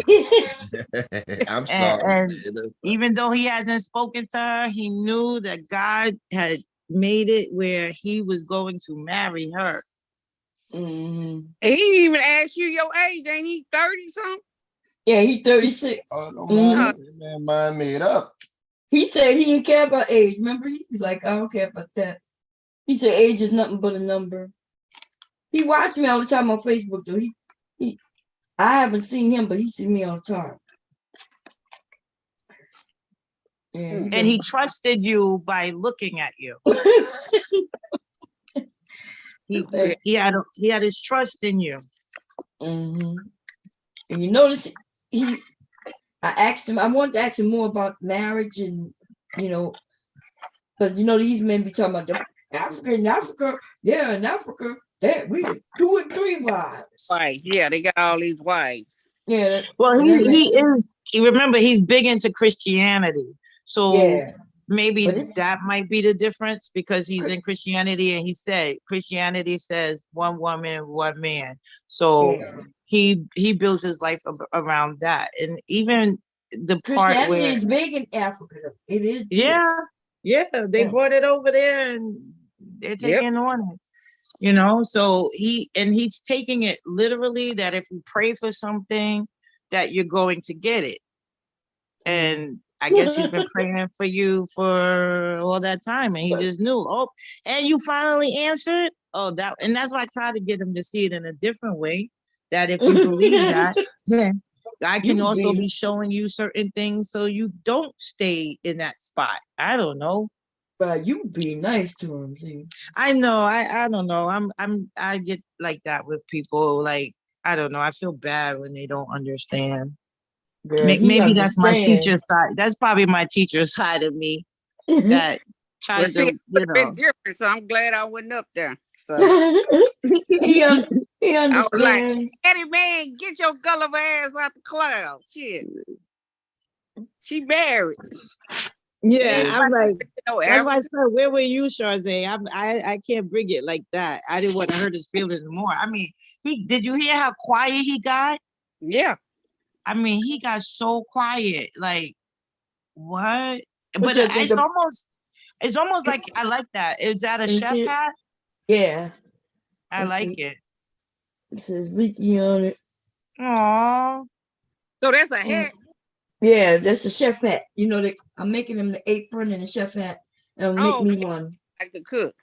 I'm sorry. And even though he hasn't spoken to her, he knew that God had made it where he was going to marry her. Mm-hmm. He didn't even ask you your age. Ain't he 30 something? Yeah, he's 36. Man, mind made up. He said he didn't care about age. Remember, he was like, I don't care about that. He said age is nothing but a number. He watched me all the time on Facebook, though. I haven't seen him, but he sees me all the time. Yeah, and he trusted you by looking at you. he had his trust in you. Mm-hmm. And you notice I asked him, I wanted to ask him more about marriage and, because, these men be talking about the in Africa, we the 2 and 3 wives. Right, yeah, they got all these wives. Yeah. Well, remember, he's big into Christianity. So yeah. Maybe that might be the difference because he's in Christianity and he said Christianity says one woman, one man. So he builds his life around that. And even the part Christianity where is big in Africa. It is big. Yeah, they brought it over there and they're taking on it. So he's taking it literally that if you pray for something that you're going to get it. And I guess he's been praying for you for all that time and he just knew, and you finally answered. And that's why I try to get him to see it in a different way, that if you believe that, then I can also be showing you certain things so you don't stay in that spot. I don't know. But you be nice to him, see. I know. I don't know. I get like that with people. Like, I don't know. I feel bad when they don't understand. Girl, Maybe that's my teacher's side. That's probably my teacher's side of me that trying see, to, it would have been different, so I'm glad I wasn't up there. So he I was like, understands. Eddie, man, get your gullible ass out the clouds. Shit. She married. Yeah, I'm like, No, that's why I said, where were you, Charzay? I can't bring it like that. I didn't want to hurt his feelings more. I mean, did you hear how quiet he got? Yeah. I mean, he got so quiet. Like, what? What But you think it's almost like I like that. Is that a You chef see it? hat? Yeah. I That's like it. It says leaky on it. Aww. So that's a hat. Yeah, that's the chef hat. You know, I'm making him the apron and the chef hat. And make me one. Like the cook.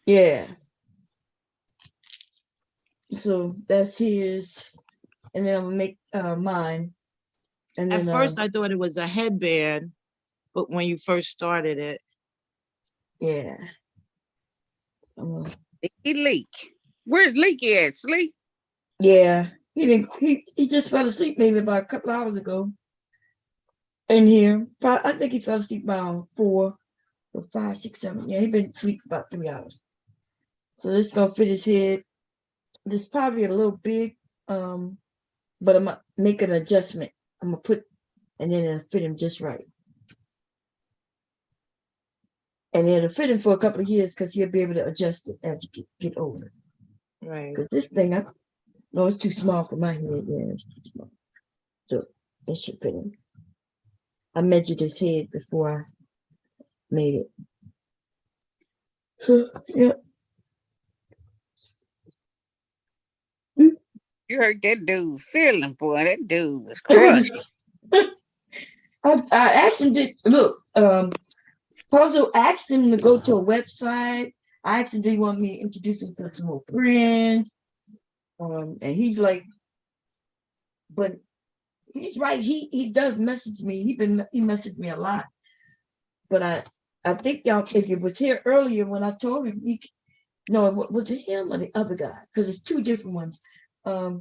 Yeah. So that's his. And then I'll make mine. And At then first I thought it was a headband, but when you first started it. Yeah. He leak. Where's Leaky at? Sleep? Yeah. He just fell asleep maybe about a couple hours ago. In here. I think he fell asleep around 4 or 5, 6, 7. Yeah, he been asleep for about 3 hours. So this is gonna fit his head. This is probably a little big, but I'm gonna make an adjustment. I'm gonna put, and then it'll fit him just right. And it'll fit him for a couple of years because he'll be able to adjust it as you get older. Right. Because this thing, no, it's too small for my head. Yeah, it's too small. So it should fit him. I measured his head before I made it. So yeah. You heard that dude feeling, boy. That dude was crushed. I asked him to look. Puzzle asked him to go to a website. I asked him, do you want me to introduce him to some more friends? And he's like, but he's right. He does message me. He messaged me a lot. But I think y'all think it was here earlier when I told him was it him or the other guy? Because it's two different ones. I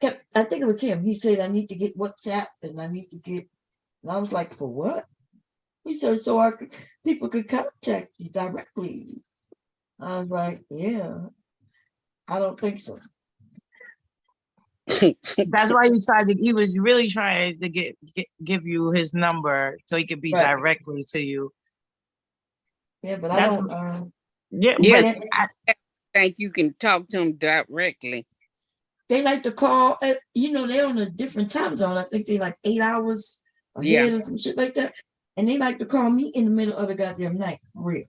think it was him. He said I need to get WhatsApp and I need to get, and I was like, for what? He said so people could contact you directly. I was like, yeah, I don't think so. That's why he was really trying to give you his number so he could be directly to you. Yeah, but I don't. Yeah, I think you can talk to him directly. They like to call. They're on a different time zone. I think they like 8 hours ahead or some shit like that. And they like to call me in the middle of the goddamn night, for real.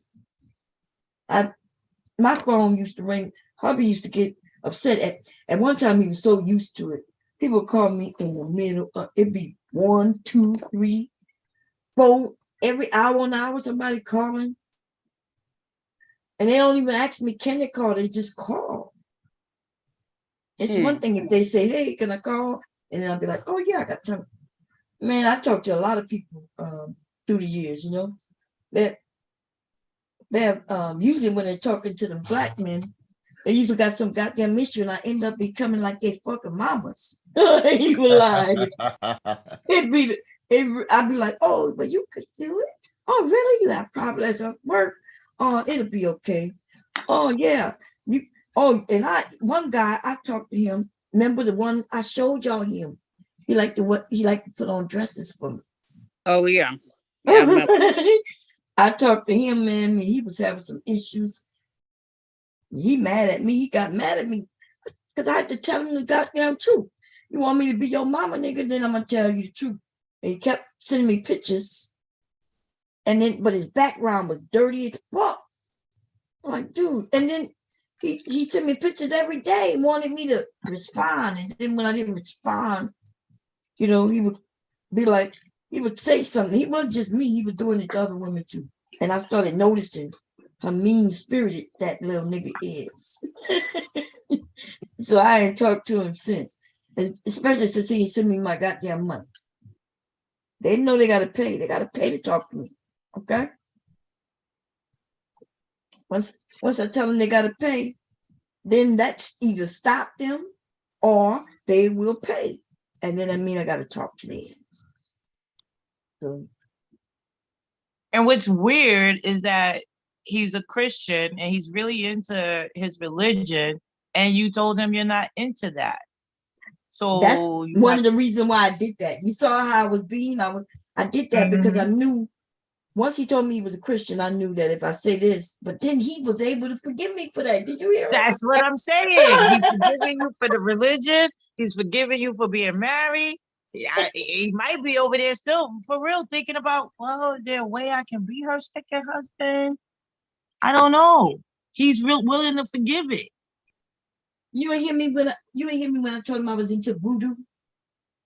My phone used to ring. Hubby used to get upset. At one time, he was so used to it. People would call me in the middle. It'd be 1, 2, 3, 4 every hour and hour. Somebody calling, and they don't even ask me, can they call? They just call. It's one thing if they say, hey, can I call? And then I'll be like, oh yeah, I got time. Man, I talked to a lot of people through the years. They're usually when they're talking to them black men, they usually got some goddamn issue, and I end up becoming like they fucking mamas. He would lie. I'd be like, oh, but you could do it. Oh, really? You have problems at work? Oh, it'll be okay. Oh, yeah. One guy, I talked to him. Remember the one I showed y'all him? He liked to put on dresses for me. Oh yeah. I remember. I talked to him, man. He was having some issues. He mad at me. He got mad at me because I had to tell him the goddamn truth. You want me to be your mama, nigga? Then I'm gonna tell you the truth. And he kept sending me pictures, but his background was dirty as fuck. I'm like, dude. And then he sent me pictures every day and wanted me to respond. And then when I didn't respond, he would be like, he would say something. He wasn't just me. He was doing it to other women too. And I started noticing how mean-spirited that little nigga is. So I ain't talked to him since. Especially since he sent me my goddamn money. They know they gotta pay. They gotta pay to talk to me. Okay? Once I tell them they gotta pay, then that's either stop them or they will pay. And then I gotta talk to them. So And what's weird is that he's a Christian and he's really into his religion, and you told him you're not into that. So that's one of the reasons why I did that. You saw how I was being. I did that because I knew once he told me he was a Christian, I knew that if I say this, but then he was able to forgive me for that. Did you hear? That's what I'm saying. He's forgiving you for the religion. He's forgiving you for being married. He might be over there still, for real, thinking about, well, is there a way I can be her second husband? I don't know. He's real willing to forgive it. You ain't hear me when I told him I was into voodoo.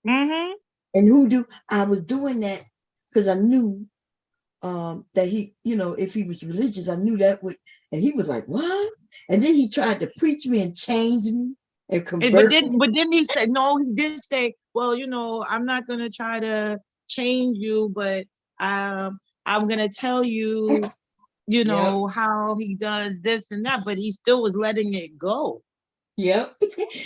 Mm-hmm. And hoodoo. I was doing that because I knew that he, if he was religious, I knew that would. And he was like, "What?" And then he tried to preach me and change me and convert me. But then he said, no, he did say, well, I'm not gonna try to change you, but I'm gonna tell you, how he does this and that. But he still was letting it go. Yep.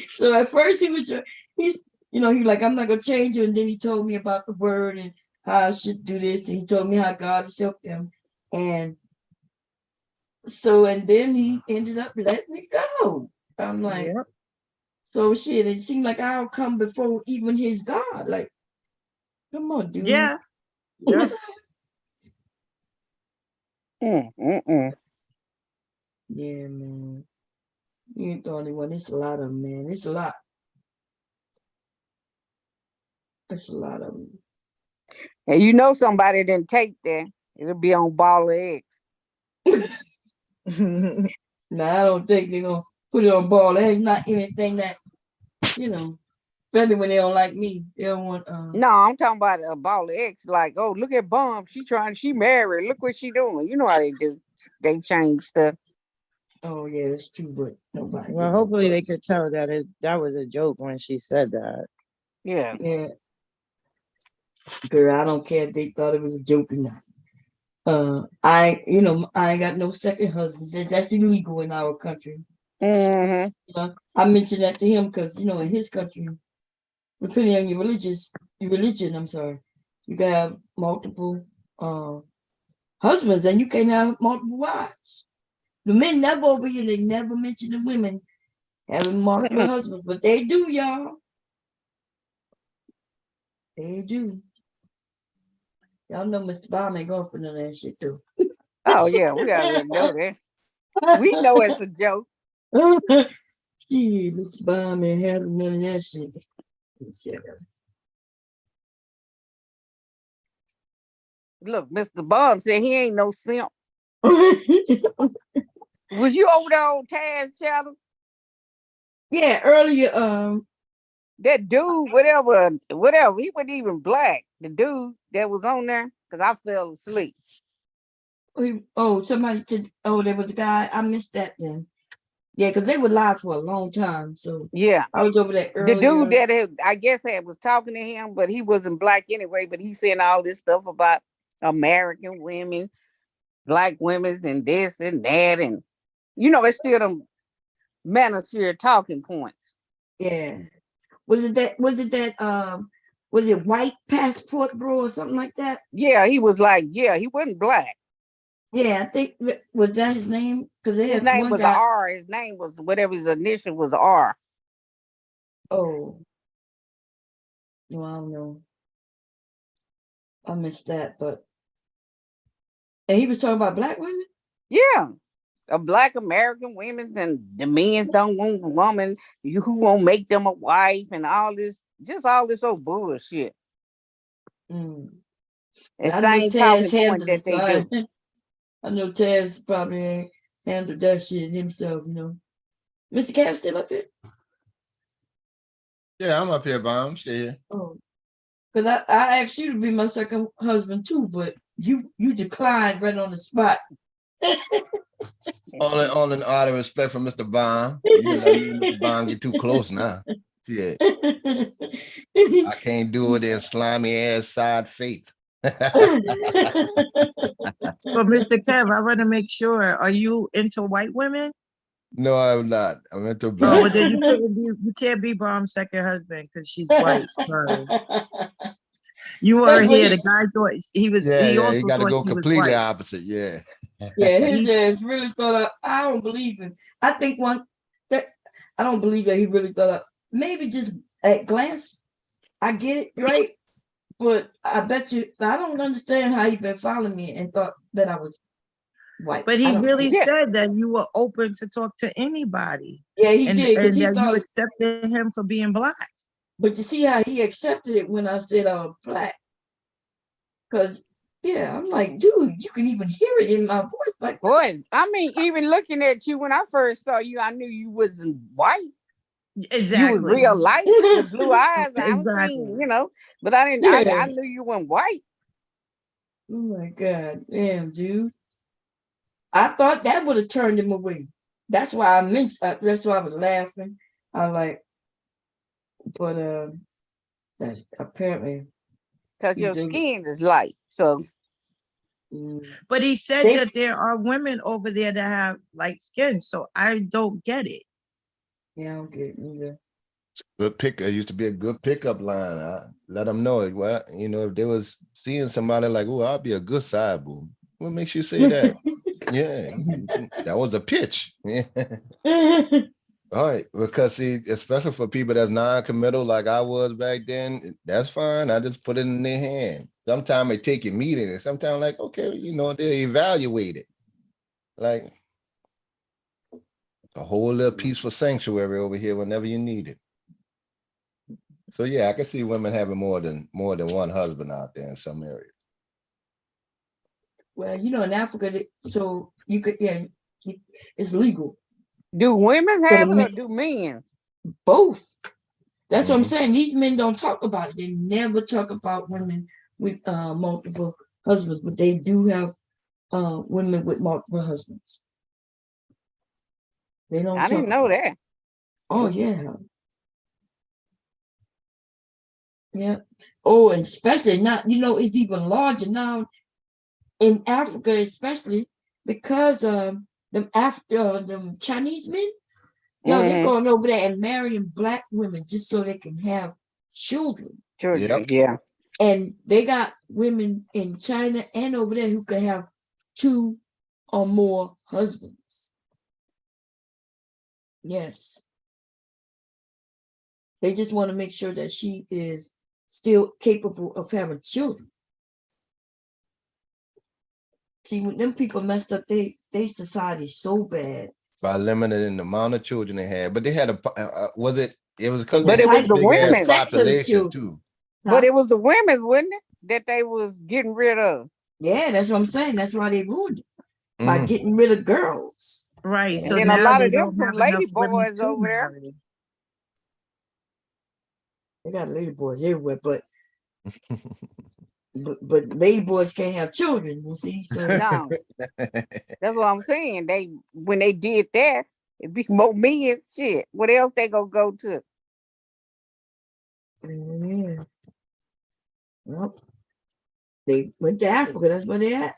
So at first he's like, I'm not gonna change you. And then he told me about the word and how I should do this. And he told me how God has helped him. And then he ended up letting it go. I'm like, so shit, it seemed like I'll come before even his God. Like, come on, dude. Yeah. Yeah, man. You ain't the only one. It's a lot of them, man. It's a lot. There's a lot of them. And somebody didn't take that. It'll be on Ball of Eggs. No, I don't think they're going to put it on Ball of Eggs. Not anything that, especially when they don't like me. They don't want... No, I'm talking about a Ball of Eggs. Like, oh, look at Bum. She married. Look what she doing. You know how they do. They change stuff. Oh, yeah, that's true, but nobody... Well, hopefully they could tell that that was a joke when she said that. Yeah. Yeah. Girl, I don't care if they thought it was a joke or not. I ain't got no second husbands. That's illegal in our country. Mm-hmm. I mentioned that to him because, in his country, depending on your religion, I'm sorry, you can have multiple husbands and you can have multiple wives. The men never over here, they never mention the women having multiple husbands, but they do, y'all. They do. Y'all know Mr. Bomb ain't going for none of that shit, though. Oh, yeah, we already know that. We know it's a joke. Gee, Mr. Bomb ain't having none of that shit. Look, Mr. Bomb said he ain't no simp. Was you over there on Taz channel? Yeah, earlier, that dude, whatever, he wasn't even black. The dude that was on there, because I fell asleep. there was a guy. I missed that then. Yeah, because they were live for a long time. So yeah, I was over there earlier. The dude that I guess was talking to him, but he wasn't black anyway. But he's saying all this stuff about American women, black women, and this and that, and it's still them manosphere talking points. Yeah. Was it white passport bro or something like that? Yeah, he was like, he wasn't black. Yeah, I think was that his name? Because his name was R. His name was whatever his initial was R. Oh. No, I don't know. I missed that, and he was talking about black women? Yeah. Black American women, and the men don't want a woman who won't make them a wife, and all this old bullshit. Mm. The same talking point that they do. I know Taz probably handled that shit himself, Mr. Cap still up here? Yeah, I'm up here, Bomb. I'm still here. Oh, because I asked you to be my second husband too, but you declined right on the spot. Only out of respect for Mr. Bomb. You let Mr. Bomb get too close now. Yeah. I can't do it in slimy ass side faith. But Mr. Kev, I want to make sure, are you into white women? No, I'm not. I'm into black. Oh, but then you can't be Bomb's second husband because she's white. Sorry. You weren't here. The guy thought he was. Yeah, He yeah, also you got to thought go she was completely white. opposite. Yeah. Yeah, his ass really thought I don't believe him. I think that I don't believe that he really thought maybe just at glance, I get it, right? But I bet you I don't understand how he been following me and thought that I was white. But I he don't really get it. said that you were open to talk to anybody. Yeah, he did, because and he that you thought. accepted him for being black. But you see how he accepted it when I said black. Because yeah, I'm like, dude, you can even hear it in my voice. Like, boy, I mean, even looking at you when I first saw you, I knew you wasn't white. Exactly. You was real light with blue eyes. I'm saying, but I didn't. Yeah. I knew you weren't white. Oh my God, damn, dude. I thought that would have turned him away. That's why I mentioned. That's why I was laughing. I'm like, but that's apparently because your skin is light. So, but he said that there are women over there that have light skin. So I don't get it. Yeah, I don't get it either. Good pick. It used to be a good pickup line. I let them know it. Well, if they was seeing somebody like, oh, I'll be a good side boob. What makes you say that? Yeah, that was a pitch. All right, because see, especially for people that's non-committal like I was back then, that's fine. I just put it in their hand. Sometimes they take your meeting, and sometimes like, okay, they evaluate it. Like a whole little peaceful sanctuary over here whenever you need it. So yeah, I can see women having more than one husband out there in some areas. Well, in Africa, so you could, it's legal. Do women have it or do men? Both. That's what I'm saying. These men don't talk about it. They never talk about women with multiple husbands, but they do have women with multiple husbands. They don't. I didn't know that. Oh yeah. Yeah. Oh, and especially now, it's even larger now in Africa, especially because them Chinese men, they're going over there and marrying black women just so they can have children. Yeah. And they got women in China and over there who can have 2 or more husbands. Yes. They just want to make sure that she is still capable of having children. See, when them people messed up, they society so bad. By limiting the amount of children they had. But they had it was because but it was the women population too. But it was the women, wasn't it, that they was getting rid of? Yeah, that's what I'm saying. That's why they ruined it. By getting rid of girls. Right. And then a lot of them some lady boys over there. They got lady boys everywhere, but but lady boys can't have children, you see. So no. That's what I'm saying. When they did that, it'd be more men shit. What else they gonna go to? Yeah. Well, they went to Africa. That's where they at.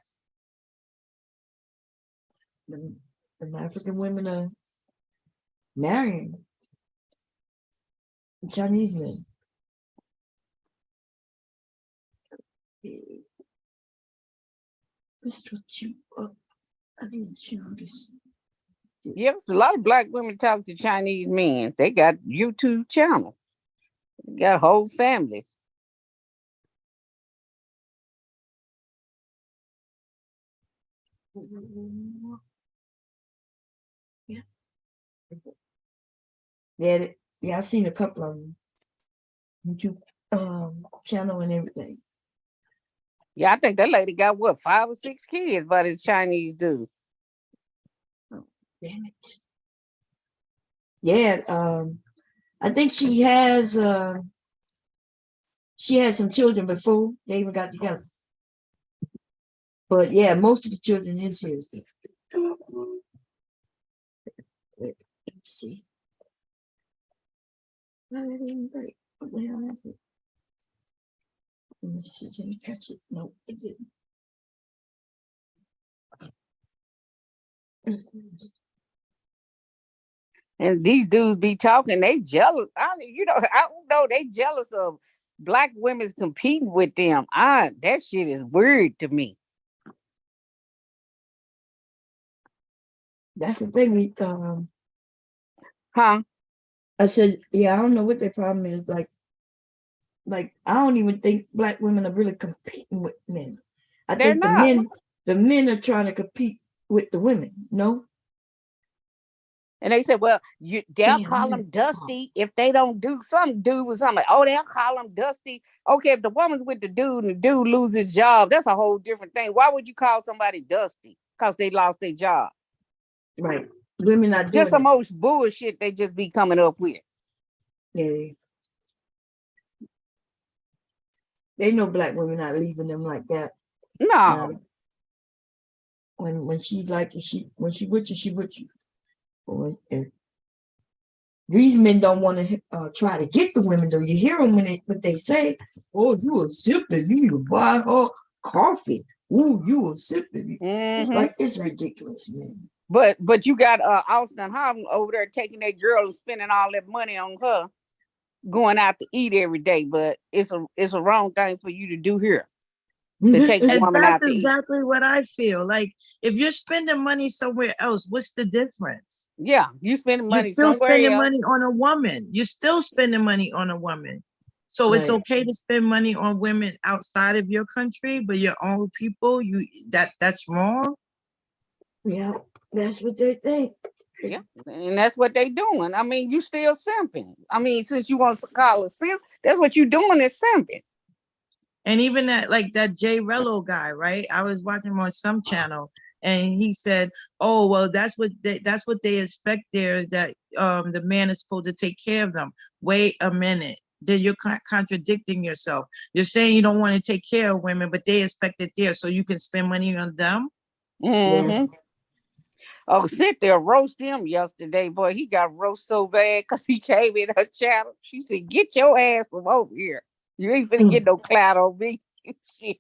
The African women are marrying Chinese men. Let's put you up. I need you to. Yes, a lot of black women talk to Chinese men. They got YouTube channels. They got whole families. Yeah. Yeah, I've seen a couple of them. YouTube channel and everything. Yeah, I think that lady got 5 or 6 kids by this Chinese dude. Oh, damn it. Yeah, I think she has she had some children before they even got together. But yeah, most of the children is his. Let's see. No, that didn't break. What the hell happened? Let me see, did it catch it? No, it didn't. And these dudes be talking, they jealous. I don't know, they jealous of black women's competing with them. That shit is weird to me. That's the thing we Huh? I said, yeah, I don't know what their problem is. Like I don't even think black women are really competing with men. I They're think not. the men are trying to compete with the women. No. And they said, well, they'll call them dusty if they don't do something. Dude with something. Oh, they'll call them dusty. Okay, if the woman's with the dude and the dude loses his job, that's a whole different thing. Why would you call somebody dusty? Because they lost their job. Right. Women not doing just the most bullshit they just be coming up with. Yeah. They know black women not leaving them like that. No. When she like you, when she with you, she with you. These men don't want to try to get the women though. You hear them what they say. Oh, you a sipper. You need to buy her coffee. Ooh, you a sipper. It's like it's ridiculous, man. But you got Austin Harvey over there taking that girl and spending all that money on her, going out to eat every day. But it's a wrong thing for you to do here. To take a woman out to eat. That's exactly what I feel. Like if you're spending money somewhere else, what's the difference? Yeah, you spending money You're still somewhere spending else. money on a woman. You're still spending money on a woman. So it's okay to spend money on women outside of your country, but your own people, that's wrong. Yeah, that's what they think. Yeah, and that's what they doing. I mean, you still simping. I mean, since you want to call it simp, that's what you doing is simping. And even that Jay Rello guy, right? I was watching him on some channel, and he said, "Oh, well, that's what they expect there. That the man is supposed to take care of them." Wait a minute. Then you're contradicting yourself. You're saying you don't want to take care of women, but they expect it there, so you can spend money on them. Mm-hmm. Oh, sit there roast him yesterday, boy. He got roast so bad because he came in her channel. She said, "Get your ass from over here. You ain't finna get no clout on me." Shit.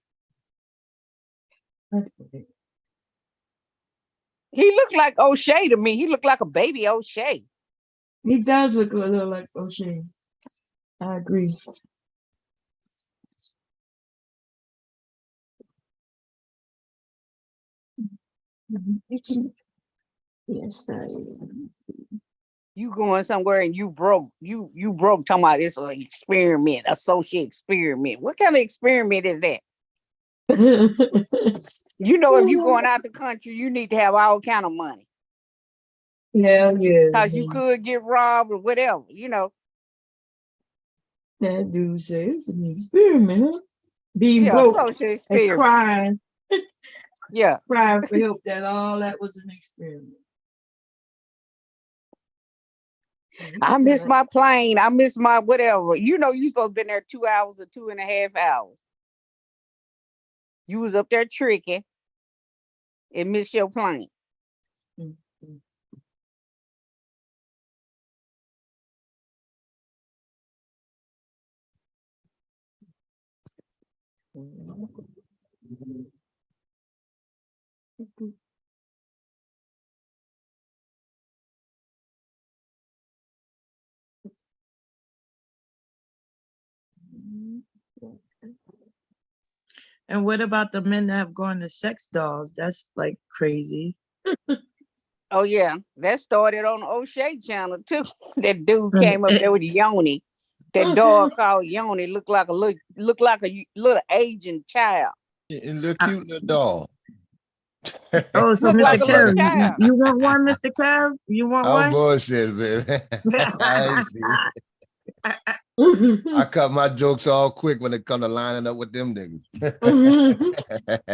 He looked like O'Shea to me. He looked like a baby O'Shea. He does look a little like O'Shea. I agree. Yes, I am. You going somewhere and you broke. You broke talking about it's an experiment, a social experiment. What kind of experiment is that? You know, if you going out the country, you need to have all kind of money. Yeah. Because you could get robbed or whatever, you know. That dude says it's an experiment. Being broke and crying. Yeah. Crying for help. That was an experiment. I miss my plane. I miss my whatever. You know, you supposed to been there 2 hours or 2.5 hours. You was up there tricking and missed your plane. And what about the men that have gone to sex dolls? That's like crazy. Oh yeah, that started on the O'Shea channel too. That dude came up there with Yoni. That dog called Yoni looked like a little Asian child. It look cute little dog. Oh, so Look like Mr. a little Kev, child. you want one, Mr. Kev? You want one? I'm bullshit, baby. I see. I cut my jokes all quick when it come to lining up with them niggas.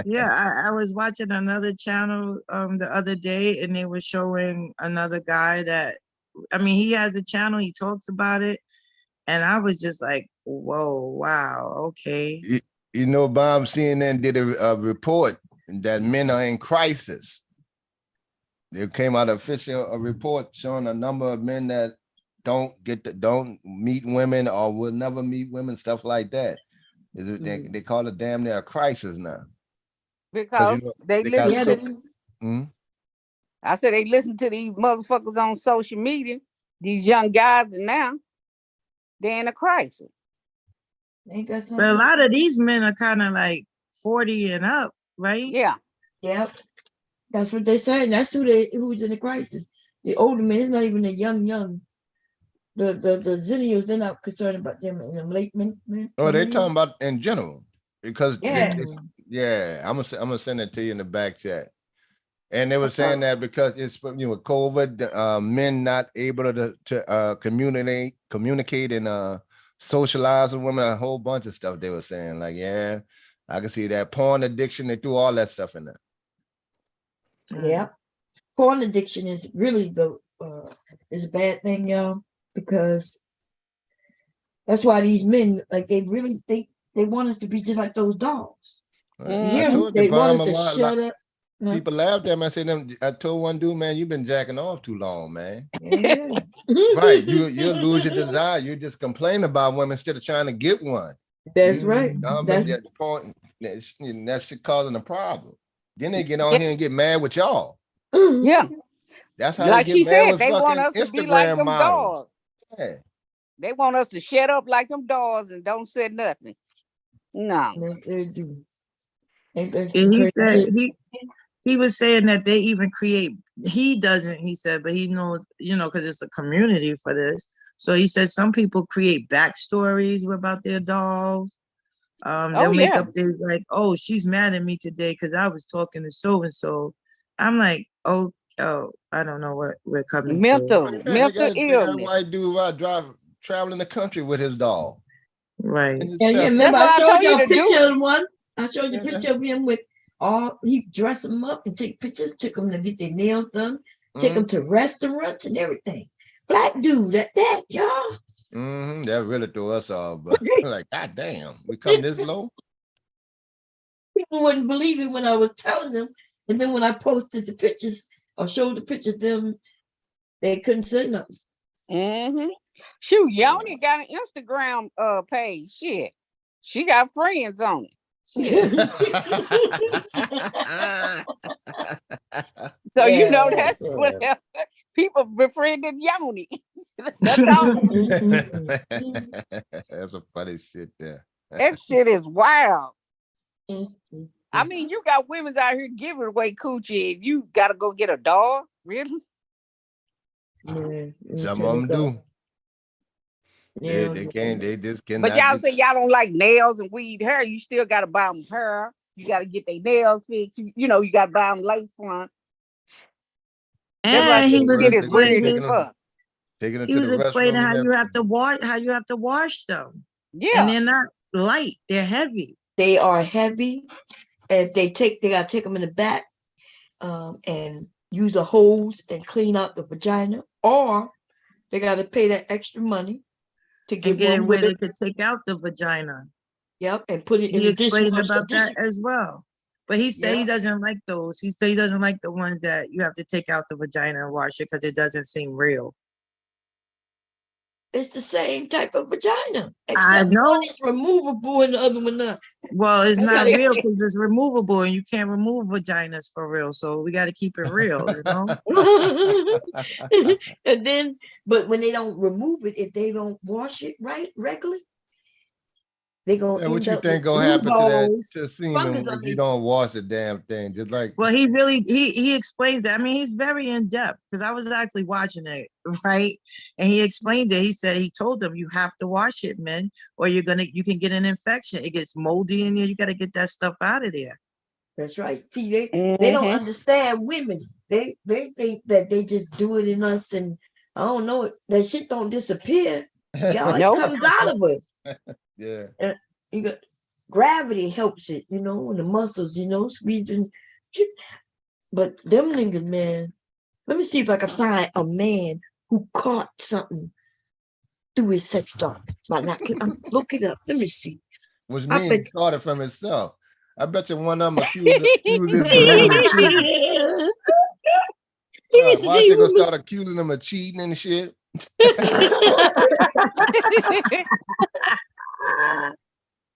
Yeah, I was watching another channel the other day, and they were showing another guy that, I mean, he has a channel, he talks about it, and I was just like, whoa, wow, okay. You know, Bob, CNN did a report that men are in crisis. There came out official report showing a number of men that don't meet women or will never meet women, stuff like that. They call it damn near a crisis now. Because they listen. I said they listen to these motherfuckers on social media. These young guys now, they're in a crisis. Ain't that But a something? lot of these men are kind of like 40 and up, right? Yeah. Yep. That's what they say. That's who's in the crisis. The older men, it's not even the young. The zennials, they're not concerned about them in the late men. Oh, they're talking about in general because Yeah. I'm gonna send it to you in the back chat. And they were saying that because it's with COVID, men not able to communicate and socialize with women, a whole bunch of stuff they were saying. Like, yeah, I can see that porn addiction. They threw all that stuff in there. Yeah. Porn addiction is really is a bad thing, y'all, because that's why these men, like, they want us to be just like those dogs. I told you, They want us Bob, to shut up. People laughed at me. I told one dude, man, you've been jacking off too long, man. Yeah. Right. You'll lose your desire. You just complain about women instead of trying to get one. That's right. That's at the point that shit causing a problem. Then they get on here and get mad with y'all. Yeah. That's how Like they get she mad said, with they want fucking us to be like Instagram them models. dogs. Yeah. They want us to shut up like them dogs and don't say nothing. No. Yes, they do. Ain't that And he said crazy? he was saying that they even create. He doesn't. He said, but he knows, because it's a community for this. So he said some people create backstories about their dogs. They'll make up things like, "Oh, she's mad at me today because I was talking to so and so." I'm like, oh, I don't know what we're coming to. They got a white dude traveling the country with his dog. Right. Yeah. Remember, I showed you a picture of one. I showed you a picture of him with he dressed them up and take pictures, took them to get their nails done, take them to restaurants and everything. Black dude at that, y'all. That really threw us off, but like, God damn, we come this low. People wouldn't believe it when I was telling them, and then when I posted the pictures or showed the pictures, them they couldn't say nothing. Shoot, Yoni got an Instagram page. Shit, she got friends on it. So that's what people befriended Yoni. That's a funny shit there. That shit is wild. I mean, you got women out here giving away coochie, and you got to go get a dog? Really? Some of them do. They can't. They just cannot. But y'all say y'all don't like nails and weed hair. You still got to buy them hair. You got to get their nails fixed. You got to buy them lace front. That's why he was shit is weird as fuck. He was explaining how you have to wash them. Yeah. And they're not light. They're heavy. They are heavy. And they gotta take them in the back and use a hose and clean out the vagina, or they gotta pay that extra money to get one where with they could take out the vagina. Yep, and put it in He the explained dishwasher. about that as well. But he said he doesn't like those. He said he doesn't like the ones that you have to take out the vagina and wash it because it doesn't seem real. It's the same type of vagina, I except know. one is removable and the other one not. Well, it's That's how not they- real because it's removable and you can't remove vaginas for real. So we got to keep it real, And then, but when they don't remove it, if they don't wash it right regularly, they gonna What end you up think with gonna happen to that balls, to semen fungus on if you don't wash the damn thing? Just like Well, he explains that. I mean, he's very in depth because I was actually watching it, right? And he explained it. He told them you have to wash it, men, or you can get an infection. It gets moldy in there. You got to get that stuff out of there. That's right. See, they don't understand women. They think that they just do it in us, and I don't know. That shit don't disappear. Y'all, it comes out of us. Yeah. You got gravity helps it, and the muscles, squeezing. But them niggas, man. Let me see if I can find a man who caught something through his sex drive. Look it up. Let me see. Which means he caught it from himself. I bet you one of them accused his man of cheating. Why they gonna start accusing him of cheating and shit?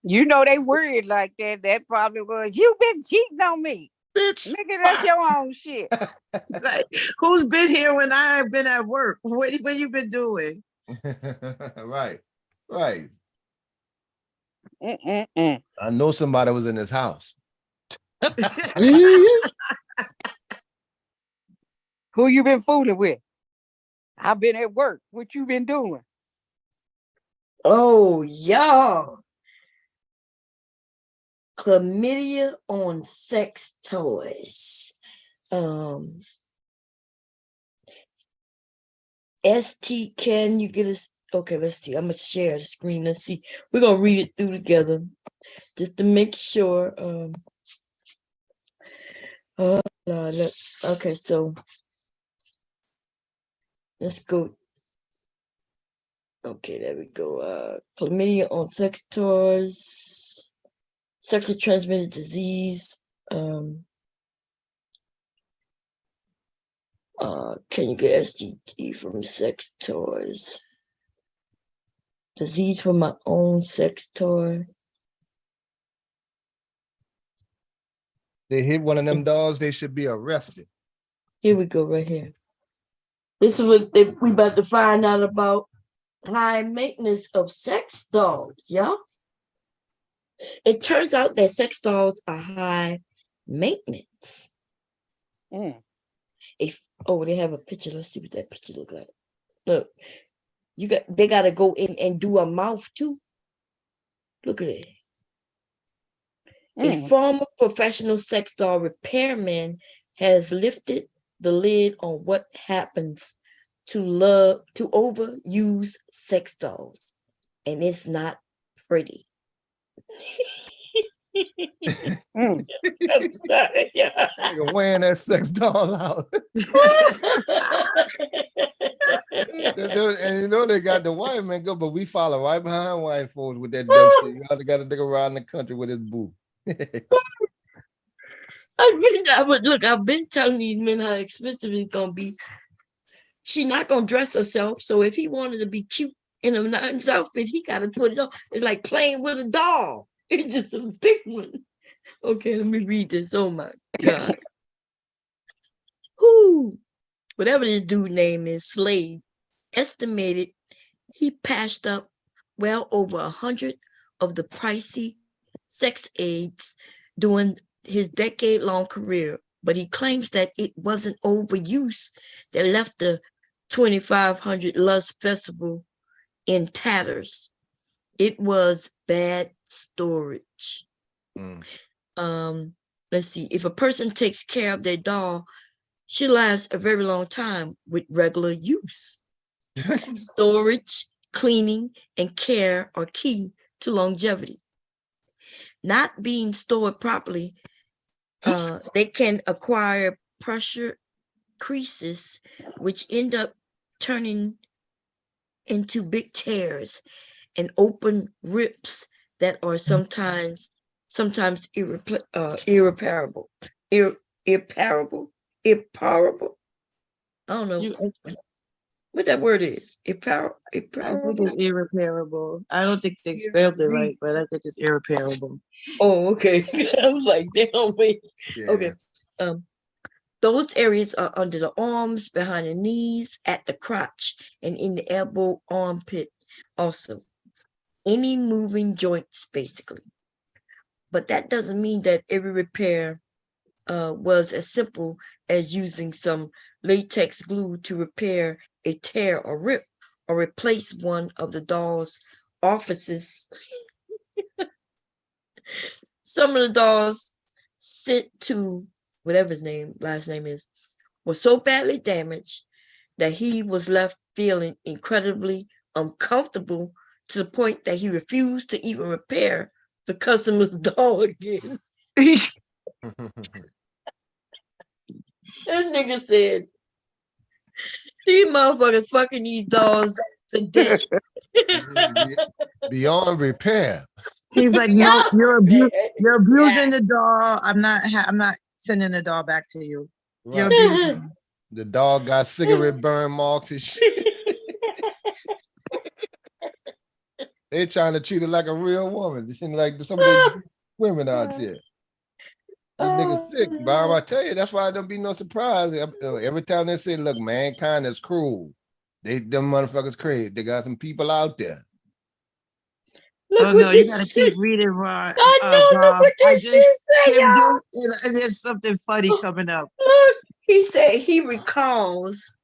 They worried like that. That probably was, you been cheating on me. Bitch. Nigga, that's your own shit. Like, who's been here when I have been at work? What you been doing? Right. Mm-mm-mm. I know somebody was in his house. Who you been fooling with? I've been at work. What you been doing? Oh, y'all. Chlamydia on sex toys. ST, can you get us? Okay, let's see. I'm gonna share the screen. Let's see. We're gonna read it through together just to make sure. Okay, so let's go. Okay, there we go. Chlamydia on sex toys, sexually transmitted disease. Can you get STD from sex toys? Disease from my own sex toy. They hit one of them dogs, they should be arrested. Here we go, right here. This is what we about to find out about high maintenance of sex dolls, y'all. It turns out that sex dolls are high maintenance. They have a picture. Let's see what that picture look like. Look, they gotta go in and do a mouth too. Look at it. A former professional sex doll repairman has lifted the lid on what happens to overuse sex dolls, and it's not pretty. I'm sorry, yeah. You're wearing that sex doll out. And you know they got the white man go, but we follow right behind white folks with that dumb shit. You got to dig around the country with his boo. I've been telling these men how expensive it's gonna be. She's not gonna dress herself, so if he wanted to be cute in a nice outfit, he gotta put it on. It's like playing with a doll. It's just a big one. Okay, let me read this. Oh my God. Who, whatever this dude name is, Slade, estimated he patched up well over 100 of the pricey sex aids during his decade-long career, but he claims that it wasn't overuse that left the 2500 Lust Festival in tatters. It was bad storage. Let's see. If a person takes care of their doll, she lasts a very long time with regular use. Storage, cleaning, and care are key to longevity. Not being stored properly, they can acquire pressure creases, which end up turning into big tears and open rips that are sometimes irreparable. Irreparable. I don't know what that word is. I think it's irreparable. I don't think they spelled it right, but I think it's irreparable. Oh, okay. I was like, damn, wait. Yeah. Okay. Those areas are under the arms, behind the knees, at the crotch, and in the elbow armpit also. Any moving joints, basically. But that doesn't mean that every repair was as simple as using some latex glue to repair a tear or rip or replace one of the doll's orifices. Some of the dolls sent to whatever his last name is, was so badly damaged that he was left feeling incredibly uncomfortable to the point that he refused to even repair the customer's doll again. This nigga said, these motherfuckers fucking these dolls to death. Beyond repair. He's like, no, you're abusing the doll. I'm not sending the doll back to you. Right. You're abusing. The dog got cigarette burn marks and shit. They trying to treat her like a real woman. Like some of the women out here. This nigga sick, Bob. I tell you, that's why it don't be no surprise. Every time they say, look, mankind is cruel. Them motherfuckers crazy. They got some people out there. Oh no, you gotta keep reading, Ron. Look Bob. what this shit say, Kim y'all. and there's something funny coming up. Look, he said he recalls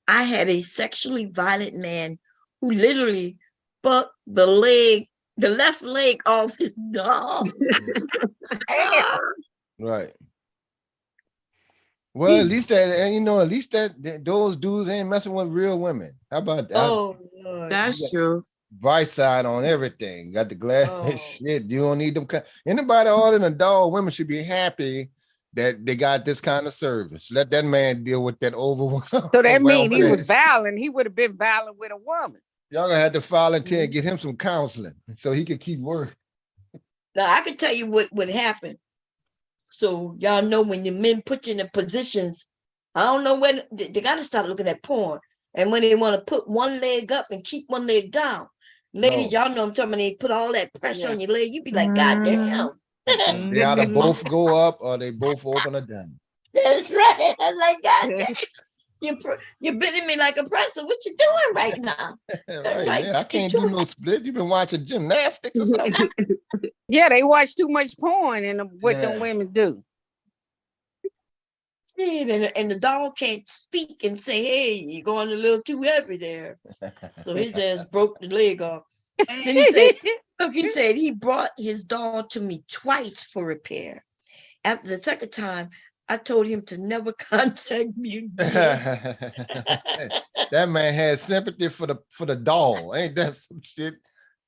I had a sexually violent man who literally fucked the left leg off his dog. Right. Well, at least that, and at least that those dudes ain't messing with real women. How about that? Oh Lord. That's true. Bright side on everything. Got the glass shit. You don't need them. Anybody ordering a dog, women should be happy that they got this kind of service. Let that man deal with that overwhelm. So that means he was violent. He would have been violent with a woman. Y'all gonna have to volunteer and get him some counseling so he could keep working. Now I can tell you what would happen. So y'all know when your men put you in the positions, I don't know when they got to start looking at porn. And when they want to put one leg up and keep one leg down, ladies, y'all know I'm talking about, they put all that pressure on your leg. You be like, God damn. They either both go up or they both open or down. That's right. I was like, God damn. You're bidding me like a presser. What you doing right now? Right, like, yeah, I can't do no split. You've been watching gymnastics or something. Yeah, they watch too much porn and what them women do. And the dog can't speak and say, hey, you're going a little too heavy there. So his ass broke the leg off. Then he said he brought his dog to me twice for repair. After the second time, I told him to never contact me again. That man had sympathy for the dog. Ain't that some shit?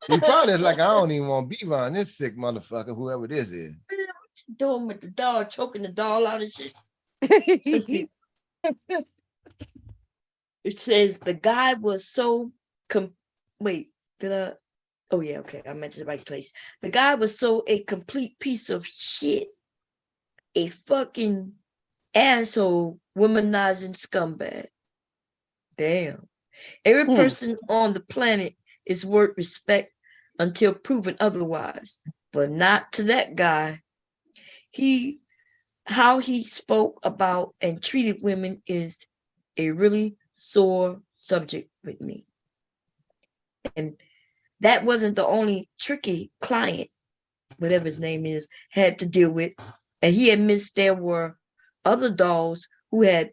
He probably is like, I don't even want to be around this sick motherfucker, whoever this is. What you doing with the dog, choking the dog out of shit? It says the guy was so wait, did I? Oh yeah, okay, I mentioned the right place. The guy was so a complete piece of shit, a fucking asshole, womanizing scumbag. Damn. Every person on the planet is worth respect until proven otherwise, but not to that guy. How he spoke about and treated women is a really sore subject with me. And that wasn't the only tricky client, whatever his name is, had to deal with. And he admits there were other dogs who had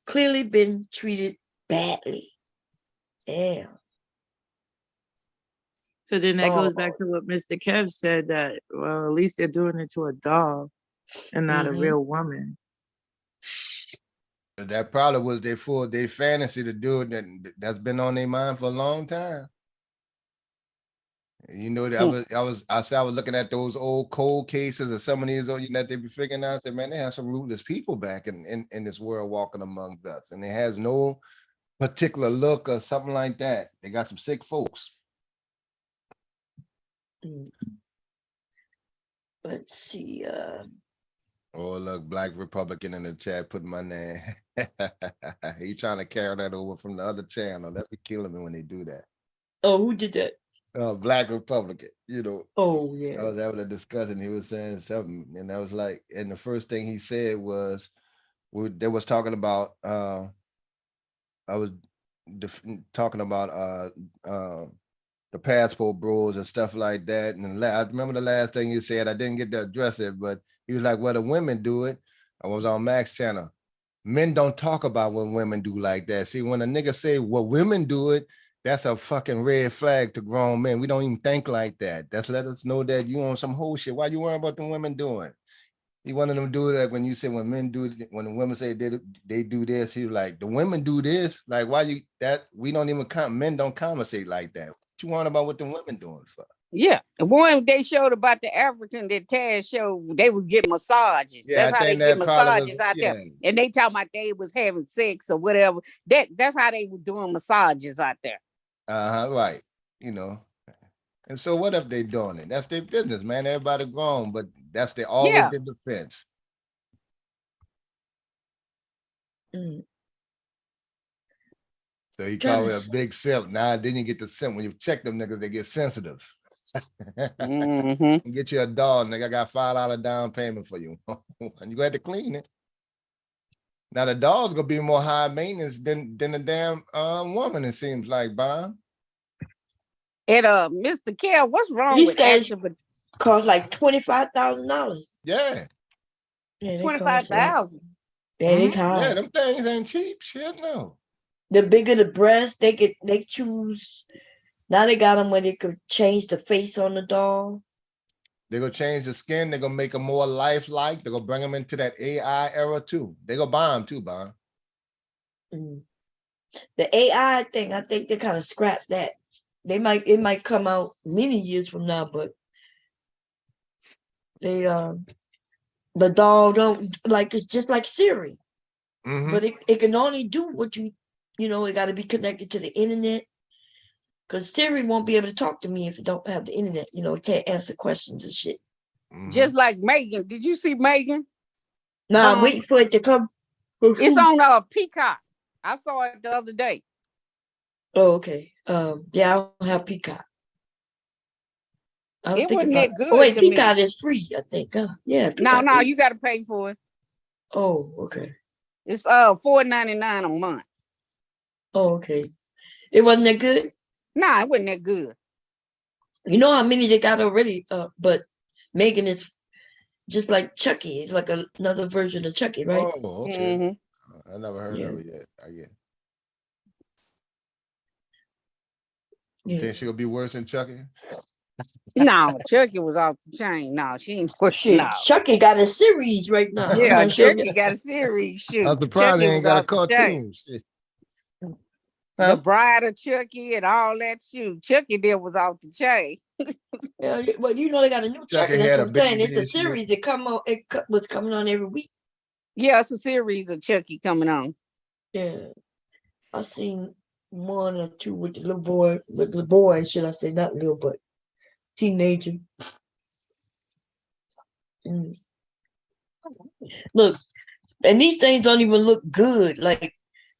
clearly been treated badly. Damn. So then that goes back to what Mr. Kev said, that, well, at least they're doing it to a dog and not a real woman. That probably was their fantasy to do it. That's been on their mind for a long time. You know, I was looking at those old cold cases of some of these that they be figuring out. I said, man, they have some rootless people back in this world walking amongst us, and it has no particular look or something like that. They got some sick folks. Let's see. Oh, look, Black Republican in the chat putting my name. He trying to carry that over from the other channel. That be killing me when they do that. Oh, who did that? Black Republican, Oh, yeah. I was having a discussion. He was saying something, and I was like, and the first thing he said was, they was talking about, I was talking about the passport bros and stuff like that. And I remember the last thing you said, I didn't get to address it, but he was like, well, the women do it. I was on Max channel. Men don't talk about when women do like that. See, when a nigga say, well, women do it, that's a fucking red flag to grown men. We don't even think like that. That's let us know that you on some whole shit. Why you worrying about the women doing? He wanted them to do that when you say when men do it, when the women say they do this, he was like, the women do this. Like, why you that we don't even men don't conversate like that. What you want about what the women doing for? Yeah. The one they showed about the African that Taz showed, they was getting massages. Yeah, that's how they get massages out there. And they talking about they was having sex or whatever. That's how they were doing massages out there. Right. And so what if they doing it? That's their business, man. Everybody grown, but that's always their defense. So he called it a big simp. Now then you get the simp. When you check them niggas, they get sensitive. Get you a dog, nigga. I got $5 down payment for you. And you got to clean it. Now the dog's gonna be more high maintenance than a damn woman, it seems like, Bob. And Mr. Kell, what's wrong These with things asking cost like $25,000. Yeah. Yeah, they cost a lot. 25,000? Yeah, they Yeah, high. them things ain't cheap. Shit, no. The bigger the breast, they choose. Now they got them where they could change the face on the doll. They're gonna change the skin. They're gonna make them more lifelike. They're gonna bring them into that AI era too. They're gonna buy them too, Bon. The AI thing, I think they kind of scrapped that. It might come out many years from now, but they the doll don't like, it's just like Siri. But it can only do what it got to be connected to the internet. Because Siri won't be able to talk to me if it don't have the internet. It can't answer questions and shit. Just like Megan. Did you see Megan? Nah, I'm waiting for it to come. It's on Peacock. I saw it the other day. Oh, okay. Yeah, I don't have Peacock. I was It thinking wasn't about. that good. Oh wait, to Peacock me. is free, I think. Yeah, No, Peacock is. you got to pay for it. Oh, okay. It's $4.99 a month. Oh, okay. It wasn't that good. Nah, it wasn't that good. You know how many they got already? But Megan is just like Chucky. It's like another version of Chucky, right? Oh, okay. I never heard of it yet. You think she'll be worse than Chucky? No, Chucky was off the chain. No, she ain't worse. Shit, No. Chucky got a series right now. Yeah, Chucky got a series. Shoot, I'm surprised they Chucky ain't was got a off the chain. cartoon. Shit. The Bride of Chucky and all that shoot. Chucky there was off the chain. Yeah, well, they got a new Chucky. That's what I'm saying. It's a series that was coming on every week. Yeah, it's a series of Chucky coming on. Yeah, I've seen one or two with the little boy, should I say, not little, but teenager. Look, and these things don't even look good. Like,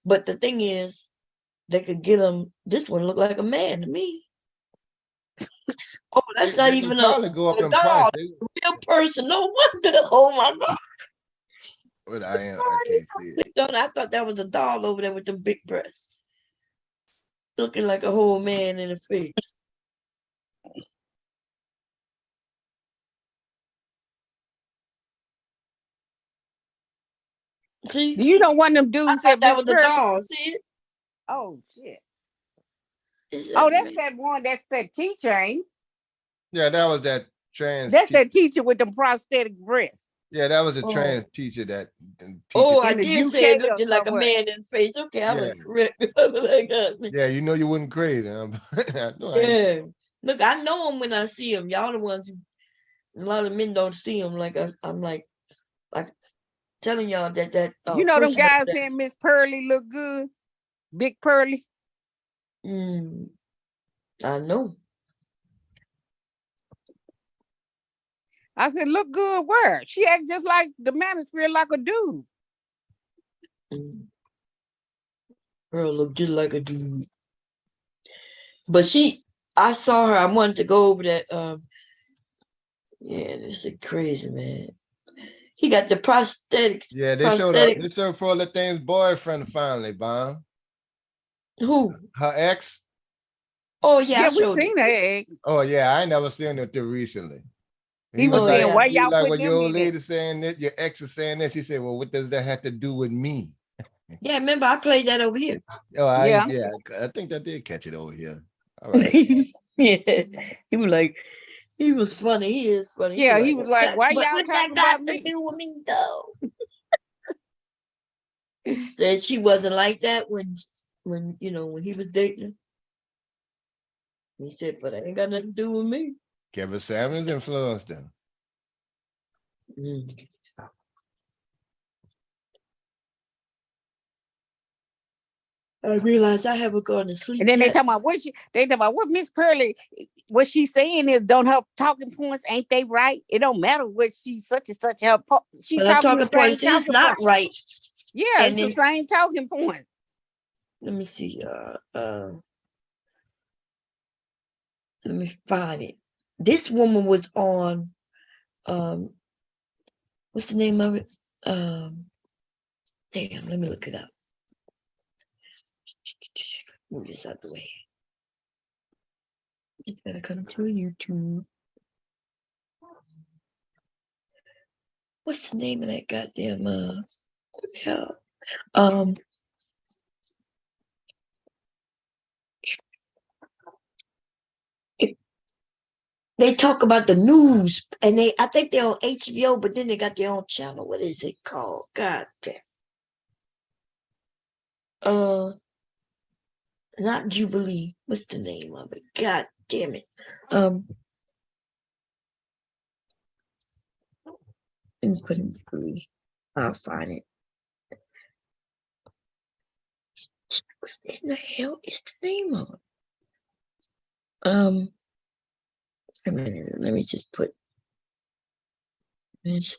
but the thing is, they could get them. This one look like a man to me. Oh, that's not even a go up in doll. price. Real person. No wonder. Oh my God. But I can't see it. I thought that was a doll over there with them big breasts. Looking like a whole man in the face. See? You don't want them dudes I thought that was a doll. See it? Oh shit. Oh, that's that one. That's that teacher, ain't? Yeah, that was that trans. That's that teacher with them prosthetic breasts. Yeah, that was the trans teacher that. Oh, I did say it looked like a man in the face. Okay, I was correct. Yeah, you know you wasn't crazy. Yeah. Look, I know them when I see them. Y'all the ones who, a lot of men don't see them. Like I'm like telling y'all that you know them guys saying Miss Pearly look good, Big Pearly. I know. I said, look good where? She act just like the manosphere, like a dude. Girl look just like a dude. But I saw her. I wanted to go over that. Yeah, this is crazy, man. He got the prosthetics. Yeah, they showed for Thing's boyfriend finally, Bon. Who? Her ex. Oh yeah, we seen her ex. Oh yeah, I ain't never seen it till recently. He was saying, "Why y'all like, put well, them your old in lady it?" saying that, your ex is saying this. He said, "Well, what does that have to do with me?" Yeah, remember I played that over here. Oh, I think I did catch it over here. All right. Yeah, he was like, he was funny. He is funny. Yeah, he was like, "Why y'all what talking that about got me?" to do with me, though? Said she wasn't like that when he was dating her. He said, but it ain't got nothing to do with me. Kevin Samuels influenced him. I realized I haven't gone to sleep. And then yet. they talking about what Miss Pearly, what she's saying is don't have talking points, ain't they right? It don't matter what she such and such her she But talking the points same is not right. Yeah, And it's the same talking point. Let me see. Let me find it. This woman was on what's the name of it? Damn, let me look it up. Move this out the way. You gotta come to YouTube. What's the name of that goddamn what the hell? They talk about the news, and I think they're on HBO, but then they got their own channel. What is it called? God damn. Not Jubilee. What's the name of it? God damn it. Let me put in Jubilee. I'll find it. What in the hell is the name of it? A minute, let me just put this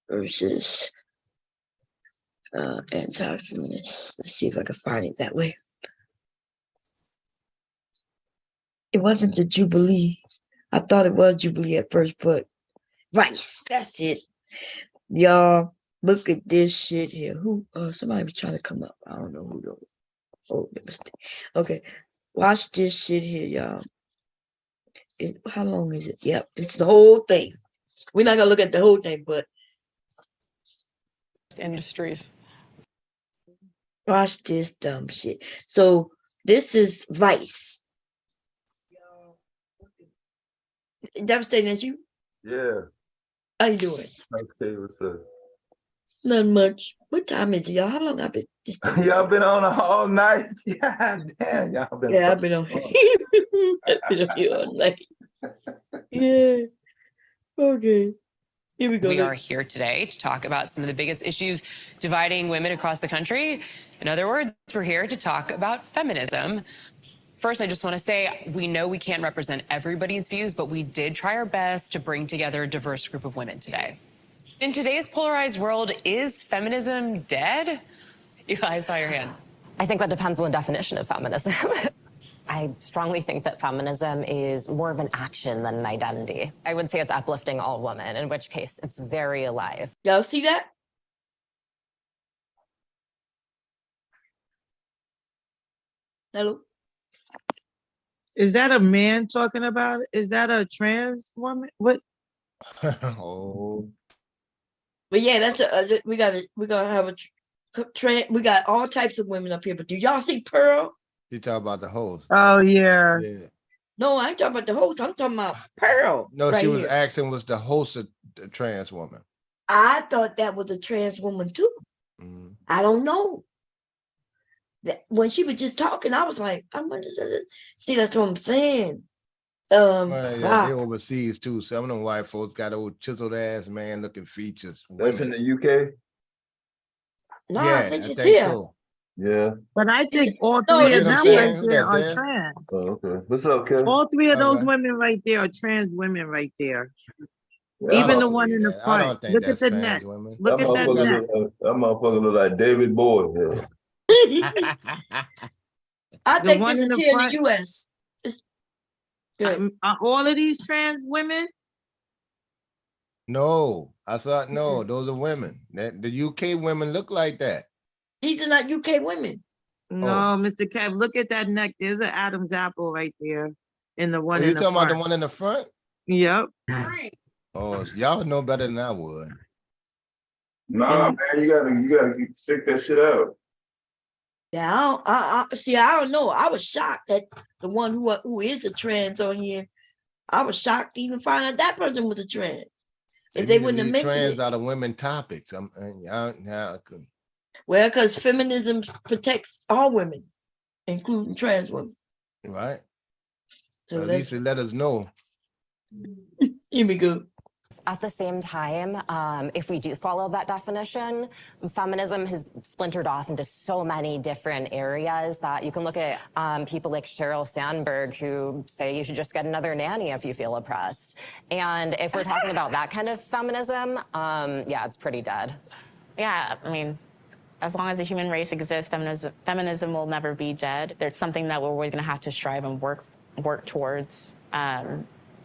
versus anti-feminist. Let's see if I can find it that way. It wasn't the Jubilee. I thought it was Jubilee at first, but Rice, that's it. Y'all, look at this shit here. Who? Somebody was trying to come up. I don't know who though. Oh, mistake. Okay, watch this shit here, y'all. How long is it? Yep, it's the whole thing. We're not gonna look at the whole thing, but industries. Watch this dumb shit. So this is Vice. Devastating as you. Yeah. How you doing? Okay, what's up? Not much. What time is it, y'all? How long I've been? Y'all been on all night? Yeah, damn, y'all been. Yeah, I've been on. I've been on here all night. Yeah. Okay. Here we go. We are here today to talk about some of the biggest issues dividing women across the country. In other words, we're here to talk about feminism. First, I just want to say we know we can't represent everybody's views, but we did try our best to bring together a diverse group of women today. In today's polarized world, is feminism dead? I saw your hand. I think that depends on the definition of feminism. I strongly think that feminism is more of an action than an identity. I would say it's uplifting all women, in which case it's very alive. Y'all see that? Hello? Is that a man talking about it? Is that a trans woman? What? Oh. But yeah, that's we're gonna have a trans. We got all types of women up here. But do y'all see Pearl? You talk about the host. Oh yeah. Yeah. No, I ain't talking about the host. I'm talking about Pearl. No, right she was here. asking, was the host a trans woman? I thought that was a trans woman too. Mm. I don't know. That when she was just talking, I was like, I'm gonna see. That's what I'm saying. Well, yeah, they overseas too. Some of them white folks got old chiseled ass man looking features. That's in the UK? No, Yeah, I think it's think here. so. Yeah. But I think all No, three of it's them here. right there are trans. Oh, okay. What's up, Kevin? All three of those Okay. women right there are trans women right there. Yeah, Even I the don't one in the I front. don't think Look at that's the trans neck. women. Look at that neck. That motherfucker look like David Bowie. Yeah. I The think one this in is the here front. in the U.S. It's good. Are all of these trans women? No, I thought no, those are women. The UK women look like that. These are not UK women. No, Mr. Kev, look at that neck. There's an Adam's apple right there in the one Oh, in you the talking front. about the one in the front? Yep. Oh, so y'all know better than I would. Nah, man, you gotta stick that shit out. Yeah, I don't know. I was shocked that the one who is a trans on here. I was shocked to even find out that person was a trans. If they wouldn't have leave mentioned trans it. out of women topics. Well, because feminism protects all women, including trans women. Right. So At least it let us know. Here we go. At the same time, if we do follow that definition, feminism has splintered off into so many different areas that you can look at people like Sheryl Sandberg who say you should just get another nanny if you feel oppressed. And if we're talking about that kind of feminism, yeah, it's pretty dead. Yeah, I mean, as long as the human race exists, feminism will never be dead. There's something that we're always going to have to strive and work towards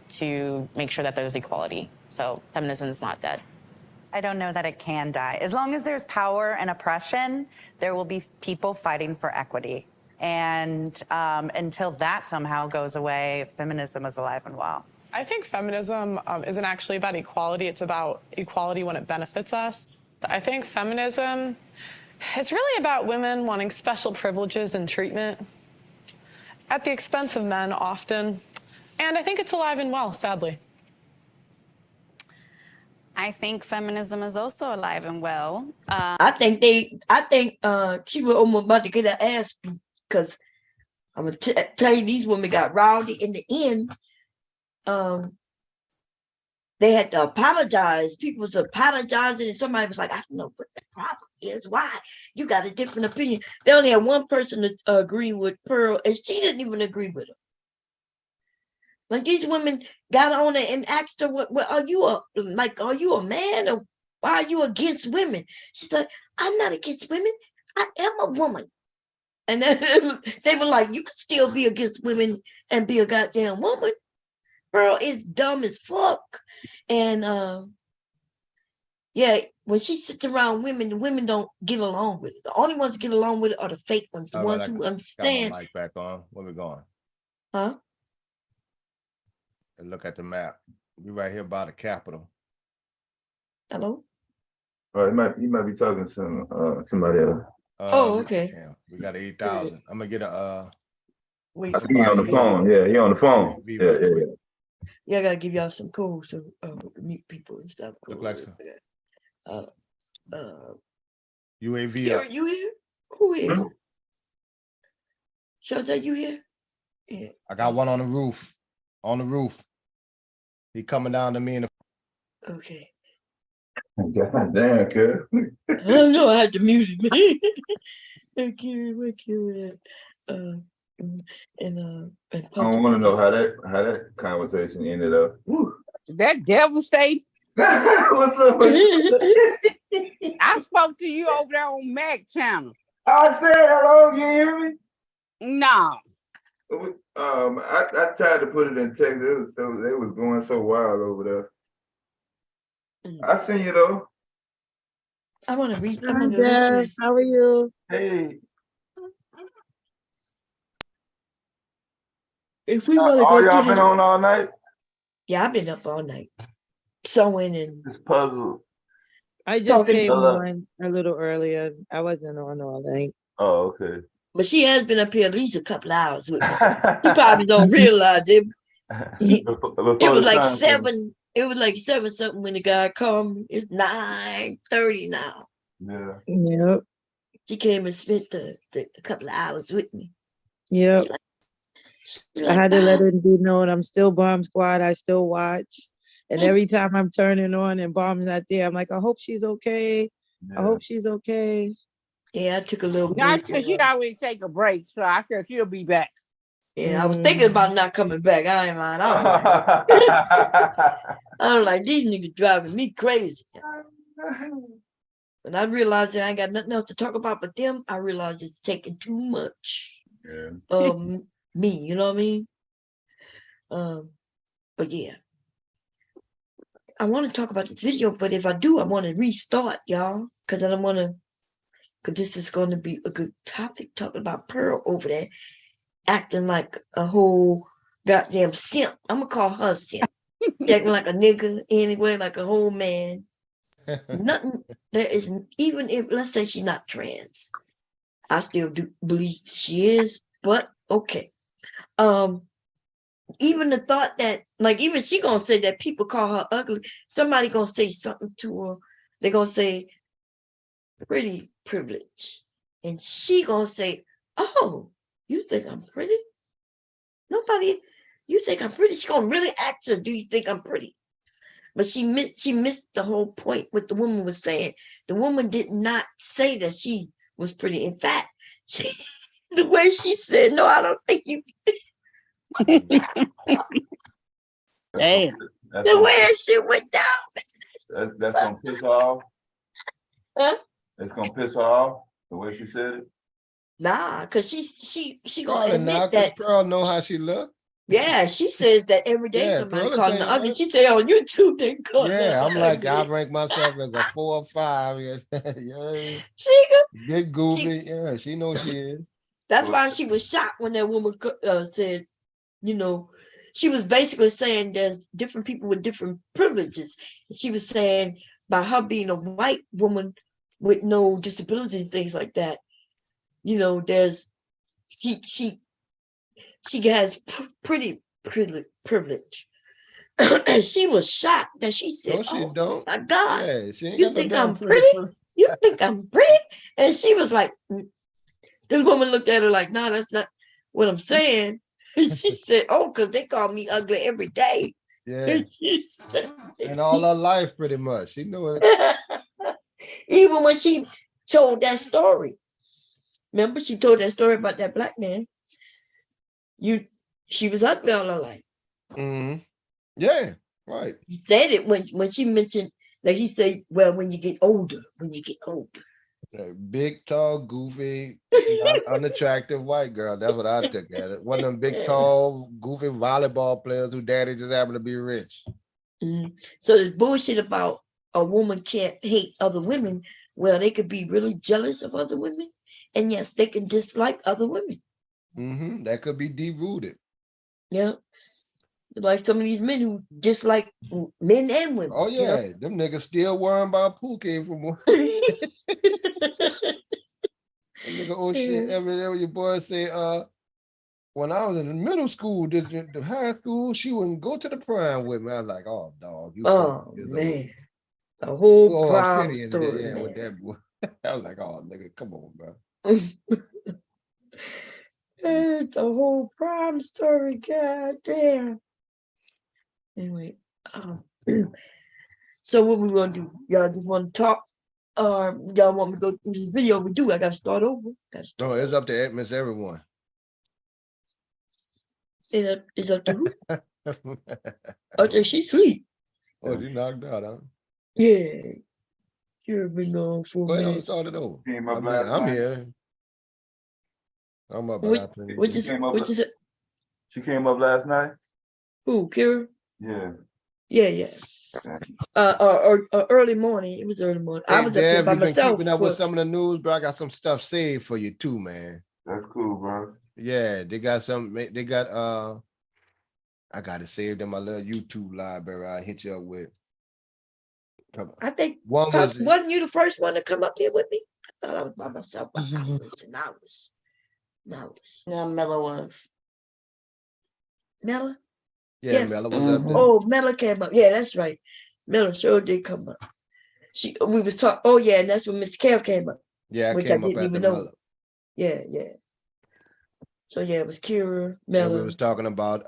to make sure that there's equality. So feminism is not dead. I don't know that it can die. As long as there's power and oppression, there will be people fighting for equity. And until that somehow goes away, feminism is alive and well. I think feminism isn't actually about equality. It's about equality when it benefits us. I think feminism, it's really about women wanting special privileges and treatment at the expense of men often. And I think it's alive and well, sadly. I think feminism is also alive and well. I think she was almost about to get her ass beat because I'm gonna tell you, these women got rowdy in the end. They had to apologize. People was apologizing, and somebody was like, "I don't know what the problem is. Why you got a different opinion?" They only had one person to agree with Pearl, and she didn't even agree with her. Like these women got on her and asked her, "What are you are you a man, or why are you against women?" She's like, "I'm not against women. I am a woman." And then they were like, "You could still be against women and be a goddamn woman." Pearl is dumb as fuck. And yeah, when she sits around women, the women don't get along with it. The only ones get along with it are the fake ones, the ones who understand. Got my mic back on. Where we going? Huh? And look at the map. We right here by the Capitol. Hello? You might be talking to somebody else. Okay. Yeah, we got 8,000. I'm gonna get a Wait I for think he on the phone. Yeah, he on the phone. Yeah. Yeah, I gotta give y'all some codes to meet people and stuff. Look like some UAV. Here, you here? Who here? Showtime, you here? Yeah. I got one on the roof. On the roof. He coming down to me in the. Okay. God damn, kid. I don't know. I had to mute him. Okay, what you and I don't want to know how that conversation ended up. Woo. That devastating. What's up? I spoke to you over there on Mac channel. I said hello. You hear me? No. I tried to put it in text. They was going so wild over there. I seen you though. I want to read. Hi, Dad. How are you? Hey. If we want to All go y'all to been on all night? Yeah, I've been up all night. Sewing and this puzzle. I just came on a little earlier. I wasn't on all night. Oh, okay. But she has been up here at least a couple hours with me. You probably don't realize it. It was like 7. It was like 7 something when the guy called me. It's 9:30 now. Yeah. Yep. She came and spent a couple of hours with me. Yep. I had to let it be known I'm still Bomb Squad. I still watch. And every time I'm turning on and Bomb's not there, I'm like, I hope she's okay. I hope she's okay. Yeah, I took a little Not break. because she'd always take a break, so I said she'll be back. Yeah, I was thinking about not coming back. I ain't lying. I was like, these niggas driving me crazy. When I realized that I ain't got nothing else to talk about but them, I realized it's taking too much of me. You know what I mean? But yeah, I want to talk about this video. But if I do, I want to restart, y'all, because I don't want to. Because this is going to be a good topic, talking about Pearl over there acting like a whole goddamn simp. I'm gonna call her simp. Acting like a nigga anyway, like a whole man. Nothing. There is, even if, let's say she's not trans, I still do believe she is. But okay. Even the thought that, like, even she gonna say that people call her ugly. Somebody gonna say something to her. They're gonna say pretty privilege, and she gonna say, "Oh, you think I'm pretty? Nobody, you think I'm pretty?" She gonna really ask her, "Do you think I'm pretty?" But she missed the whole point. What the woman was saying. The woman did not say that she was pretty. In fact, the way she said, "No, I don't think you." Damn. The way that shit went down. That's gonna piss her off. Huh? It's gonna piss her off the way she said it. Nah, cause she gonna Probably admit not, because that. Pearl know how she look. Yeah, she says that every day Yeah, somebody Perla calling tell her you ugly. that. She say on YouTube they call Yeah, her I'm like, I ugly. rank myself as a 4 or 5. Yeah, yeah. She, Big she goofy. Yeah, she knows she is. that's why she was shocked when that woman said, you know, she was basically saying there's different people with different privileges. She was saying by her being a white woman with no disability and things like that, you know, there's she has pretty privilege. And she was shocked that she said, No, she "Oh don't. my God, Yeah, she ain't you got no think damn I'm pretty. pretty? You think I'm pretty?" And she was like, the woman looked at her like, "No, that's not what I'm saying." And she said, "Oh, because they call me ugly every day." Yeah. And she said, And all her life, pretty much. She knew it. even when she told that story, remember she told that story about that black man. She was ugly all her life. Mm-hmm. Yeah, right. He said it when she mentioned that he said, "Well, when you get older, when you get older." Big, tall, goofy, unattractive white girl. That's what I took at it. One of them big, tall, goofy volleyball players who daddy just happened to be rich. So this bullshit about a woman can't hate other women. Well, they could be really jealous of other women, and yes, they can dislike other women. Mm-hmm. That could be deep-rooted. Yeah, like some of these men who dislike men and women. Oh yeah, you know? them niggas still worrying about Pookies from one. Nigga, oh shit, every day your boy say, when I was in middle school, the high school, she wouldn't go to the prime with me. I was like, oh dog, you man, a whole prom city story. Yeah, with that boy. I was like, oh nigga, come on, bro. It's a whole prom story. God damn. Anyway, so what we gonna do? Y'all just want to talk, or y'all want me to go through this video? We do. I gotta start over. No, it's up to Miss Everyone. It's up to who? Oh, she sleep. Oh, she knocked out, huh? Yeah. You've been on for a Go ahead and minute. start it over. Came up last I'm night. here. I'm up. What you said? She came up last night. Who, Kira? Yeah. Yeah. Or early morning. It was early morning. I was up there by You've been myself. keeping up with some of the news, bro. I got some stuff saved for you too, man. That's cool, bro. Yeah, they got some. They got I got it saved in my little YouTube library. I hit you up with. I think wasn't you the first one to come up here with me? I thought I was by myself. I was. Yeah, Mella was. Mella? Yeah, Mella was up there. Oh, Mella came up. Yeah, that's right. Mella sure did come up. We was talking. Oh yeah, and that's when Miss Kev came up. Yeah, which I didn't even know. Mella. Yeah. So yeah, it was Kira, Mella. And we was talking about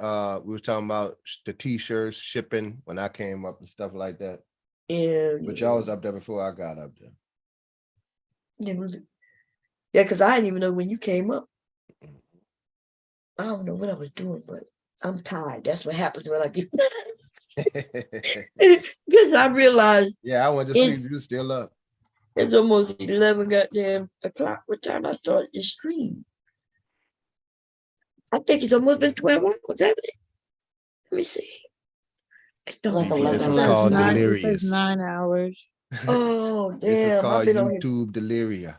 the t-shirts shipping when I came up and stuff like that. Yeah. But y'all was up there before I got up there. Yeah, because I didn't even know when you came up. I don't know what I was doing, but I'm tired. That's what happens when I get because I realized. Yeah, I went to sleep. You still up. It's almost 11 goddamn o'clock. What time I started this stream? I think it's almost been 12 hours, haven't it? Let me see. Maybe this was called delirious. 9 hours. Oh, damn. This is called YouTube deliria.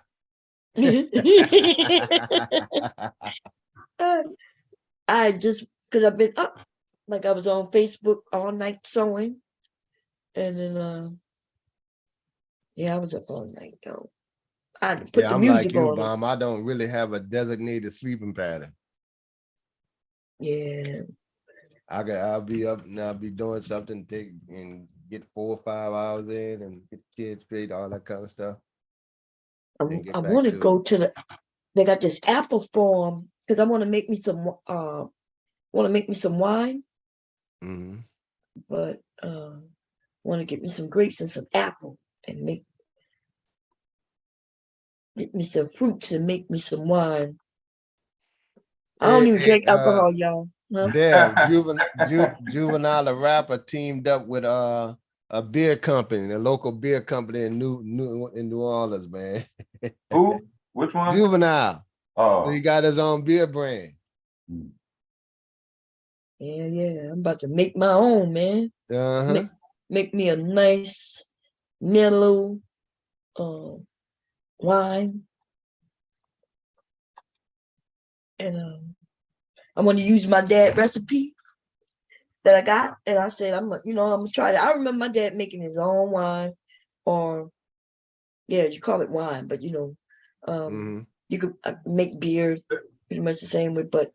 I just, because I've been up. Like I was on Facebook all night sewing. And then, I was up all night though. I put the I'm music like you, on. Mom. I don't really have a designated sleeping pattern. Yeah. I'll be up and I'll be doing something, get 4 or 5 hours in and get the kids straight, all that kind of stuff. I want to go to they got this apple farm because I want to make me some wine. Mm-hmm. But want to get me some grapes and some apple and get me some fruits and make me some wine. I don't even drink alcohol, y'all. Huh? Yeah, Juvenile, the rapper, teamed up with a beer company, a local beer company in New Orleans, man. Who? Which one? Juvenile. Oh, So he got his own beer brand. Yeah. I'm about to make my own, man. Uh-huh. Make me a nice mellow wine. And I'm gonna use my dad recipe that I got. And I said, I'm gonna try that. I remember my dad making his own wine, or yeah, you call it wine, but you could make beer pretty much the same way. But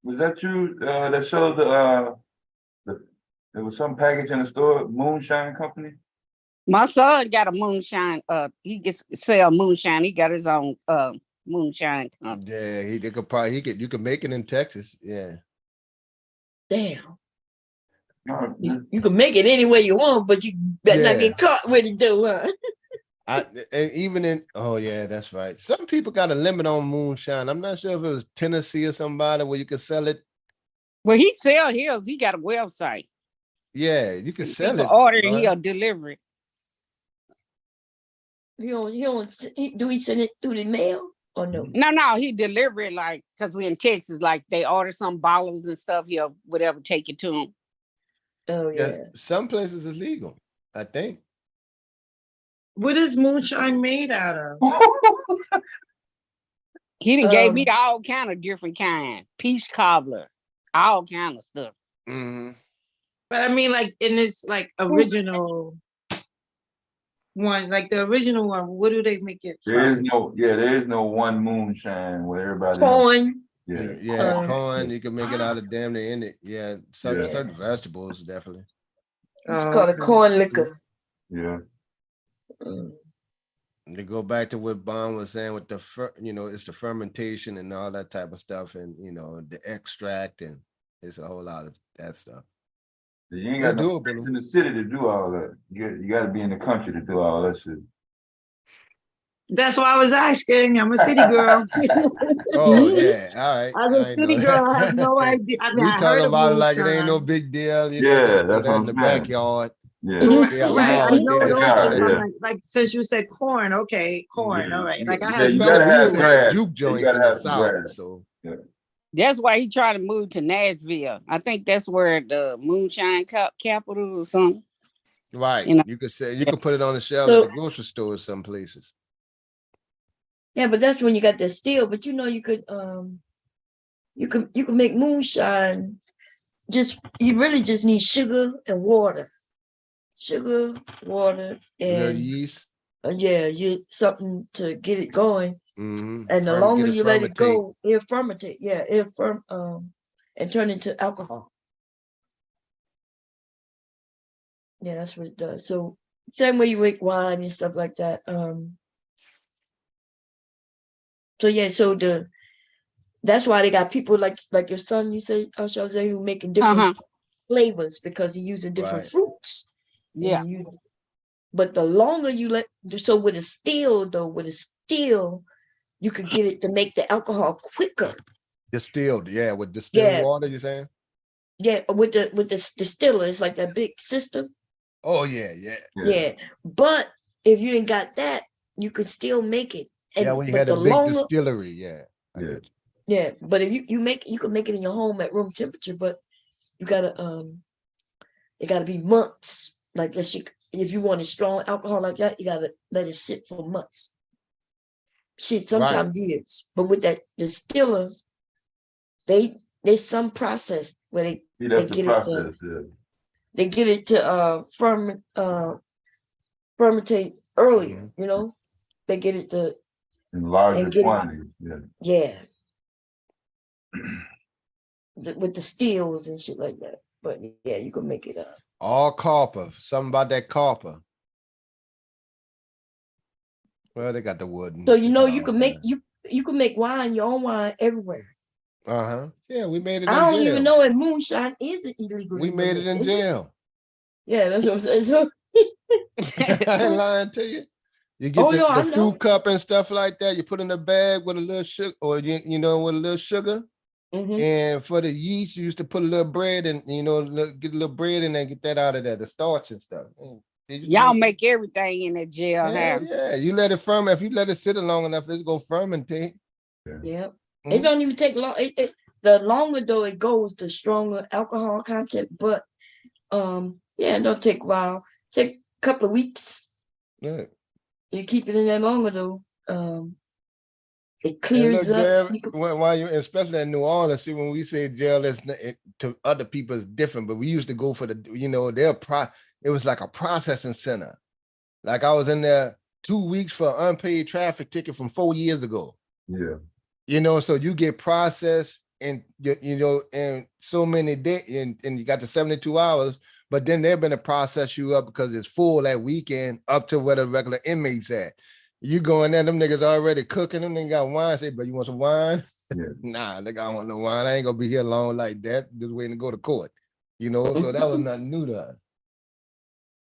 Was that you that showed there was some package in the store, Moonshine Company? My son got a moonshine. He gets sell moonshine. He got his own moonshine company. Yeah, you could make it in Texas. Yeah. damn, you can make it any way you want, but you better not get caught with it, though, huh? And even in that's right. Some people got a limit on moonshine. I'm not sure if it was Tennessee or somebody where you could sell it. Well, he sell his. He got a website. Yeah, you can sell it. Order and he'll deliver it. Do he send it through the mail or no? No, he deliver it because we in Texas, they order some bottles and stuff. He'll whatever take it to him. Oh yeah. Some places is legal, I think. What is moonshine made out of? He done gave me all kind of different kind. Peach cobbler, all kind of stuff. Mm-hmm. But I mean, in this original one, the original one, what do they make it from? There is no one moonshine where everybody corn. Corn. You can make it out of damn near in it. Yeah, certain vegetables definitely. It's called a corn liquor. Yeah. To go back to what Bon was saying with it's the fermentation and all that type of stuff, and the extract, and it's a whole lot of that stuff. You ain't got no place in the city to do all that. You got to be in the country to do all that shit. That's why I was asking. I'm a city girl. Oh yeah, all right. I was a city girl. I have no idea. I mean, we I talking about it like it moonshine. ain't no big deal. That's in the backyard. Right. I know those things. Since you said corn, okay, corn. All right. I have you gotta have grass. Juke joints in the South, so. That's why he tried to move to Nashville. I think that's where the moonshine capital or something. Right. You could put it on the shelf at the grocery store some places. Yeah, but that's when you got the steel. But you could make moonshine. You really just need sugar and water. Sugar, water, and yeast. Something to get it going. Mm-hmm. And the longer you let it go, it'll fermentate. Yeah, and turn into alcohol. Yeah, that's what it does. So same way you make wine and stuff like that. That's why they got people like your son, you say, Jose, who making different flavors because he using different fruits. Yeah. But the longer you with a steel, you could get it to make the alcohol quicker. Distilled, with distilled water, you're saying? Yeah, with the distiller, it's like that big system. Oh yeah. But if you didn't got that, you could still make it. And, when you had a big distillery, Yeah, but if you can make it in your home at room temperature, but you gotta it gotta be months. If you want a strong alcohol like that, you gotta let it sit for months. Sometimes years. But with that distiller, there's some process where they get it to fermentate earlier. They get it to in larger quantities. With the steels and shit like that. But yeah, you can make it up. All copper. Something about that copper. Well, they got the wood. So you can make you can make wine, your own wine everywhere. Yeah, we made it. I don't even know if moonshine is illegal. We made it in jail. Yeah, that's what I'm saying. So I ain't lying to you. You get the fruit cup and stuff like that. You put in a bag with a little sugar, or with a little sugar. Mm-hmm. And for the yeast, you used to put a little bread and get a little bread in there, get that out of there, the starch and stuff. Y'all make everything in the jail. Yeah. You let it ferment. If you let it sit long enough, it's gonna fermentate. Yeah. It don't even take long. the longer though it goes, the stronger alcohol content. But yeah, it don't take a while. Take a couple of weeks. Yeah. You keep it in there longer though. It And clears look, up. Dev, while you, especially in New Orleans, see, when we say jail, to other people it's different, but we used to go for the, it was like a processing center. Like I was in there 2 weeks for an unpaid traffic ticket from 4 years ago. Yeah. So you get processed and in so many days, and you got the 72 hours, but then they're gonna process you up because it's full that weekend up to where the regular inmates at. You go in there, them niggas already cooking, them niggas got wine. Say, but you want some wine? Yeah. Nah, nigga, I don't want no wine. I ain't gonna be here long like that, just waiting to go to court. So that was nothing new to us.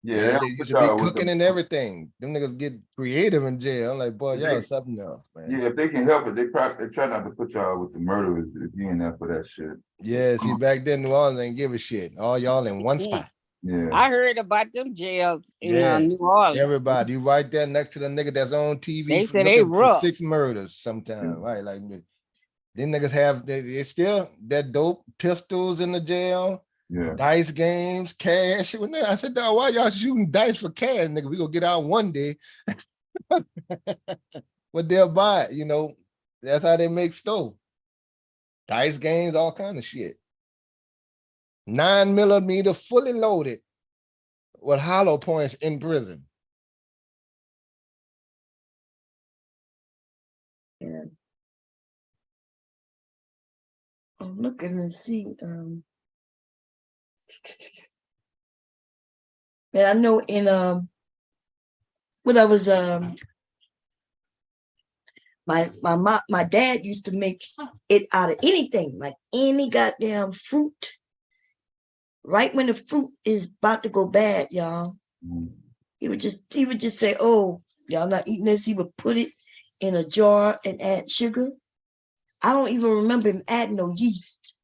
Yeah, They used to be cooking and everything. Them niggas get creative in jail. I'm like, boy, y'all something else, man. Yeah, if they can help it, they try not to put y'all with the murderers if you ain't there for that shit. Yeah, see, back then New Orleans ain't give a shit. All y'all in one spot. Yeah. I heard about them jails in Yeah, New Orleans. everybody, you right there next to the nigga that's on TV. They say they looking for rough. 6 murders sometime, right? Like, then niggas have they still that dope pistols in the jail. Yeah. Dice games, cash. I said, dog, why y'all shooting dice for cash, nigga? We gonna get out one day. But they'll buy it, that's how they make stove. Dice games, all kind of shit. 9mm fully loaded with hollow points in prison. Yeah. I'm looking to see. And I know in when I was my dad used to make it out of anything, like any goddamn fruit. Right when the fruit is about to go bad, y'all, he would just say, "Oh, y'all not eating this." He would put it in a jar and add sugar. I don't even remember him adding no yeast.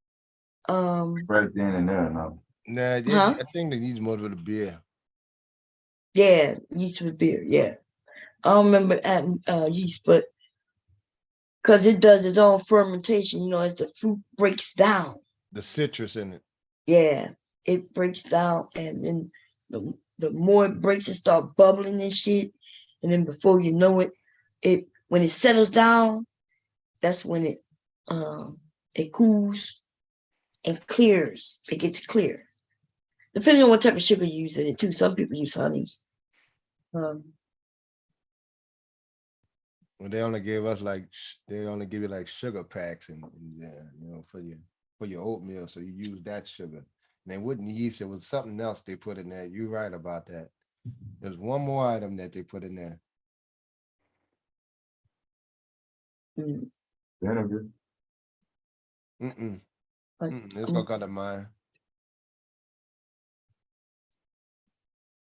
Right then and there, no. Nah, I think they use more of the beer. Yeah, yeast with beer. Yeah, I don't remember adding yeast, but because it does its own fermentation, as the fruit breaks down. The citrus in it. Yeah, it breaks down, and then the more it breaks, it start bubbling and shit, and then before you know it, when it settles down, that's when it cools and clears. It gets clear. Depending on what type of sugar you use in it too. Some people use honey. Well, they only give you like sugar packs and for your oatmeal. So you use that sugar. And they wouldn't yeast, it was something else they put in there. You're right about that. There's one more item that they put in there. Vinegar. It's gonna come to mind.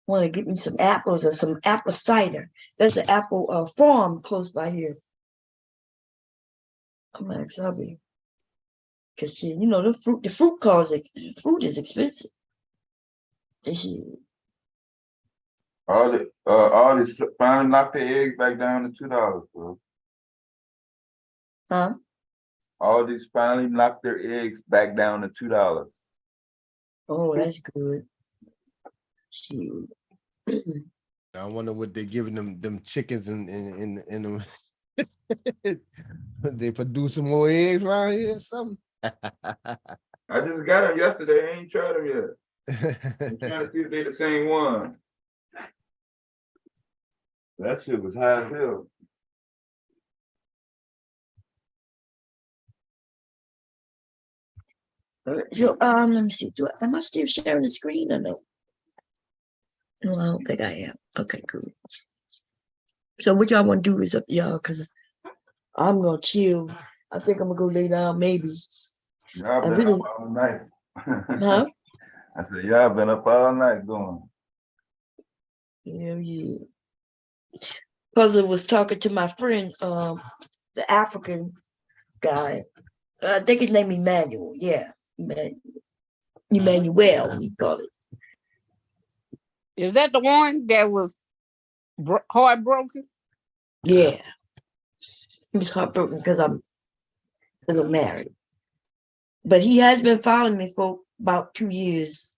Want to get me some apples or some apple cider. There's an apple farm close by here. I'm like, sorry. Because the fruit is expensive. And all this finally knocked the eggs back down to $2, bro. Huh? All these finally knocked their eggs back down to $2. Oh, that's good. Shoot. I wonder what they're giving them chickens in them. They produce some more eggs around here or something. I just got them yesterday. I ain't tried them yet. I'm trying to see if they're the same one. That shit was high as hell. So, let me see. Am I still sharing the screen or no? No, I don't think I am. Okay, cool. So what y'all want to do is up to y'all, because I'm gonna chill. I think I'm gonna go lay down maybe. Y'all been up all night. Huh? I said, y'all been up all night going. Yeah. Puzzle was talking to my friend, the African guy. I think his name Emmanuel. Yeah, Emmanuel, we call it. Is that the one that was heartbroken? Yeah, he was heartbroken because I'm married. But he has been following me for about 2 years,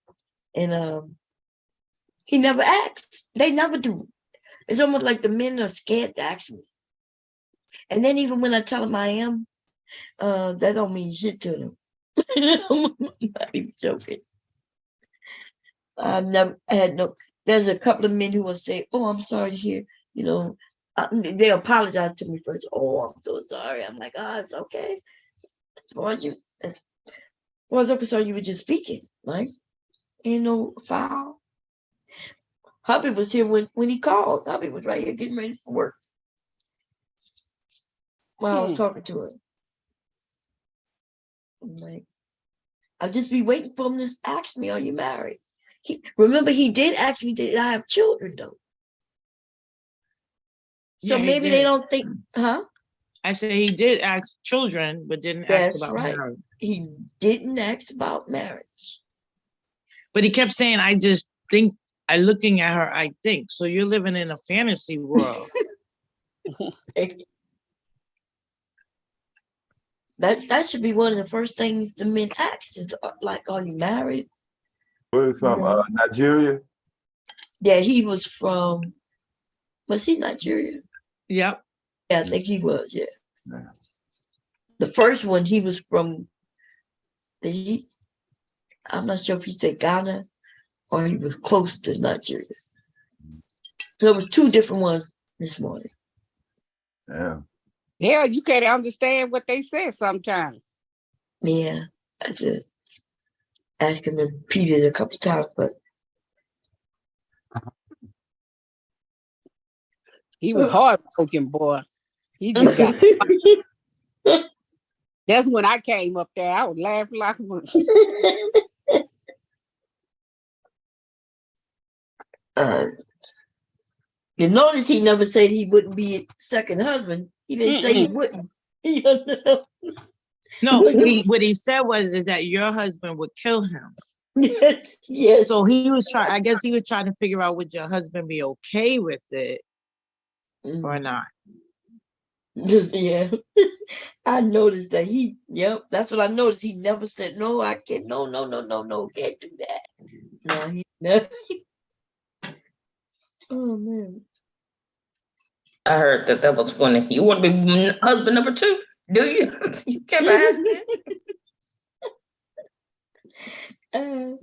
and he never asks. They never do. It's almost like the men are scared to ask me. And then even when I tell them I am, that don't mean shit to them. I'm not even joking. I've never had no. There's a couple of men who will say, "Oh, I'm sorry to hear." You know, they apologize to me first. Oh, I'm so sorry. I'm like, oh, it's okay. As far as I'm concerned, you were just speaking, right? Ain't no foul. Hubby was here when he called. Hubby was right here getting ready for work while I was talking to him. I'm like, I'll just be waiting for him to ask me, "Are you married?" Remember, he did ask me, "Did I have children?" Though. So Yeah, maybe they don't think, huh? I said he did ask children, but didn't ask That's about right. marriage. He didn't ask about marriage. But he kept saying, "I just think." I looking at her, I think. So you're living in a fantasy world. That should be one of the first things the men ask is like, "Are you married?" Where is from? Nigeria? Yeah, he was from. Was he Nigeria? Yep. Yeah, I think he was. Yeah. The first one, he was from. I'm not sure if he said Ghana or he was close to Nigeria. So it was two different ones this morning. Yeah. Yeah, you can't understand what they said sometimes. Yeah, I did ask him to repeat it a couple times, but he was heartbroken, boy. He just got. That's when I came up there. I was laughing like you notice he never said he wouldn't be a second husband. He didn't say he wouldn't. No, what he said was is that your husband would kill him. Yes, yes. So he was trying. I guess he was trying to figure out would your husband be okay with it or not. Just yeah. I noticed that he. Yep, that's what I noticed. He never said no. I can't. No, can't do that. No, he never. Oh man. I heard that was funny. You want to be husband number 2? Do you? You kept asking. I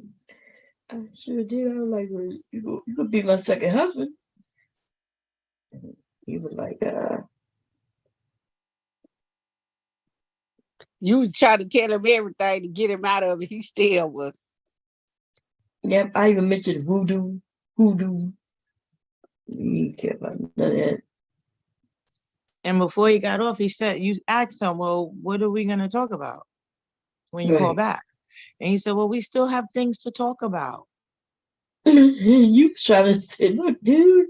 sure did. I was like, well, you could be my second husband. He was like, you was trying to tell him everything to get him out of it. He still was. Yep, I even mentioned hoodoo. He care about none of that. And before he got off, he said, you asked him, "Well, what are we going to talk about when you call back?" And he said, "Well, we still have things to talk about." You trying to say, "Look, dude,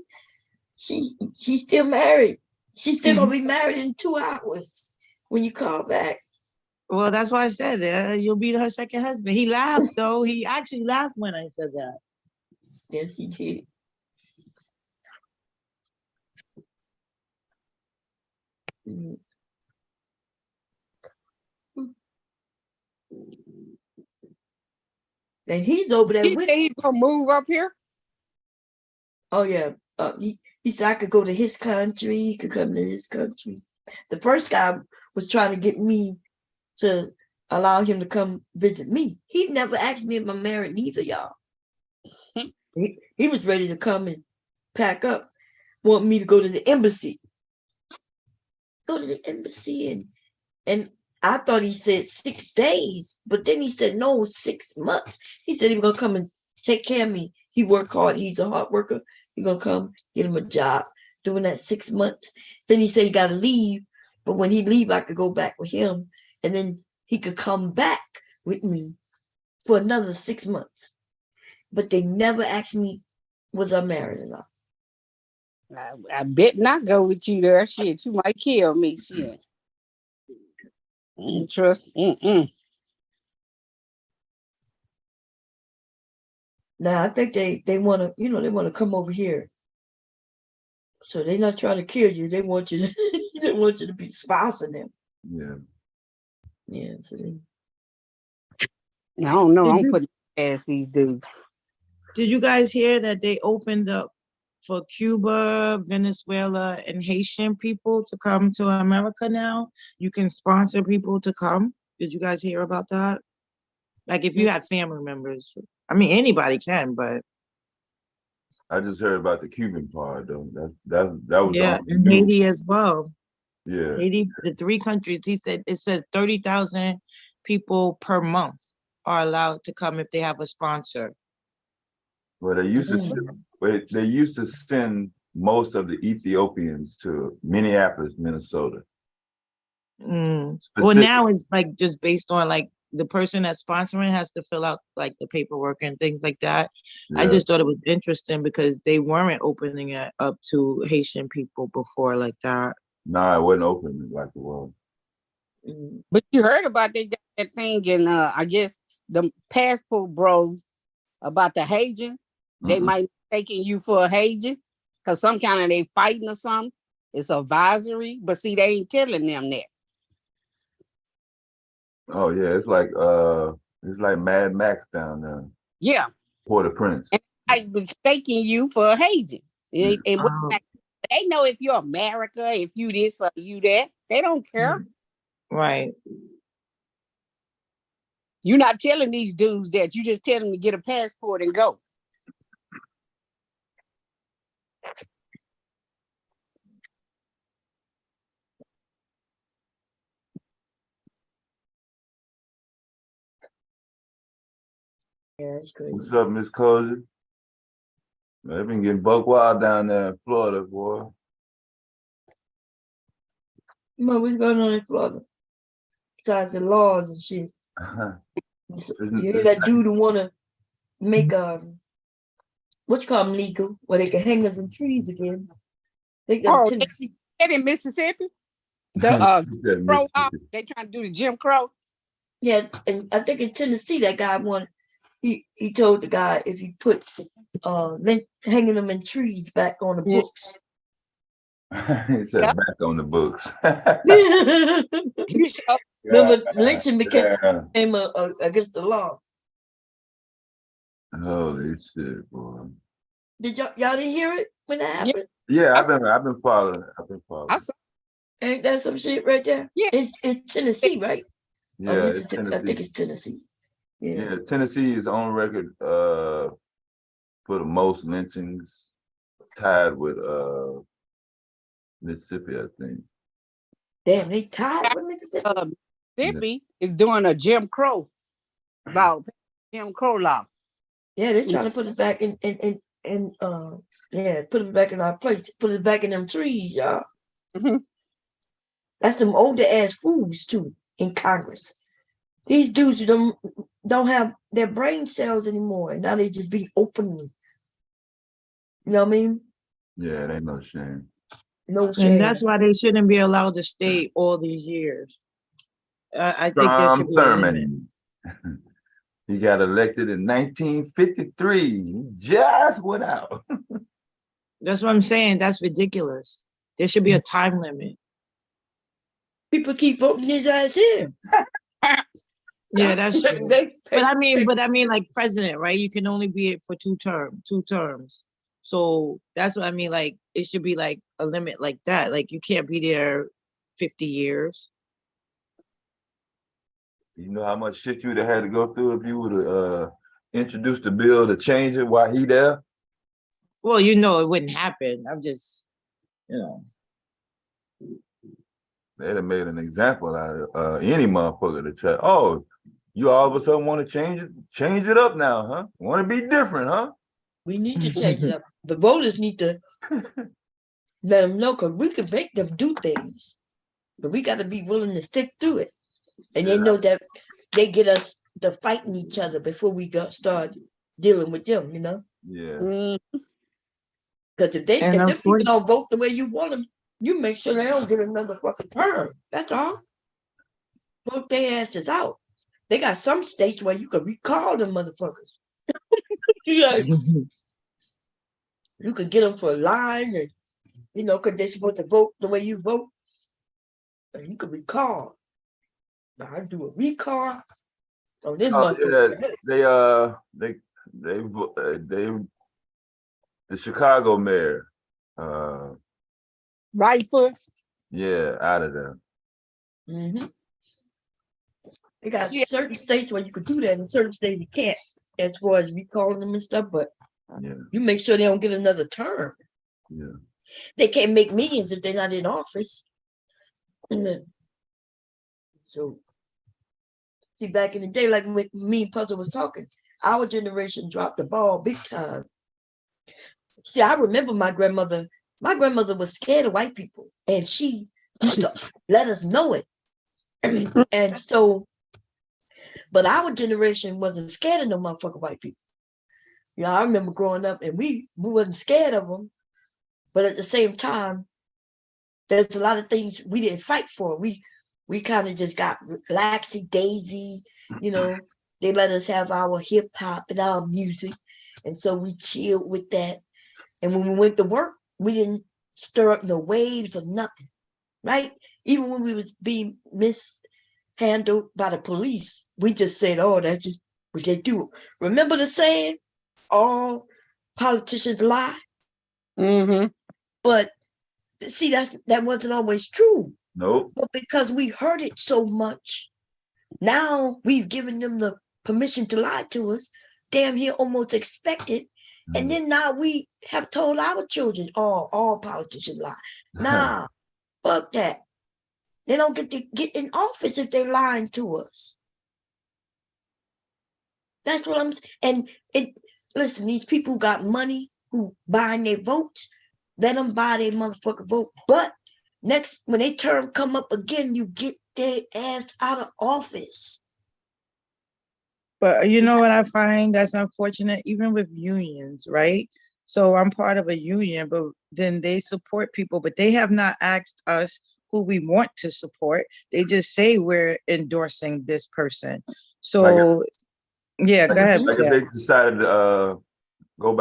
she's still married. She's still gonna be married in 2 hours when you call back." Well, that's why I said you'll be her second husband. He laughed though. He actually laughed when I said that. Yes, he did. And he's over there with. He gonna move up here. Oh yeah. He said I could go to his country. He could come to his country. The first guy was trying to get me to allow him to come visit me. He never asked me if I'm married, neither, y'all. He was ready to come and pack up, want me to go to the embassy. Go to the embassy and I thought he said 6 days, but then he said no, 6 months. He said he was gonna come and take care of me. He worked hard. He's a hard worker. He's gonna come get him a job doing that 6 months. Then he said he got to leave, but when he leave, I could go back with him, and then he could come back with me for another 6 months. But they never asked me was I married or not. I bet not go with you there. Shit, you might kill me. Shit. Trust. Now I think they want to, they want to come over here. So they're not trying to kill you. They want you to, they want you to be spousing them. Yeah. Yeah. So I don't know. Did I'm you, putting past these dudes. did you guys hear that they opened up for Cuba, Venezuela, and Haitian people to come to America now? You can sponsor people to come. Did you guys hear about that? Like if you have family members, I mean anybody can, but I just heard about the Cuban part though. That was the yeah, only and news. Haiti as well. Yeah. Haiti, the 3 countries, he said it says 30,000 people per month are allowed to come if they have a sponsor. Well, they used to send most of the Ethiopians to Minneapolis, Minnesota. Well, Specific. now it's like just based on like the person that's sponsoring has to fill out like the paperwork and things like that. I Yeah. just thought it was interesting because they weren't opening it up to Haitian people before like that. Nah, it wasn't open like it was. But you heard about they got that thing in I guess the passport bros about the Haitian. They might be taking you for a Haitian because some kind of they fighting or something. It's advisory, but see, they ain't telling them that. Oh yeah, it's like Mad Max down there. Yeah. Port-au-Prince. And I mistaking you for a Haitian. And they know if you're America, if you this or you that. They don't care. Right. You're not telling these dudes that. You just tell them to get a passport and go. Yeah, that's great. What's up, Miss Cozy? They've been getting buck wild down there in Florida, boy. What's going on in Florida? Besides the laws and shit. You hear that dude who wanna make what you call them legal, where they can hang us in trees again. They got Tennessee. They in Mississippi. The Crow law, they trying to do the Jim Crow. Yeah, and I think in Tennessee that guy wanted. He told the guy if you put hanging them in trees back on the books. He said back on the books. Remember, lynching became against the law. Holy shit, boy. Did y'all didn't hear it when that happened? Yeah, I've been following. Ain't that some shit right there? Yeah, it's Tennessee, right? Yeah, Oh, it's Mississippi. I think it's Tennessee. Yeah, Tennessee is on record for the most lynchings, tied with Mississippi, I think. Damn, they tied with Mississippi. Mississippi is doing a Jim Crow law. Jim Crow law. Yeah, they're trying to put it back in put it back in our place, put it back in them trees, y'all. That's them older ass fools too in Congress. These dudes who don't have their brain cells anymore, and now they just be openly. You know what I mean? Yeah, it ain't no shame. No shame. And that's why they shouldn't be allowed to stay all these years. I think there should be a limit. He got elected in 1953. He just went out. That's what I'm saying. That's ridiculous. There should be a time limit. People keep voting his ass in. Yeah, that's true. But I mean, like president, right? You can only be it for two terms. So that's what I mean. Like, it should be like a limit like that. Like, you can't be there 50 years. You know how much shit you'd have had to go through if you would have introduced the bill to change it while he there? Well, you know, it wouldn't happen. I'm just, They'd have made an example out of any motherfucker to try. Oh, you all of a sudden want to change it up now, huh? Want to be different, huh? We need to change it up. The voters need to let them know, because we can make them do things, but we got to be willing to stick through it. And they know that they get us to fighting each other before we start dealing with them, Yeah. Because if them people don't vote the way you want them, you make sure they don't get another fucking term. That's all. Vote their asses out. They got some states where you can recall them motherfuckers. You can get them for a line, and because they're supposed to vote the way you vote, and you can recall. Now I do a recall. Oh, this Oh motherfucker. yeah, they the Chicago mayor, Right foot. yeah, out of there. Mm-hmm. They got certain states where you could do that, and certain states you can't, as far as recalling them and stuff. But Yeah, you make sure they don't get another term. yeah. They can't make millions if they're not in office. And then, so, see, back in the day, like when me and Puzzle was talking, our generation dropped the ball big time. See, I remember my grandmother. My grandmother was scared of white people, and she used to let us know it. And so, but our generation wasn't scared of no motherfucking white people. You know, I remember growing up, and we wasn't scared of them, but at the same time, there's a lot of things we didn't fight for. We kind of just got laxy daisy, you know. They let us have our hip hop and our music, and so we chilled with that. And when we went to work, we didn't stir up no waves or nothing, right? Even when we was being mishandled by the police, we just said, "Oh, that's just what they do." Remember the saying, "All politicians lie." Mm-hmm. But see, that wasn't always true. Nope. But because we heard it so much, now we've given them the permission to lie to us. Damn near almost expected. And then now we have told our children, all politicians lie. Nah, fuck that. They don't get to get in office if they're lying to us. That's what I'm saying. And listen, these people got money who buying their votes. Let them buy their motherfucking vote. But next, when their term come up again, you get their ass out of office. But you know what I find that's unfortunate, even with unions, right? So I'm part of a union, but then they support people, but they have not asked us who we want to support. They just say we're endorsing this person. So yeah, go ahead. Like if they decided to go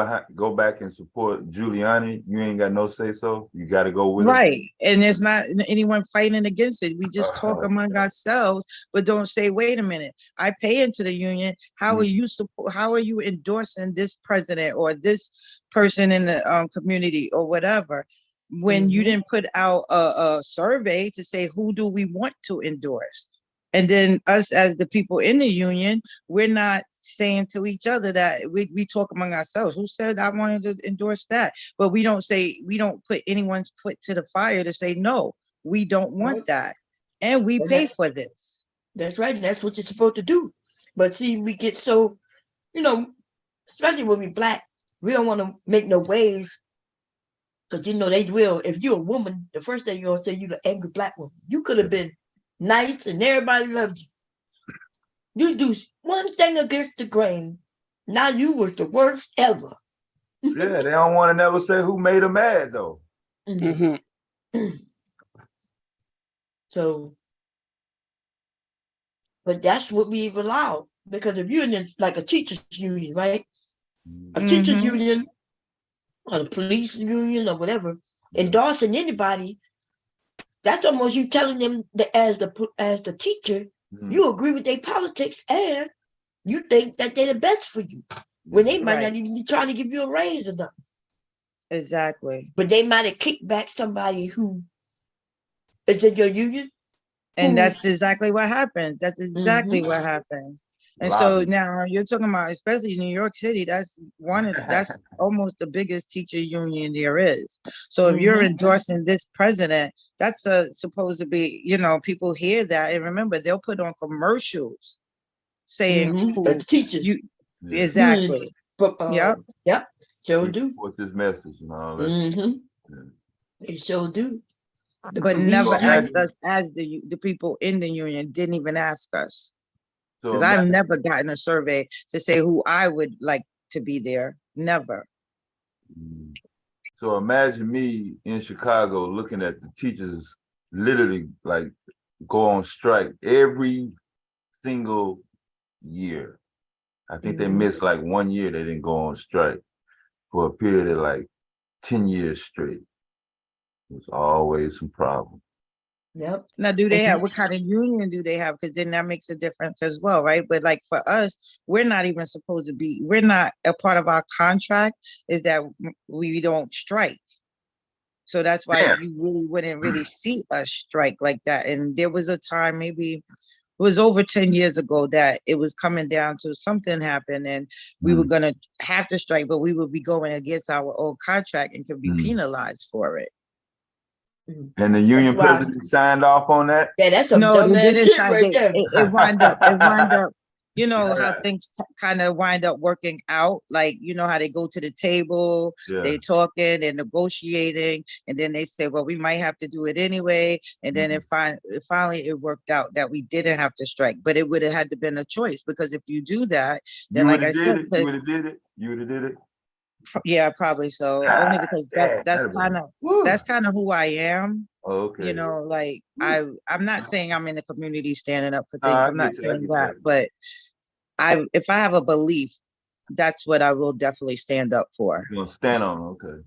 back and support Giuliani, you ain't got no say so. You got to go with him. Right. And there's not anyone fighting against it. We just talk among ourselves, but don't say, wait a minute, I pay into the union. How are you how are you endorsing this president or this person in the community or whatever when you didn't put out a survey to say who do we want to endorse? And then us as the people in the union, we're not saying to each other that we talk among ourselves. Who said I wanted to endorse that? But we don't put anyone's foot to the fire to say, no, we don't want that. And we pay for this. That's right. That's what you're supposed to do. But see, we get so, you know, especially when we Black, we don't want to make no waves. Because you know they will. If you're a woman, the first thing you're going to say, you're the angry Black woman. You could have been nice and everybody loved you. You do one thing against the grain, now you was the worst ever. Yeah, they don't want to never say who made them mad though. So, but that's what we've allowed. Because if you're in like a teachers union, right? A teachers union or the police union or whatever, endorsing anybody, that's almost you telling them that as the teacher, you agree with their politics and you think that they're the best for you. When they might not even be trying to give you a raise or nothing. Exactly. But they might have kicked back somebody who is in your union. And that's exactly what happens. That's exactly what happens. And so now you're talking about, especially New York City, that's almost the biggest teacher union there is. So if you're endorsing this president, that's supposed to be, you know, people hear that and remember they'll put on commercials saying who teachers. Exactly. Yep. Sure do. What's this message and all that? They sure do. But never asked us as the people in the union, didn't even ask us. Because I've never gotten a survey to say who I would like to be there. Never. So imagine me in Chicago looking at the teachers literally like go on strike every single year. I think they missed like 1 year they didn't go on strike for a period of like 10 years straight. There's always some problem. Yep. Now, do they have, what kind of union do they have? Because then that makes a difference as well, right? But like for us, we're not even supposed to be, we're not, a part of our contract is that we don't strike. So that's why you really wouldn't really see us strike like that. And there was a time, maybe it was over 10 years ago, that it was coming down to something happened and we were going to have to strike, but we would be going against our old contract and could be penalized for it. And the union president signed off on that? Yeah, that's some No, they dumbass didn't shit sign. right there. It wind up, you know how things kind of wind up working out. Like, you know how they go to the table, they talking and negotiating, and then they say, well, we might have to do it anyway. And then finally it worked out that we didn't have to strike, but it would have had to been a choice, because if you do that, then like I said, you would have did it. You would have did it. Yeah, probably so. Only because that's kind of who I am. Okay. You know, like I'm not saying I'm in the community standing up for things. I'm not saying that, but if I have a belief, that's what I will definitely stand up for. You're gonna stand on, okay.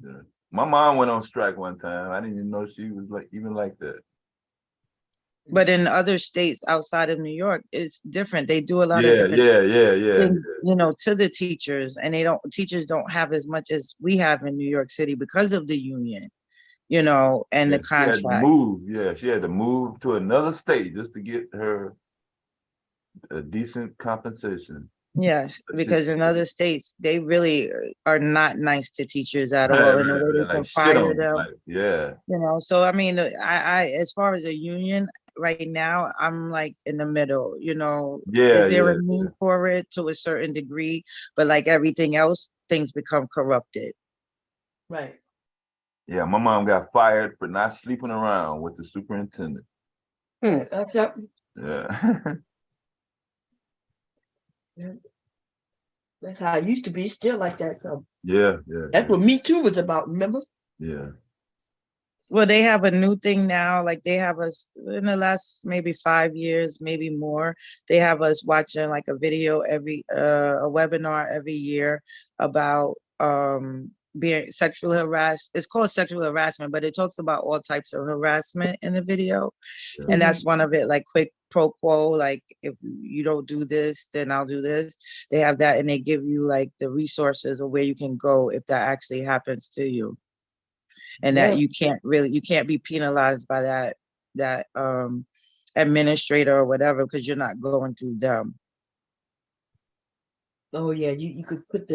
Yeah. My mom went on strike one time. I didn't even know she was even like that. But in other states outside of New York, it's different. They do a lot of different things, you know, to the teachers, and teachers don't have as much as we have in New York City because of the union, you know, and the contract. She had to move. She had to move to another state just to get her a decent compensation. Yes, because in other states, they really are not nice to teachers at all, in the way they can fire them. You know, so I mean, I as far as a union right now, I'm like in the middle, you know. Is there a need for it to a certain degree? But like everything else, things become corrupted. Right. Yeah, my mom got fired for not sleeping around with the superintendent. That's up. Yeah. That's how it used to be. Still like that. So. Yeah. That's what Me Too was about, remember? Yeah. Well, they have a new thing now. Like they have us in the last maybe 5 years, maybe more. They have us watching like a video a webinar every year about being sexually harassed. It's called sexual harassment, but it talks about all types of harassment in the video. And that's one of it, like quick pro quo, like if you don't do this, then I'll do this. They have that, and they give you like the resources of where you can go if that actually happens to you. And that you can't be penalized by that administrator or whatever, because you're not going through them. Oh yeah, you could put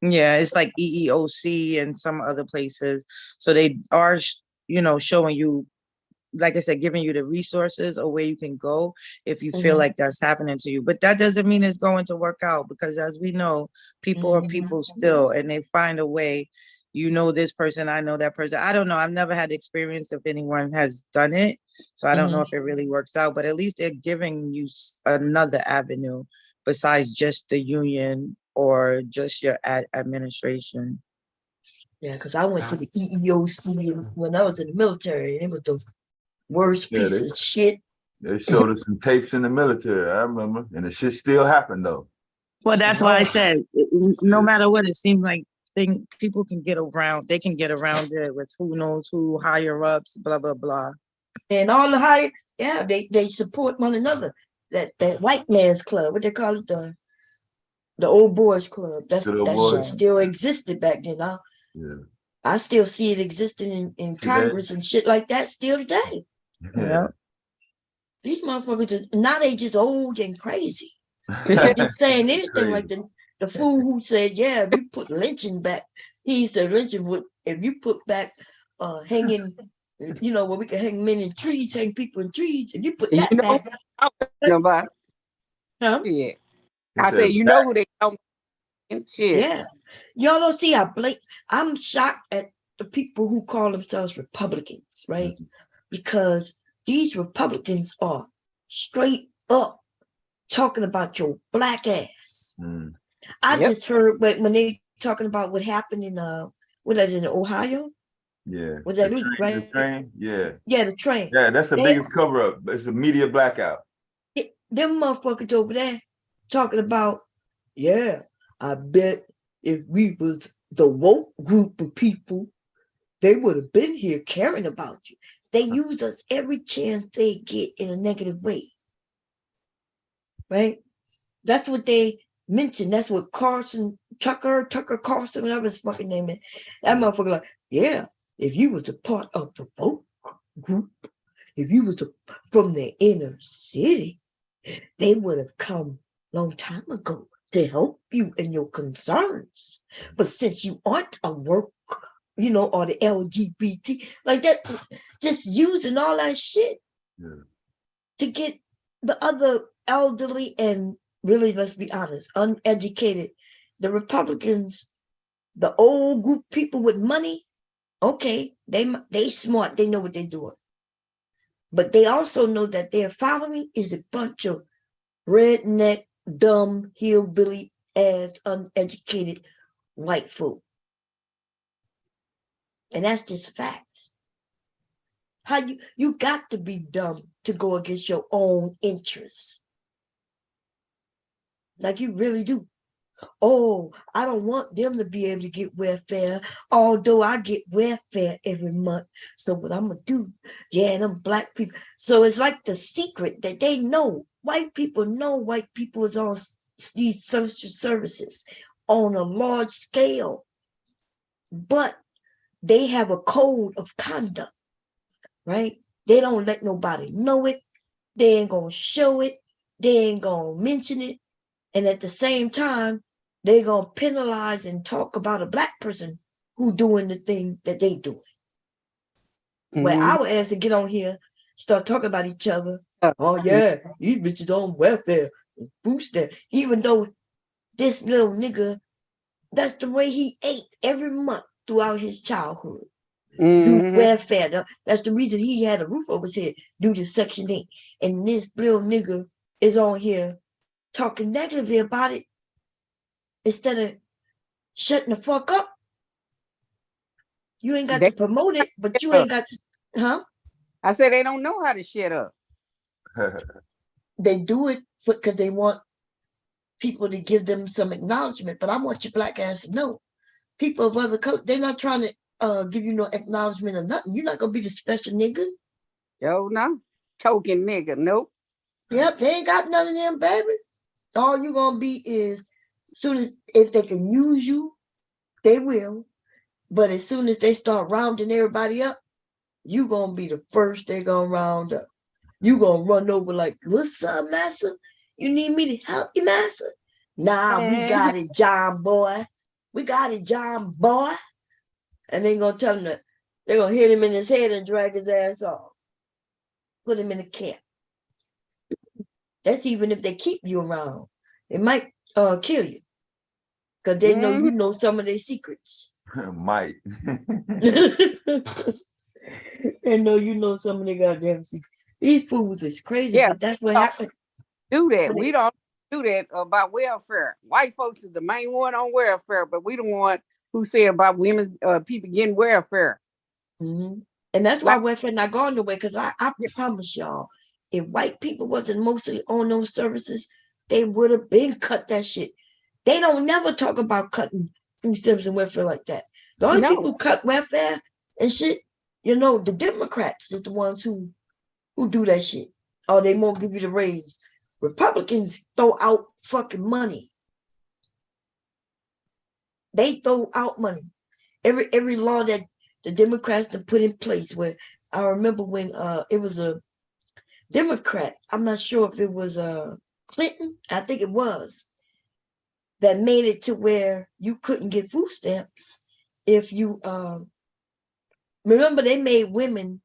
Yeah, it's like EEOC and some other places. So they are, you know, showing you, like I said, giving you the resources or where you can go if you feel like that's happening to you. But that doesn't mean it's going to work out, because as we know, people are people still, and they find a way. You know this person, I know that person. I don't know. I've never had experience if anyone has done it. So I don't know if it really works out, but at least they're giving you another avenue besides just the union or just your administration. Yeah, because I went to the EEOC when I was in the military, and it was the worst piece of shit. They showed us some tapes in the military, I remember, and the shit still happened though. Well, that's why I said, no matter what, it seems like people can get around. They can get around it with who knows who, higher ups, blah blah blah. And all the higher, they support one another. That white man's club, what they call it, the old boys club. That shit still existed back then. I still see it existing in Congress and shit like that still today. Yeah. These motherfuckers now they just old and crazy. They just saying anything like the fool who said, if you put lynching back, he said lynching would, if you put back hanging, you know, where we can hang men in trees, hang people in trees, if you put that back. Nobody. Huh? Yeah. I said, you know who they don't shit. Yeah. Y'all don't see how I'm shocked at the people who call themselves Republicans, right? Because these Republicans are straight up talking about your black ass. I just heard when they talking about what happened in in Ohio. Yeah. Was that leak, right? The train? Yeah. Yeah, the train. Yeah, that's the biggest cover up. It's a media blackout. Them motherfuckers over there talking about, I bet if we was the woke group of people, they would have been here caring about you. They use us every chance they get in a negative way. Right? That's what they mentioned. That's what Tucker Carlson, whatever his fucking name is. That motherfucker like, yeah, if you was a part of the woke group, if you was from the inner city, they would have come long time ago to help you in your concerns. But since you aren't a work, or the LGBT, like that, just using all that shit to get the other elderly and really, let's be honest, uneducated, the Republicans, the old group people with money, okay, they smart, they know what they're doing. But they also know that their following is a bunch of redneck, dumb, hillbilly ass, uneducated white folk. And that's just facts. How you got to be dumb to go against your own interests. Like you really do. Oh, I don't want them to be able to get welfare, although I get welfare every month. So what I'm gonna do, them black people. So it's like the secret that they know. White people know white people is on these social services on a large scale, but they have a code of conduct, right? They don't let nobody know it. They ain't gonna show it. They ain't gonna mention it. And at the same time, they're gonna penalize and talk about a black person who doing the thing that they doing. Where our ass to get on here, start talking about each other. Oh yeah, these bitches on welfare, boost that. Even though this little nigga, that's the way he ate every month throughout his childhood. Do welfare. That's the reason he had a roof over his head due to Section 8. And this little nigga is on here talking negatively about it instead of shutting the fuck up. You ain't got to promote it, but you ain't got to, I said they don't know how to shut up. They do it because they want people to give them some acknowledgement. But I want your black ass to know, people of other colors, they're not trying to give you no acknowledgement or nothing. You're not gonna be the special nigga. Yo, no. Token nigga, nope. Yep, they ain't got none of them, baby. All you gonna be is, soon as if they can use you, they will. But as soon as they start rounding everybody up, you gonna be the first they gonna round up. You gonna run over like, what's up, massa? You need me to help you, massa? Nah, we got it, John boy. We got it, John boy. And they gonna tell him that they're gonna hit him in his head and drag his ass off. Put him in a camp. That's even if they keep you around. They might kill you. Because they know you know some of their secrets. Might. They know you know some of their goddamn secrets. These fools is crazy, but that's what happened. Do that. We don't do that about welfare. White folks is the main one on welfare, but we don't want who say about women, people getting welfare. And that's why welfare not going nowhere, because I promise y'all, if white people wasn't mostly on those services, they would have been cut that shit. They don't never talk about cutting food stamps and welfare like that. The only people who cut welfare and shit, the Democrats is the ones who do that shit. Or they won't give you the raise. Republicans throw out fucking money. They throw out money. Every law that the Democrats have put in place, where I remember when it was a Democrat, I'm not sure if it was Clinton, I think it was, that made it to where you couldn't get food stamps if you remember they made women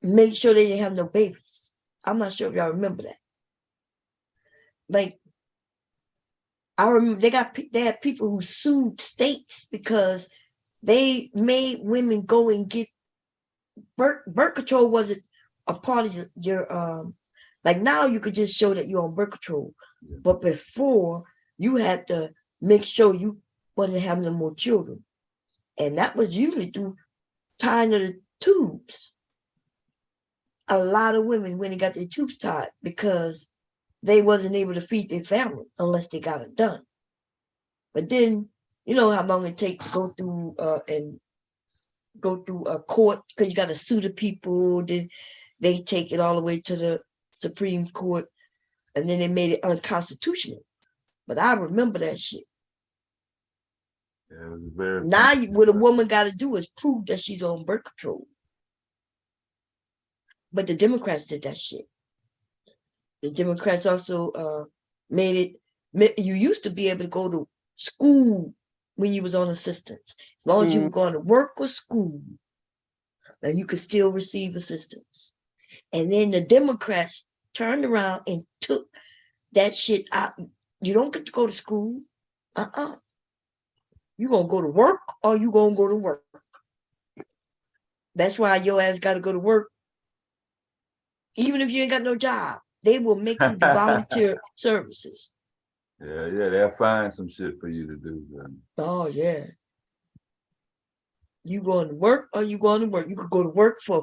make sure they didn't have no babies. I'm not sure if y'all remember that. Like, I remember they had people who sued states because they made women go and get birth control. Wasn't a part of your like now you could just show that you're on birth control, but before you had to make sure you wasn't having no more children, and that was usually through tying of the tubes. A lot of women when they got their tubes tied because they wasn't able to feed their family unless they got it done. But then you know how long it takes to go through and go through a court because you got to sue the people. Then they take it all the way to the Supreme Court, and then they made it unconstitutional. But I remember that shit. Yeah, it was very. Now, what a woman got to do is prove that she's on birth control. But the Democrats did that shit. The Democrats also made it. You used to be able to go to school when you was on assistance, as long as you were going to work or school, and you could still receive assistance. And then the Democrats turned around and took that shit out. You don't get to go to school. You gonna go to work or you gonna go to work. That's why your ass got to go to work. Even if you ain't got no job, they will make you do volunteer services. Yeah, they'll find some shit for you to do. Oh yeah. You going to work or you going to work? You could go to work for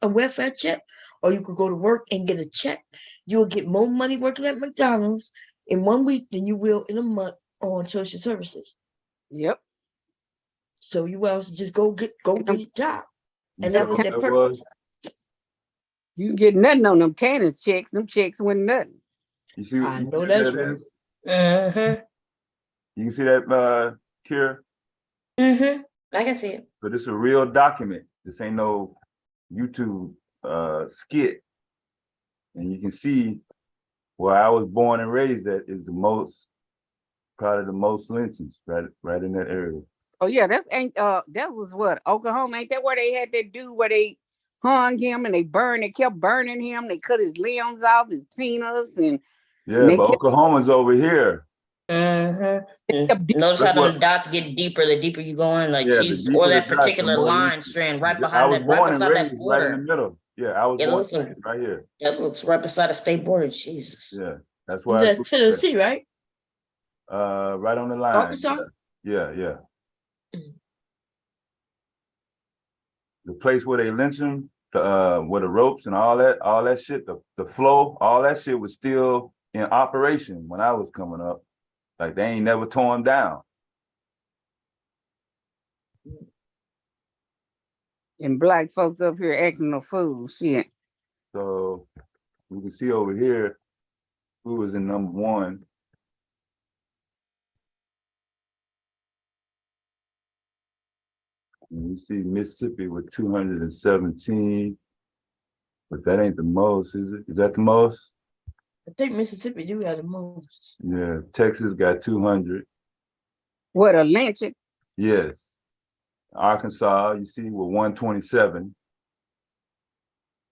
a welfare check, or you could go to work and get a check. You'll get more money working at McDonald's in 1 week than you will in a month on social services. Yep. So you else just go get a job, and that was their purpose. You get nothing on them Tanner checks. Them checks went nothing. You see, I know that's right. You can see that, Kira? I can see it. But it's a real document. This ain't no YouTube skit. And you can see where I was born and raised at is probably the most lynchings right in that area. Oh yeah, that was what, Oklahoma? Ain't that where they had that dude where they hung him and they kept burning him, they cut his limbs off, his penis, and but Oklahoma's over here. Notice how the dots get deeper the deeper you go in, like Jesus, or that particular line strand right behind that, right beside that border. Right in the middle. Yeah, I was born right here. That looks right beside the state border. Jesus. Yeah, that's why. That's Tennessee, right? Right on the line. Arkansas. Yeah. The place where they lynched him, with the ropes and all that shit, the flow, all that shit was still in operation when I was coming up. Like they ain't never tore him down. And black folks up here acting a fool, shit. So we can see over here who was in number 1. And you see Mississippi with 217, but that ain't the most, is it? Is that the most? I think Mississippi do have the most. Yeah, Texas got 200. What, a lynching? Yes. Arkansas, you see, with 127.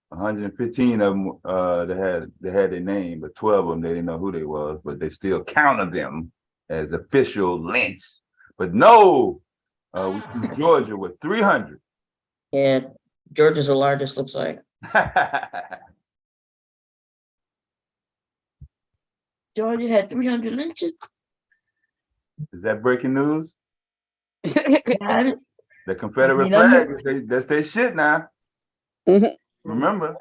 115 of them, they had their name, but 12 of them, they didn't know who they was, but they still counted them as official lynch. But no, we see Georgia with 300. Yeah, Georgia's the largest, looks like. Georgia had 300 lynches. Is that breaking news? Got it. The Confederate flag, that's their shit now. Remember?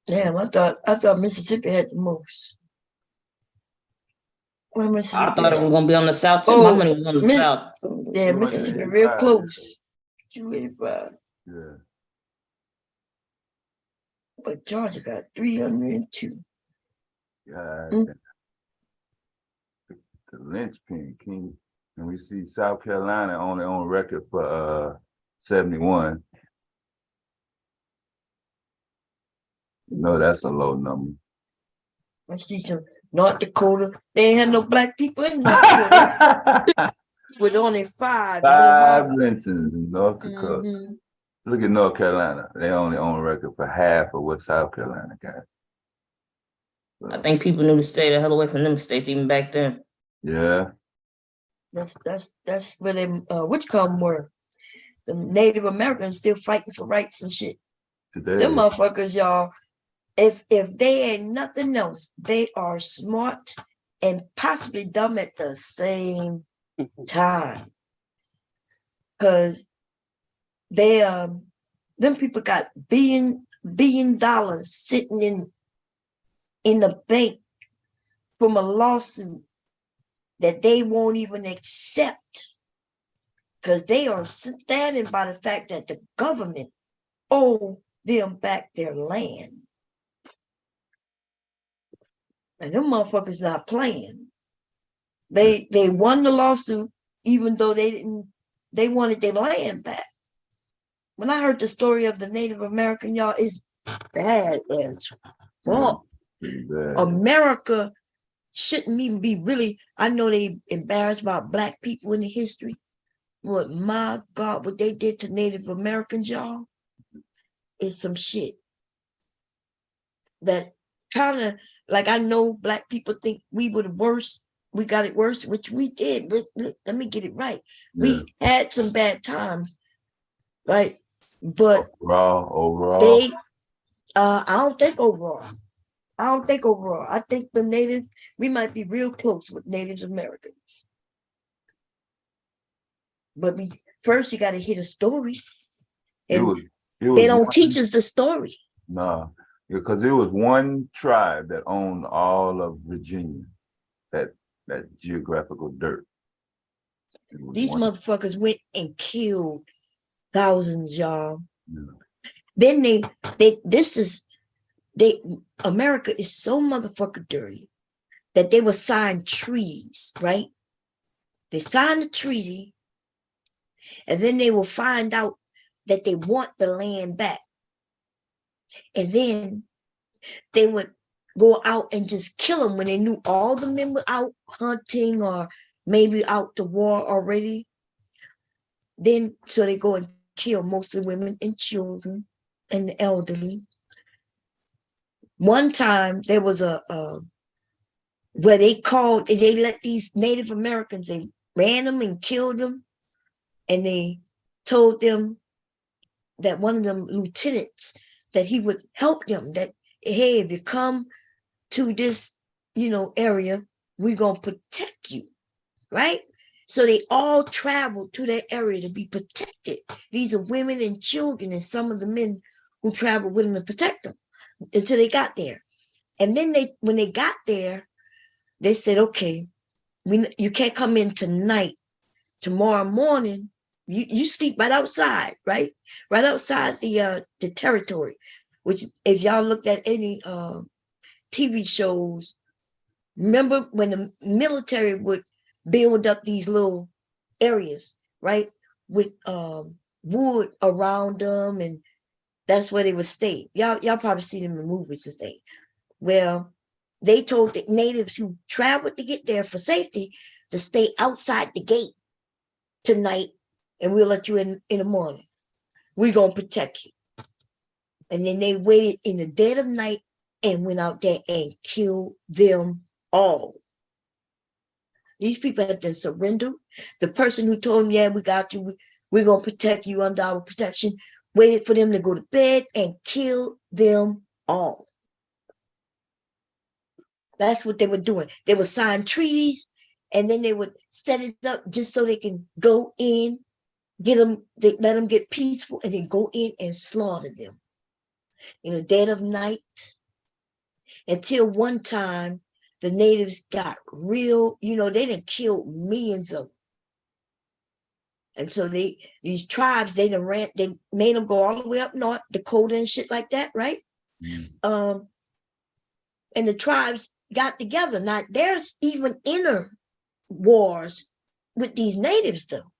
Damn, I thought Mississippi had the most. Where Mississippi? I thought it was gonna be on the south too. My money was on the south. Yeah, Mississippi real close. 285. Yeah. But Georgia got 302. Yeah. The linchpin king. And we see South Carolina only on record for 71. No, that's a low number. I see some North Dakota. They ain't had no black people in North Dakota. With only 5. 5 lynchings in North Dakota. Look at North Carolina. They only on record for half of what South Carolina got. So, I think people knew to stay the hell away from them states even back then. Yeah. That's where them which come were. The Native Americans still fighting for rights and shit. Today. Them motherfuckers, y'all, if they ain't nothing else, they are smart and possibly dumb at the same time. Cause they them people got billion dollars sitting in the bank from a lawsuit that they won't even accept because they are standing by the fact that the government owe them back their land. And them motherfuckers not playing. They won the lawsuit, even though they wanted their land back. When I heard the story of the Native American, y'all, it's bad as fuck. America shouldn't even be really, I know they embarrassed about black people in the history, but my God, what they did to Native Americans, y'all, is some shit. That kind of, like, I know black people think we were the worst, we got it worse, which we did, but let me get it right. We had some bad times, right? But overall, they, I don't think overall. I think the Native, we might be real close with Native Americans. But first you got to hear the story. And they don't teach us the story. No, because it was one tribe that owned all of Virginia, that geographical dirt. These motherfuckers went and killed thousands, y'all. Then America is so motherfucking dirty that they will sign treaties, right? They sign the treaty, and then they will find out that they want the land back. And then they would go out and just kill them when they knew all the men were out hunting or maybe out to war already. Then, so they go and kill mostly women and children and the elderly. One time there was where they let these Native Americans, they ran them and killed them. And they told them that one of them lieutenants, that he would help them, that, hey, if you come to this, area, we're going to protect you, right? So they all traveled to that area to be protected. These are women and children and some of the men who traveled with them to protect them until they got there. And then when they got there, they said, okay, you can't come in tonight. Tomorrow morning, you sleep right outside, right? Right outside the territory, which if y'all looked at any TV shows, remember when the military would build up these little areas, right? With wood around them, and that's where they would stay. Y'all probably see them in movies and things. Well, they told the natives who traveled to get there for safety to stay outside the gate tonight, and we'll let you in the morning. We're going to protect you. And then they waited in the dead of night and went out there and killed them all. These people had to surrender. The person who told them, yeah, we got you, we're going to protect you under our protection, waited for them to go to bed and kill them all. That's what they were doing. They would sign treaties, and then they would set it up just so they can go in, let them get peaceful, and then go in and slaughter them in the dead of night. Until one time, the natives got real, they done killed millions of them. And so these tribes, they made them go all the way up north, Dakota and shit like that, right? And the tribes got together. Now, there's even inner wars with these natives, though,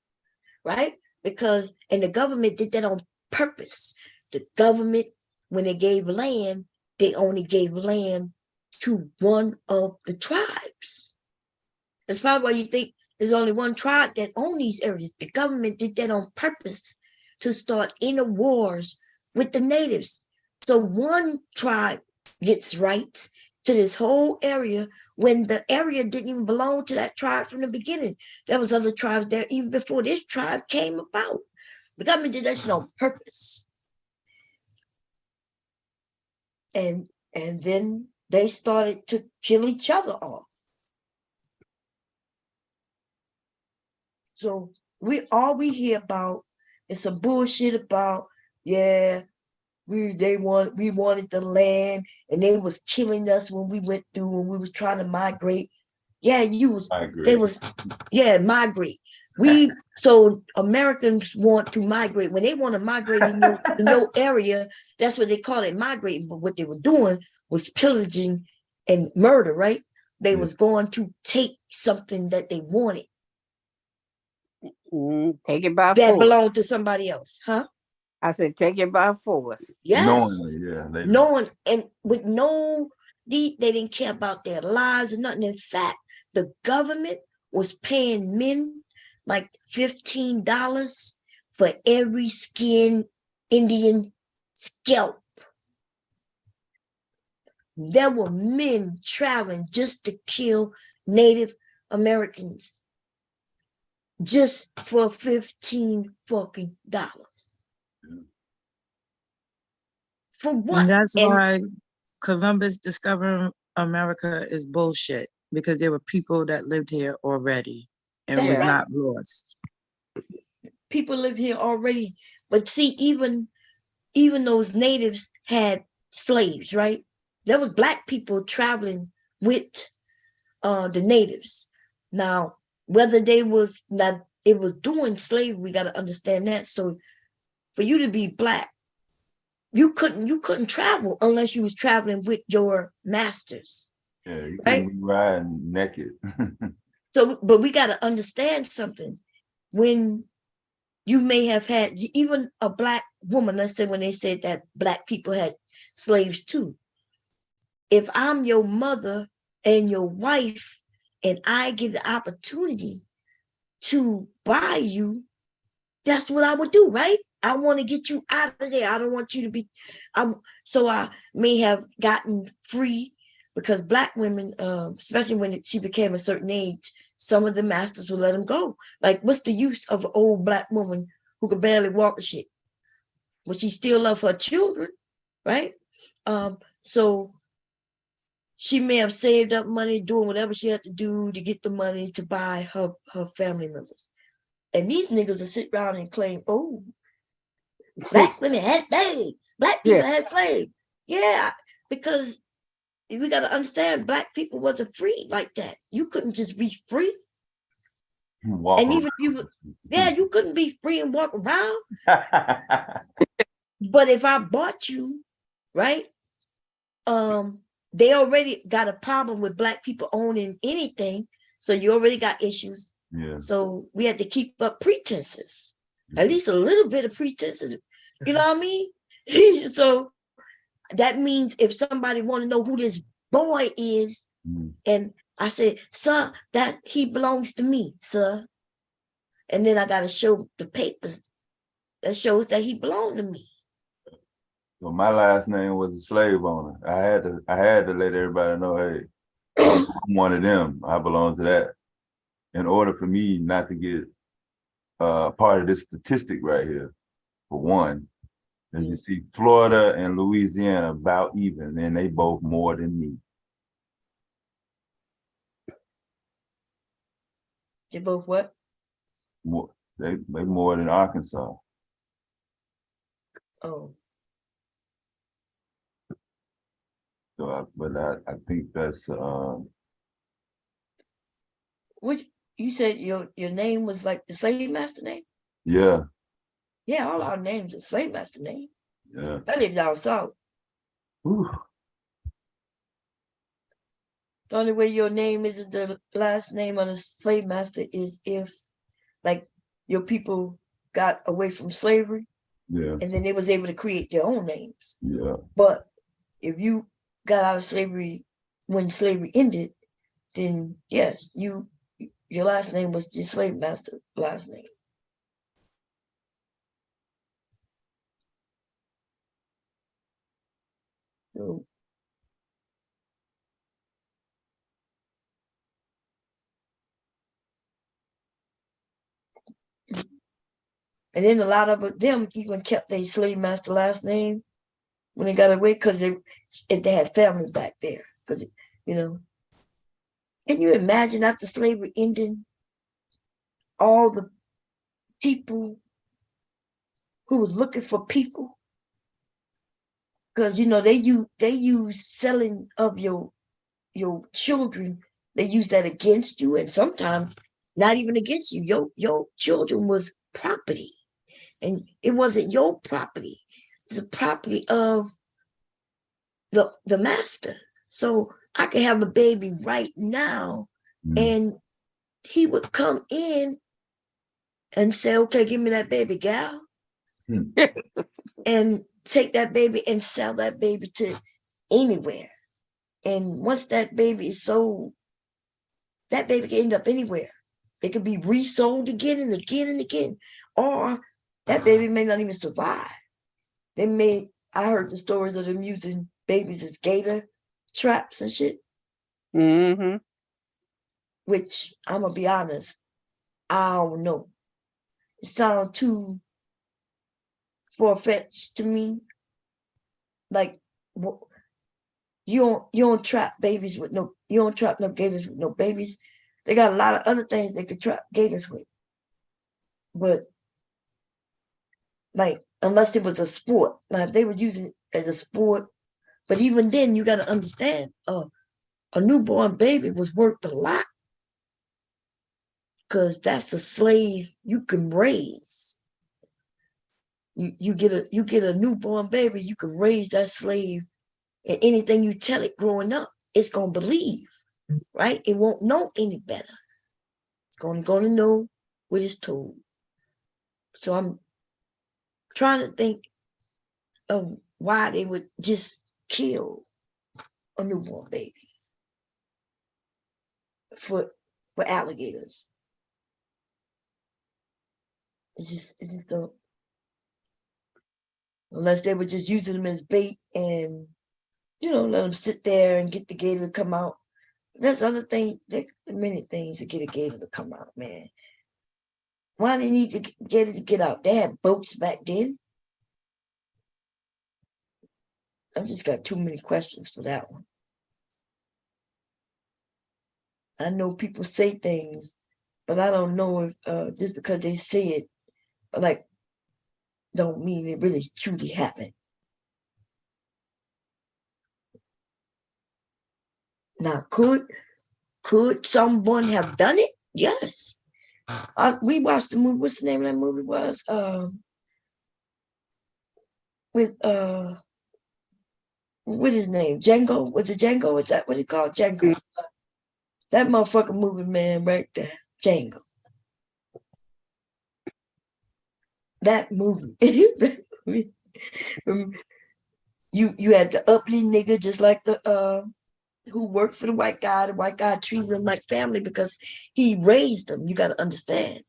right? And the government did that on purpose. The government, when they gave land, they only gave land to one of the tribes. That's probably why you think there's only one tribe that owns these areas. The government did that on purpose to start inner wars with the natives. So one tribe gets rights to this whole area when the area didn't even belong to that tribe from the beginning. There was other tribes there even before this tribe came about. The government did that shit on purpose. And then they started to kill each other off. So all we hear about is some bullshit about, yeah, we wanted the land and they was killing us when we went through, when we was trying to migrate. Yeah, migrate. So Americans want to migrate. When they want to migrate in your area, that's what they call it, migrating. But what they were doing was pillaging and murder, right? They was going to take something that they wanted. Take it by that force. belonged to somebody else, huh? I said, take it by force. Yes. Knowingly, yeah. Knowing, and with no, they didn't care about their lives or nothing. In fact, the government was paying men like $15 for every skin Indian scalp. There were men traveling just to kill Native Americans just for $15 fucking dollars. For what? And that's why Columbus discovering America is bullshit, because there were people that lived here already and was not lost. People live here already, but see, even those natives had slaves, right? There was black people traveling with the natives. Now, whether they was not, it was doing slavery, we got to understand that. So for you to be black, you couldn't travel unless you was traveling with your masters. Yeah, you couldn't be riding naked. So, but we got to understand something. When you may have had even a black woman, let's say when they said that black people had slaves too. If I'm your mother and your wife, and I get the opportunity to buy you, that's what I would do, right? I want to get you out of there. I don't want you to be, so I may have gotten free, because black women, especially when she became a certain age, some of the masters would let them go. Like, what's the use of an old black woman who could barely walk a shit? But she still love her children, right? So she may have saved up money, doing whatever she had to do to get the money to buy her family members. And these niggas will sit around and claim, oh, black women had slaves, black people had slaves. Yeah, because we got to understand, black people wasn't free like that. You couldn't just be free. And even if you couldn't be free and walk around. But if I bought you, right? They already got a problem with black people owning anything. So you already got issues. Yeah. So we had to keep up pretenses, at least a little bit of pretenses. You know what I mean? So that means if somebody want to know who this boy is, and I said, sir, that he belongs to me, sir. And then I got to show the papers that shows that he belonged to me. So my last name was a slave owner. I had to let everybody know, hey, I'm one of them. I belong to that. In order for me not to get part of this statistic right here, for one, as you see, Florida and Louisiana about even, and they both more than me. They both what? More, they more than Arkansas. Oh. So, I think that's Which you said your name was like the slave master name? yeah. Yeah, all our names are slave master name. Yeah. I live down south. Whew. The only way your name isn't the last name of the slave master is if, like, your people got away from slavery, yeah, and then they was able to create their own names. Yeah. But if you got out of slavery when slavery ended, then yes, your last name was your slave master last name. So, and then a lot of them even kept their slave master last name when they got away, because if they had family back there. Because, can you imagine after slavery ended, all the people who was looking for people? Because they use selling of your children. They use that against you, and sometimes not even against you. Your children was property, and it wasn't your property. It's the property of the master. So I could have a baby right now, and he would come in and say, "Okay, give me that baby, gal," and take that baby and sell that baby to anywhere. And once that baby is sold, that baby can end up anywhere. It could be resold again and again and again, or that baby may not even survive. I heard the stories of them using babies as gator traps and shit. Which I'm gonna be honest, I don't know. It sounds too far-fetched to me. Like, you don't trap babies with no, you don't trap no gators with no babies. They got a lot of other things they could trap gators with. But like, unless it was a sport. Now, if they were using it as a sport, but even then, you got to understand, a newborn baby was worth a lot, because that's a slave you can raise. You get a newborn baby, you can raise that slave, and anything you tell it growing up, it's gonna believe, right? It won't know any better. It's gonna know what it's told. So I'm trying to think of why they would just kill a newborn baby for alligators. It just don't. Unless they were just using them as bait and, let them sit there and get the gator to come out. There's other things, there are many things to get a gator to come out, man. Why do they need to get it to get out? They had boats back then. I just got too many questions for that one. I know people say things, but I don't know if just because they say it, like, don't mean it really truly happened. Now, could someone have done it? Yes. We watched the movie. What's the name of that movie? Was with what his name? Django? Was it Django? Is that what it called? Django. That motherfucking movie, man, right there. Django. That movie. you had the uppity nigga, just like the who worked for the white guy. The white guy treated him like family because he raised them. You got to understand.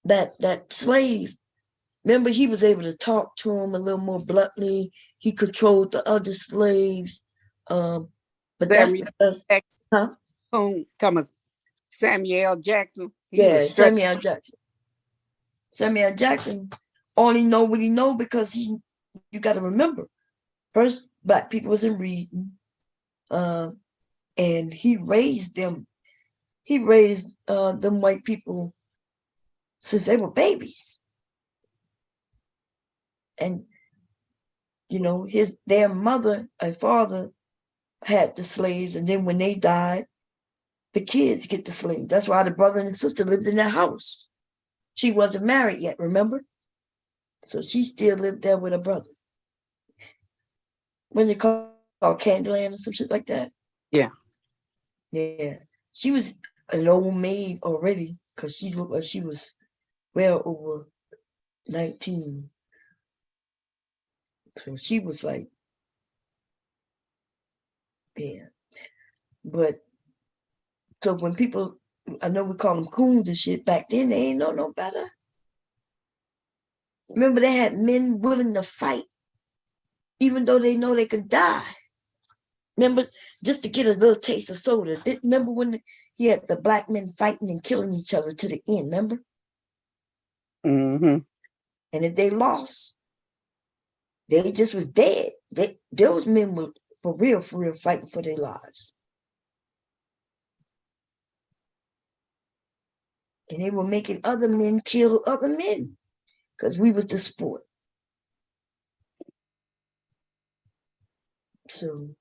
That slave, remember, he was able to talk to him a little more bluntly. He controlled the other slaves. But that's because, Thomas Samuel Jackson. Samuel Jackson. Samuel Jackson only know what he know because you got to remember, first black people wasn't reading, and he raised them. He raised them white people since they were babies, and their mother and father had the slaves, and then when they died, the kids get the slaves. That's why the brother and sister lived in that house. She wasn't married yet, remember? So she still lived there with her brother. When they called Candyland or some shit like that. Yeah. Yeah. She was an old maid already, because she looked like she was well over 19. So she was like, yeah. But so when people, I know we call them coons and shit, back then they ain't know no better. Remember, they had men willing to fight, even though they know they could die. Remember, just to get a little taste of soda. Remember when he had the black men fighting and killing each other to the end, remember? Mm-hmm. And if they lost, they just was dead. Those men were for real fighting for their lives. And they were making other men kill other men because we was the sport. So,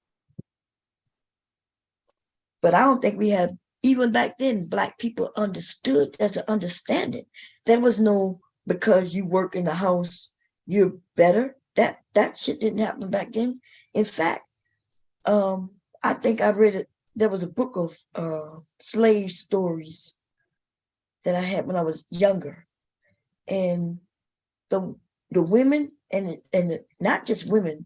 but I don't think we have even back then, Black people understood as an understanding. There was no because you work in the house, you're better. That shit didn't happen back then. In fact, I think I read it. There was a book of slave stories that I had when I was younger, and the women and not just women,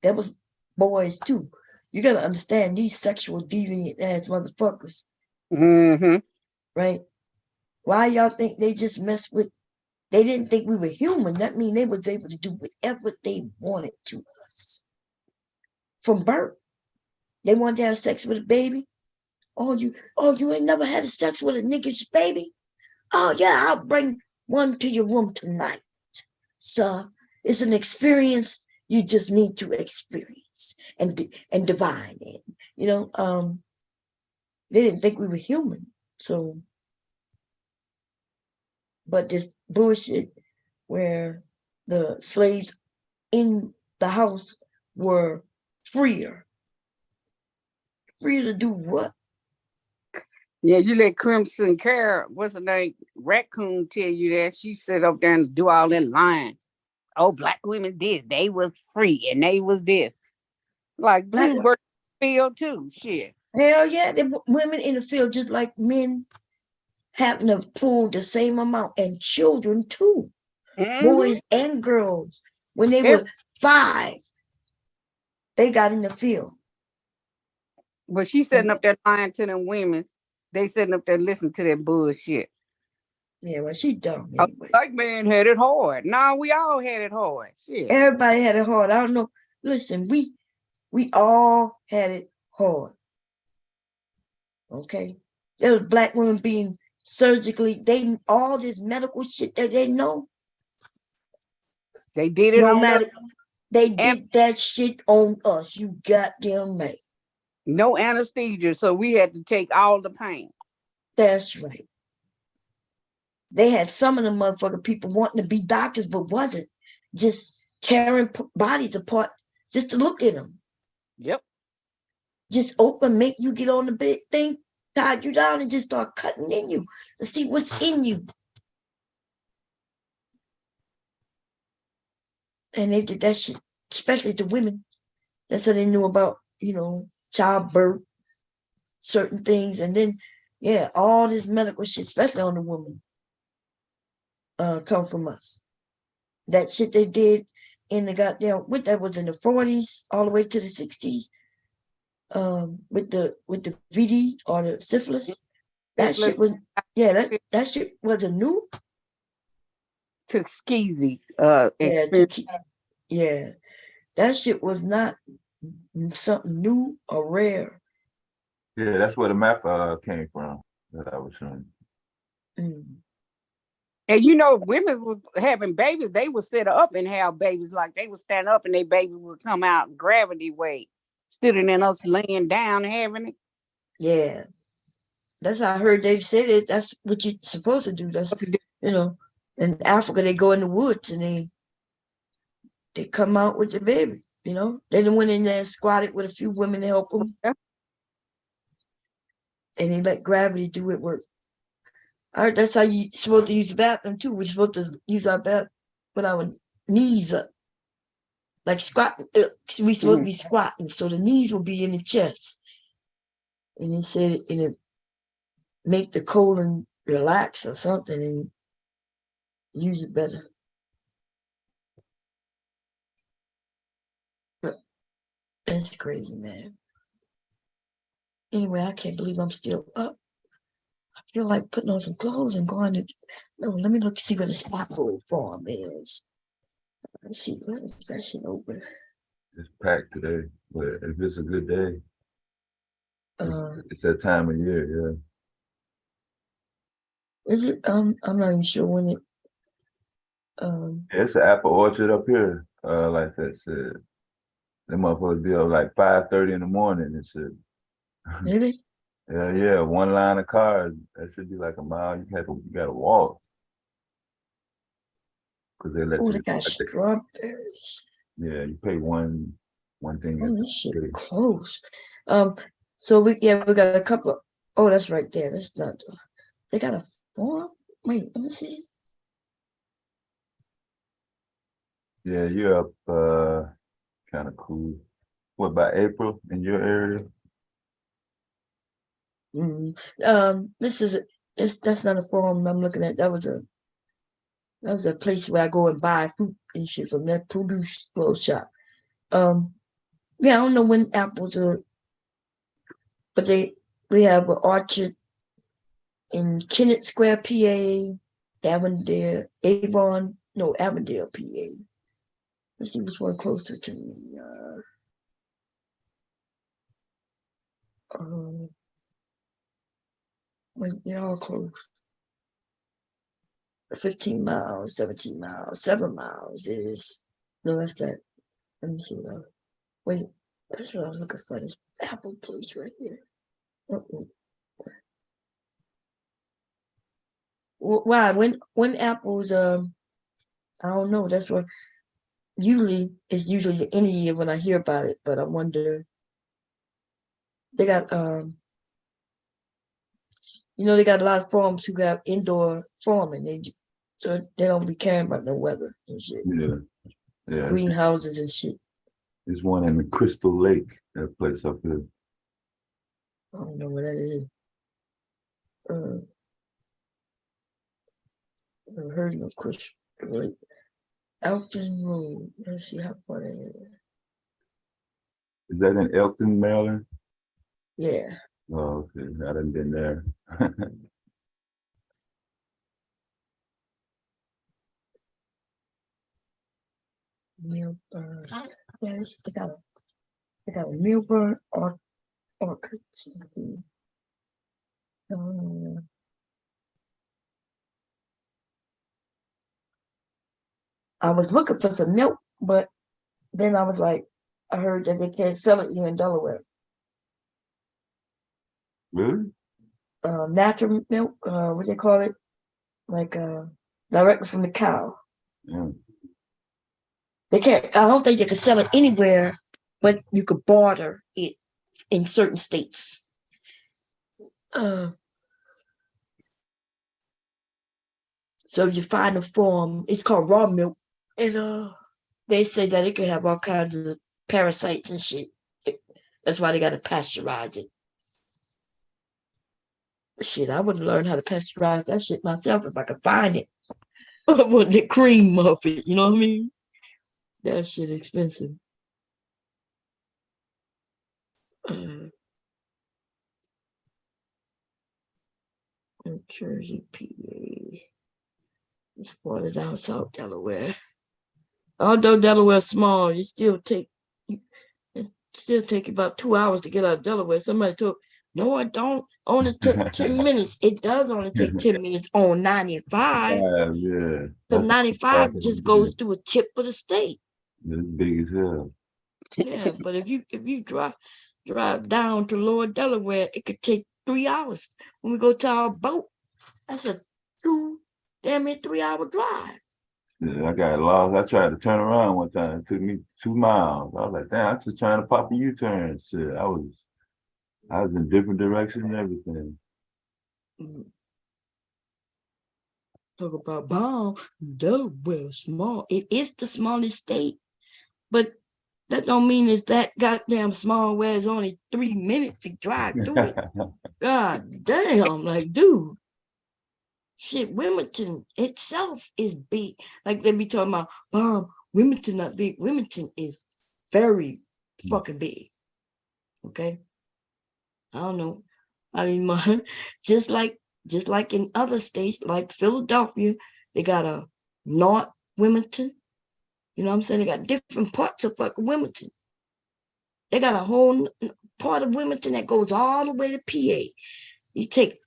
there was boys too. You got to understand these sexual deviant ass motherfuckers, right? Why y'all think they just messed with? They didn't think we were human. That means they was able to do whatever they wanted to us from birth. They wanted to have sex with a baby. Oh, you ain't never had sex with a nigga's baby? Oh yeah, I'll bring one to your room tonight, sir. It's an experience you just need to experience and divine it. You know, they didn't think we were human. So, but this bullshit where the slaves in the house were freer to do what? Yeah, you let Crimson Care, what's her name, Raccoon, tell you that. She sit up there and do all that lying. Oh, Black women did. They was free and they was this. Like, we work in the field too. Shit. Hell yeah, women in the field just like men happen to pull the same amount, and children too, boys and girls. When they were 5, they got in the field. But she sitting up there lying to them women. They sitting up there listening to that bullshit. Yeah, well, she dumb anyway. Black man had it hard. No, we all had it hard. Shit. Everybody had it hard. I don't know. Listen, we all had it hard. Okay? There was Black women being surgically, all this medical shit that they know. They did it on matter. They did that shit on us. You goddamn right. No anesthesia, so we had to take all the pain. That's right. They had some of the motherfucking people wanting to be doctors, but wasn't, just tearing bodies apart just to look at them. Yep. Just open, make you get on the big thing, tied you down, and just start cutting in you to see what's in you. And they did that shit, especially to women. That's how they knew about, childbirth, certain things. And then, yeah, all this medical shit, especially on the woman, come from us. That shit they did in the goddamn, what that was in the 40s, all the way to the 60s, with the VD or the syphilis. That shit was, yeah, that shit was a new. Tuskegee, yeah, that shit was not something new or rare. Yeah, that's where the map came from that I was showing. And women was having babies, they would sit up and have babies. Like they would stand up and their baby would come out gravity weight, instead of us laying down and having it. Yeah, that's how I heard they said it. That's what you're supposed to do. That's in Africa they go in the woods and they come out with the baby. They done went in there and squatted with a few women to help them, and they let gravity do it work. All right, that's how you supposed to use the bathroom too. We're supposed to use our bath with our knees up, like squatting. We're supposed to be squatting, so the knees will be in the chest. And they said it make the colon relax or something and use it better. That's crazy, man. Anyway, I can't believe I'm still up. I feel like putting on some clothes and going to. No, let me see where this Apple farm is. Let's see, what is that shit open? It's packed today, but if it's a good day, it's that time of year, yeah. Is it? I'm not even sure when it. It's an apple orchard up here. Like that said, the motherfuckers be up like 5:30 in the morning and shit. Really? Yeah. One line of cars. That should be like a mile. You gotta walk. Cause they let they got strawberries. Yeah, you pay one thing. Oh, this shit close. So we got a couple of Oh, that's right there. That's not. They got a farm. Wait, let me see. Yeah, you're up. Kind of cool. What by April in your area? This is that's not a farm I'm looking at. That was a place where I go and buy fruit and shit from that produce little shop. Yeah, I don't know when apples are, but we have an orchard in Kennett Square, PA, Avondale, PA. Let's see which one closer to me. Wait, they're all close. 15 miles, 17 miles, 7 miles is no, that's that. Let me see what. Wait, that's what I was looking for. This apple place right here. Why? When apples? I don't know. That's what usually it's usually the end of the year when I hear about it. But I wonder. They got they got a lot of farms who got indoor farming. So they don't be caring about no weather and shit. Yeah. Greenhouses and shit. There's one in the Crystal Lake, that place up there. I don't know what that is. Never heard of Crystal Lake. Elton Road. Let's see how far that is. Is that in Elton, Maryland? Yeah. Oh, okay. I haven't been there. Milburn. Yes, they got a Milburn orchard. I was looking for some milk, but then I was like, I heard that they can't sell it here in Delaware. Really? Natural milk, what they call it? Like directly from the cow. Yeah. They can't, I don't think they can sell it anywhere, but you could barter it in certain states. So if you find a farm, it's called raw milk, and they say that it could have all kinds of parasites and shit. That's why they got to pasteurize it. Shit, I would have learned how to pasteurize that shit myself if I could find it. I want the cream of it, you know what I mean? That shit expensive. New Jersey, PA. It's farther down South Delaware. Although Delaware's small, it still take about 2 hours to get out of Delaware. Somebody told, no, it don't. Only took 10 minutes. It does only take 10 minutes on 95. Yeah. Because 95 just goes through a tip of the state. It's big as hell. Yeah, but if you drive down to Lower Delaware, it could take 3 hours. When we go to our boat, that's a 3-hour drive. Yeah, I got lost. I tried to turn around one time. It took me 2 miles. I was like, damn, I'm just trying to pop a U-turn. Shit, I was in different directions and everything. Talk about bomb. Delaware small. It is the smallest state, but that don't mean it's that goddamn small where it's only 3 minutes to drive through it. God damn, like, dude. Shit, Wilmington itself is big. Like they be talking about, Wilmington not big. Wilmington is very fucking big. Okay. I don't know. I mean, just like in other states, like Philadelphia, they got a North Wilmington. You know what I'm saying? They got different parts of fucking Wilmington. They got a whole part of Wilmington that goes all the way to PA. You take,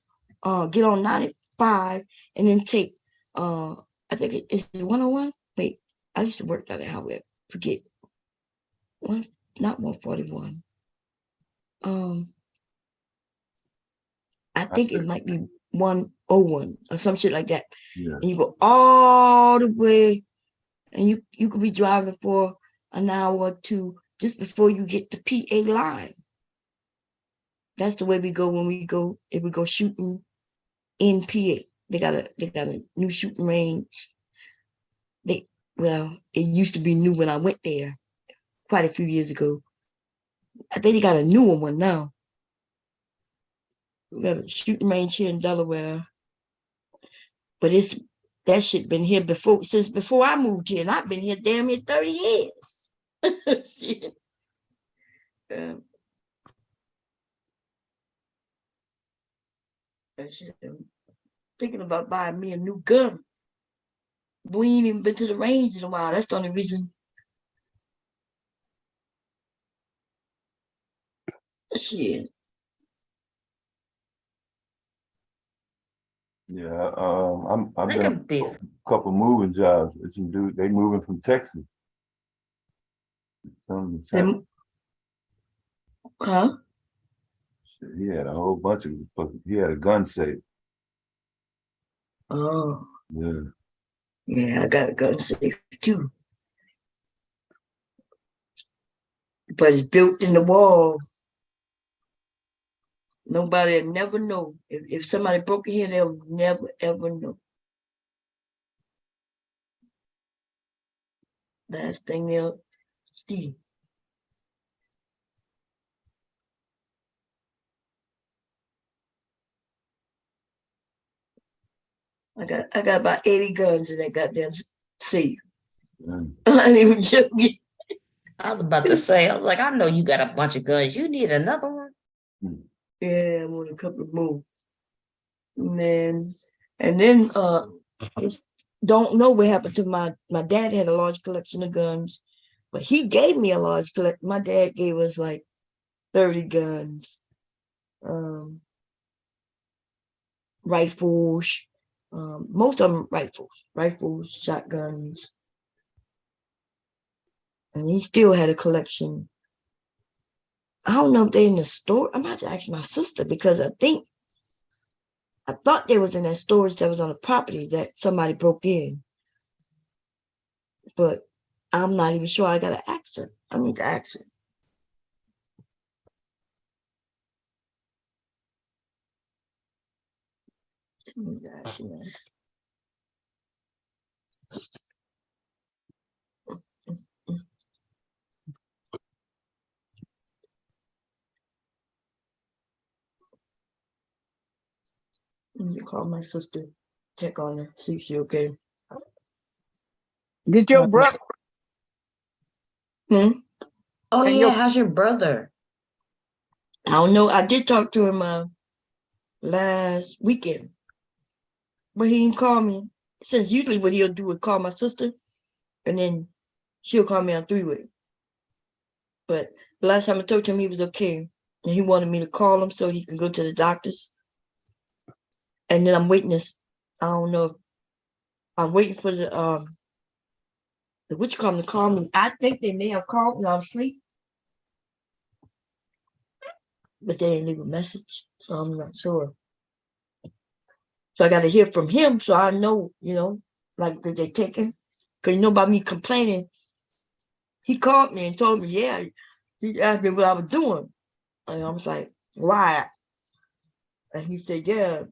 get on 95 and then take, I think it's 101. Wait, I used to work down at Howard. Forget. Not 141. I think it might be 101 or some shit like that. Yeah. And you go all the way, and you could be driving for an hour or two just before you get the PA line. That's the way we go when we go, if we go shooting in PA. They got a new shooting range. Well, it used to be new when I went there quite a few years ago. I think they got a newer one now. We got a shooting range here in Delaware. But that shit been here since before I moved here, and I've been here damn near 30 years. Shit. I'm thinking about buying me a new gun. We ain't even been to the range in a while. That's the only reason. Shit. Yeah, I've been on a couple moving jobs. There's some dude, they moving from Texas. Huh? He had a whole bunch of, he had a gun safe. Oh. Yeah. Yeah, I got a gun safe too. But it's built in the wall. Nobody will never know. If somebody broke in here, they'll never ever know. Last thing they'll see. I got about 80 guns in that goddamn safe. I ain't even joking. I was about to say, I was like, I know you got a bunch of guns. You need another one? Yeah, I want a couple of more. Man. And then don't know what happened to my dad had a large collection of guns, but he gave me a large collection. My dad gave us like 30 guns. Rifles, most of them rifles, shotguns. And he still had a collection. I don't know if they're in the store. I'm about to ask my sister because I thought they was in that storage that was on the property that somebody broke in. But I'm not even sure. I gotta ask her. I need to ask her. Let me call my sister, check on her, see if she okay. Did your brother? Oh yeah, how's your brother? I don't know. I did talk to him last weekend, but he didn't call me. Since usually what he'll do is call my sister, and then she'll call me on three-way. But the last time I talked to him, he was okay, and he wanted me to call him so he can go to the doctors. And then I'm waiting this. I don't know. I'm waiting for the witch come to call me. I think they may have called me. I was asleep, but they didn't leave a message, so I'm not sure. So I got to hear from him, so I know, like did they take him? Because by me complaining, he called me and told me, yeah, he asked me what I was doing, and I was like, why? And he said, yeah.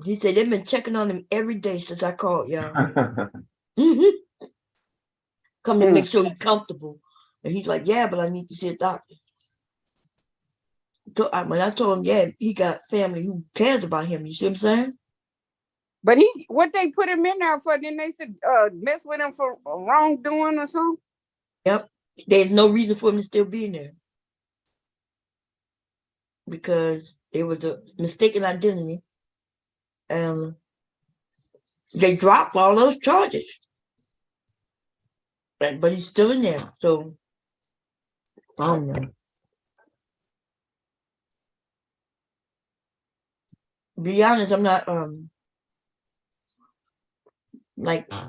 He said they've been checking on him every day since I called y'all. Come to make sure he's comfortable. And he's like, yeah, but I need to see a doctor. When I told him, yeah, he got family who cares about him. You see what I'm saying? But what they put him in there for? Then they said mess with him for wrongdoing or something. Yep. There's no reason for him to still be in there because it was a mistaken identity. They dropped all those charges, but he's still in there. So I don't know. Be honest, I'm not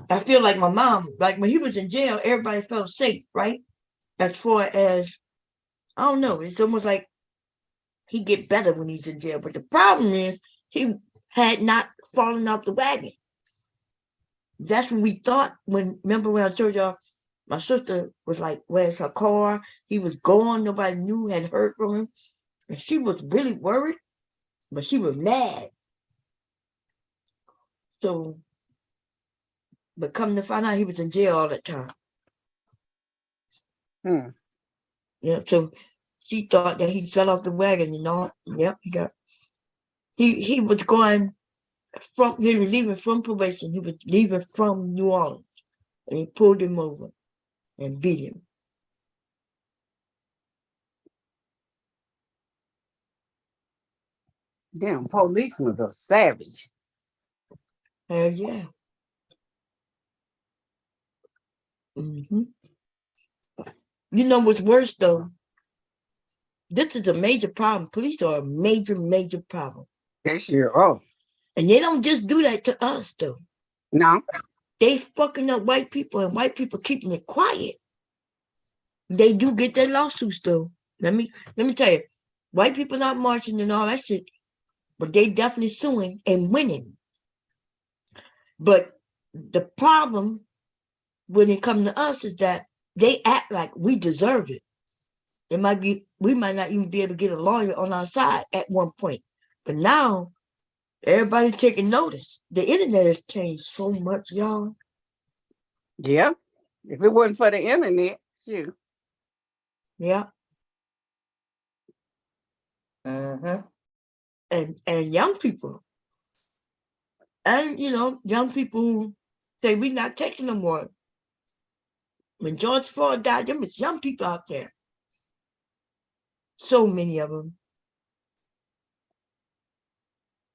I feel like my mom, like when he was in jail, everybody felt safe, right? As far as I don't know, it's almost like he get better when he's in jail. But the problem is he had not fallen off the wagon. That's what we thought remember when I told y'all my sister was like, where's her car? He was gone, nobody knew, had heard from him. And she was really worried, but she was mad. So, but come to find out, he was in jail all that time. Yeah, so she thought that he fell off the wagon, you know. Yep, he was going he was leaving from probation. He was leaving from New Orleans, and he pulled him over and beat him. Damn, police was a savage. Hell yeah. You know what's worse though? This is a major problem. Police are a major, major problem. They sure are. And they don't just do that to us though. No. They fucking up white people, and white people keeping it quiet. They do get their lawsuits though. Let me tell you, white people not marching and all that shit, but they definitely suing and winning. But the problem when it comes to us is that they act like we deserve it. We might not even be able to get a lawyer on our side at one point. But now everybody's taking notice. The internet has changed so much, y'all. Yeah. If it wasn't for the internet, shoot. Yeah. And young people. And young people say we not taking no more. When George Floyd died, there was young people out there. So many of them.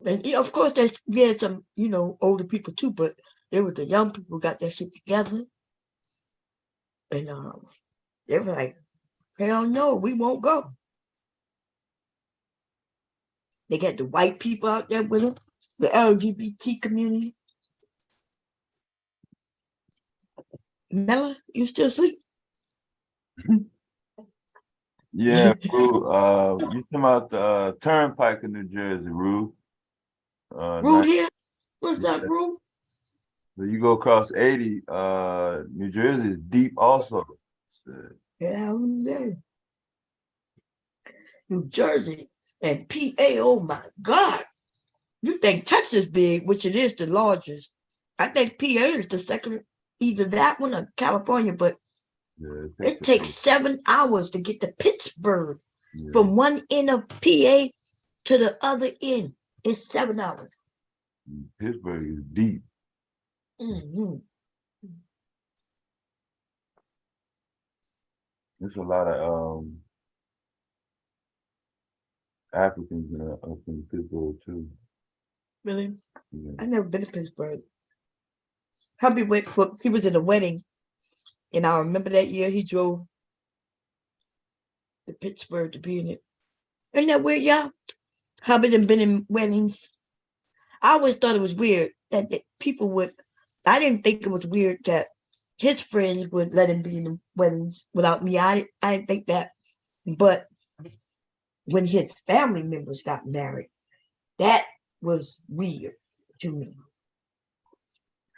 And of course, we had some, older people too, but there was the young people who got that shit together. And they were like, hell no, we won't go. They got the white people out there with them, the LGBT community. Mella, you still asleep? Yeah, Rue. You talking about the Turnpike in New Jersey, Rue? Rue here? What's up, Rue? So you go across 80, New Jersey is deep also. Yeah, New Jersey and PA, oh my God. You think Texas big, which it is the largest. I think PA is the second, either that one or California, but it takes 7 hours to get to Pittsburgh. From one end of PA to the other end. It's 7 hours. Pittsburgh is deep. There's a lot of Africans up in Pittsburgh too. Really? Yeah. I've never been to Pittsburgh. Hubby he was in a wedding, and I remember that year he drove to Pittsburgh to be in it. Isn't that weird, y'all? Hubby done been in weddings. I always thought it was weird that people would. I didn't think it was weird that his friends would let him be in the weddings without me. I didn't think that. But when his family members got married, that was weird to me.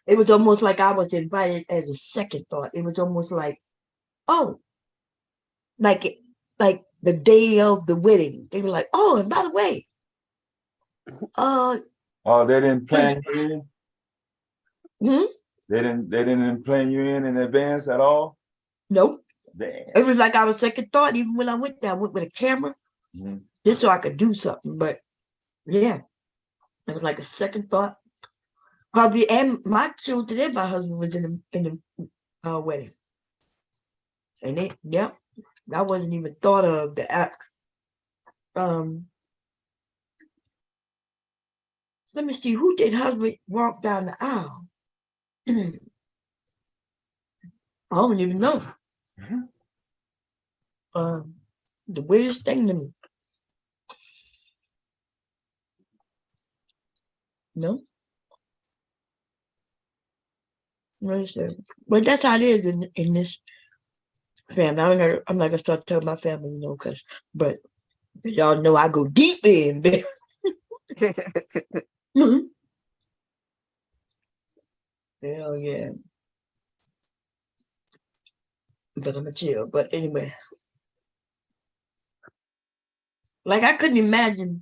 It was almost like I was invited as a second thought. It was almost like, oh, like the day of the wedding. They were like, oh, and by the way, oh, they didn't plan you in? They didn't plan you in advance at all? Nope. Damn. It was like I was second thought. Even when I went there, I went with a camera just so I could do something. But yeah, it was like a second thought. Hubby and my children and my husband was in the wedding. And that wasn't even thought of the act. Let me see, who did husband walk down the aisle? I don't even know. The weirdest thing to me. No. But that's how it is in this family. I'm not gonna start telling my family, but y'all know I go deep in. Hell yeah. But I'm a chill. But anyway. Like I couldn't imagine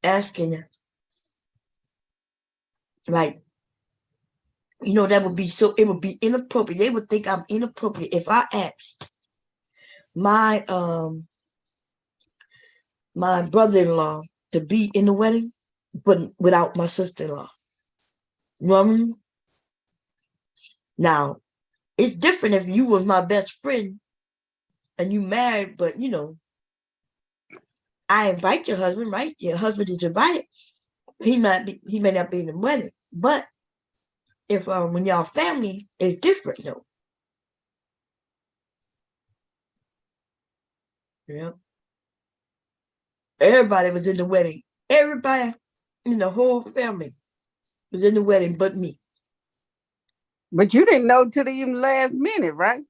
asking her, like, you know, that would be so, it would be inappropriate. They would think I'm inappropriate if I asked my my brother-in-law to be in the wedding, but without my sister-in-law. You know what I mean? Now, it's different if you was my best friend and you married, but you know, I invite your husband, right? Your husband is invited. He may not be in the wedding, but if when y'all family, it's different though. Yeah. Everybody was in the wedding. Everybody in the whole family was in the wedding, but me. But you didn't know till the last minute, right?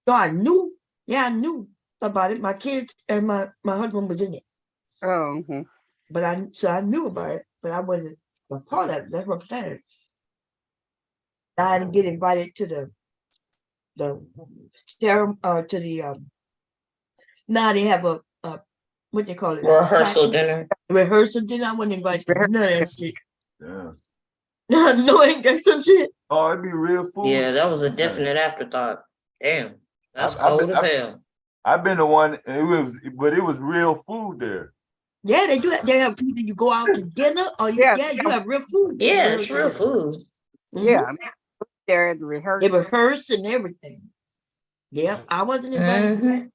So I knew. Yeah, I knew about it. My kids and my husband was in it. Oh. But I knew about it, but I wasn't a part of it. That's what I'm saying. I didn't get invited to the now they have a what they call it, rehearsal dinner. Rehearsal dinner. I wasn't invited to none of that shit. Yeah. No, ain't that some shit? Oh, it'd be real food. Yeah, that was a definite afterthought. Damn, that's cold as hell. I've been the one. It was real food there. Yeah, they do. They have people. You go out to dinner, or you have real food. Yeah, it's real food. Yeah, there at the rehearsal. They rehearse and everything. Yeah, I wasn't invited to that.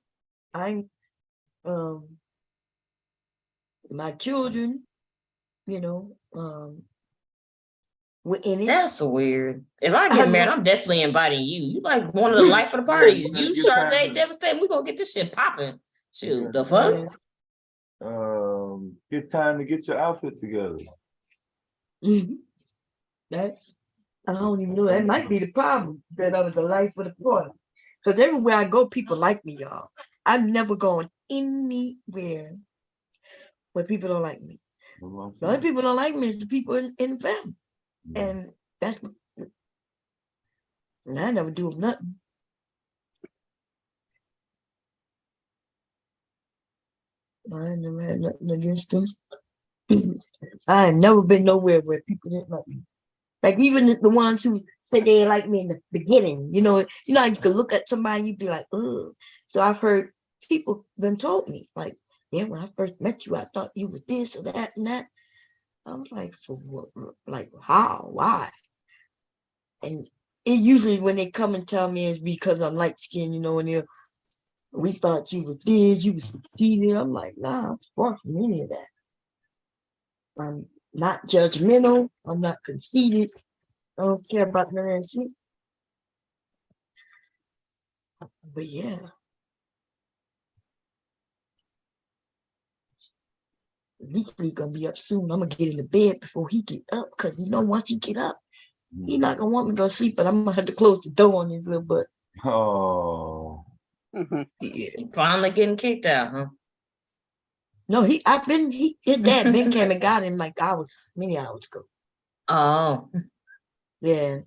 I my children, you know, were in it. That's weird. If I get married, I'm definitely inviting you. You like one of the life of the parties. You Charlotte, devastated. We're gonna get this shit popping. Shoot, the fuck? Get time to get your outfit together. That's, I don't even know. That might be the problem. That I was the life of the party. Because everywhere I go, people like me, y'all. I'm never going anywhere where people don't like me. The only people don't like me is the people in the family. And that's, I never do them nothing. I never had nothing against them. I ain't never been nowhere where people didn't like me. Like even the ones who said they didn't like me in the beginning, you know how you could look at somebody and you'd be like, ugh. So I've heard people then told me, like, yeah, when I first met you, I thought you were this or that and that. I was like, for what? Like, how? Why? And it usually when they come and tell me it's because I'm light skinned, you know, and we thought you was this, you was cheating. I'm like, nah, I'm far from any of that. I'm not judgmental. I'm not conceited. I don't care about none of that shit. But yeah. He's gonna be up soon. I'm gonna get in the bed before he get up, because you know once he get up, he's not gonna want me to go sleep, but I'm gonna have to close the door on his little butt. Oh. Yeah. Finally getting kicked out, huh? No, his dad Ben came and got him like many hours ago. Oh. Yeah.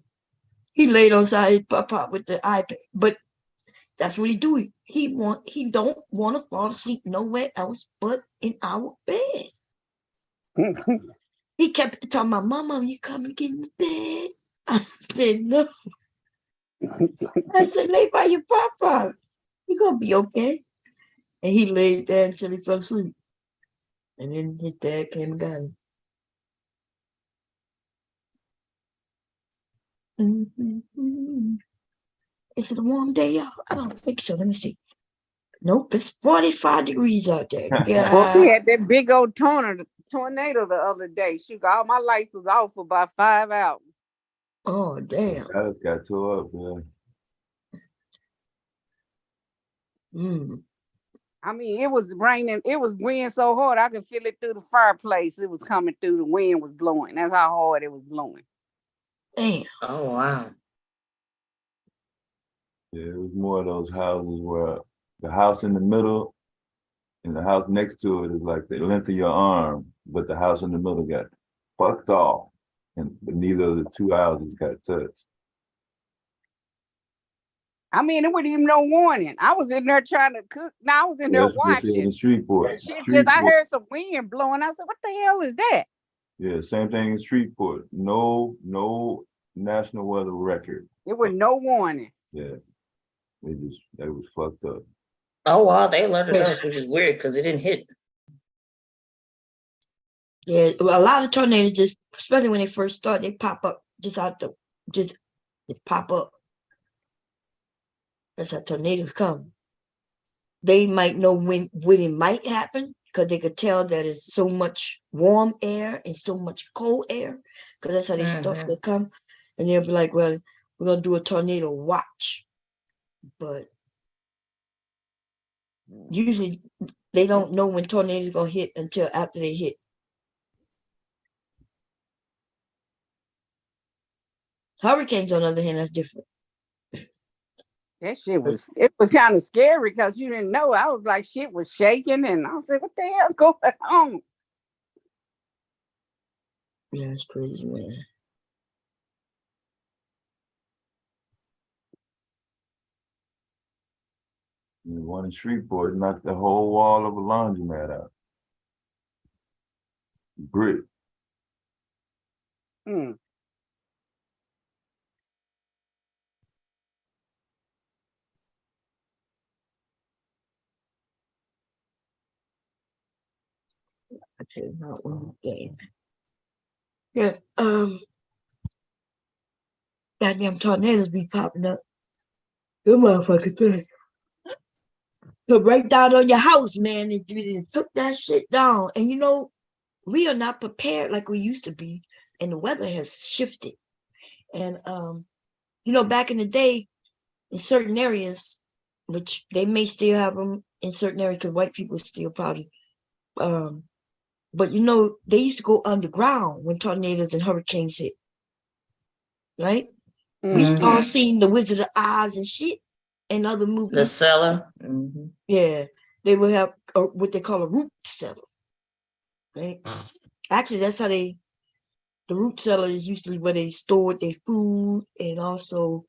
He laid on side his pop with the iPad, but that's what he do. He don't want to fall asleep nowhere else but in our bed. He kept talking about, Mama, you come and get in the bed. I said, no. I said, lay by your papa. You're gonna be okay. And he laid there until he fell asleep. And then his dad came and got him. Is it a warm day out? I don't think so. Let me see. Nope, it's 45 degrees out there. Yeah. Well, we had that big old tornado the other day. Shoot, all my lights was off for about 5 hours. Oh, damn. I just got tore up, man. I mean, it was raining. It was wind so hard I could feel it through the fireplace. It was coming through. The wind was blowing. That's how hard it was blowing. Damn. Oh, wow. Yeah, it was more of those houses where the house in the middle and the house next to it is like the length of your arm, but the house in the middle got fucked off, and neither of the two houses got touched. I mean, it wasn't even no warning. I was in there trying to cook. Now I was in there That's what they said watching. in Shreveport. The shit just, I Shreveport. heard some wind blowing. I said, what the hell is that? Yeah, same thing in Shreveport. No national weather record. It was no warning. Yeah, they was fucked up. Oh wow, they alerted us, which is weird because it didn't hit. Yeah, well, a lot of tornadoes just, especially when they first start, they pop up they pop up. That's how tornadoes come. They might know when it might happen because they could tell that it's so much warm air and so much cold air, because that's how they start to come. And they'll be like, well, we're gonna do a tornado watch. But usually they don't know when tornadoes are gonna hit until after they hit. Hurricanes, on the other hand, that's different. That shit was, it was kind of scary because you didn't know. I was like, shit was shaking, and I said, what the hell going on? Yeah, it's crazy, man. The one in Shreveport knocked the whole wall of a laundromat out. Brick. Actually, not one game. Yeah, goddamn tornadoes be popping up. Them motherfuckers thing. Put right down on your house, man, and you took that shit down. And you know, we are not prepared like we used to be, and the weather has shifted. And you know, back in the day, in certain areas, which they may still have them in certain areas, because white people still probably, but you know, they used to go underground when tornadoes and hurricanes hit, right? We all seen the Wizard of Oz and shit and other movies. The cellar. Yeah, they would have what they call a root cellar. Right? Actually, that's how the root cellar is usually where they stored their food, and also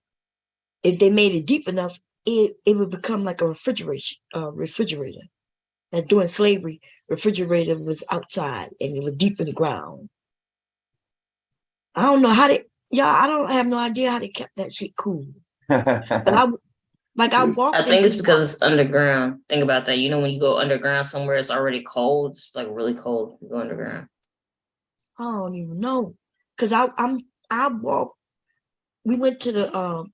if they made it deep enough, it would become like a refrigerator. That during slavery, refrigerator was outside and it was deep in the ground. I don't know how they, I don't have no idea how they kept that shit cool. But I walked. I think it's because it's underground. Think about that. You know, when you go underground somewhere, it's already cold. It's like really cold. You go underground. I don't even know, cause I walked. We went to the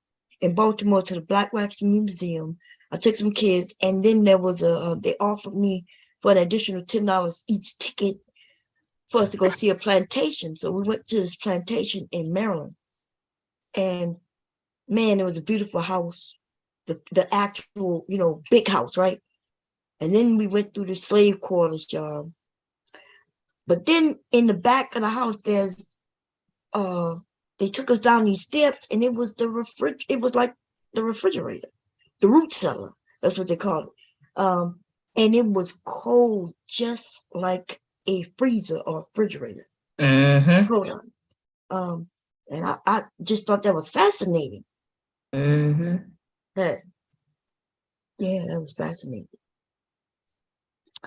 in Baltimore to the Black Wax Museum. I took some kids, and then there was they offered me for an additional $10 each ticket for us to go see a plantation. So we went to this plantation in Maryland, and man, it was a beautiful house, the actual, you know, big house, right? And then we went through the slave quarters, y'all. But then in the back of the house, there's they took us down these steps, and it was it was like the refrigerator, the root cellar. That's what they called it. And it was cold, just like a freezer or refrigerator. Hold on. And I just thought that was fascinating. That, yeah, that was fascinating.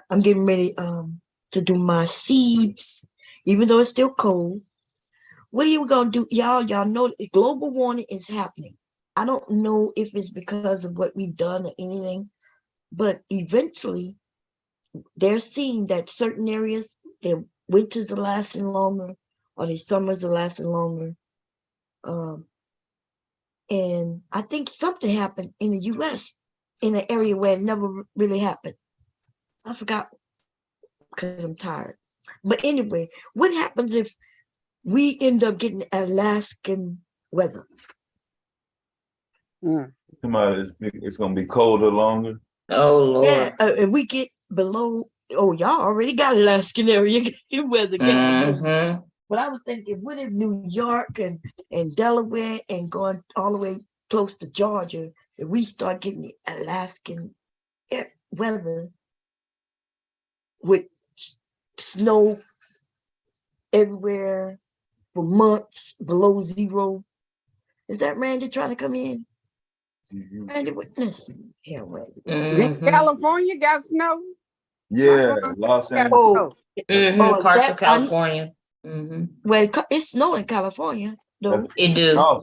I'm getting ready to do my seeds, even though it's still cold. What are you gonna do, y'all? Y'all know global warming is happening. I don't know if it's because of what we've done or anything, but eventually they're seeing that certain areas, their winters are lasting longer or their summers are lasting longer. And I think something happened in the US in an area where it never really happened. I forgot because I'm tired. But anyway, what happens if we end up getting Alaskan weather? It's gonna be colder longer. Oh Lord. Yeah, if we get below, y'all already got Alaskan area weather. But I was thinking, what if New York and Delaware and going all the way close to Georgia, if we start getting Alaskan weather with snow everywhere for months below zero? Is that Randy trying to come in? And it witness. Yeah, well. California got snow. Yeah, Los Angeles. Oh, is Parts that of California. Well, it's snow in California, though. It do. No,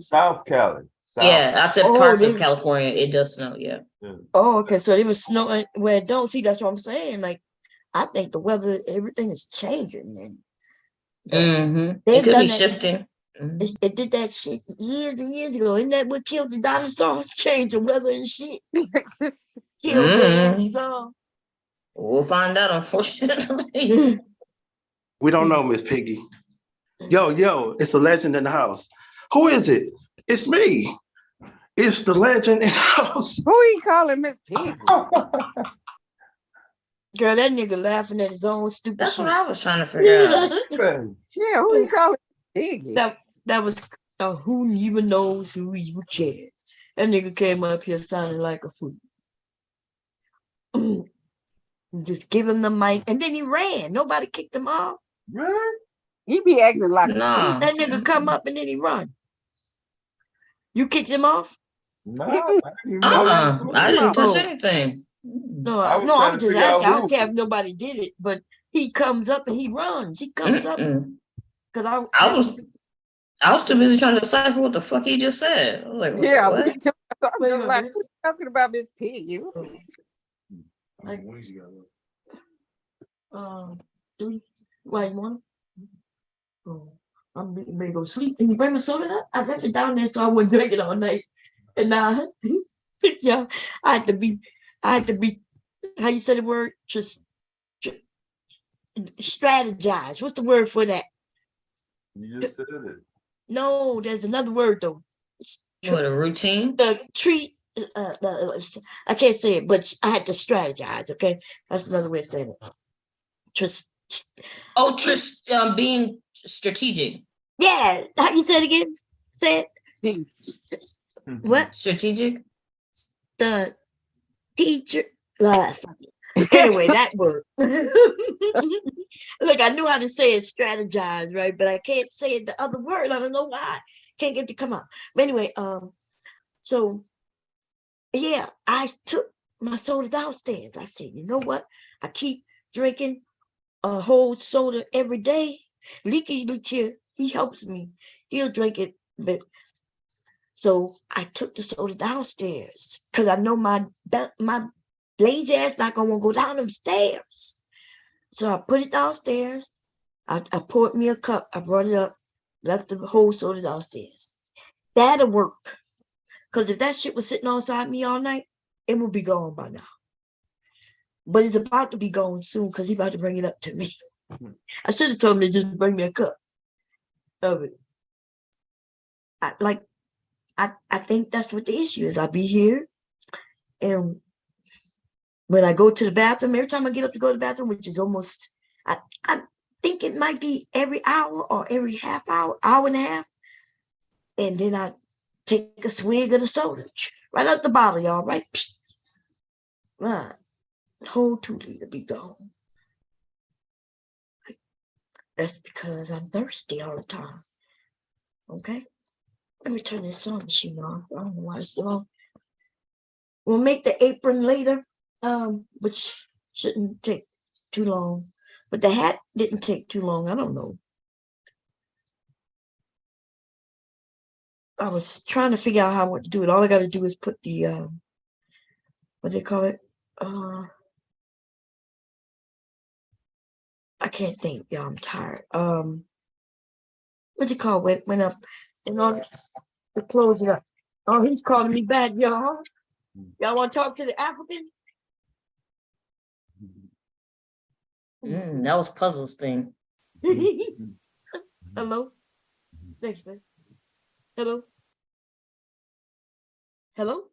South Cali. Yeah, I said Oh, parts of they- California. It does snow. Yeah. Oh, okay. So it was snowing where it don't see. That's what I'm saying. Like, I think the weather, everything is changing. And It could be done that. shifting. It did that shit years and years ago. Isn't that what killed the dinosaurs? Change the weather and shit. Killed the dinosaurs. We'll find out, unfortunately. We don't know, Miss Piggy. Yo, it's a legend in the house. Who is it? It's me. It's the legend in the house. Who he calling Miss Piggy? Girl, that nigga laughing at his own stupid That's shit. what I was trying to figure out. Yeah, who he calling Piggy? That was who even knows who even cares. That nigga came up here sounding like a fool. Just give him the mic, and then he ran. Nobody kicked him off. Really? He be acting like No. That nigga come up and then he run. You kicked him off? No, I didn't touch anything. No, I was just asking. I don't care if nobody did it, but he comes up and he runs. He comes up because I was too busy trying to decipher what the fuck he just said. I was like, Yeah, what? me too. I'm just like, what are you talking about Miss Piggy? Why you want? Oh, I'm ready to go sleep. Can you bring my soda up? I left it down there so I wouldn't drink it all night. And now, yeah, I had to be. How you say the word? Just strategize. What's the word for that? You just said it. No, there's another word though. What, a routine? The treat. I can't say it, but I had to strategize. Okay, that's another way of saying it. Just. Being strategic. Yeah, how you say it again? Say it. What? Strategic. The teacher. Anyway, that word. Look, I knew how to say it, strategize, right? But I can't say it the other word. I don't know why. Can't get it to come out. But anyway, so yeah, I took my soda downstairs. I said, you know what? I keep drinking a whole soda every day. Leaky here, he helps me. He'll drink it, but so I took the soda downstairs because I know my lazy ass not gonna want to go down them stairs. So I put it downstairs. I poured me a cup. I brought it up, left the whole soda downstairs. That'll work. Because if that shit was sitting outside me all night, it would be gone by now. But it's about to be gone soon because he's about to bring it up to me. I should have told him to just bring me a cup of it. I think that's what the issue is. I'll be here, and when I go to the bathroom, every time I get up to go to the bathroom, which is almost, I think it might be every hour or every half hour, hour and a half, and then I take a swig of the soda right out the bottle, y'all. Right, whole 2 liter be gone. That's because I'm thirsty all the time. Okay. Let me turn this sewing machine off. I don't know why it's still on. We'll make the apron later, which shouldn't take too long. But the hat didn't take too long. I don't know. I was trying to figure out how to do it. All I got to do is put the what do they call it? I can't think, y'all. I'm tired. What's it called? When up in order to close it up. Oh, he's calling me back, y'all. Y'all want to talk to the African? That was Puzzle's thing. Hello? Thanks, man. Hello? Hello?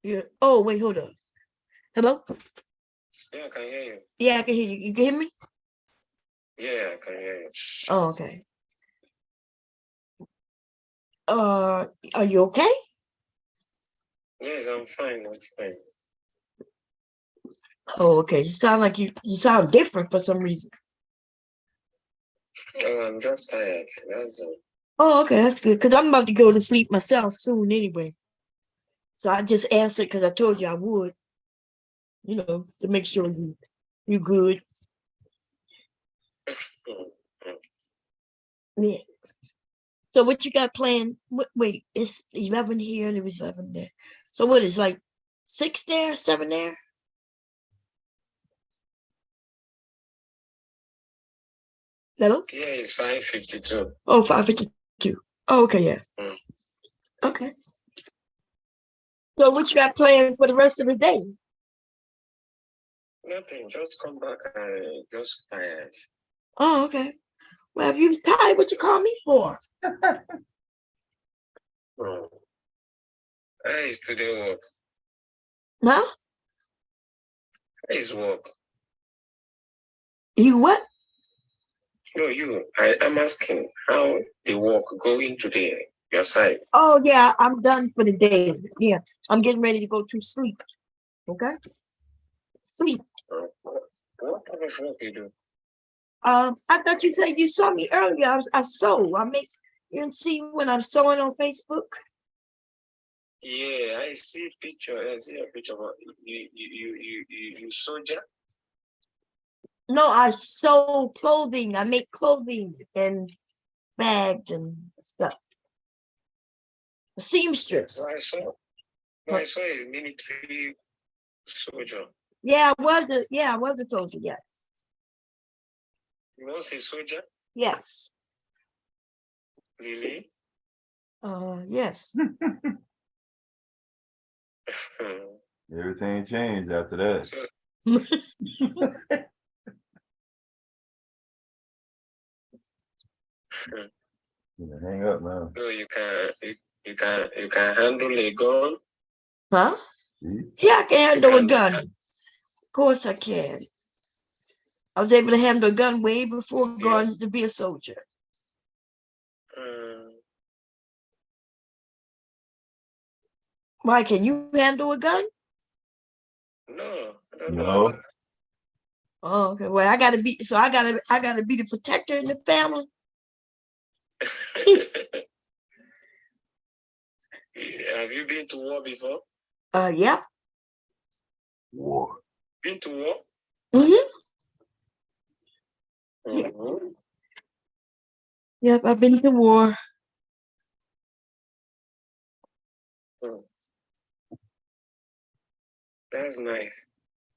Yeah. Oh, wait, hold up. Hello? Yeah, I can hear you. Yeah, I can hear you. You can hear me? Yeah, I can hear you. Oh, okay. Are you okay? Yes, I'm fine. I'm fine. Oh, okay. You sound like you sound different for some reason. I'm just tired. That's all. Oh, okay, that's good. Because I'm about to go to sleep myself soon anyway. So I just answered because I told you I would, to make sure you good. Yeah. So what you got planned? Wait, it's 11 here and it was 11 there. So what is like 6 there, 7 there? Hello? Yeah, it's 5:52. Oh, 5:52. Oh, okay, yeah. Okay. So what you got planned for the rest of the day? Nothing, just come back. I just tired. Oh, okay. Well, if you tired, what you call me for? I used to do work. No? I used work. You what? No, you. I'm asking how the work going today, your side. Oh, yeah, I'm done for the day. Yeah, I'm getting ready to go to sleep. Okay? Sleep. What kind of work you do? I thought you said you saw me earlier. I sew. You didn't see when I'm sewing on Facebook? Yeah, I see a picture. I see a picture of you soldier. No, I sew clothing. I make clothing and bags and stuff. A seamstress. I saw a military soldier. Yeah, I was a soldier, yeah. You was a soldier? Yes. Really? Yes. Everything changed after that. Hang up now. So you can handle a gun? Huh? Yeah, I can handle a gun. Of course I can. I was able to handle a gun way before going to be a soldier. Why, can you handle a gun? No, I don't No. know. Oh, okay. Well, I gotta be the protector in the family. Have you been to war before? Yeah. War. Been to war? Yeah. Yep, I've been to war. That's nice.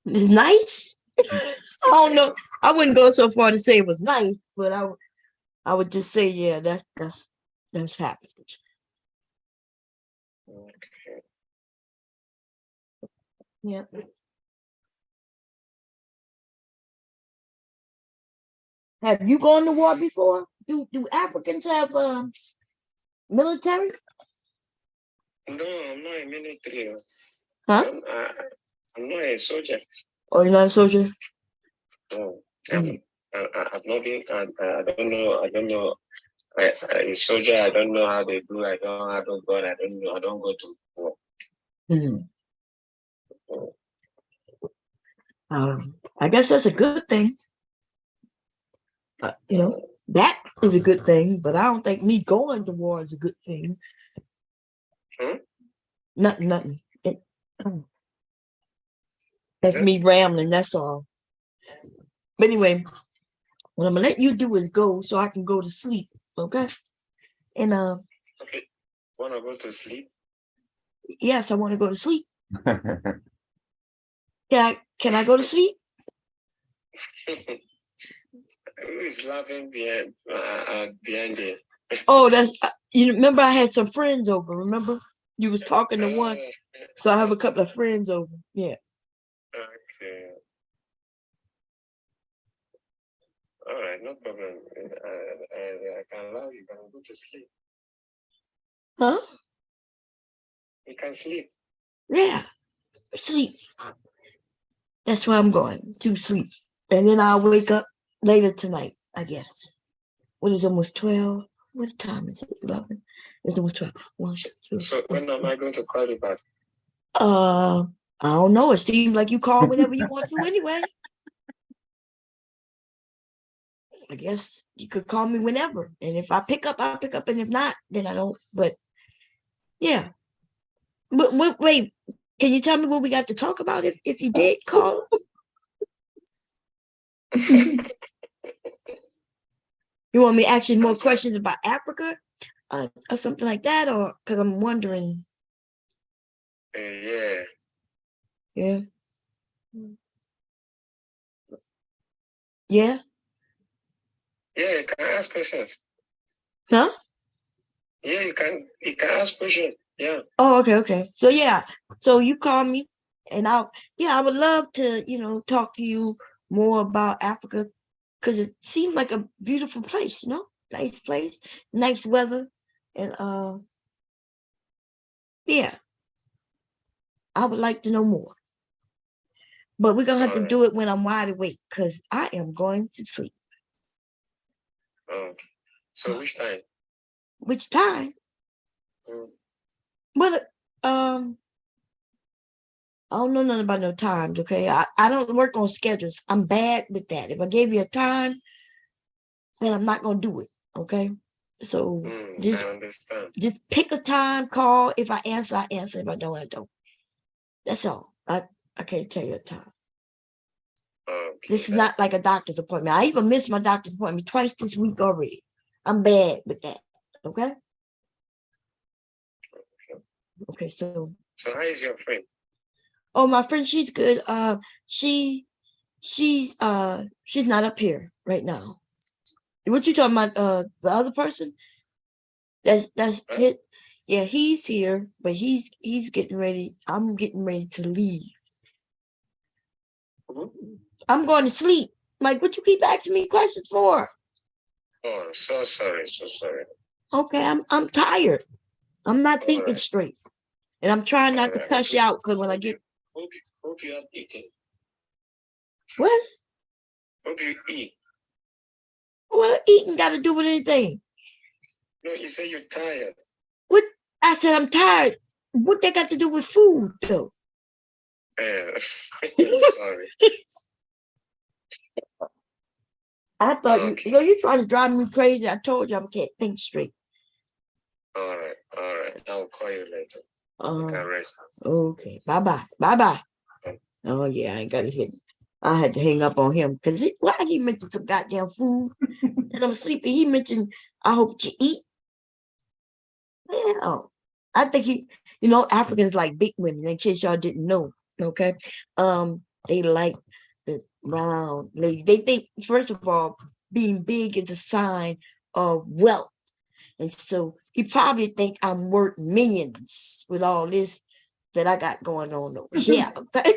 It's nice. I don't know. I wouldn't go so far to say it was nice, but I would just say, yeah, that's happened. Okay. Yeah. Have you gone to war before? Do Africans have military? No, I'm not a military. Huh? I'm not a soldier. Oh, you're not a soldier? No. I've not been. I don't know. A soldier. I don't know how they do. I don't go. I don't know. I don't go to war. I guess that's a good thing. That is a good thing, but I don't think me going to war is a good thing. Nothing. That's me rambling, that's all. But anyway, what I'm gonna let you do is go so I can go to sleep, okay? And Okay. Wanna go to sleep? Yes, I want to go to sleep. Can I go to sleep? Who is laughing behind there? Oh, that's you remember I had some friends over, remember? You was talking to one. So I have a couple of friends over. Yeah. Okay. All right, no problem. I can allow you. You can go to sleep. Huh? You can sleep. Yeah. Sleep. That's where I'm going, to sleep. And then I'll wake up later tonight, I guess. What is almost 12? What time is it? 11? It's almost 12. 1, 2. So when am I going to call you back? I don't know. It seems like you call whenever you want to anyway. I guess you could call me whenever. And if I pick up, I'll pick up. And if not, then I don't. But yeah. But wait, can you tell me what we got to talk about if you did call? You want me to ask you more questions about Africa or something like that? Or because I'm wondering. Yeah. Yeah. Yeah. Yeah, you can ask questions. Huh? Yeah, you can ask questions. Yeah. Oh, okay. So yeah. So you call me and I would love to, talk to you more about Africa because it seemed like a beautiful place, nice place, nice weather. And yeah, I would like to know more. But we're gonna have to do it when I'm wide awake because I am going to sleep. Okay. So which time? Which time? But I don't know nothing about no times, okay? I don't work on schedules. I'm bad with that. If I gave you a time, then I'm not gonna do it, okay? So just pick a time, call. If I answer, I answer. If I don't, I don't. That's all. I can't tell you a time. This is not like a doctor's appointment. I even missed my doctor's appointment twice this week already. I'm bad with that, okay? Okay, so how is your friend? Oh, my friend, she's good. She's not up here right now. What you talking about? The other person? That's hit. Yeah, he's here, but he's getting ready. I'm getting ready to leave. I'm going to sleep. Like, what you keep asking me questions for? Oh, so sorry. Okay, I'm tired. I'm not thinking straight, and I'm trying not to cuss you out because when I get Hope you have eaten. what? Hope you eat. What eating got to do with anything? No, you say you're tired. What? I said I'm tired. What they got to do with food, though? Sorry. I thought you're trying to drive me crazy. I told you I can't think straight. All right. I'll call you later. You can rest. Okay. Bye. Oh yeah, I ain't got to hit. I had to hang up on him because why he mentioned some goddamn food and I'm sleepy. He mentioned I hope you eat. Yeah, I think Africans like big women. In case y'all didn't know, okay, they like the round ladies. They think first of all, being big is a sign of wealth, and so he probably think I'm worth millions with all this that I got going on over here. Okay.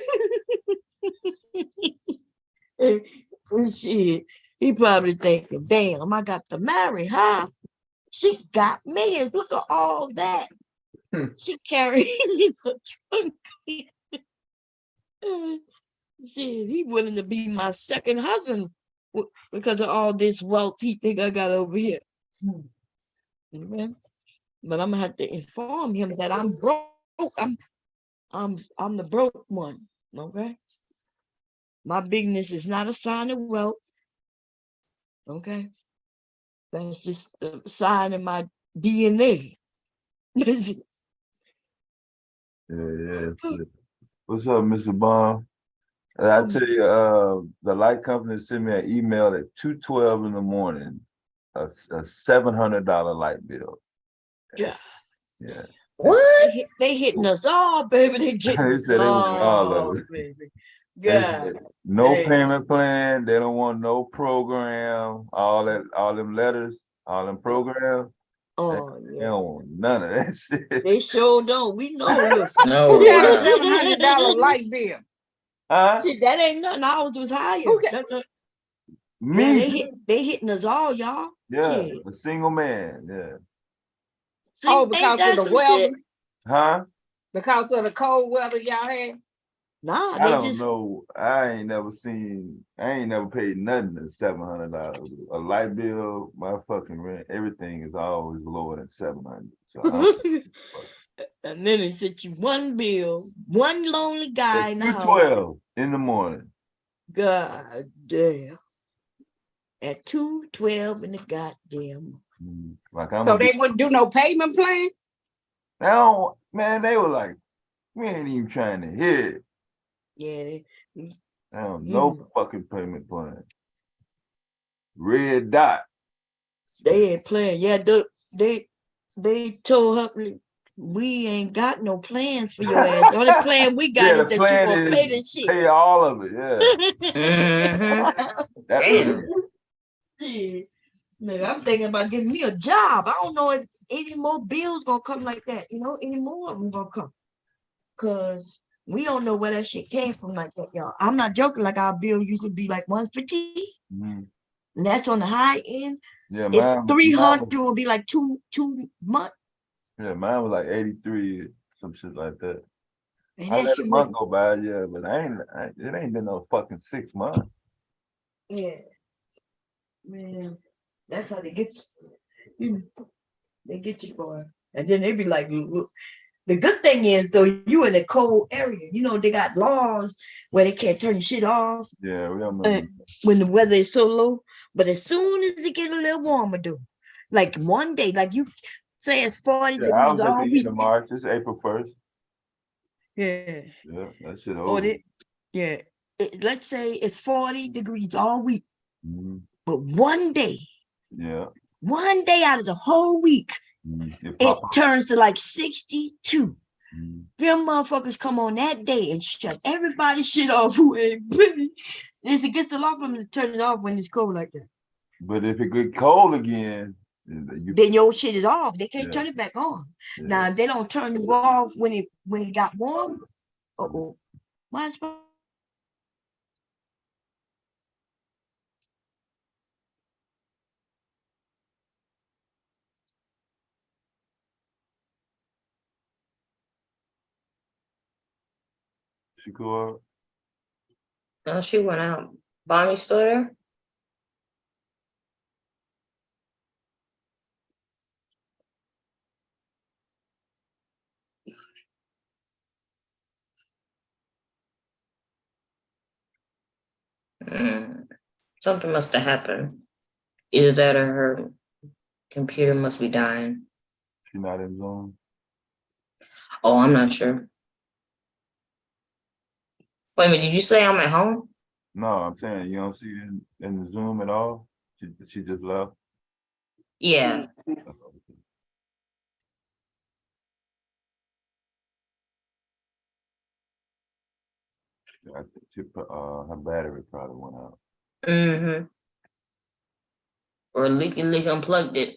Shit, he probably thinking, damn, I got to marry her. She got millions. Look at all that. She carried a trunk. Shit, he willing to be my second husband because of all this wealth he think I got over here. Okay? But I'm gonna have to inform him that I'm broke. I'm the broke one. Okay. My bigness is not a sign of wealth. Okay. That's just a sign of my DNA. Yeah. What's up, Mr. Bond? I tell you, the light company sent me an email at 2:12 in the morning, a $700 light bill. Yeah. What? They hitting us all, baby. They getting They us said it was all all, of it. baby. They God. said no Hey. payment plan. They don't want no program. All them letters, all them programs. Oh, They don't want none of that shit. They sure don't. We know. Listen. Who got a $700 light bill? See, that ain't nothing. Ours was higher. Me? Yeah, they hitting us all, y'all. Yeah, Shit. a single man. Yeah. See, Because of the weather? Huh? Because of the cold weather y'all had? Nah, I don't know. I ain't never paid nothing than $700. A light bill, my fucking rent, everything is always lower than $700. So and then they sent you one bill, one lonely guy in the house. 2:12 in the morning. God damn. at 2:12 in the goddamn. Like I'm So they wouldn't do no payment plan? Now, man, they were like, we ain't even trying to hear it. Yeah. No fucking payment plan. Red dot. They ain't playing. Yeah, they told her we ain't got no plans for your ass. The only plan we got Yeah, is the that you plan gonna pay is this shit. pay all of it. Yeah. That's Damn. Shit. Nigga, I'm thinking about getting me a job. I don't know if any more bills gonna come like that. Any more of them gonna come. Cause we don't know where that shit came from like that, y'all. I'm not joking. Like our bill used to be like 150, and that's on the high end. Yeah, If mine 300 will be like two months. Yeah, mine was like 83, some shit like that. And I that let shit a month go by, yeah, but it ain't been no fucking 6 months. Yeah, man, that's how they get you. They get you for it. And then they be like, look. The good thing is though, you in a cold area. They got laws where they can't turn shit off. Yeah, we don't know. When the weather is so low. But as soon as it get a little warmer, though, like one day, like you say it's 40 Yeah, I degrees was at the all end week. of March. It's April 1st. Yeah. Yeah, that shit Or over. yeah. Let's say it's 40 degrees all week. But one day out of the whole week, it turns to like 62. Them motherfuckers come on that day and shut everybody's shit off who ain't pretty. It's against the law for them to turn it off when it's cold like that. But if it get cold again, then your shit is off. They can't turn it back on. Now if they don't turn you off when it got warm. Why is she go out? No, she went out. Bonnie still there? Something must have happened. Either that or her computer must be dying. She not in Zoom. Oh, I'm not sure. Wait a minute, did you say I'm at home? No, I'm saying you don't see it in the Zoom at all. She just left. Yeah. I think her battery probably went out. Or Leaky unplugged it.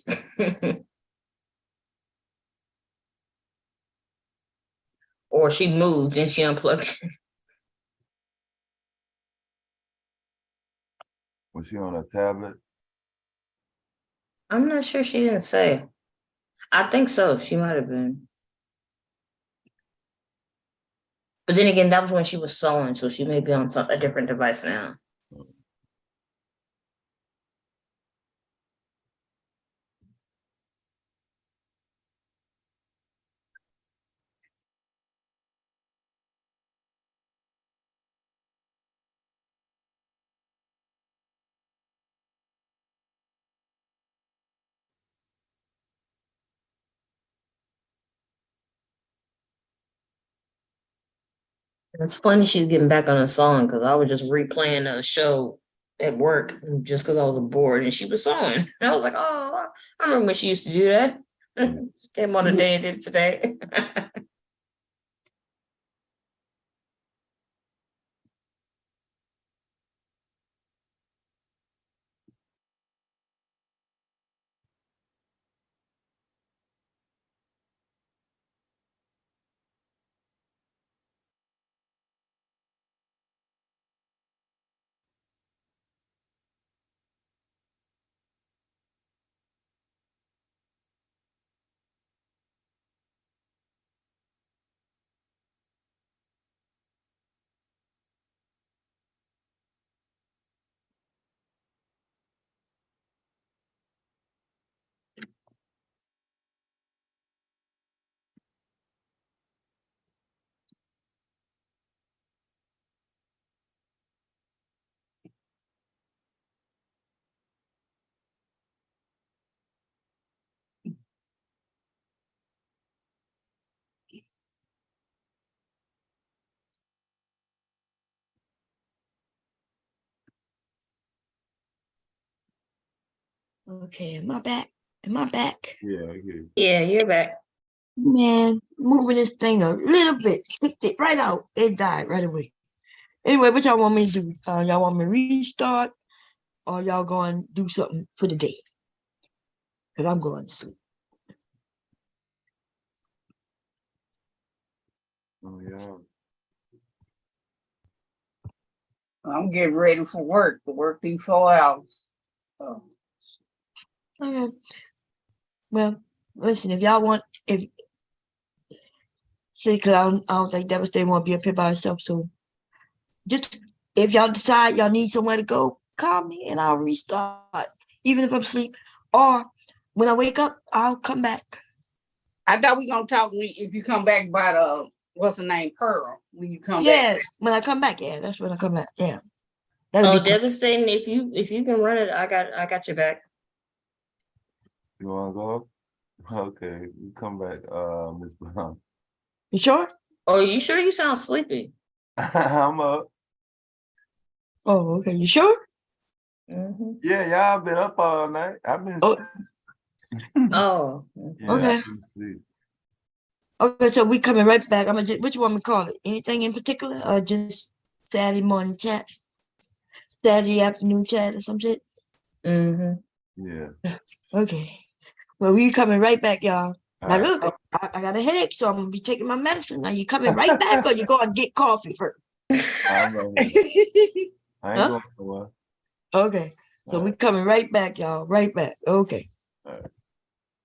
Or she moved and she unplugged it. Was she on a tablet? I'm not sure, she didn't say. I think so. She might have been. But then again, that was when she was sewing, so she may be on a different device now. It's funny she's getting back on the song because I was just replaying a show at work just because I was bored and she was sewing. And I was like, oh, I remember when she used to do that. Came on a day and did it today. Okay, am I back? Am I back? Yeah, Yeah, you're back. Man, moving this thing a little bit, clicked it right out. It died right away. Anyway, what y'all want me to do? Y'all want me to restart, or y'all going to do something for the day? Because I'm going to sleep. Oh yeah. I'm getting ready for work. To work these 4 hours. So. Okay. Well, listen, if y'all want, because I don't think Devastator want to be up here by herself. So just if y'all decide y'all need somewhere to go, call me and I'll restart, even if I'm asleep. Or when I wake up, I'll come back. I thought we gonna talk if you come back by the what's the name, Pearl. When you come back. Yes, when I come back, yeah, that's when I come back. Yeah. That'll Oh, be Devastating. If you can run it, I got your back. You wanna go? Okay, you come back, Miss Brown. You sure? Oh, you sure? You sound sleepy. I'm up. Oh, okay. You sure? Mm-hmm. Yeah, y'all been up all night. I've been. Oh. Yeah, Okay. I've been asleep. Okay, so we coming right back. I'm gonna just, what you want me to call it? Anything in particular, or just Saturday morning chat, Saturday afternoon chat, or some shit? Yeah. Okay. Well, we coming right back, y'all. Now All look, I got a headache, so I'm gonna be taking my medicine. Now you coming right back, or you go and get coffee first? I'm right here. I ain't Huh? going nowhere. Okay. So we coming right back, y'all. Right back. Okay. All right.